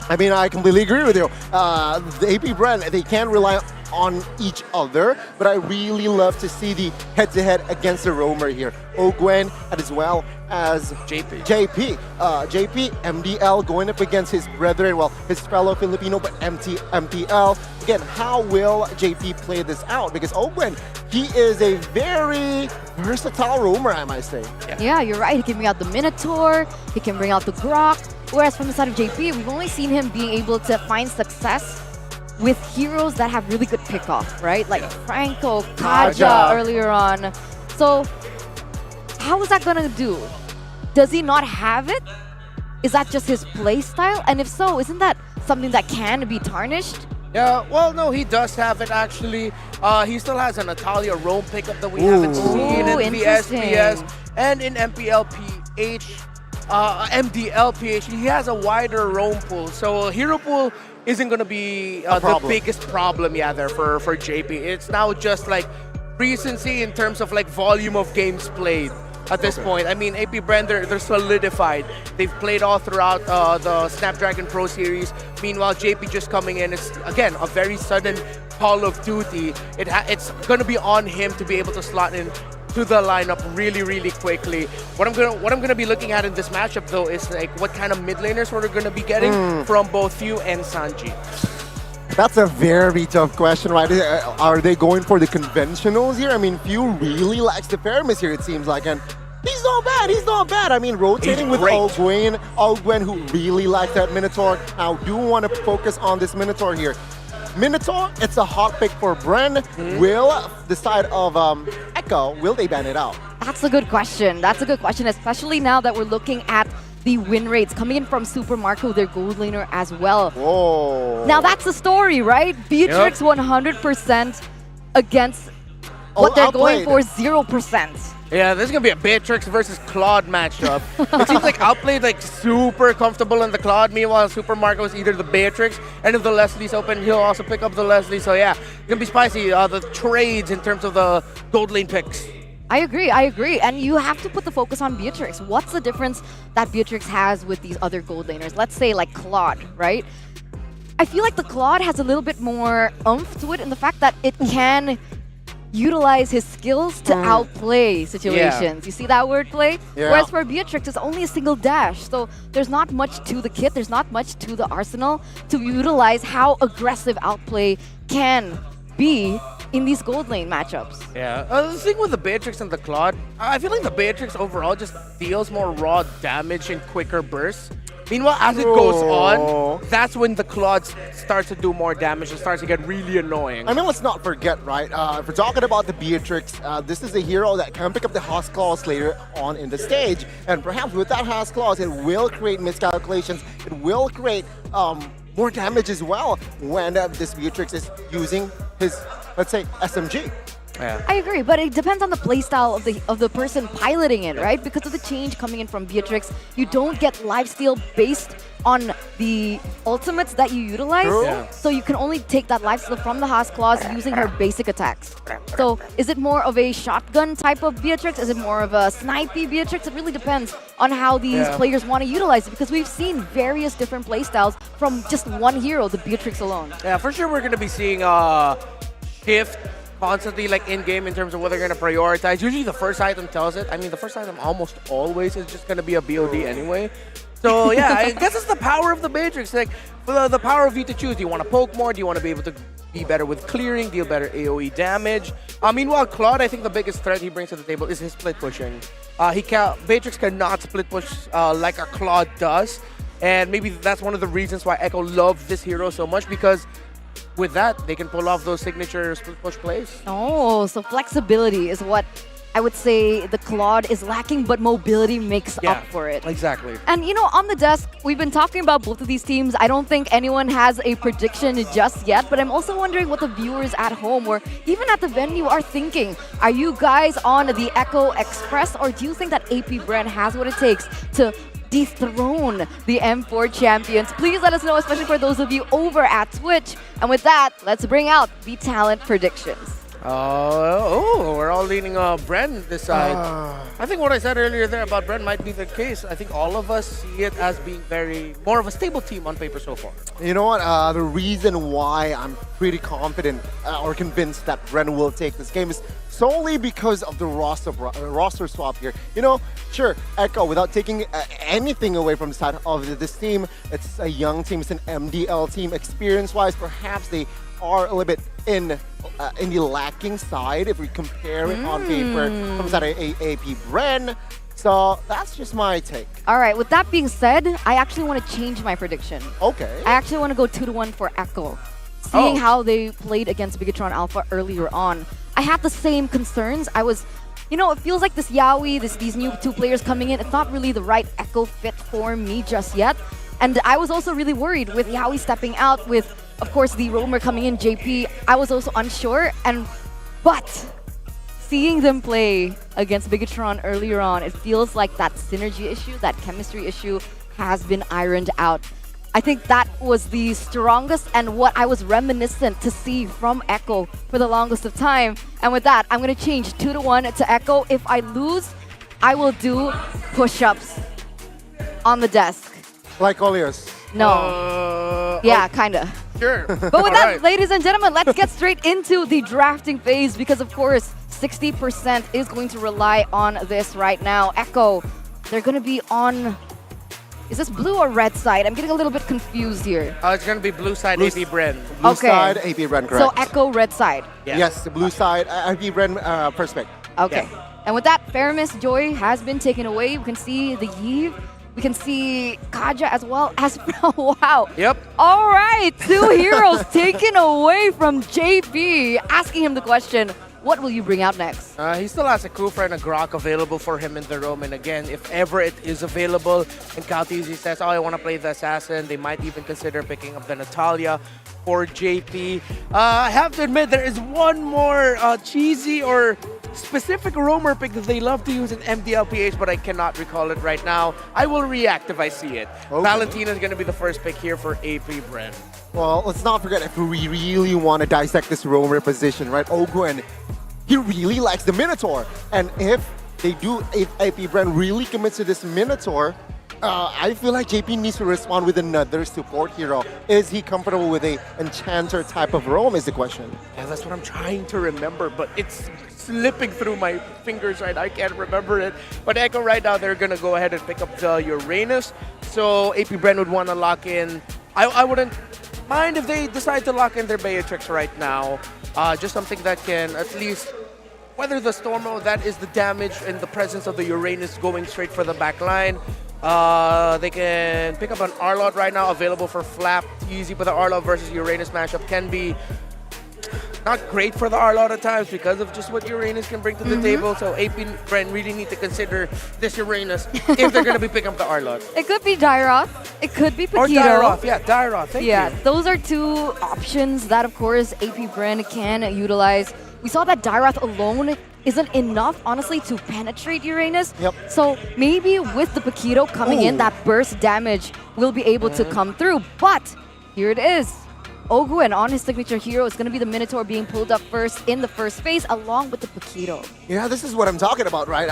I mean, I completely agree with you. The AP Bren, they can't rely on each other, but I really love to see the head-to-head against the roamer here. Ogwen as well as JP. JP, MDL going up against his brethren, well, his fellow Filipino, but MPL. Again, how will JP play this out? Because Ogwen, he is a very versatile roamer, I might say. Yeah, you're right. He can bring out the Minotaur, he can bring out the Grok. Whereas from the side of JP, we've only seen him being able to find success with heroes that have really good pickoff, right? Like Franco, Kaja earlier on. So how is that gonna do? does he not have it? Is that just his play style? And if so, isn't that something that can be tarnished? Yeah, well, no, he does have it actually. He still has an Natalia Rome pickup that we haven't seen in the SPS and in MPLPH. MDLPH, he has a wider Rome pool. So hero pool isn't going to be the biggest problem, there for JP. It's now just like recency in terms of like volume of games played at this point. I mean, AP Bren, they're solidified. They've played all throughout the Snapdragon Pro Series. Meanwhile, JP just coming in is, again, a very sudden Call of Duty. It's going to be on him to be able to slot in to the lineup really, really quickly. What I'm gonna be looking at in this matchup though is like what kind of mid laners we're gonna be getting from both Few and Sanji. That's a very tough question, right? Are they going for the conventionals here? I mean, Few really likes the Paramis here, it seems like, and he's not bad, he's not bad. I mean, rotating with Ogwen, who really likes that Minotaur. I do want to focus on this Minotaur here. Minotaur, it's a hot pick for Bren. Will the side of Echo, will they ban it out? That's a good question. That's a good question, especially now that we're looking at the win rates coming in from Super Marco, their gold laner as well. Whoa. Now that's the story, right? Beatrix 100% against what they're going for 0%. Yeah, this is going to be a Beatrix versus Claude matchup. It seems like Outplayed like super comfortable in the Claude. Meanwhile, Super Marco is either the Beatrix, and if the Leslie's open, he'll also pick up the Leslie. So yeah, it's going to be spicy, the trades in terms of the gold lane picks. I agree. And you have to put the focus on Beatrix. What's the difference that Beatrix has with these other gold laners? Let's say like Claude, right? I feel like the Claude has a little bit more oomph to it in the fact that it can utilize his skills to outplay situations. You see that wordplay? Yeah. Whereas for Beatrix, it's only a single dash. So there's not much to the kit, there's not much to the arsenal to utilize how aggressive outplay can be in these gold lane matchups. Yeah, the thing with the Beatrix and the Claude, I feel like the Beatrix overall just deals more raw damage in quicker bursts. Meanwhile, as it goes on, that's when the Claude starts to do more damage and starts to get really annoying. I mean, let's not forget, right? If we're talking about the Beatrix, this is a hero that can pick up the House Claws later on in the stage. And perhaps with that House Claws, it will create miscalculations. It will create more damage as well when this Beatrix is using his, let's say, SMG. Yeah. I agree, but it depends on the playstyle of the person piloting it, right? Because of the change coming in from Beatrix, you don't get lifesteal based on the ultimates that you utilize. Yeah. So you can only take that lifesteal from the House Claws using her basic attacks. So is it more of a shotgun type of Beatrix? Is it more of a snipey Beatrix? It really depends on how these players want to utilize it, because we've seen various different playstyles from just one hero, the Beatrix alone. Yeah, for sure we're going to be seeing shift constantly like in-game in terms of what they're going to prioritize. Usually the first item tells it. I mean, the first item almost always is just going to be a BOD anyway. So yeah, I guess it's the power of the Matrix. Like, for the power of you to choose. Do you want to poke more? Do you want to be able to be better with clearing, deal better AoE damage? Meanwhile, Claude, I think the biggest threat he brings to the table is his split pushing. Matrix cannot split push like a Claude does. And maybe that's one of the reasons why Echo loves this hero so much, because with that, they can pull off those signature split push plays. Oh, so flexibility is what I would say the Claude is lacking, but mobility makes up for it. Exactly. And you know, on the desk, we've been talking about both of these teams. I don't think anyone has a prediction just yet, but I'm also wondering what the viewers at home or even at the venue are thinking. Are you guys on the Echo Express, or do you think that AP Bren has what it takes to dethrone the M4 champions? Please let us know, especially for those of you over at Twitch. And with that, let's bring out the talent predictions. We're all leaning Bren this side. I think what I said earlier there about Bren might be the case. I think all of us see it as being more of a stable team on paper so far. You know what? The reason why I'm pretty confident or convinced that Bren will take this game is solely because of the roster swap here. You know, sure, Echo, without taking anything away from the side of this team, it's a young team, it's an MDL team. Experience-wise, perhaps they are a little bit in the lacking side if we compare it on paper from the side of AP Bren. So that's just my take. All right, with that being said, I actually want to change my prediction. Okay. I actually want to go 2-1 for Echo. Seeing how they played against Bigatron Alpha earlier on, I had the same concerns. I was you know, it feels like this Yaoi, these new two players coming in, it's not really the right Echo fit for me just yet. And I was also really worried with Yaoi stepping out, with, of course, the roamer coming in, JP. I was also unsure, but seeing them play against Bigatron earlier on, it feels like that synergy issue, that chemistry issue has been ironed out. I think that was the strongest and what I was reminiscent to see from Echo for the longest of time. And with that, I'm going to change 2-1 to Echo. If I lose, I will do push-ups on the desk. Like Olios? No. Yeah, kind of. Sure. But with that, ladies and gentlemen, let's get straight into the drafting phase because, of course, 60% is going to rely on this right now. Echo, they're going to be on... Is this blue or red side? I'm getting a little bit confused here. It's going to be blue side AP Bren. Blue side AP Bren, correct. So Echo, red side. Yeah. Yes, the blue side AP Bren perspective. Okay. Yeah. And with that, Faramis Joy has been taken away. We can see the Yves. We can see Kaja as well as... wow. Yep. All right. 2 heroes taken away from JP. Asking him the question, what will you bring out next? He still has a Kufa and a Grok available for him in the roam. And again, if ever it is available and Kaltizi says, oh, I want to play the Assassin, they might even consider picking up the Natalia for JP. I have to admit, there is one more cheesy or specific roamer pick that they love to use in MDLPH, but I cannot recall it right now. I will react if I see it. Okay. Valentina is going to be the first pick here for AP Bren. Well, let's not forget, if we really want to dissect this roamer position, right? Ogwen, he really likes the Minotaur. And if AP Bren really commits to this Minotaur, I feel like JP needs to respond with another support hero. Is he comfortable with a Enchanter type of roam is the question. Yeah, that's what I'm trying to remember, but it's slipping through my fingers right. I can't remember it. But Echo right now, they're going to go ahead and pick up the Uranus. So AP Bren would want to lock in. I wouldn't mind if they decide to lock in their Beatrix right now. Just something that can at least weather the storm. That is the damage in the presence of the Uranus going straight for the back line. They can pick up an Arlot right now, available for Flap. Easy, but the Arlot versus Uranus matchup can be not great for the Arlot at times because of just what Uranus can bring to the table. So AP Bren really need to consider this Uranus if they're going to be picking up the Arlot. It could be Dairoth. It could be Paquito. Or Dairoth, yeah, Dairoth. Thank you. Yeah, those are 2 options that, of course, AP Bren can utilize. We saw that Dairoth alone isn't enough, honestly, to penetrate Uranus. Yep. So maybe with the Paquito coming in, that burst damage will be able to come through. But here it is. Ogwen on his signature hero is going to be the Minotaur being pulled up first in the first phase, along with the Paquito. Yeah, this is what I'm talking about, right?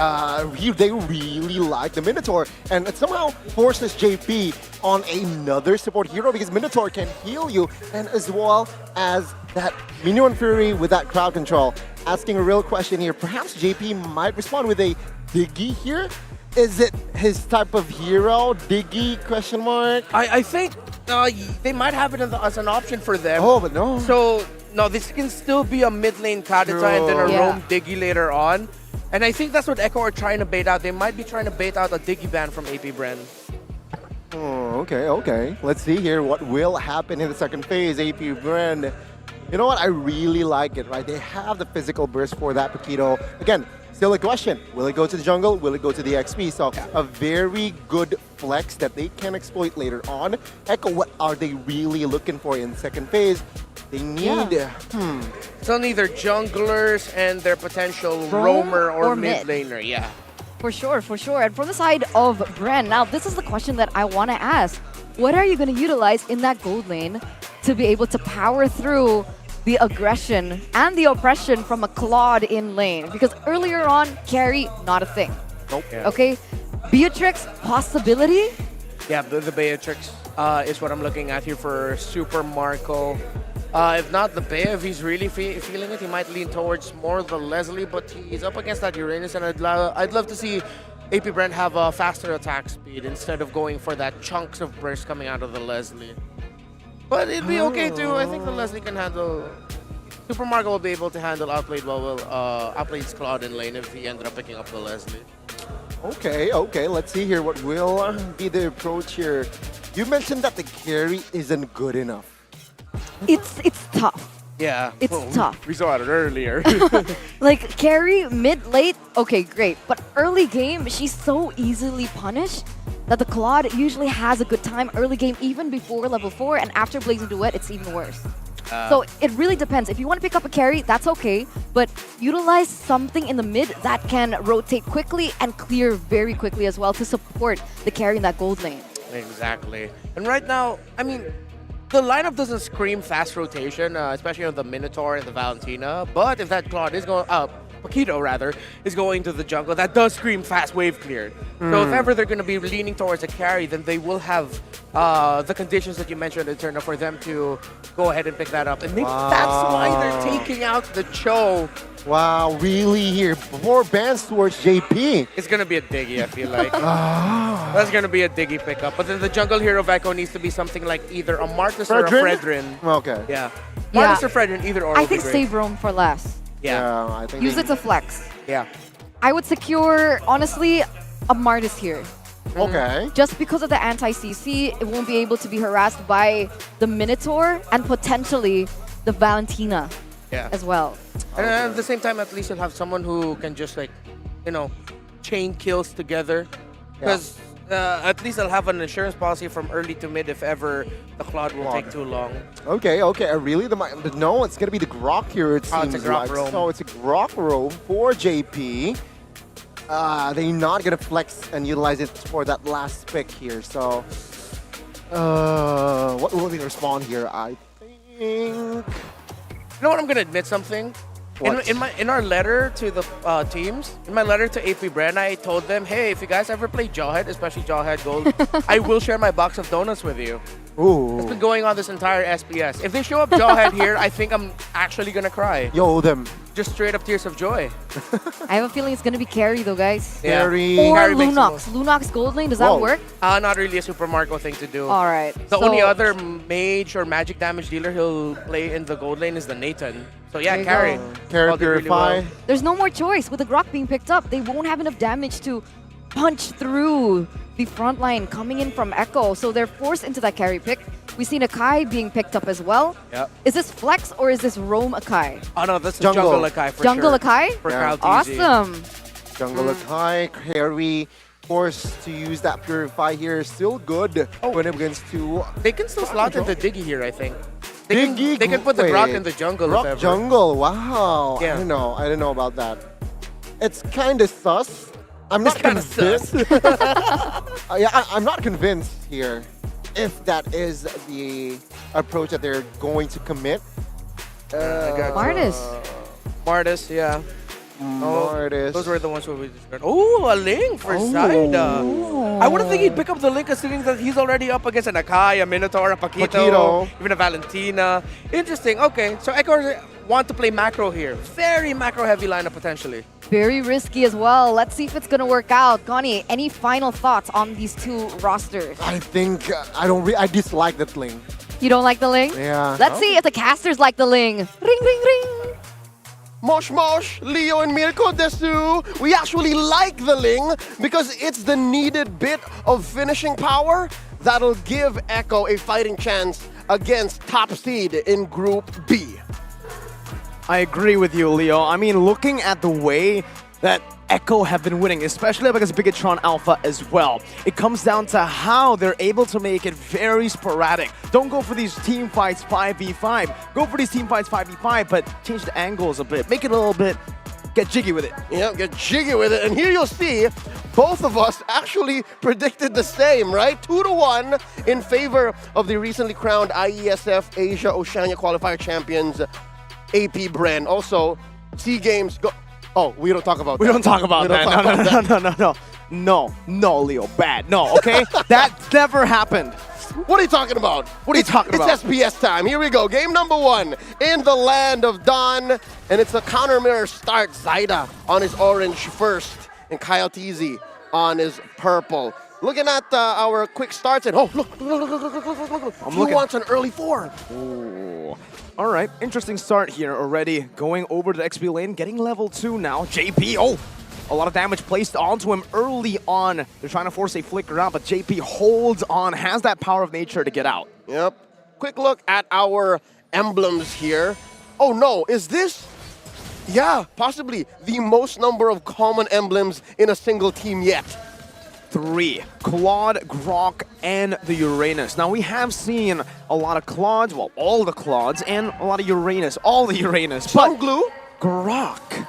They really like the Minotaur, and it somehow forces JP on another support hero because Minotaur can heal you, and as well as that Minion Fury with that crowd control. Asking a real question here, perhaps JP might respond with a Diggy here? Is it his type of hero, Diggy, question mark? I think they might have it as an option for them. Oh, but no. So, no, this can still be a mid lane Kadita and then a roam Diggy later on. And I think that's what Echo are trying to bait out. They might be trying to bait out a Diggy ban from AP Bren. Oh, okay. Let's see here what will happen in the second phase. AP Bren, you know what? I really like it, right? They have the physical burst for that Paquito. Again, still a question. Will it go to the jungle? Will it go to the XP? So a very good flex that they can exploit later on. Echo, what are they really looking for in second phase? They need... So neither junglers and their potential roamer or mid laner, yeah. For sure. And from the side of Bren, now this is the question that I want to ask. What are you going to utilize in that gold lane to be able to power through the aggression and the oppression from a Claude in lane? Because earlier on, carry, not a thing. Nope. Yeah. Okay? Beatrix, possibility? Yeah, the Beatrix is what I'm looking at here for Super Marco. If not the Bea, if he's really feeling it, he might lean towards more the Leslie, but he's up against that Uranus, and I'd love to see AP Bren have a faster attack speed instead of going for that chunks of burst coming out of the Leslie. But it'd be okay too. I think the Leslie can handle... Super Marco will be able to handle Outplayed's Claude in lane if he ended up picking up the Leslie. Okay. Let's see here what will be the approach here. You mentioned that the carry isn't good enough. It's tough. Yeah. It's tough. We saw it earlier. Like, carry mid-late, Okay, great. But early game, she's so easily punished that the Claude usually has a good time early game, even before level 4, and after Blazing Duet, it's even worse. So it really depends. If you want to pick up a carry, that's okay, but utilize something in the mid that can rotate quickly and clear very quickly as well to support the carry in that gold lane. Exactly. And right now, I mean, the lineup doesn't scream fast rotation, especially on the Minotaur and the Valentina. But if that Claude is going, Paquito rather, is going to the jungle, that does scream fast wave cleared. So if ever they're going to be leaning towards a carry, then they will have the conditions that you mentioned, Eterna, for them to go ahead and pick that up. And maybe that's why they're taking out the Cho. Wow, really here? 4 bans towards JP. It's going to be a Diggy, I feel like. That's going to be a Diggy pickup. But then the jungle hero of Echo needs to be something like either a Martis or a Fredrin. Okay. Yeah. Martis or Fredrin, either or. I think save Rome for last. Yeah. I think Use it to flex. Yeah. I would secure, honestly, a Martis here. Okay. Just because of the anti-CC, it won't be able to be harassed by the Minotaur and potentially the Valentina as well. And at the same time, at least you'll have someone who can just like, you know, chain kills together. Because at least they'll have an insurance policy from early to mid if ever the Claude will take too long. Okay. Really? No, it's going to be the Grok here, it seems it's a Grok like. roam. So it's a Grok roam for JP. They're not going to flex and utilize it for that last pick here. So, what will they respond here? I think... You know what? I'm going to admit something. In our letter to the teams, in my letter to AP Brand, I told them, hey, if you guys ever play Jawhead, especially Jawhead Gold, I will share my box of donuts with you. Ooh. It's been going on this entire SPS. If they show up Jawhead here, I think I'm actually going to cry. Yo, them. Just straight up tears of joy. I have a feeling it's going to be carry though, guys. Yeah. Carry. Or Carry makes the Lunox. Lunox gold lane, does that work? Not really a Super Marco thing to do. All right. The only other mage or magic damage dealer he'll play in the gold lane is the Nathan. So yeah, carry. Carry I'll do really Purify. well. There's no more choice. With the Grok being picked up, they won't have enough damage to punch through the front line coming in from Echo. So they're forced into that carry pick. We've seen Akai being picked up as well. Yep. Is this Flex or is this Roam Akai? Oh no, that's Jungle Akai for Jungle sure. Akai? For Crowd Awesome. Jungle Akai, carry, forced to use that Purify here. Still good when against 2. They can still slot in the Diggy here, I think. Diggy, They can put the Grok in the jungle. Grok if ever. jungle, wow. Yeah. I don't know. I don't know about that. It's kind of sus. I'm not kinda convinced. I'm not convinced here if that is the approach that they're going to commit. Martis. Martis, yeah. Martis. Those were the ones who we discovered. Oh, a Link for Zaida. I wouldn't think he'd pick up the Link considering that he's already up against an Akai, a Minotaur, a Paquito, even a Valentina. Interesting. Okay, so Echo want to play macro here. Very macro heavy lineup potentially. Very risky as well. Let's see if it's going to work out. Connie, any final thoughts on these two rosters? I think I dislike that Ling. You don't like the Ling? Yeah. Let's see if the casters like the Ling. Ring, ring, ring. Mosh Mosh, Leo and Mirko Desu, we actually like the Ling because it's the needed bit of finishing power that'll give Echo a fighting chance against top seed in Group B. I agree with you, Leo. I mean, looking at the way that Echo have been winning, especially against Bigatron Alpha as well, it comes down to how they're able to make it very sporadic. Don't go for these team fights 5v5. Go for these team fights 5v5, but change the angles a bit. Make it a little bit, get jiggy with it. Yeah, get jiggy with it. And here you'll see, both of us actually predicted the same, right? 2-1 in favor of the recently crowned IESF Asia Oceania Qualifier champions, AP Bren. Also, SEA Games go. Oh, we don't talk about that. We don't talk about that. No, Leo, bad. No, okay? That never happened. What are you talking about? What are you talking about? It's SPS time. Here we go. Game number 1 in the land of Dawn. And it's a counter mirror start. Zaida on his orange first. And Kyle Teasy on his purple. Looking at our quick starts. And oh, look. Who wants an early 4? Ooh. All right, interesting start here already. Going over to the XP lane, getting level 2 now. JP, a lot of damage placed onto him early on. They're trying to force a flicker out, but JP holds on, has that power of nature to get out. Yep. Quick look at our emblems here. Oh no, is this Yeah, possibly the most number of common emblems in a single team yet. 3. Claude, Grok, and the Uranus. Now, we have seen a lot of Claudes, well, all the Claudes, and a lot of Uranus, all the Uranus. Some glue? Grok.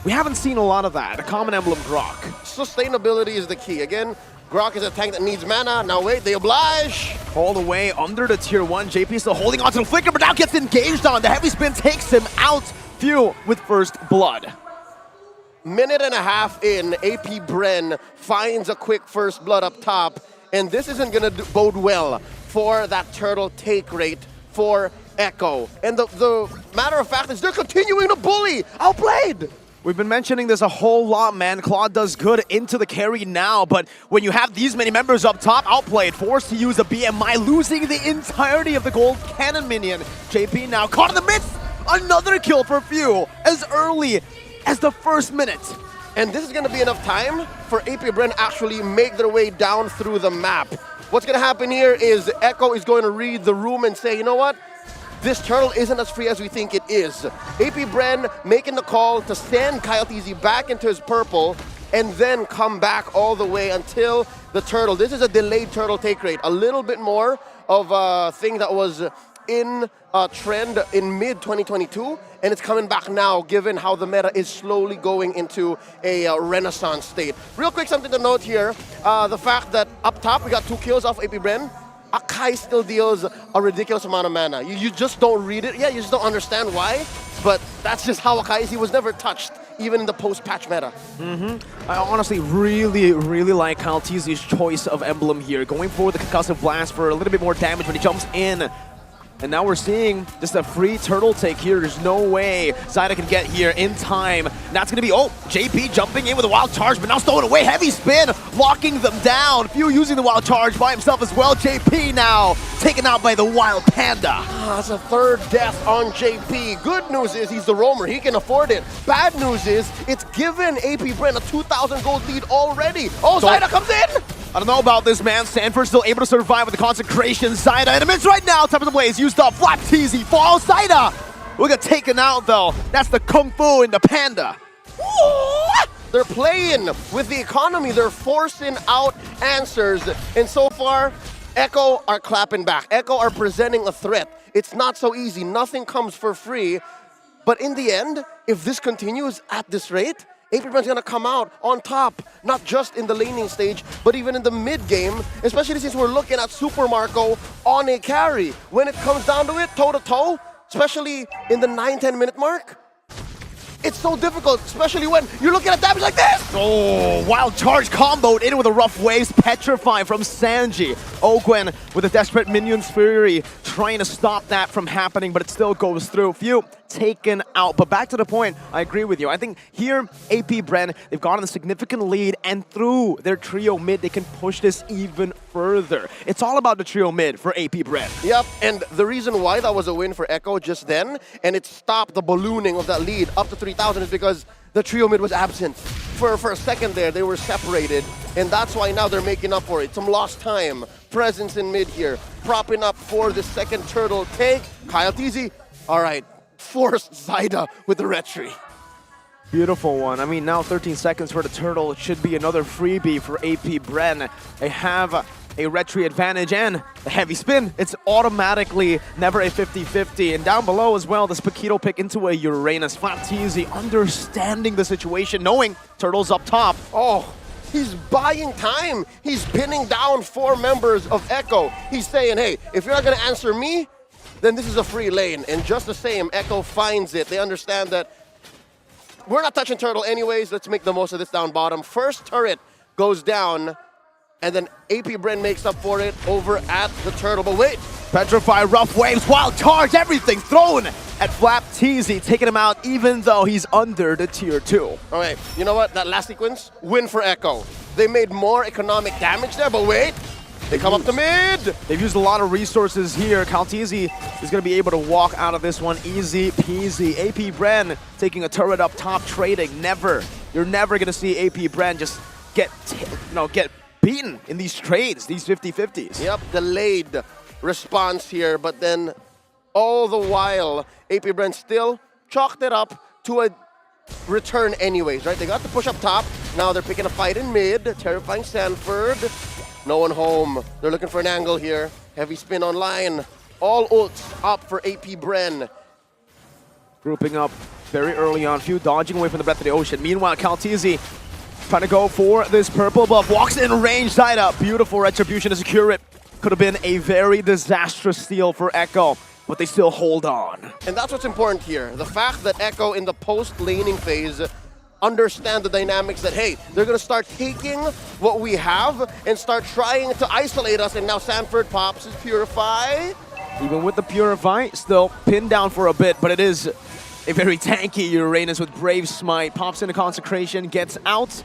We haven't seen a lot of that, a common emblem Grok. Sustainability is the key. Again, Grok is a tank that needs mana. Now wait, they oblige. All the way under the tier 1. JP still holding on to the flicker, but now gets engaged on. The heavy spin takes him out. Few with first blood. Minute and a half in, AP Bren finds a quick first blood up top, and this isn't going to bode well for that turtle take rate for Echo. And the matter of fact is they're continuing to bully. Outplayed. We've been mentioning this a whole lot, man. Claude does good into the carry now, but when you have these many members up top, outplayed, forced to use a BMI, losing the entirety of the gold cannon minion. JP now caught in the midst. Another kill for Few as early as the first minute. And this is going to be enough time for AP Bren actually make their way down through the map. What's going to happen here is Echo is going to read the room and say, you know what? This turtle isn't as free as we think it is. AP Bren making the call to send Coyote back into his purple and then come back all the way until the turtle. This is a delayed turtle take rate. A little bit more of a thing that was in a trend in mid-2022, and it's coming back now given how the meta is slowly going into a renaissance state. Real quick, something to note here, the fact that up top we got 2 kills off AP Bren. Akai still deals a ridiculous amount of mana. You just don't read it. Yeah, you just don't understand why, but that's just how Akai is. He was never touched, even in the post-patch meta. I honestly really like Kyle Teasy's choice of emblem here, going for the concussive blast for a little bit more damage when he jumps in. And now we're seeing just a free turtle take here. There's no way Zyda can get here in time. And that's going to be, JP jumping in with a wild charge, but now stolen away. Heavy spin, locking them down. Few using the wild charge by himself as well. JP now taken out by the wild panda. That's a third death on JP. Good news is he's the roamer. He can afford it. Bad news is it's given AP Bren a 2,000 gold lead already. Zyda comes in. I don't know about this, man. Sanford still able to survive with the consecration. Zyda in the midst right now. Top of the blaze used up. Flap TZ falls. Zyda will get taken out, though. That's the Kung Fu in the panda. They're playing with the economy. They're forcing out answers. And so far, Echo are clapping back. Echo are presenting a threat. It's not so easy. Nothing comes for free. But in the end, if this continues at this rate, AP Bren's gonna come out on top, not just in the laning stage, but even in the mid game, especially since we're looking at Super Marco on a carry. When it comes down to it, toe-to-toe, especially in the 9-10 minute mark, it's so difficult, especially when you're looking at damage like this! Oh, wild charge comboed in with a rough waves, petrify from Sanji. Ogwen with a desperate minion's fury, trying to stop that from happening, but it still goes through. Few taken out. But back to the point, I agree with you. I think here, AP Bren, they've gotten a significant lead, and through their trio mid, they can push this even further. It's all about the trio mid for AP Bren. Yep, and the reason why that was a win for Echo just then, and it stopped the ballooning of that lead up to 3,000, is because the trio mid was absent. For a second there, they were separated, and that's why now they're making up for it. Some lost time, presence in mid here, propping up for the second turtle take. Kyle TZ, all right, forced Zyda with the retry. Beautiful one. I mean, now 13 seconds for the turtle. It should be another freebie for AP Bren. They have a retry advantage and a heavy spin. It's automatically never a 50-50. And down below as well, the Spakito pick into a Uranus. Flap TZ understanding the situation, knowing turtle's up top. Oh, he's buying time. He's pinning down 4 members of Echo. He's saying, hey, if you're not going to answer me, then this is a free lane. And just the same, Echo finds it. They understand that we're not touching turtle anyways. Let's make the most of this down bottom. First turret goes down, and then AP Bren makes up for it over at the turtle. But wait. Petrify, rough waves, wild charge, everything thrown at Flap TZ, taking him out even though he's under the tier 2. All right, you know what? That last sequence, win for Echo. They made more economic damage there, but wait. They come up to mid! They've used a lot of resources here. Kaltizi is going to be able to walk out of this one easy peasy. AP Bren taking a turret up top, trading. You're never going to see AP Bren just get beaten in these trades, these 50-50s. Yep, delayed response here, but then all the while, AP Bren still chalked it up to a return anyways, right? They got the push up top. Now they're picking a fight in mid. Terrifying Sanford. No one home. They're looking for an angle here. Heavy spin online. All ults up for AP Bren. Grouping up very early on. Few dodging away from the breath of the ocean. Meanwhile, Caltizi trying to go for this purple buff. Walks in range. Side up. Beautiful retribution to secure it. Could have been a very disastrous steal for Echo, but they still hold on. And that's what's important here. The fact that Echo in the post-laning phase understand the dynamics that, hey, they're going to start taking what we have and start trying to isolate us, and now Sanford pops his Purify. Even with the Purify, still pinned down for a bit, but it is a very tanky Uranus with Brave Smite. Pops into Consecration, gets out.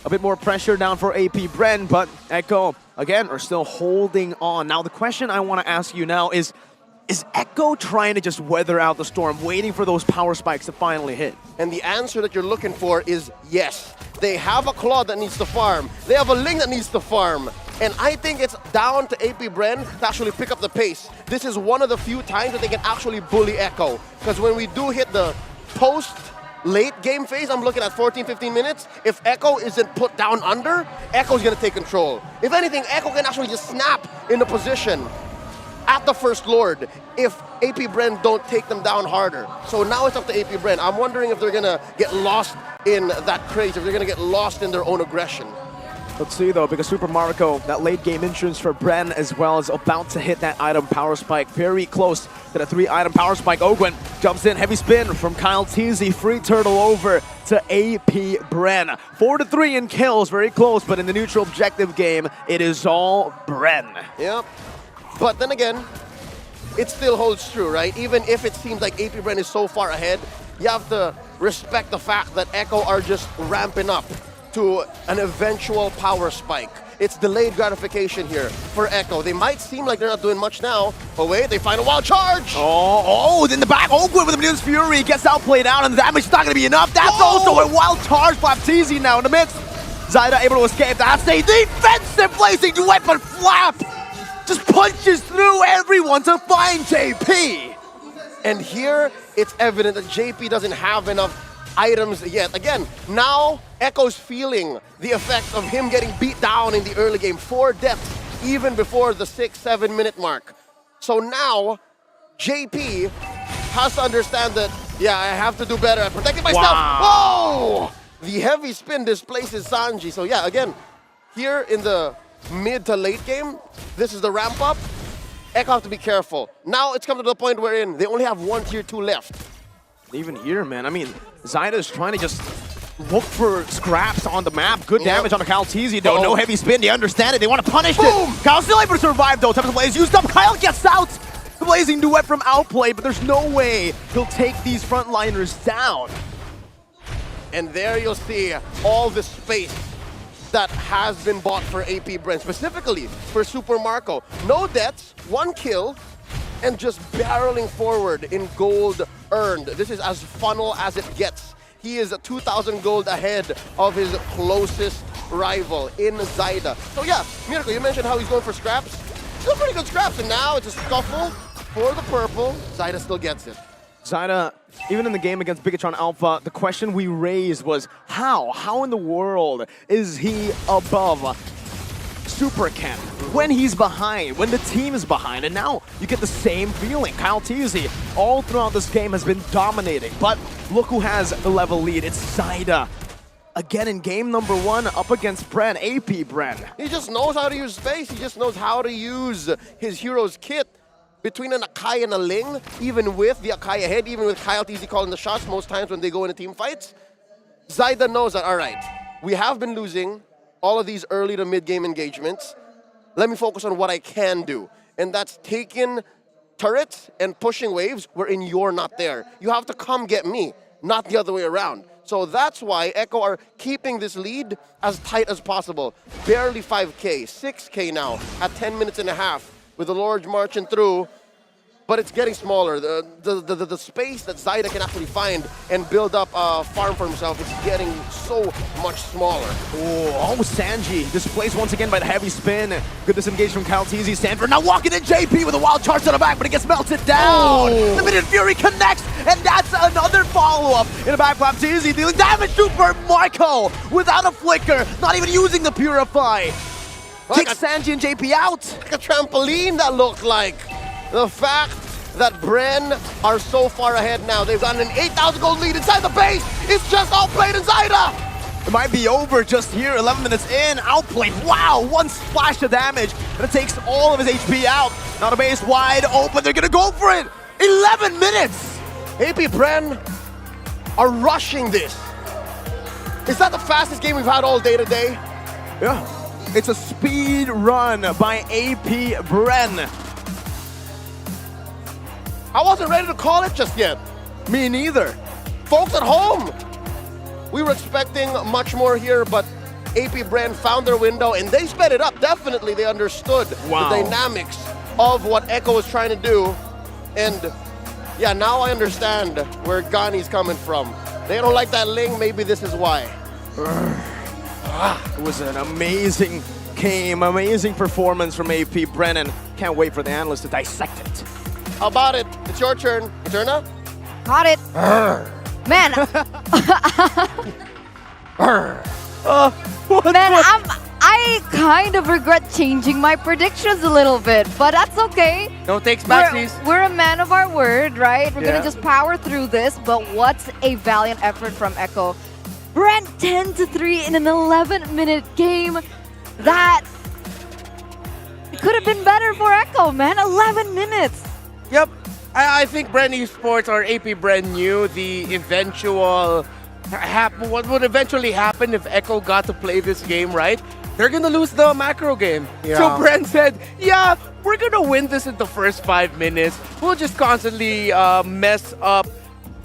A bit more pressure down for AP Bren, but Echo, again, are still holding on. Now, the question I want to ask you now is Echo trying to just weather out the storm, waiting for those power spikes to finally hit? And the answer that you're looking for is yes. They have a Claude that needs to farm. They have a Ling that needs to farm. And I think it's down to AP Bren to actually pick up the pace. This is one of the few times that they can actually bully Echo. Because when we do hit the post-late game phase, I'm looking at 14, 15 minutes. If Echo isn't put down under, Echo's going to take control. If anything, Echo can actually just snap into position at the First Lord if AP Bren don't take them down harder. So now it's up to AP Bren. I'm wondering if they're gonna get lost in that craze, if they're gonna get lost in their own aggression. Let's see though, because Super Marco, that late game insurance for Bren as well, is about to hit that item power spike. Very close to the 3-item power spike. Ogwen jumps in, heavy spin from Kyle Teasy, free turtle over to AP Bren. 4-3 in kills, very close, but in the neutral objective game, it is all Bren. Yep. But then again, it still holds true, right? Even if it seems like AP Bren is so far ahead, you have to respect the fact that Echo are just ramping up to an eventual power spike. It's delayed gratification here for Echo. They might seem like they're not doing much now, but wait, they find a wild charge! Oh, in the back, Ogwen with the Medusa's Fury gets outplayed out, and the damage is not going to be enough. That's also a wild charge by Teasy now in the midst. Zyda able to escape. That's a defensive blazing duet, but Flap just punches through everyone to find JP. And here, it's evident that JP doesn't have enough items yet. Again, now Echo's feeling the effects of him getting beat down in the early game. 4 deaths even before the 6-7 minute mark. So now, JP has to understand that, yeah, I have to do better at protecting myself. Wow. Whoa! The heavy spin displaces Sanji. So yeah, again, here in the mid to late game, this is the ramp up. Echo have to be careful. Now it's come to the point wherein they only have 1 tier 2 left. Even here, man, I mean, Zyda is trying to just look for scraps on the map. Good damage on the Kyle Teasy, though. No heavy spin, they understand it, they want to punish it. Kyle's still able to survive, though. Tempest Blaze used up, Kyle gets out. The blazing duet from outplay, but there's no way he'll take these frontliners down. And there you'll see all the space that has been bought for AP Bren, specifically for Super Marco. No deaths, 1 kill, and just barreling forward in gold earned. This is as funnel as it gets. He is 2,000 gold ahead of his closest rival in Zyda. So yeah, Miracle, you mentioned how he's going for scraps. Still pretty good scraps, and now it's a scuffle for the purple. Zyda still gets it. Zyda, even in the game against Bigatron Alpha, the question we raised was how? How in the world is he above Super Ken when he's behind, when the team is behind? And now you get the same feeling. Kyle Teasy all throughout this game has been dominating, but look who has the level lead. It's Zyda. Again in game number 1 up against Bren, AP Bren. He just knows how to use space. He just knows how to use his hero's kit. Between an Akai and a Ling, even with the Akai ahead, even with Kyle Teasy calling the shots most times when they go into team fights, Zyda knows that, all right, we have been losing all of these early to mid-game engagements. Let me focus on what I can do. And that's taking turrets and pushing waves wherein you're not there. You have to come get me, not the other way around. So that's why Echo are keeping this lead as tight as possible. Barely 5K, 6K now at 10 minutes and a half. With the Lord marching through, but it's getting smaller. The space that Zyda can actually find and build up a farm for himself is getting so much smaller. Oh, Sanji displaced once again by the heavy spin. Good disengage from Kyle Teasy. Sanford now walking in JP with a wild charge to the back, but it gets melted down. The Minute Fury connects, and that's another follow-up in the back flap. Dizzy dealing damage to Marco without a flicker, not even using the Purify. Kicks Sanji and JP out. Like a trampoline that looked like. The fact that Bren are so far ahead now. They've got an 8,000 gold lead inside the base. It's just outplayed inside. It might be over just here, 11 minutes in, outplayed. Wow, one splash of damage, and it takes all of his HP out. Now the base wide open, they're gonna go for it. 11 minutes! AP Bren are rushing this. Is that the fastest game we've had all day today? Yeah, it's a speed run by AP Bren. I wasn't ready to call it just yet. Me neither. Folks at home, we were expecting much more here, but AP Bren found their window and they sped it up. Definitely they understood the dynamics of what Echo was trying to do. And yeah, now I understand where Gani's coming from. They don't like that Ling, maybe this is why. It was an amazing game, amazing performance from AP Brennan. Can't wait for the analysts to dissect it. How about it? It's your turn. Eterna? Got it. Man. I kind of regret changing my predictions a little bit, but that's okay. No takes backsies. We're a man of our word, right? We're gonna just power through this, but what's a valiant effort from Echo. Brent 10-3 in an 11-minute game. That could have been better for Echo, man. 11 minutes. Yep. I think Bren Esports or AP Bren knew the eventual what would eventually happen if Echo got to play this game, right? They're gonna lose the macro game. Yeah. So Bren said, yeah, we're gonna win this in the first 5 minutes. We'll just constantly mess up,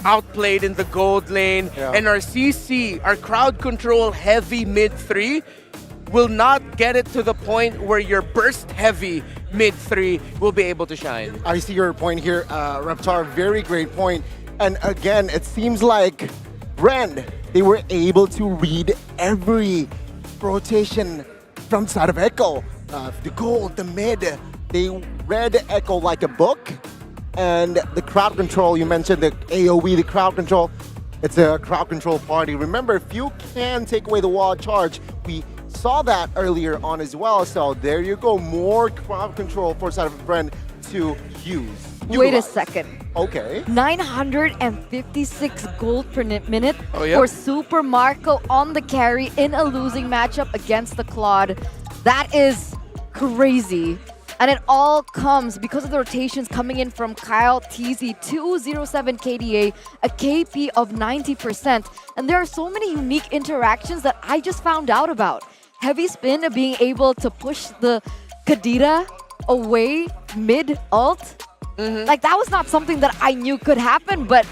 outplayed in the gold lane, and our CC, our crowd control heavy mid 3, will not get it to the point where your burst heavy mid 3 will be able to shine. I see your point here, Reptar. Very great point. And again, it seems like Bren, they were able to read every rotation from side of Echo. The gold, the mid, they read Echo like a book. And the crowd control, you mentioned the AoE, the crowd control. It's a crowd control party. Remember, if you can take away the wall charge, we saw that earlier on as well. So there you go, more crowd control for side of Bren to use. Wait a second. Okay. 956 gold per minute for Super Marco on the carry in a losing matchup against the Claude. That is crazy. And it all comes because of the rotations coming in from Kyle, TZ, 207 KDA, a KP of 90%. And there are so many unique interactions that I just found out about. Heavy Spin being able to push the Kadira away mid-ult. Like, that was not something that I knew could happen, but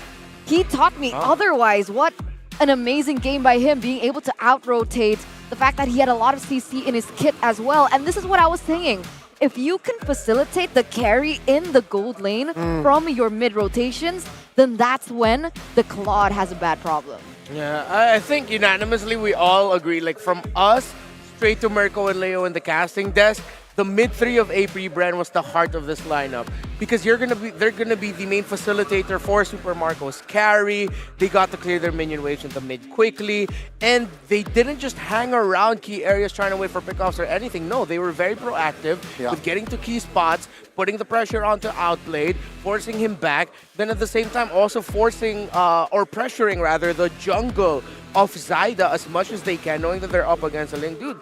he taught me otherwise. What an amazing game by him, being able to out-rotate. The fact that he had a lot of CC in his kit as well. And this is what I was saying. If you can facilitate the carry in the gold lane from your mid-rotations, then that's when the Claude has a bad problem. Yeah, I think unanimously we all agree, like from us straight to Mirko and Leo in the casting desk, the mid 3 of AP Bren was the heart of this lineup because they're gonna be the main facilitator for Super Marco's carry. They got to clear their minion waves in the mid quickly, and they didn't just hang around key areas trying to wait for pickoffs or anything. No, they were very proactive with getting to key spots, putting the pressure onto Outplayed, forcing him back, then at the same time also forcing or pressuring rather the jungle of Zyda as much as they can, knowing that they're up against a Ling. Dude,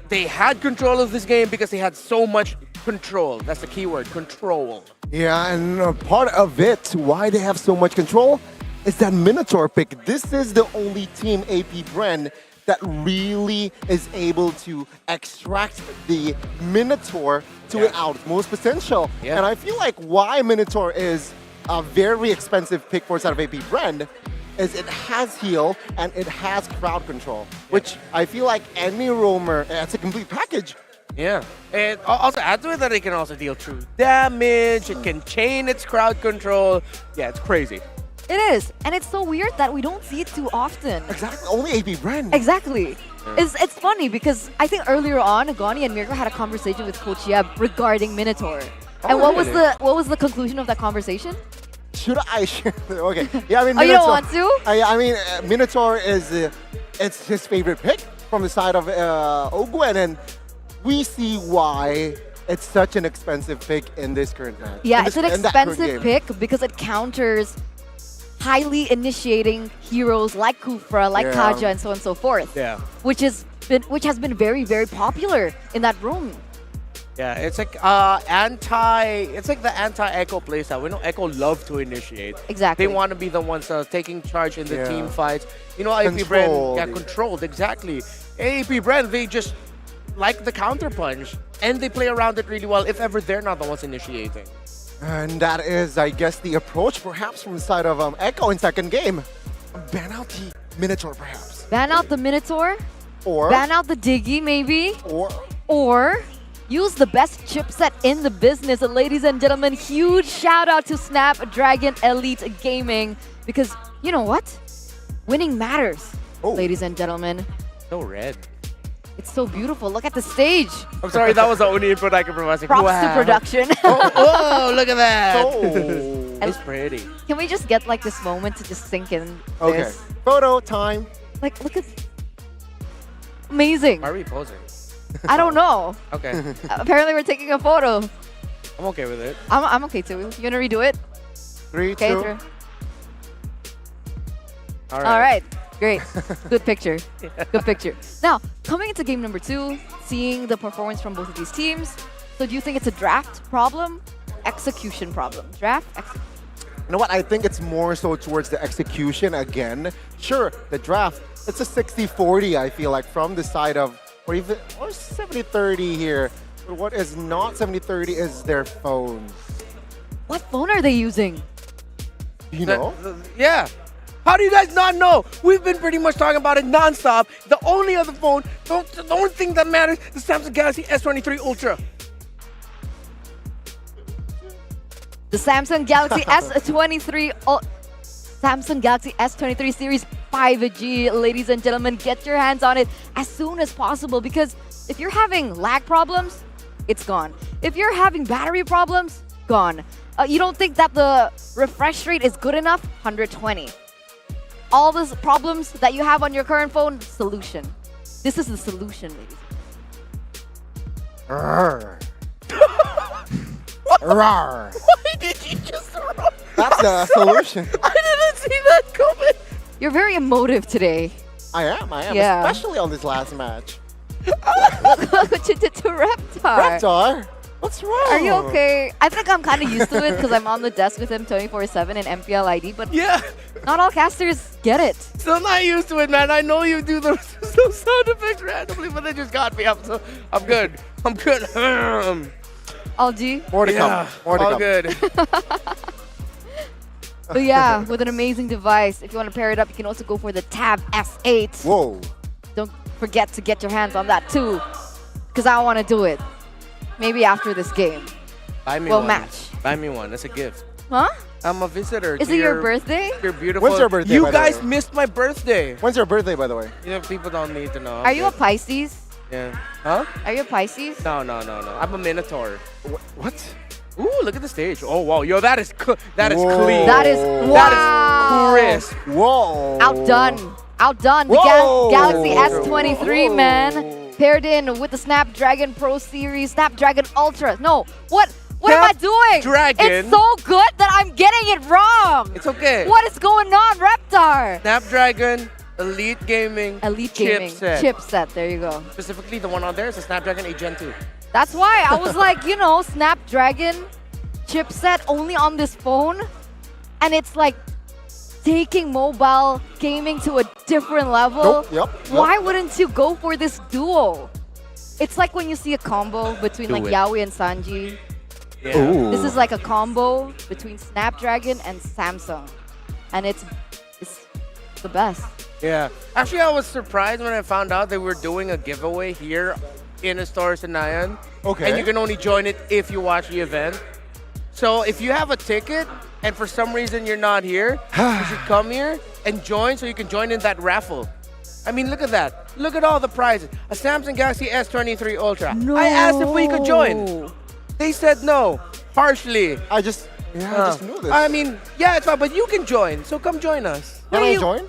they had control of this game because they had so much control. That's the key word, control. Yeah, and part of it, why they have so much control, is that Minotaur pick. This is the only team, AP Bren, that really is able to extract the Minotaur to its utmost potential. And I feel like why Minotaur is a very expensive pick for side of AP Bren is it has heal and it has crowd control, which I feel like any roamer, it's a complete package. Yeah, and also add to it that it can also deal true damage, it can chain its crowd control. Yeah, it's crazy. It is, and it's so weird that we don't see it too often. Exactly, only AP Bren. Exactly. It's funny because I think earlier on, Goni and Mirko had a conversation with Coach Yeb regarding Minotaur. And what was the conclusion of that conversation? should I share? Okay. Yeah, I mean, Oh, you don't Minotaur- want to? I mean, Minotaur is it's his favorite pick from the side of Ogwen, and we see why it's such an expensive pick in this current match. Yeah, in it's this- an in that current expensive game. pick because it counters highly initiating heroes like Kufra, like Yeah. Kaja, and so on and so forth. Yeah. Which has been very, very popular in that room. Yeah, it's like it's like the anti-Echo playstyle. We know Echo love to initiate. Exactly. They want to be the ones taking charge in the Yeah. team fights. You know, AP Brand, Controlled. controlled, exactly. AP Brand, they just like the counter punch, and they play around it really well if ever they're not the ones initiating. And that is, I guess, the approach perhaps from the side of Echo in second game. Ban out the Minotaur perhaps. Ban out the Minotaur. Or ban out the Diggy, maybe. Or use the best chipset in the business. And ladies and gentlemen, huge shout out to Snapdragon Elite Gaming. Because you know what? Winning matters, ladies and gentlemen. So red. It's so beautiful. Look at the stage. I'm sorry, that was the only input I could provide. Props to production. Oh, look at that. And It's pretty. can we just get like this moment to just sink in? Okay. This? Photo time. Like, look at. Amazing. Why are we posing? I don't know. Okay. Apparently, we're taking a photo. I'm okay with it. I'm okay too. You gonna redo it? 3, Okay. 2. All All right. Great. Good picture. Good picture. Now, coming into game number 2, seeing the performance from both of these teams. So, do you think it's a draft problem? Execution problem? Draft? You know what? I think it's more so towards the execution again. Sure, the draft, it's a 60-40, I feel like, from the side of, or 70-30 here. But what is not 70-30 is their phones. What phone are they using? You know? Yeah. How do you guys not know? We've been pretty much talking about it nonstop. The only other phone, the only thing that matters is the Samsung Galaxy S23 Ultra. The Samsung Galaxy S23 Samsung Galaxy S23 Series 5G, ladies and gentlemen, get your hands on it as soon as possible because if you're having lag problems, it's gone. If you're having battery problems, gone. You don't think that the refresh rate is good enough? 120. All those problems that you have on your current phone, solution. This is the solution, ladies. Rawr. Rawr. Why did you just run? That's the solution. I didn't see that coming. You're very emotive today. I am, Yeah. especially on this last match. Look what you did to Reptar. Reptar? What's wrong? Are you okay? I think I'm kind of used to it because I'm on the desk with him 24/7 in MPL ID, but yeah, not all casters get it. Still not used to it, man. I know you do those sound effects randomly, but they just got me. I'm good. I'm good. Algie? More to come. More to all come. good. But yeah, with an amazing device. If you want to pair it up, you can also go for the Tab S8. Whoa. Don't forget to get your hands on that too, because I want to do it. Maybe after this game. Buy me We'll one. match. Buy me one. That's a gift. Huh? I'm a visitor. Is to it your birthday? Your beautiful. When's your birthday, You by the guys way? missed my birthday. When's your birthday, by the way? You know, people don't need to know. Are you a Pisces? Yeah. Huh? Are you a Pisces? No. I'm a Minotaur. What? Ooh, look at the stage. Oh, wow. Yo, that is that is Whoa. clean. That is That is crisp. Whoa. Outdone. Outdone. The Whoa. Galaxy S23, man. Paired in with the Snapdragon Pro Series, Snapdragon Ultra. No, what am I doing? Snapdragon. It's so good that I'm getting it wrong. It's okay. What is going on, Reptar? Snapdragon Elite Gaming Elite Gaming chipset. There you go. Specifically, the one on there is a Snapdragon 8 Gen 2. That's why I was like, Snapdragon chipset only on this phone, and it's like taking mobile gaming to a different level. Yep. Why wouldn't you go for this duo? It's like when you see a combo between Do like it. Yaoi and Sanji. Yeah. Ooh. This is like a combo between Snapdragon and Samsung, and it's the best. Yeah. Actually, I was surprised when I found out they were doing a giveaway here in Stores in Nayan. Okay. And you can only join it if you watch the event. So if you have a ticket and for some reason you're not here, you should come here and join so you can join in that raffle. I mean, look at that. Look at all the prizes. A Samsung Galaxy S23 Ultra. No. I asked if we could join. They said no, harshly. I just Yeah, I just knew this. I mean, yeah, it's fine, but you can join, so come join us. Can I join?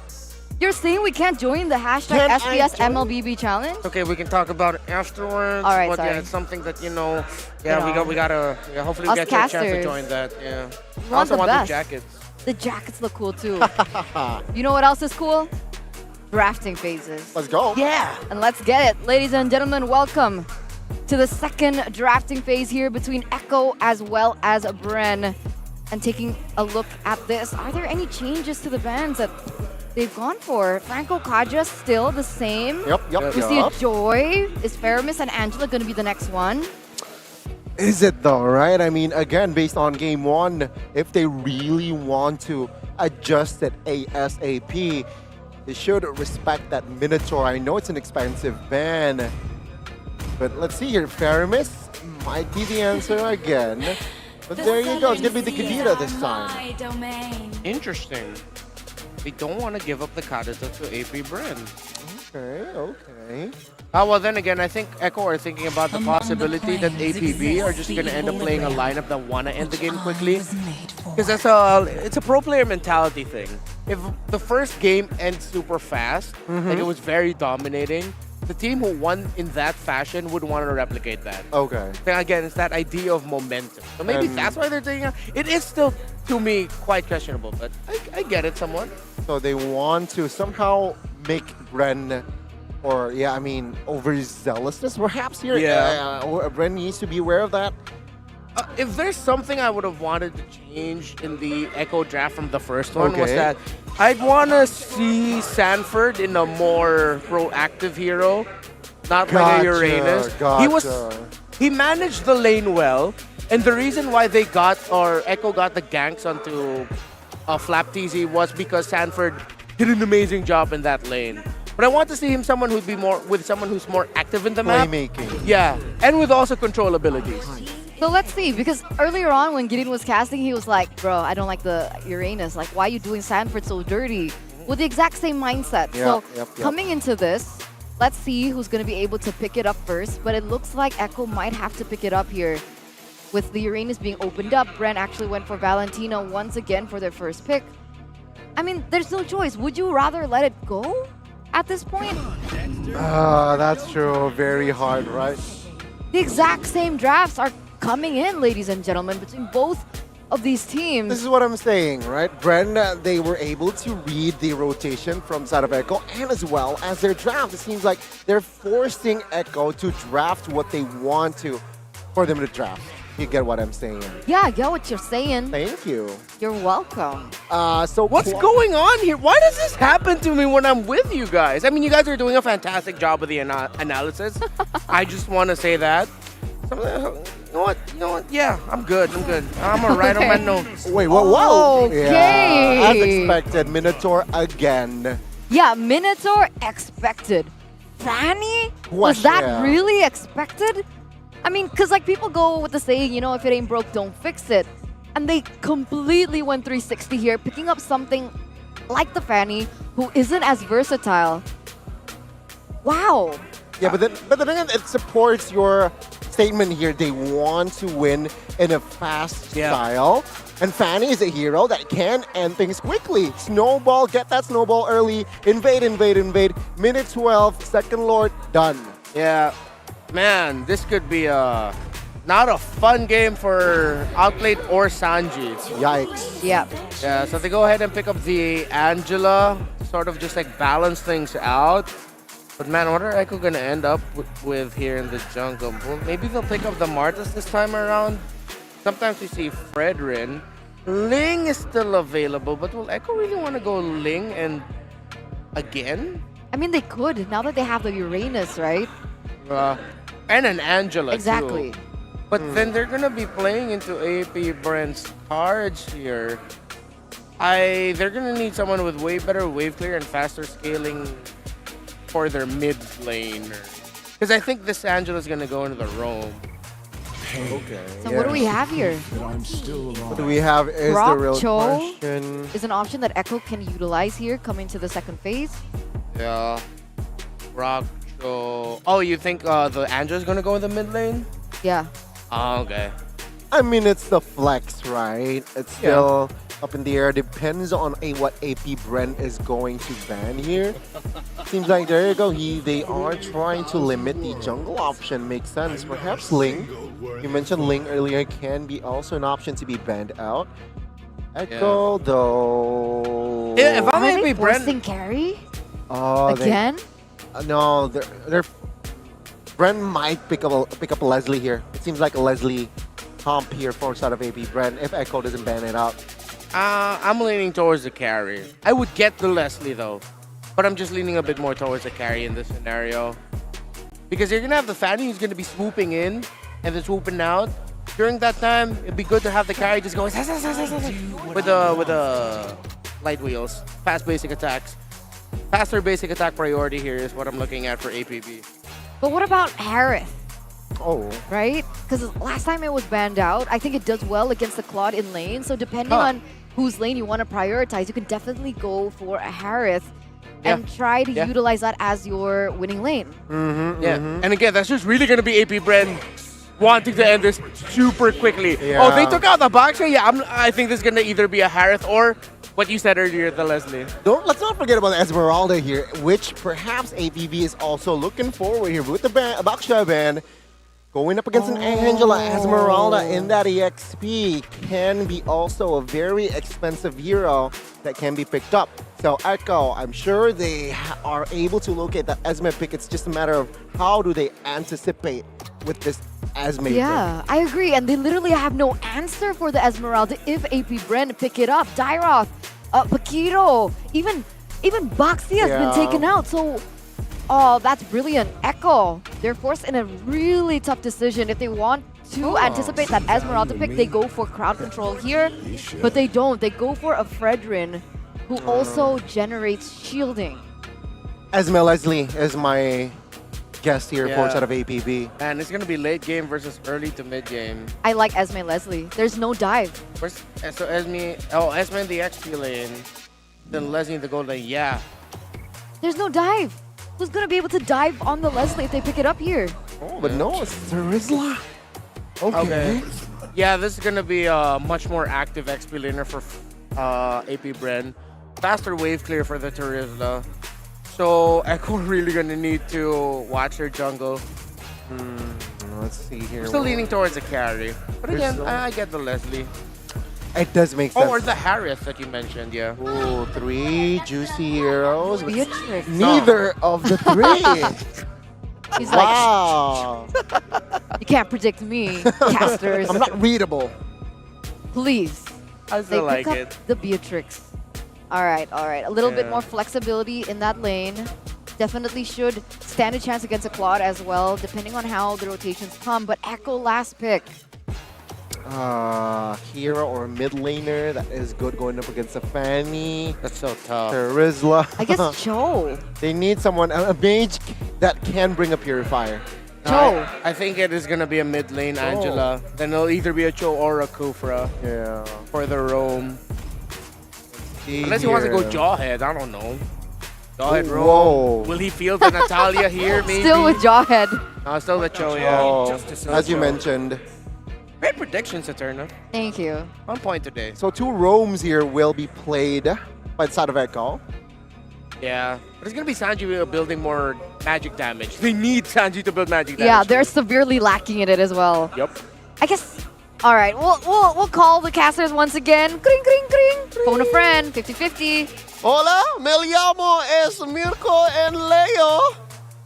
You're saying we can't join the hashtag Can I SBS join? MLBB challenge? Okay, we can talk about it afterwards. All right, but sorry. yeah, it's something that Yeah, we gotta. Yeah, hopefully we Us get you a chance to casters. join that. Yeah. We I also the want best. the jackets. The jackets look cool too. You know what else is cool? Drafting phases. Let's go. Yeah. And let's get it. Ladies and gentlemen, welcome to the second drafting phase here between Echo as well as Bren. And taking a look at this, are there any changes to the bands that they've gone for? Franco Kaja still the same. Yep. We see Joy. Is Faramis and Angela going to be the next one? Is it though, right? I mean, again, based on game one, if they really want to adjust it ASAP, they should respect that Minotaur. I know it's an expensive ban, but let's see here. Faramis might be the answer again. But there you go. It's going to be the Kadira this time. Interesting. They don't want to give up the Kadita to AP Bren. Okay. Well, then again, I think Echo are thinking about the possibility that APB are just going to end up playing a lineup that want to end the game quickly. Because it's a pro player mentality thing. If the first game ends super fast, like it was very dominating, the team who won in that fashion would want to replicate that. Okay. Then again, it's that idea of momentum. So maybe that's why they're taking it. It is still, to me, quite questionable, but I get it somewhat. So they want to somehow make Bren, or overzealousness perhaps here. Yeah. Bren needs to be aware of that. If there's something I would have wanted to change in the Echo draft from the first one was Okay. that I'd want to see Sanford in a more proactive hero, not like a Uranus. He managed the lane well, and the reason why Echo got the ganks onto Flap TZ was because Sanford did an amazing job in that lane. But I want to see him someone who's more active in the map. Playmaking. Yeah, and with also control abilities. So let's see, because earlier on when Gideon was casting, he was like, bro, I don't like the Uranus. Like, why are you doing Sanford so dirty? With the exact same mindset. So coming into this, let's see who's going to be able to pick it up first. But it looks like Echo might have to pick it up here. With the Uranus being opened up, Bren actually went for Valentina once again for their first pick. I mean, there's no choice. Would you rather let it go at this point? That's true. Very hard, right? The exact same drafts are coming in, ladies and gentlemen, between both of these teams. This is what I'm saying, right? Bren, they were able to read the rotation from side of Echo and as well as their draft. It seems like they're forcing Echo to draft what they want to for them to draft. You get what I'm saying? Yeah, I get what you're saying. Thank you. You're welcome. So what's going on here? Why does this happen to me when I'm with you guys? I mean, you guys are doing a fantastic job with the analysis. I just want to say that. You know what? Yeah, I'm good. I'm all right on my notes. Wait, whoa. Okay. Yeah, as expected, Minotaur again. Yeah, Minotaur expected. Fanny? Was that really expected? I mean, because like people go with the saying, if it ain't broke, don't fix it. And they completely went 360 here, picking up something like the Fanny, who isn't as versatile. Wow. Yeah, but then again, it supports your statement here. They want to win in a fast style. And Fanny is a hero that can end things quickly. Snowball, get that snowball early. Invade. Minute 12, second lord, done. Yeah. Man, this could be not a fun game for Outplayed or Sanji. Yikes. Yeah. Yeah, so they go ahead and pick up the Angela, sort of just like balance things out. But man, what are Echo going to end up with here in the jungle? Well, maybe they'll pick up the Martas this time around. Sometimes we see Fredrin. Ling is still available, but will Echo really want to go Ling and again? I mean, they could, now that they have the Uranus, right? And an Angela, exactly. too. But then they're going to be playing into AP Bren's cards here. They're going to need someone with way better wave clear and faster scaling for their mid lane. Because I think this Angela is going to go into the roam. Okay. So what do we have here? What do we have is the real Cho question. is an option that Echo can utilize here coming to the second phase. Yeah. Rock Cho. Oh, you think the Angela's going to go in the mid lane? Yeah. Oh, okay. I mean, it's the flex, right? It's still up in the air. Depends on what AP Brent is going to ban here. Seems like there you go. They are trying to limit the jungle option. Makes sense. Perhaps Ling. You mentioned Ling earlier can be also an option to be banned out. Echo though. Yeah, if I'm Are they AP Brent, forcing carry? Oh, Again? No, they're Brent might pick up a Leslie here. It seems like a Leslie comp here for side of AP Brent if Echo doesn't ban it out. I'm leaning towards the carry. I would get the Leslie though, but I'm just leaning a bit more towards the carry in this scenario. Because you're gonna have the Fanny who's gonna be swooping in and then swooping out. During that time, it'd be good to have the carry just going with the light wheels, fast basic attacks. Faster basic attack priority here is what I'm looking at for APB. But what about Harith? Oh. Right? Because last time it was banned out, I think it does well against the Claude in lane. So depending on whose lane you want to prioritize, you can definitely go for a Harith and try to utilize that as your winning lane. And again, that's just really going to be AP Brent wanting to end this super quickly. Oh, they took out the boxer? Yeah, I think this is going to either be a Harith or what you said earlier, the Leslie. Let's not forget about Esmeralda here, which perhaps APB is also looking forward here with the Baksha ban. Going up against an Angela Esmeralda in that EXP can be also a very expensive hero that can be picked up. So Echo, I'm sure they are able to locate that Esme pick. It's just a matter of how do they anticipate with this Esme pick. Yeah, I agree. And they literally have no answer for the Esmeralda if AP Brent pick it up. Dairoth, Pakiro, even Baxi has been taken out. So, that's brilliant. Echo, they're forced in a really tough decision. If they want to anticipate that Esmeralda pick, they go for crowd control here. But they don't. They go for a Fredrin, who also generates shielding. Esme Leslie is my guest here for side of APB. And it's going to be late game versus early to mid game. I like Esme Leslie. There's no dive. So Esme in the XP lane, then Leslie in the gold lane, There's no dive. Who's going to be able to dive on the Leslie if they pick it up here? Oh, but no, it's Terizla. Okay. Yeah, this is going to be a much more active XP laner for AP Brent. Faster wave clear for the Terizla. So Echo really going to need to watch their jungle. Let's see here. I'm still leaning towards the carry. But again, I get the Leslie. It does make sense. Oh, or the Harith that you mentioned, Ooh, 3 juicy heroes. Beatrix. Neither of the 3. He's wow. You can't predict me, casters. I'm not readable. Please. I still like pick it. up the Beatrix. All right. A little bit more flexibility in that lane. Definitely should stand a chance against a Claude as well, depending on how the rotations come. But Echo last pick. Hero or mid laner that is good going up against a Fanny. That's so tough. Terizla. I guess Cho. They need someone, a mage that can bring a purifier. Cho. I think it is going to be a mid lane Angela. Then it'll either be a Cho or a Kufra. Yeah. For the roam. Unless he wants to go Jawhead, I don't know. Jawhead roam. Whoa. Will he field the Natalia here maybe? Still with Jawhead. No, still the Cho, As you mentioned. Great predictions, Eterna. Thank you. 1 point today. So 2 roams here will be played by the side of Echo. Yeah, but it's going to be Sanji building more magic damage. They need Sanji to build magic damage. Yeah, they're severely lacking in it as well. Yep. I guess. All right, we'll call the casters once again. Kring, kring, kring. Phone a friend, 50-50. Hola, me llamo es Mirko and Leo.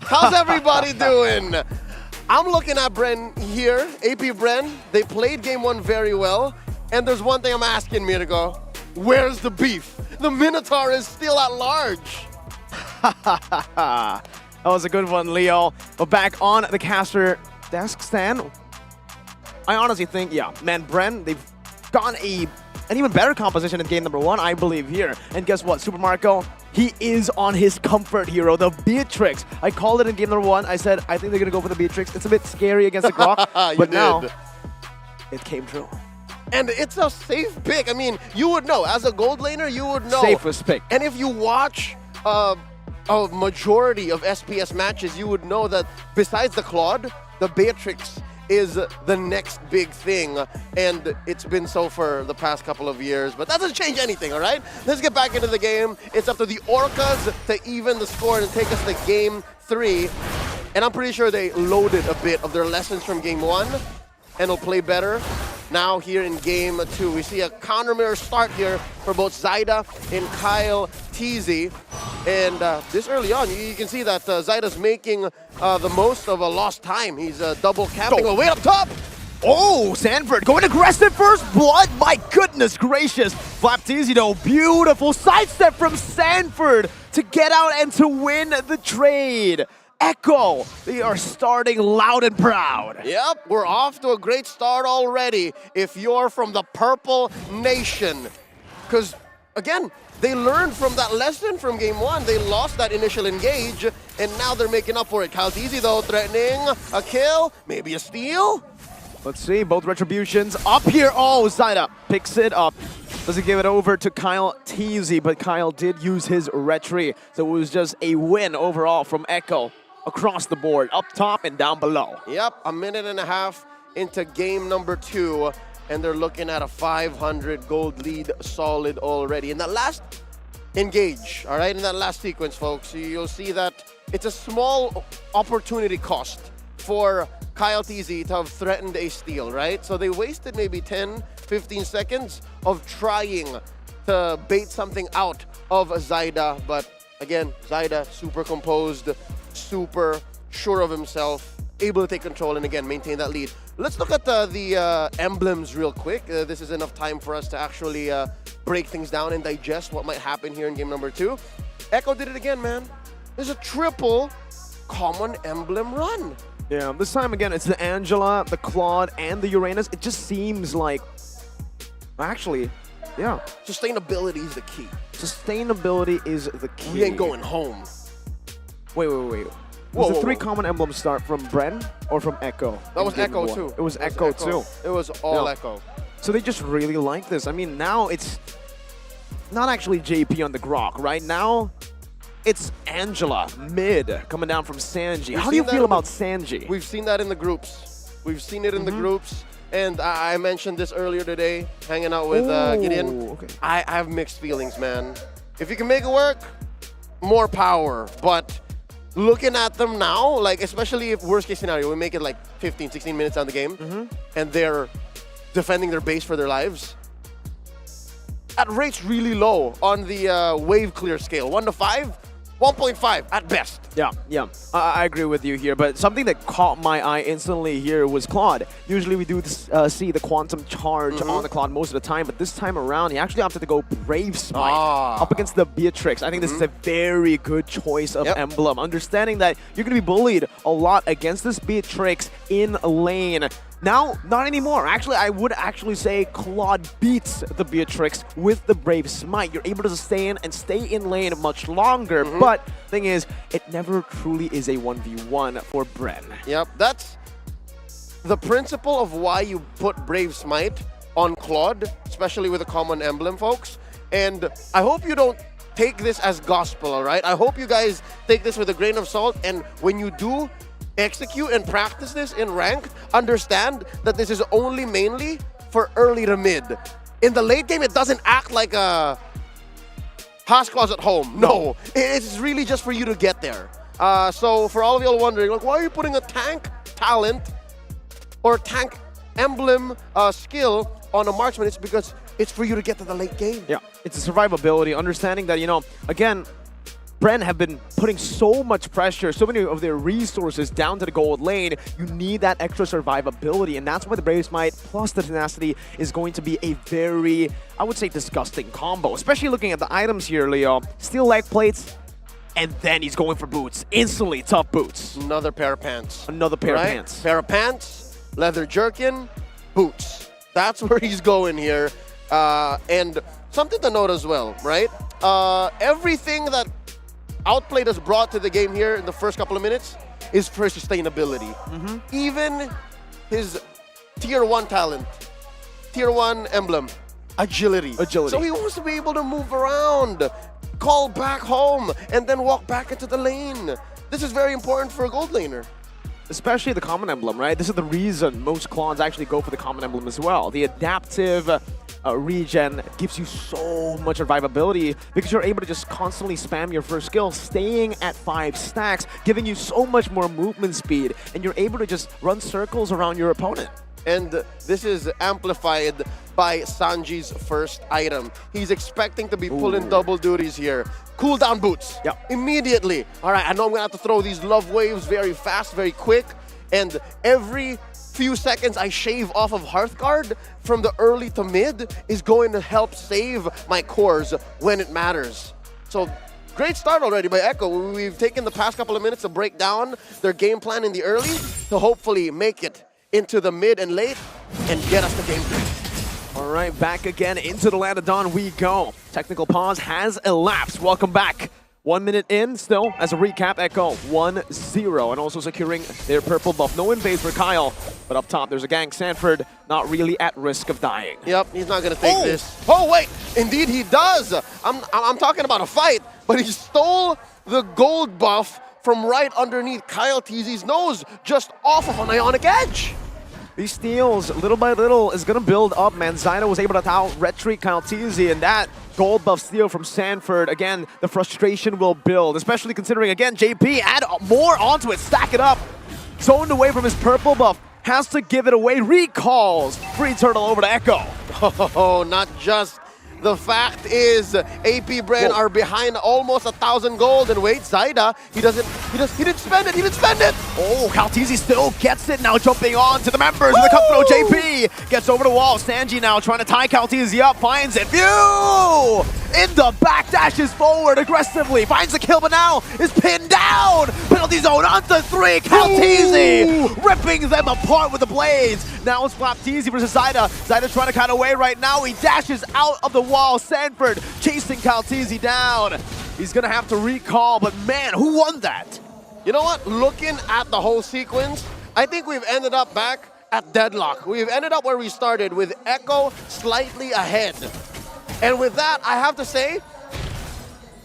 How's everybody doing? I'm looking at Bren here, AP Bren. They played game 1 very well. And there's one thing I'm asking, Mirko. Where's the beef? The Minotaur is still at large. That was a good one, Leo. But back on the caster desk stand, I honestly think, Bren, they've gotten an even better composition in game number 1, I believe, here. And guess what, Super Marco? He is on his comfort hero, the Beatrix. I called it in game number 1. I said, I think they're going to go for the Beatrix. It's a bit scary against the Grok, but now it came true. And it's a safe pick. I mean, you would know. As a gold laner, you would know. Safest pick. And if you watch a majority of SPS matches, you would know that besides the Claude, the Beatrix is the next big thing, and it's been so for the past couple of years, but that doesn't change anything, all right? Let's get back into the game. It's up to the Orcas to even the score and take us to Game 3, and I'm pretty sure they loaded a bit of their lessons from Game 1, and will play better now here in Game 2. We see a counter mirror start here for both Zyda and Kyle TZ. And this early on, you can see that Zyda's making the most of a lost time. He's double camping way up top. Oh, Sanford going aggressive first blood. My goodness gracious. Flap TZ though, beautiful sidestep from Sanford to get out and to win the trade. Echo, they are starting loud and proud. Yep, we're off to a great start already if you're from the Purple Nation. Because, again, they learned from that lesson from Game 1. They lost that initial engage, and now they're making up for it. Kyle TZ, though, threatening a kill, maybe a steal. Let's see, both retributions up here. Oh, Zyda picks it up. Doesn't give it over to Kyle TZ, but Kyle did use his retry. So it was just a win overall from Echo. Across the board, up top and down below. Yep, a minute and a half into game number 2, and they're looking at a 500 gold lead solid already. In that last engage, all right, in that last sequence, folks, you'll see that it's a small opportunity cost for Kyle TZ to have threatened a steal, right? So they wasted maybe 10, 15 seconds of trying to bait something out of Zyda, but again, Zyda super composed, super sure of himself, able to take control and again maintain that lead. Let's look at the emblems real quick. This is enough time for us to actually break things down and digest what might happen here in game number 2. Echo did it again, man. There's a triple common emblem run. Yeah, this time again, it's the Angela, the Claude, and the Uranus. It just seems like, actually, yeah. Sustainability is the key. Sustainability is the key. We ain't going home. Wait. Was the 3 common emblems start from Bren or from Echo? That was Echo too. It was Echo too. It was all Echo. So they just really like this. I mean, now it's not actually JP on the Grok, right? Now it's Angela, mid, coming down from Sanji. How do you feel about Sanji? We've seen that in the groups. We've seen it in the groups. And I mentioned this earlier today, hanging out with Gideon. Okay. I have mixed feelings, man. If you can make it work, more power. But looking at them now, like especially if worst case scenario, we make it like 15, 16 minutes on the game, and they're defending their base for their lives, at rates really low on the wave clear scale, 1 to 5, 1.5 at best. Yeah, I agree with you here, but something that caught my eye instantly here was Claude. Usually we do see the quantum charge on the Claude most of the time, but this time around he actually opted to go Brave Smite up against the Beatrix. I think this is a very good choice of emblem, understanding that you're going to be bullied a lot against this Beatrix in lane. Now, not anymore. Actually, I would actually say Claude beats the Beatrix with the Brave Smite. You're able to sustain and stay in lane much longer, but thing is, it never truly is a 1v1 for Bren. Yep, that's the principle of why you put Brave Smite on Claude, especially with a common emblem, folks. And I hope you don't take this as gospel, all right? I hope you guys take this with a grain of salt, and when you do execute and practice this in rank, understand that this is only mainly for early to mid. In the late game, it doesn't act like a house closet home. No, it's really just for you to get there. So for all of y'all wondering, like, why are you putting a tank talent or tank emblem skill on a marksman? It's because it's for you to get to the late game. Yeah, it's a survivability, understanding that, you know, again, Bren have been putting so much pressure, so many of their resources down to the gold lane. You need that extra survivability, and that's why the Brave Smite plus the Tenacity is going to be a very, I would say, disgusting combo. Especially looking at the items here, Leo. Steel leg plates, and then he's going for boots. Instantly tough boots. Another pair of pants. Another pair of pants. Pair of pants, leather jerkin, boots. That's where he's going here. And something to note as well, right? Everything that Outplayed has brought to the game here in the first couple of minutes is for sustainability. Even his tier 1 talent, tier 1 emblem, agility. So he wants to be able to move around, call back home, and then walk back into the lane. This is very important for a gold laner. especially the common emblem, right? This is the reason most clones actually go for the common emblem as well. The adaptive regen gives you so much survivability because you're able to just constantly spam your first skill, staying at 5 stacks, giving you so much more movement speed, and you're able to just run circles around your opponent. And this is amplified by Sanji's first item. He's expecting to be pulling double duties here. Cooldown boots. Yep. Immediately. All right, I know I'm going to have to throw these love waves very fast, very quick. And every few seconds I shave off of Hearthguard from the early to mid is going to help save my cores when it matters. So great start already by Echo. We've taken the past couple of minutes to break down their game plan in the early to hopefully make it into the mid and late and get us to game 3. All right, back again into the land of Dawn we go. Technical pause has elapsed. Welcome back. 1 minute in, still, as a recap, Echo 1-0, and also securing their purple buff. No invades for Kyle, but up top there's a gang. Sanford not really at risk of dying. Yep, he's not gonna take this. Oh wait, indeed he does. I'm talking about a fight, but he stole the gold buff from right underneath Kyle TZ's nose, just off of an Ionic Edge. These steals, little by little, is going to build up, man. Zyda was able to out-retreat Kyle TZ, and that gold buff steal from Sanford, again, the frustration will build, especially considering, again, JP add more onto it, stack it up. Zoned away from his purple buff, has to give it away, recalls. Free turtle over to Echo. Oh, not just. The fact is, AP Bren are behind almost 1,000 gold, and wait, Zyda, he didn't spend it, Oh, Kaltizi still gets it, now jumping on to the members with a cutthroat. JP gets over the wall. Sanji now trying to tie Kaltizi up, finds it. View! In the back, dashes forward aggressively, finds the kill, but now is pinned down. Penalty zone onto 3, Kaltizi ripping them apart with the blades. Now it's Flapteezy versus Zyda. Zyda's trying to cut away right now. He dashes out of the wall. Sanford chasing Kaltizi down. He's gonna have to recall, but man, who won that? You know what? Looking at the whole sequence, I think we've ended up back at deadlock. We've ended up where we started, with Echo slightly ahead. And with that, I have to say,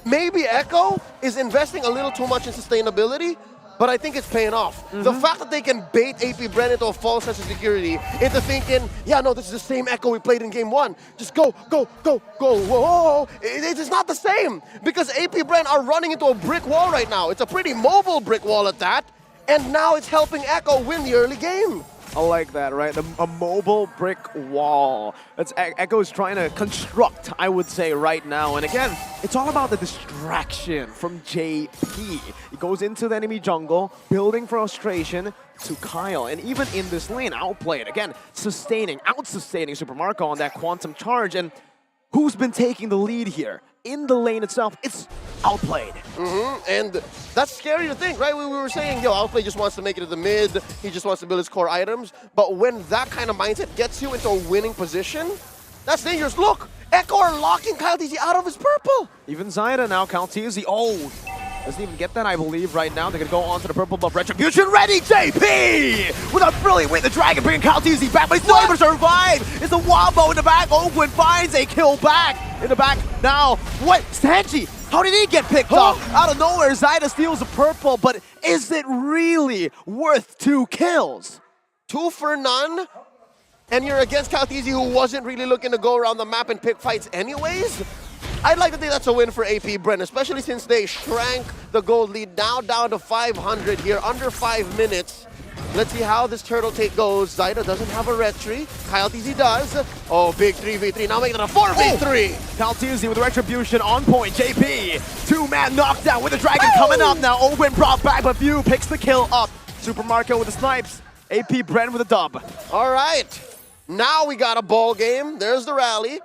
maybe Echo is investing a little too much in sustainability, but I think it's paying off. The fact that they can bait AP Bren into a false sense of security, into thinking, yeah, no, this is the same Echo we played in game 1. Just go, go, go, go, whoa. It is not the same, because AP Bren are running into a brick wall right now. It's a pretty mobile brick wall at that, and now it's helping Echo win the early game. I like that, right? A mobile brick wall. That's Echo's trying to construct, I would say, right now. And again, it's all about the distraction from JP. He goes into the enemy jungle, building frustration to Kyle. And even in this lane, outplayed. Again, out-sustaining Super Marco on that quantum charge. And who's been taking the lead here? In the lane itself, it's outplayed. And that's scary to think, right? We were saying, yo, Outplay just wants to make it to the mid, he just wants to build his core items, but when that kind of mindset gets you into a winning position, that's dangerous. Look, Echo are locking Kyle TZ out of his purple. Even Zyda now, Kaltizi, doesn't even get that, I believe, right now. They're going to go on to the purple buff. Retribution ready, JP! With a brilliant win, the Dragon bringing Kaltizi back, but he's still able to survive. It's a wombo in the back. Oakwood finds a kill back. In the back now. What? Sanji, how did he get picked off? Out of nowhere, Zyda steals the purple, but is it really worth 2 kills? 2 for none, and you're against Kaltizi, who wasn't really looking to go around the map and pick fights anyways? I'd like to think that's a win for AP Bren, especially since they shrank the gold lead now down to 500 here, under 5 minutes. Let's see how this turtle take goes. Zyda doesn't have a retry. Kyle TZ does. Oh, big 3v3. Now making it a 4v3. Kyle TZ with retribution on point. JP, 2-man knockdown with the Dragon coming up now. Owen brought back, but View picks the kill up. Super Marco with the snipes. AP Bren with a dub. All right. Now we got a ball game. There's the rally.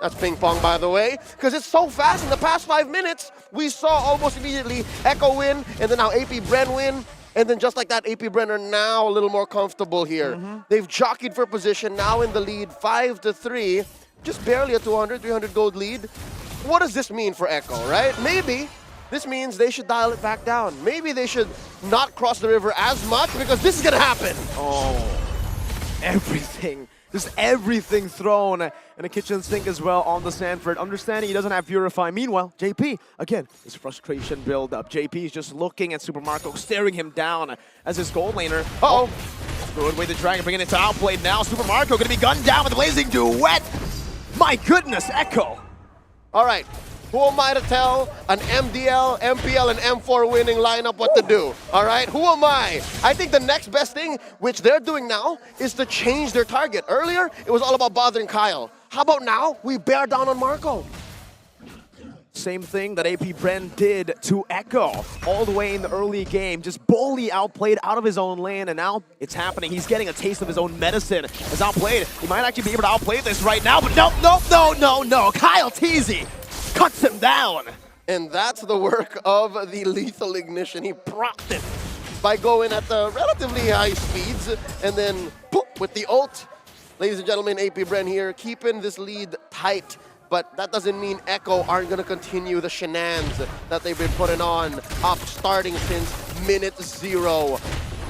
That's ping pong, by the way, because it's so fast. In the past 5 minutes, we saw almost immediately Echo win, and then now AP Bren win. And then just like that, AP Bren are now a little more comfortable here. They've jockeyed for position, now in the lead, 5-3. Just barely a 200, 300 gold lead. What does this mean for Echo, right? Maybe this means they should dial it back down. Maybe they should not cross the river as much, because this is going to happen. Oh, everything Just everything thrown in a kitchen sink as well on the Sanford. Understanding he doesn't have Purify. Meanwhile, JP, again, his frustration build up. JP is just looking at Super Marco, staring him down as his gold laner. Uh-oh. Good way the Dragon bringing it to outplay now. Super Marco going to be gunned down with the Blazing Duet. My goodness, Echo. All right. Who am I to tell an MDL, MPL, and M4 winning lineup what to do? All right, who am I? I think the next best thing, which they're doing now, is to change their target. Earlier, it was all about bothering Kyle. How about now, we bear down on Marco? Same thing that AP Bren did to Echo all the way in the early game. Just bully outplayed out of his own lane, and now it's happening. He's getting a taste of his own medicine. Is outplayed. He might actually be able to outplay this right now, but no. Kyle Teasy cuts him down. And that's the work of the Lethal Ignition. He propped it by going at the relatively high speeds, and then poof, with the ult. Ladies and gentlemen, AP Bren here, keeping this lead tight. But that doesn't mean Echo aren't going to continue the shenanigans that they've been putting on, starting since minute 0.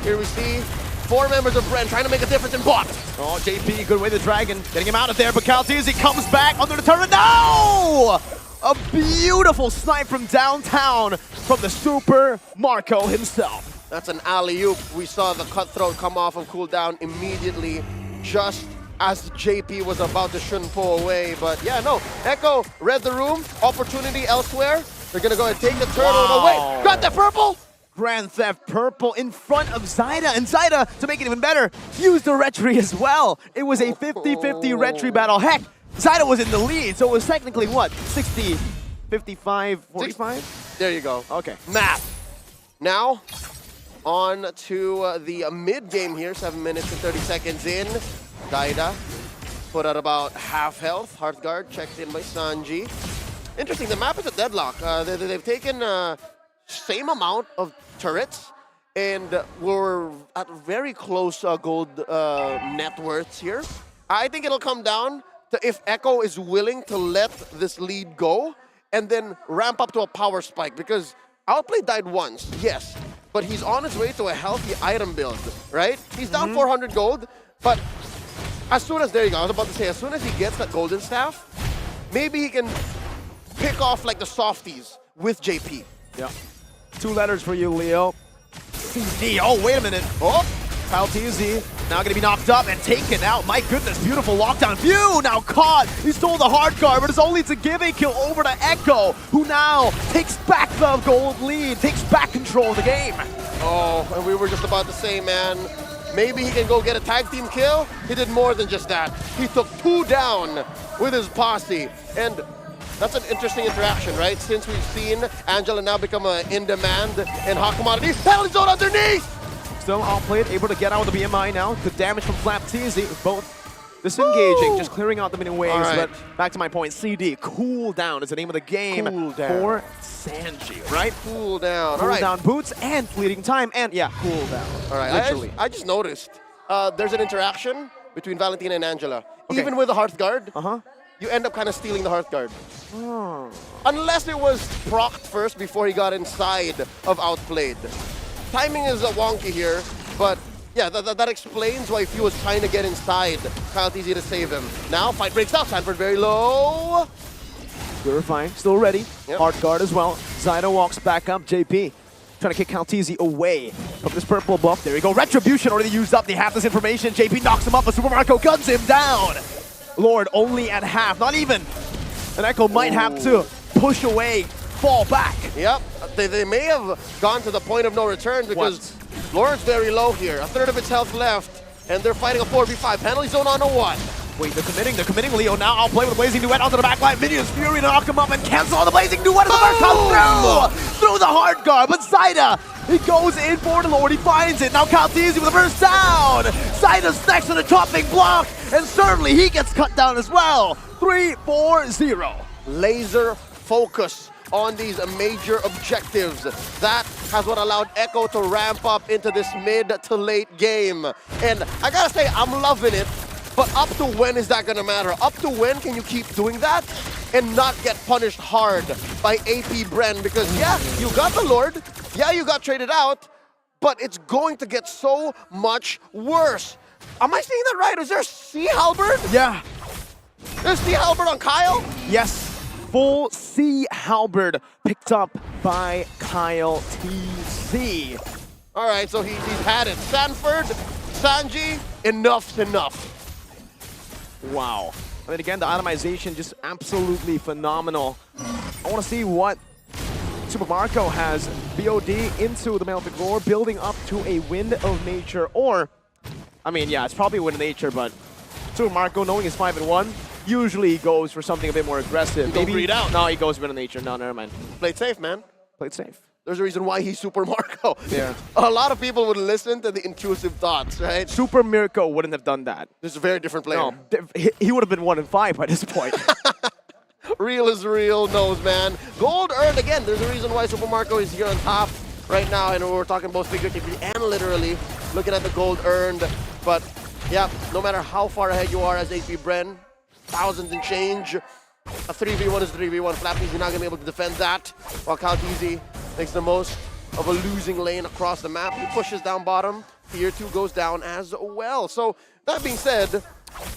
Here we see 4 members of Bren trying to make a difference in bot. Oh, JP, good way the Dragon, getting him out of there, but Calteezy comes back under the turret. No! A beautiful snipe from downtown from the Super Marco himself. That's an alley-oop. We saw the Cutthroat come off of cooldown immediately, just as JP was about to shun-po away. But yeah, no, Echo read the room, opportunity elsewhere. They're gonna go and take the turtle away. Got the purple! Grand Theft Purple in front of Zyda, and Zyda, to make it even better, used the Retry as well. It was a 50-50 Retry battle. Heck, Zyda was in the lead, so it was technically what? 60, 55, 45? There you go. Okay. Math. Now, on to the mid-game here, 7 minutes and 30 seconds in. Zyda put at about half health. Hearthguard checked in by Sanji. Interesting, the map is a deadlock. They've taken same amount of turrets, and we're at very close gold net worths here. I think it'll come down to if Echo is willing to let this lead go and then ramp up to a power spike, because Outplay died once, yes, but he's on his way to a healthy item build, right? He's down 400 gold, but as soon as, there you go, I was about to say, as soon as he gets that golden staff, maybe he can pick off like the softies with JP. Yeah. 2 letters for you, Leo. CD. Oh, wait a minute. Oh, Kyle TZ now going to be knocked up and taken out. My goodness, beautiful lockdown. View now caught. He stole the hard card, but it's only to give a kill over to Echo, who now takes back the gold lead, takes back control of the game. Oh, and we were just about to say, man, maybe he can go get a tag team kill. He did more than just that. He took 2 down with his posse. And that's an interesting interaction, right? Since we've seen Angela now become in demand and hot commodity. Penalty zone underneath! Still outplayed, able to get out with the BMI now. Good damage from Flap TZ, both disengaging, just clearing out the mini waves. Right. But back to my point, CD, cool down is the name of the game for Sanji, right? Cool down. Cool All right. down boots and fleeting time, and yeah, cool down. All right, Literally. I just noticed there's an interaction between Valentina and Angela. Even with the Hearthguard, you end up kind of stealing the Hearthguard. Unless it was procced first before he got inside of Outplayed. Timing is wonky here, but yeah, that explains why Few was trying to get inside Kyle TZ to save him. Now, fight breaks out. Sanford very low. Purifying, still ready. Hard guard as well. Zyda walks back up. JP trying to kick Calteezy away from this purple buff. There we go. Retribution already used up. They have this information. JP knocks him up, but Super Marco guns him down. Lord only at half, not even. And Echo might have to push away, fall back. Yep, they may have gone to the point of no return because Lord's very low here. A third of its health left, and they're fighting a 4v5. Penalty zone on a 1. Wait, they're committing. Leo now outplay with a Blazing Duet onto the backline. Minions Fury to knock him up and cancel on the Blazing Duet as the first comes through the hard guard. But Zyda, he goes in for the Lord, he finds it. Now Calteezy with the first down. Zyda's next to the chopping block, and certainly he gets cut down as well. 3-4-0. Laser focus on these major objectives. That has what allowed Echo to ramp up into this mid to late game. And I gotta say, I'm loving it. But up to when is that gonna matter? Up to when can you keep doing that and not get punished hard by AP Bren? Because yeah, you got the Lord, yeah, you got traded out, but it's going to get so much worse. Am I seeing that right? Is there Sea Halberd? Yeah. There's Sea Halberd on Kyle? Yes. Full Sea Halberd picked up by Kyle TC. All right, so he's had it. Sanford, Sanji, enough's enough. Wow. I mean, again, the itemization just absolutely phenomenal. I want to see what Super Marco has BOD into the Melodic Roar, building up to a Wind of Nature, or, I mean, yeah, it's probably Wind of Nature, but Super Marco, knowing he's 5-1, usually goes for something a bit more aggressive. Maybe breed out. No, he goes Wind of Nature. No, never mind. Played safe, man. Played safe. There's a reason why he's Super Marco. Yeah. A lot of people would listen to the intrusive thoughts, right? Super Mirko wouldn't have done that. This is a very different player. No, he would have been 1-5 by this point. Real is real knows, man. Gold earned again. There's a reason why Super Marco is here on top right now, and we're talking both figuratively and literally, looking at the gold earned. But yeah, no matter how far ahead you are as AP Bren, thousands and change, a 3v1 is 3v1. Flappy's not gonna be able to defend that, while Calteezy makes the most of a losing lane across the map. He pushes down bottom. Tier 2 goes down as well. So that being said,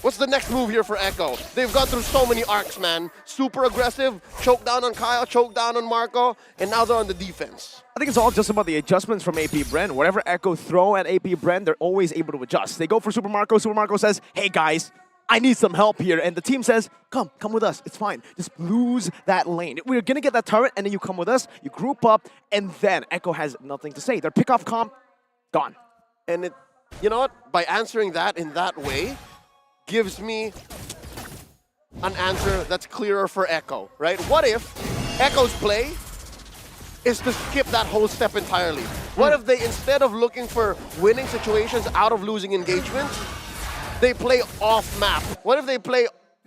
what's the next move here for Echo? They've gone through so many arcs, man. Super aggressive, choke down on Kyle, choke down on Marco, and now they're on the defense. I think it's all just about the adjustments from AP Bren. Whatever Echo throw at AP Bren, they're always able to adjust. They go for Super Marco. Super Marco says, hey guys, I need some help here. And the team says, come with us. It's fine. Just lose that lane. We're going to get that turret, and then you come with us. You group up, and then Echo has nothing to say. Their pickoff comp, gone. And it, you know what? By answering that in that way, gives me an answer that's clearer for Echo, right? What if Echo's play is to skip that whole step entirely? What if they, instead of looking for winning situations out of losing engagement, they play off-map? What if they play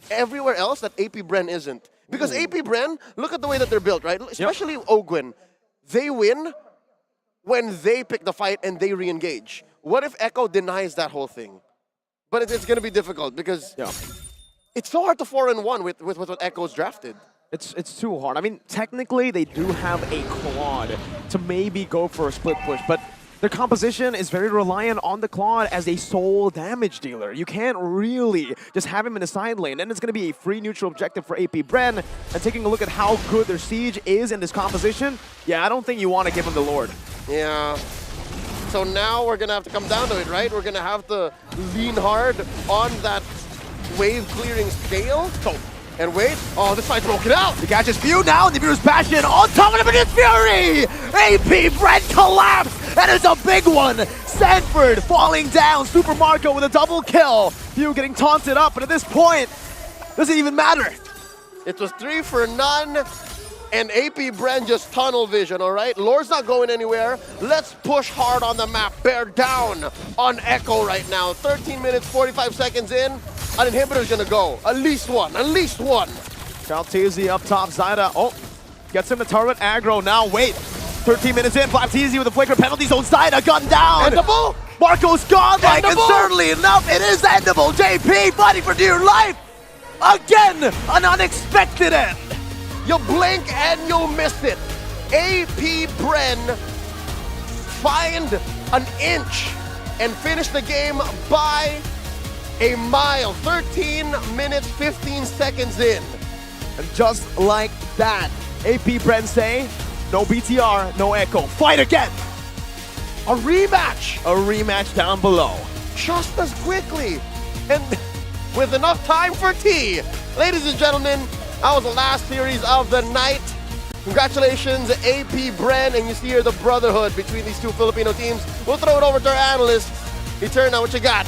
everywhere else that AP Bren isn't? Because AP Bren, look at the way that they're built, right? Especially Ogwin. They win when they pick the fight and they re-engage. What if Echo denies that whole thing? But it's going to be difficult because it's so hard to 4-1 with what Echo's drafted. It's too hard. I mean, technically, they do have a Claude to maybe go for a split push, but their composition is very reliant on the Claude as a sole damage dealer. You can't really just have him in the side lane. And it's going to be a free neutral objective for AP Bren. And taking a look at how good their siege is in this composition, yeah, I don't think you want to give him the Lord. Yeah. So now we're going to have to come down to it, right? We're going to have to lean hard on that wave clearing scale. And wait, oh, this fight's broken out. The catches few now, and the Nibiru's passion on top of his fury! AP Bren collapse! That is a big one! Sanford falling down, Super Marco with a double kill. Few getting taunted up, but at this point, doesn't even matter. It was 3 for none, and AP Bren just tunnel vision, all right? Lore's not going anywhere. Let's push hard on the map. Bear down on Echo right now. 13 minutes, 45 seconds in. An inhibitor's gonna go. At least one. Calteezy up top, Zyda. Oh, gets him the turret aggro. Now wait. 13 minutes in, Flapteezy with a flagrant penalty zone. Zyda gun down. Endable. Marco's godlike, and certainly enough, it is endable. JP fighting for dear life. Again, an unexpected end. You blink and you'll miss it. AP Bren find an inch and finish the game by a mile. 13 minutes, 15 seconds in. And just like that, AP Bren say, no BTR, no Echo. Fight again. A rematch. A rematch down below. Just as quickly. And with enough time for tea. Ladies and gentlemen, that was the last series of the night. Congratulations, AP Bren. And you see here the brotherhood between these two Filipino teams. We'll throw it over to our analyst. Eternal, what you got?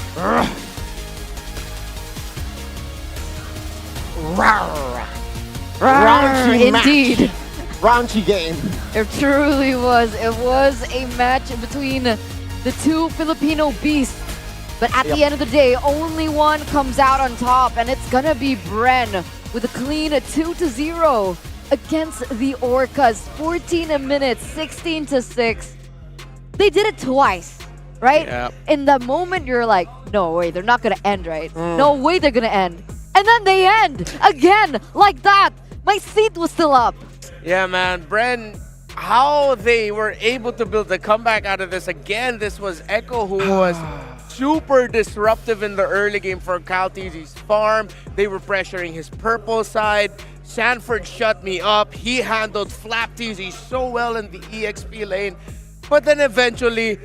Indeed. Raunchy game. It truly was. It was a match between the two Filipino beasts. But at the end of the day, only one comes out on top, and it's gonna be Bren with a clean 2-0 against the Orcas. 14 minutes, 16-6. They did it twice, right? Yep. In the moment, you're like, no way, they're not gonna end, right? No way they're gonna end. And then they end again like that. My seat was still up. Yeah, man. Bren, how they were able to build a comeback out of this again. This was Echo who was super disruptive in the early game for Kyle TZ's farm. They were pressuring his purple side. Sanford shut me up. He handled Flap TZ so well in the EXP lane. But then eventually,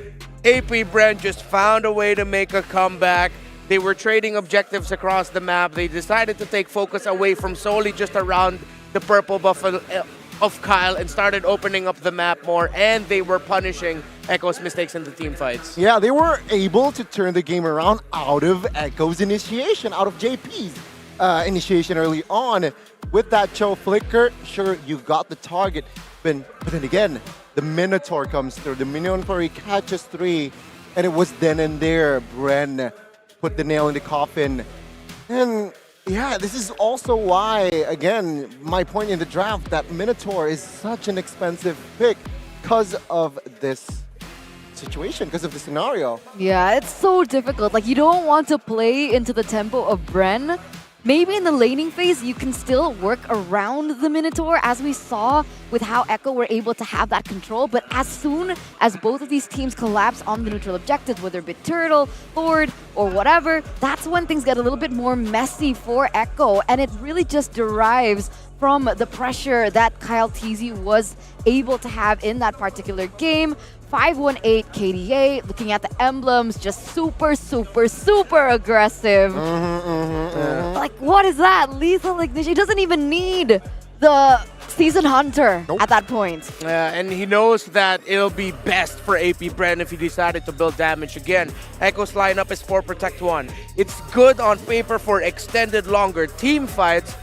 AP Brand just found a way to make a comeback. They were trading objectives across the map. They decided to take focus away from solely just around the purple buff of Kyle and started opening up the map more, and they were punishing Echo's mistakes in the team fights. Yeah, they were able to turn the game around out of Echo's initiation, out of JP's initiation early on. With that Cho flicker, sure, you got the target, but then again, the Minotaur comes through. The Minotaur catches 3, and it was then and there Bren put the nail in the coffin. And yeah, this is also why, again, my point in the draft, that Minotaur is such an expensive pick because of this situation, because of the scenario. Yeah, it's so difficult. Like, you don't want to play into the tempo of Bren. Maybe in the laning phase, you can still work around the Minotaur, as we saw with how Echo were able to have that control. But as soon as both of these teams collapse on the neutral objectives, whether it be Turtle, Lord, or whatever, that's when things get a little bit more messy for Echo. And it really just derives from the pressure that Kyle TZ was able to have in that particular game. 518 KDA, looking at the emblems, just super, super, super aggressive. Like, what is that? Lethal Ignition. He doesn't even need the Season Hunter at that point. Yeah, and he knows that it'll be best for AP Bren if he decided to build damage again. Echo's lineup is 4 Protect 1. It's good on paper for extended, longer team fights,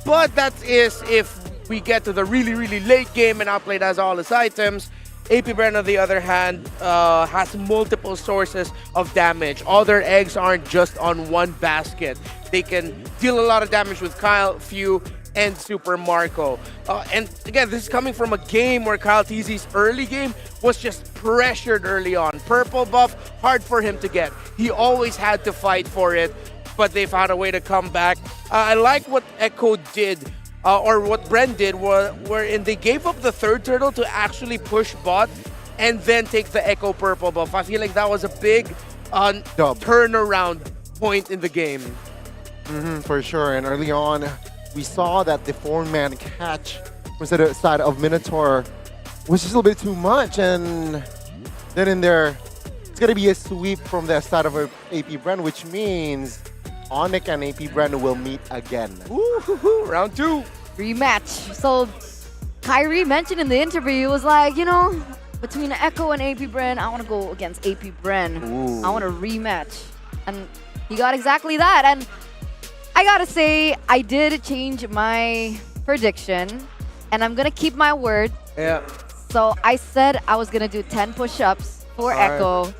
but that is if we get to the really, really late game and Outplayed has all his items. AP Bren, on the other hand, has multiple sources of damage. All their eggs aren't just on one basket. They can deal a lot of damage with Kyle, Few, and Super Marco. And again, this is coming from a game where Kyle TZ's early game was just pressured early on. Purple buff, hard for him to get. He always had to fight for it, but they found a way to come back. I like what Echo did. Or what Bren did, wherein they gave up the third turtle to actually push bot and then take the Echo purple buff. I feel like that was a big turnaround point in the game. For sure, and early on, we saw that the 4-man catch was at the side of Minotaur was just a little bit too much, and then in there, it's going to be a sweep from the side of AP Bren, which means Onyx and AP Bren will meet again. Round 2. Rematch. So Kyrie mentioned in the interview, he was like, you know, between Echo and AP Bren, I want to go against AP Bren. I want a rematch. And he got exactly that. And I got to say, I did change my prediction. And I'm going to keep my word. Yeah. So I said I was going to do 10 push-ups for Echo. Right.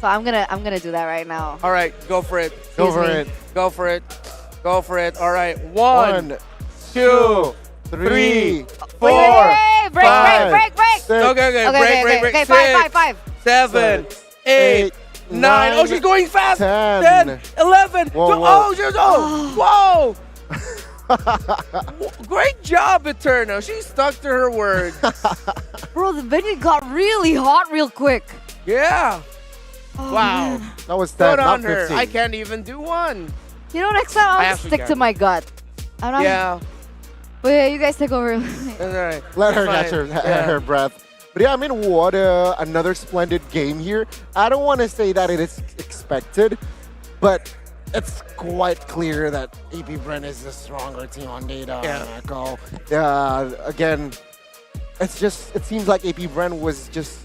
So I'm gonna do that right now. All right, go for it. Go for it. Go for it. Go for it. All right, 1, 2, 3, 4, wait, break. 6. Okay, break. 5. 7, 8, 9. Oh, she's going fast. 10, 11. Whoa. Whoa. Great job, Eternal. She stuck to her word. Bro, the venue got really hot real quick. Yeah. Oh, wow. Man. That was 10, good on 15. her. I can't even do 1. You know, next time I'll just stick to my gut. Yeah. But yeah, you guys take over. Right. Let her catch her breath. But yeah, I mean, what another splendid game here. I don't want to say that it is expected, but it's quite clear that AP Bren is the stronger team on data. Yeah. Echo. Again, it seems like AP Bren was just,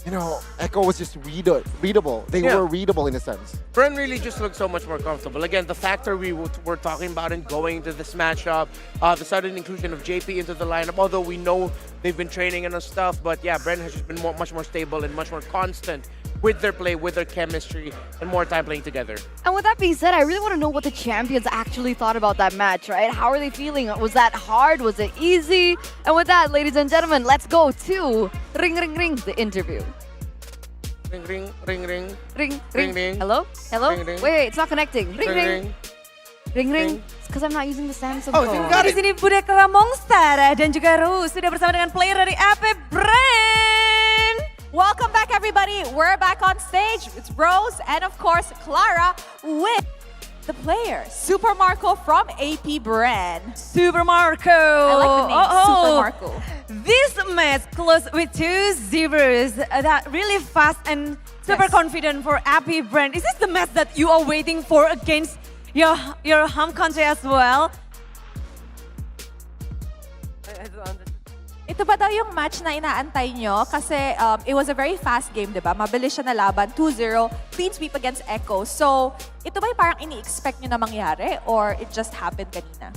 you know, Echo was just readable. They were readable in a sense. Bren really just looked so much more comfortable. Again, the factor we were talking about in going into this matchup, the sudden inclusion of JP into the lineup, although we know they've been training and stuff, but yeah, Bren has just been much more stable and much more constant with their play, with their chemistry, and more time playing together. And with that being said, I really want to know what the champions actually thought about that match, right? How are they feeling? Was that hard? Was it easy? And with that, ladies and gentlemen, let's go to Ring Ring Ring, the interview. Ring, ring, ring, ring. Ring, ring, ring. Hello? Hello? Ring, ring. Wait, it's not connecting. Ring, ring. Ring, ring. It's because I'm not using the Samsung phone. Di sini Budekla Monster dan juga Ru sudah bersama dengan player dari AP Bren. Welcome back, everybody. We're back on stage. It's Rose and, of course, Clara with the player, Super Marco from AP Brand. Super Marco. I like the name, Super Marco. This match closed with 2-0. That really fast and super confident for AP Brand. Is this the match that you are waiting for against your home country as well? Ito ba daw yung match na inaantay nyo? Kasi it was a very fast game, di ba? Mabilis siya na laban, 2-0, clean sweep against Echo. So, ito ba yung parang ini-expect nyo na mangyari or it just happened kanina?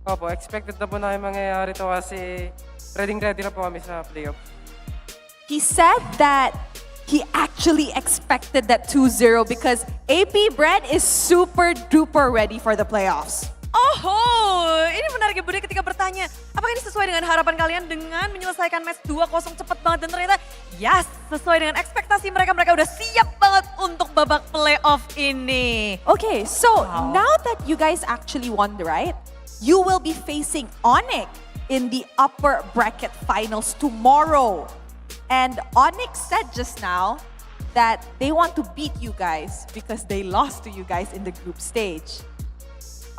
Opo, expected na po na yung mangyayari to kasi ready na po kami sa playoff. He said that he actually expected that 2-0 because AP Brand is super duper ready for the playoffs. Oh, ini menarik ya Budi ketika bertanya, apakah ini sesuai dengan harapan kalian dengan menyelesaikan match 2-0 cepat banget dan ternyata yes, sesuai dengan ekspektasi mereka udah siap banget untuk babak playoff ini. Okay, so now that you guys actually won, right? You will be facing Onyx in the upper bracket finals tomorrow. And Onyx said just now that they want to beat you guys because they lost to you guys in the group stage.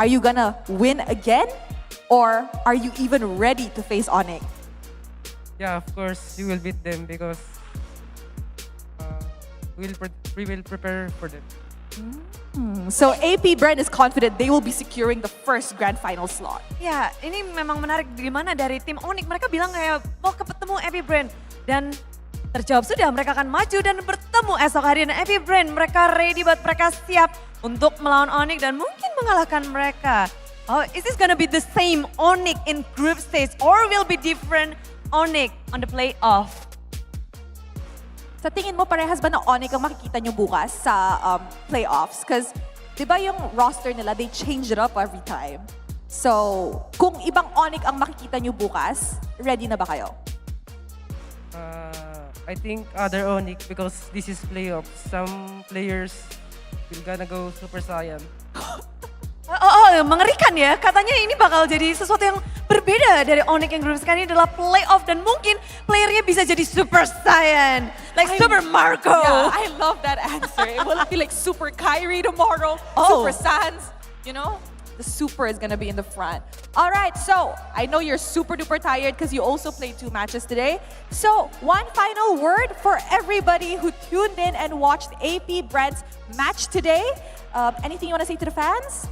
Are you gonna win again? Or are you even ready to face Onyx? Yeah, of course, we will beat them because we will prepare for them. So AP Brand is confident they will be securing the first grand final slot. Ya, ini memang menarik gimana dari tim Onyx. Mereka bilang kayak mau ketemu AP Brand. Dan terjawab sudah, mereka akan maju dan bertemu esok hari. Dan AP Brand, mereka ready banget, mereka siap untuk melawan Onyx dan mungkin mengalahkan mereka. Oh, is this gonna be the same Onyx in group stage or will be different Onyx on the playoff? Sa tingin mo, parehas ba na Onyx ang makikita nyo bukas sa playoffs? Because, di ba yung roster nila, they change it up every time. So, kung ibang Onyx ang makikita nyo bukas, ready na ba kayo? I think other Onyx because this is playoffs. Some players will gonna go Super Saiyan. Mengerikan ya. Katanya ini bakal jadi sesuatu yang berbeda dari Onyx yang group sekarang ini adalah playoff dan mungkin playernya bisa jadi Super Saiyan. Like Super Marco. Yeah, I love that answer. It will be like Super Kyrie tomorrow, Super Sans, you know? The super is gonna be in the front. All right, so I know you're super duper tired because you also played 2 matches today. So one final word for everybody who tuned in and watched AP Brand's match today. Anything you want to say to the fans?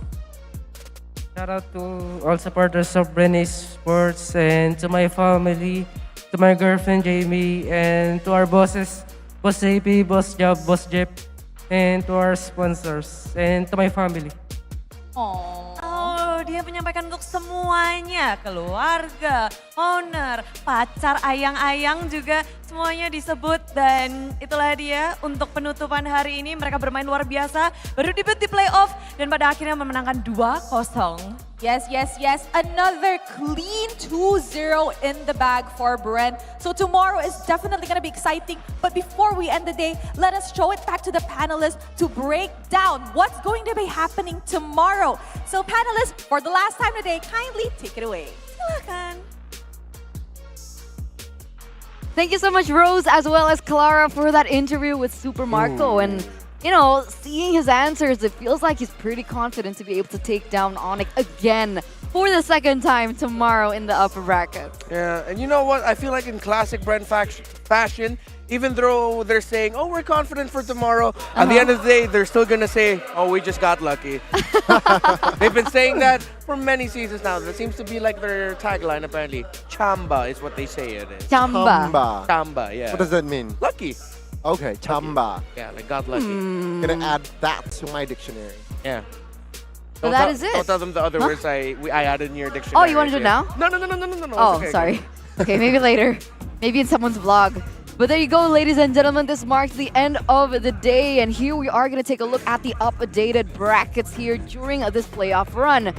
Shout out to all supporters of Brand Esports and to my family, to my girlfriend Jamie, and to our bosses, Boss AP, Boss Job, Boss Jeff, and to our sponsors, and to my family. Oh, dia menyampaikan untuk semuanya, keluarga, owner, pacar, ayang-ayang juga semuanya disebut dan itulah dia untuk penutupan hari ini. Mereka bermain luar biasa, baru debut di playoff dan pada akhirnya memenangkan 2-0. Yes, yes, yes. Another clean 2-0 in the bag for Brand. So tomorrow is definitely going to be exciting. But before we end the day, let us show it back to the panelists to break down what's going to be happening tomorrow. So panelists, for the last time today, kindly take it away. Silakan. Thank you so much, Rose, as well as Clara, for that interview with Super Marco. And, you know, seeing his answers, it feels like he's pretty confident to be able to take down Onyx again for the second time tomorrow in the upper bracket. Yeah, and you know what? I feel like in classic Brand fashion, even though they're saying, oh, we're confident for tomorrow, at the end of the day, they're still going to say, oh, we just got lucky. They've been saying that for many seasons now. That seems to be like their tagline, apparently. Chamba is what they say it is. Chamba. Chamba, yeah. What does that mean? Lucky. Okay, chamba. Yeah, like got lucky. Gonna add that to my dictionary. Yeah. So that is it. Don't tell them the other words I added in your dictionary. Oh, you want to do it now? No. Oh, okay, sorry. Okay, maybe later. Maybe in someone's vlog. But there you go, ladies and gentlemen. This marks the end of the day. And here we are going to take a look at the updated brackets here during this playoff run.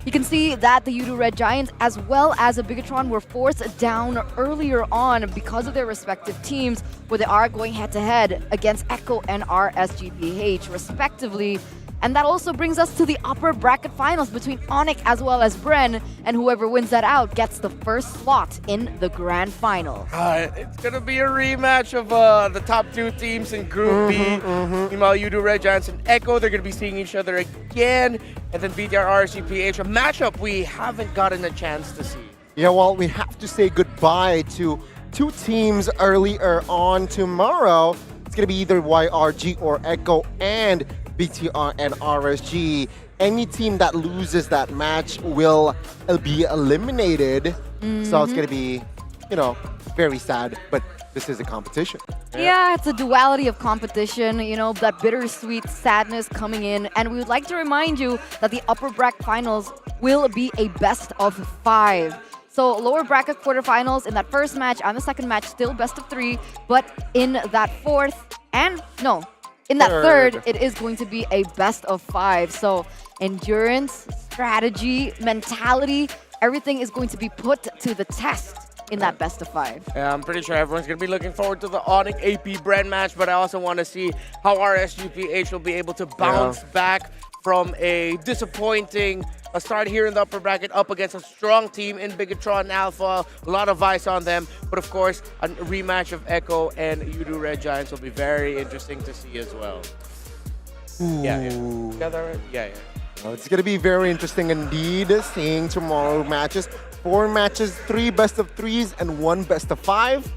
You can see that the Udo Red Giants as well as the Bigatron were forced down earlier on because of their respective teams, where they are going head-to-head against Echo and RSGPH, respectively. And that also brings us to the upper bracket finals between Onyx as well as Bren. And whoever wins that out gets the first slot in the grand final. It's going to be a rematch of the top two teams in Group B. Meanwhile, Udo Red Giants and Echo, they're going to be seeing each other again. And then BTR RSGPH, a matchup we haven't gotten a chance to see. Yeah, well, we have to say goodbye to two teams earlier on tomorrow. It's going to be either YRG or Echo and BTR and RSG. Any team that loses that match will be eliminated. So it's going to be, you know, very sad, but this is a competition. Yeah, it's a duality of competition, you know, that bittersweet sadness coming in. And we would like to remind you that the upper bracket finals will be a best of 5. So lower bracket quarterfinals in that first match and the second match, still best of 3. But in that in that third, it is going to be a best of 5. So endurance, strategy, mentality, everything is going to be put to the test in that best of 5. Yeah, I'm pretty sure everyone's going to be looking forward to the Onyx AP brand match, but I also want to see how RSGPH will be able to bounce back from a disappointing start here in the upper bracket up against a strong team in Bigatron Alpha. A lot of ice on them, but of course, a rematch of Echo and Udo Red Giants will be very interesting to see as well. Yeah. Got that right? Yeah. Well, it's going to be very interesting indeed seeing tomorrow matches. 4 matches, 3 best of 3s and 1 best of 5.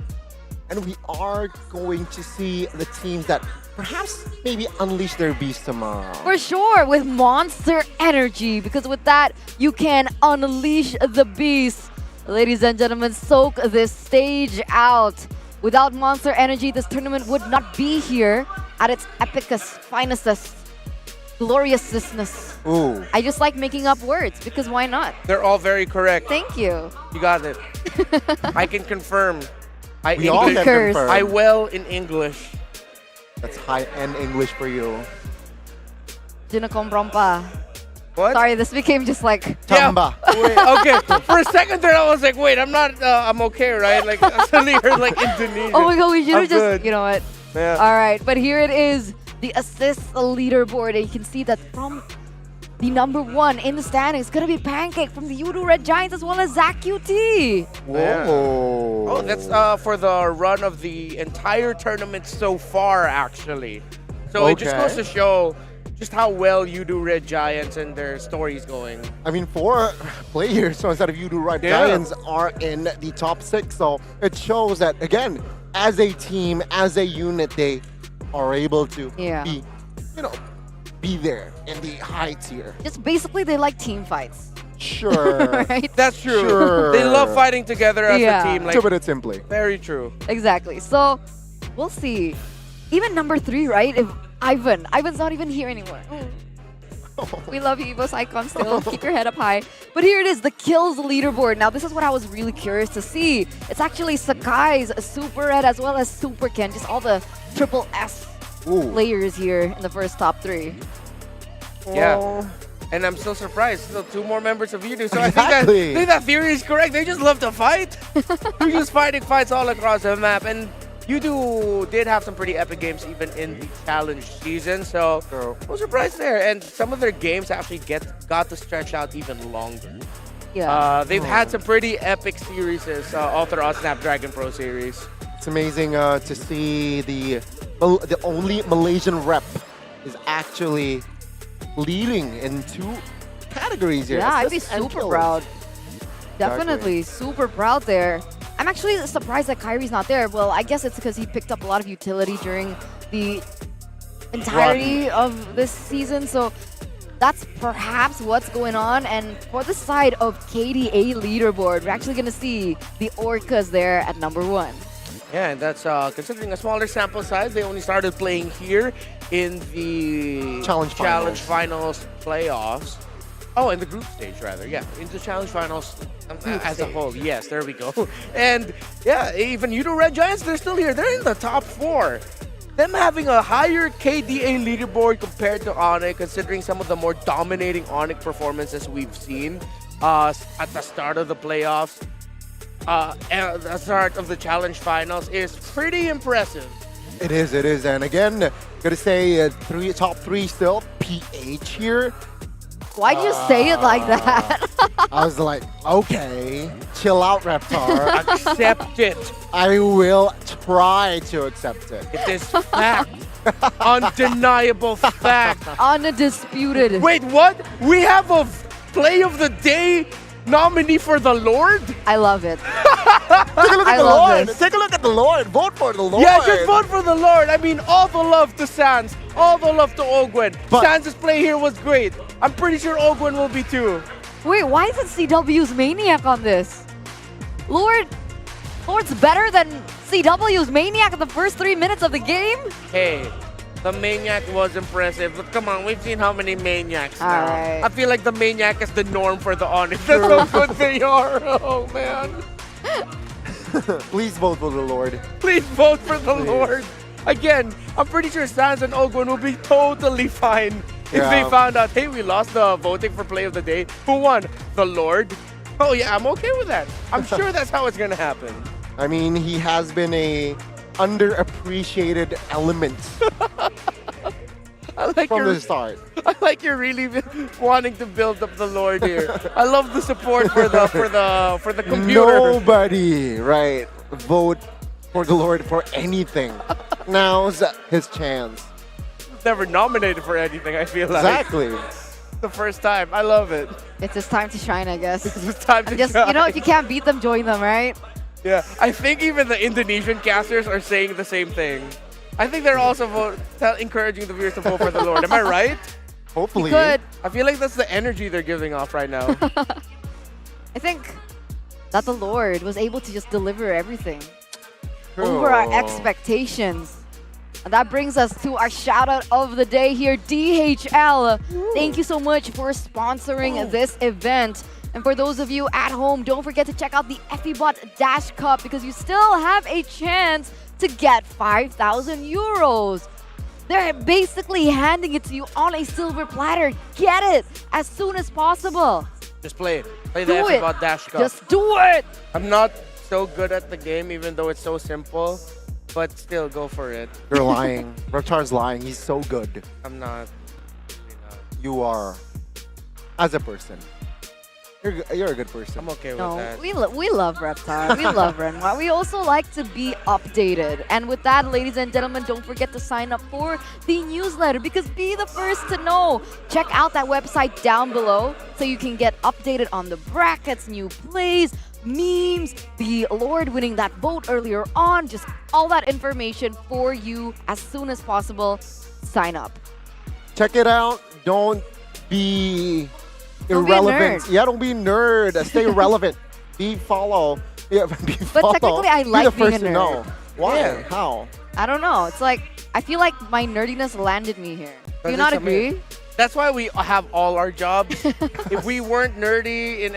And we are going to see the teams that perhaps maybe unleash their beast tomorrow. For sure, with Monster Energy, because with that, you can unleash the beast. Ladies and gentlemen, soak this stage out. Without Monster Energy, this tournament would not be here at its epicest, finestest, gloriousness. Ooh. I just like making up words, because why not? They're all very correct. Thank you. You got it. I can confirm. We all can confirm. I well in English. That's high-end English for you. Je ne comprends pas. What? Sorry, this became just like... Tamba. Wait, okay, for a second there I was like, wait, I'm not, I'm okay, right? Like, I suddenly heard like Indonesian. Oh my god, we should have I'm just... good. You know what? Yeah. All right, but here it is. The assists leaderboard. And you can see that from the number 1 in the standings, it's going to be Pancake from the Udo Red Giants as well as Zach QT. Whoa. Oh, that's for the run of the entire tournament so far, actually. So it just goes to show just how well Udo Red Giants and their story is going. I mean, 4 players so instead of Udo Red Giants are in the top 6. So it shows that, again, as a team, as a unit, they are able to be, you know, be there in the high tier. Just basically, they like team fights. Sure. Right? That's true. Sure. They love fighting together as a team. Like, to put it simply. Very true. Exactly. So, we'll see. Even number 3, right? If Ivan's not even here anymore. We love you, Evo's Icon still. Keep your head up high. But here it is, the kills leaderboard. Now, this is what I was really curious to see. It's actually Sakai's Super Red as well as Super Ken. Just all the triple S players here in the first top 3. Yeah. And I'm still surprised. Still 2 more members of Udo. So I think that theory is correct. They just love to fight. They're just fighting fights all across the map. And Udo did have some pretty epic games even in the challenge season. So no surprise there. And some of their games actually got to stretch out even longer. Yeah. They've had some pretty epic series all throughout Snapdragon Pro Series. It's amazing to see the only Malaysian rep is actually leading in 2 categories here. Yeah, I'd be super proud. Definitely super proud there. I'm actually surprised that Kyrie's not there. Well, I guess it's because he picked up a lot of utility during the entirety of this season. So that's perhaps what's going on. And for the side of KDA leaderboard, we're actually going to see the Orcas there at number 1. Yeah, and that's considering a smaller sample size. They only started playing here in the Challenge Finals playoffs. Oh, in the group stage, rather. Yeah, in the Challenge Finals as a whole. Yes, there we go. And yeah, even Udo Red Giants, they're still here. They're in the top 4. Them having a higher KDA leaderboard compared to Onyx, considering some of the more dominating Onyx performances we've seen at the start of the playoffs. At the start of the Challenge Finals is pretty impressive. It is. And again, gotta say top 3 still. PH here. Why'd you say it like that? I was like, okay, chill out, Reptar. Accept it. I will try to accept it. It is fact. Undeniable fact. Undisputed. Wait, what? We have a play of the day nominee for the Lord? I love it. Take a look at the love Lord. this. Take a look at the Lord. Vote for the Lord. Yeah, just vote for the Lord. I mean, all the love to Sans, all the love to Ogwen. Sans' play here was great. I'm pretty sure Ogwen will be too. Wait, why isn't CW's Maniac on this? Lord's better than CW's Maniac in the first 3 minutes of the game? Hey, the Maniac was impressive. But come on, we've seen how many Maniacs now. Alright. I feel like the Maniac is the norm for the Onyx. That's how good they are. Oh, man. Please vote for the Lord. Please vote for the Lord. Again, I'm pretty sure Sans and Ogwen will be totally fine if they found out, hey, we lost the voting for play of the day. Who won? The Lord? Oh, yeah, I'm okay with that. I'm sure that's how it's going to happen. I mean, he has been a underappreciated element from the start. I like you're really wanting to build up the Lord here. I love the support for the computer. Nobody, right, vote for the Lord for anything. Now's his chance. Never nominated for anything, I feel like. Exactly. The first time. I love it. It's just time to shine, I guess. It's time to just, shine. you know, if you can't beat them, join them, right? Yeah, I think even the Indonesian casters are saying the same thing. I think they're also encouraging the viewers to vote for the Lord. Am I right? Hopefully. You could. I feel like that's the energy they're giving off right now. I think that the Lord was able to just deliver everything True. over our expectations. And that brings us to our shout out of the day here, DHL. Thank you so much for sponsoring this event. And for those of you at home, don't forget to check out the FEBot Dash Cup because you still have a chance to get 5,000 euros. They're basically handing it to you on a silver platter. Get it as soon as possible. Just play it. Play the Do it. FEBot Dash Cup. Just do it. I'm not so good at the game, even though it's so simple. But still, go for it. You're lying. Reptar's lying. He's so good. I'm not. You are. As a person. You're a good person. I'm okay with No, that. we love Reptar. We love Renwa. We also like to be updated. And with that, ladies and gentlemen, don't forget to sign up for the newsletter because be the first to know. Check out that website down below so you can get updated on the brackets, new plays, memes, the Lord winning that vote earlier on, just all that information for you as soon as possible. Sign up. Check it out. Don't be Don't be a irrelevant. nerd. Yeah, don't be nerd. Stay relevant. Be follow. Yeah, be follow. technically, I be like the being first a to know. nerd. Why? Yeah. How? I don't know. It's like, I feel like my nerdiness landed me here. Do you not agree? That's why we have all our jobs. If we weren't nerdy in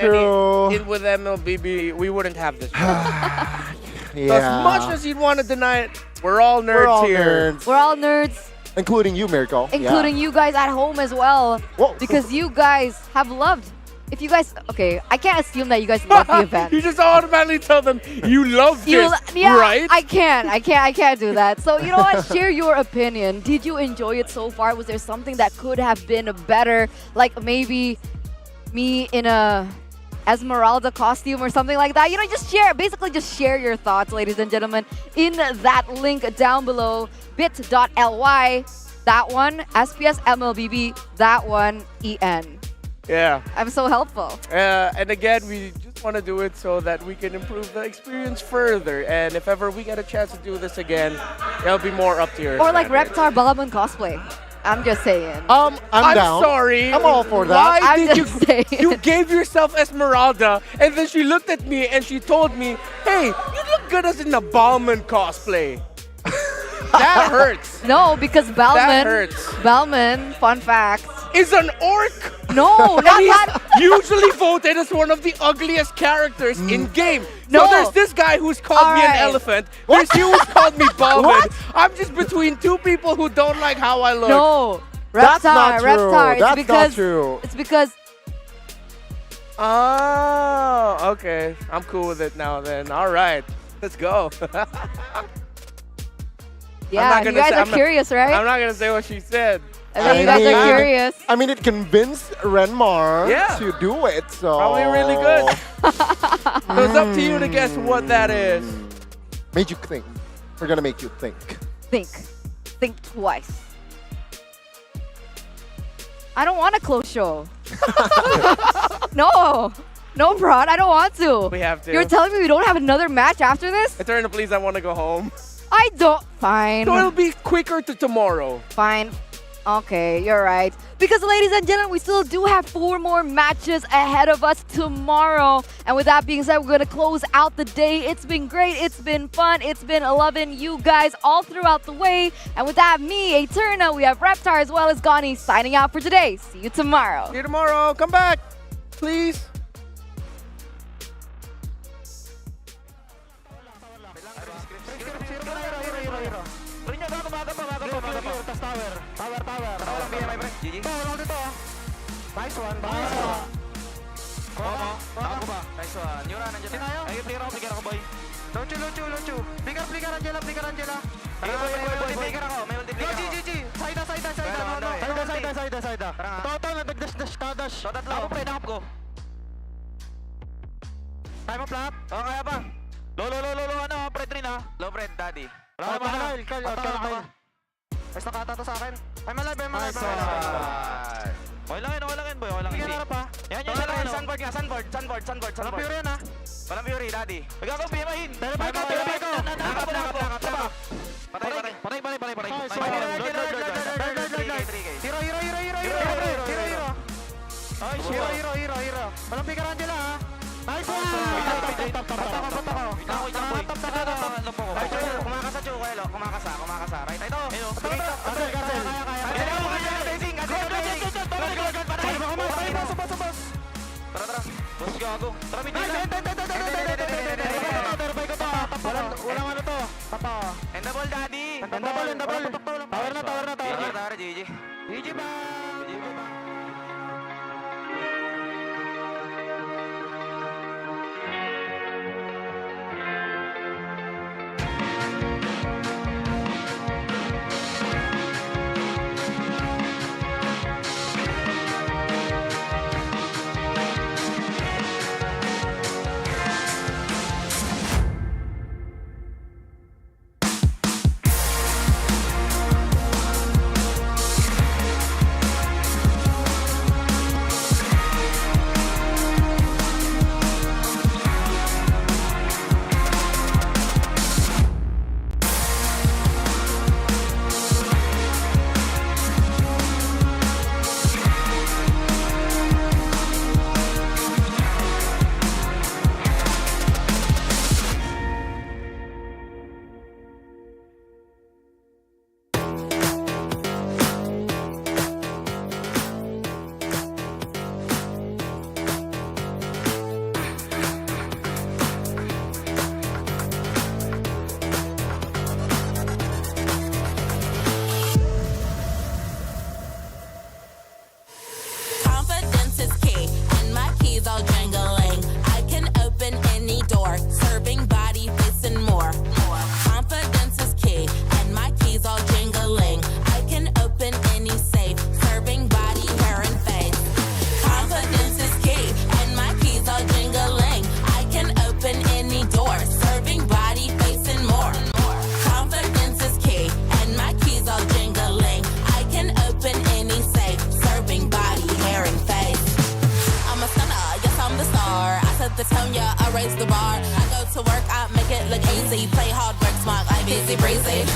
with MLBB, we wouldn't have this job. So as much as you'd want to deny it, we're all nerds We're all here. nerds. We're all nerds. Including you, Mirko. Including you guys at home as well. Whoa. Because you guys have loved. If you guys, okay, I can't assume that you guys love the event. You just automatically tell them you love this, yeah, right? I can't do that. So you know what? Share your opinion. Did you enjoy it so far? Was there something that could have been better? Like maybe me in a Esmeralda costume or something like that. You know, just share. Basically, just share your thoughts, ladies and gentlemen, in that link down below. bit.ly, that one, SPS MLBB, that one, EN. Yeah. I'm so helpful. And again, we just want to do it so that we can improve the experience further. And if ever we get a chance to do this again, it'll be more up to your Or like standard. Reptar Balaban cosplay. I'm just saying. I'm down. sorry. I'm all for that. Why I'm did just saying. you gave yourself Esmeralda, and then she looked at me and she told me, "Hey, you look good as in a Ballman cosplay." That hurts. No, because That hurts. Bellman, fun fact, Is an orc. No, And not he's that. usually voted as one of the ugliest characters in game. No. So there's this guy who's called me an Alright. elephant. There's you who's called me Ballman. I'm just between two people who don't like how I look. No, That's Reptar, not true. Reptar. It's That's because not true. it's because Oh, okay. I'm cool with it now then. All right. Let's go. yeah, you guys are curious, right? I'm not going to say what she said. I mean, you guys are curious. I mean, it convinced Renmar Yeah. to do it, so... Probably really good. So it's up to you to guess what that is. Made you think. We're gonna make you think. Think twice. I don't want a close show. No, Brad, I don't want to. We have to. You're telling me we don't have another match after this? Eternal, please, I want to go home. I don't. Fine. So it'll be quicker to tomorrow. Fine. Okay, you're right. Because, ladies and gentlemen, we still do have 4 more matches ahead of us tomorrow. And with that being said, we're going to close out the day. It's been great. It's been fun. It's been loving you guys all throughout the way. And with that, me, Eterna, we have Reptar as well as Gani signing out for today. See you tomorrow. See you tomorrow. Come back, please. Nice one, nice one. Ako ba? Nice one. Yura, nandiyan na. Ay, player ako, boy. Luchu. Flicker, Angela. May flicker ako. GG. Side. Toto, nag-dash ka, dash. Ako, pre, nakap ko. Time up, lap. Kaya ba? Low, pre, trin, ha? Low, pre, daddy. Wala ba, Kyle? Nice nakata to sa akin. I'm alive. Okay lang yun, boy. Okay lang easy. Yan, sunboard. Walang fury yan, ha? Walang fury, daddy. Magkakaupi, mahin. Telepay ko. Patay. Hero. Ay, hero. Walang picker, Angela, ha? Nice one! Kumakasa, Chukwelo. Kumakasa. Right, ito. Tara. Boss gago. Tara, mid nila. Walang ano to. Endable, daddy. Endable. Tower na. GG ba?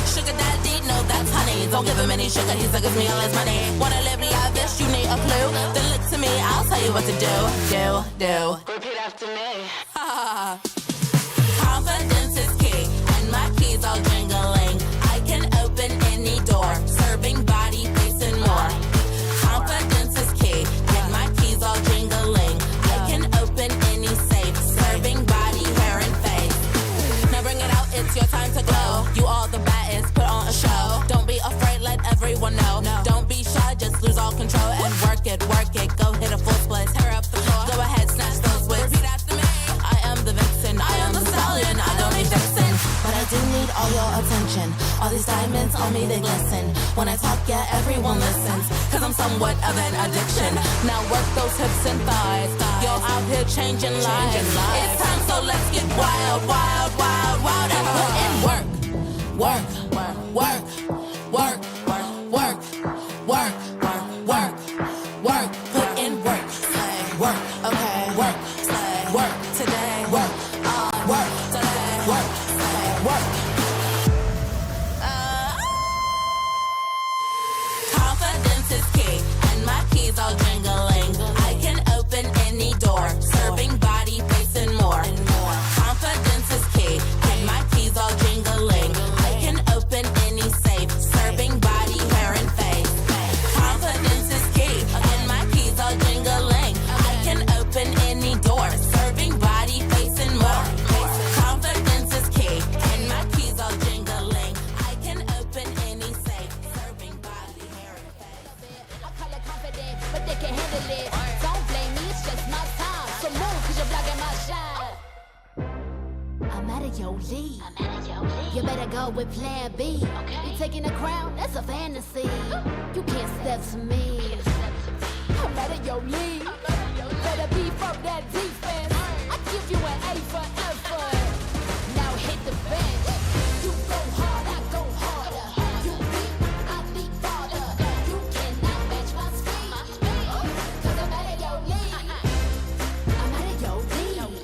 Sugar daddy, no, that's honey. Don't give him any sugar, he suckers me all his money. Wanna live lavish, you need a clue. Then look to me, I'll tell you what to do. Repeat after me. Confidence is key, and my keys all jingling. I can open any door, serving body, face, and more. Confidence is key, and my keys all jingling. I can open any safe, serving body, hair, and face. Now bring it out, it's your time to glow. You all the baddest, put on a show. Don't be afraid, let everyone know. Don't be shy, just lose all control and work it. Go hit a full split, tear up the floor. Go ahead, snatch those whips. Repeat after me. I am the vixen, I am the stallion. I don't need fixin', but I do need all your attention. All these diamonds on me, they glisten. When I talk, yeah, everyone listens. Cause I'm somewhat of an addiction. Now work those hips and thighs. You're out here changing lives. It's time, so let's get wild, wild, wild, wild. And put in work. Work, work, work, work, work, work, work. Put in work. Work, okay. Work, work today. Work, work today. Work, work. Confidence is key, and my keys all jingling. I can open any door, serving body, face, and more. Confidence is key, and my keys all jingling. I can open any safe, serving body, hair, and face. Confidence is key, and my keys all jingling. I can open any door, serving body, face, and more. Confidence is key, and my keys all jingling. I can open any safe, serving body, hair, and face. I call it confident, but they can handle it. Don't blame me, it's just my time. So move, cause you're blocking my shine. I'm out of your league. You better go with plan B. You taking the crown, that's a fantasy. You can't step to me. I'm out of your league. Better be from that defense. I give you an A for effort. Now hit the bench. You go hard, I go harder. You beat, I beat harder. You cannot match my speed. Cause I'm out of your league. I'm out of your league.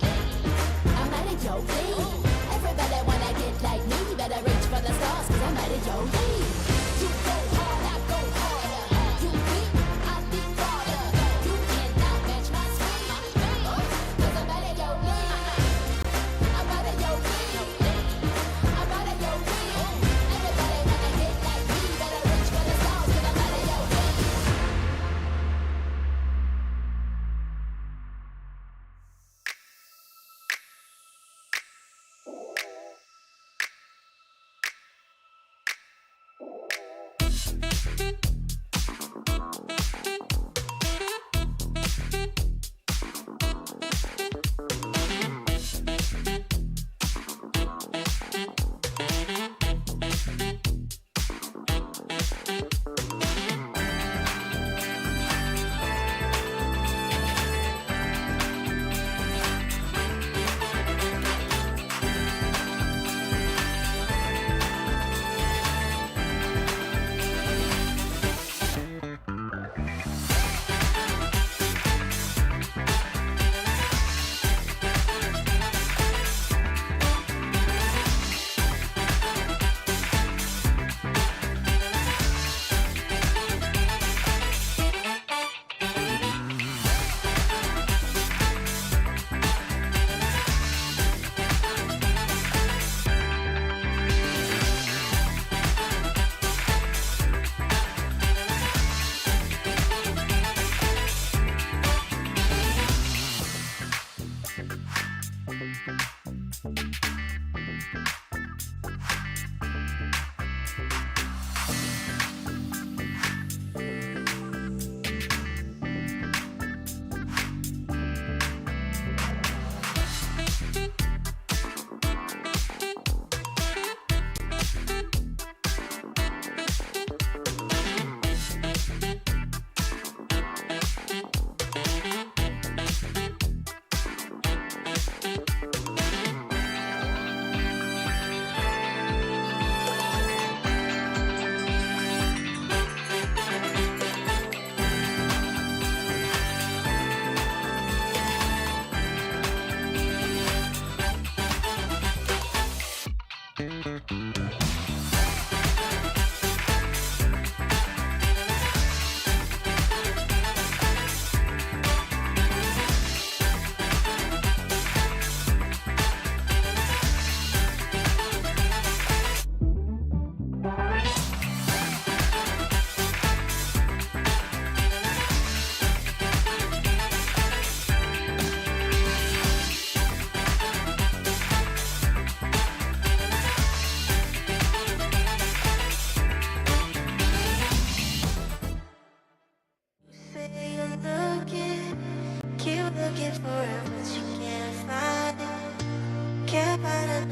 I'm out of your league. Everybody wanna get like me. Better reach for the stars, cause I'm out of your league. You go hard, I go harder. You beat, I beat harder. You cannot match my speed. Cause I'm out of your league. I'm out of your league. I'm out of your league. Everybody wanna get like me. Better reach for the stars, cause I'm out of your league.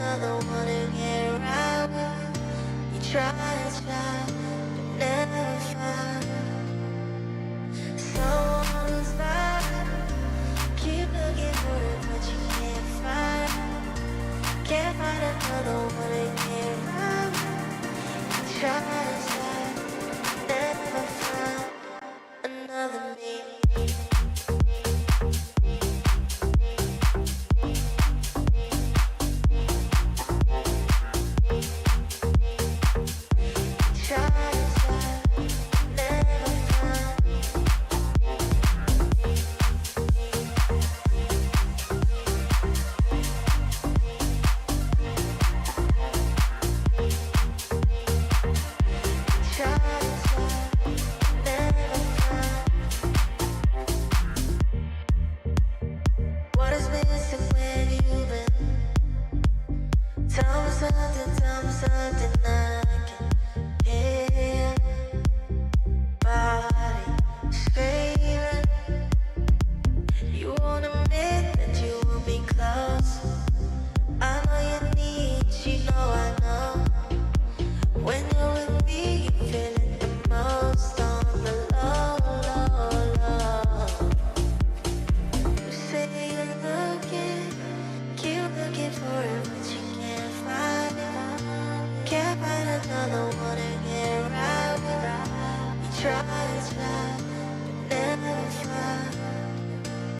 another one to get around. You try, but find someone who's mine. Keep looking for it, but you can't find. Can't find another one to get around. Try to stop, never find another me. What is missing when you've been? Tell me something,